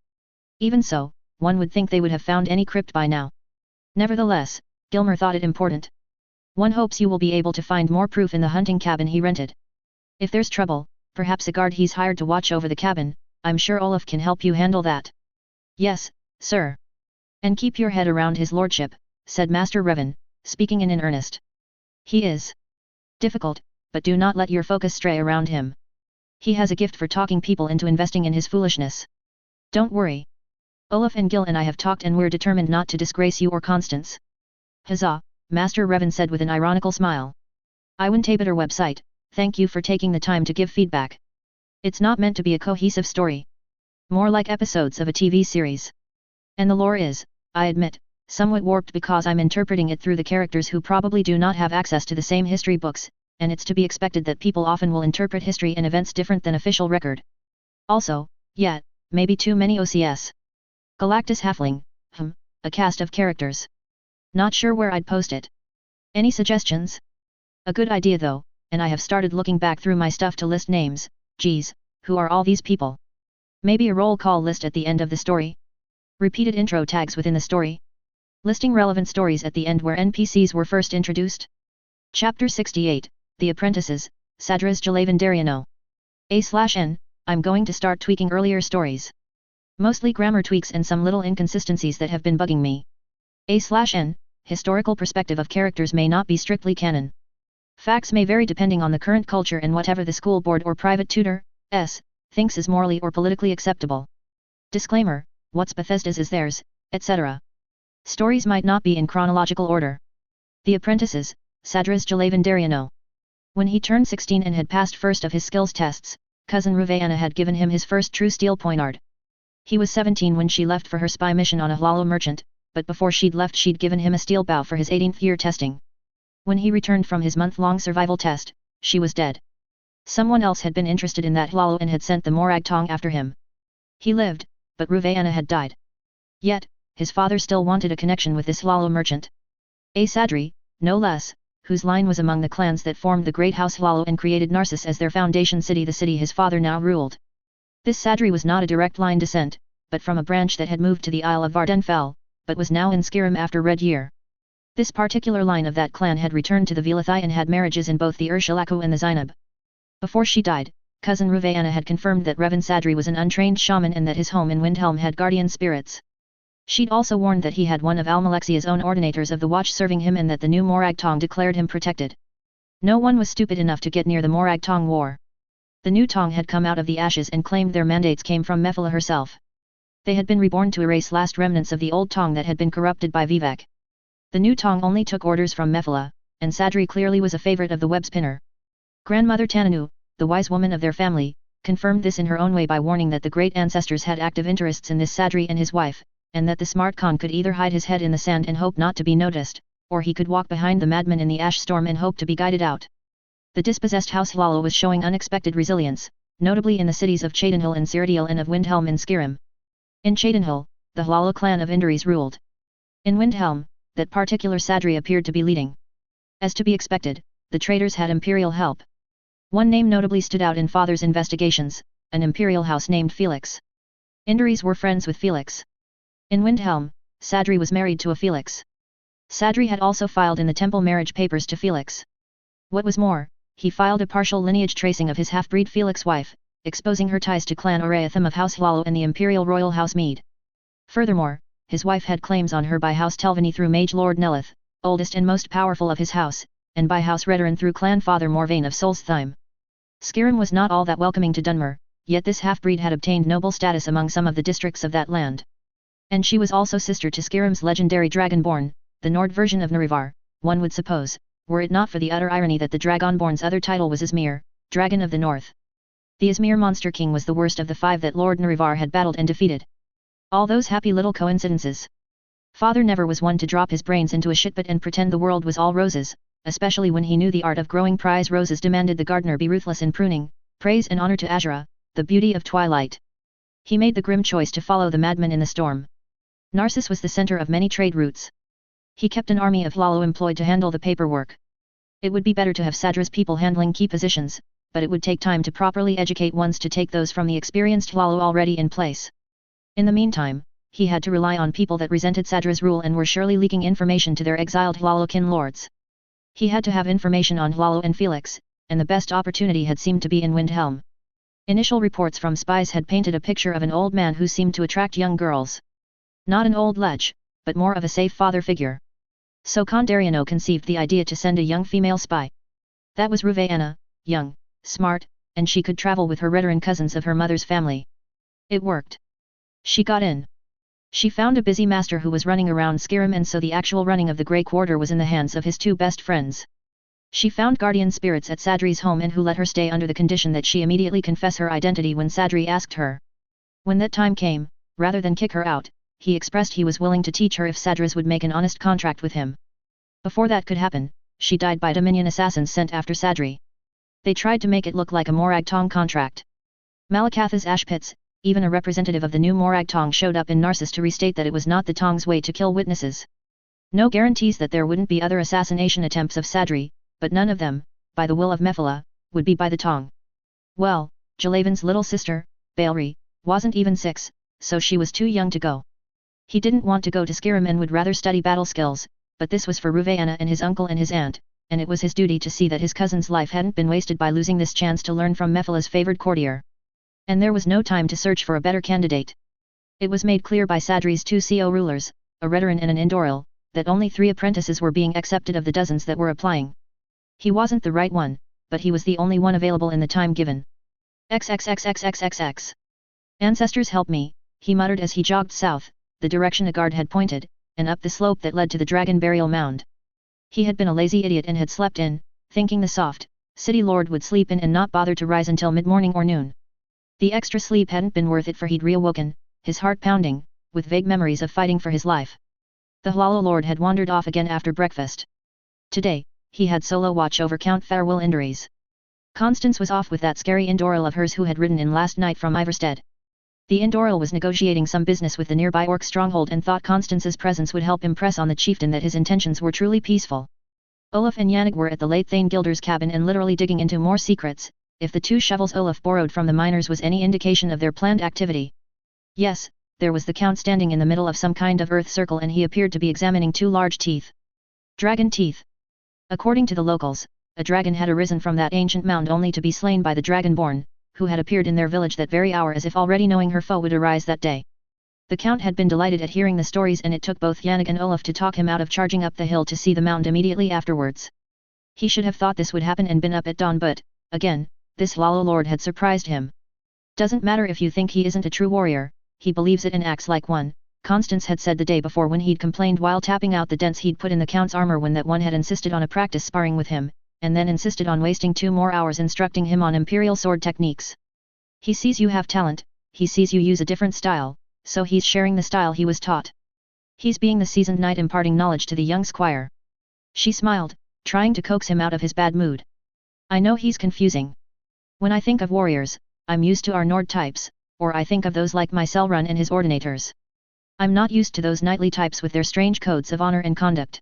Even so, one would think they would have found any crypt by now. Nevertheless, Gilmer thought it important. One hopes you will be able to find more proof in the hunting cabin he rented. If there's trouble, perhaps a guard he's hired to watch over the cabin, I'm sure Olaf can help you handle that. Yes, sir. And keep your head around his lordship, said Master Revan, speaking in earnest. He is difficult, but do not let your focus stray around him. He has a gift for talking people into investing in his foolishness. Don't worry. Olaf and Gil and I have talked and we're determined not to disgrace you or Constance. Huzzah, Master Revan said with an ironical smile. Iwantabeter website, thank you for taking the time to give feedback. It's not meant to be a cohesive story. More like episodes of a TV series. And the lore is, I admit, somewhat warped because I'm interpreting it through the characters who probably do not have access to the same history books, and it's to be expected that people often will interpret history and events different than official record. Also, yeah, maybe too many OCS. Galactus Halfling, a cast of characters. Not sure where I'd post it. Any suggestions? A good idea though, and I have started looking back through my stuff to list names. Geez, who are all these people? Maybe a roll call list at the end of the story? Repeated intro tags within the story? Listing relevant stories at the end where NPCs were first introduced? Chapter 68, The Apprentices, Sadras Jalaven Dariano. A/N, I'm going to start tweaking earlier stories. Mostly grammar tweaks and some little inconsistencies that have been bugging me. A/N, historical perspective of characters may not be strictly canon. Facts may vary depending on the current culture and whatever the school board or private tutor, thinks is morally or politically acceptable. Disclaimer, what's Bethesda's is theirs, etc. Stories might not be in chronological order. The Apprentices, Sadras Jalavandariano. When he turned 16 and had passed first of his skills tests, cousin Ruvayana had given him his first true steel poignard. He was 17 when she left for her spy mission on a Hlalo merchant, but before she'd left she'd given him a steel bow for his 18th year testing. When he returned from his month-long survival test, she was dead. Someone else had been interested in that Hlalo and had sent the Morag Tong after him. He lived, but Ruvayana had died. Yet, his father still wanted a connection with this Hlalo merchant. A Sadri, no less, whose line was among the clans that formed the great house Hlalo and created Narcissus as their foundation city, the city his father now ruled. This Sadri was not a direct line descent, but from a branch that had moved to the Isle of Vardenfell, but was now in Skyrim after Red Year. This particular line of that clan had returned to the Velathi and had marriages in both the Urshilaku and the Zainab. Before she died, cousin Ruvayana had confirmed that Revan Sadri was an untrained shaman and that his home in Windhelm had guardian spirits. She'd also warned that he had one of Almalexia's own ordinators of the watch serving him and that the new Morag Tong declared him protected. No one was stupid enough to get near the Morag Tong war. The new Tong had come out of the ashes and claimed their mandates came from Mephala herself. They had been reborn to erase last remnants of the old Tong that had been corrupted by Vivek. The new Tong only took orders from Mephala, and Sadri clearly was a favorite of the web spinner. Grandmother Tananu, the wise woman of their family, confirmed this in her own way by warning that the great ancestors had active interests in this Sadri and his wife, and that the smart Khan could either hide his head in the sand and hope not to be noticed, or he could walk behind the madman in the ash storm and hope to be guided out. The dispossessed house Hlalo was showing unexpected resilience, notably in the cities of Cheydinhal and Cyrodiil and of Windhelm and Skyrim. In Cheydinhal, the Hlalo clan of Indaris ruled. In Windhelm, that particular Sadri appeared to be leading. As to be expected, the traders had imperial help. One name notably stood out in father's investigations, an imperial house named Felix. Indaris were friends with Felix. In Windhelm, Sadri was married to a Felix. Sadri had also filed in the temple marriage papers to Felix. What was more, he filed a partial lineage tracing of his half-breed Felix wife, exposing her ties to clan Oraetham of House Hlalo and the imperial royal house Mead. Furthermore, his wife had claims on her by House Telvanni through Mage Lord Nelith, oldest and most powerful of his house, and by House Redoran through clan father Morvain of Solstheim. Skyrim was not all that welcoming to Dunmer, yet this half-breed had obtained noble status among some of the districts of that land. And she was also sister to Skyrim's legendary Dragonborn, the Nord version of Narivar, one would suppose, were it not for the utter irony that the Dragonborn's other title was Izmir, Dragon of the North. The Izmir Monster King was the worst of the 5 that Lord Narivar had battled and defeated. All those happy little coincidences. Father never was one to drop his brains into a shitpot and pretend the world was all roses, especially when he knew the art of growing prize roses demanded the gardener be ruthless in pruning, praise and honor to Azura, the beauty of twilight. He made the grim choice to follow the madman in the storm. Narcissus was the center of many trade routes. He kept an army of Hlalo employed to handle the paperwork. It would be better to have Sadra's people handling key positions, but it would take time to properly educate ones to take those from the experienced Hlalo already in place. In the meantime, he had to rely on people that resented Sadra's rule and were surely leaking information to their exiled Hlalo kin lords. He had to have information on Hlalo and Felix, and the best opportunity had seemed to be in Windhelm. Initial reports from spies had painted a picture of an old man who seemed to attract young girls. Not an old lech, but more of a safe father figure. So Kandariano conceived the idea to send a young female spy. That was Ruvayana, young, smart, and she could travel with her Redoran cousins of her mother's family. It worked. She got in. She found a busy master who was running around Skyrim, and so the actual running of the Grey Quarter was in the hands of his 2 best friends. She found guardian spirits at Sadri's home and who let her stay under the condition that she immediately confess her identity when Sadri asked her. When that time came, rather than kick her out, he expressed he was willing to teach her if Sadras would make an honest contract with him. Before that could happen, she died by Dominion assassins sent after Sadri. They tried to make it look like a Morag Tong contract. Malakatha's ash pits, even a representative of the new Morag Tong showed up in Narcissus to restate that it was not the Tong's way to kill witnesses. No guarantees that there wouldn't be other assassination attempts of Sadri, but none of them, by the will of Mephala, would be by the Tong. Well, Jalavan's little sister, Bailri, wasn't even 6, so she was too young to go. He didn't want to go to Skyrim and would rather study battle skills, but this was for Ruvayana and his uncle and his aunt, and it was his duty to see that his cousin's life hadn't been wasted by losing this chance to learn from Mephala's favored courtier. And there was no time to search for a better candidate. It was made clear by Sadri's 2 CO rulers, a Redoran and an Indoril, that only 3 apprentices were being accepted of the dozens that were applying. He wasn't the right one, but he was the only one available in the time given. XXXXXXX. Ancestors help me, he muttered as he jogged south, the direction a guard had pointed, and up the slope that led to the dragon burial mound. He had been a lazy idiot and had slept in, thinking the soft, city lord would sleep in and not bother to rise until mid-morning or noon. The extra sleep hadn't been worth it, for he'd reawoken, his heart pounding, with vague memories of fighting for his life. The Hollow Lord had wandered off again after breakfast. Today, he had solo watch over Count Farewell Indories. Constance was off with that scary Indoril of hers who had ridden in last night from Iverstead. The Indoril was negotiating some business with the nearby orc stronghold and thought Constance's presence would help impress on the chieftain that his intentions were truly peaceful. Olaf and Yannig were at the late Thane Gilder's cabin and literally digging into more secrets, if the 2 shovels Olaf borrowed from the miners was any indication of their planned activity. Yes, there was the Count standing in the middle of some kind of earth circle and he appeared to be examining 2 large teeth. Dragon teeth. According to the locals, a dragon had arisen from that ancient mound only to be slain by the Dragonborn, who had appeared in their village that very hour as if already knowing her foe would arise that day. The Count had been delighted at hearing the stories and it took both Yannig and Olaf to talk him out of charging up the hill to see the mound immediately afterwards. He should have thought this would happen and been up at dawn, but, again, this Hollow Lord had surprised him. Doesn't matter if you think he isn't a true warrior, he believes it and acts like one, Constance had said the day before when he'd complained while tapping out the dents he'd put in the Count's armor when that one had insisted on a practice sparring with him, and then insisted on wasting 2 more hours instructing him on imperial sword techniques. He sees you have talent, he sees you use a different style, so he's sharing the style he was taught. He's being the seasoned knight imparting knowledge to the young squire. She smiled, trying to coax him out of his bad mood. I know he's confusing. When I think of warriors, I'm used to our Nord types, or I think of those like Myselrun and his ordinators. I'm not used to those knightly types with their strange codes of honor and conduct.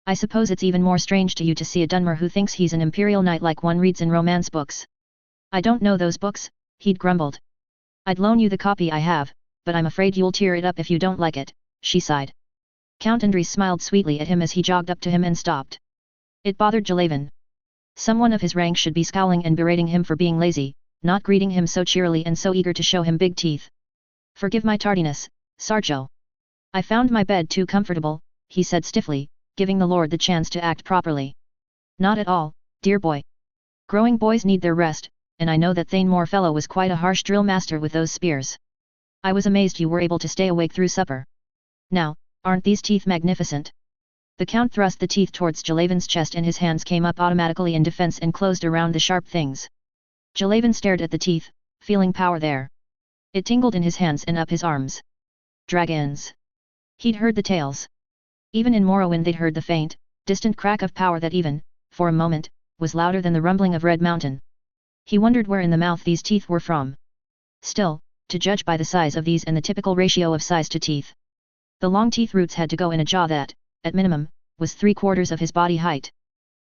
I suppose it's even more strange to you to see a Dunmer who thinks he's an imperial knight like one reads in romance books. I don't know those books, he'd grumbled. I'd loan you the copy I have, but I'm afraid you'll tear it up if you don't like it, she sighed. Count Andries smiled sweetly at him as he jogged up to him and stopped. It bothered Jalaven. Someone of his rank should be scowling and berating him for being lazy, not greeting him so cheerily and so eager to show him big teeth. Forgive my tardiness, Sarjo. I found my bed too comfortable, he said stiffly, giving the Lord the chance to act properly. Not at all, dear boy. Growing boys need their rest, and I know that Thane Moorfellow was quite a harsh drill master with those spears. I was amazed you were able to stay awake through supper. Now, aren't these teeth magnificent? The Count thrust the teeth towards Jalaven's chest and his hands came up automatically in defense and closed around the sharp things. Jalaven stared at the teeth, feeling power there. It tingled in his hands and up his arms. Dragons. He'd heard the tales. Even in Morrowind they'd heard the faint, distant crack of power that even, for a moment, was louder than the rumbling of Red Mountain. He wondered where in the mouth these teeth were from. Still, to judge by the size of these and the typical ratio of size to teeth, the long teeth roots had to go in a jaw that, at minimum, was 3/4 of his body height.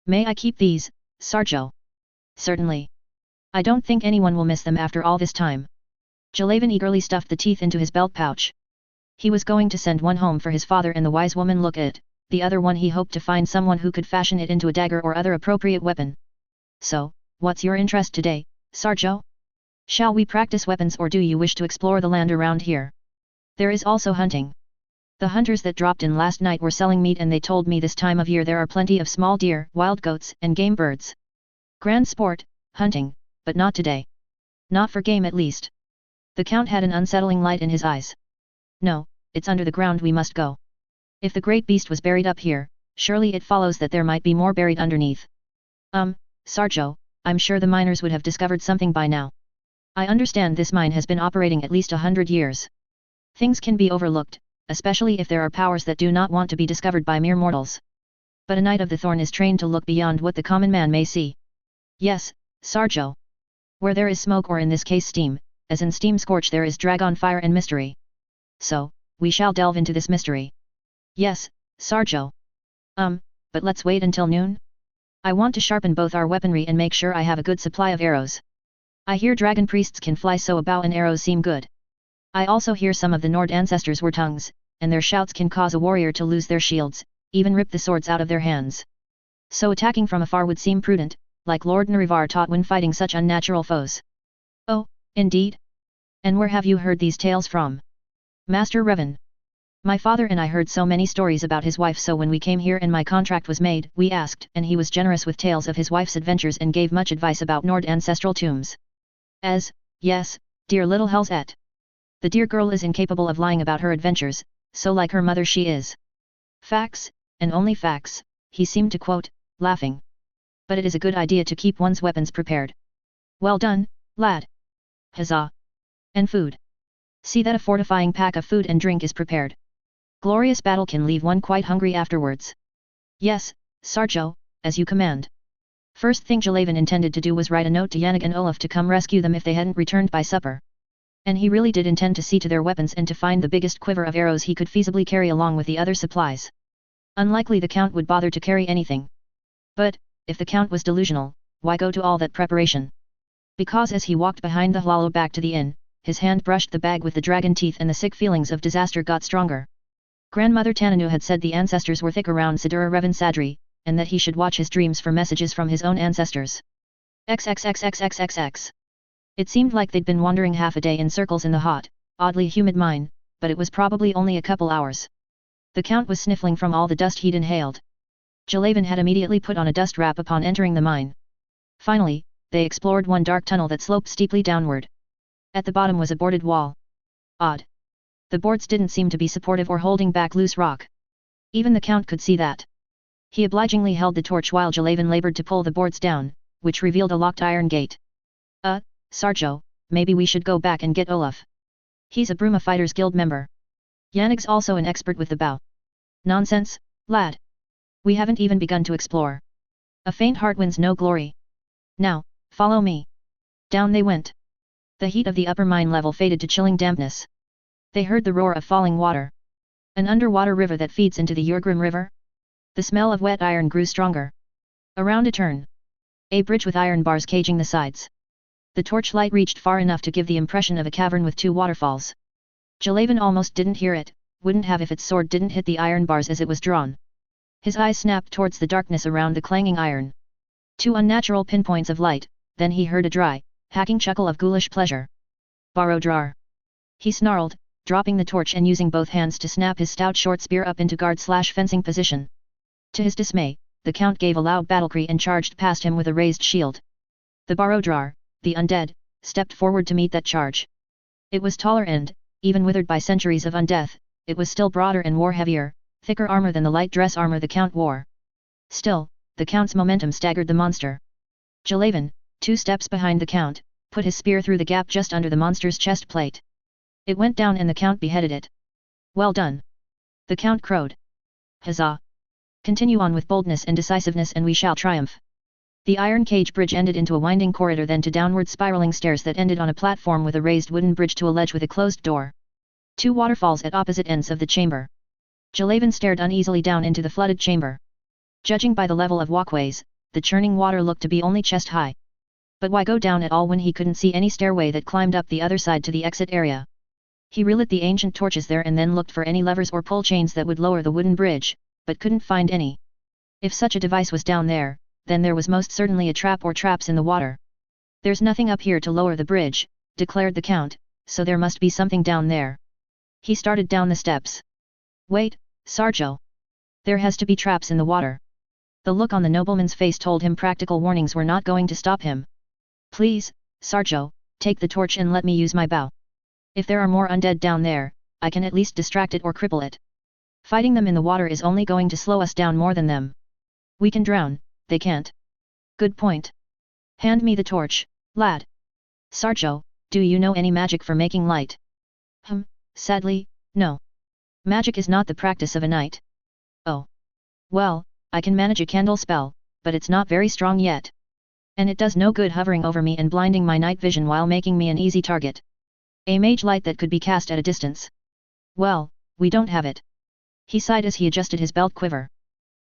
May I keep these, Sarjo? Certainly. I don't think anyone will miss them after all this time. Jalaven eagerly stuffed the teeth into his belt pouch. He was going to send one home for his father and the wise woman look at, the other one he hoped to find someone who could fashion it into a dagger or other appropriate weapon. So, what's your interest today, Sarjo? Shall we practice weapons or do you wish to explore the land around here? There is also hunting. The hunters that dropped in last night were selling meat and they told me this time of year there are plenty of small deer, wild goats, and game birds. Grand sport, hunting, but not today. Not for game at least. The Count had an unsettling light in his eyes. No, it's under the ground we must go. If the great beast was buried up here, surely it follows that there might be more buried underneath. Sarjo, I'm sure the miners would have discovered something by now. I understand this mine has been operating at least 100 years. Things can be overlooked, especially if there are powers that do not want to be discovered by mere mortals. But a Knight of the Thorn is trained to look beyond what the common man may see. Yes, Sarjo. Where there is smoke or in this case steam, as in steam scorch there is dragon fire and mystery. So, we shall delve into this mystery. Yes, Sarjo. But let's wait until noon? I want to sharpen both our weaponry and make sure I have a good supply of arrows. I hear dragon priests can fly, so a bow and arrows seem good. I also hear some of the Nord ancestors were tongues, and their shouts can cause a warrior to lose their shields, even rip the swords out of their hands. So attacking from afar would seem prudent, like Lord Narivar taught when fighting such unnatural foes. Oh, indeed? And where have you heard these tales from? Master Revan. My father and I heard so many stories about his wife, so when we came here and my contract was made, we asked, and he was generous with tales of his wife's adventures and gave much advice about Nord ancestral tombs. Yes, dear little Hellset. The dear girl is incapable of lying about her adventures, so like her mother she is. Facts, and only facts, he seemed to quote, laughing. But it is a good idea to keep one's weapons prepared. Well done, lad. Huzzah! And food. See that a fortifying pack of food and drink is prepared. Glorious battle can leave one quite hungry afterwards. Yes, Sarjo, as you command. First thing Jalaven intended to do was write a note to Yannick and Olaf to come rescue them if they hadn't returned by supper. And he really did intend to see to their weapons and to find the biggest quiver of arrows he could feasibly carry along with the other supplies. Unlikely the Count would bother to carry anything. But, if the Count was delusional, why go to all that preparation? Because as he walked behind the Hlalo back to the inn, his hand brushed the bag with the dragon teeth and the sick feelings of disaster got stronger. Grandmother Tananu had said the ancestors were thick around Sidura Revan Sadri, and that he should watch his dreams for messages from his own ancestors. XXXXXXX. It seemed like they'd been wandering half a day in circles in the hot, oddly humid mine, but it was probably only a couple hours. The Count was sniffling from all the dust he'd inhaled. Jalaven had immediately put on a dust wrap upon entering the mine. Finally, they explored one dark tunnel that sloped steeply downward. At the bottom was a boarded wall. Odd. The boards didn't seem to be supportive or holding back loose rock. Even the Count could see that. He obligingly held the torch while Jalaven labored to pull the boards down, which revealed a locked iron gate. Sarjo, maybe we should go back and get Olaf. He's a Bruma Fighters Guild member. Yannick's also an expert with the bow. Nonsense, lad. We haven't even begun to explore. A faint heart wins no glory. Now, follow me. Down they went. The heat of the upper mine level faded to chilling dampness. They heard the roar of falling water. An underwater river that feeds into the Yurgrim River? The smell of wet iron grew stronger. Around a turn. A bridge with iron bars caging the sides. The torchlight reached far enough to give the impression of a cavern with two waterfalls. Jalaven almost didn't hear it, wouldn't have if its sword didn't hit the iron bars as it was drawn. His eyes snapped towards the darkness around the clanging iron. Two unnatural pinpoints of light, then he heard a dry, hacking chuckle of ghoulish pleasure. Barodrar. He snarled, dropping the torch and using both hands to snap his stout short spear up into guard/fencing position. To his dismay, the Count gave a loud battlecry and charged past him with a raised shield. The Barodrar, the undead, stepped forward to meet that charge. It was taller and, even withered by centuries of undeath, it was still broader and wore heavier, thicker armor than the light dress armor the Count wore. Still, the Count's momentum staggered the monster. Jalaven, 2 steps behind the Count, put his spear through the gap just under the monster's chest plate. It went down and the Count beheaded it. Well done. The Count crowed. Huzzah! Continue on with boldness and decisiveness and we shall triumph. The iron cage bridge ended into a winding corridor then to downward spiraling stairs that ended on a platform with a raised wooden bridge to a ledge with a closed door. 2 waterfalls at opposite ends of the chamber. Jalaven stared uneasily down into the flooded chamber. Judging by the level of walkways, the churning water looked to be only chest high. But why go down at all when he couldn't see any stairway that climbed up the other side to the exit area? He relit the ancient torches there and then looked for any levers or pull chains that would lower the wooden bridge, but couldn't find any. If such a device was down there, then there was most certainly a trap or traps in the water. There's nothing up here to lower the bridge, declared the Count, so there must be something down there. He started down the steps. Wait, Sarjo. There has to be traps in the water. The look on the nobleman's face told him practical warnings were not going to stop him. Please, Sarjo, take the torch and let me use my bow. If there are more undead down there, I can at least distract it or cripple it. Fighting them in the water is only going to slow us down more than them. We can drown, they can't. Good point. Hand me the torch, lad. Sarjo, do you know any magic for making light? Sadly, no. Magic is not the practice of a knight. Oh. Well, I can manage a candle spell, but it's not very strong yet. And it does no good hovering over me and blinding my night vision while making me an easy target. A mage light that could be cast at a distance. Well, we don't have it. He sighed as he adjusted his belt quiver.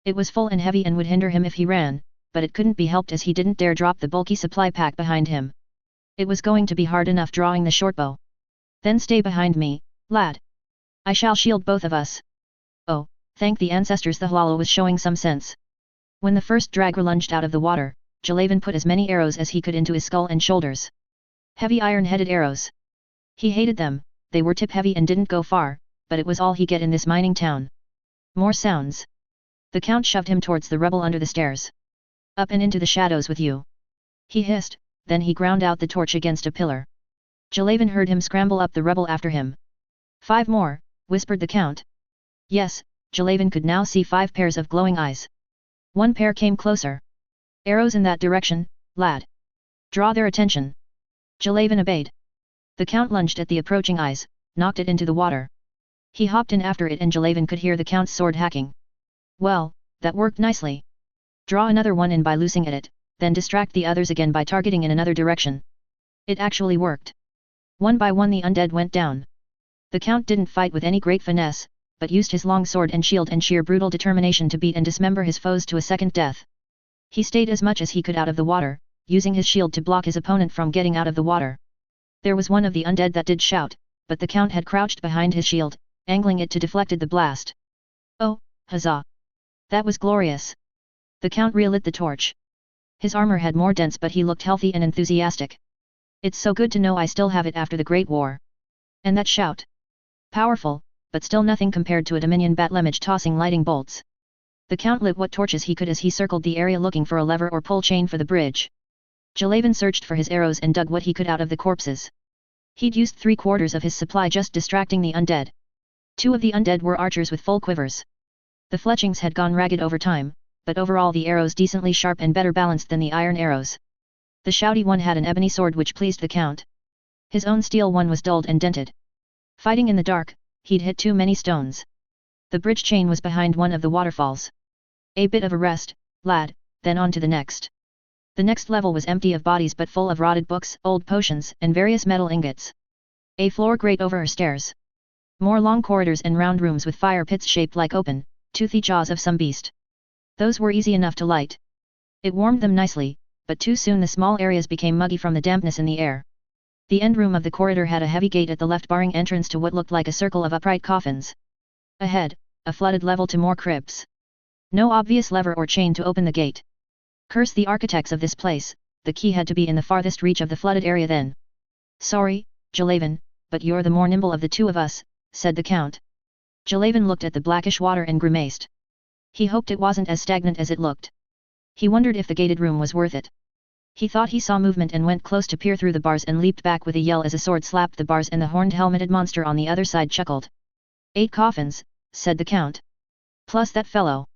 It was full and heavy and would hinder him if he ran, but it couldn't be helped as he didn't dare drop the bulky supply pack behind him. It was going to be hard enough drawing the shortbow. Then stay behind me, lad. I shall shield both of us. Oh, thank the ancestors, the Hlalo was showing some sense. When the first dragger lunged out of the water, Jalaven put as many arrows as he could into his skull and shoulders. Heavy iron-headed arrows. He hated them, they were tip-heavy and didn't go far, but it was all he get in this mining town. More sounds. The Count shoved him towards the rubble under the stairs. Up and into the shadows with you. He hissed, then he ground out the torch against a pillar. Jalavan heard him scramble up the rubble after him. 5 more, whispered the count. Yes, Jalavan could now see 5 pairs of glowing eyes. 1 pair came closer. Arrows in that direction, lad. Draw their attention. Jalavan obeyed. The count lunged at the approaching eyes, knocked it into the water. He hopped in after it and Jalavan could hear the count's sword hacking. Well, that worked nicely. Draw another one in by loosing at it, then distract the others again by targeting in another direction. It actually worked. One by one the undead went down. The count didn't fight with any great finesse, but used his long sword and shield and sheer brutal determination to beat and dismember his foes to a second death. He stayed as much as he could out of the water, using his shield to block his opponent from getting out of the water. There was one of the undead that did shout, but the count had crouched behind his shield, angling it to deflected the blast. Oh, huzzah! That was glorious! The count relit the torch. His armor had more dents but he looked healthy and enthusiastic. It's so good to know I still have it after the Great War. And that shout! Powerful, but still nothing compared to a Dominion bat-lemage tossing lighting bolts. The count lit what torches he could as he circled the area looking for a lever or pull chain for the bridge. Jalavan searched for his arrows and dug what he could out of the corpses. He'd used 3/4 of his supply just distracting the undead. 2 of the undead were archers with full quivers. The fletchings had gone ragged over time, but overall the arrows decently sharp and better balanced than the iron arrows. The shouty one had an ebony sword which pleased the count. His own steel one was dulled and dented. Fighting in the dark, he'd hit too many stones. The bridge chain was behind one of the waterfalls. A bit of a rest, lad, then on to the next. The next level was empty of bodies but full of rotted books, old potions, and various metal ingots. A floor grate over her stairs. More long corridors and round rooms with fire pits shaped like open, toothy jaws of some beast. Those were easy enough to light. It warmed them nicely, but too soon the small areas became muggy from the dampness in the air. The end room of the corridor had a heavy gate at the left barring entrance to what looked like a circle of upright coffins. Ahead, a flooded level to more crypts. No obvious lever or chain to open the gate. Curse the architects of this place, the key had to be in the farthest reach of the flooded area then. Sorry, Jalavan, but you're the more nimble of the two of us, said the count. Jalavan looked at the blackish water and grimaced. He hoped it wasn't as stagnant as it looked. He wondered if the gated room was worth it. He thought he saw movement and went close to peer through the bars and leaped back with a yell as a sword slapped the bars and the horned helmeted monster on the other side chuckled. 8 coffins, said the count. Plus that fellow.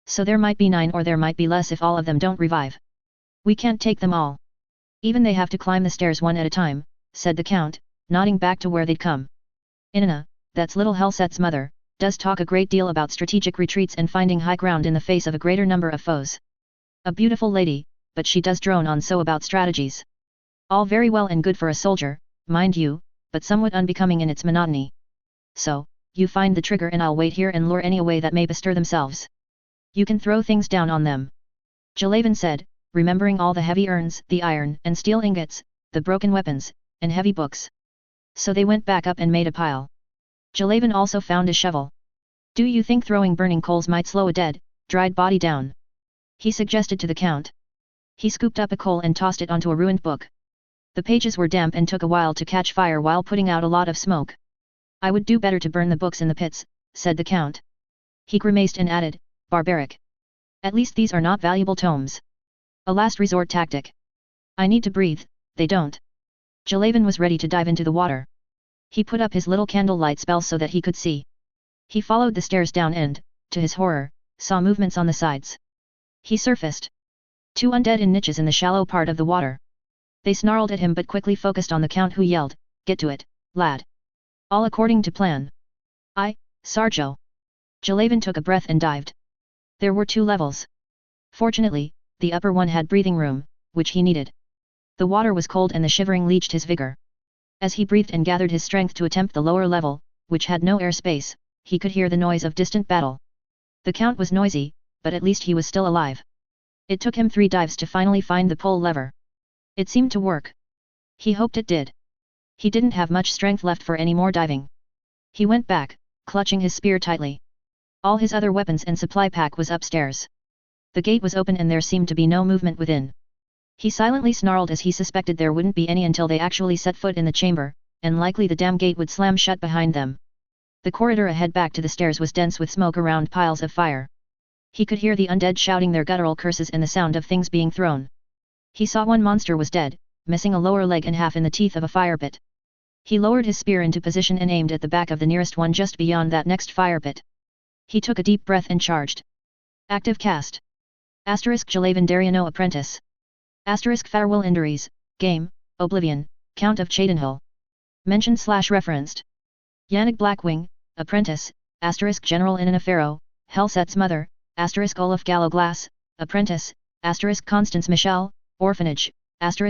So there might be 9 or there might be less if all of them don't revive. We can't take them all. Even they have to climb the stairs one at a time, said the count, nodding back to where they'd come. Inanna, that's little Helset's mother, does talk a great deal about strategic retreats and finding high ground in the face of a greater number of foes. A beautiful lady, but she does drone on so about strategies. All very well and good for a soldier, mind you, but somewhat unbecoming in its monotony. So, you find the trigger and I'll wait here and lure any away that may bestir themselves. You can throw things down on them. Jalavan said, remembering all the heavy urns, the iron and steel ingots, the broken weapons, and heavy books. So they went back up and made a pile. Jalavan also found a shovel. Do you think throwing burning coals might slow a dead, dried body down? He suggested to the count. He scooped up a coal and tossed it onto a ruined book. The pages were damp and took a while to catch fire while putting out a lot of smoke. I would do better to burn the books in the pits, said the count. He grimaced and added, barbaric. At least these are not valuable tomes. A last resort tactic. I need to breathe, they don't. Jalavan was ready to dive into the water. He put up his little candlelight spell so that he could see. He followed the stairs down and, to his horror, saw movements on the sides. He surfaced. 2 undead in niches in the shallow part of the water. They snarled at him but quickly focused on the count who yelled, get to it, lad. All according to plan. Sarjo. Jalavan took a breath and dived. There were 2 levels. Fortunately, the upper one had breathing room, which he needed. The water was cold and the shivering leached his vigor. As he breathed and gathered his strength to attempt the lower level, which had no airspace, he could hear the noise of distant battle. The count was noisy, but at least he was still alive. It took him 3 dives to finally find the pull lever. It seemed to work. He hoped it did. He didn't have much strength left for any more diving. He went back, clutching his spear tightly. All his other weapons and supply pack was upstairs. The gate was open and there seemed to be no movement within. He silently snarled as he suspected there wouldn't be any until they actually set foot in the chamber, and likely the damn gate would slam shut behind them. The corridor ahead back to the stairs was dense with smoke around piles of fire. He could hear the undead shouting their guttural curses and the sound of things being thrown. He saw one monster was dead, missing a lower leg and half in the teeth of a fire pit. He lowered his spear into position and aimed at the back of the nearest one just beyond that next fire pit. He took a deep breath and charged. Active cast. Jalavan Dariano Apprentice. Farewell Injuries, Game, Oblivion, Count of Cheydinhill. Mentioned/referenced. Yannick Blackwing, Apprentice, General Inanna Pharaoh, Helset's mother, Olaf Gallowglass, Apprentice, Constance Michelle, Orphanage,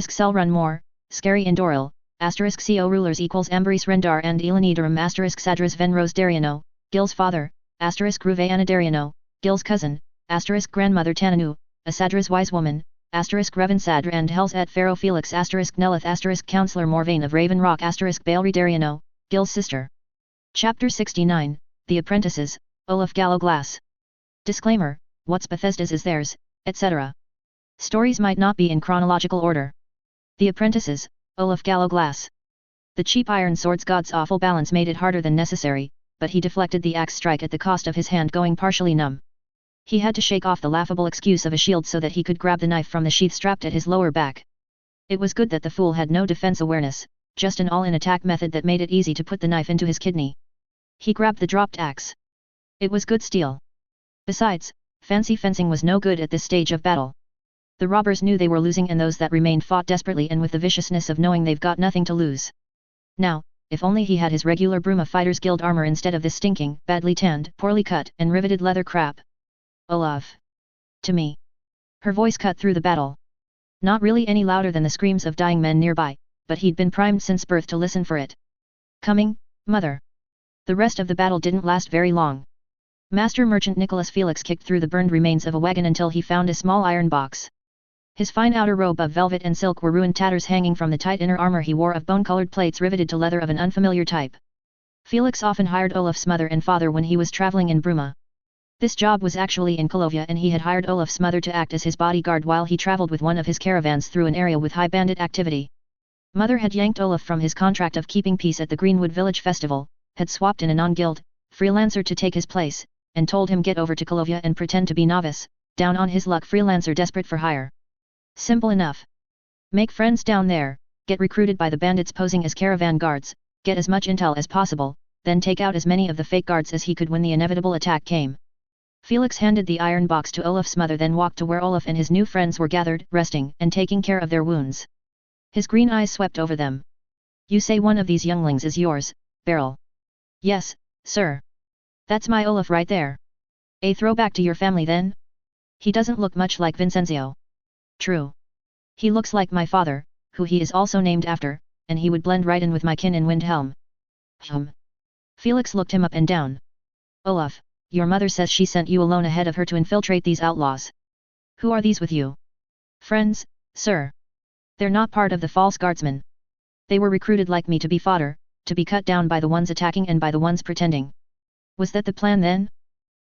Cell Run Moore, Scary Indoril, CO Rulers equals Ambris Rendar and Elanidarum Sadras Venrose Dariano, Gil's father, Ruve Anna Dariano, Gil's cousin, grandmother Tananu, Asadras wise woman, Revan Sadr and Hells et Pharaoh Felix Nelith Counselor Morvain of Raven Rock Bailri Dariano, Gil's sister. Chapter 69, The Apprentices, Olaf Gallowglass. Disclaimer, what's Bethesda's is theirs, etc. Stories might not be in chronological order. The Apprentices, Olaf Gallowglass. The cheap iron sword's god's awful balance made it harder than necessary, but he deflected the axe strike at the cost of his hand going partially numb. He had to shake off the laughable excuse of a shield so that he could grab the knife from the sheath strapped at his lower back. It was good that the fool had no defense awareness, just an all-in attack method that made it easy to put the knife into his kidney. He grabbed the dropped axe. It was good steel. Besides, fancy fencing was no good at this stage of battle. The robbers knew they were losing and those that remained fought desperately and with the viciousness of knowing they've got nothing to lose. Now, if only he had his regular Bruma Fighters Guild armor instead of this stinking, badly tanned, poorly cut and riveted leather crap. Olaf. To me. Her voice cut through the battle. Not really any louder than the screams of dying men nearby, but he'd been primed since birth to listen for it. Coming, mother. The rest of the battle didn't last very long. Master Merchant Nicholas Felix kicked through the burned remains of a wagon until he found a small iron box. His fine outer robe of velvet and silk were ruined tatters hanging from the tight inner armor he wore of bone-colored plates riveted to leather of an unfamiliar type. Felix often hired Olaf's mother and father when he was traveling in Bruma. This job was actually in Kolovia and he had hired Olaf's mother to act as his bodyguard while he traveled with one of his caravans through an area with high bandit activity. Mother had yanked Olaf from his contract of keeping peace at the Greenwood Village Festival, had swapped in a non-guild freelancer to take his place, and told him get over to Kolovia and pretend to be novice, down on his luck freelancer desperate for hire. Simple enough. Make friends down there, get recruited by the bandits posing as caravan guards, get as much intel as possible, then take out as many of the fake guards as he could when the inevitable attack came. Felix handed the iron box to Olaf's mother then walked to where Olaf and his new friends were gathered, resting and taking care of their wounds. His green eyes swept over them. You say one of these younglings is yours, Beryl? Yes, sir. That's my Olaf right there. A throwback to your family then? He doesn't look much like Vincenzo. True. He looks like my father, who he is also named after, and he would blend right in with my kin in Windhelm. Felix looked him up and down. Olaf, your mother says she sent you alone ahead of her to infiltrate these outlaws. Who are these with you? Friends, sir. They're not part of the false guardsmen. They were recruited like me to be fodder, to be cut down by the ones attacking and by the ones pretending. Was that the plan then?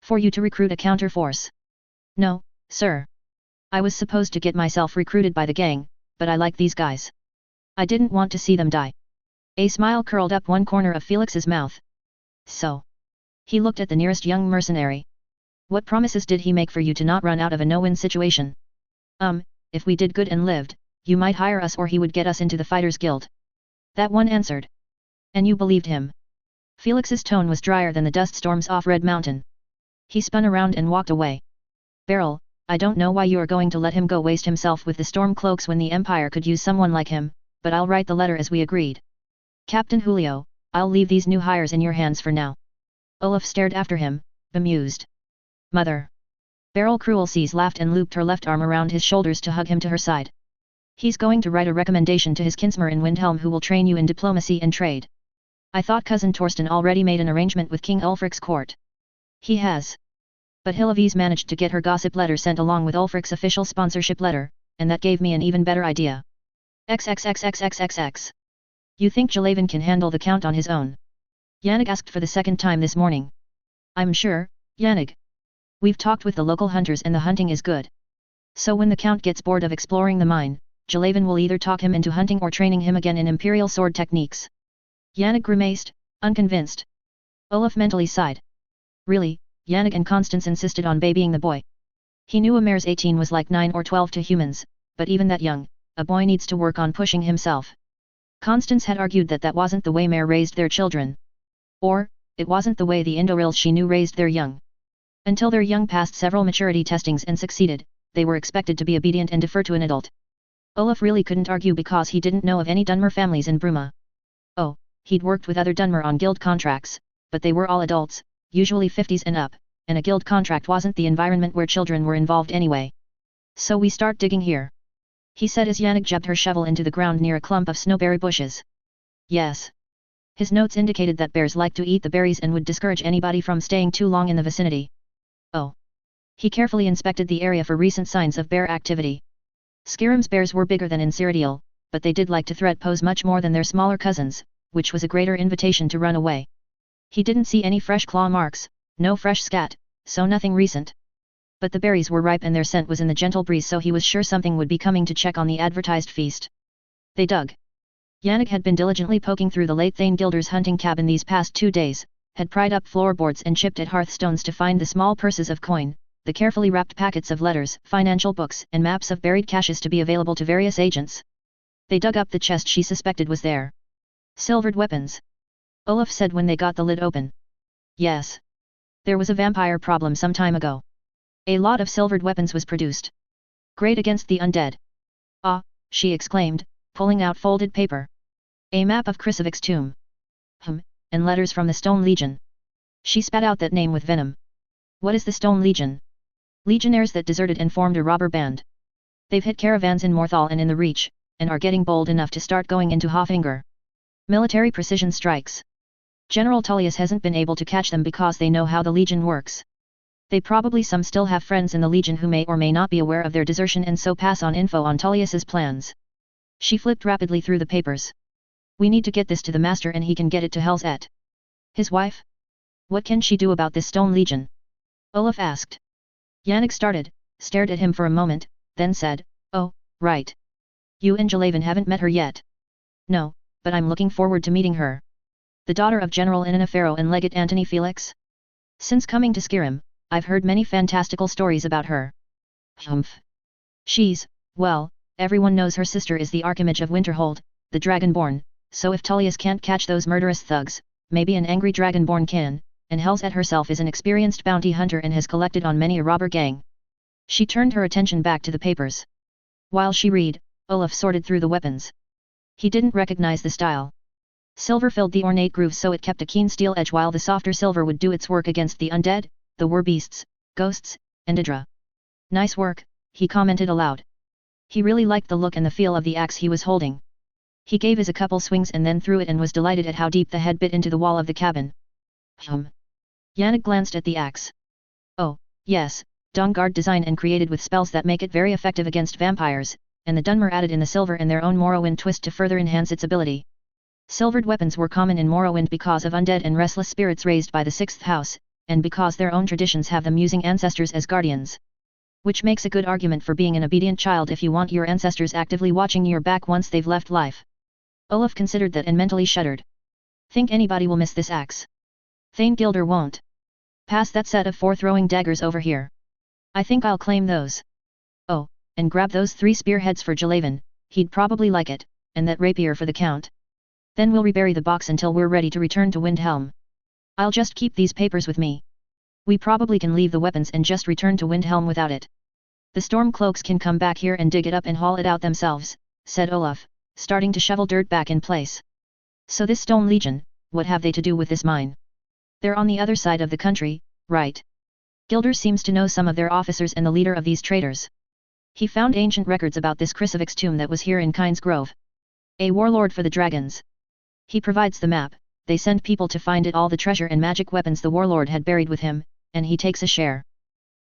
For you to recruit a counter-force? No, sir. I was supposed to get myself recruited by the gang, but I like these guys. I didn't want to see them die. A smile curled up one corner of Felix's mouth. So. He looked at the nearest young mercenary. What promises did he make for you to not run out of a no-win situation? If we did good and lived, you might hire us or he would get us into the Fighters Guild. That one answered. And you believed him? Felix's tone was drier than the dust storms off Red Mountain. He spun around and walked away. Beryl, I don't know why you are going to let him go waste himself with the storm cloaks when the Empire could use someone like him, but I'll write the letter as we agreed. Captain Julio, I'll leave these new hires in your hands for now. Olaf stared after him, bemused. Mother. Beryl Cruelseas laughed and looped her left arm around his shoulders to hug him to her side. He's going to write a recommendation to his kinsmer in Windhelm who will train you in diplomacy and trade. I thought cousin Torsten already made an arrangement with King Ulfric's court. He has. But Hillavise managed to get her gossip letter sent along with Ulfric's official sponsorship letter, and that gave me an even better idea. XXXXXXX. You think Jalavan can handle the count on his own? Yannick asked for the second time this morning. I'm sure, Yannick. We've talked with the local hunters and the hunting is good. So when the count gets bored of exploring the mine, Jalavan will either talk him into hunting or training him again in imperial sword techniques. Yannick grimaced, unconvinced. Olaf mentally sighed. Really, Yannick and Constance insisted on babying the boy. He knew a mare's 18 was like 9 or 12 to humans, but even that young, a boy needs to work on pushing himself. Constance had argued that that wasn't the way Mare raised their children. Or, it wasn't the way the Indorils she knew raised their young. Until their young passed several maturity testings and succeeded, they were expected to be obedient and defer to an adult. Olaf really couldn't argue because he didn't know of any Dunmer families in Bruma. Oh, he'd worked with other Dunmer on guild contracts, but they were all adults, usually 50s and up, and a guild contract wasn't the environment where children were involved anyway. So we start digging here, he said as Yannick jabbed her shovel into the ground near a clump of snowberry bushes. Yes. His notes indicated that bears like to eat the berries and would discourage anybody from staying too long in the vicinity. Oh. He carefully inspected the area for recent signs of bear activity. Skyrim's bears were bigger than in Cyrodiil, but they did like to threat pose much more than their smaller cousins, which was a greater invitation to run away. He didn't see any fresh claw marks, no fresh scat, so nothing recent. But the berries were ripe and their scent was in the gentle breeze, so he was sure something would be coming to check on the advertised feast. They dug. Yannick had been diligently poking through the late Thane Gilder's hunting cabin these past 2 days, had pried up floorboards and chipped at hearthstones to find the small purses of coin, the carefully wrapped packets of letters, financial books and maps of buried caches to be available to various agents. They dug up the chest she suspected was there. Silvered weapons. Olaf said when they got the lid open. Yes. There was a vampire problem some time ago. A lot of silvered weapons was produced. Great against the undead. Ah, she exclaimed, pulling out folded paper. A map of Krisovik's tomb. And letters from the Stone Legion. She spat out that name with venom. What is the Stone Legion? Legionnaires that deserted and formed a robber band. They've hit caravans in Morthal and in the Reach, and are getting bold enough to start going into Hofingr. Military precision strikes. General Tullius hasn't been able to catch them because they know how the Legion works. They probably some still have friends in the Legion who may or may not be aware of their desertion and so pass on info on Tullius's plans. She flipped rapidly through the papers. We need to get this to the master and he can get it to Helzet. His wife? What can she do about this Stone Legion? Olaf asked. Yannick started, stared at him for a moment, then said, Oh, right. You and Jalaven haven't met her yet. No, but I'm looking forward to meeting her. The daughter of General Inanafero and Legate Antony Felix? Since coming to Skyrim, I've heard many fantastical stories about her. She's, well, everyone knows her sister is the Archimage of Winterhold, the Dragonborn, so if Tullius can't catch those murderous thugs, maybe an angry Dragonborn can, and Helzet herself is an experienced bounty hunter and has collected on many a robber gang. She turned her attention back to the papers. While she read, Olaf sorted through the weapons. He didn't recognize the style. Silver filled the ornate grooves so it kept a keen steel edge while the softer silver would do its work against the undead, the war-beasts, ghosts, and Idra. Nice work, he commented aloud. He really liked the look and the feel of the axe he was holding. He gave it a couple swings and then threw it and was delighted at how deep the head bit into the wall of the cabin. Yannick glanced at the axe. Oh, yes, Dawnguard design and created with spells that make it very effective against vampires, and the Dunmer added in the silver and their own Morrowind twist to further enhance its ability. Silvered weapons were common in Morrowind because of undead and restless spirits raised by the Sixth House, and because their own traditions have them using ancestors as guardians. Which makes a good argument for being an obedient child if you want your ancestors actively watching your back once they've left life. Olaf considered that and mentally shuddered. Think anybody will miss this axe? Thane Gilder won't. Pass that set of 4 throwing daggers over here. I think I'll claim those. Oh, and grab those 3 spearheads for Jalaven, he'd probably like it, and that rapier for the Count. Then we'll rebury the box until we're ready to return to Windhelm. I'll just keep these papers with me. We probably can leave the weapons and just return to Windhelm without it. The Stormcloaks can come back here and dig it up and haul it out themselves, said Olaf, starting to shovel dirt back in place. So this Stone Legion, what have they to do with this mine? They're on the other side of the country, right? Gilder seems to know some of their officers and the leader of these traders. He found ancient records about this Krisovik's tomb that was here in Kynes Grove. A warlord for the dragons. He provides the map, they send people to find it, all the treasure and magic weapons the warlord had buried with him, and he takes a share.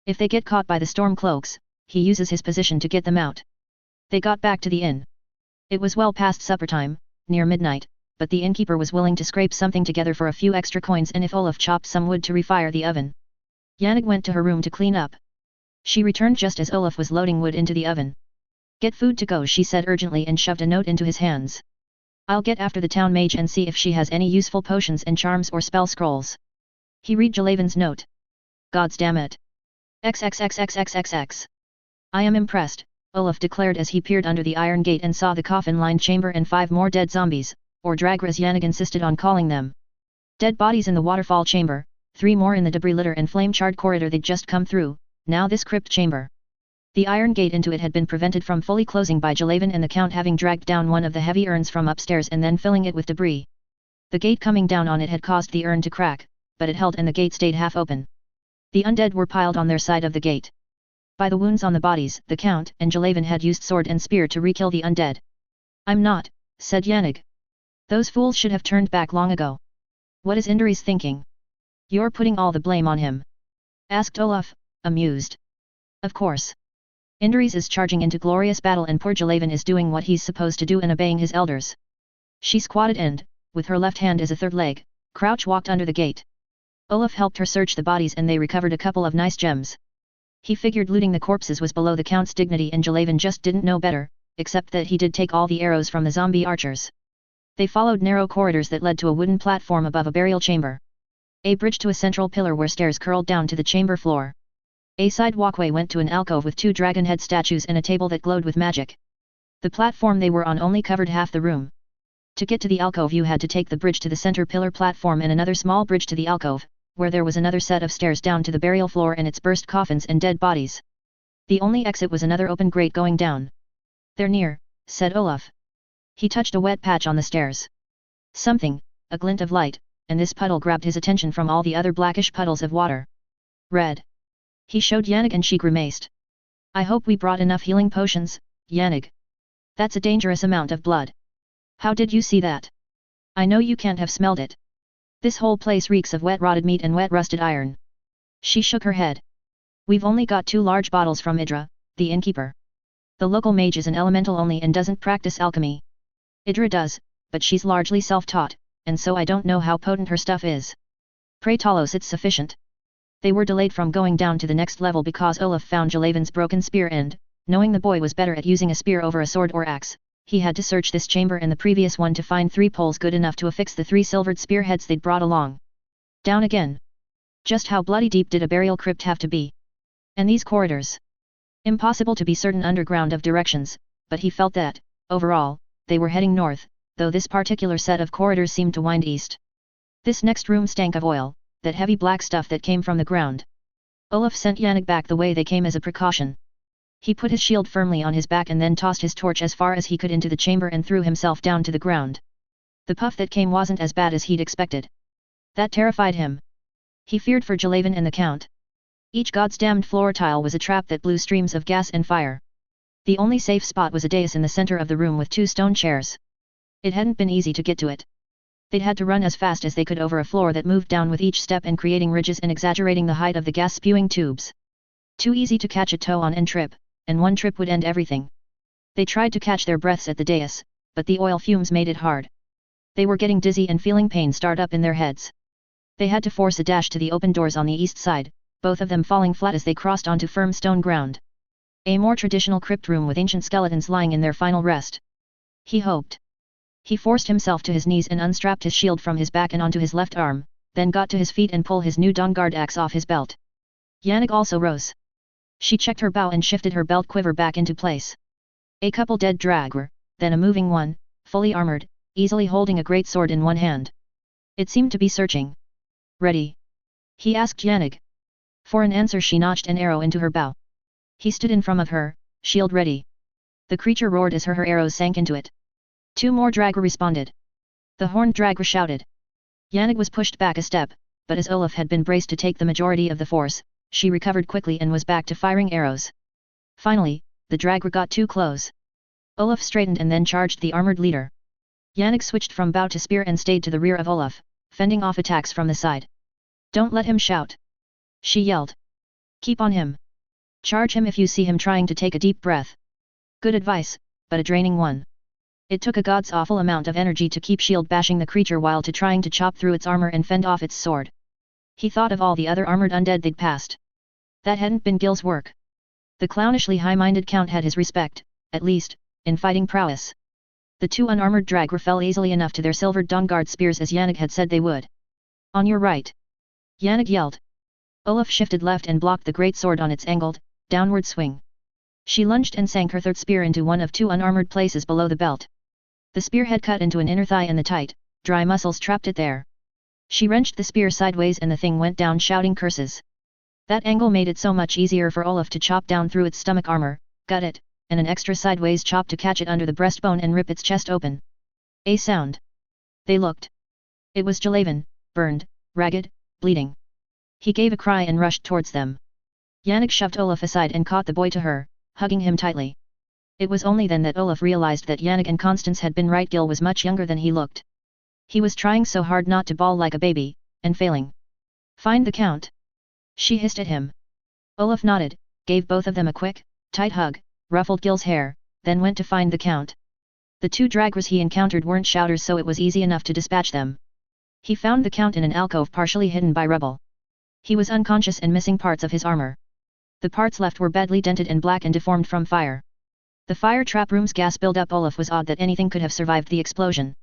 If they get caught by the Stormcloaks, he uses his position to get them out. They got back to the inn. It was well past supper time, near midnight, but the innkeeper was willing to scrape something together for a few extra coins and if Olaf chopped some wood to refire the oven. Yannick went to her room to clean up. She returned just as Olaf was loading wood into the oven. Get food to go, she said urgently and shoved a note into his hands. I'll get after the town mage and see if she has any useful potions and charms or spell scrolls. He read Jalaven's note. Gods damn it. XXXXXXX. I am impressed, Olaf declared as he peered under the iron gate and saw the coffin-lined chamber and 5 more dead zombies, or Dragra as Yannick insisted on calling them. Dead bodies in the waterfall chamber, 3 more in the debris litter and flame-charred corridor they'd just come through, now this crypt chamber. The iron gate into it had been prevented from fully closing by Jalaven and the Count having dragged down one of the heavy urns from upstairs and then filling it with debris. The gate coming down on it had caused the urn to crack, but it held and the gate stayed half open. The undead were piled on their side of the gate. By the wounds on the bodies, the Count and Jalaven had used sword and spear to re-kill the undead. "I'm not," said Yannick. "Those fools should have turned back long ago." "What is Indor's thinking?" "You're putting all the blame on him?" asked Olaf, amused. "Of course. Indor's is charging into glorious battle and poor Jalaven is doing what he's supposed to do and obeying his elders." She squatted and, with her left hand as a third leg, Crouch walked under the gate. Olaf helped her search the bodies and they recovered a couple of nice gems. He figured looting the corpses was below the Count's dignity and Jalaven just didn't know better, except that he did take all the arrows from the zombie archers. They followed narrow corridors that led to a wooden platform above a burial chamber. A bridge to a central pillar where stairs curled down to the chamber floor. A side walkway went to an alcove with 2 dragon head statues and a table that glowed with magic. The platform they were on only covered half the room. To get to the alcove you had to take the bridge to the center pillar platform and another small bridge to the alcove, where there was another set of stairs down to the burial floor and its burst coffins and dead bodies. The only exit was another open grate going down. "They're near," said Olaf. He touched a wet patch on the stairs. Something, a glint of light, and this puddle grabbed his attention from all the other blackish puddles of water. "Red." He showed Yannick and she grimaced. "I hope we brought enough healing potions, Yannick. That's a dangerous amount of blood." "How did you see that?" "I know you can't have smelled it. This whole place reeks of wet rotted meat and wet rusted iron." She shook her head. "We've only got 2 large bottles from Idra, the innkeeper. The local mage is an elemental only and doesn't practice alchemy. Idra does, but she's largely self-taught, and so I don't know how potent her stuff is. Pray Talos it's sufficient." They were delayed from going down to the next level because Olaf found Jalaven's broken spear and, knowing the boy was better at using a spear over a sword or axe, he had to search this chamber and the previous one to find 3 poles good enough to affix the 3 silvered spearheads they'd brought along. Down again. Just how bloody deep did a burial crypt have to be? And these corridors? Impossible to be certain underground of directions, but he felt that, overall, they were heading north, though this particular set of corridors seemed to wind east. This next room stank of oil, that heavy black stuff that came from the ground. Olaf sent Yannick back the way they came as a precaution. He put his shield firmly on his back and then tossed his torch as far as he could into the chamber and threw himself down to the ground. The puff that came wasn't as bad as he'd expected. That terrified him. He feared for Jalaven and the Count. Each god's damned floor tile was a trap that blew streams of gas and fire. The only safe spot was a dais in the center of the room with 2 stone chairs. It hadn't been easy to get to it. They'd had to run as fast as they could over a floor that moved down with each step and creating ridges and exaggerating the height of the gas-spewing tubes. Too easy to catch a toe on and trip, and one trip would end everything. They tried to catch their breaths at the dais, but the oil fumes made it hard. They were getting dizzy and feeling pain start up in their heads. They had to force a dash to the open doors on the east side, both of them falling flat as they crossed onto firm stone ground. A more traditional crypt room with ancient skeletons lying in their final rest. He hoped. He forced himself to his knees and unstrapped his shield from his back and onto his left arm, then got to his feet and pulled his new Dawnguard axe off his belt. Yannick also rose. She checked her bow and shifted her belt quiver back into place. A couple dead Dragr, then a moving one, fully armored, easily holding a great sword in one hand. It seemed to be searching. "Ready?" he asked Yannick. For an answer she notched an arrow into her bow. He stood in front of her, shield ready. The creature roared as her arrows sank into it. 2 more Dragr responded. The horned Dragr shouted. Yannick was pushed back a step, but as Olaf had been braced to take the majority of the force, she recovered quickly and was back to firing arrows. Finally, the Dragr got too close. Olaf straightened and then charged the armored leader. Yannick switched from bow to spear and stayed to the rear of Olaf, fending off attacks from the side. "Don't let him shout," she yelled. "Keep on him. Charge him if you see him trying to take a deep breath." Good advice, but a draining one. It took a god's awful amount of energy to keep shield bashing the creature while trying to chop through its armor and fend off its sword. He thought of all the other armored undead they'd passed. That hadn't been Gil's work. The clownishly high-minded Count had his respect, at least, in fighting prowess. The 2 unarmored Dragr fell easily enough to their silvered Dawnguard spears as Yannick had said they would. "On your right!" Yannick yelled. Olaf shifted left and blocked the great sword on its angled, downward swing. She lunged and sank her third spear into one of two unarmored places below the belt. The spear had cut into an inner thigh and the tight, dry muscles trapped it there. She wrenched the spear sideways and the thing went down shouting curses. That angle made it so much easier for Olaf to chop down through its stomach armor, gut it, and an extra sideways chop to catch it under the breastbone and rip its chest open. A sound. They looked. It was Jalaven, burned, ragged, bleeding. He gave a cry and rushed towards them. Yannick shoved Olaf aside and caught the boy to her, hugging him tightly. It was only then that Olaf realized that Yannick and Constance had been right. Gil was much younger than he looked. He was trying so hard not to bawl like a baby, and failing. Find the Count. She hissed at him. Olaf nodded, gave both of them a quick, tight hug, ruffled Gil's hair, then went to find the Count. The two draggers he encountered weren't shouters, so it was easy enough to dispatch them. He found the Count in an alcove partially hidden by rubble. He was unconscious and missing parts of his armor. The parts left were badly dented and black and deformed from fire. The fire trap room's gas buildup. Olaf was odd that anything could have survived the explosion.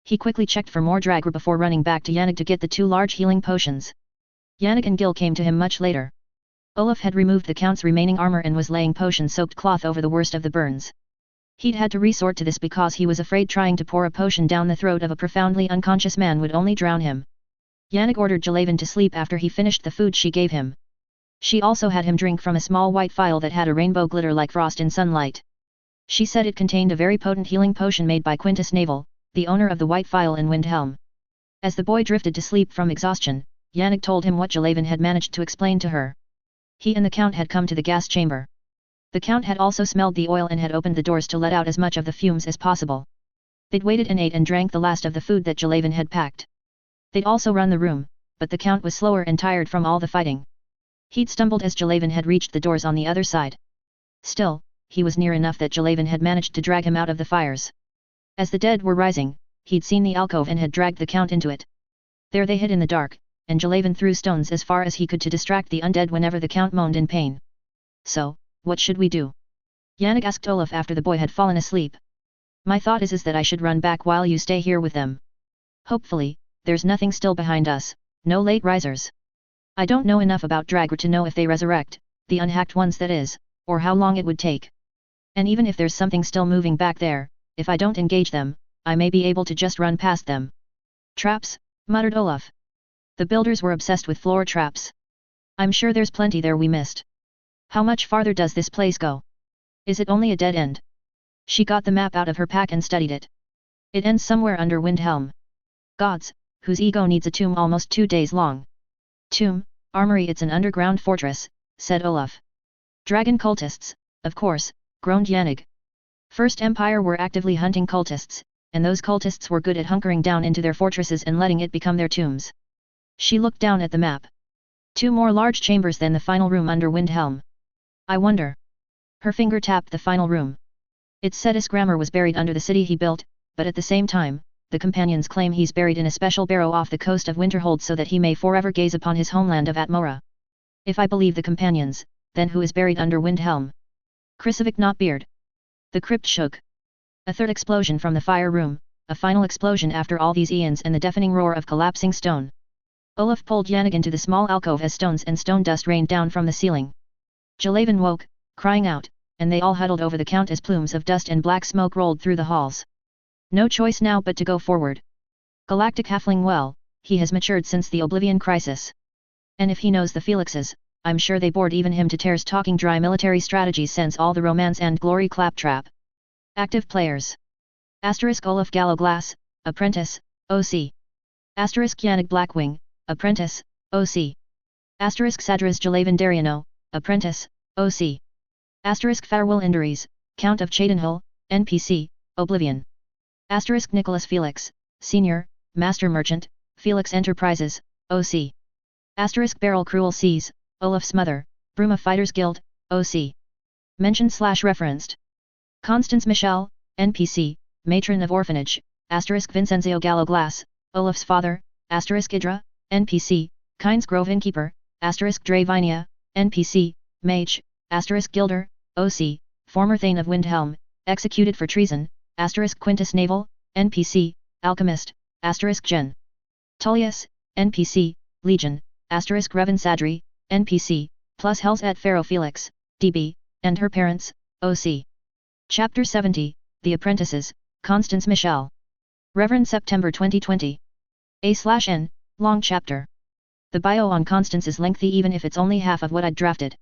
He quickly checked for more dragger before running back to Yannick to get the two large healing potions. Yannick and Gil came to him much later. Olaf had removed the Count's remaining armor and was laying potion-soaked cloth over the worst of the burns. He'd had to resort to this because he was afraid trying to pour a potion down the throat of a profoundly unconscious man would only drown him. Yannick ordered Jalaven to sleep after he finished the food she gave him. She also had him drink from a small white phial that had a rainbow glitter like frost in sunlight. She said it contained a very potent healing potion made by Quintus Navel, the owner of the white phial in Windhelm. As the boy drifted to sleep from exhaustion, Yannick told him what Jalaven had managed to explain to her. He and the Count had come to the gas chamber. The Count had also smelled the oil and had opened the doors to let out as much of the fumes as possible. They'd waited and ate and drank the last of the food that Jalaven had packed. They'd also run the room, but the Count was slower and tired from all the fighting. He'd stumbled as Jalaven had reached the doors on the other side. Still, he was near enough that Jalaven had managed to drag him out of the fires. As the dead were rising, he'd seen the alcove and had dragged the Count into it. There they hid in the dark, and Jalaven threw stones as far as he could to distract the undead whenever the Count moaned in pain. So, what should we do? Yannick asked Olaf after the boy had fallen asleep. My thought is that I should run back while you stay here with them. Hopefully, there's nothing still behind us, no late risers. I don't know enough about Dragger to know if they resurrect, the unhacked ones that is, or how long it would take. And even if there's something still moving back there, if I don't engage them, I may be able to just run past them. Traps, muttered Olaf. The builders were obsessed with floor traps. I'm sure there's plenty there we missed. How much farther does this place go? Is it only a dead end? She got the map out of her pack and studied it. It ends somewhere under Windhelm. Gods, whose ego needs a tomb almost 2 days long. Tomb, armory, it's an underground fortress, said Olaf. Dragon cultists, of course, groaned Yannick. First Empire were actively hunting cultists, and those cultists were good at hunkering down into their fortresses and letting it become their tombs. She looked down at the map. 2 more large chambers than the final room under Windhelm. I wonder. Her finger tapped the final room. Its Cetus grammar was buried under the city he built, but at the same time, the companions claim he's buried in a special barrow off the coast of Winterhold so that he may forever gaze upon his homeland of Atmora. If I believe the companions, then who is buried under Windhelm? Krisivic not Beard. The crypt shook. A third explosion from the fire room, a final explosion after all these eons and the deafening roar of collapsing stone. Olaf pulled Yannick into the small alcove as stones and stone dust rained down from the ceiling. Jalaven woke, crying out, and they all huddled over the Count as plumes of dust and black smoke rolled through the halls. No choice now but to go forward. Galactic halfling, well, he has matured since the Oblivion Crisis. And if he knows the Felixes, I'm sure they bored even him to tears talking dry military strategies since all the romance and glory claptrap. Active players. Asterisk Olaf Gallowglass, Apprentice, OC. Asterisk Yannick Blackwing, Apprentice, OC. Asterisk Sadras Jalaven Dariano, Apprentice, OC. Asterisk Farwell Inderies, Count of Chadenhull, NPC, Oblivion. Asterisk Nicholas Felix, Senior, Master Merchant, Felix Enterprises, OC. Asterisk Beryl Cruel Seas, Olaf's mother, Bruma Fighters Guild, OC. Mentioned/referenced. Constance Michelle, NPC, Matron of Orphanage, asterisk Vincenzio Gallowglass, Olaf's father, asterisk Idra, NPC, Kynes Grove Innkeeper, asterisk Dravinia, NPC, Mage, asterisk Gilder, OC, former Thane of Windhelm, executed for treason, asterisk Quintus Navel, NPC, Alchemist, asterisk Gen. Tullius, NPC, Legion, asterisk Revan Sadri, NPC, plus Hells at Pharaoh Felix, DB, and her parents, OC. Chapter 70, The Apprentices, Constance Michelle. Reverend September 2020. A/N, long chapter. The bio on Constance is lengthy even if it's only half of what I'd drafted.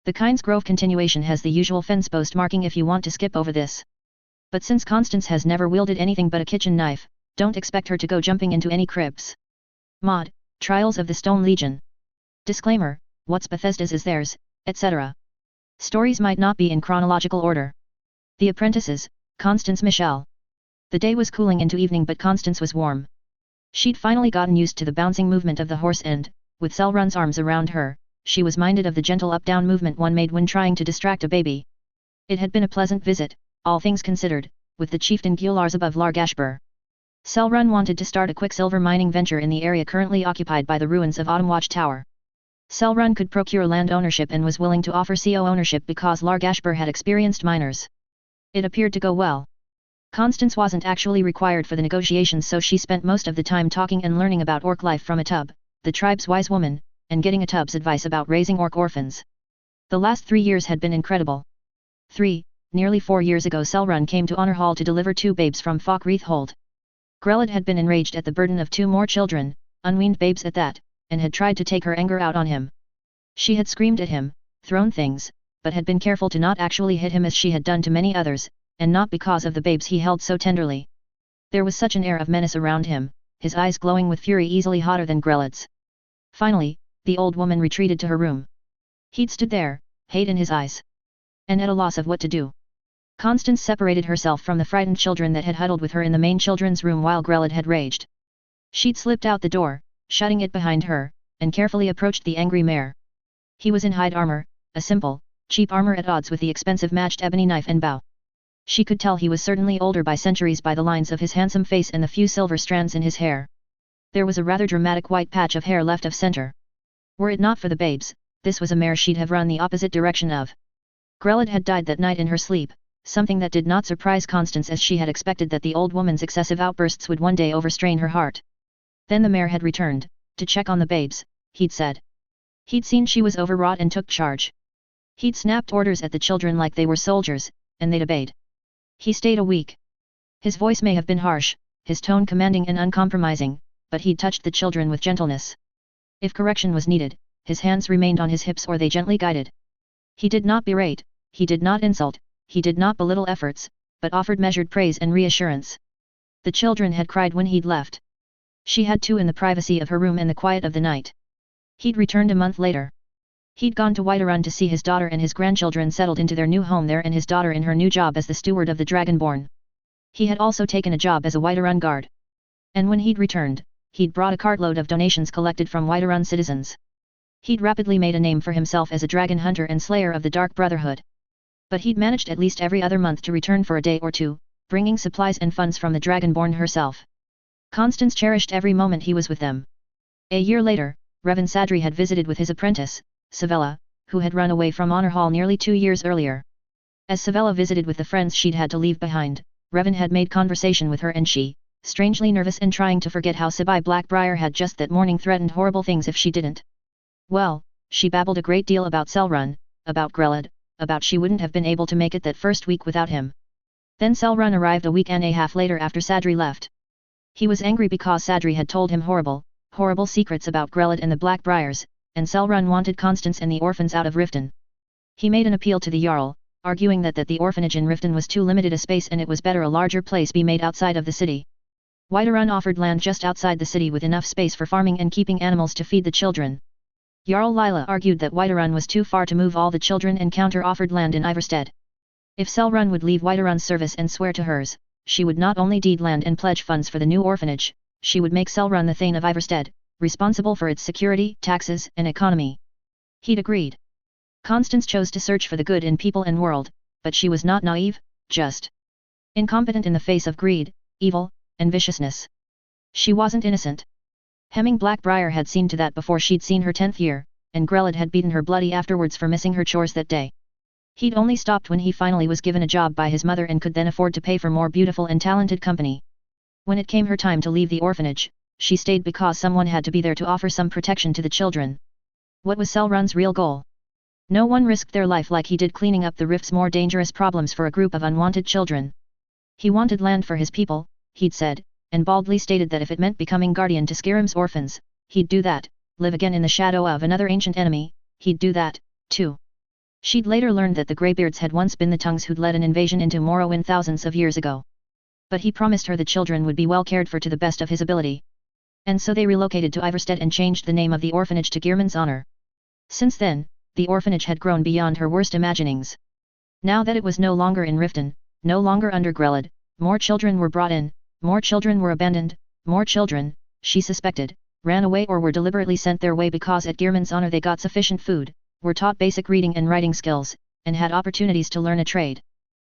The Kynes Grove continuation has the usual fence post marking if you want to skip over this. But since Constance has never wielded anything but a kitchen knife, don't expect her to go jumping into any cribs. Mod, Trials of the Stone Legion. Disclaimer, what's Bethesda's is theirs, etc. Stories might not be in chronological order. The Apprentices, Constance Michelle. The day was cooling into evening but Constance was warm. She'd finally gotten used to the bouncing movement of the horse and, with Selrun's arms around her, she was minded of the gentle up-down movement one made when trying to distract a baby. It had been a pleasant visit, all things considered, with the chieftain Guilars above Largashbur. Selrun wanted to start a quicksilver mining venture in the area currently occupied by the ruins of Autumnwatch Tower. Selrun could procure land ownership and was willing to offer CO ownership because Largashbur had experienced miners. It appeared to go well. Constance wasn't actually required for the negotiations, so she spent most of the time talking and learning about orc life from a tub, the tribe's wise woman, and getting a tub's advice about raising orc orphans. The last 3 years had been incredible. Nearly 4 years ago Selrun came to Honor Hall to deliver 2 babes from Falkreath Hold. Grelod had been enraged at the burden of 2 more children, unweaned babes at that, and had tried to take her anger out on him. She had screamed at him, thrown things, but had been careful to not actually hit him as she had done to many others, and not because of the babes he held so tenderly. There was such an air of menace around him, his eyes glowing with fury easily hotter than Grelod's. Finally, the old woman retreated to her room. He'd stood there, hate in his eyes, and at a loss of what to do. Constance separated herself from the frightened children that had huddled with her in the main children's room while Grelod had raged. She'd slipped out the door, shutting it behind her, and carefully approached the angry mare. He was in hide armor, a simple, cheap armor at odds with the expensive matched ebony knife and bow. She could tell he was certainly older by centuries by the lines of his handsome face and the few silver strands in his hair. There was a rather dramatic white patch of hair left of center. Were it not for the babes, this was a mare she'd have run the opposite direction of. Grelod had died that night in her sleep, something that did not surprise Constance as she had expected that the old woman's excessive outbursts would one day overstrain her heart. Then the mare had returned, to check on the babes, he'd said. He'd seen she was overwrought and took charge. He'd snapped orders at the children like they were soldiers, and they'd obeyed. He stayed a week. His voice may have been harsh, his tone commanding and uncompromising, but he'd touched the children with gentleness. If correction was needed, his hands remained on his hips or they gently guided. He did not berate, he did not insult, he did not belittle efforts, but offered measured praise and reassurance. The children had cried when he'd left. She had too in the privacy of her room and the quiet of the night. He'd returned a month later. He'd gone to Whiterun to see his daughter and his grandchildren settled into their new home there and his daughter in her new job as the steward of the Dragonborn. He had also taken a job as a Whiterun guard. And when he'd returned, he'd brought a cartload of donations collected from Whiterun citizens. He'd rapidly made a name for himself as a dragon hunter and slayer of the Dark Brotherhood. But he'd managed at least every other month to return for a day or two, bringing supplies and funds from the Dragonborn herself. Constance cherished every moment he was with them. A year later, Revan Sadri had visited with his apprentice, Savella, who had run away from Honor Hall nearly 2 years earlier. As Savella visited with the friends she'd had to leave behind, Revan had made conversation with her and she, strangely nervous and trying to forget how Sibai Blackbriar had just that morning threatened horrible things if she didn't. Well, she babbled a great deal about Selrun, about Grelod, about she wouldn't have been able to make it that first week without him. Then Selrun arrived a week and a half later after Sadri left. He was angry because Sadri had told him horrible secrets about Grelod and the Blackbriars, and Selrun wanted Constance and the orphans out of Riften. He made an appeal to the Jarl, arguing that the orphanage in Riften was too limited a space and it was better a larger place be made outside of the city. Whiterun offered land just outside the city with enough space for farming and keeping animals to feed the children. Jarl Lila argued that Whiterun was too far to move all the children and counter-offered land in Ivarstead. If Selrun would leave Whiterun's service and swear to hers, she would not only deed land and pledge funds for the new orphanage, she would make Selrun the Thane of Ivarstead, responsible for its security, taxes, and economy. He'd agreed. Constance chose to search for the good in people and world, but she was not naive, just incompetent in the face of greed, evil, and viciousness. She wasn't innocent. Hemming Blackbriar had seen to that before she'd seen her 10th year, and Grelod had beaten her bloody afterwards for missing her chores that day. He'd only stopped when he finally was given a job by his mother and could then afford to pay for more beautiful and talented company. When it came her time to leave the orphanage, she stayed because someone had to be there to offer some protection to the children. What was Selrun's real goal? No one risked their life like he did cleaning up the rift's more dangerous problems for a group of unwanted children. He wanted land for his people, he'd said, and baldly stated that if it meant becoming guardian to Skyrim's orphans, he'd do that, live again in the shadow of another ancient enemy, he'd do that, too. She'd later learned that the Greybeards had once been the tongues who'd led an invasion into Morrowind thousands of years ago. But he promised her the children would be well cared for to the best of his ability. And so they relocated to Ivarstead and changed the name of the orphanage to Geirmund's honor. Since then, the orphanage had grown beyond her worst imaginings. Now that it was no longer in Riften, no longer under Grelad, more children were brought in, more children were abandoned, more children, she suspected, ran away or were deliberately sent their way because at Geirmund's honor they got sufficient food, were taught basic reading and writing skills, and had opportunities to learn a trade.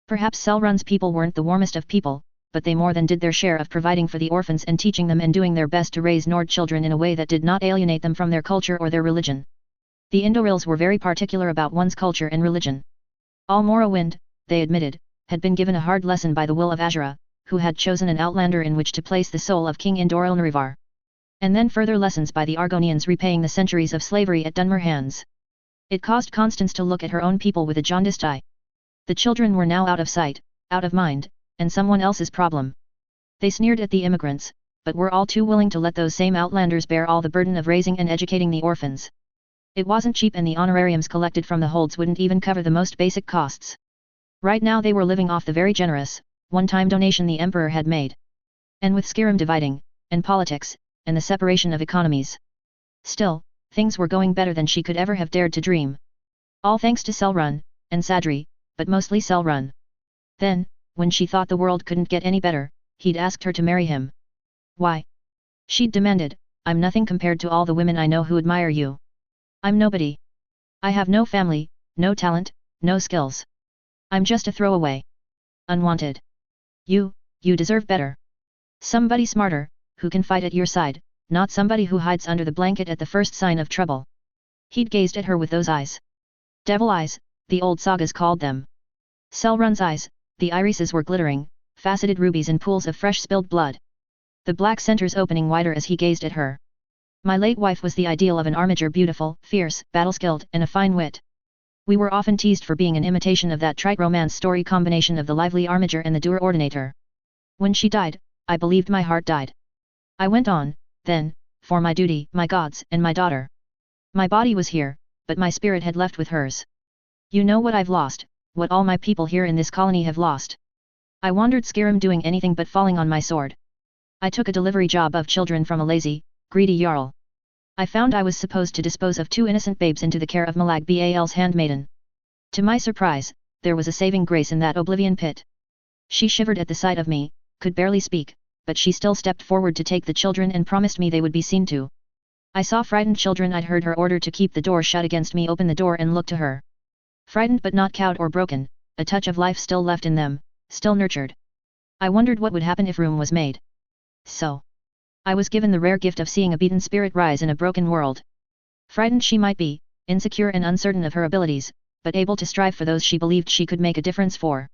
Perhaps Selrun's people weren't the warmest of people, but they more than did their share of providing for the orphans and teaching them and doing their best to raise Nord children in a way that did not alienate them from their culture or their religion. The Indorils were very particular about one's culture and religion. All Morrowind, they admitted, had been given a hard lesson by the will of Azura, who had chosen an outlander in which to place the soul of King Indoril. And then further lessons by the Argonians repaying the centuries of slavery at Dunmer hands. It caused Constance to look at her own people with a jaundiced eye. The children were now out of sight, out of mind, and someone else's problem. They sneered at the immigrants, but were all too willing to let those same outlanders bear all the burden of raising and educating the orphans. It wasn't cheap and the honorariums collected from the holds wouldn't even cover the most basic costs. Right now they were living off the very generous, one-time donation the Emperor had made. And with Skyrim dividing, and politics, and the separation of economies. Still, things were going better than she could ever have dared to dream. All thanks to Selrun, and Sadri, but mostly Selrun. Then, when she thought the world couldn't get any better, he'd asked her to marry him. Why? She'd demanded, I'm nothing compared to all the women I know who admire you. I'm nobody. I have no family, no talent, no skills. I'm just a throwaway. Unwanted. You deserve better. Somebody smarter, who can fight at your side, not somebody who hides under the blanket at the first sign of trouble. He'd gazed at her with those eyes. Devil eyes, the old sagas called them. Selrun's eyes, the irises were glittering, faceted rubies in pools of fresh spilled blood. The black centers opening wider as he gazed at her. My late wife was the ideal of an armiger, beautiful, fierce, battle-skilled, and a fine wit. We were often teased for being an imitation of that trite romance story combination of the lively armiger and the dour ordinator. When she died, I believed my heart died. I went on, then, for my duty, my gods, and my daughter. My body was here, but my spirit had left with hers. You know what I've lost, what all my people here in this colony have lost. I wandered Skyrim doing anything but falling on my sword. I took a delivery job of children from a lazy, greedy Jarl. I found I was supposed to dispose of 2 innocent babes into the care of Malag Bal's handmaiden. To my surprise, there was a saving grace in that oblivion pit. She shivered at the sight of me, could barely speak, but she still stepped forward to take the children and promised me they would be seen to. I saw frightened children. I'd heard her order to keep the door shut against me, open the door and look to her. Frightened but not cowed or broken, a touch of life still left in them, still nurtured. I wondered what would happen if room was made. So. I was given the rare gift of seeing a beaten spirit rise in a broken world. Frightened she might be, insecure and uncertain of her abilities, but able to strive for those she believed she could make a difference for.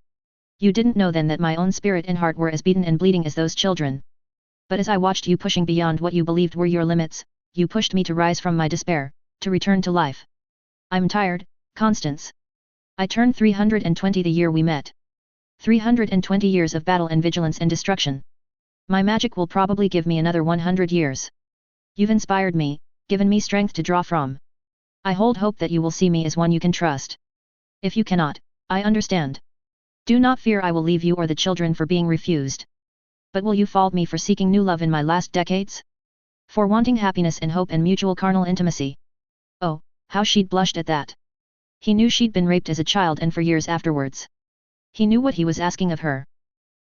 You didn't know then that my own spirit and heart were as beaten and bleeding as those children. But as I watched you pushing beyond what you believed were your limits, you pushed me to rise from my despair, to return to life. I'm tired, Constance. I turned 320 the year we met. 320 years of battle and vigilance and destruction. My magic will probably give me another 100 years. You've inspired me, given me strength to draw from. I hold hope that you will see me as one you can trust. If you cannot, I understand. Do not fear, I will leave you or the children for being refused. But will you fault me for seeking new love in my last decades? For wanting happiness and hope and mutual carnal intimacy? Oh, how she'd blushed at that. He knew she'd been raped as a child and for years afterwards. He knew what he was asking of her.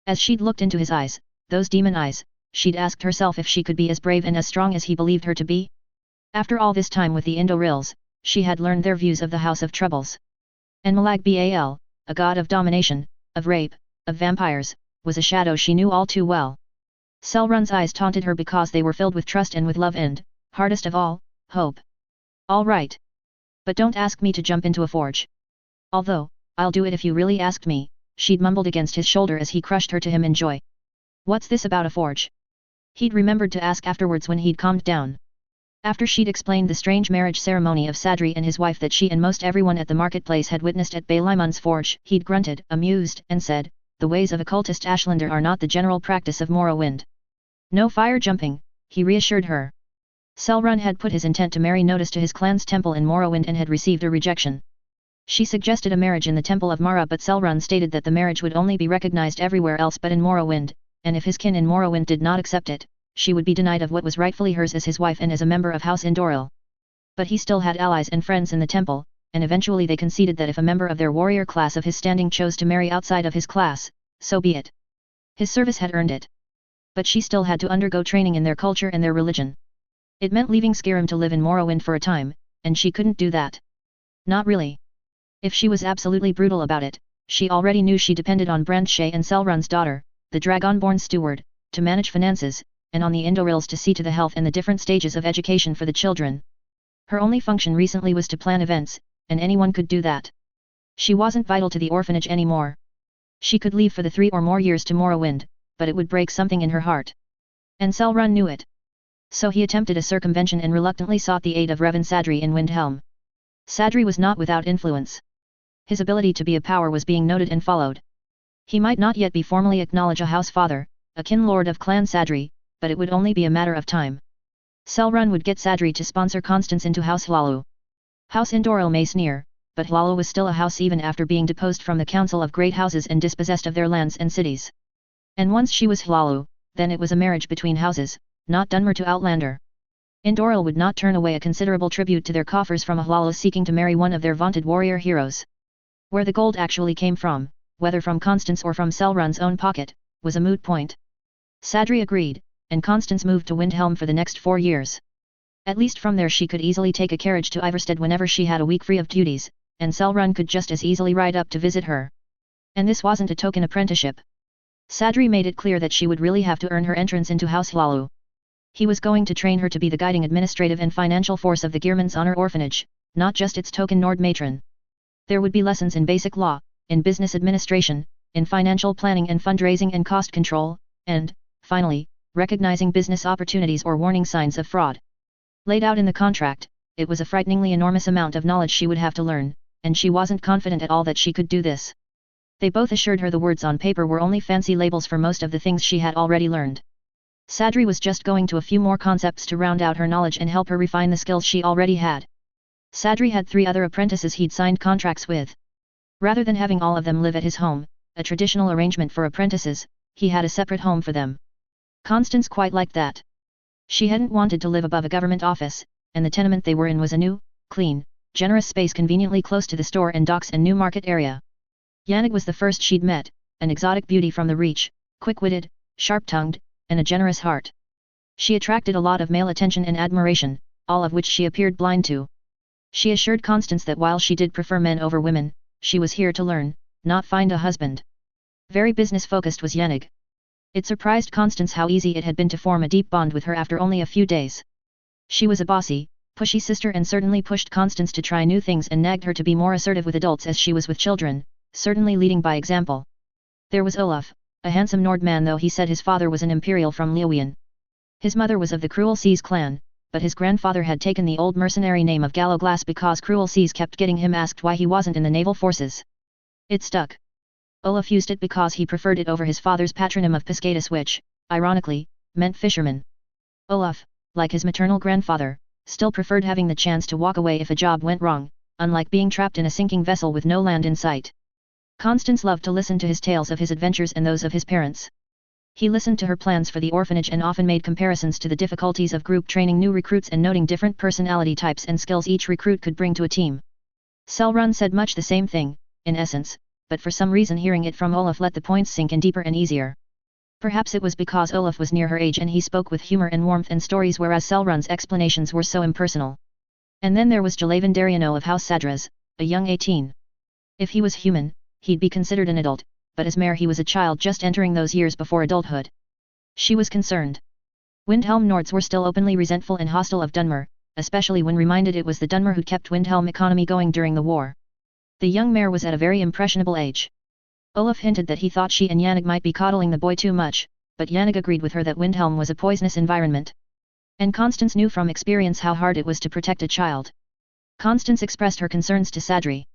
As she'd looked into his eyes, those demon eyes, she'd asked herself if she could be as brave and as strong as he believed her to be. After all this time with the Indorils, she had learned their views of the House of Troubles. And Malag Bal, a god of domination, of rape, of vampires, was a shadow she knew all too well. Selrun's eyes taunted her because they were filled with trust and with love and, hardest of all, hope. All right. But don't ask me to jump into a forge. Although, I'll do it if you really asked me, she'd mumbled against his shoulder as he crushed her to him in joy. What's this about a forge? He'd remembered to ask afterwards when he'd calmed down. After she'd explained the strange marriage ceremony of Sadri and his wife that she and most everyone at the marketplace had witnessed at Bailimon's forge, he'd grunted, amused, and said, "The ways of occultist Ashlander are not the general practice of Morrowind." "No fire jumping," he reassured her. Selrun had put his intent to marry Notice to his clan's temple in Morrowind and had received a rejection. She suggested a marriage in the Temple of Mara, but Selrun stated that the marriage would only be recognized everywhere else but in Morrowind, and if his kin in Morrowind did not accept it, she would be denied of what was rightfully hers as his wife and as a member of House Indoril. But he still had allies and friends in the temple, and eventually they conceded that if a member of their warrior class of his standing chose to marry outside of his class, so be it. His service had earned it. But she still had to undergo training in their culture and their religion. It meant leaving Skyrim to live in Morrowind for a time, and she couldn't do that. Not really. If she was absolutely brutal about it, she already knew she depended on Brandshay and Selrun's daughter, the Dragonborn steward, to manage finances, and on the Indorils to see to the health and the different stages of education for the children. Her only function recently was to plan events, and anyone could do that. She wasn't vital to the orphanage anymore. She could leave for the 3 or more years to Morrowind, but it would break something in her heart. And Selrun knew it. So he attempted a circumvention and reluctantly sought the aid of Revan Sadri in Windhelm. Sadri was not without influence. His ability to be a power was being noted and followed. He might not yet be formally acknowledged a house father, a kin lord of Clan Sadri, but it would only be a matter of time. Selrun would get Sadri to sponsor Constance into House Hlaalu. House Indoril may sneer, but Hlaalu was still a house even after being deposed from the Council of Great Houses and dispossessed of their lands and cities. And once she was Hlaalu, then it was a marriage between houses, not Dunmer to Outlander. Indoril would not turn away a considerable tribute to their coffers from a Hlaalu seeking to marry one of their vaunted warrior heroes. Where the gold actually came from, whether from Constance or from Selrun's own pocket, was a moot point. Sadri agreed, and Constance moved to Windhelm for the next 4 years. At least from there she could easily take a carriage to Ivarstead whenever she had a week free of duties, and Selrun could just as easily ride up to visit her. And this wasn't a token apprenticeship. Sadri made it clear that she would really have to earn her entrance into House Hlaalu. He was going to train her to be the guiding administrative and financial force of the Gearman's Honor Orphanage, not just its token Nord matron. There would be lessons in basic law, in business administration, in financial planning and fundraising and cost control, and, finally, recognizing business opportunities or warning signs of fraud. Laid out in the contract, it was a frighteningly enormous amount of knowledge she would have to learn, and she wasn't confident at all that she could do this. They both assured her the words on paper were only fancy labels for most of the things she had already learned. Sadri was just going to a few more concepts to round out her knowledge and help her refine the skills she already had. Sadri had 3 other apprentices he'd signed contracts with. Rather than having all of them live at his home, a traditional arrangement for apprentices, he had a separate home for them. Constance quite liked that. She hadn't wanted to live above a government office, and the tenement they were in was a new, clean, generous space conveniently close to the store and docks and Newmarket area. Yannig was the first she'd met, an exotic beauty from the Reach, quick-witted, sharp-tongued, and a generous heart. She attracted a lot of male attention and admiration, all of which she appeared blind to. She assured Constance that while she did prefer men over women, she was here to learn, not find a husband. Very business-focused was Yannig. It surprised Constance how easy it had been to form a deep bond with her after only a few days. She was a bossy, pushy sister and certainly pushed Constance to try new things and nagged her to be more assertive with adults as she was with children, certainly leading by example. There was Olaf, a handsome Nord man though he said his father was an imperial from Leowian. His mother was of the Cruel Seas clan, but his grandfather had taken the old mercenary name of Gallowglass because Cruel Seas kept getting him asked why he wasn't in the naval forces. It stuck. Olaf used it because he preferred it over his father's patronym of Piscatus which, ironically, meant fisherman. Olaf, like his maternal grandfather, still preferred having the chance to walk away if a job went wrong, unlike being trapped in a sinking vessel with no land in sight. Constance loved to listen to his tales of his adventures and those of his parents. He listened to her plans for the orphanage and often made comparisons to the difficulties of group training new recruits and noting different personality types and skills each recruit could bring to a team. Selrun said much the same thing, in essence, but for some reason hearing it from Olaf let the points sink in deeper and easier. Perhaps it was because Olaf was near her age and he spoke with humor and warmth and stories whereas Selrun's explanations were so impersonal. And then there was Jalavan Dariano of House Sadras, a young 18. If he was human, he'd be considered an adult, but as mayor he was a child just entering those years before adulthood. She was concerned. Windhelm Nords were still openly resentful and hostile of Dunmer, especially when reminded it was the Dunmer who kept Windhelm economy going during the war. The young mayor was at a very impressionable age. Olaf hinted that he thought she and Yannig might be coddling the boy too much, but Yannig agreed with her that Windhelm was a poisonous environment. And Constance knew from experience how hard it was to protect a child. Constance expressed her concerns to Sadri.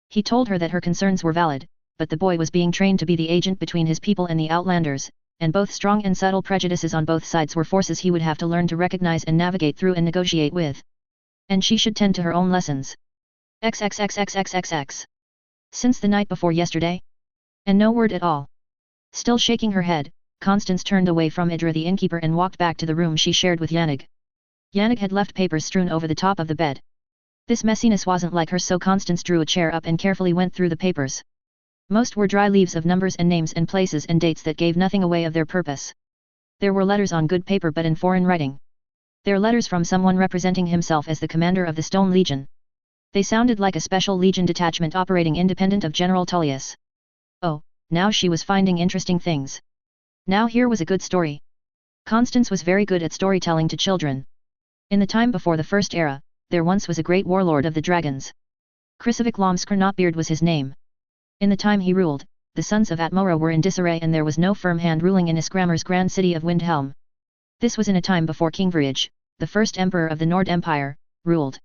He told her that her concerns were valid, but the boy was being trained to be the agent between his people and the Outlanders, and both strong and subtle prejudices on both sides were forces he would have to learn to recognize and navigate through and negotiate with. And she should tend to her own lessons. XXXXXXX. Since the night before yesterday? And no word at all. Still shaking her head, Constance turned away from Idra the innkeeper and walked back to the room she shared with Yannig. Yannig had left papers strewn over the top of the bed. This messiness wasn't like her, so Constance drew a chair up and carefully went through the papers. Most were dry leaves of numbers and names and places and dates that gave nothing away of their purpose. There were letters on good paper but in foreign writing. They're letters from someone representing himself as the commander of the Stone Legion. They sounded like a special legion detachment operating independent of General Tullius. Oh, now she was finding interesting things. Now here was a good story. Constance was very good at storytelling to children. In the time before the First Era, there once was a great warlord of the dragons. Krisovic Lomskar Notbeard was his name. In the time he ruled, the sons of Atmora were in disarray and there was no firm hand ruling in Iskramar's grand city of Windhelm. This was in a time before King Vrij, the first emperor of the Nord Empire, ruled.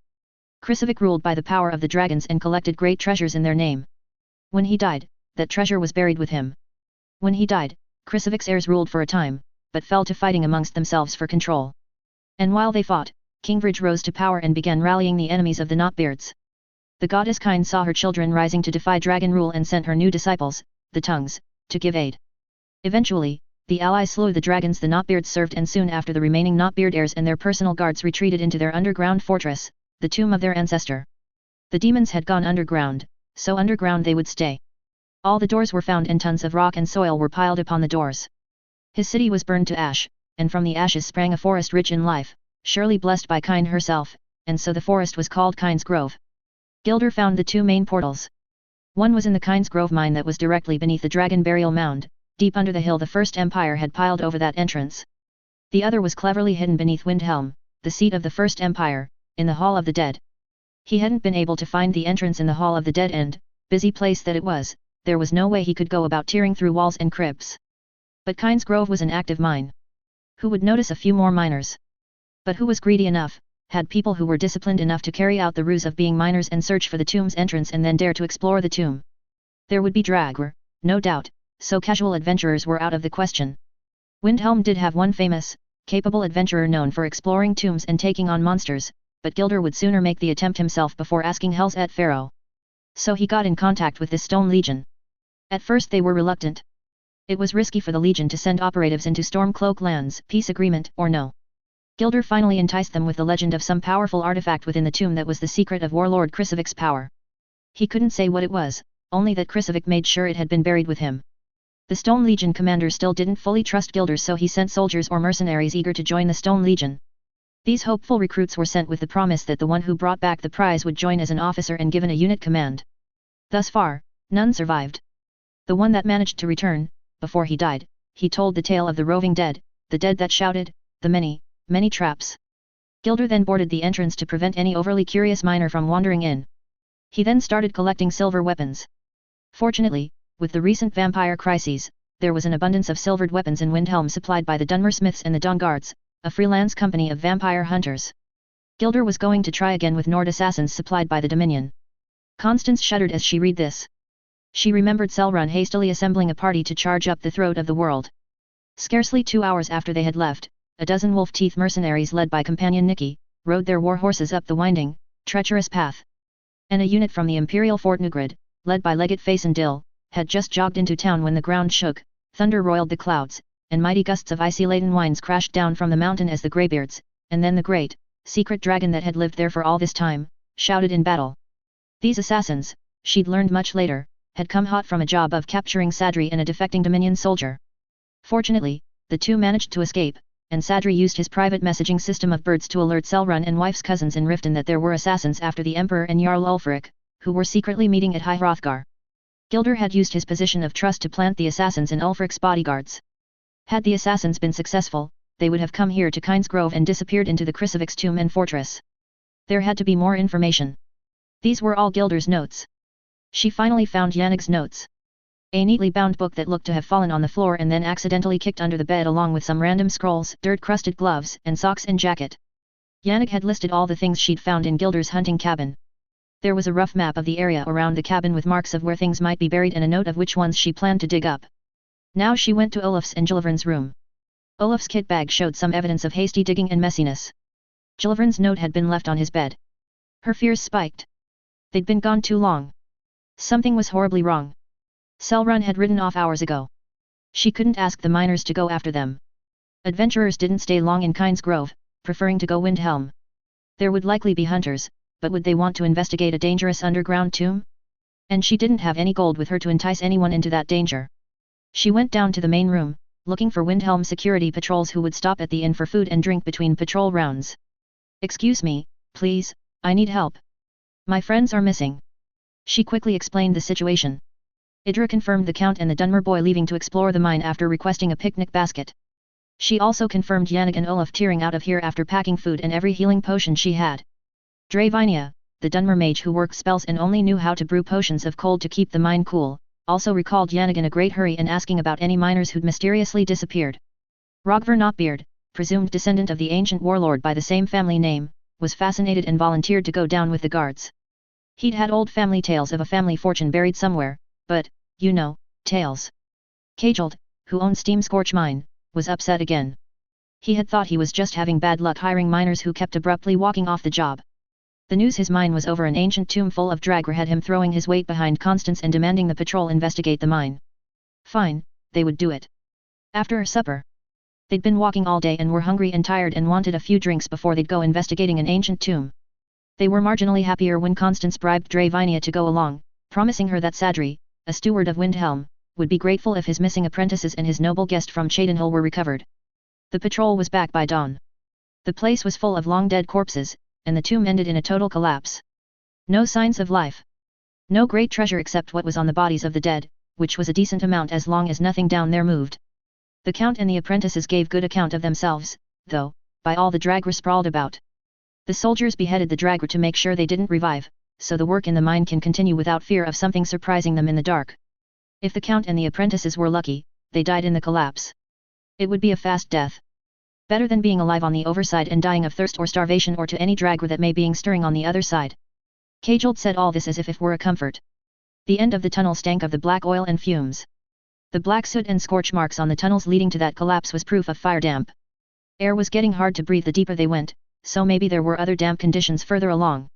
Krisovic ruled by the power of the dragons and collected great treasures in their name. When he died, that treasure was buried with him. When he died, Krisovic's heirs ruled for a time, but fell to fighting amongst themselves for control. And while they fought, King Vrij rose to power and began rallying the enemies of the Notbeards. The goddess Kine saw her children rising to defy dragon rule and sent her new disciples, the Tongues, to give aid. Eventually, the allies slew the dragons the Notbeards served, and soon after the remaining Notbeard heirs and their personal guards retreated into their underground fortress, the tomb of their ancestor. The demons had gone underground, so underground they would stay. All the doors were found and tons of rock and soil were piled upon the doors. His city was burned to ash, and from the ashes sprang a forest rich in life, surely blessed by Kine herself, and so the forest was called Kine's Grove. Gilder found the two main portals. One was in the Kine's Grove mine that was directly beneath the dragon burial mound, deep under the hill the First Empire had piled over that entrance. The other was cleverly hidden beneath Windhelm, the seat of the First Empire, in the Hall of the Dead. He hadn't been able to find the entrance in the Hall of the Dead and, busy place that it was, there was no way he could go about tearing through walls and crypts. But Kine's Grove was an active mine. Who would notice a few more miners? But who was greedy enough, had people who were disciplined enough to carry out the ruse of being miners and search for the tomb's entrance and then dare to explore the tomb? There would be Dragwar, no doubt, so casual adventurers were out of the question. Windhelm did have one famous, capable adventurer known for exploring tombs and taking on monsters, but Gilder would sooner make the attempt himself before asking Hel's et Pharaoh. So he got in contact with this Stone Legion. At first they were reluctant. It was risky for the Legion to send operatives into Stormcloak lands, peace agreement or no. Gilder finally enticed them with the legend of some powerful artifact within the tomb that was the secret of Warlord Krisovic's power. He couldn't say what it was, only that Krisovic made sure it had been buried with him. The Stone Legion commander still didn't fully trust Gilder, so he sent soldiers or mercenaries eager to join the Stone Legion. These hopeful recruits were sent with the promise that the one who brought back the prize would join as an officer and given a unit command. Thus far, none survived. The one that managed to return, before he died, he told the tale of the roving dead, the dead that shouted, the many, many traps. Gilder then boarded the entrance to prevent any overly curious miner from wandering in. He then started collecting silver weapons. Fortunately, with the recent vampire crises, there was an abundance of silvered weapons in Windhelm supplied by the Dunmer Smiths and the Dawn Guards, a freelance company of vampire hunters. Gilder was going to try again with Nord assassins supplied by the Dominion. Constance shuddered as she read this. She remembered Selrun hastily assembling a party to charge up the throat of the world. Scarcely 2 hours after they had left, a dozen wolf-teeth mercenaries led by companion Nikki, rode their war horses up the winding, treacherous path. And a unit from the Imperial Fort Nugrid, led by Legate Faisandil, had just jogged into town when the ground shook, thunder roiled the clouds, and mighty gusts of icy-laden winds crashed down from the mountain as the Greybeards, and then the great, secret dragon that had lived there for all this time, shouted in battle. These assassins, she'd learned much later, had come hot from a job of capturing Sadri and a defecting Dominion soldier. Fortunately, the two managed to escape, and Sadri used his private messaging system of birds to alert Selrun and wife's cousins in Riften that there were assassins after the Emperor and Jarl Ulfric, who were secretly meeting at High Hrothgar. Gilder had used his position of trust to plant the assassins in Ulfric's bodyguards. Had the assassins been successful, they would have come here to Kine's Grove and disappeared into the Krisovic's tomb and fortress. There had to be more information. These were all Gilder's notes. She finally found Yannig's notes. A neatly bound book that looked to have fallen on the floor and then accidentally kicked under the bed along with some random scrolls, dirt-crusted gloves, and socks and jacket. Yannick had listed all the things she'd found in Gilder's hunting cabin. There was a rough map of the area around the cabin with marks of where things might be buried and a note of which ones she planned to dig up. Now she went to Olaf's and Gillivrand's room. Olaf's kit bag showed some evidence of hasty digging and messiness. Gillivrand's note had been left on his bed. Her fears spiked. They'd been gone too long. Something was horribly wrong. Selrun had ridden off hours ago. She couldn't ask the miners to go after them. Adventurers didn't stay long in Kynes Grove, preferring to go Windhelm. There would likely be hunters, but would they want to investigate a dangerous underground tomb? And she didn't have any gold with her to entice anyone into that danger. She went down to the main room, looking for Windhelm security patrols who would stop at the inn for food and drink between patrol rounds. "Excuse me, please, I need help. My friends are missing." She quickly explained the situation. Idra confirmed the Count and the Dunmer boy leaving to explore the mine after requesting a picnic basket. She also confirmed Yannick and Olaf tearing out of here after packing food and every healing potion she had. Dravinia, the Dunmer mage who worked spells and only knew how to brew potions of cold to keep the mine cool, also recalled Yannick in a great hurry and asking about any miners who'd mysteriously disappeared. Rogver Knotbeard, presumed descendant of the ancient warlord by the same family name, was fascinated and volunteered to go down with the guards. He'd had old family tales of a family fortune buried somewhere, but, you know, tales. Kajeld, who owned Steam Scorch Mine, was upset again. He had thought he was just having bad luck hiring miners who kept abruptly walking off the job. The news his mine was over an ancient tomb full of Dragr had him throwing his weight behind Constance and demanding the patrol investigate the mine. Fine, they would do it. After supper. They'd been walking all day and were hungry and tired and wanted a few drinks before they'd go investigating an ancient tomb. They were marginally happier when Constance bribed Dravinia to go along, promising her that Sadri, a steward of Windhelm, would be grateful if his missing apprentices and his noble guest from Cheydinhill were recovered. The patrol was back by dawn. The place was full of long-dead corpses, and the tomb ended in a total collapse. No signs of life. No great treasure except what was on the bodies of the dead, which was a decent amount as long as nothing down there moved. The Count and the apprentices gave good account of themselves, though, by all the Dragr sprawled about. The soldiers beheaded the Dragr to make sure they didn't revive, so the work in the mine can continue without fear of something surprising them in the dark. If the Count and the apprentices were lucky, they died in the collapse. It would be a fast death. Better than being alive on the overside and dying of thirst or starvation or to any Dragr that may be stirring on the other side. Kajeld said all this as if it were a comfort. The end of the tunnel stank of the black oil and fumes. The black soot and scorch marks on the tunnels leading to that collapse was proof of fire damp. Air was getting hard to breathe the deeper they went, so maybe there were other damp conditions further along.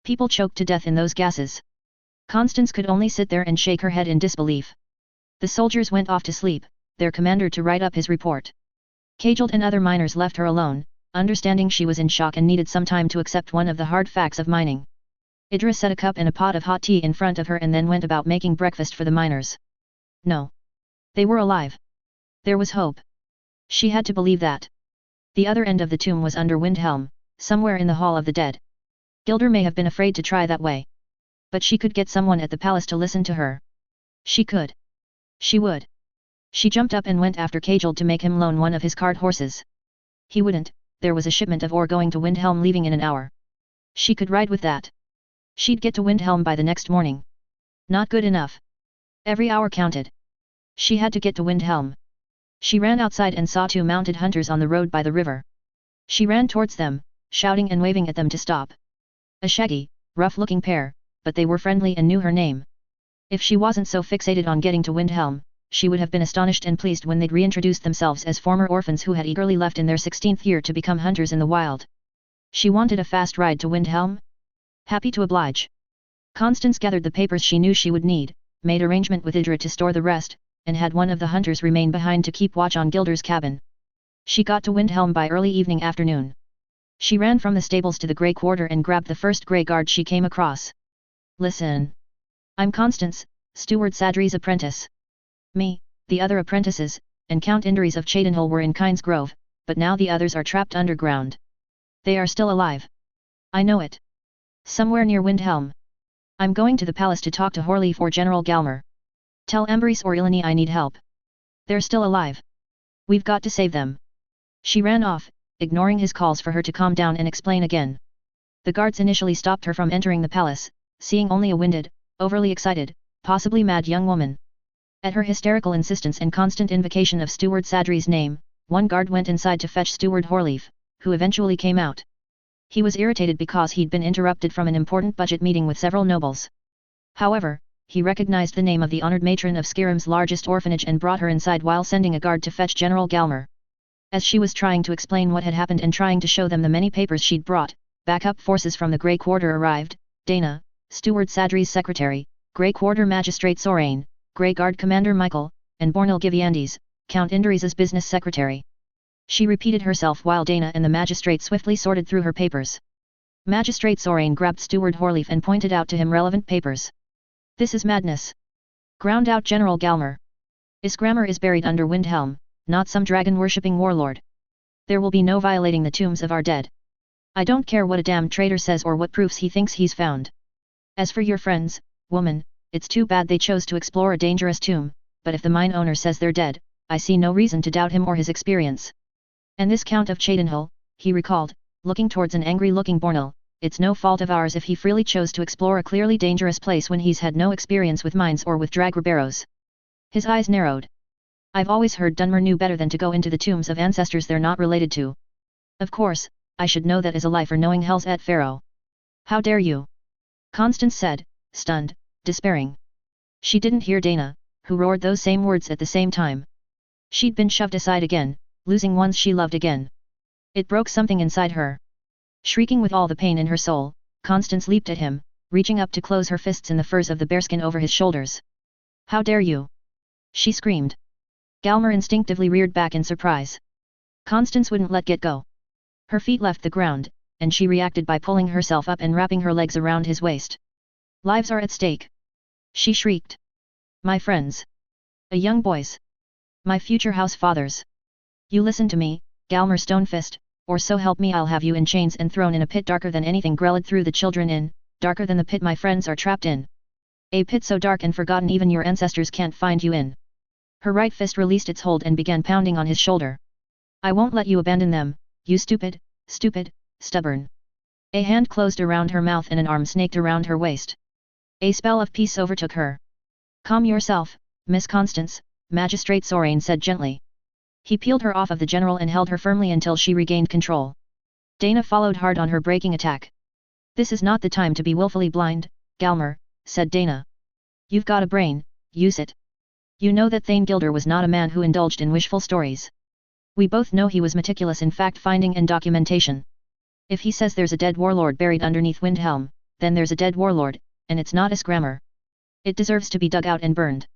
People choked to death in those gases. Constance could only sit there and shake her head in disbelief. The soldiers went off to sleep, their commander to write up his report. Kajeld and other miners left her alone, understanding she was in shock and needed some time to accept one of the hard facts of mining. Idra set a cup and a pot of hot tea in front of her and then went about making breakfast for the miners. No. They were alive. There was hope. She had to believe that. The other end of the tomb was under Windhelm, somewhere in the Hall of the Dead. Gilder may have been afraid to try that way. But she could get someone at the palace to listen to her. She could. She would. She jumped up and went after Kajeld to make him loan one of his cart horses. He wouldn't, there was a shipment of ore going to Windhelm leaving in an hour. She could ride with that. She'd get to Windhelm by the next morning. Not good enough. Every hour counted. She had to get to Windhelm. She ran outside and saw two mounted hunters on the road by the river. She ran towards them, shouting and waving at them to stop. A shaggy, rough-looking pair, but they were friendly and knew her name. If she wasn't so fixated on getting to Windhelm, she would have been astonished and pleased when they'd reintroduced themselves as former orphans who had eagerly left in their 16th year to become hunters in the wild. She wanted a fast ride to Windhelm? Happy to oblige. Constance gathered the papers she knew she would need, made arrangement with Idra to store the rest, and had one of the hunters remain behind to keep watch on Gilder's cabin. She got to Windhelm by early evening afternoon. She ran from the stables to the Grey Quarter and grabbed the first Grey Guard she came across. "Listen. I'm Constance, Steward Sadri's apprentice. Me, the other apprentices, and Count Indres of Cheydinhill were in Kynes Grove, but now the others are trapped underground. They are still alive. I know it. Somewhere near Windhelm. I'm going to the palace to talk to Horleaf or General Galmer. Tell Ambris or Ilani I need help. They're still alive. We've got to save them." She ran off, ignoring his calls for her to calm down and explain again. The guards initially stopped her from entering the palace, seeing only a winded, overly excited, possibly mad young woman. At her hysterical insistence and constant invocation of Steward Sadri's name, one guard went inside to fetch Steward Horleaf, who eventually came out. He was irritated because he'd been interrupted from an important budget meeting with several nobles. However, he recognized the name of the honored matron of Skyrim's largest orphanage and brought her inside while sending a guard to fetch General Galmer. As she was trying to explain what had happened and trying to show them the many papers she'd brought, backup forces from the Grey Quarter arrived: Dana, Steward Sadri's secretary, Grey Quarter Magistrate Sorain, Grey Guard Commander Michael, and Bornil Giviandes, Count Indarisa's business secretary. She repeated herself while Dana and the magistrate swiftly sorted through her papers. Magistrate Sorain grabbed Steward Horleaf and pointed out to him relevant papers. "This is madness!" ground out General Galmer. "Isgrammer is buried under Windhelm, not some dragon-worshipping warlord. There will be no violating the tombs of our dead. I don't care what a damn traitor says or what proofs he thinks he's found. As for your friends, woman, it's too bad they chose to explore a dangerous tomb, but if the mine owner says they're dead, I see no reason to doubt him or his experience. And this Count of Cheydinhal," he recalled, looking towards an angry-looking Bornil, "it's no fault of ours if he freely chose to explore a clearly dangerous place when he's had no experience with mines or with drag barrows." His eyes narrowed. "I've always heard Dunmer knew better than to go into the tombs of ancestors they're not related to. Of course, I should know that as a lifer knowing Hell's et Pharaoh." "How dare you?" Constance said, stunned, despairing. She didn't hear Dana, who roared those same words at the same time. She'd been shoved aside again, losing ones she loved again. It broke something inside her. Shrieking with all the pain in her soul, Constance leaped at him, reaching up to close her fists in the furs of the bearskin over his shoulders. "How dare you!" she screamed. Galmer instinctively reared back in surprise. Constance wouldn't let go. Her feet left the ground, and she reacted by pulling herself up and wrapping her legs around his waist. "Lives are at stake!" she shrieked. "My friends! A young boy's! My future house fathers! You listen to me, Galmer Stonefist, or so help me I'll have you in chains and thrown in a pit darker than anything Grelid threw the children in, darker than the pit my friends are trapped in. A pit so dark and forgotten even your ancestors can't find you in." Her right fist released its hold and began pounding on his shoulder. "I won't let you abandon them, you stupid, stubborn." A hand closed around her mouth and an arm snaked around her waist. A spell of peace overtook her. "Calm yourself, Miss Constance," Magistrate Sorain said gently. He peeled her off of the general and held her firmly until she regained control. Dana followed hard on her breaking attack. "This is not the time to be willfully blind, Galmer," said Dana. "You've got a brain, use it. You know that Thane Gilder was not a man who indulged in wishful stories. We both know he was meticulous in fact-finding and documentation. If he says there's a dead warlord buried underneath Windhelm, then there's a dead warlord, and it's not Isgrammer. It deserves to be dug out and burned.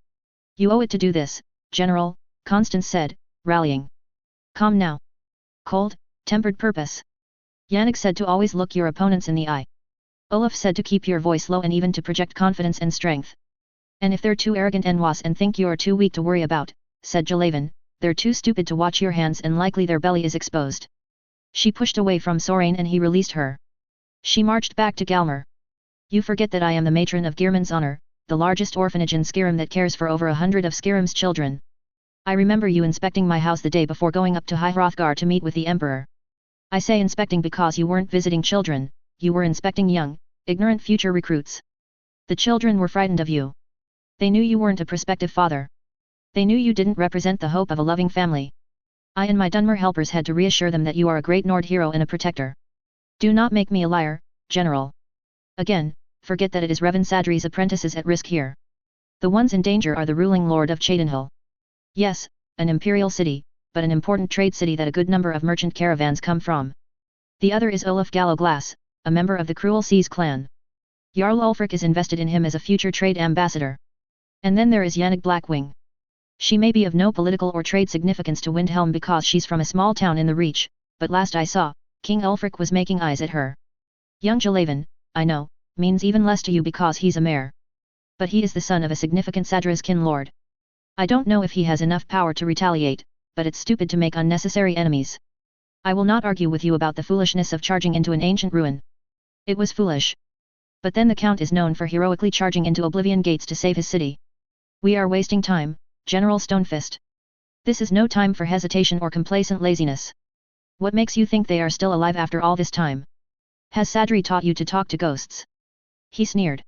You owe it to do this, General," Constance said, rallying. "Calm now. Cold, tempered purpose. Yannick said to always look your opponents in the eye. Olaf said to keep your voice low and even to project confidence and strength. And if they're too arrogant Enwas and think you're too weak to worry about," said Jalaven, "they're too stupid to watch your hands and likely their belly is exposed." She pushed away from Sorain and he released her. She marched back to Galmer. "You forget that I am the matron of Geirmund's honor, the largest orphanage in Skyrim that cares for over 100 of Skyrim's children. I remember you inspecting my house the day before going up to High Hrothgar to meet with the Emperor. I say inspecting because you weren't visiting children, you were inspecting young, ignorant future recruits. The children were frightened of you. They knew you weren't a prospective father. They knew you didn't represent the hope of a loving family. I and my Dunmer helpers had to reassure them that you are a great Nord hero and a protector. Do not make me a liar, General. Again, forget that it is Revan Sadri's apprentices at risk here. The ones in danger are the ruling lord of Cheydinhal. Yes, an imperial city, but an important trade city that a good number of merchant caravans come from. The other is Olaf Gallowglass, a member of the Cruel Seas clan. Jarl Ulfric is invested in him as a future trade ambassador. And then there is Yannick Blackwing. She may be of no political or trade significance to Windhelm because she's from a small town in the Reach, but last I saw, King Ulfric was making eyes at her. Young Jalaven, I know, means even less to you because he's a mayor. But he is the son of a significant Sadrazkin lord. I don't know if he has enough power to retaliate, but it's stupid to make unnecessary enemies. I will not argue with you about the foolishness of charging into an ancient ruin. It was foolish. But then the Count is known for heroically charging into Oblivion Gates to save his city. We are wasting time, General Stonefist. This is no time for hesitation or complacent laziness. What makes you think they are still alive after all this time? Has Sadri taught you to talk to ghosts? He sneered.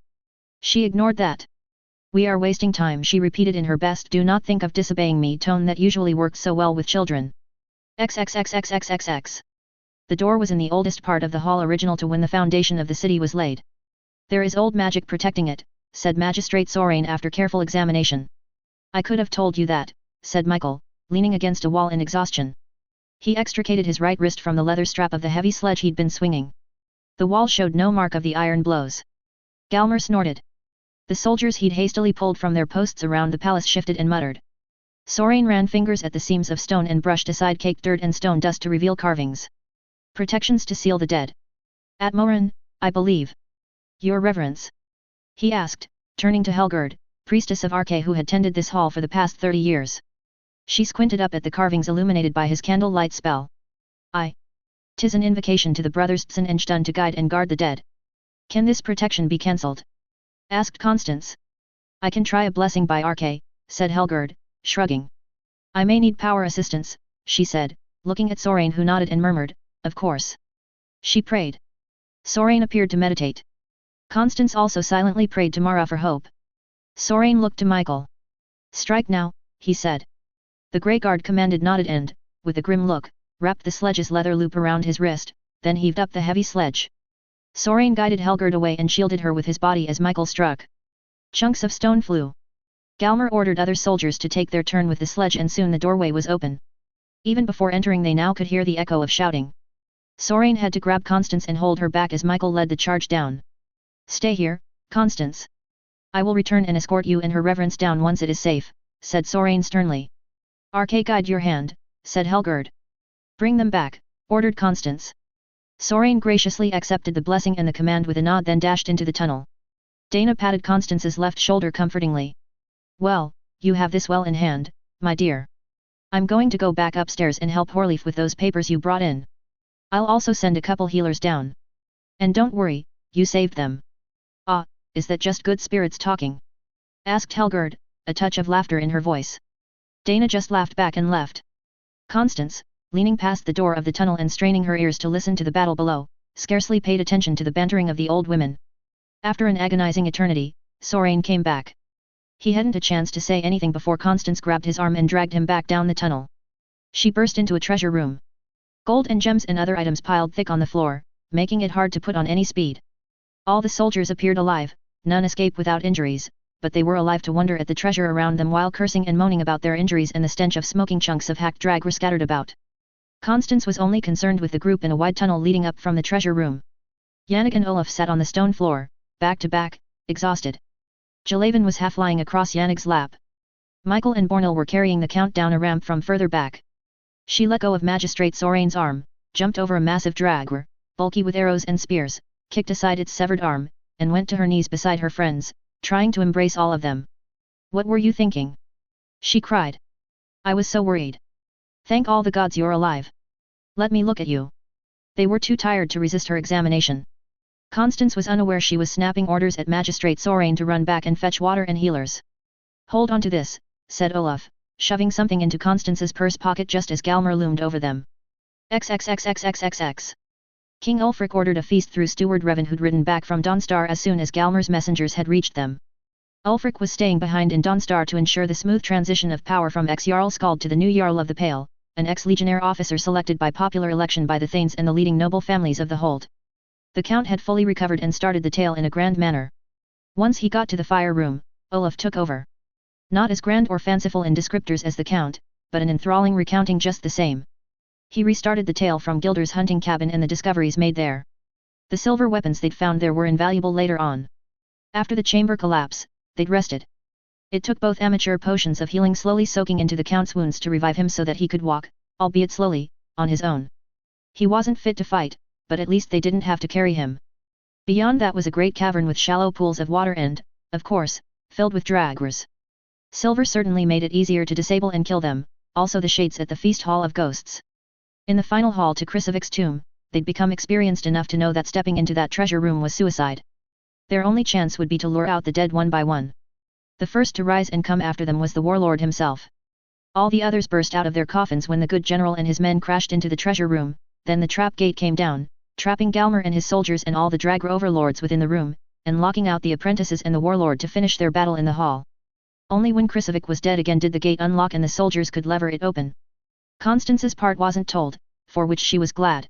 She ignored that. We are wasting time, she repeated in her best do not think of disobeying me tone that usually works so well with children. XXXXXXX. The door was in the oldest part of the hall, original to when the foundation of the city was laid. There is old magic protecting it, said Magistrate Sorain after careful examination. I could have told you that, said Michael, leaning against a wall in exhaustion. He extricated his right wrist from the leather strap of the heavy sledge he'd been swinging. The wall showed no mark of the iron blows. Galmer snorted. The soldiers he'd hastily pulled from their posts around the palace shifted and muttered. Sorain ran fingers at the seams of stone and brushed aside caked dirt and stone dust to reveal carvings. Protections to seal the dead. Atmoran, I believe. Your Reverence? He asked, turning to Helgerd, priestess of Arche who had tended this hall for the past 30 years. She squinted up at the carvings illuminated by his candle-light spell. "'Tis an invocation to the brothers Tsen and Shtun to guide and guard the dead. Can this protection be cancelled?" asked Constance. "I can try a blessing by Arche," said Helgerd, shrugging. "I may need power assistance," she said, looking at Sorain who nodded and murmured, "Of course." She prayed. Sorain appeared to meditate. Constance also silently prayed to Mara for hope. Sorain looked to Michael. "Strike now," he said. The Grey Guard commanded nodded and, with a grim look, wrapped the sledge's leather loop around his wrist, then heaved up the heavy sledge. Sorain guided Helgerd away and shielded her with his body as Michael struck. Chunks of stone flew. Galmer ordered other soldiers to take their turn with the sledge and soon the doorway was open. Even before entering they now could hear the echo of shouting. Sorain had to grab Constance and hold her back as Michael led the charge down. "Stay here, Constance. I will return and escort you and her reverence down once it is safe," said Sorain sternly. "Arche guide your hand," said Helgerd. "Bring them back," ordered Constance. Sorain graciously accepted the blessing and the command with a nod then dashed into the tunnel. Dana patted Constance's left shoulder comfortingly. "Well, you have this well in hand, my dear. I'm going to go back upstairs and help Horleaf with those papers you brought in. I'll also send a couple healers down. And don't worry, you saved them." "Ah, is that just good spirits talking?" asked Helgerd, a touch of laughter in her voice. Dana just laughed back and left. Constance, leaning past the door of the tunnel and straining her ears to listen to the battle below, scarcely paid attention to the bantering of the old women. After an agonizing eternity, Sorain came back. He hadn't a chance to say anything before Constance grabbed his arm and dragged him back down the tunnel. She burst into a treasure room. Gold and gems and other items piled thick on the floor, making it hard to put on any speed. All the soldiers appeared alive, none escaped without injuries, but they were alive to wonder at the treasure around them while cursing and moaning about their injuries and the stench of smoking chunks of hacked drag were scattered about. Constance was only concerned with the group in a wide tunnel leading up from the treasure room. Yannick and Olaf sat on the stone floor, back to back, exhausted. Jalaven was half lying across Yannick's lap. Michael and Bornil were carrying the count down a ramp from further back. She let go of Magistrate Sorain's arm, jumped over a massive dragger, bulky with arrows and spears, kicked aside its severed arm, and went to her knees beside her friends, trying to embrace all of them. "What were you thinking?" she cried. "I was so worried. Thank all the gods you're alive. Let me look at you." They were too tired to resist her examination. Constance was unaware she was snapping orders at Magistrate Sorain to run back and fetch water and healers. "Hold on to this," said Olaf, shoving something into Constance's purse pocket just as Galmer loomed over them. XXXXXXXX. King Ulfric ordered a feast through Steward Revan who'd ridden back from Dawnstar as soon as Galmer's messengers had reached them. Ulfric was staying behind in Dawnstar to ensure the smooth transition of power from ex-Jarl Skald to the new Jarl of the Pale, an ex-legionnaire officer selected by popular election by the Thanes and the leading noble families of the Hold. The Count had fully recovered and started the tale in a grand manner. Once he got to the fire room, Olaf took over. Not as grand or fanciful in descriptors as the Count, but an enthralling recounting just the same. He restarted the tale from Gilder's hunting cabin and the discoveries made there. The silver weapons they'd found there were invaluable later on. After the chamber collapse, they'd rested. It took both amateur potions of healing slowly soaking into the Count's wounds to revive him so that he could walk, albeit slowly, on his own. He wasn't fit to fight, but at least they didn't have to carry him. Beyond that was a great cavern with shallow pools of water and, of course, filled with draggers. Silver certainly made it easier to disable and kill them, also the shades at the Feast Hall of Ghosts. In the final hall to Krisivic's tomb, they'd become experienced enough to know that stepping into that treasure room was suicide. Their only chance would be to lure out the dead one by one. The first to rise and come after them was the warlord himself. All the others burst out of their coffins when the good general and his men crashed into the treasure room, then the trap gate came down, trapping Galmer and his soldiers and all the Dragra overlords within the room, and locking out the apprentices and the warlord to finish their battle in the hall. Only when Krisovic was dead again did the gate unlock and the soldiers could lever it open. Constance's part wasn't told, for which she was glad.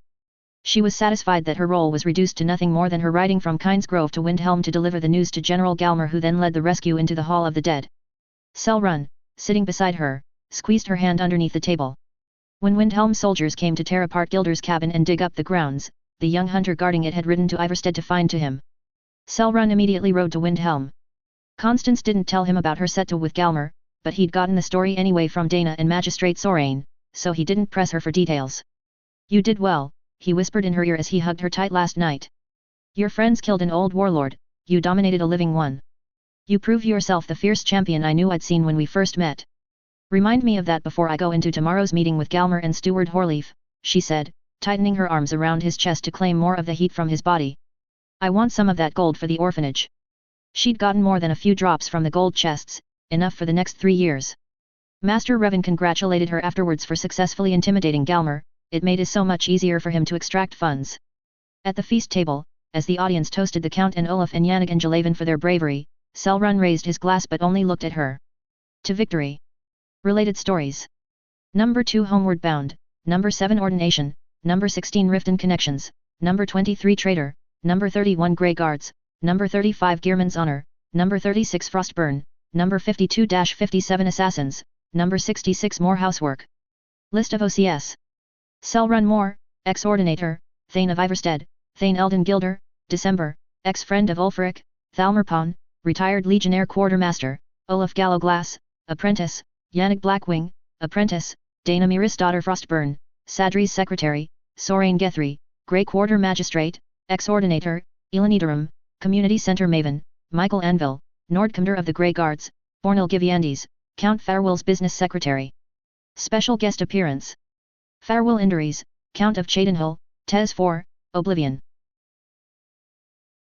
She was satisfied that her role was reduced to nothing more than her riding from Kynesgrove to Windhelm to deliver the news to General Galmer, who then led the rescue into the Hall of the Dead. Selrun, sitting beside her, squeezed her hand underneath the table. When Windhelm soldiers came to tear apart Gilder's cabin and dig up the grounds, the young hunter guarding it had ridden to Ivarstead to find to him. Selrun immediately rode to Windhelm. Constance didn't tell him about her settle with Galmer, but he'd gotten the story anyway from Dana and Magistrate Sorain, so he didn't press her for details. "You did well," he whispered in her ear as he hugged her tight last night. "Your friends killed an old warlord, you dominated a living one. You prove yourself the fierce champion I knew I'd seen when we first met. Remind me of that before I go into tomorrow's meeting with Galmer and Steward Horleaf," she said, tightening her arms around his chest to claim more of the heat from his body. "I want some of that gold for the orphanage." She'd gotten more than a few drops from the gold chests, enough for the next 3 years. Master Revan congratulated her afterwards for successfully intimidating Galmer. It made it so much easier for him to extract funds. At the feast table, as the audience toasted the Count and Olaf and Yannick and Jalaven for their bravery, Selrun raised his glass but only looked at her. "To victory." Related stories. Number 2 Homeward Bound, Number 7 Ordination, Number 16 Rift and Connections, Number 23 Traitor, Number 31 Grey Guards, Number 35 Gearman's Honor, Number 36 Frostburn, Number 52-57 Assassins, Number 66 More Housework. List of OCS. Selrun Moore, ex-Ordinator, Thane of Ivarstead, Thane Eldon Gilder, December, ex-friend of Ulfric, Thalmerpon, retired Legionnaire Quartermaster, Olaf Gallowglass, apprentice, Yannick Blackwing, apprentice, Dana Daughter Frostburn, Sadri's secretary, Sorain Guthrie, Grey Quarter Magistrate, ex-Ordinator, Elenidarum, Community Center Maven, Michael Anvil, Nordcommander of the Grey Guards, Bornil Giviandis, Count Farwell's Business Secretary. Special guest appearance. Farwell Inderies, Count of Cheydinhill, Tes 4, Oblivion.